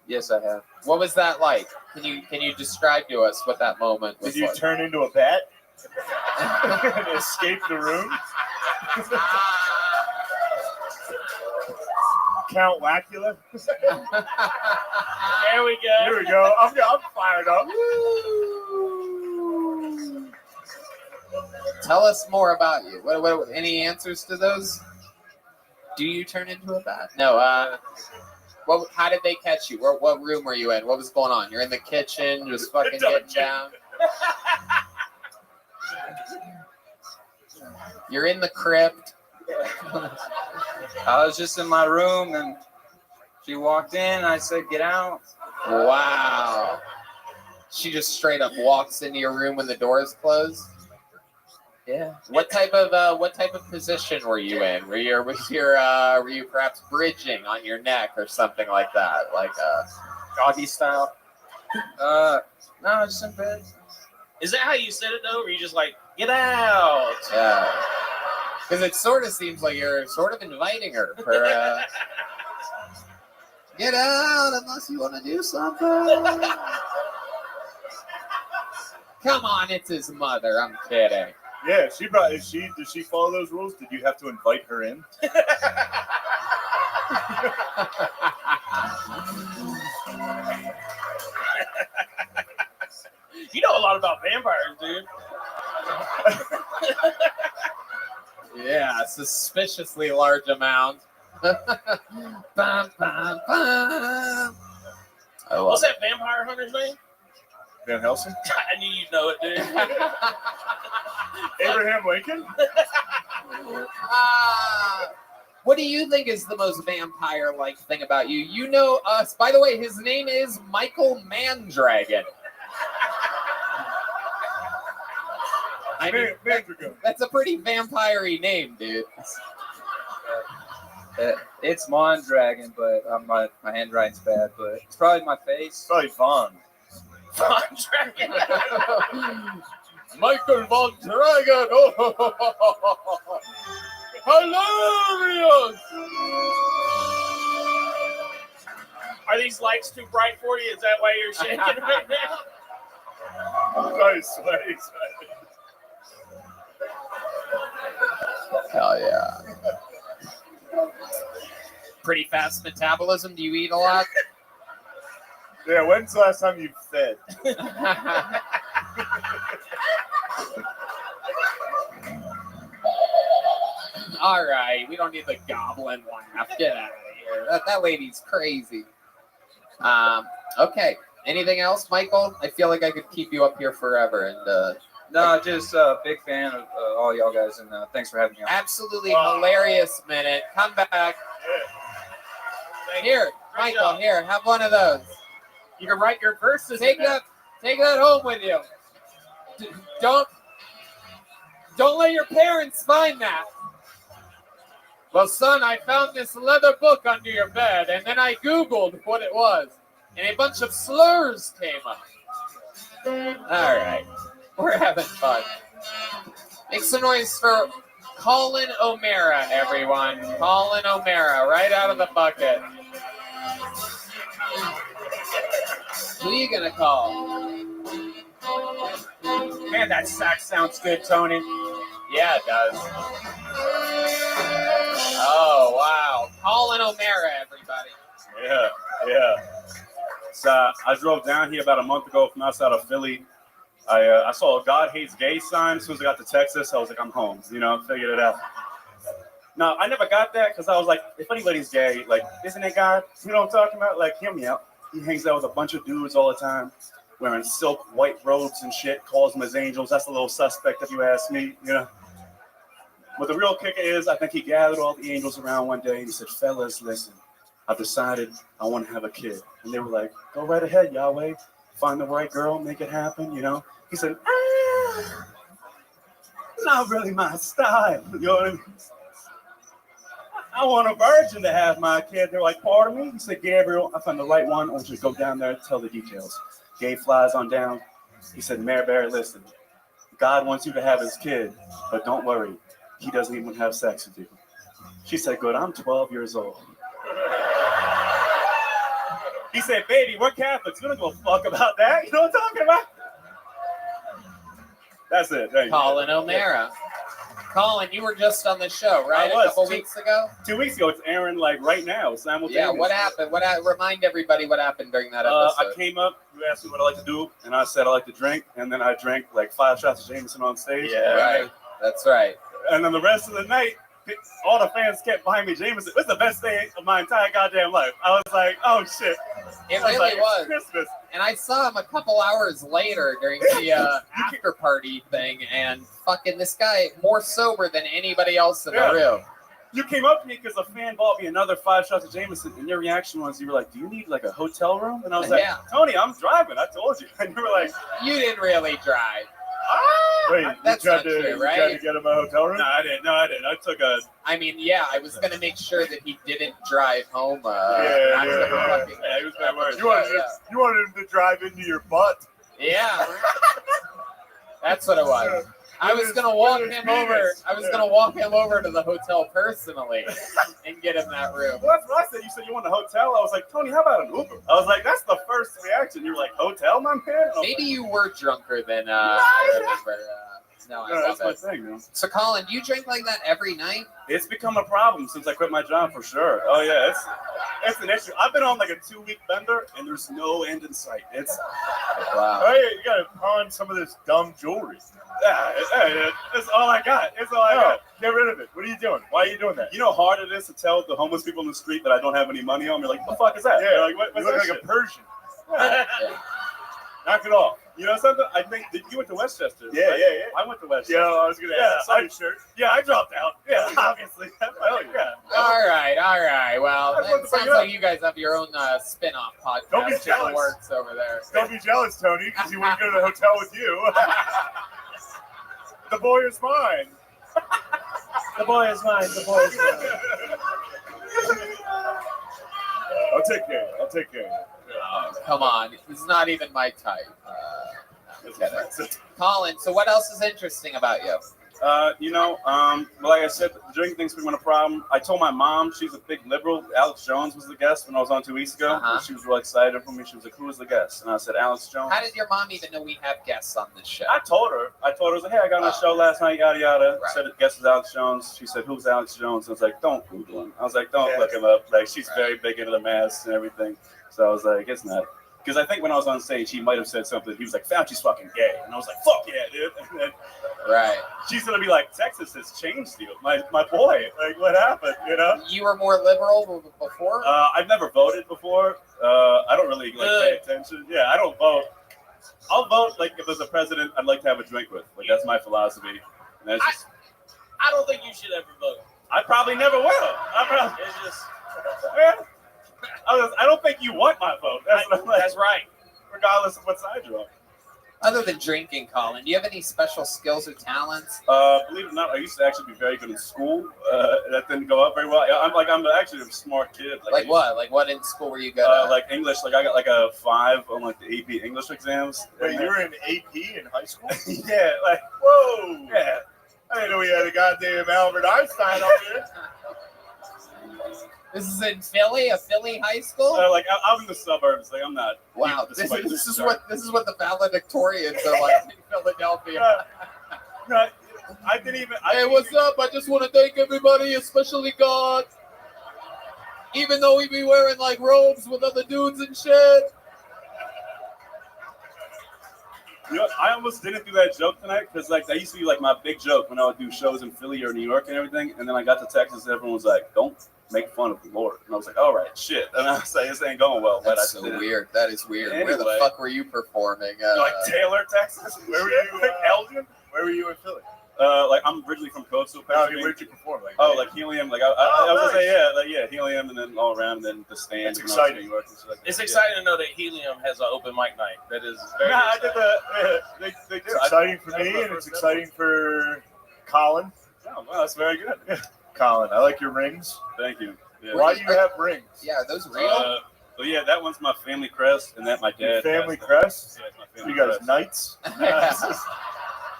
Yes, I have. What was that like? Can you describe to us what that moment was? Did you like? turn into a bat and escape the room? Count Wacula? There we go. Here we go. I'm fired up. Tell us more about you. What any answers to those? Do you turn into a bat? No. How did they catch you? What room were you in? What was going on? You're in the kitchen, just fucking getting down. You're in the crypt. I was just in my room and she walked in. I said, "Get out." Wow. She just straight up walks into your room when the door is closed. Yeah. What type of position were you in? Were you perhaps bridging on your neck or something like that, like doggy style? No, just in bed. Is that how you said it though? Or you just like, get out? Yeah. Because it sort of seems like you're sort of inviting her for get out unless you want to do something. Come on, it's his mother. I'm kidding. Yeah, does she follow those rules? Did you have to invite her in? You know a lot about vampires, dude. Yeah, suspiciously large amount. Bum, bum, bum. What's that vampire hunter's name? Van Helsing? I knew you'd know it, dude. Abraham Lincoln? What do you think is the most vampire-like thing about you? You know us. By the way, his name is Michael Mandragon. I mean, that's a pretty vampire-y name, dude. It's Mondragon, but my handwriting's bad. But it's probably my face. Probably Vaughn. Von Dragon. Michael Von Dragon. Oh, hilarious. Are these lights too bright for you? Is that why you're shaking right now? Sorry, sweaty. Hell yeah. Pretty fast metabolism. Do you eat a lot? Yeah, when's the last time you fed? All right, we don't need the goblin laugh. Get out of here. That lady's crazy. Okay. Anything else, Michael? I feel like I could keep you up here forever. And No, just a big fan of all y'all guys, and thanks for having me on. Absolutely hilarious minute. Come back. Here, Michael. Here, have one of those. You can write your verses. Take that home with you. Don't let your parents find that. Well, son, I found this leather book under your bed, and then I Googled what it was, and a bunch of slurs came up. All right. We're having fun. Make some noise for Colin O'Mara, everyone. Colin O'Mara, right out of the bucket. Who are you going to call? Man, that sax sounds good, Tony. Yeah, it does. Oh, wow. Colin O'Mara, everybody. Yeah. So I drove down here about a month ago from outside of Philly. I saw a God Hates Gay sign. As soon as I got to Texas, I was like, I'm home. Figured it out. No, I never got that because I was like, if anybody's gay, like, isn't it God? You know what I'm talking about? Like, hear me out. He hangs out with a bunch of dudes all the time, wearing silk white robes and shit, calls them his angels. That's a little suspect if you ask me, But the real kicker is, I think he gathered all the angels around one day and he said, fellas, listen, I've decided I want to have a kid. And they were like, go right ahead, Yahweh. Find the right girl, make it happen, He said, not really my style, you know what I mean? I want a virgin to have my kid. They're like, pardon me? He said, Gabriel, I found the right one. I want you to go down there and tell the details. Gabe flies on down. He said, Mary Bear, listen, God wants you to have his kid, but don't worry. He doesn't even have sex with you. She said, good, I'm 12 years old. He said, baby, we're Catholics. We don't give a fuck about that. You know what I'm talking about? That's it. Thank you. Colin O'Mara. Colin, you were just on the show, right? I was. A couple weeks ago? 2 weeks ago. It's airing like right now, simultaneously. Yeah, what happened? Remind everybody what happened during that episode. I came up, you asked me what I like to do, and I said I like to drink, and then I drank like 5 shots of Jameson on stage. Yeah, right. That's right. And then the rest of the night, all the fans kept buying me Jameson. It was the best day of my entire goddamn life. I was like, oh shit. It really was. Christmas. And I saw him a couple hours later during the after party thing, and fucking this guy more sober than anybody else in the room. You came up to me because a fan bought me another 5 shots of Jameson, and your reaction was, you were like, do you need like a hotel room? And I was like, Tony, I'm driving. I told you. And you were like, you didn't really drive. Wait, that's not true, you right? tried to get him a hotel room? No, I didn't. I took a... I mean, yeah, I was going to make sure that he didn't drive home. He was very worried. You wanted him to drive into your butt. Yeah. That's what it was. I was gonna walk him over. I was gonna walk him over to the hotel personally and get him that room. Well, that's what I said. You said you want a hotel. I was like, Tony, how about an Uber? I was like, that's the first reaction. You were like, hotel, my man? Maybe you were drunker than I remember. No, that's my thing, man. So, Colin, do you drink like that every night? It's become a problem since I quit my job, for sure. Oh yeah, it's an issue. I've been on like a 2-week bender, and there's no end in sight. It's wow. Hey, you gotta pawn some of this dumb jewelry. Yeah, it's all I got. It's all I got. Get rid of it. What are you doing? Why are you doing that? You know how hard it is to tell the homeless people in the street that I don't have any money on? You're like, what the fuck is that? Yeah, They're like, what's you look that like shit? a Persian. Yeah. Knock it off. You know something? I think that you went to Westchester. Yeah, right? yeah. I went to Westchester. Yeah, I was gonna ask. I shirt. Yeah, I dropped out. Yeah, obviously. Yeah. All right. Well, I it sounds like you guys have your own spin-off podcast. Don't be in the jealous. works over there. Don't be jealous, Tony, because he wouldn't go to the hotel with you. The boy is mine. The boy is mine. The boy is mine. I'll take care of you. Oh, come on. It's not even my type. Colin, so what else is interesting about you? Like I said, the drinking thing's been a problem. I told my mom, she's a big liberal. Alex Jones was the guest when I was on 2 weeks ago. And she was really excited for me. She was like, who was the guest? And I said, Alex Jones. How did your mom even know we have guests on this show? I told her. I was like, hey, I got on the show last night, yada, yada. Right. Said the guest is Alex Jones. She said, who's Alex Jones? I was like, don't Google him. I was like, don't look him up. Like, she's very big into the mass and everything. So I was like, it's not. Because I think when I was on stage, he might have said something. He was like, Fauci's fucking gay. And I was like, fuck yeah, dude. And then Right. she's going to be like, Texas has changed you. My boy. Like, what happened, you know? You were more liberal before? I've never voted before. I don't really pay attention. Yeah, I don't vote. I'll vote, like, if there's a president I'd like to have a drink with. Like, that's my philosophy. And that's just, I don't think you should ever vote. I probably never will. It's just. Yeah. I don't think you want my vote. That's right. Regardless of what side you're on. Other than drinking, Colin, do you have any special skills or talents? Believe it or not, I used to actually be very good in school. That didn't go up very well. I'm actually a smart kid. Like what? Like what in school were you good at? Like English. Like I got like a 5 on like the AP English exams. Wait, you were in AP in high school? Yeah. Like whoa. Yeah. I didn't know we had a goddamn Albert Einstein up here. This is in Philly, a Philly high school. Like I'm in the suburbs. Like I'm not. Wow, this is what the valedictorians are like in Philadelphia. No, I didn't even. Hey, what's up? I just want to thank everybody, especially God. Even though we be wearing like robes with other dudes and shit. You know, I almost didn't do that joke tonight because like that used to be like my big joke when I would do shows in Philly or New York and everything. And then I got to Texas and everyone was like, "Don't make fun of the Lord." And I was like, "All right, shit." And I was like, "This ain't going well." That's so weird. That is weird. Anyway. Where the fuck were you performing? Like Taylor, Texas. Where were you? Elgin? Where were you in Philly? Like I'm originally from Coastal. Where'd you perform? Like Helium. Like I was gonna say Helium, and then all around, and then the stand. It's exciting. New York and shit like that. It's exciting to know that Helium has an open mic night. That is very I exciting. did they do. It's exciting for me, and it's exciting for Colin. Oh, wow, that's very good. Colin, I like your rings. Thank you. Yeah. Why do you have rings? Yeah, are those real? Well, yeah, that one's my family crest, and that my dad. Family crest? Yeah, it's my family You guys crest. knights?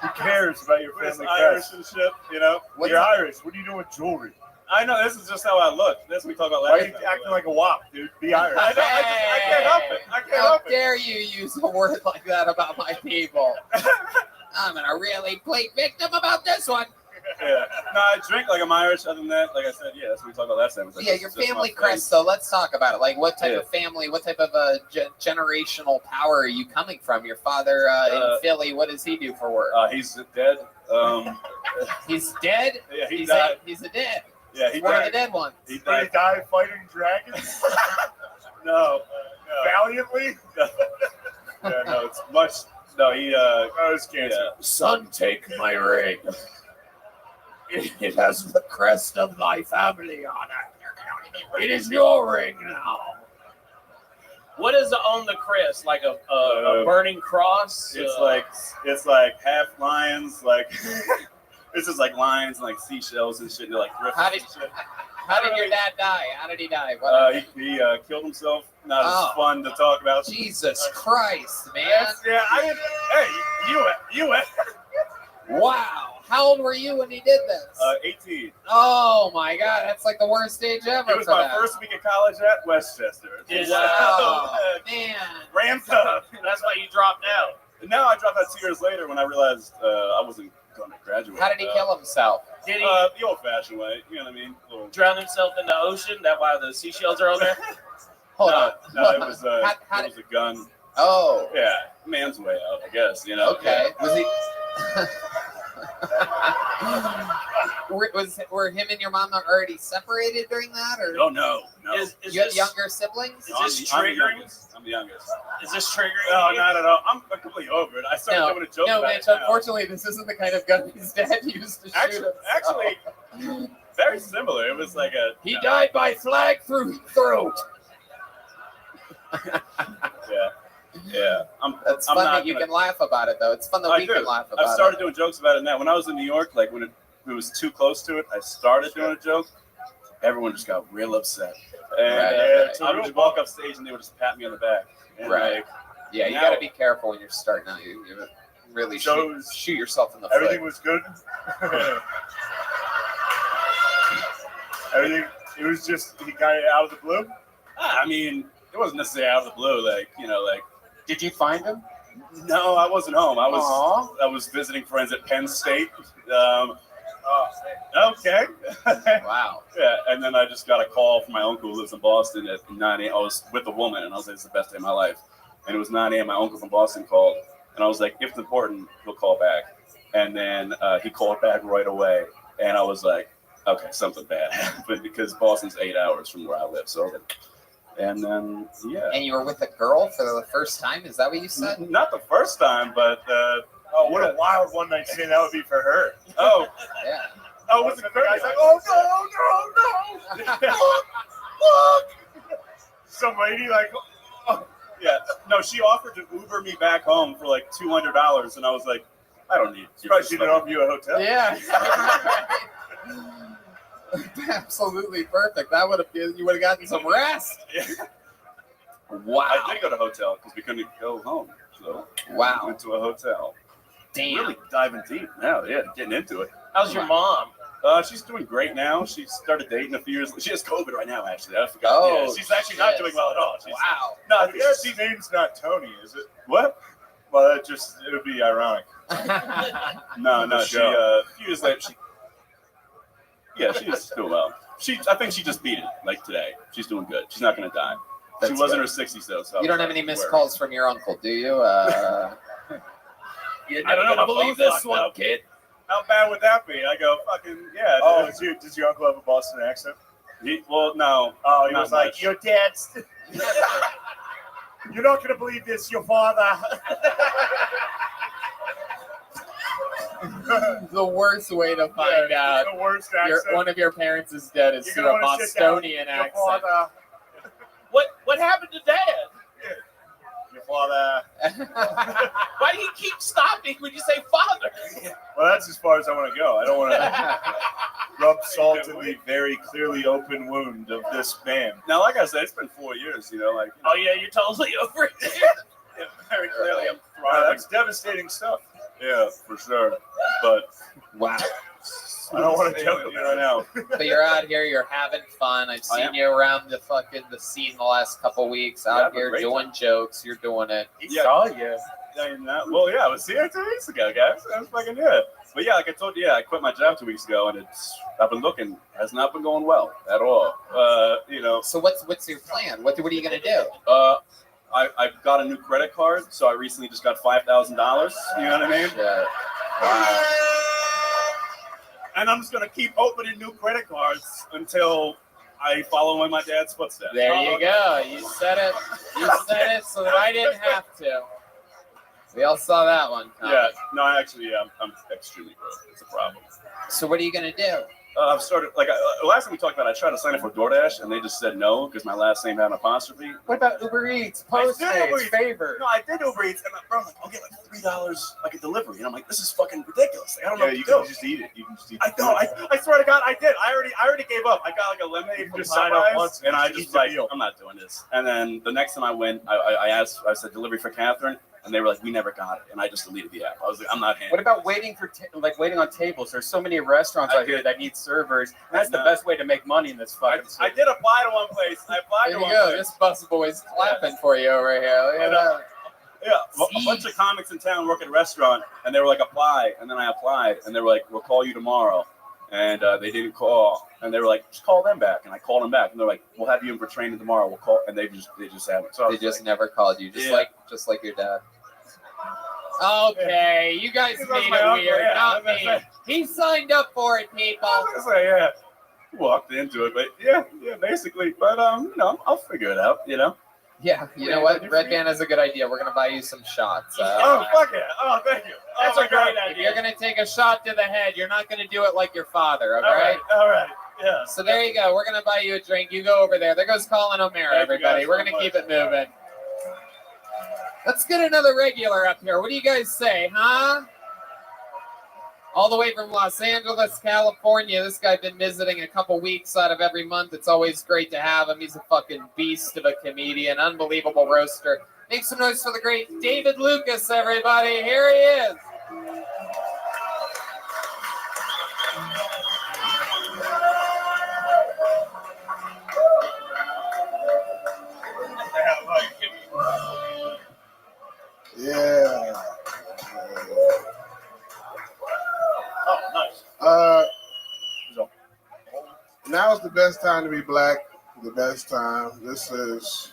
Who cares about your family Irish crest? and shit, you know? You're Irish. What do you do with jewelry? I know, this is just how I look. That's what we talk about Why last are you time. acting like a wop, dude? Be Irish. I know, I can't help it. I can't How help it. dare you use a word like that about my people? I'm gonna really play victim about this one. Yeah. No, I drink like I'm Irish. Other than that, like I said, yeah, that's what we talked about last time. Yeah, your family crest, though. Let's talk about it. Like, what type of family, what type of generational power are you coming from? Your father in Philly, what does he do for work? He's dead. He's dead? Yeah, he died. He's a dead. Yeah, he He's one of died. the dead ones. He Did he died. die fighting dragons? No. Valiantly? Yeah, no, it's much. No, he. I was cancer. Yeah. Son, take my ring. It has the crest of thy family on it. It is your ring now. What is on the crest? Like a burning cross? It's like half lions, like it's just like lions and like seashells and shit. They're like How did your dad die? How did he die? He killed himself. Not as fun to talk about. Jesus Christ, man! You. Wow. How old were you when he did this? 18. Oh my God, that's like the worst age ever. It was for my that. first week of college at Westchester. Wow, man. Ramped up. That's why you dropped out. No, I dropped out 2 years later when I realized I wasn't going to graduate. How did he kill himself? Did he The old-fashioned way. You know what I mean? drown himself in the ocean? That's why the seashells are on there? Hold on. No, it was a gun. Oh. Yeah, man's way out, I guess. You know. Okay. Yeah. Was he? were him and your mom already separated during that, or? Oh no. Is You have this, younger siblings? is this I'm the triggering? youngest. I'm the youngest. Is this triggering? No, you? not at all. I'm completely over it. I started doing a joke No, about Mitch. it now. Unfortunately, this isn't the kind of gun his dad used to shoot himself. Actually, very similar. It was like a. He died by flag through throat. Yeah. That's I'm fun not that you gonna- can laugh about it, though. It's fun that I we do. can laugh about I've started it. doing jokes about it now. When I was in New York, like when it was too close to it, I started doing a joke. Everyone just got real upset. And Right. I would just walk up stage and they would just pat me on the back. And Right. like, Yeah, you now- got to be careful when you're starting out. You really shoot yourself in the Everything foot. was good. Everything. It was just he got it out of the blue. I mean, it wasn't necessarily out of the blue. Like, you know, like. Did you find him? No, I wasn't home. I was visiting friends at Penn State. Okay. Wow. Yeah, and then I just got a call from my uncle who lives in Boston at 9 a.m. I was with a woman, and I was like, "It's the best day of my life." and it was 9 a.m. My uncle from Boston called, and I was like, if it's important, he'll call back. And then he called back right away, and I was like, okay, something bad happened because Boston's 8 hours from where I live. So, and then yeah. And you were with a girl for the first time? Is that what you said? Not the first time, but oh, what a wild one night stand that would be for her. Oh, yeah. Oh, was the guy's like, oh no, no, no, look. Some lady like, oh. Yeah, no, she offered to Uber me back home for like $200, and I was like, I don't need. Surprised she didn't offer you a hotel. Yeah. Absolutely perfect. That would have you would have gotten some rest. Yeah. Wow. I did go to a hotel because we couldn't go home, so wow, we went to a hotel. Damn. Really diving deep now. Yeah, getting into it. How's your mom? She's doing great now. She started dating a few years. She has COVID right now, actually. I forgot. Oh, yeah, she's actually not doing well at all. Wow. No, her name's not Tony, is it? What? Well, it would be ironic. No, she a few years later, she's doing well. I think she just beat it, like today. She's doing good. She's not going to die. That's she was in her good. 60s, though. So You don't have any missed calls from your uncle, do you? I don't know. gonna believe this one, kid. How bad would that be? I go, fucking, yeah. Oh, does your uncle have a Boston accent? Well, no. Oh, he not was like, much. your dad's... You're not going to believe this, your father. The worst way to find out the worst accent. one of your parents is dead is You're through gonna a wanna sit down with Bostonian your accent. father. What happened to Dad? Your father. Why do you keep stopping when you say father? Well, that's as far as I want to go. I don't want to rub salt in the very clearly open wound of this man. Now, like I said, it's been 4 years, like. Oh yeah, you're totally over it. Yeah, very clearly, I'm Wow, thriving. that's devastating stuff. Yeah, for sure. But wow. I don't want to joke with you right now. But you're out here, you're having fun. I've I seen am. you around the scene the last couple weeks. Yeah, Out have a here great doing jokes. You're doing it. Yeah. saw you. Well, yeah, I was here 2 weeks ago, guys. I was fucking good. But yeah, like I told you, I quit my job 2 weeks ago, and I've been looking. Has not been going well at all. So what's your plan? What are you gonna do? I've got a new credit card, so I recently just got $5,000. You know what I mean? Yeah. Wow. And I'm just gonna keep opening new credit cards until I follow in my dad's footsteps. There you go. You said it. You said it so that I didn't have to. We all saw that one coming. Yeah. No, actually, I'm extremely broke. It's a problem. So what are you gonna do? I've started, last time we talked about it, I tried to sign up for DoorDash, and they just said no because my last name had an apostrophe. What about Uber Eats, Postmates, Favor? No, I did Uber Eats, and bro, I'll get like $3 like a delivery, and I'm like, this is fucking ridiculous. Like, I don't know what to do. Can just eat it. You can just eat I know. I swear to God, I did. I already gave up. I got like a lemonade from just sign up Popeyes, once and I just eat just the like, meal. I'm not doing this. And then the next time I went, I said delivery for Catherine, and they were like, we never got it, and I just deleted the app. I was like, I'm not handling. What about waiting for waiting on tables? There's so many restaurants out here that need servers. That's the best way to make money in this fucking city. I did apply to one place. I applied There to you one go. place. This bus boy's clapping for you over here. Look at that. Yeah, a bunch of comics in town work at a restaurant, and they were like, apply. And then I applied, and they were like, we'll call you tomorrow. And they didn't call, and they were like, just call them back. And I called them back, and they're like, we'll have you in for training tomorrow. We'll call, and they just haven't. So They just never called you, just like your dad. Okay, you guys This made was my it uncle, weird, yeah, not that's me. right. He signed up for it, people. Yeah, walked into it, but yeah, basically. But I'll figure it out. Yeah, you know what? Red Band has a good idea. We're gonna buy you some shots. Oh fuck yeah! Oh thank you. That's Oh, a my God. great If idea. you're gonna take a shot to the head, you're not gonna do it like your father, All right, yeah. So there you go. We're gonna buy you a drink. You go over there. There goes Colin O'Mara, Thank you everybody. guys We're so gonna much. keep it moving. Let's get another regular up here. What do you guys say, huh? All the way from Los Angeles, California. This guy been visiting a couple weeks out of every month. It's always great to have him. He's a fucking beast of a comedian, unbelievable roaster. Make some noise for the great David Lucas, everybody. Here he is. Yeah. Oh, nice. Now's the best time to be black. The best time. This is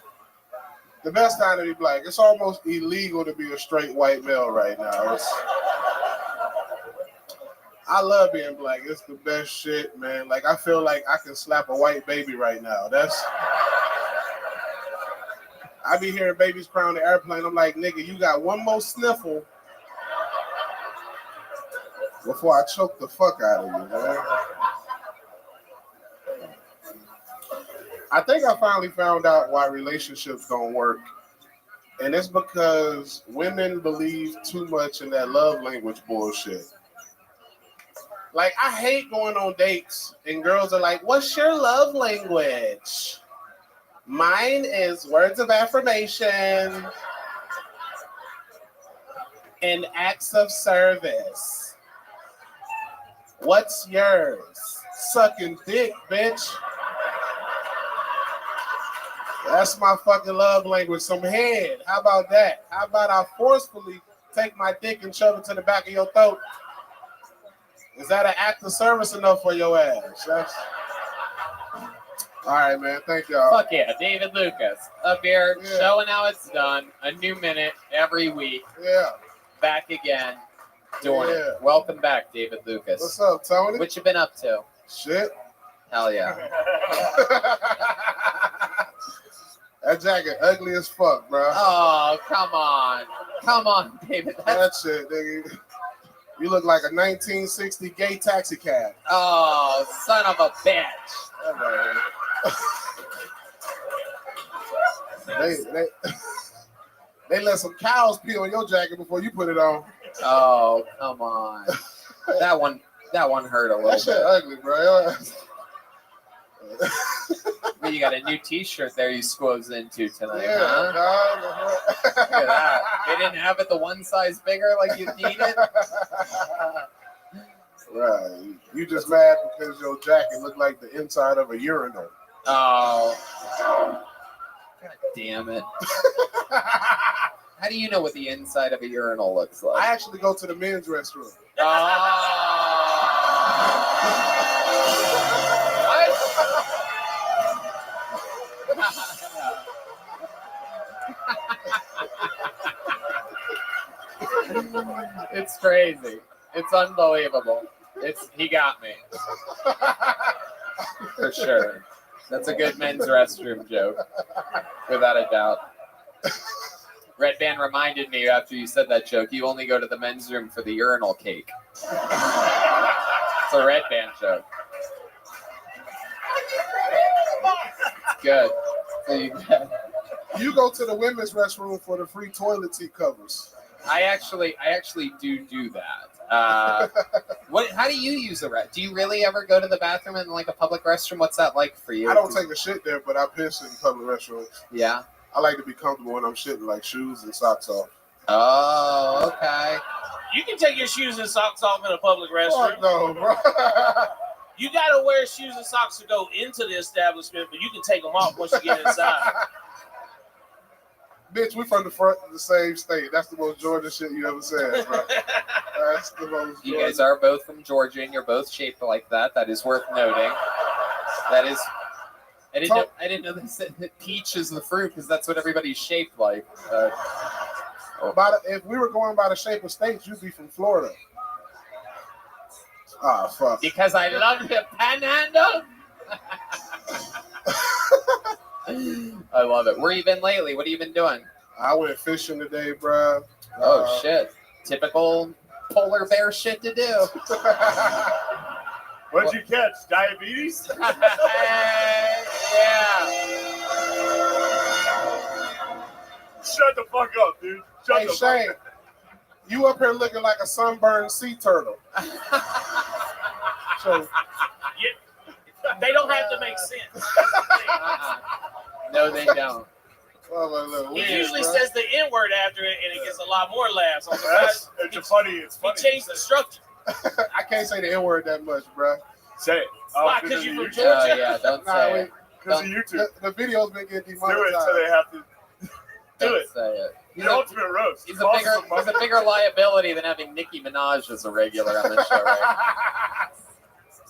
The best time to be black. It's almost illegal to be a straight white male right now. I love being black. It's the best shit, man. Like, I feel like I can slap a white baby right now. I be hearing babies cry on the airplane. I'm like, nigga, you got one more sniffle before I choke the fuck out of you, man. I think I finally found out why relationships don't work. And it's because women believe too much in that love language bullshit. Like, I hate going on dates and girls are like, what's your love language? Mine is words of affirmation and acts of service. What's yours? Sucking dick, bitch. That's my fucking love language. Some head. How about that? How about I forcefully take my dick and shove it to the back of your throat? Is that an act of service enough for your ass? All right, man. Thank y'all. Fuck yeah, David Lucas up here showing how it's done. A new minute every week. Yeah. Back again, doing it. Welcome back, David Lucas. What's up, Tony? What you been up to? Shit. Hell yeah. That jacket ugly as fuck, bro. Oh, come on. Come on, David. That shit, nigga. You look like a 1960 gay taxi cab. Oh, son of a bitch. They let some cows pee on your jacket before you put it on. Oh, come on. That one hurt a little That shit bit. ugly, bro. But you got a new T-shirt there you squoze into tonight, Yeah, huh? Look at that. They didn't have it the one size bigger like you needed. Right. You just mad because your jacket looked like the inside of a urinal. Oh. God damn it. How do you know what the inside of a urinal looks like? I actually go to the men's restroom. It's crazy. It's unbelievable. He got me. For sure. That's a good men's restroom joke. Without a doubt. Red Band reminded me after you said that joke, you only go to the men's room for the urinal cake. It's a Red Band joke. It's good. So you go to the women's restroom for the free toilet seat covers. I actually do that. How do you use a restroom? Do you really ever go to the bathroom in like a public restroom? What's that like for you? I don't take a shit there, but I piss in public restrooms. Yeah. I like to be comfortable when I'm shitting, like shoes and socks off. Oh, okay. You can take your shoes and socks off in a public restroom. Fuck no, bro. You gotta wear shoes and socks to go into the establishment, but you can take them off once you get inside. Bitch, we from the same state. That's the most Georgia shit you ever said, bro. That's the most. You guys are both from Georgia, and you're both shaped like that. That is worth noting. That is. I didn't know they said that peach is the fruit because that's what everybody's shaped like. If we were going by the shape of states, you'd be from Florida. Ah, fuck. Because I love the panhandle. I love it. Where you been lately? What have you been doing? I went fishing today, bro. Oh shit! Typical polar bear shit to do. What'd you catch? Diabetes? Yeah. Shut the fuck up, dude. Shut the Shane, fuck up. you up here looking like a sunburned sea turtle. So they don't have to make sense. No, they don't. He usually says the N word after it, and it gets a lot more laughs. It's funny. He changed the structure. I can't say the N word that much, bro. Say it. Why? Because you from Oh Georgia? yeah, don't say it. Because of YouTube. The video's been getting Do demonetized. it so they have to do it. Say it. The ultimate roast. He's a bigger liability than having Nicki Minaj as a regular on the show, right?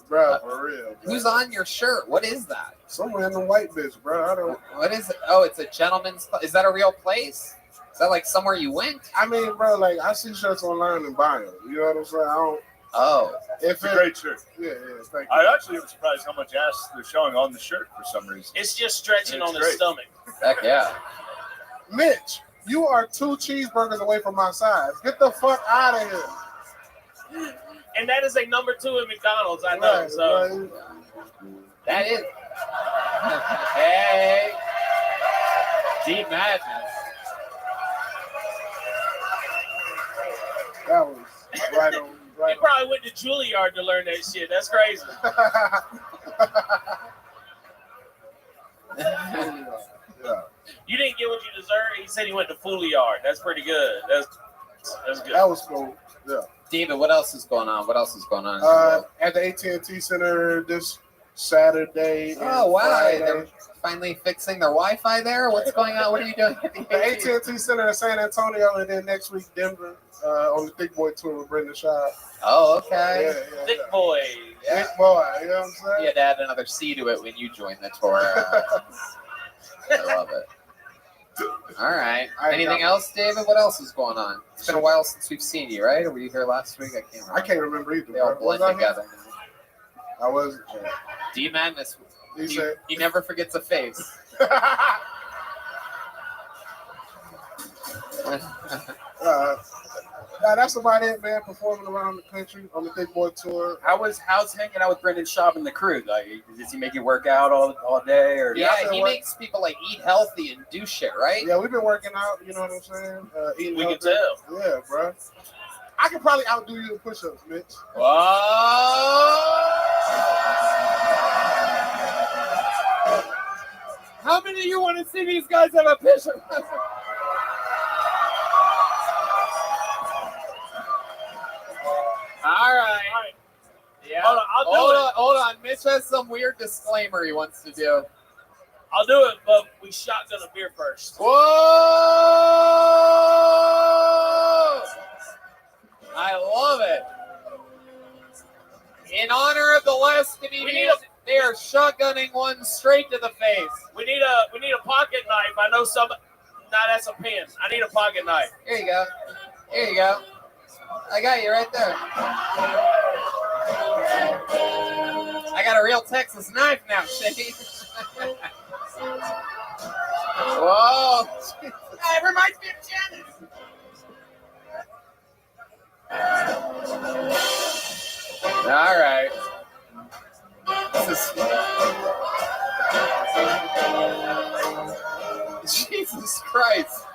Bro, for real. Bro. Who's on your shirt? What is that? Some random white bitch, bro. I don't. What is it? Oh, it's a gentleman's. Is that a real place? Is that like somewhere you went? I mean, bro, like I see shirts online and buy them. You know what I'm saying? I don't. Oh, It's a great shirt. Yeah, thank you. I actually am surprised how much ass they're showing on the shirt for some reason. It's just stretching It's on his great. stomach. Heck yeah. Mitch, you are 2 cheeseburgers away from my size. Get the fuck out of here. And that is a number 2 at McDonald's, I know. Right, so right. That is. Hey. Deep madness. That was right on. you probably went to Juilliard to learn that shit. That's crazy. Yeah. You didn't get what you deserved. He said he went to Foolyard. That's pretty good. That's good. That was cool. Yeah. David, what else is going on? What else is going on? At the AT&T Center this Saturday. Oh, and wow. Friday. They're finally fixing their Wi-Fi there? What's going on? What are you doing? The AT&T Center in San Antonio, and then next week Denver on the Thick Boy tour with Brendan Schaub. Oh, okay. Yeah. Thick boy. Thick boy, you know what I'm saying? You had to add another C to it when you joined the tour. I love it. All right. Anything else, David? What else is going on? It's been a while since we've seen you, right? Or were you here last week? I can't remember. I can't remember either. They all bro. blend together. I was. D Madness. He He never forgets a face. That's about it, man. Performing around the country on the Thick Boy tour. How's hanging out with Brendan Schaub and the crew? Like, does he make you work out all day? Or Yeah, he makes people like eat healthy and do shit, right? Yeah, we've been working out. You know what I'm saying? Eating We can healthy. tell. Yeah, bro. I could probably outdo you in push-ups, Mitch. How many of you want to see these guys have a picture? All right. Yeah. Hold on. Mitch has some weird disclaimer he wants to do. I'll do it, but we shotgun a beer first. Whoa! I love it. In honor of the last comedian, they are shotgunning one straight to the face. We need a pocket knife. I know some. Nah, that's a pen. I need a pocket knife. Here you go. Here you go. I got you right there. I got a real Texas knife now, Shady. Whoa. It reminds me of Janice. All right. This is... Jesus Christ.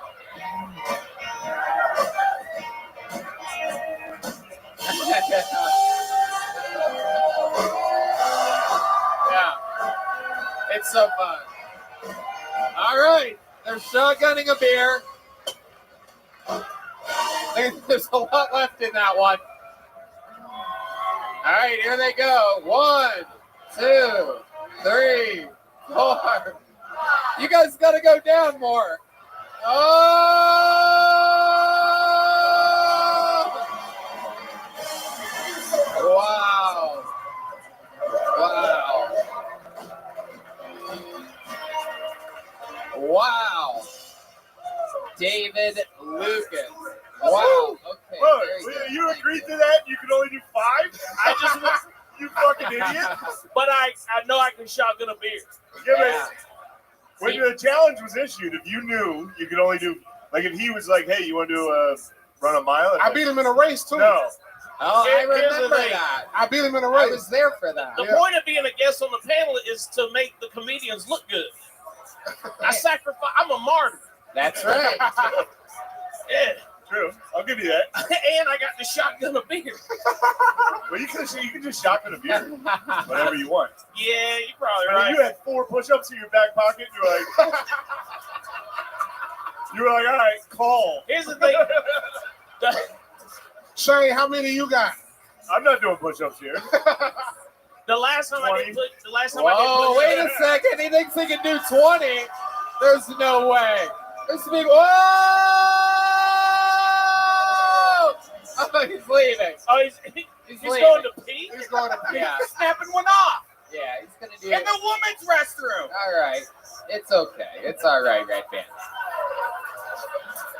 Yeah. It's so fun. All right. They're shotgunning a beer. There's a lot left in that one. All right, here they go. 1, 2, 3, 4. You guys got to go down more. Oh! Wow. Wow. Wow. David Lucas. Wow. Okay. Bro, very good. you agreed to that? You could only do 5? I just You fucking idiot. But I know I can shotgun a beer. Yeah, but when the challenge was issued, if you knew you could only do, like if he was like, hey, you want to run a mile? I beat him in a race, too. No. Oh, I Here's the remember thing. that. I beat him in a I race. was there for that. The point of being a guest on the panel is to make the comedians look good. I sacrifice. I'm a martyr. That's right. Yeah. True. I'll give you that. And I got the shotgun of beer. But you can just shotgun a beer whenever you want. Yeah, you're probably I mean, right. you had 4 push-ups in your back pocket. You were like, all right, call. Here's the thing. Shane, how many you got? I'm not doing push-ups here. The last time I 20. did put, the last time Whoa, I wait did a second. He thinks he can do 20. There's no way. There's big. Whoa! Oh, he's leaving. Oh, He's leaving. going to pee? He's going to pee. Yeah. Snapping one off. Yeah, he's gonna do In it. the women's restroom. All right, it's okay. It's all right, Red Band.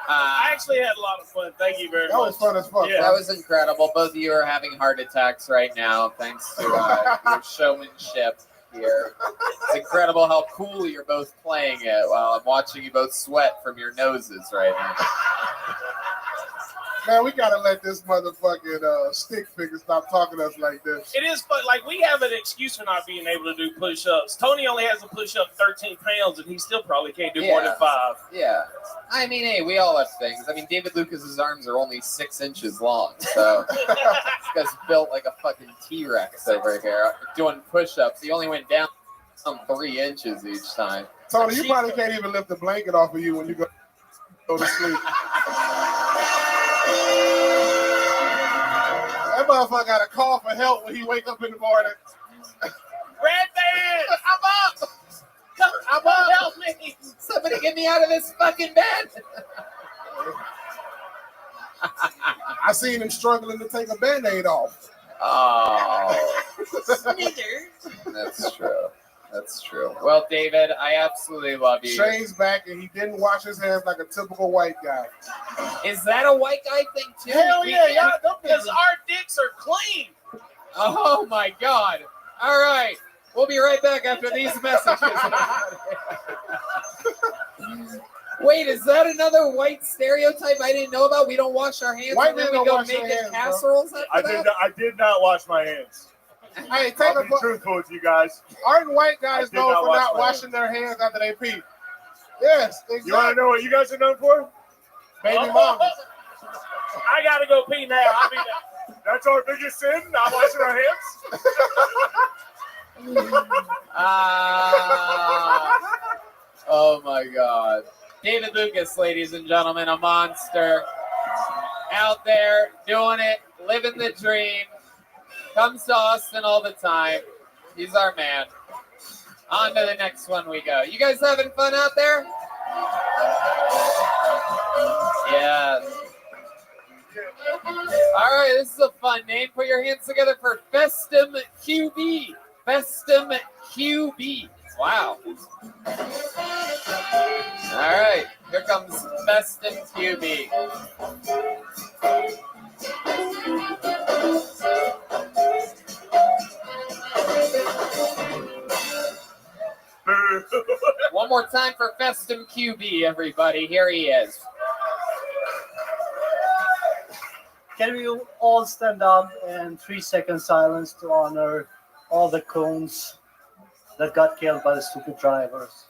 I actually had a lot of fun. Thank you very That much. was fun as fuck. Yeah. That was incredible. Both of you are having heart attacks right now, thanks to your showmanship here. It's incredible how cool you're both playing it while I'm watching you both sweat from your noses right now. Man, we gotta let this motherfucking stick figure stop talking to us like this. It is fun. Like, we have an excuse for not being able to do push-ups. Tony only has to push up 13 pounds, and he still probably can't do more than 5. Yeah. I mean, hey, we all have things. I mean, David Lucas's arms are only 6 inches long, so this guy's built like a fucking T-Rex over here doing push-ups. He only went down 3 inches each time. Tony, you probably can't even lift the blanket off of you when you go to sleep. That motherfucker got to call for help when he wake up in the morning. Red Band! I'm up! I'm up! Help me! Somebody get me out of this fucking bed! I seen him struggling to take a Band-Aid off. Oh. That's true. That's true. Well, David, I absolutely love you. Shane's back and he didn't wash his hands like a typical white guy. Is that a white guy thing too? Hell yeah, y'all don't, because our dicks are clean. Oh my God. All right. We'll be right back after these messages. Wait, is that another white stereotype I didn't know about? We don't wash our hands White and then men we don't go wash their making hands, bro. casseroles after that? I did not wash my hands. Hey, I'll be truthful with you guys. Aren't white guys I did known not for wash not my washing their hands after they pee? Yes, exactly. You want to know what you guys are known for? Baby mamas. I gotta go pee now. I'll be back. That's our biggest sin, not washing our hands. Oh my God. David Lucas, ladies and gentlemen, a monster. Out there doing it, living the dream. Comes to Austin all the time. He's our man. On to the next one we go. You guys having fun out there? Yes. All right, this is a fun name. Put your hands together for Festum QB. Festum QB. Wow. All right, here comes Festum QB. One more time for Festum QB, everybody. Here he is. Can we all stand up and 3-second silence to honor all the cones that got killed by the stupid drivers?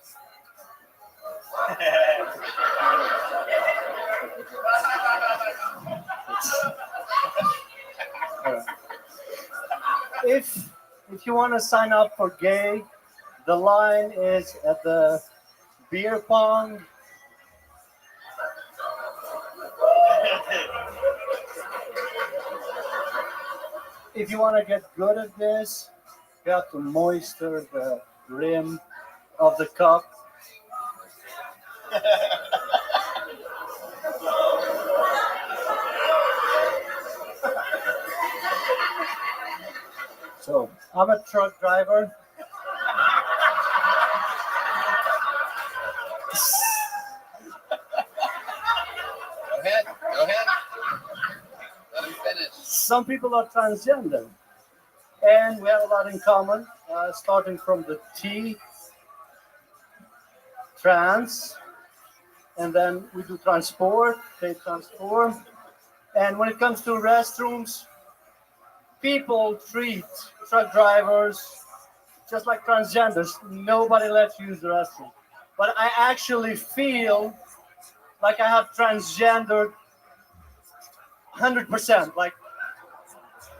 If you want to sign up for gay, the line is at the beer pong. If you want to get good at this, you have to moisture the rim of the cup. So, I'm a truck driver. Go ahead. Go ahead. Let him finish. Some people are transgender, and we have a lot in common, starting from the T, trans, and then we do transport, they transform. And when it comes to restrooms, people treat truck drivers just like transgenders. Nobody lets you use the restroom. But I actually feel like I have transgendered 100%. Like,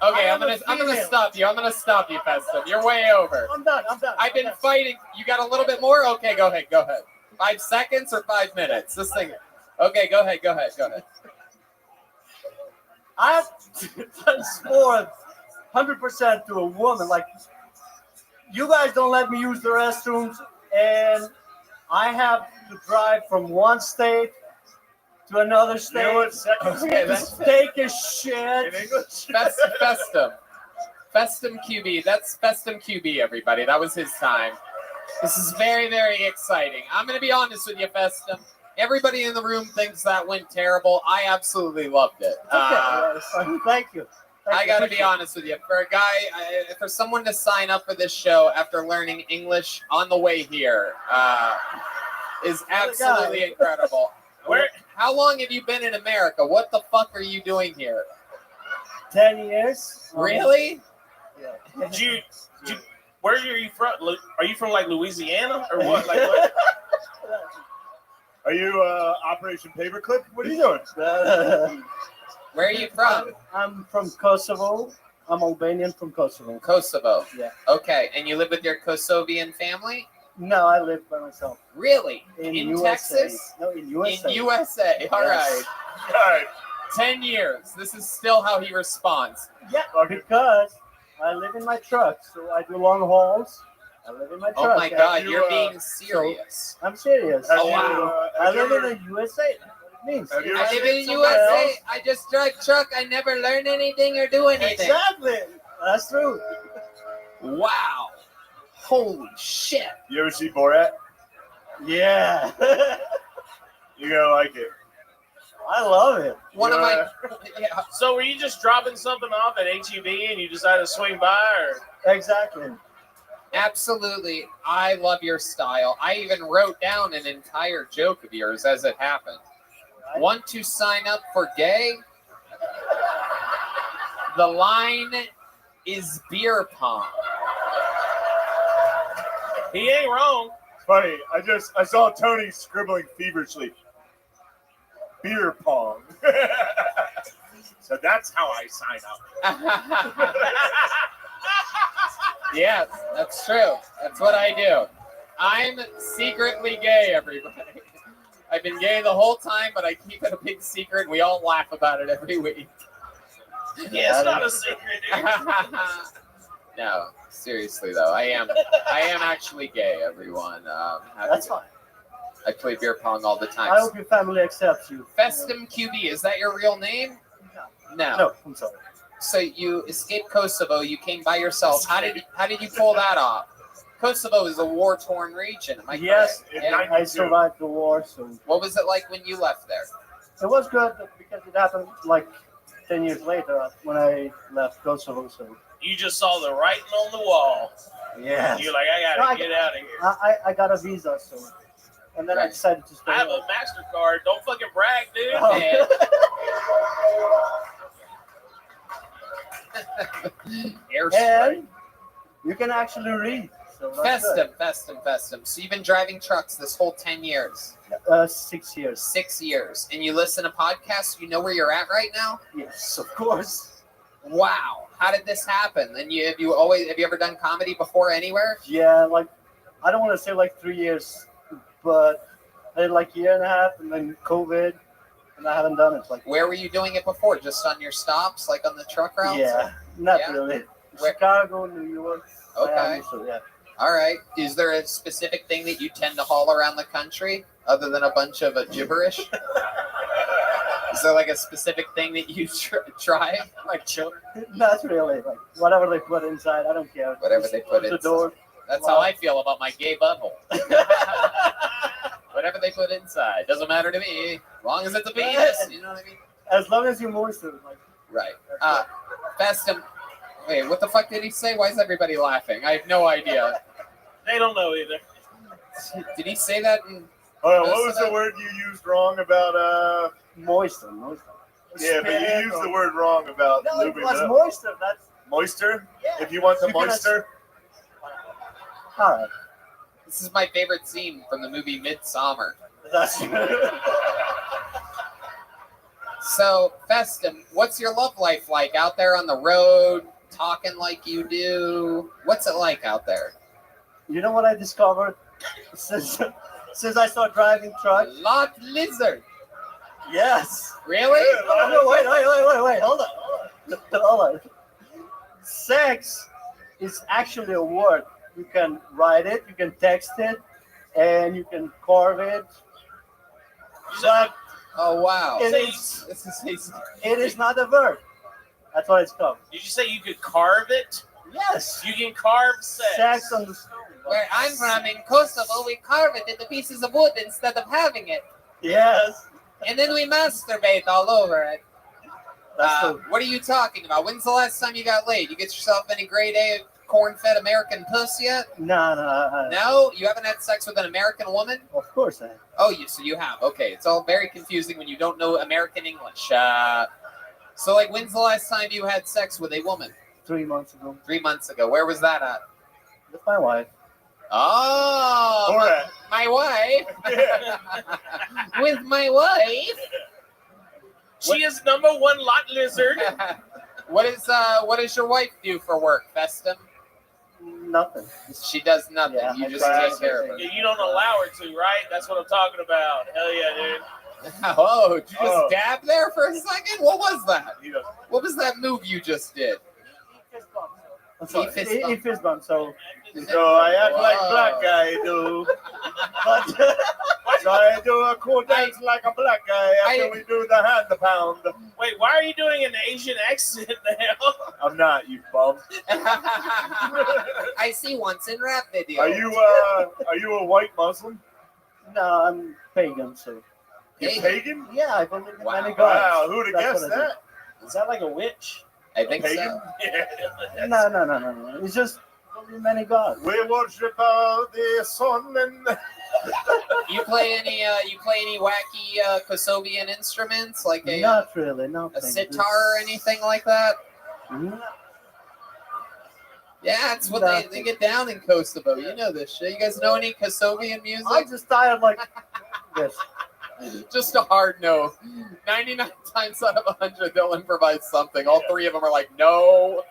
Okay, I'm gonna stop you. I'm gonna stop you, Festum. You're way over. I'm done. I've been fighting. You got a little bit more? Okay, go ahead. Go ahead. 5 seconds or 5 minutes? This thing. Okay, go ahead. Go ahead. Go ahead. I have transformed 100% to a woman. Like, you guys don't let me use the restrooms, and I have to drive from one state to another state. You know what second Okay, Just take a shit. in English? Festum. Festum QB. That's Festum QB, everybody. That was his time. This is very, very exciting. I'm going to be honest with you, Festum. Everybody in the room thinks that went terrible. I absolutely loved it. Thank you. I got to be honest with you. For a guy, for someone to sign up for this show after learning English on the way here is absolutely incredible. How long have you been in America? What the fuck are you doing here? 10 years. Really? Yeah. Where are you from? Are you from like Louisiana or what? Like what? Are you Operation Paperclip? What are you doing? Where are you from? I'm from Kosovo. I'm Albanian from Kosovo. Kosovo. Yeah. Okay, and you live with your Kosovian family? No, I live by myself. Really? In USA? Texas? No, in USA. In USA. All right. All right. 10 years. This is still how he responds. Yeah, because I live in my truck, so I do long hauls. I live in my truck. Oh my God, you're being serious. I'm serious. Oh wow. I live in the USA. That's what it means. I live in the USA. I just drive truck. I never learn anything or do anything. Exactly. That's true. Wow. Holy shit. You ever see Borat? Yeah. You're gonna like it. I love it. One of my. Yeah. So were you just dropping something off at HEB and you decided to swing by, or? Exactly. Absolutely. I love your style. I even wrote down an entire joke of yours as it happened. Want to sign up for gay? The line is beer pong. He ain't wrong. It's funny. I saw Tony scribbling feverishly. Beer pong. So that's how I sign up. Yes, that's true. That's what I do. I'm secretly gay, everybody. I've been gay the whole time, but I keep it a big secret. We all laugh about it every week. Yeah, it's not a secret, dude. No, seriously though, I am actually gay, everyone. That's fine. I play beer pong all the time. I hope your family accepts you. Festum QB, is that your real name? No. No, I'm sorry. So you escaped Kosovo. You came by yourself. How did you pull that off? Kosovo is a war-torn region. Am I Yes, correct? Yeah. I survived the war. So What was it like when you left there? it was good because it happened like 10 years later when I left Kosovo. So You just saw the writing on the wall. yeah, You're like, I gotta get out of here. I got a visa, so and then I decided to stay. I have a MasterCard. Don't fucking brag, dude. Oh. And you can actually read. So that's good. Festum. So you've been driving trucks this whole 10 years. 6 years. 6 years. And you listen to podcasts, you know where you're at right now? Yes, of course. Wow. How did this happen? And have you ever done comedy before anywhere? Yeah, like I don't want to say like 3 years, but I did like a year and a half and then COVID and I haven't done it. Like Where were you doing it before? Just on your stops, like on the truck routes? yeah, not Yeah. really. Chicago, New York. Okay. Miami, so yeah. All right. Is there a specific thing that you tend to haul around the country other than a bunch of gibberish? Is there like a specific thing that you try? Like children? Not really. Like whatever they put inside, I don't care. Whatever Just they put close the inside. door. That's how I feel about my gay butthole. Whatever they put inside. Doesn't matter to me. As long as it's a penis. You know what I mean? As long as you moisten it, like Right. Festum. Wait, what the fuck did he say? Why is everybody laughing? I have no idea. They don't know either. Did he say that in... What was the word you used wrong about moisten? Yeah, but you used the word wrong about No, it lubing was up. moisture. That's Moisture? If you want the You can- moisture. all right. This is my favorite scene from the movie Midsommar. That's So, Festum, what's your love life like out there on the road, talking like you do? What's it like out there? You know what I discovered since I started driving truck? Lot lizard. Yes. Really? Oh, no, wait. Hold on. Sex is actually a word. You can write it, you can text it, and you can carve it. But Oh wow. It It is not a verb. That's what it's called. Did you say you could carve it? Yes. You can carve sex. Sex on the stone. Where I'm from in Kosovo, we carve it into pieces of wood instead of having it. Yes. And then we masturbate all over it. That's What are you talking about? When's the last time you got laid? You get yourself any grade A corn-fed American puss yet? No. No? You haven't had sex with an American woman? Of course I have. Oh, so you have. Okay, it's all very confusing when you don't know American English. So, like, when's the last time you had sex with a woman? 3 months ago. 3 months ago. Where was that at? With my wife. Oh, All right. my wife. With my wife. She is number one lot lizard. What does your wife do for work, Festum? Nothing. She does nothing. Yeah, you I just try take care of her. You don't allow her to, right? That's what I'm talking about. Hell yeah, dude. Oh, did you just dab there for a second? What was that? What was that move you just did? He fist bump. So I act like black guy do. So I do a cool dance like a black guy after we do the hand pound. Wait, why are you doing an Asian accent now? I'm not, you bum. I see once in rap video. Are you a white Muslim? No, I'm pagan. So. You pagan? Yeah, I believe in many gods. Wow, who'd have That's guessed what I do. that? Is that like a witch? I think Pagan? so. No. It's just many gods. We worship the sun and. You play any wacky Kosovian instruments like a Not really. No. a sitar or anything like that? No. Yeah, it's what they get down in Kosovo. You know this shit. You guys know any Kosovian music? I'm just tired like this. Just a hard no. 99 times out of 100, they'll improvise something. All three of them are like, no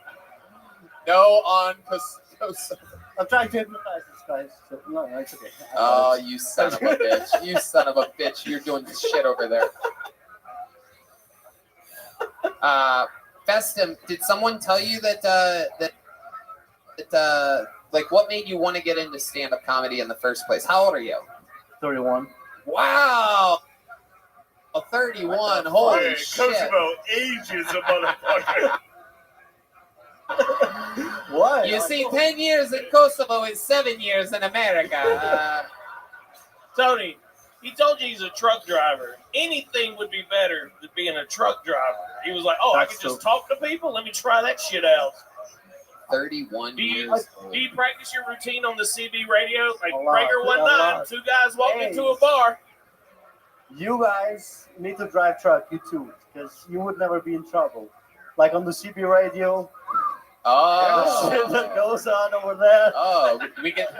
on Kosovo. I'm trying to hypnotize this guy. So, no, it's okay. Oh, you son of a bitch. You son of a bitch. You're doing shit over there. Festum, did someone tell you that like, what made you want to get into stand-up comedy in the first place? How old are you? 31. Wow. 31. Holy Hey, shit. Kosovo ages a motherfucker. What? You see, 10 years in Kosovo is 7 years in America. Tony, he told you he's a truck driver. Anything would be better than being a truck driver. He was like, I can just talk to people? Let me try that shit out. 31 Do you years old. practice your routine on the CB radio? Like, A lot, Prager one a night, lot. two guys walked Hey. into a bar. You guys need to drive truck, you too, because you would never be in trouble. Like on the CB radio. Oh. Shit that goes on over there. Oh, we get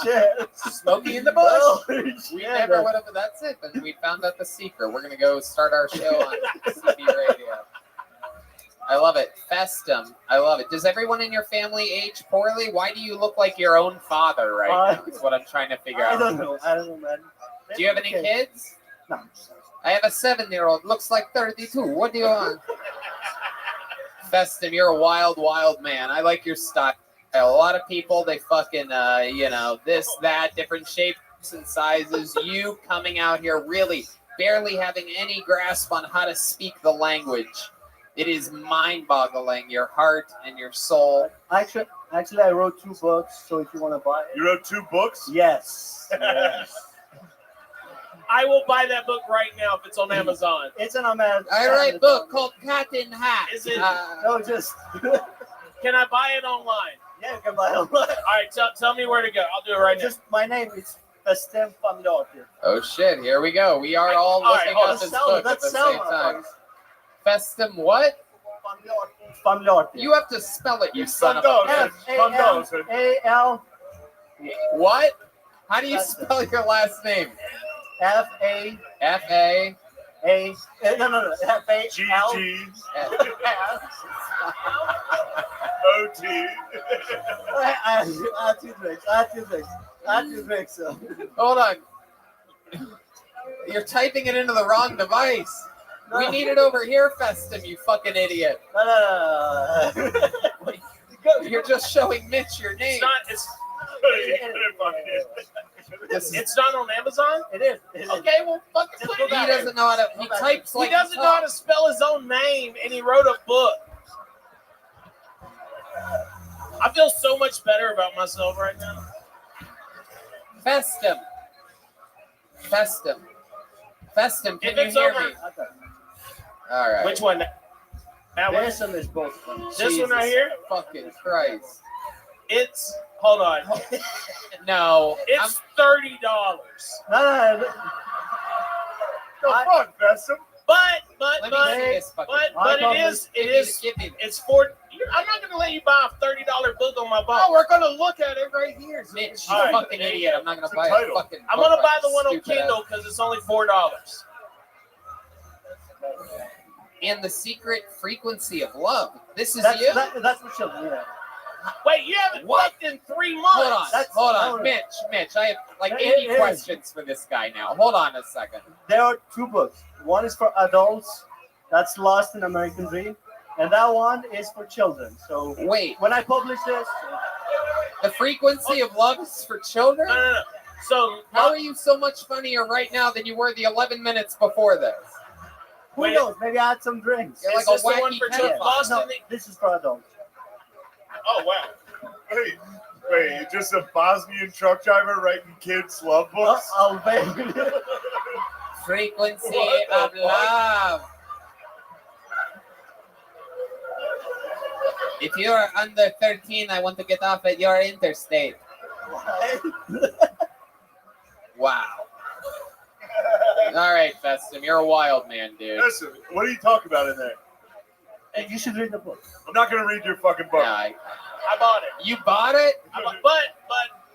Shit. Smokey in the bush. Holy We shit. never would have. That's it. But we found out the secret. We're gonna go start our show on CB radio. I love it. Festum. I love it. Does everyone in your family age poorly? Why do you look like your own father right now? Is what I'm trying to figure out. I don't know, man. Do you have any kids? No. I have a 7-year-old. Looks like 32. What do you want? Festum, you're a wild, wild man. I like your style. A lot of people, they fucking, this, that, different shapes and sizes. You coming out here really barely having any grasp on how to speak the language. It is mind-boggling, your heart and your soul. Actually, I wrote 2 books, so if you want to buy it. You wrote 2 books? Yes. Yes. I will buy that book right now if it's on Amazon. It's an Amazon. I write a book called Cat in Hat. Is it? No, just. Can I buy it online? Yeah, you can buy it online. All right, tell me where to go. I'll do it right Just my name is Festum Familjarti. Oh shit, here we go. We are all looking up this book at the same time. Festum what? Familjarti. You have to spell it, you son of a bitch. F-A-M-A-L. What? How do you spell your last name? F-A. F-A. A. No. F-A-L. G-G. O-T. I have 2 drinks. So. Hold on. You're typing it into the wrong device. We need it over here, Festum, you fucking idiot. No. You're just showing Mitch your name. It's It's not on Amazon? It is. It is. Okay, well, fucking put it He out. doesn't know how to. He types like He doesn't know how to spell his own name, and he wrote a book. I feel so much better about myself right now. Festum. Festum. Festum, can If you it's hear over- me? All right. Which one? That one? This one is both of them. This one right here? Fucking Christ. It's, hold on. No. It's $30. No. The fuck, Besson? But Let me see this fucking. it's for, I'm not going to let you buy a $30 book on my book. Oh, we're gonna look at it right here. Mitch, you All right. fucking idiot. I'm not gonna buy a fucking. I'm book going to buy like the one on stupid Kindle ass. because it's only $4. And the secret frequency of love. This is That's, you. that's for children, yeah. Wait, you haven't looked in 3 months. Hold on, Mitch. I have like 80 questions for this guy now. Hold on a second. There are 2 books. One is for adults. That's Lost in American Dream. And that one is for children. So wait, when I publish this, the frequency of love is for children? No. So how are you so much funnier right now than you were the 11 minutes before this? who knows? Maybe I had some drinks. You're like Is this a the one wacky for children? pedophile. Lost No, in the... this is for adults. Oh, wow. Wait, you're just a Bosnian truck driver writing kids' love books? Albanian. Frequency of love. If you are under 13, I want to get off at your interstate. Wow. All right, Festum, you're a wild man, dude. Listen, what are you talking about in there? Hey, you should read the book. I'm not going to read your fucking book. Yeah, I bought it. You bought it? But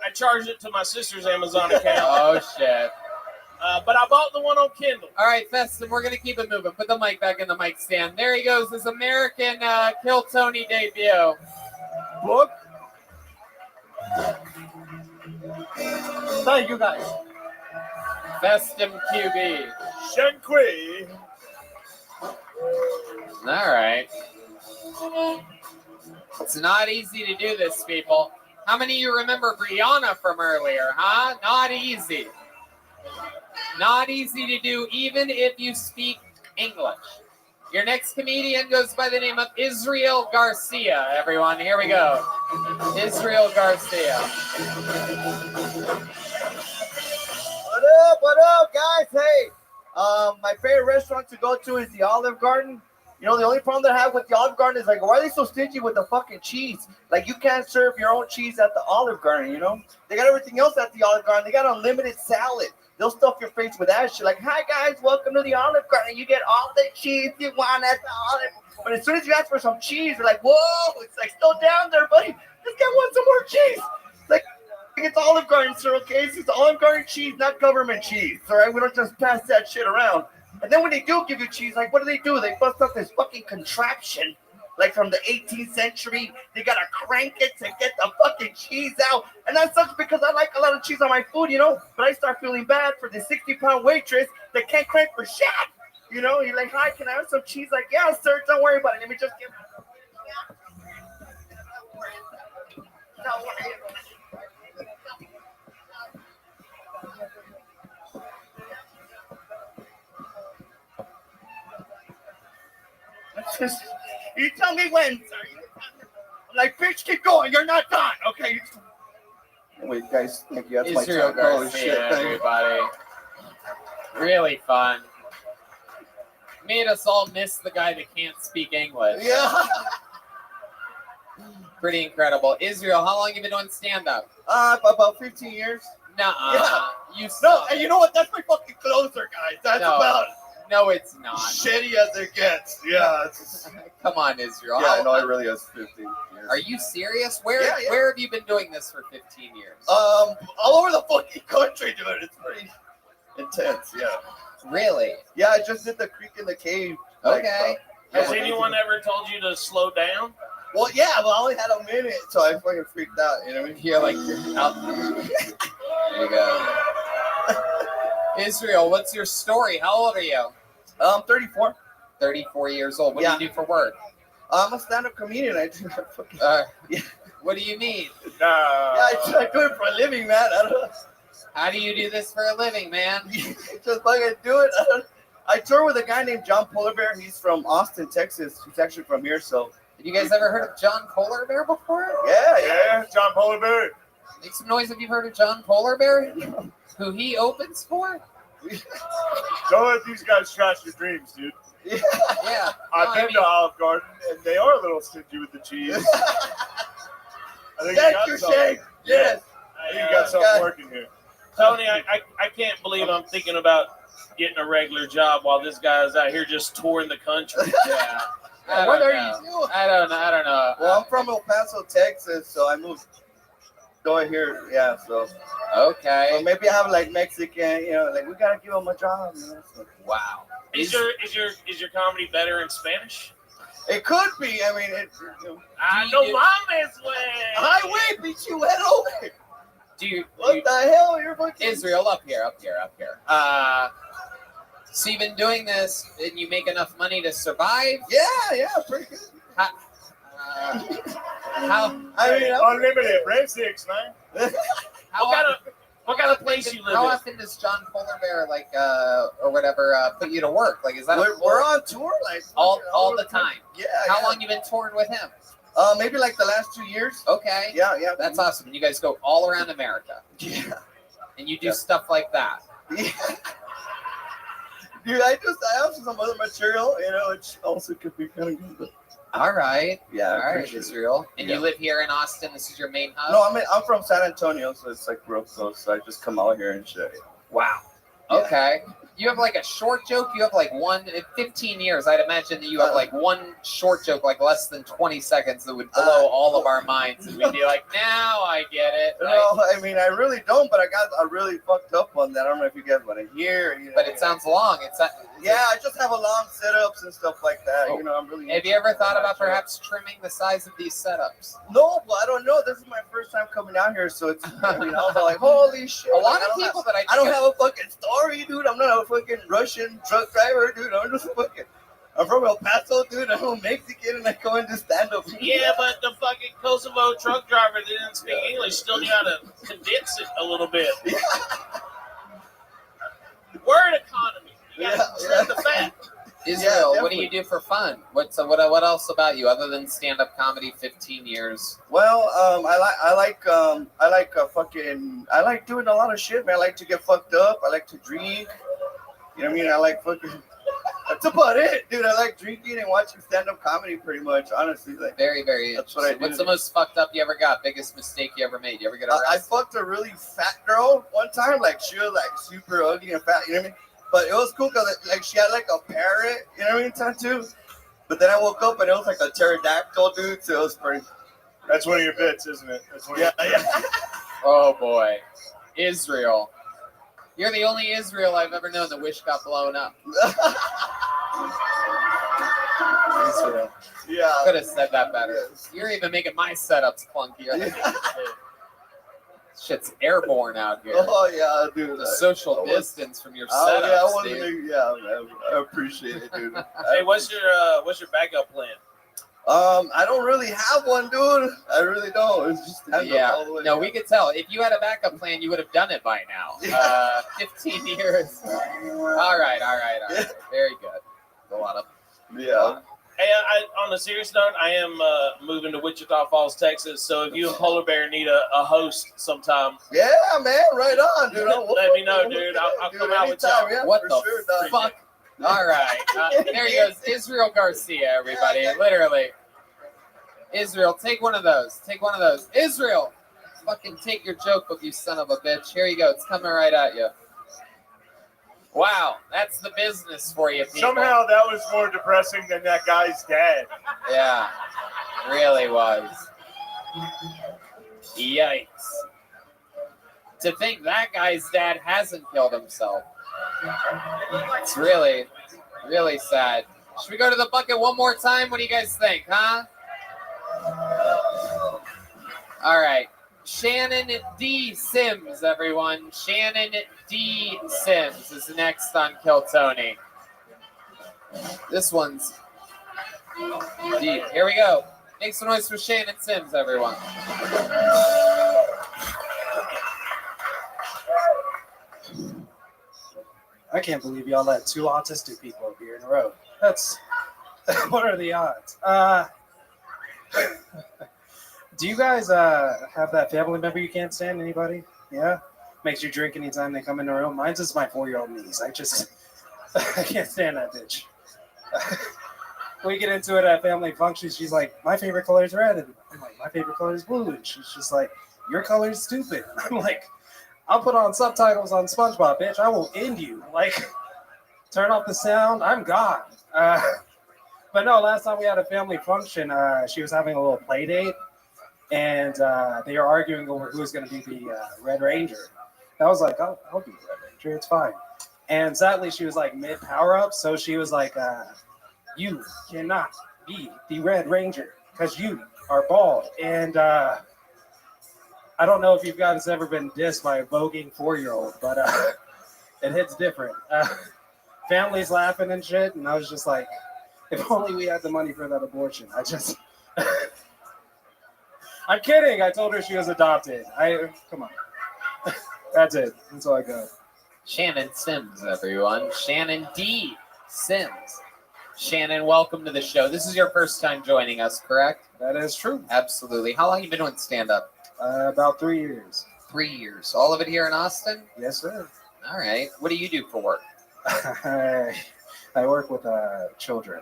I charged it to my sister's Amazon account. Oh, shit. But I bought the one on Kindle. All right, Festum, we're going to keep it moving. Put the mic back in the mic stand. There he goes, his American Kill Tony debut. Book? Thank you, guys. Festum QB. Shenqui. All right. It's not easy to do this, people. How many of you remember Brianna from earlier, huh? Not easy. Not easy to do, even if you speak English. Your next comedian goes by the name of Israel Garcia, everyone. Here we go. Israel Garcia. What up, guys? Hey, my favorite restaurant to go to is the Olive Garden. You know, the only problem that I have with the Olive Garden is like, why are they so stingy with the fucking cheese? Like, you can't serve your own cheese at the Olive Garden, you know? They got everything else at the Olive Garden. They got unlimited salad. They'll stuff your face with that shit. Like, hi, guys, welcome to the Olive Garden. You get all the cheese you want at the Olive Garden. But as soon as you ask for some cheese, they're like, whoa, it's like, still down there, buddy. This guy wants some more cheese. It's like, it's Olive Garden, sir, okay? It's Olive Garden cheese, not government cheese, all right? We don't just pass that shit around. And then when they do give you cheese, like, what do? They bust up this fucking contraption, like from the 18th century. They gotta crank it to get the fucking cheese out. And that sucks because I like a lot of cheese on my food, you know? But I start feeling bad for the 60-pound waitress that can't crank for shit. You know, you're like, hi, can I have some cheese? Like, yeah, sir, don't worry about it. Let me just give Don't worry. You tell me when, sir. I'm like, bitch, keep going. You're not done, okay? Wait, guys, thank you. That's Israel my time. Holy Garcia, shit, thank you. everybody. Really fun. Made us all miss the guy that can't speak English. Yeah. Pretty incredible. Israel, how long have you been doing stand-up? About 15 years. Nuh-uh. Yeah. You No, and you know what? That's my fucking closer, guys. That's No. about No, it's not. shitty as it gets. Yeah. Come on, Israel. Yeah, no, it really is 15 years. Are you serious? Where Yeah, yeah. where have you been doing this for 15 years? All over the fucking country, dude. It's pretty intense, yeah. Really? Yeah, I just did the Creek in the Cave. Okay. Has anyone ever told you to slow down? Well, yeah, but I only had a minute, so I fucking freaked out, you know what I mean? You're like, you're out. There you go. Israel, what's your story? How old are you? 34. 34 years old. What Yeah. do you do for work? I'm a stand-up comedian. I do What do you mean? Yeah, I do it for a living, man. I don't know. How do you do this for a living, man? Just fucking do it. I tour with a guy named John Polar Bear. He's from Austin, Texas. He's actually from here, so. Have you guys ever heard of John Polar Bear before? Yeah, John Polar Bear. Make some noise if you've heard of John Polar Bear, who he opens for. Don't let these guys trash your dreams, dude. Yeah. I've been to Olive Garden, and they are a little stingy with the cheese. I think Thank you, Shane. Yes. I think you got something working here. Tony, I can't believe I'm thinking about getting a regular job while this guy's out here just touring the country. Yeah. What are you doing? I don't know. Well, I'm from El Paso, Texas, so I moved over here. Yeah, so. Okay. So maybe I have like Mexican, like we gotta give them a job. So. Wow. Is your comedy better in Spanish? It could be. I mean, I know mames, way. Highway beat you head over. What the hell? You're fucking Israel up here. So you've been doing this, and you make enough money to survive? Yeah, pretty good. How? I mean, unlimited breadsticks, man. What kind of place you live How in? often does John Polar Bear or whatever put you to work? Like, is that we're on tour like all the time? Yeah. How long you been touring with him? Maybe like the last 2 years. Okay. Yeah. That's awesome. And you guys go all around America. Yeah. And you do stuff like that. Yeah. Dude, I have some other material, which also could be kind of good. All right. Yeah. All right, Israel. And you live here in Austin. This is your main hub? No, I'm from San Antonio, so it's like real close. So I just come out here and shit. Wow. Yeah. Okay. You have like a short joke? You have like one, in 15 years, I'd imagine that you have like one short joke, like less than 20 seconds that would blow all of our minds. And we'd be like, now I get it. No, I mean, I really don't, but I really fucked up on that. I don't know if you guys want to hear. But it sounds long. I just have a long setups and stuff like that. I'm really. Have you ever thought about perhaps trimming the size of these setups? No, well, I don't know. This is my first time coming out here, so it's. I was like, holy shit! A lot of people that I don't have a fucking story, dude. I'm not a fucking Russian truck driver, dude. I'm from El Paso, dude. I'm a Mexican, and I go into stand up. Yeah, but the fucking Kosovo truck driver that didn't speak English still got to condense it a little bit. Yeah. Word economy. You got to trim the fat. Israel, what do you do for fun? What else about you other than stand-up comedy? 15 years. Well, I like doing a lot of shit, man. I like to get fucked up. I like to drink. You know what I mean? I like fucking. That's about it, dude. I like drinking and watching stand-up comedy, pretty much. Honestly, like very, very. That's what I do. What's the most fucked up you ever got? Biggest mistake you ever made? You ever get arrested? I fucked a really fat girl one time. Like she was like super ugly and fat. You know what I mean? But it was cool because like she had like a parrot. You know what I mean? Tattoo. But then I woke up and it was like a pterodactyl, dude. So it was pretty. That's one of your bits, isn't it? Yeah. Oh boy, Israel. You're the only Israel I've ever known that wish got blown up. Israel. Yeah. Could have said that better. You're even making my setups clunkier. Shit's airborne out here. Oh yeah, dude. The social distance from your setups, dude. I appreciate it, dude. Hey, what's your backup plan? I don't really have one, dude. I really don't. It's just all the way. No, we could tell. If you had a backup plan, you would have done it by now. 15 years. All right. Very good. A lot of. Yeah. Hey, on a serious note, I am moving to Wichita Falls, Texas. So if you and Polar Bear need a host sometime, yeah, man, right on, dude. Let me know, dude. I'll come out with y'all. Yeah, what the fuck? All right. There he goes. Israel Garcia, everybody. Literally. Israel, take one of those. Israel, fucking take your joke book, you son of a bitch. Here you go. It's coming right at you. Wow, that's the business for you, people. Somehow that was more depressing than that guy's dad. Yeah, really was. Yikes. To think that guy's dad hasn't killed himself. It's really, really sad. Should we go to the bucket one more time? What do you guys think, huh? All right. Shannon D. Sims, everyone. Shannon D. Sims is next on Kill Tony. This one's deep. Here we go. Make some noise for Shannon Sims, everyone. I can't believe y'all let 2 autistic people up here in a row. That's what are the odds? Do you guys have that family member you can't stand? Anybody? Yeah, makes you drink anytime they come in the room. Mine's just my 4-year-old niece. I can't stand that bitch. We get into it at family functions. She's like, my favorite color is red, and I'm like, my favorite color is blue, and she's just like, your color is stupid. I'm like, I'll put on subtitles on SpongeBob, bitch. I will end you. Like, turn off the sound. I'm gone. But no, last time we had a family function, she was having a little play date, and they were arguing over who was going to be the Red Ranger. I was like, I'll be the Red Ranger. It's fine. And sadly, she was like mid power up, so she was like, you cannot be the Red Ranger because you are bald. And I don't know if you guys ever been dissed by a voguing 4-year-old, but it hits different. Families laughing and shit, and I was just like, if only we had the money for that abortion. I'm kidding. I told her she was adopted. Come on. That's it. That's all I got. Shannon Sims, everyone. Shannon D. Sims. Shannon, welcome to the show. This is your first time joining us, correct? That is true. Absolutely. How long have you been doing stand-up? About 3 years. 3 years. All of it here in Austin? Yes, sir. All right. What do you do for work? I work with children.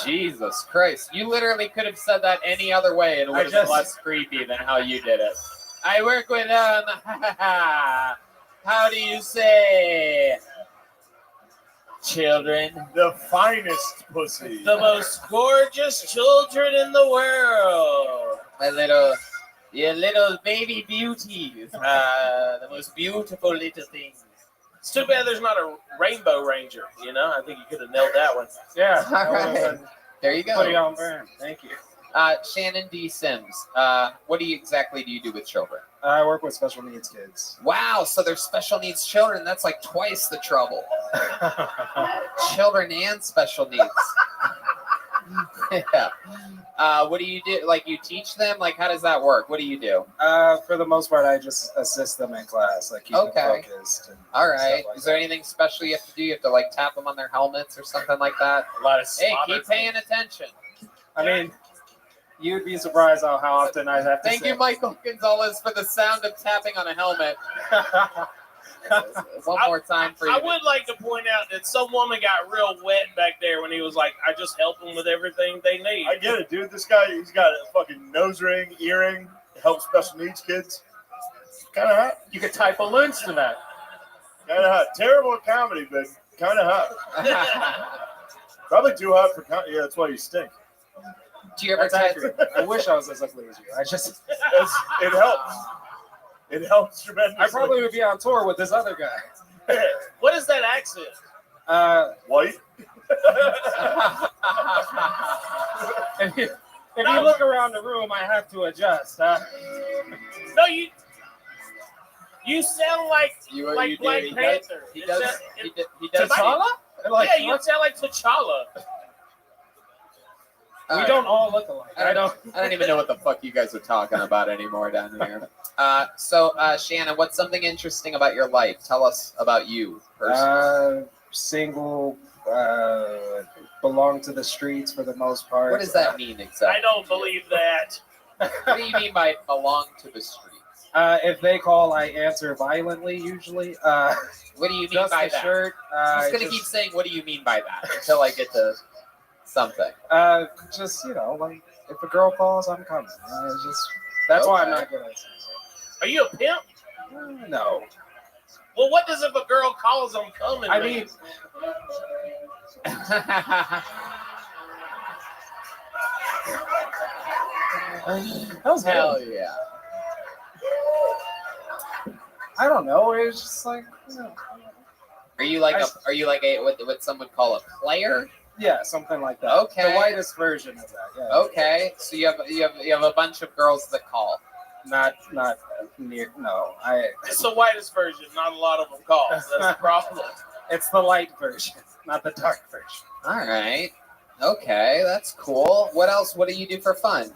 Jesus Christ. You literally could have said that any other way and it would have been less creepy than how you did it. I work with, how do you say? Children. The finest pussy. The most gorgeous children in the world. Your little baby beauties. The most beautiful little things. It's too bad there's not a Rainbow Ranger, you know? I think you could have nailed that one. Yeah. All right. There you go. Put it on brand. Thank you. Shannon D. Sims, what exactly do you do with children? I work with special needs kids. Wow, so they're special needs children. That's like twice the trouble. Children and special needs. Yeah. What do you do? Like, you teach them? Like, how does that work? What do you do? For the most part, I just assist them in class, like keep them focused. And all right. like Is there anything special you have to do? You have to like tap them on their helmets or something like that? A lot of hey, keep paying attention. I mean, you'd be surprised how often I have to Thank you, Michael Gonzalez, for the sound of tapping on a helmet. One more time for you. I would like to point out that some woman got real wet back there when he was like, I just help them with everything they need. I get it, dude. This guy, he's got a fucking nose ring, earring, helps special needs kids. Kind of hot. You could tie balloons to that. Kind of hot. Terrible at comedy, but kind of hot. Probably too hot for comedy. Yeah, that's why you stink. Do you ever accurate. I wish I was as ugly as you. It helps. It helps tremendously. I probably would be on tour with this other guy. What is that accent? White. If you look around the room, I have to adjust. No, you sound like you Black do. Panther. He does. T'Challa? Like, yeah, you sound like T'Challa. We don't all look alike. I don't even know what the fuck you guys are talking about anymore down here. So, Shannon, what's something interesting about your life? Tell us about you personally. Single, belong to the streets for the most part. What does that mean exactly? I don't believe that. What do you mean by belong to the streets? If they call, I answer violently usually. What do you mean by that? Shirt, I'm just going to keep saying, what do you mean by that until I get to something. Just, like, if a girl calls, I'm coming. That's why I'm not good at it. Are you a pimp? No. Well, what does if a girl calls, I'm coming? I mean, that was hell yeah. I don't know. It's just like, Are you like a what some would call a player? Yeah, something like that. Okay. The whitest version of that. Yeah. Okay. So you have a bunch of girls that call. Not near. No, It's the whitest version. Not a lot of them call. That's the problem. It's the light version, not the dark version. All right. Okay, that's cool. What else? What do you do for fun?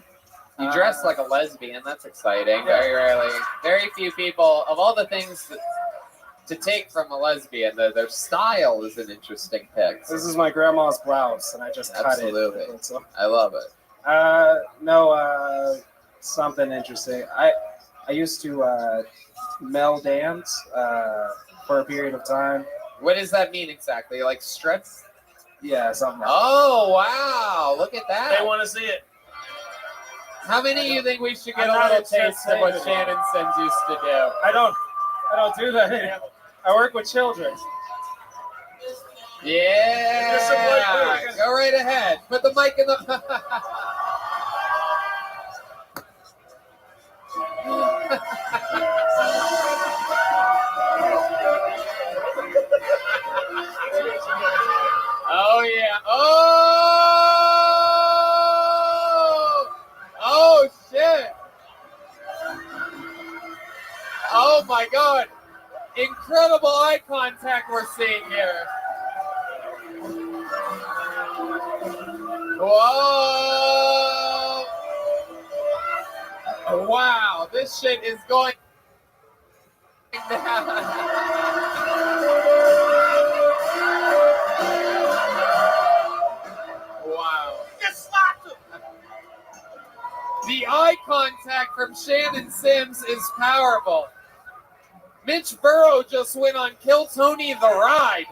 You dress like a lesbian. That's exciting. Yeah. Very rarely. Very few people. Of all the things to take from a lesbian. Their style is an interesting pick. This is my grandma's blouse, and I just Absolutely. cut it. So, I love it. Something interesting. I used to mel dance for a period of time. What does that mean exactly? Like strips? Yeah, something like Oh, wow. Look at that. They want to see it. How many of you think we should get I'm a not little upset taste of what saying it. Shannon Sims used to do? I don't do that. I work with children. Yeah. Go right ahead. Put the mic in the... Oh, yeah. Oh, shit. Oh, my God. Incredible eye contact we're seeing here. Whoa. Wow. This shit is going down. Wow. Just slapped him. The eye contact from Shannon Sims is powerful. Mitch Burrow just went on Kill Tony the Ride.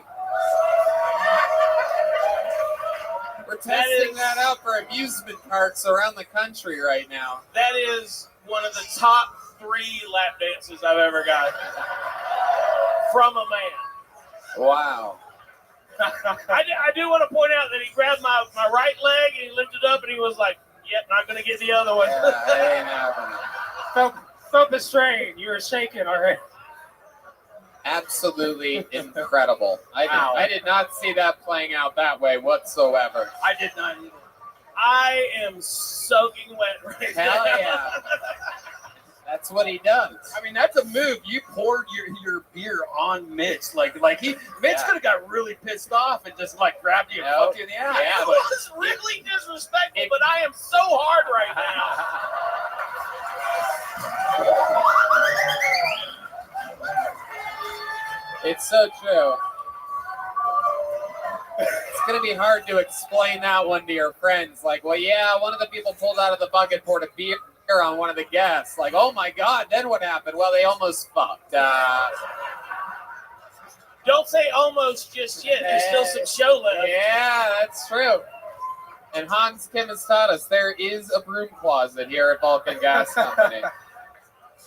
We're testing that out for amusement parks around the country right now. That is one of the top 3 lap dances I've ever got from a man. Wow. I do want to point out that he grabbed my right leg and he lifted up and he was like, "Yep, not going to get the other one." Felt the strain. You were shaking already. Absolutely incredible. I did not see that playing out that way whatsoever. I did not either. I am soaking wet right now. Hell yeah. That's what he does. I mean, that's a move. You poured your beer on Mitch. Mitch could have got really pissed off and just grabbed you and fucked you in the eye. Yeah, it was really disrespectful, but I am so hard right now. It's so true. It's going to be hard to explain that one to your friends. Like, well, yeah, one of the people pulled out of the bucket, poured a beer on one of the guests. Like, oh my God, then what happened? Well, they almost fucked. Don't say almost just yet. There's still some show left. Yeah, that's true. And Hans Kim has taught us there is a broom closet here at Vulcan Gas Company.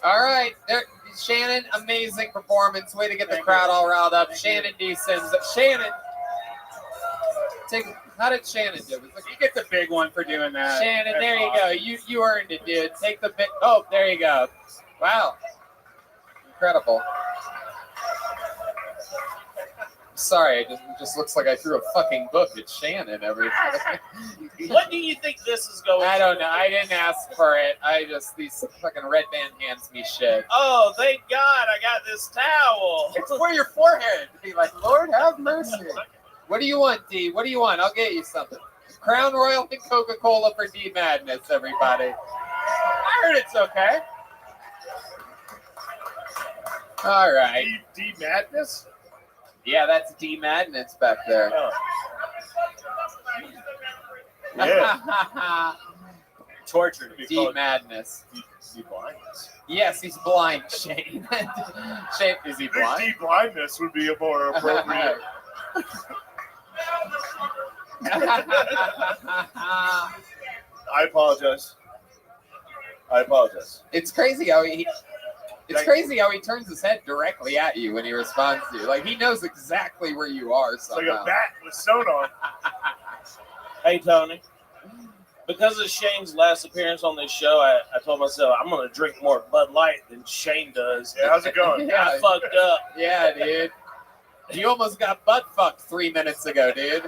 All right. Shannon, amazing performance. Way to get the crowd all riled up. Shannon D. Sims. Shannon. How did Shannon do? You get the big one for doing that. Shannon, there you go. You earned it, dude. Take the big. Oh, there you go. Wow. Incredible. Sorry, it just looks like I threw a fucking book at Shannon every time. What do you think this is going I don't know. I didn't ask for it. These fucking red band hands me shit. Oh, thank God I got this towel. It's for your forehead. Be like, Lord have mercy. What do you want, D? What do you want? I'll get you something. Crown Royal and Coca-Cola for D Madness, everybody. I heard it's okay. All right. D Madness? Yeah, that's D Madness back there. Oh. Yeah. Tortured. D Madness. D blindness. Yes, he's blind, Shane. Shane, is he blind? D blindness would be a more appropriate. I apologize. It's crazy how he turns his head directly at you when he responds to you. Like, he knows exactly where you are somehow. It's like a bat with sewn on. Hey, Tony. Because of Shane's last appearance on this show, I told myself I'm going to drink more Bud Light than Shane does. Yeah, how's it going? I fucked up. Yeah, dude. You almost got butt fucked 3 minutes ago, dude.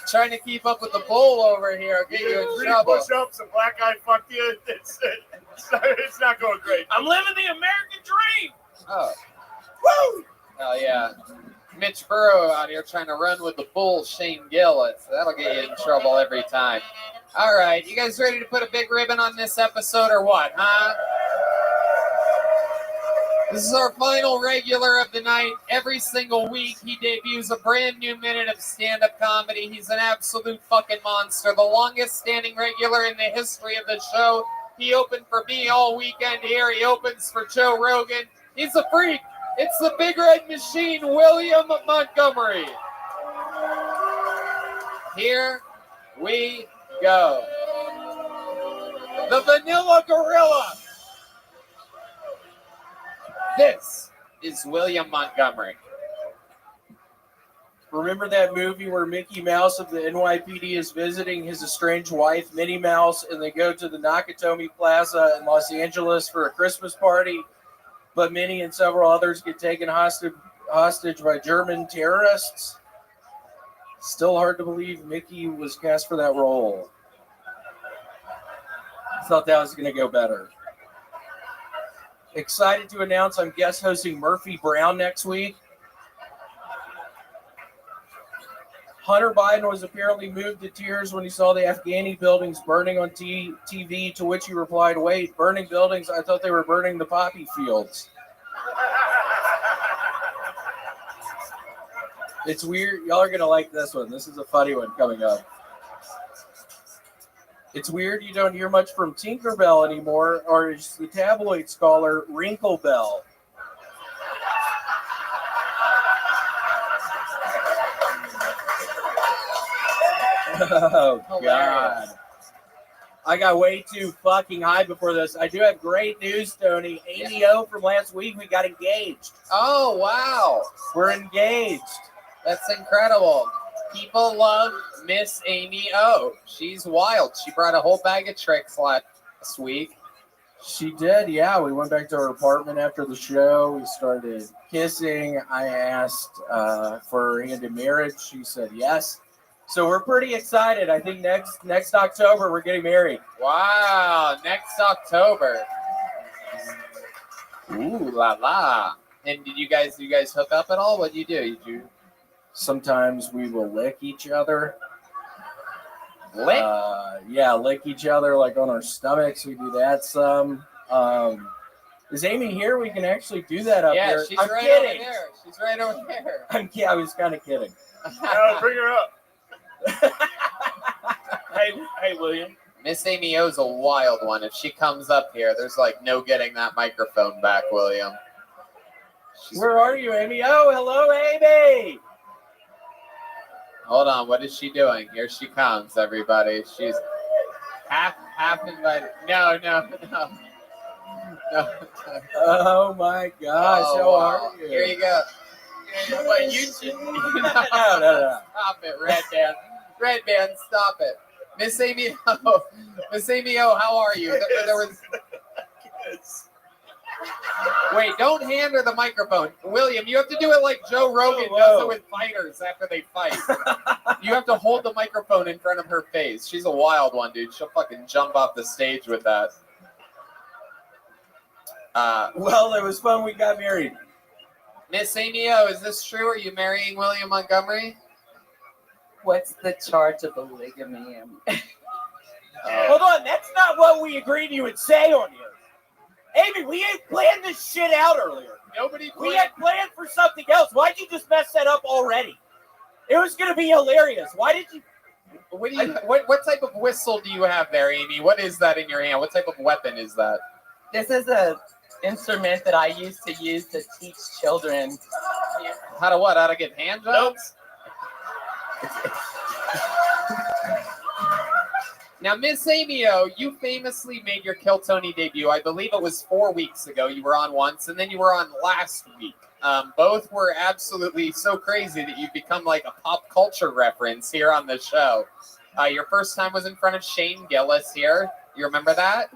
Trying to keep up with the bull over here. I'll get you in trouble. Push-ups, a black guy fucked you. It's not going great. I'm living the American dream. Oh. Woo! Hell yeah. Mitch Burrow out here trying to run with the bull, Shane Gillett. So that'll get you in trouble every time. All right. You guys ready to put a big ribbon on this episode or what, huh? This is our final regular of the night. Every single week, he debuts a brand new minute of stand-up comedy. He's an absolute fucking monster. The longest standing regular in the history of the show. He opened for me all weekend here. He opens for Joe Rogan. He's a freak. It's the Big Red Machine, William Montgomery. Here we go. The Vanilla Gorilla. This is William Montgomery. Remember that movie where Mickey Mouse of the NYPD is visiting his estranged wife, Minnie Mouse, and they go to the Nakatomi Plaza in Los Angeles for a Christmas party, but Minnie and several others get taken hostage by German terrorists? Still hard to believe Mickey was cast for that role. Thought that was going to go better. Excited to announce I'm guest hosting Murphy Brown next week. Hunter Biden was apparently moved to tears when he saw the Afghani buildings burning on TV, to which he replied, "Wait, burning buildings? I thought they were burning the poppy fields." It's weird. Y'all are going to like this one. This is a funny one coming up. It's weird you don't hear much from Tinkerbell anymore, or is the tabloid scholar Wrinkle Bell. Oh, God. I got way too fucking high before this. I do have great news, Tony. Amy O from last week, we got engaged. Oh, wow. We're engaged. That's incredible. People love Miss Amy O. She's wild. She brought a whole bag of tricks last week. She did, yeah. We went back to her apartment after the show. We started kissing. I asked for her hand in marriage. She said yes. So we're pretty excited. I think next October we're getting married. Wow, next October. Ooh la la. And did you guys hook up at all? What did you do? Did you? Sometimes we will lick each other. Lick? Yeah, lick each other like on our stomachs. We do that some. Is Amy here? We can actually do that up here. Yeah, she's I'm right kidding. over there. She's right over there. I was kind of kidding. Bring her up. Hey, William. Miss Amy O's a wild one. If she comes up here, there's like no getting that microphone back, William. Where are you, Amy? Oh, hello, Amy. Hold on, what is she doing? Here she comes, everybody. She's half invited. No. Oh my gosh, how are you? Here you go. But you should No. Stop it, Red Band, stop it. Miss Amy O. Miss Amy O, how are you? There was. Wait, don't hand her the microphone. William, you have to do it like Joe Rogan does it with fighters after they fight. You have to hold the microphone in front of her face. She's a wild one, dude. She'll fucking jump off the stage with that. Well, it was fun. We got married. Miss Amy O, is this true? Are you marrying William Montgomery? What's the charge of polygamy? Hold on, that's not what we agreed you would say on here. Amy, we ain't planned this shit out earlier. We had planned for something else. Why'd you just mess that up already? It was going to be hilarious. Why did you? What type of whistle do you have there, Amy? What is that in your hand? What type of weapon is that? This is a instrument that I used to use to teach children. How to what? How to give hand jobs? Now, Miss Amy O, you famously made your Kill Tony debut. I believe it was 4 weeks ago. You were on once, and then you were on last week. Both were absolutely so crazy that you've become like a pop culture reference here on the show. Your first time was in front of Shane Gillis here. You remember that?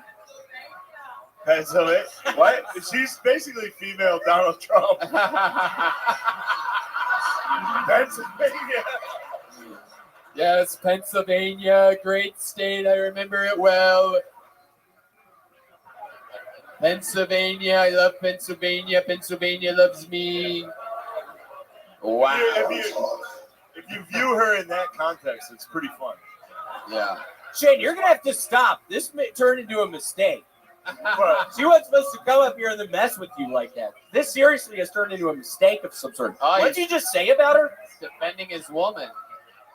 So what? She's basically female Donald Trump. Pennsylvania. Yes, Pennsylvania, great state. I remember it well. Pennsylvania, I love Pennsylvania. Pennsylvania loves me. Wow. If you view her in that context, it's pretty fun. Yeah. Shane, you're going to have to stop. This may turn into a mistake. She wasn't supposed to come up here and then mess with you like that. This seriously has turned into a mistake of some sort. Oh, What did you just say about her? Defending his woman.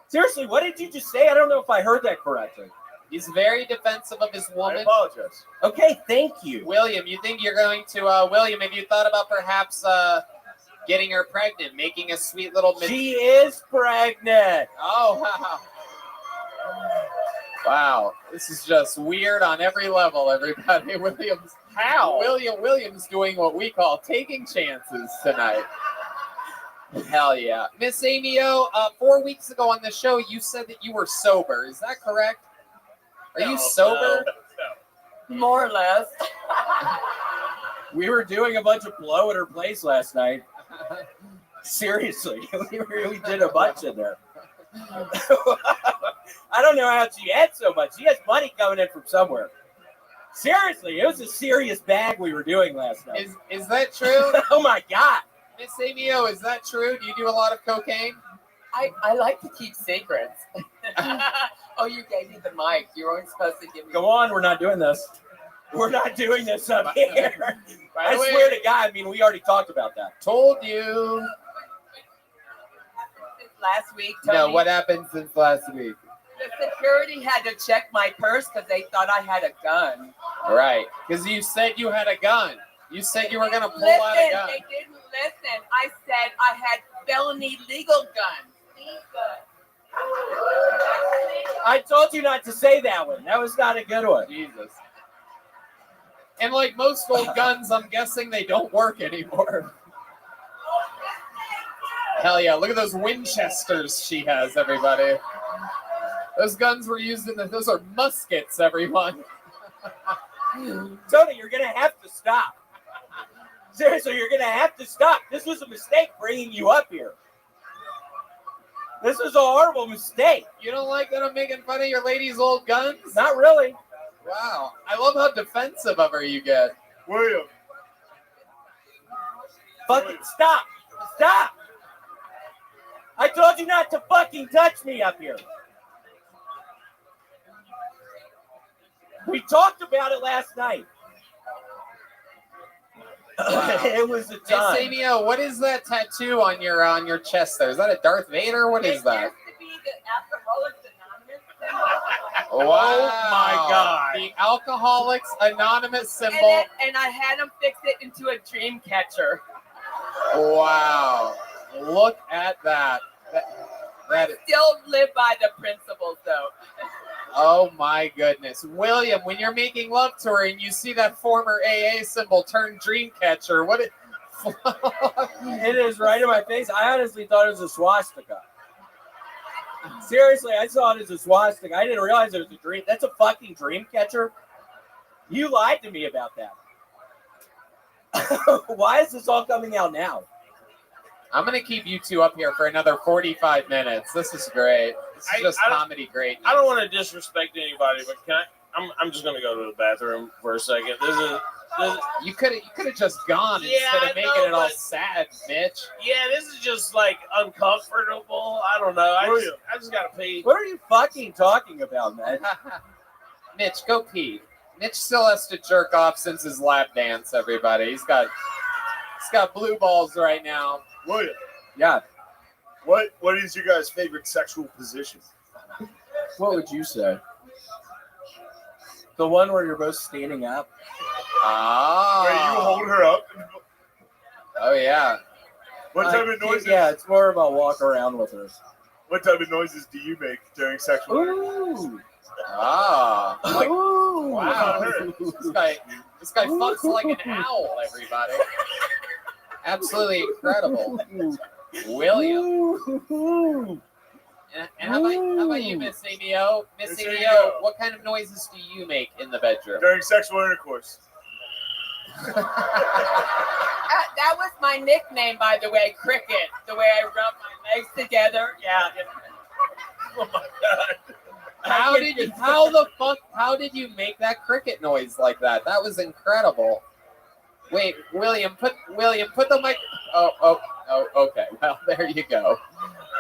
Seriously, what did you just say? I don't know if I heard that correctly. He's very defensive of his woman. I apologize. Okay, thank you. William, you think you're going to, William, have you thought about perhaps getting her pregnant, making a sweet little... She is pregnant. Oh, wow. Wow, this is just weird on every level, everybody. William's doing what we call taking chances tonight. Hell yeah. Miss Amy O, 4 weeks ago on the show, you said that you were sober. Is that correct? Are you sober? No. More or less. We were doing a bunch of blow at her place last night. Seriously, we did a bunch in there. I don't know how she had so much. She has money coming in from somewhere. Seriously, it was a serious bag we were doing last night. Is that true? Oh my God. Miss Amy O, is that true? Do you do a lot of cocaine? I like to keep secrets. Oh, you gave me the mic. You weren't supposed to give me. Go on, we're not doing this. We're not doing this up here. By I the way- swear to God, I mean, we already talked about that. Told you. Last week, Tony, No, what happened since last week? the security had to check my purse because they thought I had a gun. Right, because you said you had a gun. You said you were going to pull Listen, out a gun. they didn't listen. I said I had felony legal guns. I told you not to say that one. That was not a good one. Jesus. And like most old guns, I'm guessing they don't work anymore. Hell yeah, look at those Winchesters she has, everybody. Those guns were used those are muskets, everyone. Tony, you're going to have to stop. Seriously, you're going to have to stop. This was a mistake bringing you up here. This was a horrible mistake. You don't like that I'm making fun of your lady's old guns? Not really. Wow. I love how defensive of her you get. William. Fucking stop. Stop. I told you not to fucking touch me up here. We talked about it last night. Wow. It was a Miss time. Amy O, what is that tattoo on your chest there? Is that a Darth Vader? What is that? It has to be the Alcoholics Anonymous Wow. Oh my God. The Alcoholics Anonymous symbol. and I had them fix it into a dream catcher. Wow. Look at that. That is, Still live by the principles, though. oh my goodness. William, when you're making love to her and you see that former AA symbol turn dream catcher, what it It is right in my face. I honestly thought it was a swastika. Seriously, I saw it as a swastika. I didn't realize it was a dream. That's a fucking dream catcher. You lied to me about that. Why is this all coming out now? I'm going to keep you two up here for another 45 minutes. This is great. This is just comedy great. I don't want to disrespect anybody, but can I'm just gonna go to the bathroom for a second. You could have just gone instead of making it all sad, Mitch. Yeah, this is just like uncomfortable. I don't know. I just gotta pee. What are you fucking talking about, man? Mitch, go pee. Mitch still has to jerk off since his lap dance, everybody. He's got blue balls right now. William. Yeah. What is your guys' favorite sexual position? What would you say? The one where you're both standing up. Ah. Where you hold her up. Oh yeah. What type of noises? Yeah, it's more about walk around with her. What type of noises do you make during sexual? Ooh. Ah. Like, Ooh. wow. This guy fucks like an owl, everybody. Absolutely incredible. William. And how about you, Miss ABO? Miss ABO, what kind of noises do you make in the bedroom? During sexual intercourse. That was my nickname, by the way, Cricket. The way I rub my legs together. Yeah. Oh my God. How did you make that cricket noise like that? That was incredible. Wait, William, put the mic. Oh, okay. Well, there you go.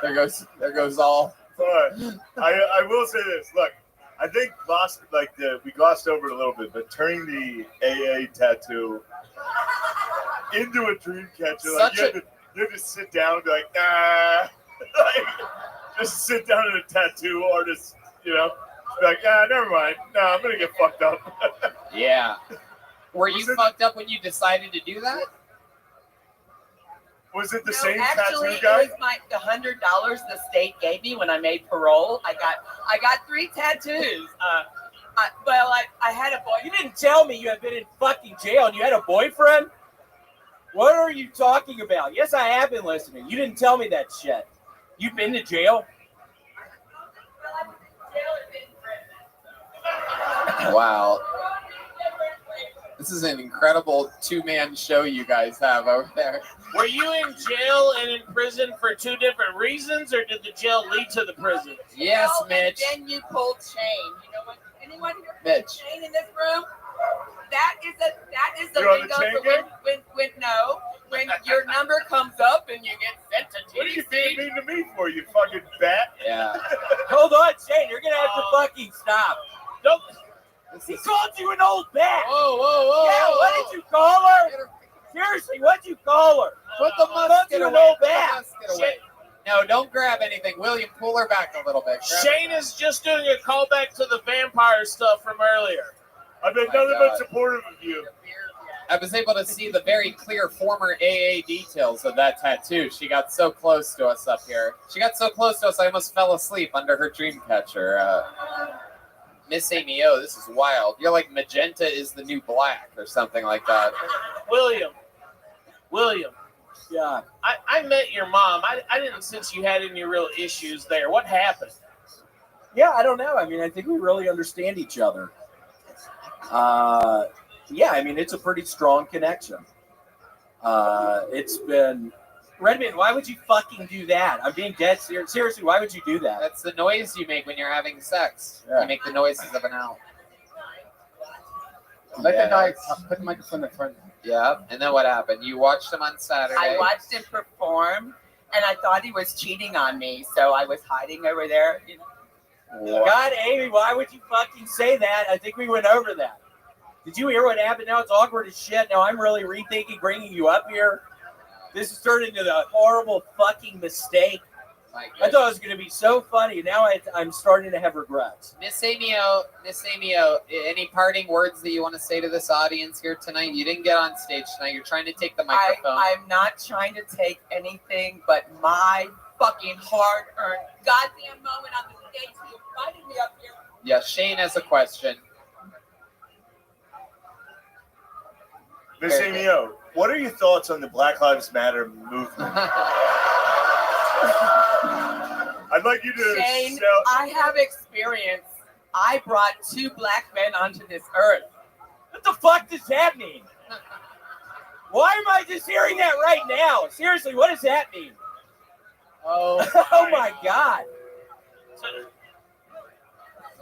There goes all. But I will say this. Look, I think we glossed over it a little bit, but turning the AA tattoo into a dream catcher, like you have to sit down and be like, nah, like, just sit down at a tattoo artist, you know, be like, never mind, I'm gonna get fucked up. Yeah. Were you fucked up when you decided to do that? Was it the No, same actually, tattoo guy? it was the $100 the state gave me when I made parole. I got 3 tattoos. I had a boy. You didn't tell me you had been in fucking jail and you had a boyfriend? What are you talking about? Yes, I have been listening. You didn't tell me that shit. You've been to jail? Wow. This is an incredible 2-man show you guys have over there. Were you in jail and in prison for 2 different reasons, or did the jail lead to the prison? Yes, Mitch. And then you pulled chain. You know what? Anyone here pulled Mitch. chain in this room? That is the You're on the lingo chain for gang? when your number comes up and you get sent to TC. What are you being mean to me for, you fucking bat? Yeah. Hold on, Shane. You're going to have to fucking stop. Don't. He called you an old bat. Whoa. Yeah, what did you call her? Seriously, what'd you call her? Put the musket an away. old bat. No, don't grab anything. William, pull her back a little bit. Shane is just doing a callback to the vampire stuff from earlier. I've been nothing but supportive of you. I was able to see the very clear former AA details of that tattoo. She got so close to us up here. She got so close to us, I almost fell asleep under her dream catcher. Miss Amy O, this is wild. You're like magenta is the new black or something like that. William. Yeah. I met your mom. I didn't sense you had any real issues there. What happened? Yeah, I don't know. I mean, I think we really understand each other. Yeah, I mean, it's a pretty strong connection. It's been... Redmond, why would you fucking do that? I'm being dead serious. Seriously, why would you do that? That's the noise you make when you're having sex. Yeah. You make the noises of an owl. Let the guy put the microphone in front. Yeah, and then what happened? You watched him on Saturday. I watched him perform, and I thought he was cheating on me, so I was hiding over there. You know. God, Amy, why would you fucking say that? I think we went over that. Did you hear what happened? Now it's awkward as shit. Now I'm really rethinking bringing you up here. This has turned into a horrible fucking mistake. I thought it was going to be so funny. Now I'm starting to have regrets. Miss Amy O, any parting words that you want to say to this audience here tonight? You didn't get on stage tonight. You're trying to take the microphone. I'm not trying to take anything but my fucking hard-earned goddamn moment on the stage. You invited me up here. Yeah, Shane has a question. Miss Amy O, what are your thoughts on the Black Lives Matter movement? I'd like you to Shane, I have experience. I brought 2 black men onto this earth. What the fuck does that mean? Why am I just hearing that right now? Seriously, what does that mean? Oh my God.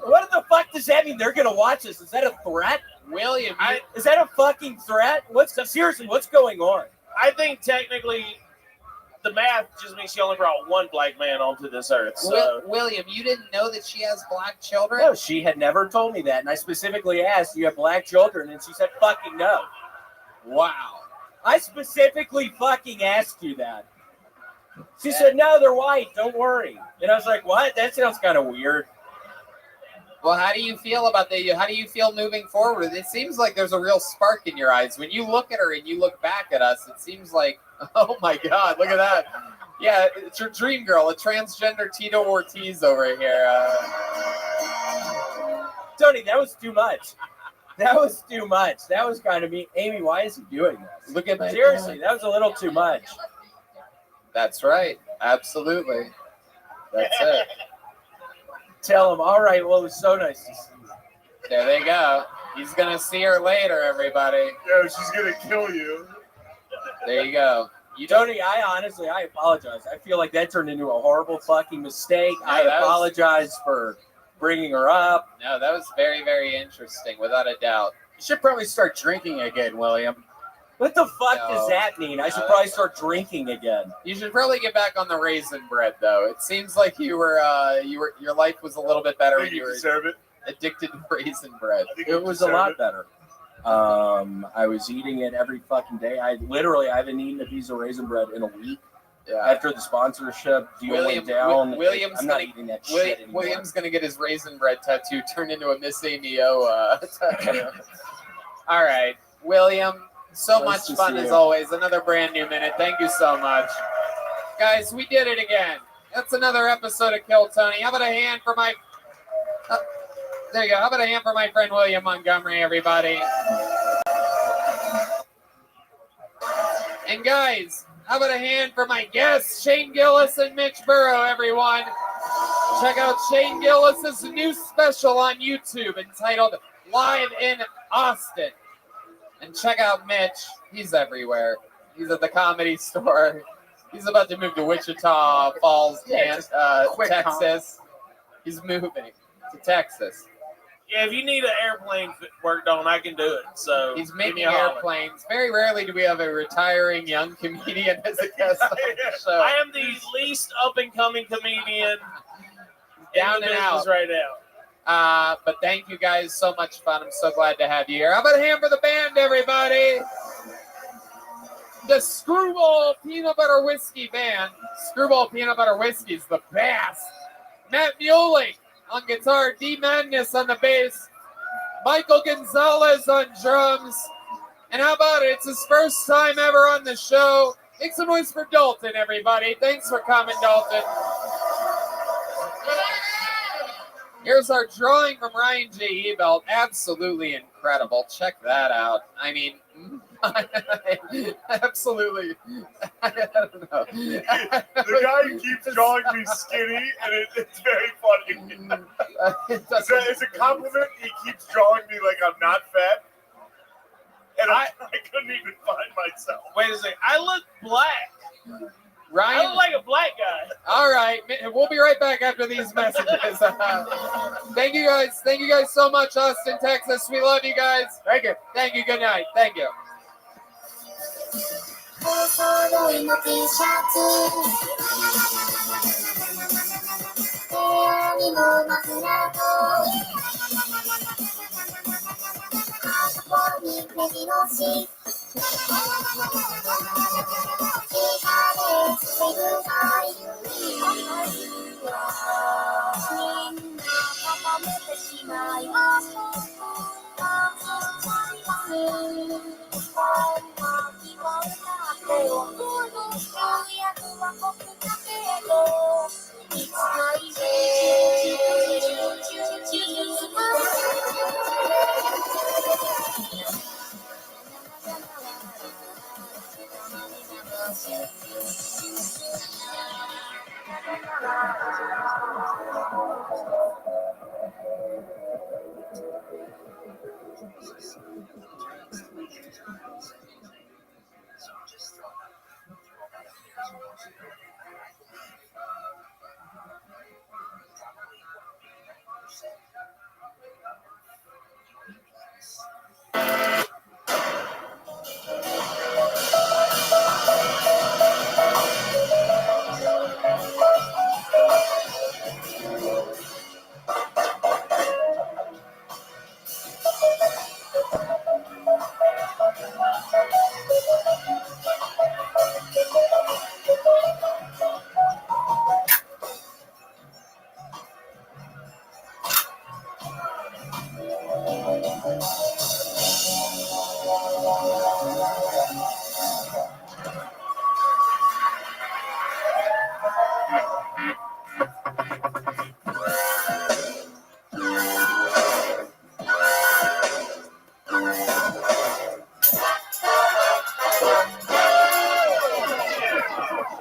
What the fuck does that mean? They're going to watch us. Is that a threat? William, is that a fucking threat? Seriously, what's going on? I think technically the math just means she only brought 1 black man onto this earth. So. William, you didn't know that she has black children? No, she had never told me that. And I specifically asked, do you have black children? And she said, fucking no. Wow. I specifically fucking asked you that. She said, no, they're white. Don't worry. And I was like, what? That sounds kind of weird. Well, how do you feel about that? How do you feel moving forward? It seems like there's a real spark in your eyes. When you look at her and you look back at us, it seems like, oh my God, look at that. Yeah, it's your dream girl, a transgender Tito Ortiz over here. Tony, that was too much. That was too much. That was kind of me. Amy, why is he doing this? Look at my Seriously, that was a little too much. That's right. Absolutely. That's it. Tell him, all right, well, it was so nice to see you. There they go. He's going to see her later, everybody. Yo, she's going to kill you. There you go. Tony, I apologize. I feel like that turned into a horrible fucking mistake. No, I apologize for bringing her up. No, that was very, very interesting, without a doubt. You should probably start drinking again, William. What the fuck does that mean? I should probably start drinking again. You should probably get back on the raisin bread, though. It seems like your life was a little bit better when you were. Deserve it. Addicted to raisin bread. It was a lot better. I was eating it every fucking day. I haven't eaten a piece of raisin bread in a week. Yeah. After the sponsorship deal went down, I'm not eating that shit anymore. William's gonna get his raisin bread tattoo turned into a Miss Amy O tattoo. All right, William. So Nice much to fun see as you. always. Another brand new minute. Thank you so much, guys. We did it again. That's another episode of Kill Tony. How about a hand for my? There you go. How about a hand for my friend William Montgomery, everybody? And guys, how about a hand for my guests, Shane Gillis and Mitch Burrow, everyone? Check out Shane Gillis's new special on YouTube entitled Live in Austin. And check out Mitch. He's everywhere. He's at the Comedy Store. He's about to move to Wichita Falls, Texas. He's moving to Texas. Yeah, if you need an airplane worked on, I can do it. So He's give me making a holler. airplanes. Very rarely do we have a retiring young comedian as a guest on the show. I am the least up and coming comedian Down in the and business out. right now. But thank you guys so much fun. I'm so glad to have you here. How about a hand for the band, everybody? The Screwball Peanut Butter Whiskey Band. Screwball Peanut Butter Whiskey is the best. Matt Muley on guitar, D Madness on the bass, Michael Gonzalez on drums. And how about it? It's his first time ever on the show. Make some noise for Dalton, everybody. Thanks for coming, Dalton. Here's our drawing from Ryan J. Ebelt. Absolutely incredible. Check that out. I mean, absolutely. I don't know. The guy keeps drawing me skinny, and it's very funny. It's a compliment. He keeps drawing me like I'm not fat, and I couldn't even find myself. Wait a second. I look black. Ryan, I look like a black guy. All right, we'll be right back after these messages. Thank you guys. Thank you guys so much, Austin, Texas. We love you guys. Thank you. Thank you. Good night. Thank you.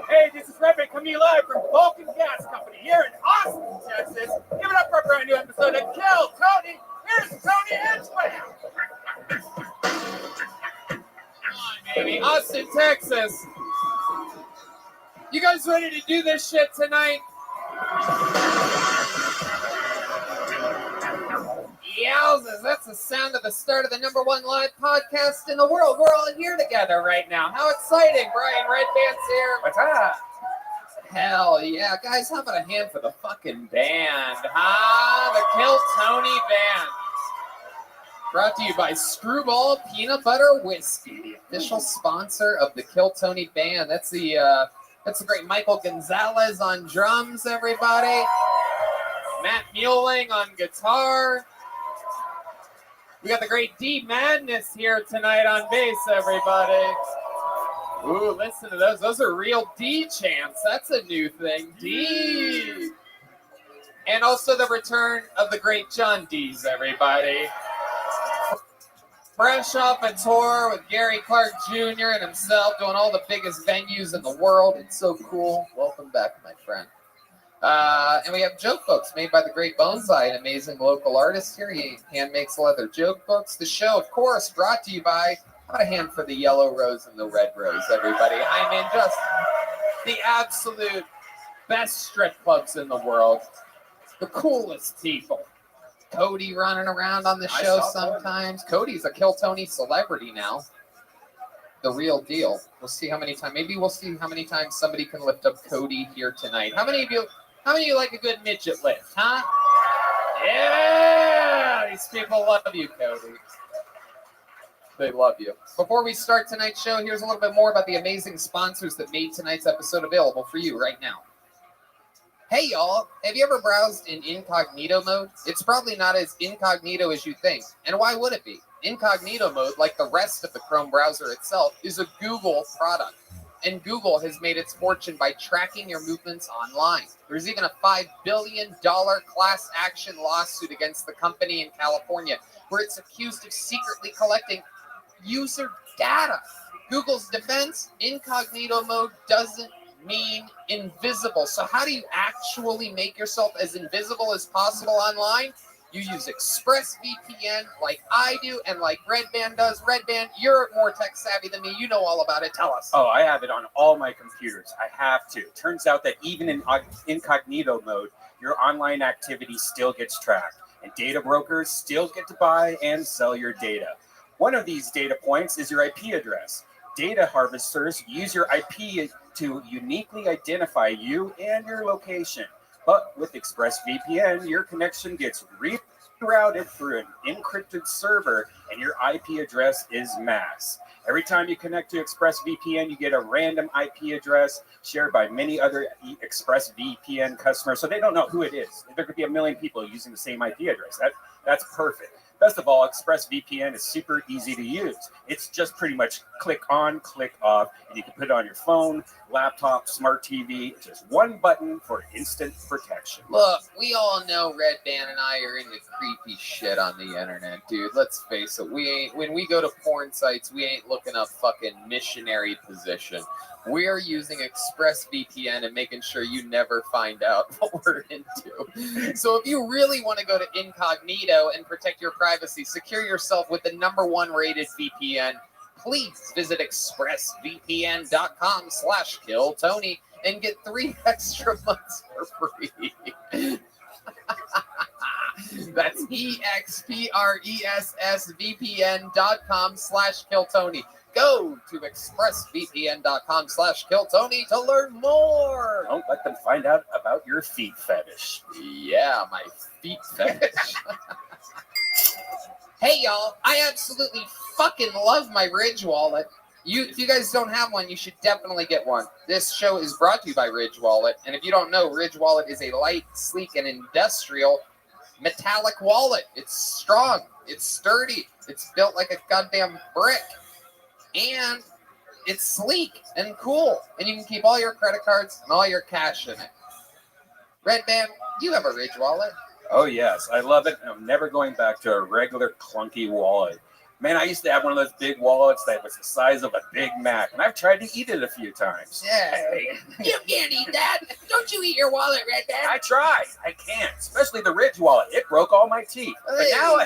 Hey, this is Rabbi coming to you live from Vulcan Gas Company here in Austin, Texas. Give it up for a brand new episode of Kill Tony. Here's Tony Edgewell. Baby, Austin, Texas. You guys ready to do this shit tonight? Yowzers, that's the sound of the start of the #1 live podcast in the world. We're all here together right now. How exciting. Brian Redband's here. What's up? Hell yeah. Guys, how about a hand for the fucking band, huh? The Kill Tony Band. Brought to you by Screwball Peanut Butter Whiskey, the official sponsor of the Kill Tony Band. That's the great Michael Gonzalez on drums, everybody. Matt Mueling on guitar. We got the great D Madness here tonight on bass, everybody. Ooh, listen to those. Those are real D chants. That's a new thing. D. And also the return of the great John Dees, everybody. Fresh off a tour with Gary Clark Jr. and himself, doing all the biggest venues in the world. It's so cool. Welcome back, my friend. And we have joke books made by the great Bonsai, an amazing local artist here. He hand makes leather joke books. The show, of course, brought to you by, how about a hand for the yellow rose and the red rose, everybody. I mean, just the absolute best strip clubs in the world. The coolest people. Cody running around on the show sometimes. Cody's a Kill Tony celebrity now. The real deal. We'll see how many times. Maybe we'll see how many times somebody can lift up Cody here tonight. How many of you like a good midget lift, huh? Yeah! These people love you, Cody. They love you. Before we start tonight's show, here's a little bit more about the amazing sponsors that made tonight's episode available for you right now. Hey y'all, have you ever browsed in incognito mode? It's probably not as incognito as you think. And why would it be? Incognito mode, like the rest of the Chrome browser itself, is a Google product. And Google has made its fortune by tracking your movements online. There's even a $5 billion class action lawsuit against the company in California, where it's accused of secretly collecting user data. Google's defense, incognito mode doesn't mean invisible. So how do you actually make yourself as invisible as possible online? You use ExpressVPN like I do and like Redband does. Redband, you're more tech savvy than me. You know all about it. Tell us. Oh, I have it on all my computers. I have to. Turns out that even in incognito mode, your online activity still gets tracked. And data brokers still get to buy and sell your data. One of these data points is your IP address. Data harvesters use your IP to uniquely identify you and your location. But with ExpressVPN, your connection gets rerouted through an encrypted server and your IP address is masked. Every time you connect to ExpressVPN, you get a random IP address shared by many other ExpressVPN customers, so they don't know who it is. There could be a million people using the same IP address. That's perfect. Best of all, ExpressVPN is super easy to use. It's just pretty much click on, click off, and you can put it on your phone, laptop, smart TV. It's just one button for instant protection. Look, we all know Redband and I are into creepy shit on the internet, dude. Let's face it. When we go to porn sites, we ain't looking up fucking missionary position. We're using ExpressVPN and making sure you never find out what we're into. So if you really want to go to incognito and protect your privacy, secure yourself with the #1 rated VPN, please visit expressvpn.com/killtony and get 3 extra months for free. That's expressvpn.com/killtony. Go to expressvpn.com/killtony to learn more. Don't let them find out about your feet fetish. Yeah, my feet fetish. Hey, y'all, I absolutely fucking love my Ridge wallet. If you guys don't have one, you should definitely get one. This show is brought to you by Ridge Wallet. And if you don't know, Ridge Wallet is a light, sleek, and industrial metallic wallet. It's strong. It's sturdy. It's built like a goddamn brick. And it's sleek and cool. And you can keep all your credit cards and all your cash in it. Redband, you have a Ridge wallet. Oh, yes. I love it. I'm never going back to a regular clunky wallet. Man, I used to have one of those big wallets that was the size of a Big Mac, and I've tried to eat it a few times. Yeah. You can't eat that. Don't you eat your wallet, Redband? I tried. I can't. Especially the Ridge wallet. It broke all my teeth. But now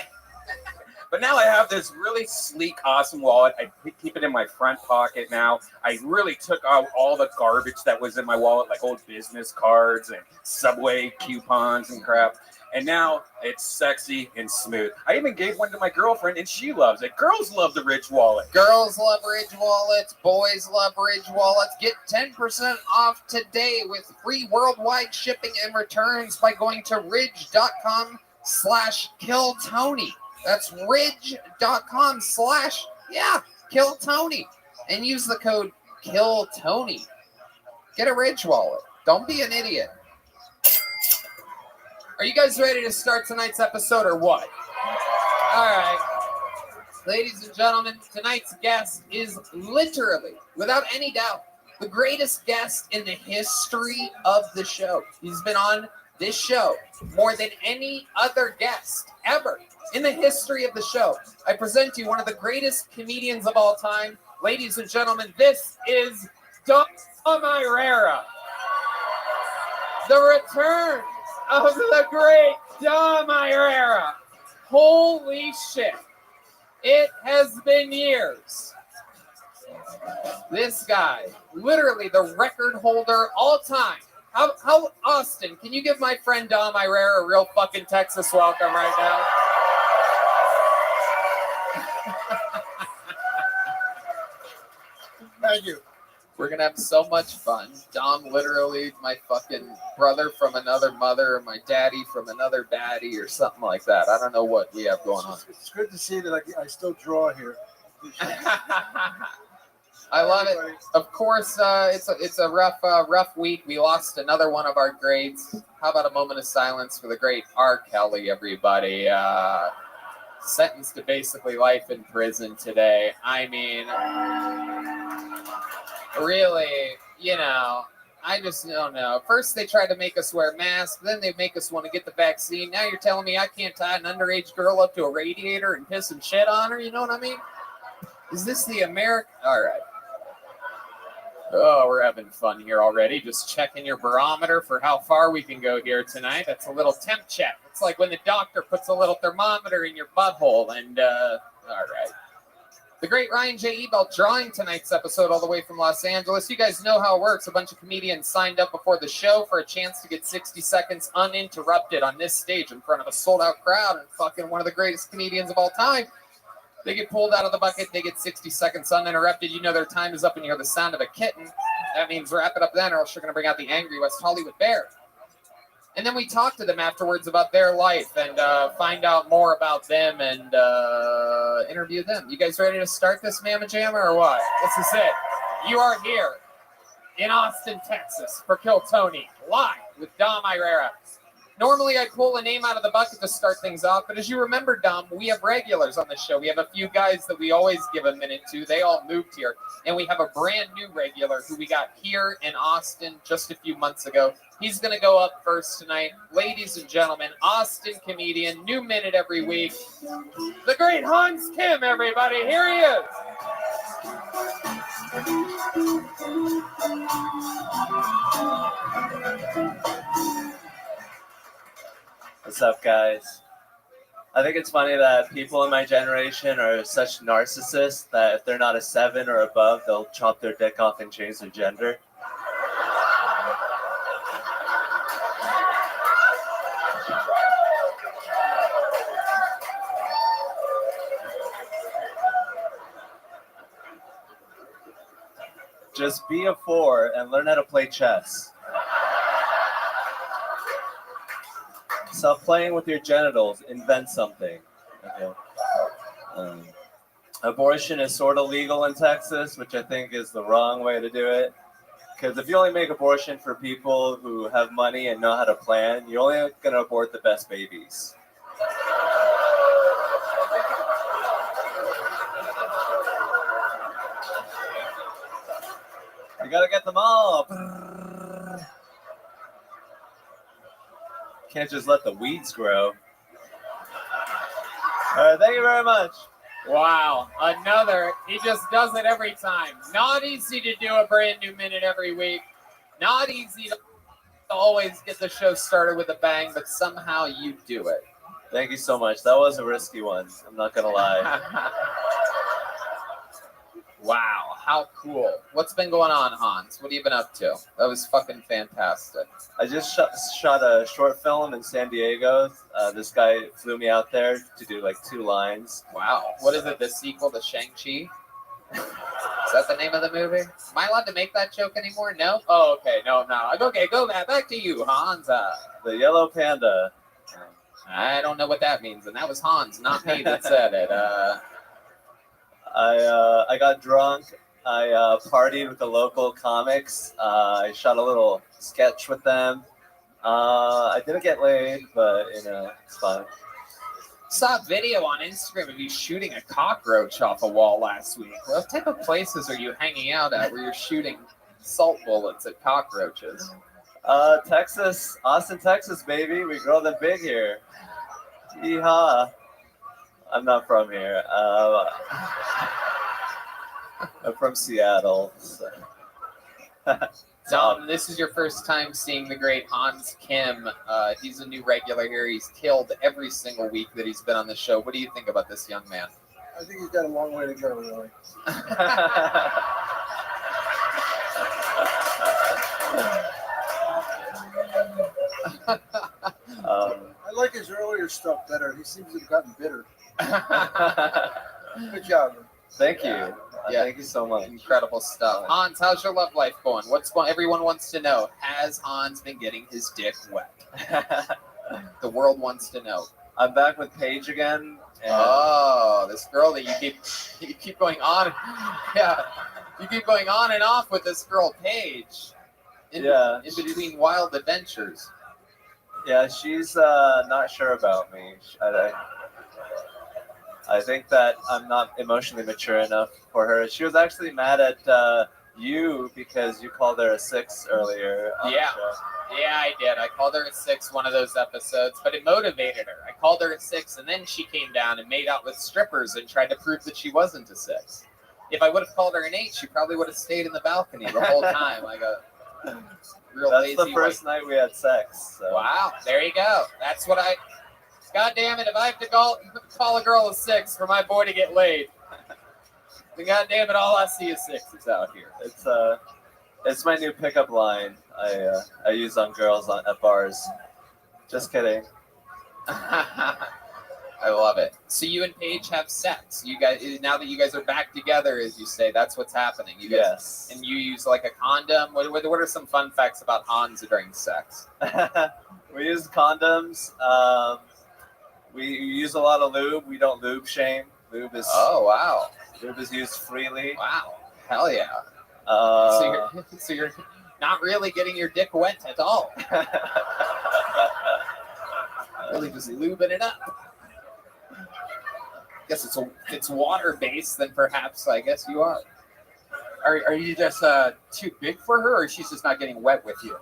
But now I have this really sleek, awesome wallet. I keep it in my front pocket now. I really took out all the garbage that was in my wallet, like old business cards and Subway coupons and crap. And now it's sexy and smooth. I even gave one to my girlfriend, and she loves it. Girls love the Ridge wallet. Girls love Ridge wallets. Boys love Ridge wallets. Get 10% off today with free worldwide shipping and returns by going to ridge.com/killtony. That's ridge.com/killtony. And use the code KILLTONY. Get a Ridge wallet. Don't be an idiot. Are you guys ready to start tonight's episode or what? All right. Ladies and gentlemen, tonight's guest is literally, without any doubt, the greatest guest in the history of the show. He's been on this show more than any other guest ever in the history of the show. I present to you one of the greatest comedians of all time. Ladies and gentlemen, this is Dom Irera. The return of the great Dom Irera. Holy shit. It has been years. This guy, literally the record holder all time. How Austin, can you give my friend Dom Irera a real fucking Texas welcome right now? Thank you. We're going to have so much fun. Dom, literally my fucking brother from another mother, or my daddy from another daddy, or something like that. I don't know what we have going on. It's good to see that I still draw here. I love it. Of course, it's a rough week. We lost another one of our greats. How about a moment of silence for the great R. Kelly, everybody? Sentenced to basically life in prison today. I mean, really, I just don't know. First, they tried to make us wear masks. Then they make us want to get the vaccine. Now you're telling me I can't tie an underage girl up to a radiator and piss and shit on her? You know what I mean? Is this the American? All right. Oh, we're having fun here already. Just checking your barometer for how far we can go here tonight. That's a little temp check. It's like when the doctor puts a little thermometer in your butthole. And, all right. The great Ryan J. Ebelt drawing tonight's episode all the way from Los Angeles. You guys know how it works. A bunch of comedians signed up before the show for a chance to get 60 seconds uninterrupted on this stage in front of a sold-out crowd and fucking one of the greatest comedians of all time. They get pulled out of the bucket. They get 60 seconds uninterrupted. You know their time is up and you hear the sound of a kitten. That means wrap it up then or else you're going to bring out the angry West Hollywood Bear. And then we talk to them afterwards about their life and find out more about them and interview them. You guys ready to start this Mamma Jamma or what? This is it. You are here in Austin, Texas for Kill Tony, live with Dom Irera. Normally, I pull a name out of the bucket to start things off, but as you remember, Dom, we have regulars on the show. We have a few guys that we always give a minute to. They all moved here. And we have a brand new regular who we got here in Austin just a few months ago. He's going to go up first tonight. Ladies and gentlemen, Austin comedian, new minute every week. The great Hans Kim, everybody. Here he is. What's up, guys? I think it's funny that people in my generation are such narcissists that if they're not a 7 or above, they'll chop their dick off and change their gender. Just be a 4 and learn how to play chess. Stop playing with your genitals. Invent something. Okay. Abortion is sort of legal in Texas, which I think is the wrong way to do it. Because if you only make abortion for people who have money and know how to plan, you're only going to abort the best babies. You got to get them all. Can't just let the weeds grow. All right, thank you very much. Wow, another. He just does it every time. Not easy to do a brand new minute every week. Not easy to always get the show started with a bang, but somehow you do it. Thank you so much. That was a risky one. I'm not gonna lie. Wow, how cool. What's been going on, Hans? What have you been up to? That was fucking fantastic. I just shot a short film in San Diego. This guy flew me out there to do like 2 lines. Wow. What is it, the sequel to Shang-Chi? Is that the name of the movie? Am I allowed to make that joke anymore? No? Oh, okay. No, I'm not. Okay, go back to you, Hans. The Yellow Panda. I don't know what that means, and that was Hans, not me, that said it. I got drunk. I partied with the local comics. I shot a little sketch with them. I didn't get laid, but it's fine. Saw a video on Instagram of you shooting a cockroach off a wall last week. What type of places are you hanging out at where you're shooting salt bullets at cockroaches? Texas, Austin, Texas, baby. We grow them big here. Yeehaw. I'm not from here. I'm from Seattle. So. Dom, this is your first time seeing the great Hans Kim. He's a new regular here. He's killed every single week that he's been on the show. What do you think about this young man? I think he's got a long way to go, really. I like his earlier stuff better. He seems to have gotten bitter. Good job, man. Thank you. Yeah, thank you so much. Incredible stuff. Hans, how's your love life going? Everyone wants to know. Has Hans been getting his dick wet? The world wants to know. I'm back with Paige again. Oh, this girl that you keep going on. Yeah, you keep going on and off with this girl Paige. In between wild adventures. Yeah, she's not sure about me. I think that I'm not emotionally mature enough for her. She was actually mad at you because you called her a 6 earlier. Yeah, I did. I called her a 6 one of those episodes, but it motivated her. I called her a 6, and then she came down and made out with strippers and tried to prove that she wasn't a 6. If I would have called her an 8, she probably would have stayed in the balcony the whole time. Like a real That's lazy the first night we had sex. So. Wow, there you go. That's what God damn it, if I have to call a girl a 6 for my boy to get laid, then God damn it, all I see is 6s out here. It's my new pickup line. I use on girls at bars. Just kidding. I love it. So you and Paige have sex. You guys, now that you guys are back together, as you say, that's what's happening. You guys, yes. And you use like a condom. What are some fun facts about Hans during sex? We use condoms. We use a lot of lube. We don't lube shame. Lube is Lube is used freely. Wow. Hell yeah. So you're not really getting your dick wet at all. Really just lubing it up. Guess it's water based, then perhaps I guess you are. Are you just too big for her, or she's just not getting wet with you?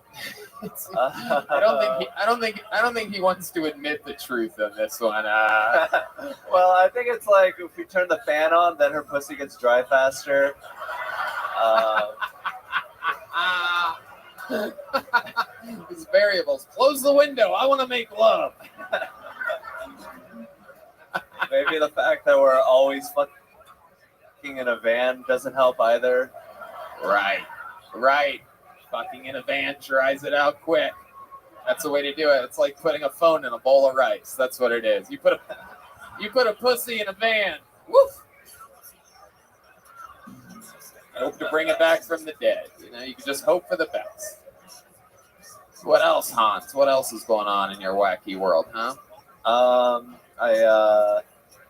I don't think he wants to admit the truth on this one. Well, I think it's like if we turn the fan on, then her pussy gets dry faster. These variables. Close the window. I want to make love. Maybe the fact that we're always fucking in a van doesn't help either. Right. Fucking in a van dries it out quick. That's the way to do it. It's like putting a phone in a bowl of rice. That's what it is. You put a pussy in a van. Woof. Hope to bring it back from the dead. You can just hope for the best. What else, Hans? What else is going on in your wacky world, huh?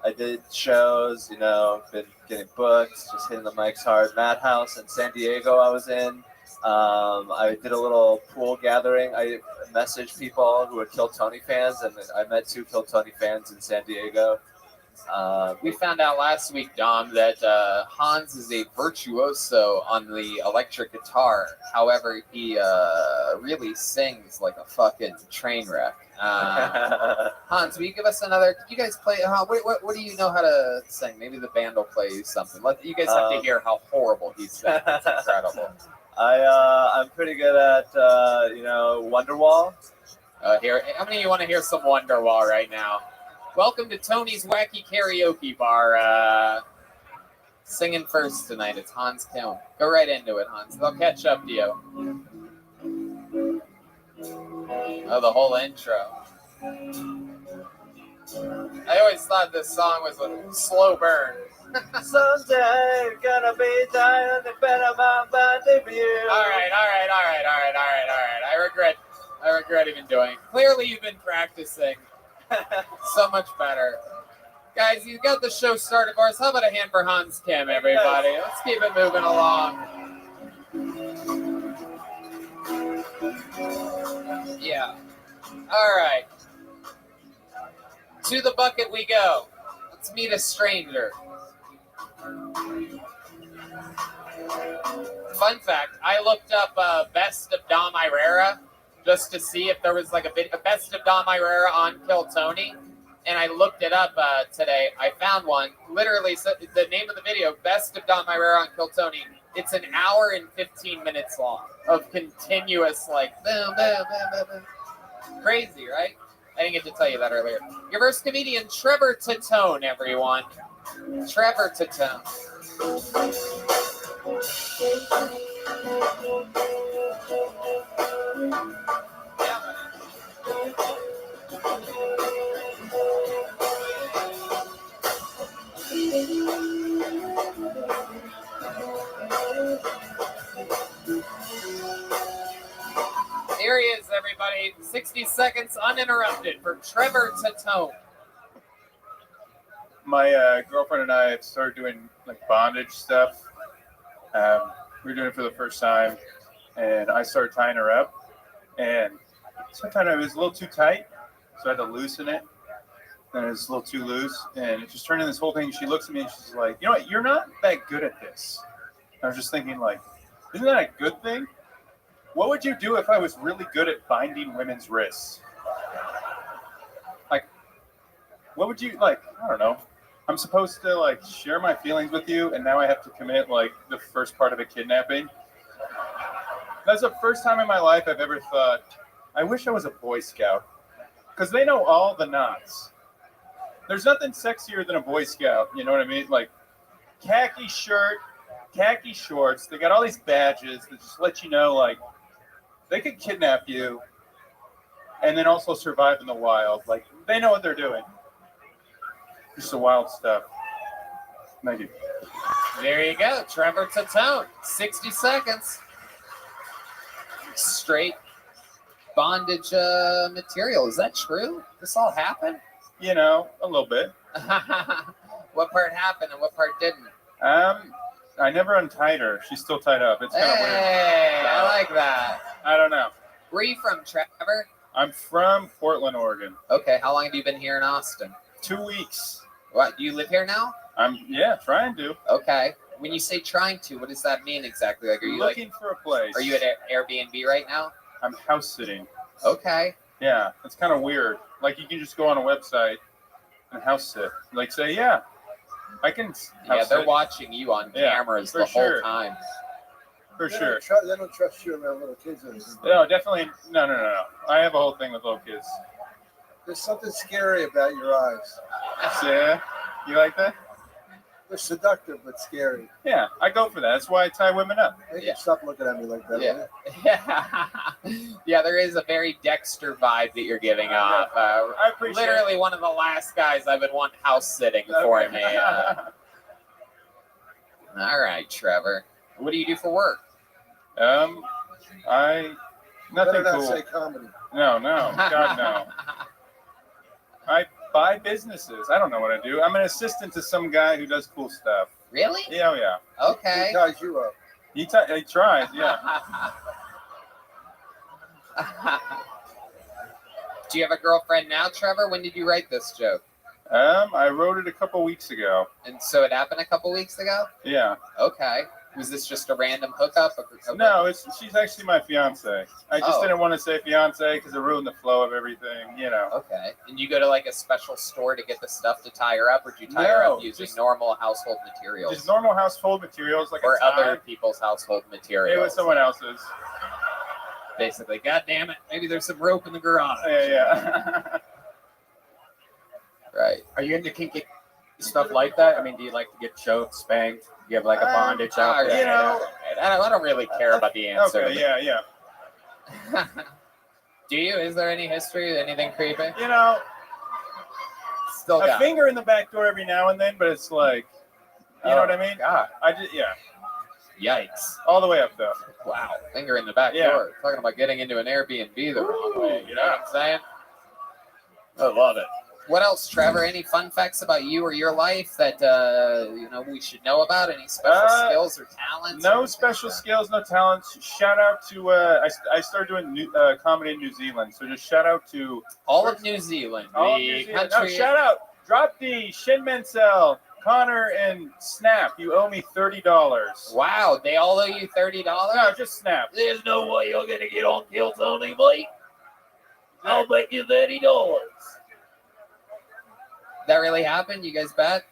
I did shows, been getting booked, just hitting the mics hard. Madhouse in San Diego I was in. I did a little pool gathering. I messaged people who are Kill Tony fans, and I met 2 Kill Tony fans in San Diego. We found out last week, Dom, that Hans is a virtuoso on the electric guitar. However, he really sings like a fucking train wreck. Hans, will you give us another? Did you guys play? What do you know how to sing? Maybe the band will play you something. You guys have to hear how horrible he sings. It's incredible. I'm pretty good at Wonderwall. How many of you want to hear some Wonderwall right now? Welcome to Tony's Wacky Karaoke Bar. Singing first tonight. It's Hans Kim. Go right into it, Hans. They'll catch up to you. Oh, the whole intro. I always thought this song was a slow burn. Someday gonna be dying the better my body view. All right. I regret even doing it. Clearly, you've been practicing. So much better. Guys, you got the show started for us. How about a hand for Hans Kim, everybody? Let's keep it moving along. Yeah. All right. To the bucket we go. Let's meet a stranger. Fun fact, I looked up Best of Dom Irrera just to see if there was like a Best of Dom Irrera on Kill Tony. And I looked it up today. I found one. Literally, so the name of the video, Best of Dom Irrera on Kill Tony. It's an hour and 15 minutes long of continuous, like, boom, boom, boom, boom, boom. Crazy, right? I didn't get to tell you that earlier. Your first comedian, Trevor Tatone, everyone. Trevor Tatone. Here he is, everybody. 60 seconds uninterrupted for Trevor Tatone. My girlfriend and I have started doing like bondage stuff. We were doing it for the first time, and I started tying her up, and sometimes it was a little too tight, so I had to loosen it. Then it was a little too loose, and it just turned into this whole thing. She looks at me and she's like, "You know what? You're not that good at this." I was just thinking, like, isn't that a good thing? What would you do if I was really good at binding women's wrists? Like, what would you, like, I don't know. I'm supposed to, like, share my feelings with you, and now I have to commit, like, the first part of a kidnapping? That's the first time in my life I've ever thought, I wish I was a Boy Scout. Because they know all the knots. There's nothing sexier than a Boy Scout, you know what I mean? Like, khaki shirt, khaki shorts, they got all these badges that just let you know, like, they could kidnap you and then also survive in the wild. Like, they know what they're doing. Just the wild stuff. Thank you. There you go, Trevor Tatone. 60 seconds. Straight bondage material. Is that true? This all happened? You know, a little bit. What part happened and what part didn't? I never untied her. She's still tied up. It's kind of weird. Hey, I like that. I don't know. Where are you from, Trevor? I'm from Portland, Oregon. Okay, how long have you been here in Austin? 2 weeks. What, do you live here now? I'm trying to. Okay. When you say trying to, what does that mean exactly? Like, are you looking for a place? Are you at Airbnb right now? I'm house sitting. Okay. Yeah, it's kind of weird. Like, you can just go on a website and house sit. Like, say, yeah, I can. Yeah, they're watching you on cameras the whole time. For sure. They don't trust you around little kids. No, definitely. No. I have a whole thing with little kids. There's something scary about your eyes. Yeah, you like that? They're seductive but scary. Yeah, I go for that. That's why I tie women up. They can stop looking at me like that. Yeah, there is a very Dexter vibe that you're giving off. I appreciate literally one of the last guys I would want house sitting for me. All right, Trevor. What do you do for work? Nothing Better not cool. say comedy. No, God no. I buy businesses. I don't know what I do. I'm an assistant to some guy who does cool stuff. Really? Yeah, yeah. Okay. He ties you up. He tries, yeah. Do you have a girlfriend now, Trevor? When did you write this joke? I wrote it a couple weeks ago. And so it happened a couple weeks ago? Yeah. Okay. Was this just a random hookup? No, she's actually my fiance. I just didn't want to say fiance because it ruined the flow of everything, you know. Okay. And you go to like a special store to get the stuff to tie her up, or do you tie her up using normal household materials? Just normal household materials, like or a tie. other people's household materials. It was someone else's. Basically, God damn it, maybe there's some rope in the garage. Yeah. Right. Are you into kinky stuff like that? I mean, do you like to get choked, spanked? Do you have like a bondage out there? You know, I don't really care about the answer. Okay, yeah. Do you? Is there any history? Anything creepy? You know, Still a got it. finger in the back door every now and then, but it's like, you know what I mean? God. Yeah. Yikes. All the way up though. Wow. Finger in the back Yeah. door. Talking about getting into an Airbnb the wrong way. You know what I'm saying? I love it. What else, Trevor? Any fun facts about you or your life that we should know about? Any special skills or talents? No special skills, no talents. Shout out to I started doing comedy in New Zealand, so just shout out to all of New Zealand. All of the New Zealand. country. No, shout out. Drop D, Shin Mansell, Connor, and Snap. You owe me $30. Wow, they all owe you $30? No, just Snap. There's no way you're gonna get on Kill Tony, mate. I'll bet you $30. That really happened? You guys bet?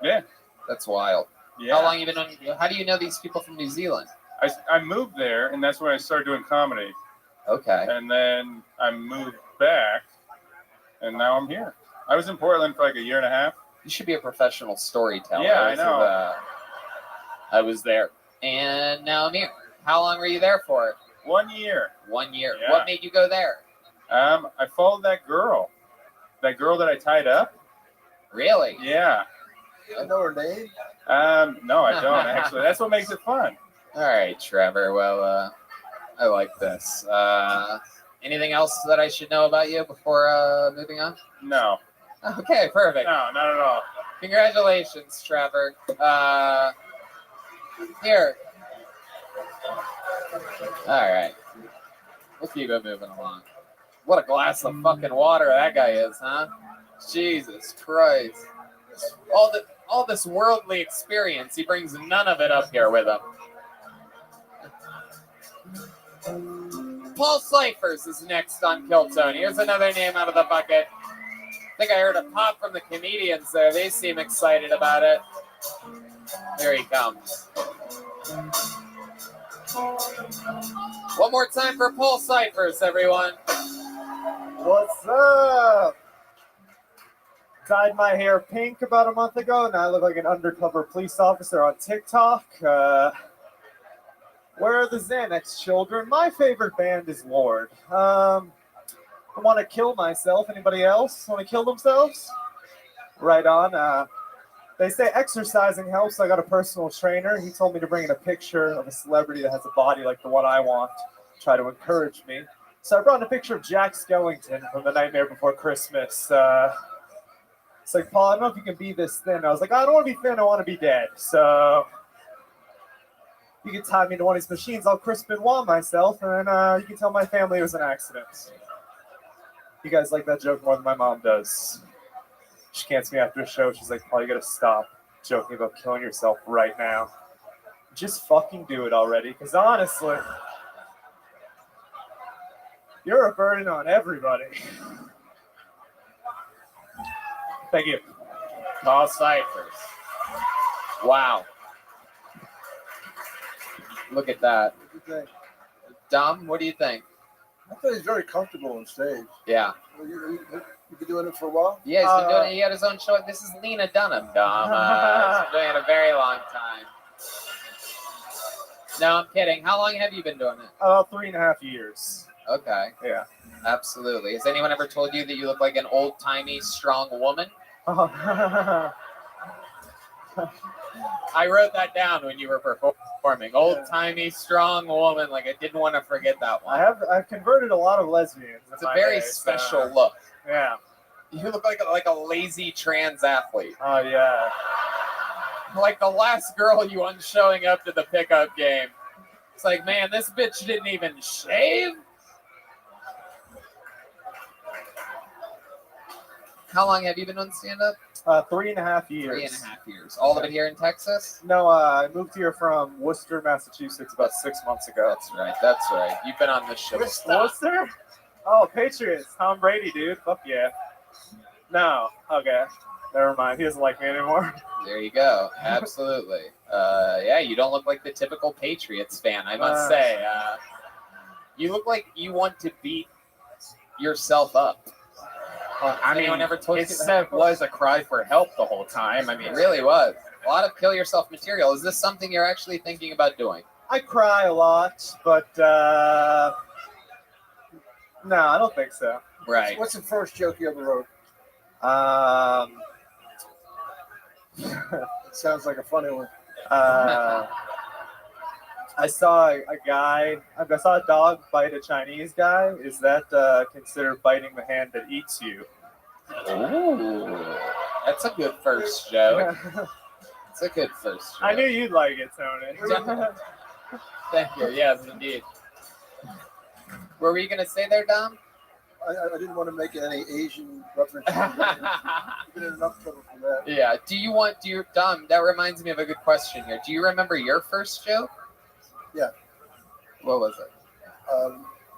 Yeah. That's wild. Yeah. How long you been on? How do you know these people from New Zealand? I moved there, and that's when I started doing comedy. Okay. And then I moved back, and now I'm here. I was in Portland for like a year and a half. You should be a professional storyteller. Yeah, I know. I was there, and now I'm here. How long were you there for? 1 year. 1 year. Yeah. What made you go there? I followed that girl that I tied up. Really? Yeah. You know her name? No, I don't actually. That's what makes it fun. All right, Trevor. Well, I like this. Anything else that I should know about you before moving on? No. Okay, perfect. No, not at all. Congratulations, Trevor. Here. All right. We'll keep it moving along. What a glass of fucking water that guy is, huh? Jesus Christ. All this worldly experience, he brings none of it up here with him. Paul Cyphers is next on Kill Tony. Here's another name out of the bucket. I think I heard a pop from the comedians there. They seem excited about it. Here he comes. One more time for Paul Cyphers, everyone. What's up? Dyed my hair pink about a month ago. Now I look like an undercover police officer on TikTok. Where are the Xanax children? My favorite band is Lord. I want to kill myself. Anybody else want to kill themselves? Right on. They say exercising helps. I got a personal trainer. He told me to bring in a picture of a celebrity that has a body like the one I want. Try to encourage me. So I brought in a picture of Jack Skellington from The Nightmare Before Christmas. It's like, Paul, I don't know if you can be this thin. I was like, I don't want to be thin. I want to be dead. So you can tie me to one of these machines. I'll crisp and wall myself, and then you can tell my family it was an accident. You guys like that joke more than my mom does. She cants me after a show. She's like, Paul, you got to stop joking about killing yourself right now. Just fucking do it already. Because honestly, you're a burden on everybody. Thank you. Paul Cyphers. Wow. Look at that. What do you think? Dom, what do you think? I thought he's very comfortable on stage. Yeah. You've been doing it for a while? Yeah, he's been doing it. He had his own show. This is Lena Dunham, Dom. He's been doing it a very long time. No, I'm kidding. How long have you been doing it? 3.5 years. Okay. Yeah. Absolutely. Has anyone ever told you that you look like an old-timey, strong woman? Oh. I wrote that down when you were performing. Old-timey, strong woman. Like, I didn't want to forget that one. I've converted a lot of lesbians. It's a very special look. Yeah. You look like a lazy trans athlete. Oh, yeah. Like the last girl you want showing up to the pickup game. It's like, man, this bitch didn't even shave? How long have you been doing stand-up? 3.5 years. 3.5 years. All of it here in Texas? No, I moved here from Worcester, Massachusetts about 6 months ago. That's right. That's right. You've been on this show. Worcester? Oh, Patriots. Tom Brady, dude. Fuck yeah. No. Okay. Never mind. He doesn't like me anymore. There you go. Absolutely. Yeah, you don't look like the typical Patriots fan, I must say. You look like you want to beat yourself up. I mean, anyone ever told you it that? was a cry for help the whole time. I mean, it really was. A lot of kill yourself material. Is this something you're actually thinking about doing? I cry a lot, but no, I don't think so. Right. What's the first joke you ever wrote? It sounds like a funny one. I saw a dog bite a Chinese guy. Is that considered biting the hand that eats you? Ooh, that's a good first joke. It's a good first joke. I knew you'd like it, Tony. Thank you. Yes, indeed. What were you going to say there, Dom? I didn't want to make any Asian reference. You've been in enough trouble for that. Yeah. Dom, that reminds me of a good question here. Do you remember your first joke? Yeah. What was it?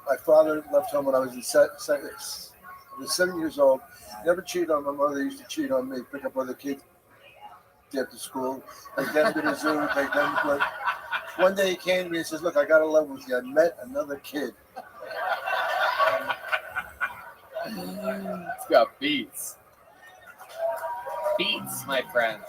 My father left home when I was 7 years old. Never cheated on my mother. Used to cheat on me, pick up other kids after school, take them to the zoo, take them to play. One day he came to me and says, "Look, I got to love with you. I met another kid." It's got beats. Beats, my friend.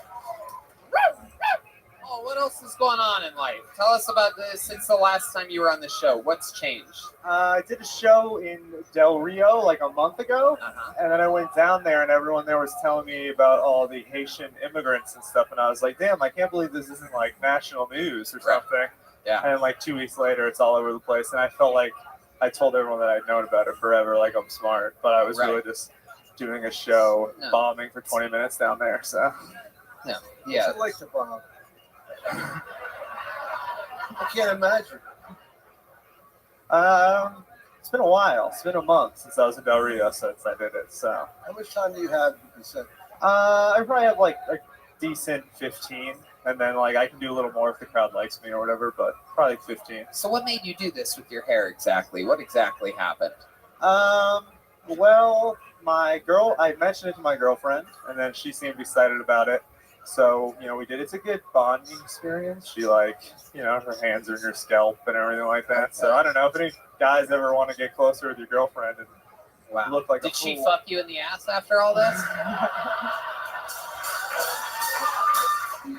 Oh, what else is going on in life? Tell us about this since the last time you were on the show. What's changed? I did a show in Del Rio like a month ago, and then I went down there, and everyone there was telling me about all the Haitian immigrants and stuff, and I was like, damn, I can't believe this isn't like national news or something. Yeah. And like 2 weeks later, it's all over the place, and I felt like I told everyone that I'd known about it forever, like I'm smart, but I was really just doing a show, bombing for 20 minutes down there, so. Yeah. What's it like to bomb? I can't imagine. It's been a while. It's been a month since I was in Del Rio since I did it. So how much time do you have? You said. I probably have like a decent 15, and then like I can do a little more if the crowd likes me or whatever. But probably 15. So what made you do this with your hair exactly? What exactly happened? Well, I mentioned it to my girlfriend, and then she seemed excited about it. So, we did. It's a good bonding experience. She her hands are in your scalp and everything like that. Okay. So I don't know if any guys ever want to get closer with your girlfriend and look like Did she fuck you in the ass after all this?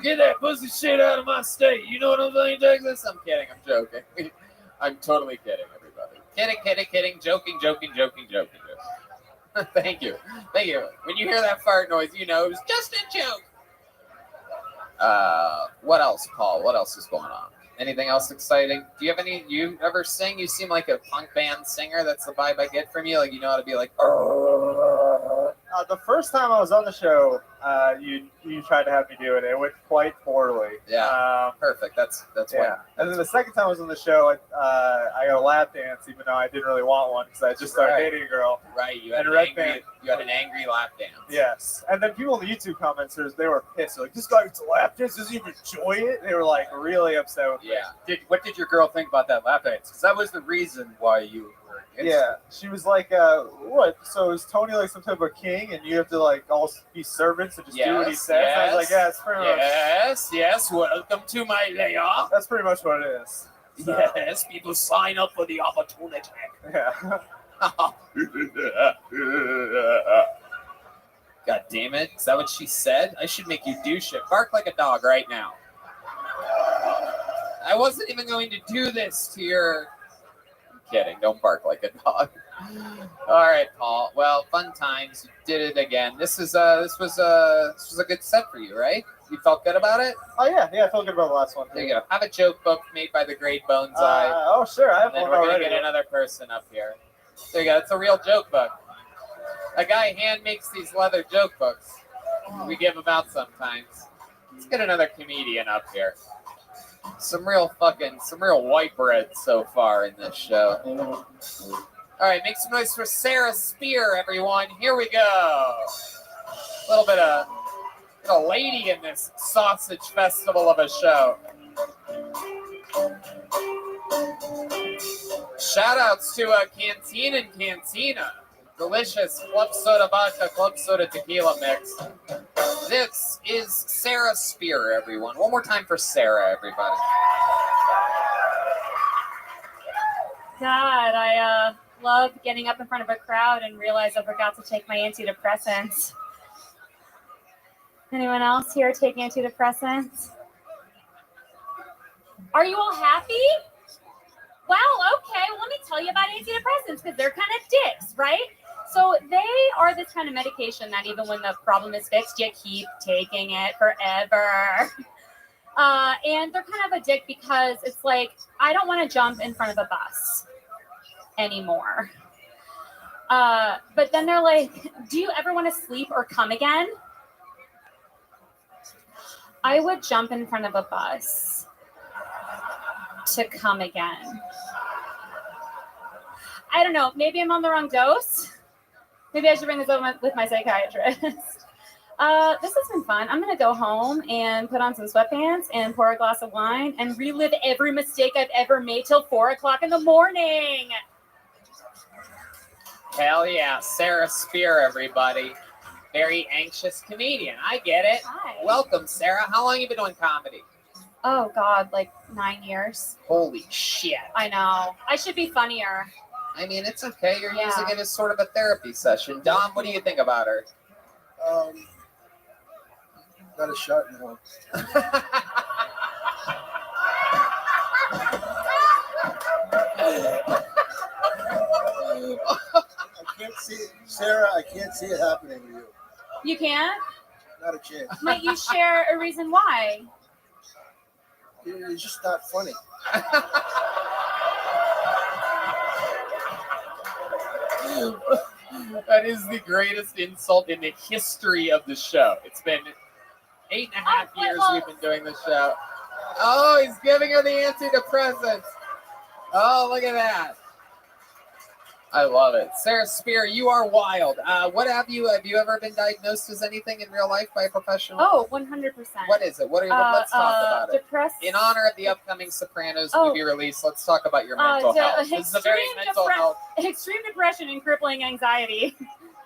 Get that pussy shit out of my state. You know what I'm saying, Texas? I'm kidding. I'm joking. I'm totally kidding, everybody. Kidding. Joking. Thank you. When you hear that fart noise, it was just a joke. What else, Paul? What else is going on? Anything else exciting? Do you have any? You ever sing? You seem like a punk band singer. That's the vibe I get from you. Like you know how to be like. The first time I was on the show, you tried to have me do it. It went quite poorly. Yeah. Perfect. That's yeah. And then the second time I was on the show, I got a lap dance, even though I didn't really want one because I just started dating a girl. Right. You had an angry lap dance. Yes. And then people in the YouTube comments, they were pissed. They're like, this guy gets a lap dance. Doesn't even enjoy it. They were like really upset with me. What did your girl think about that lap dance? Because that was the reason why you were against it. She was like, what? So is Tony like some type of king and you have to like all be servants and just do what he says? Yes. And I was like, yeah, it's pretty much. Yes. Welcome to my layoff. That's pretty much what it is. So. Yes, people sign up for the opportunity. Yeah. God damn it. Is that what she said? I should make you do shit. Bark like a dog right now. I wasn't even going to do this to your... I'm kidding. Don't bark like a dog. All right, Paul. Well, fun times. You did it again. This was a good set for you, right? You felt good about it? Oh, yeah. I felt good about the last one. There you go. Have a joke book made by the great Bones oh, sure. I have one one already. We're going to get another person up here. There you go. It's a real joke book. A guy hand makes these leather joke books. We give them out sometimes. Let's get another comedian up here. Some real white bread so far in this show. All right, make some noise for Sarah Spear, everyone. Here we go. A little bit of a lady in this sausage festival of a show. Shout outs to Canteen and Cantina. Delicious club soda vodka, club soda tequila mix. This is Sarah Spear, everyone. One more time for Sarah, everybody. God, love getting up in front of a crowd and realize I forgot to take my antidepressants. Anyone else here take antidepressants? Are you all happy? Well, okay. Well, let me tell you about antidepressants because they're kind of dicks, right? So they are this kind of medication that even when the problem is fixed, you keep taking it forever. And they're kind of a dick because it's like, I don't want to jump in front of a bus anymore. But then they're like, do you ever want to sleep or come again? I would jump in front of a bus to come again. I don't know. Maybe I'm on the wrong dose. Maybe I should bring this up with my psychiatrist. This has been fun. I'm going to go home and put on some sweatpants and pour a glass of wine and relive every mistake I've ever made till 4 o'clock in the morning. Hell yeah. Sarah Spear, everybody. Very anxious comedian. I get it. Hi. Welcome, Sarah. How long have you been doing comedy? Oh, God, like 9 years. Holy shit. I know. I should be funnier. I mean, it's okay. You're using it as sort of a therapy session. Dom, what do you think about her? Got a shot now. I can't see it. Sarah, I can't see it happening to you. You can't? Not a chance. Might you share a reason why? It's just not funny. That is the greatest insult in the history of the show. It's been 8.5 years we've been doing this show. Oh, he's giving her the antidepressants. Oh, look at that. I love it. Sarah Spear, you are wild. What have you ever been diagnosed as anything in real life by a professional? Oh, 100%. What is it? Let's talk about it. Depressed. In honor of the upcoming Sopranos movie release, let's talk about your mental health. This is a very mental health. Extreme depression and crippling anxiety.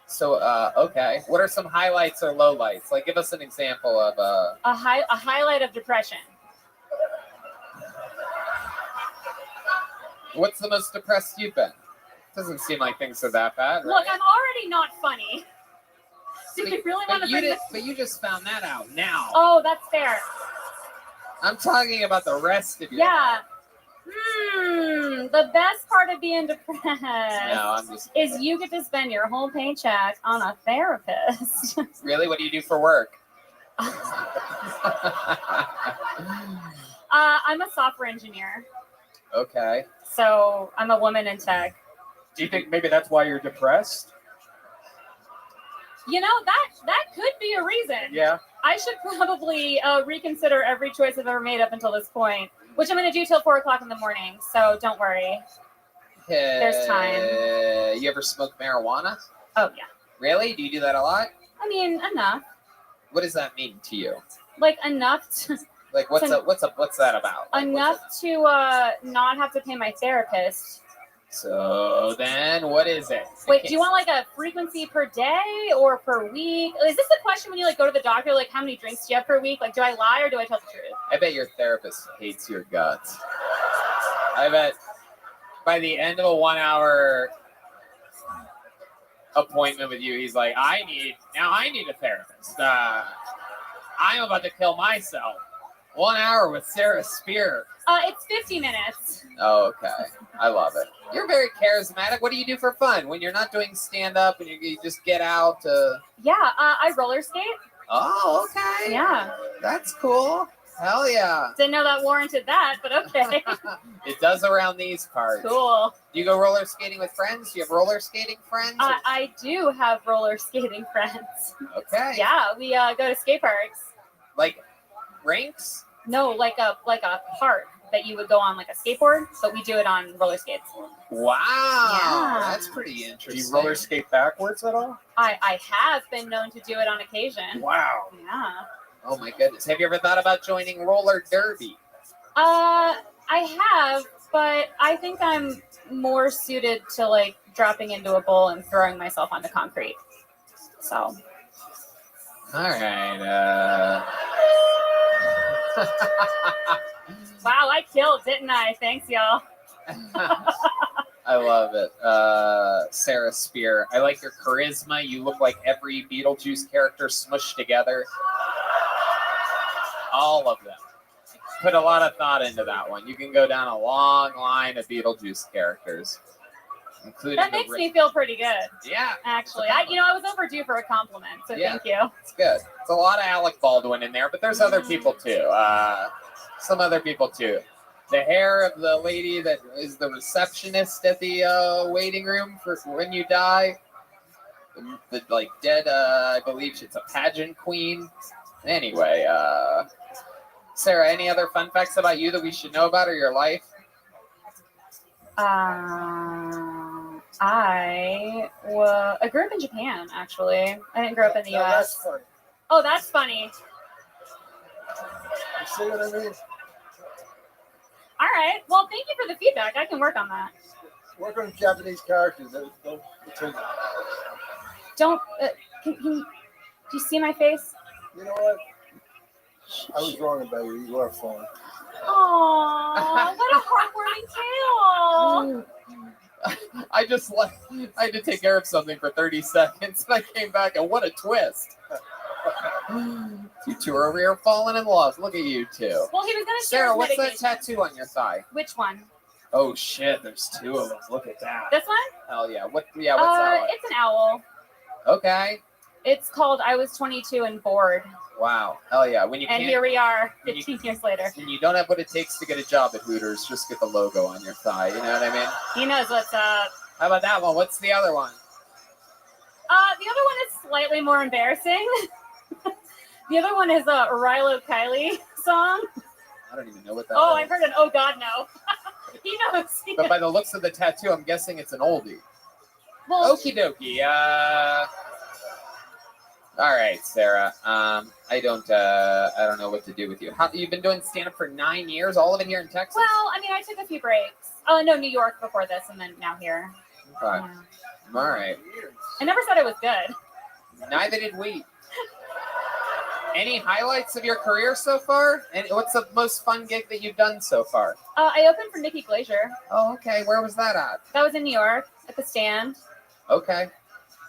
So, okay. What are some highlights or lowlights? Like, give us an example of a highlight of depression. What's the most depressed you've been? Doesn't seem like things are that bad, right? Look, I'm already not funny. Do you really want to bring this? But you just found that out now. Oh, that's fair. I'm talking about the rest of you. Yeah. The best part of being depressed is you get to spend your whole paycheck on a therapist. Really? What do you do for work? I'm a software engineer. Okay. So I'm a woman in tech. Do you think maybe that's why you're depressed? You know, that could be a reason. Yeah. I should probably reconsider every choice I've ever made up until this point, which I'm going to do till 4 o'clock in the morning. So don't worry. There's time. You ever smoke marijuana? Oh, yeah. Really? Do you do that a lot? I mean, enough. What does that mean to you? Like enough to... Like what's that about? Like, enough to not have to pay my therapist. So then what is it? Wait, do you want like a frequency per day or per week? Is this a question when you like go to the doctor, like how many drinks do you have per week? Like, do I lie or do I tell the truth? I bet your therapist hates your guts. I bet by the end of a 1 hour appointment with you, he's like, I need a therapist. I'm about to kill myself. 1 hour with Sarah Spear. It's 50 minutes. Oh, okay. I love it. You're very charismatic. What do you do for fun when you're not doing stand-up and you just get out? Yeah, I roller skate. Oh, okay. Yeah. That's cool. Hell yeah. Didn't know that warranted that, but okay. It does around these parts. Cool. Do you go roller skating with friends? Do you have roller skating friends? I do have roller skating friends. Okay. Yeah, we go to skate parks. Like rinks? No, like a park that you would go on like a skateboard, but we do it on roller skates. Wow. Yeah. That's pretty interesting. Do you roller skate backwards at all? I have been known to do it on occasion. Wow. Yeah. Oh my goodness. Have you ever thought about joining roller derby? I have, but I think I'm more suited to like dropping into a bowl and throwing myself onto concrete. So. All right. Wow, I killed, didn't I? Thanks, y'all. I love it. Sarah Spear. I like your charisma. You look like every Beetlejuice character smushed together. All of them. Put a lot of thought into that one. You can go down a long line of Beetlejuice characters, including That makes me feel pretty good. Yeah. Actually, I was overdue for a compliment, so Yeah. thank you. It's good. It's a lot of Alec Baldwin in there, but there's other people too. Some other people too. The hair of the lady that is the receptionist at the waiting room for when you die. The like dead, I believe she's a pageant queen. Anyway, Sarah, any other fun facts about you that we should know about or your life? I grew up in Japan, actually. I didn't grow up in the U.S. That's funny. Oh, that's funny. You see what I mean? All right. Well, thank you for the feedback. I can work on that. Work on Japanese characters. Don't. Do you see my face? You know what? I was wrong about you. You are fun. Aww, what a heartwarming tale. I just left. I had to take care of something for 30 seconds, and I came back, and what a twist! You two are over here falling in love. Look at you two. Well, he was gonna share Sarah, his what's that medication. tattoo on your thigh? Which one? Oh shit! There's two of them. Look at that. This one? Hell yeah! What? Yeah. What's that one? It's an owl. Okay. It's called "I Was 22 and Bored," Wow. Hell yeah! When you and can't, here we are, 15 years later. when you don't have what it takes to get a job at Hooters, just get the logo on your thigh. You know what I mean? He knows what's up. How about that one? What's the other one? The other one is slightly more embarrassing. The other one is a Rilo Kiley song. I don't even know what that Oh, is. I've heard an "Oh God, no." He knows. But by the looks of the tattoo, I'm guessing it's an oldie. Well, Okie dokie. All right, Sarah. I don't know what to do with you. You've been doing stand-up for 9 years, all of it here in Texas? well, I mean, I took a few breaks. Oh no, New York before this, and then now here. Okay. Yeah. All right. I never said it was good. Neither did we. Any highlights of your career so far? And what's the most fun gig that you've done so far? I opened for Nikki Glaser. Oh, okay. Where was that at? That was in New York at the Stand. Okay.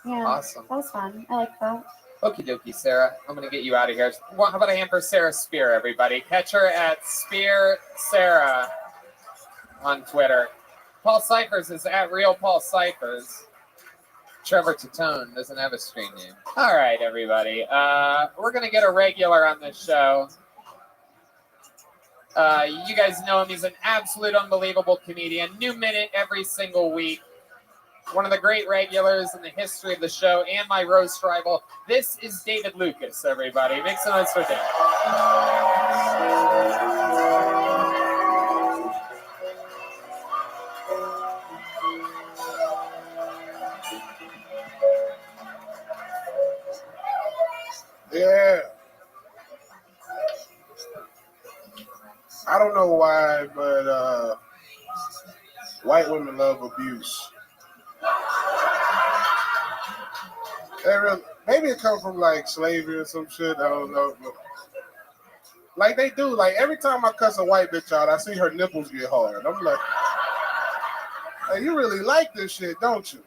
Yeah. Awesome. That was fun. I like that. Okie dokie, Sarah. I'm going to get you out of here. How about a hand for Sarah Spear, everybody? Catch her at Spear Sarah on Twitter. Paul Cyphers is at Real Paul Cyphers. Trevor Tatone doesn't have a screen name. All right, everybody. We're going to get a regular on this show. You guys know him. He's an absolute unbelievable comedian. New minute every single week. One of the great regulars in the history of the show and my roast rival. This is David Lucas, everybody. Make some noise for David. Yeah. I don't know why, but white women love abuse. Maybe it comes from like slavery or some shit. I don't know. Like they do. Like every time I cuss a white bitch out, I see her nipples get hard. I'm like, hey, you really like this shit, don't you?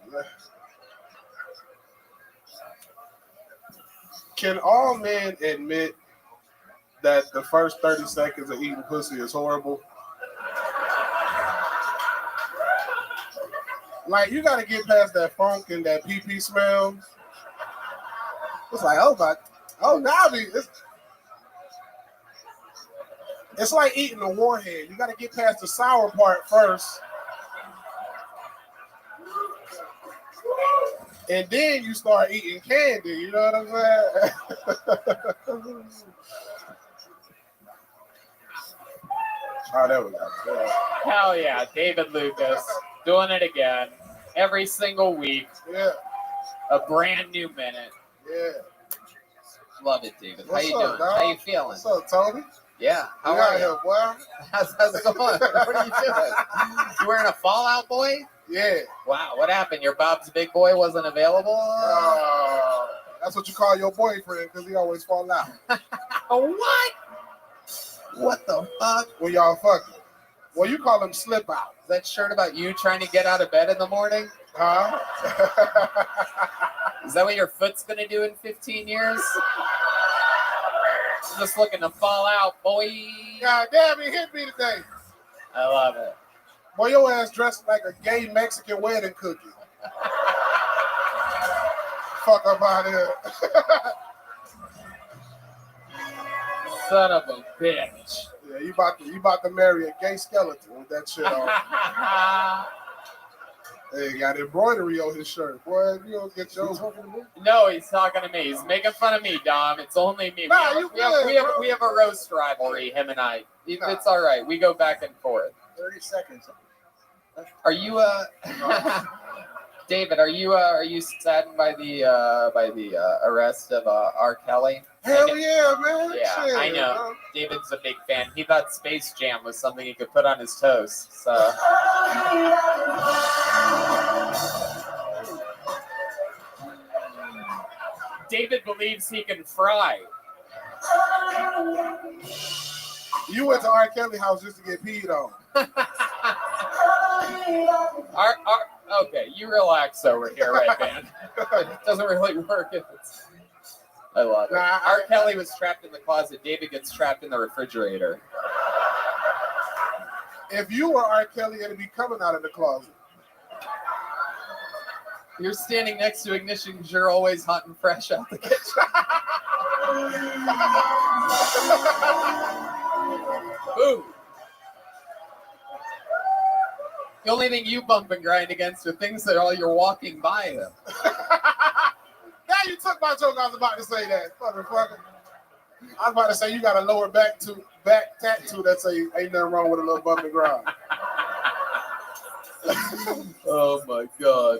Can all men admit that the first 30 seconds of eating pussy is horrible? Like, you got to get past that funk and that pee-pee smell. It's like, now it's like eating a warhead. You got to get past the sour part first. And then you start eating candy, you know what I'm saying? Oh, there we go. Yeah. Hell yeah, David Lucas. Doing it again. Every single week. Yeah. A brand new minute. Yeah. Love it, David. What's How you up, doing? dog? How you feeling? What's up, Tony? Yeah. How You are out you? here, boy? How's it going? What are you doing? You wearing a Fallout Boy? Yeah. Wow. What happened? Your Bob's Big Boy wasn't available? That's what you call your boyfriend because he always fall out. What? What the fuck? When y'all fucking. Well, you call them slip out. Is that shirt about you trying to get out of bed in the morning? Huh? Is that what your foot's gonna do in 15 years? I'm just looking to fall out, boy. God damn, he hit me today. I love it. Boy, your ass dressed like a gay Mexican wedding cookie. Fuck up out here. Son of a bitch. Yeah, you about to marry a gay skeleton with that shit on. Hey, he got embroidery on his shirt. Boy, you don't get yours. No, he's talking to me. He's making fun of me, Dom. It's only me. Nah, we have a roast rivalry, him and I. It's all right. We go back and forth. 30 seconds. Are you David? Are you saddened by the arrest of R. Kelly? Hell yeah, man. Yeah, Shit, I know. bro. David's a big fan. He thought Space Jam was something he could put on his toast. So. David believes he can fry. You went to R. Kelly house just to get peed on. Okay, you relax over here, right, man? It doesn't really work if it's. I love it. R. Kelly was trapped in the closet. David gets trapped in the refrigerator. If you were R. Kelly, it'd be coming out of the closet. You're standing next to ignition because you're always hot and fresh out the kitchen. Boom. The only thing you bump and grind against are things that all you're walking by them. Now you took my joke. I was about to say that, motherfucker. I was about to say you got a lower back tattoo that say ain't nothing wrong with a little bump and grind. Oh my god.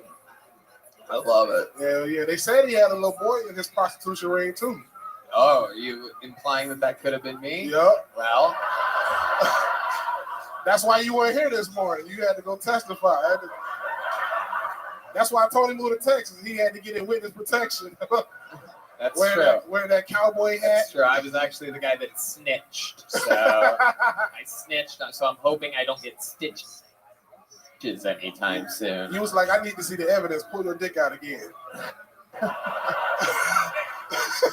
I love it. Hell yeah. They said he had a little boy in his prostitution ring too. Oh, are you implying that could have been me? Yup. Well. That's why you weren't here this morning. You had to go testify. That's why I told him to move to Texas. He had to get in witness protection. That's wearing true. Wearing that cowboy hat. That's true. I was actually the guy that snitched. So I snitched. So I'm hoping I don't get stitches anytime soon. He was like, I need to see the evidence. Pull your dick out again.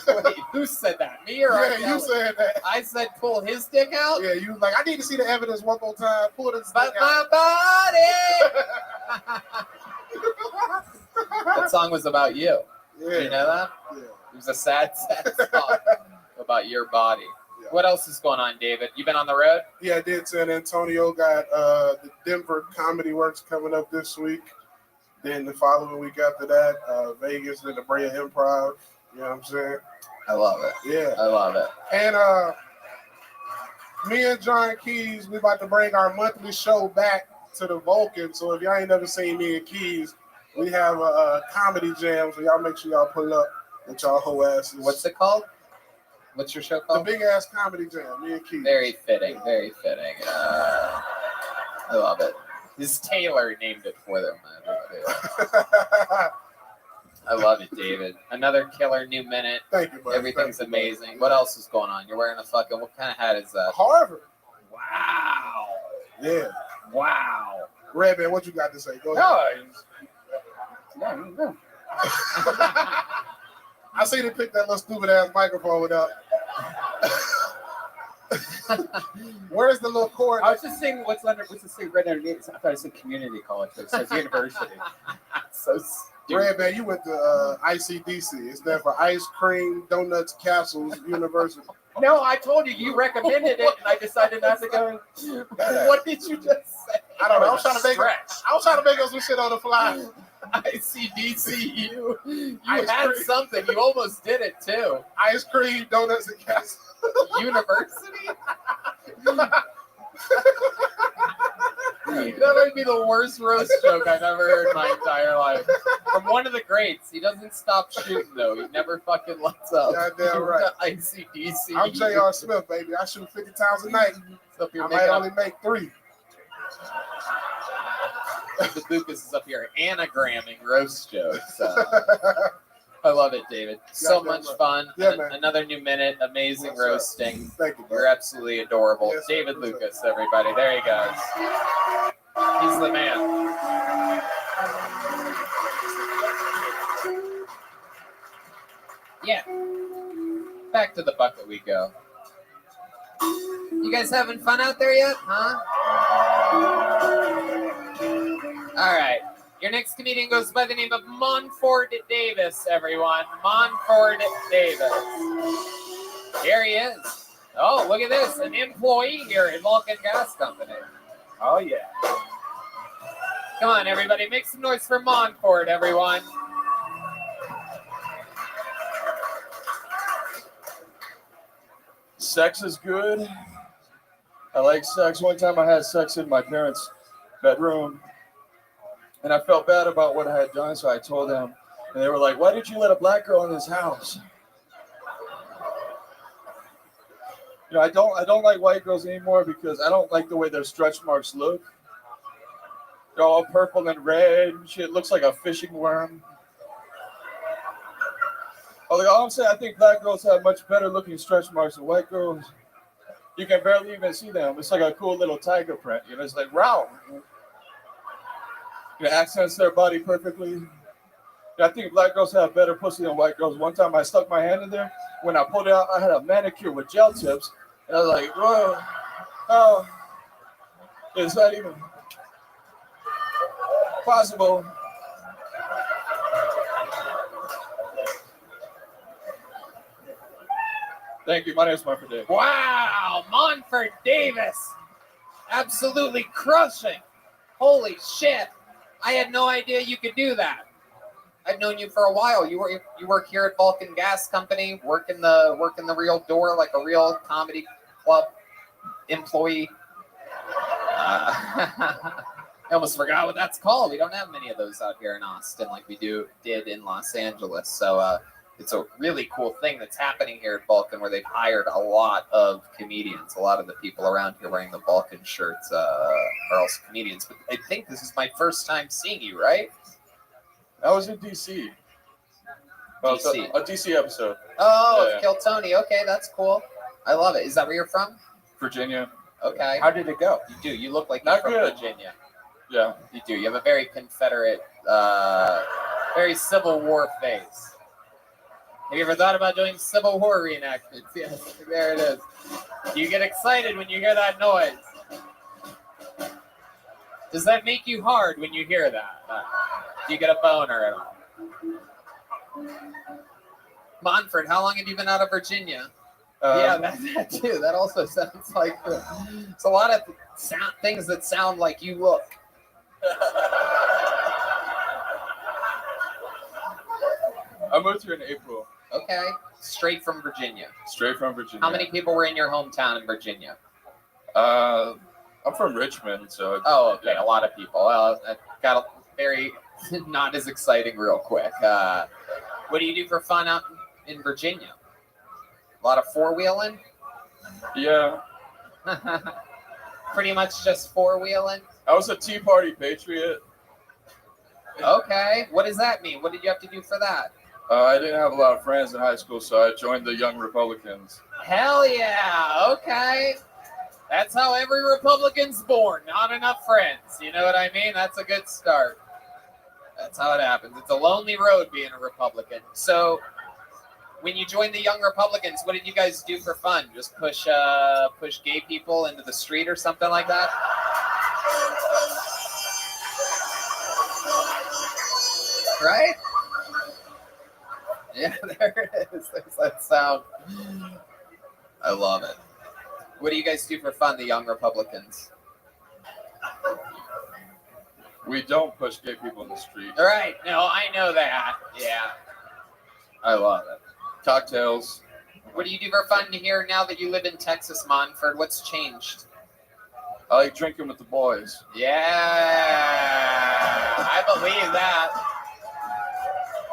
Wait, who said that? Me or yeah, you said that. I said pull his dick out? Yeah, you was like, I need to see the evidence one more time. Pull his dick out. My body! That song was about you. Yeah. You know that? Yeah. It was a sad song about your body. Yeah. What else is going on, David? You been on the road? Yeah, I did. San Antonio got the Denver Comedy Works coming up this week. Then the following week after that, Vegas and the Brea Improv. You know what I'm saying? I love it. Yeah. I love it. And me and John Keys, we about to bring our monthly show back to the Vulcan. So if y'all ain't never seen me and Keys, we have a comedy jam. So y'all make sure y'all pull up with y'all whole asses. What's it called? What's your show called? The Big Ass Comedy Jam, me and Keys. Very fitting, very fitting. I love it. This Taylor named it for them. I love it, David. Another killer new minute. Thank you, buddy. Everything's amazing. What else is going on? You're wearing a fucking, what kind of hat is that? Harvard. Wow. Yeah. Wow. Redman, what you got to say? Go ahead. No. I seen him pick that little stupid ass microphone up. Where's the little cord? I was just saying, what's the thing right underneath? I thought it said community college, but it says university. So stupid. Redman, you went to ICDC. It's there for Ice Cream, Donuts, Castles, University. No, I told you, you recommended it, and I decided not to go. What did you just say? I don't know. I was trying to make us some shit on the fly. ICDC, you had something. You almost did it too. Ice Cream, Donuts, and Castles. University? That might be the worst roast joke I've ever heard in my entire life. From one of the greats. He doesn't stop shooting, though. He never fucking lets up. Goddamn right. ICDC. I'm J.R. Smith, baby. I shoot 50 times a night. I might only make 3. The Bucas is up here anagramming roast jokes. I love it, David. So Yeah, much man. fun. Yeah, man. Another new minute. Amazing Yes, sir. roasting. Thank you, bro. You're absolutely adorable. Yes, sir. David Lucas, everybody. There he goes. He's the man. Yeah. Back to the bucket we go. You guys having fun out there yet? Huh? All right. Your next comedian goes by the name of Monford Davis, everyone. Monford Davis. Here he is. Oh, look at this. An employee here at Vulcan Gas Company. Oh, yeah. Come on, everybody. Make some noise for Monford, everyone. Sex is good. I like sex. One time I had sex in my parents' bedroom, and I felt bad about what I had done, so I told them, and they were like, "Why did you let a black girl in this house?" You know, I don't like white girls anymore because I don't like the way their stretch marks look. They're all purple and red and shit. Looks like a fishing worm. All I'm saying, I think black girls have much better looking stretch marks than white girls. You can barely even see them. It's like a cool little tiger print. You know, it's like, wow. It accents their body perfectly. I think black girls have better pussy than white girls. One time I stuck my hand in there. When I pulled it out, I had a manicure with gel tips. And I was like, whoa, oh, is that even possible? Thank you. My name is Monford Davis. Wow, Monford Davis. Absolutely crushing. Holy shit. I had no idea you could do that. I've known you for a while. You work here at Vulcan Gas Company, working the real door like a real comedy club employee. I almost forgot what that's called. We don't have many of those out here in Austin like we did in Los Angeles. So it's a really cool thing that's happening here at Vulcan, where they've hired a lot of comedians. A lot of the people around here wearing the Vulcan shirts are also comedians. But I think this is my first time seeing you, right? I was in DC. Well, DC. A DC episode. Oh, Yeah. Kill Tony. Okay, that's cool. I love it. Is that where you're from? Virginia. Okay. How did it go? You do. You look like you're from Virginia. Yeah. You do. You have a very Confederate, very Civil War face. Have you ever thought about doing Civil War reenactments? Yes, there it is. You get excited when you hear that noise. Does that make you hard when you hear that? Do you get a boner at all? Monford, how long have you been out of Virginia? Yeah, that too. That also sounds like it's a lot of things that sound like you look. I moved here in April. Okay. Straight from Virginia. Straight from Virginia. How many people were in your hometown in Virginia? I'm from Richmond, so. Oh, okay. Yeah. A lot of people. That got a very not as exciting real quick. What do you do for fun out in Virginia? A lot of four-wheeling? Yeah. Pretty much just four-wheeling? I was a Tea Party patriot. Okay. What does that mean? What did you have to do for that? I didn't have a lot of friends in high school, so I joined the Young Republicans. Hell yeah. Okay. That's how every Republican's born. Not enough friends. You know what I mean? That's a good start. That's how it happens. It's a lonely road being a Republican. So when you joined the Young Republicans, what did you guys do for fun? Just push gay people into the street or something like that? Right? Yeah, there it is. There's that sound. I love it. What do you guys do for fun, the Young Republicans? We don't push gay people in the street. All right. No, I know that. Yeah. I love it. Cocktails. What do you do for fun here now that you live in Texas, Monford? What's changed? I like drinking with the boys. Yeah. I believe that.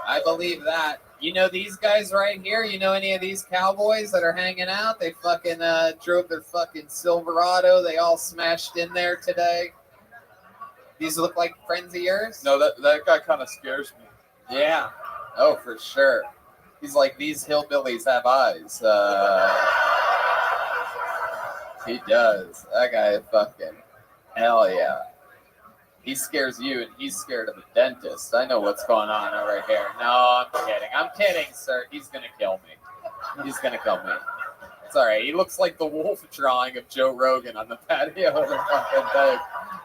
I believe that. You know these guys right here? You know any of these cowboys that are hanging out? They fucking drove their fucking Silverado. They all smashed in there today. These look like friends of yours? No, that guy kind of scares me. Yeah. Oh, for sure. He's like, these hillbillies have eyes. He does. That guy fucking, hell yeah. He scares you, and he's scared of the dentist. I know what's going on over here. No, I'm kidding. I'm kidding, sir. He's gonna kill me. He's gonna kill me. It's all right. He looks like the wolf drawing of Joe Rogan on the patio of the fucking thing.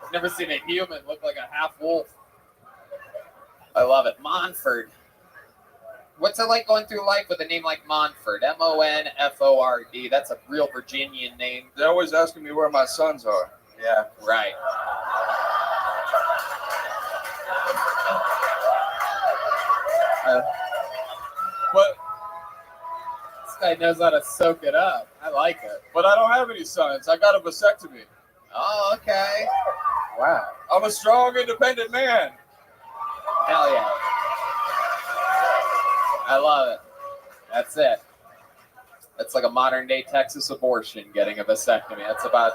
I've never seen a human look like a half wolf. I love it. Monford. What's it like going through life with a name like Monford? Monford. That's a real Virginian name. They're always asking me where my sons are. Yeah, right. But this guy knows how to soak it up. I like it. But I don't have any sons. I got a vasectomy. Oh, okay. Wow. I'm a strong, independent man. Hell yeah. I love it. That's it. That's like a modern day Texas abortion, getting a vasectomy. It's about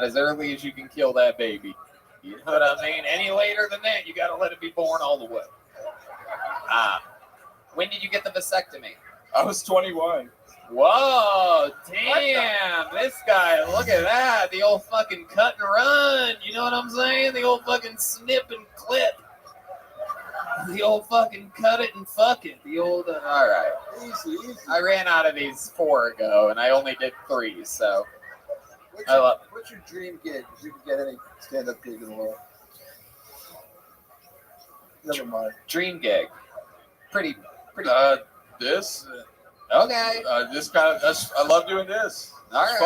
as early as you can kill that baby. You know what I mean? Any later than that, you got to let it be born all the way. When did you get the vasectomy? I was 21. Whoa, damn, this guy, look at that. The old fucking cut and run. You know what I'm saying? The old fucking snip and clip. The old fucking cut it and fuck it. The old, all right. Easy. I ran out of these 4 ago, and I only did 3, so. What's your dream gig? If you could get any stand-up gig in the world. Never mind. Dream gig. Pretty. This. Okay. This kind of. I love doing this. All right.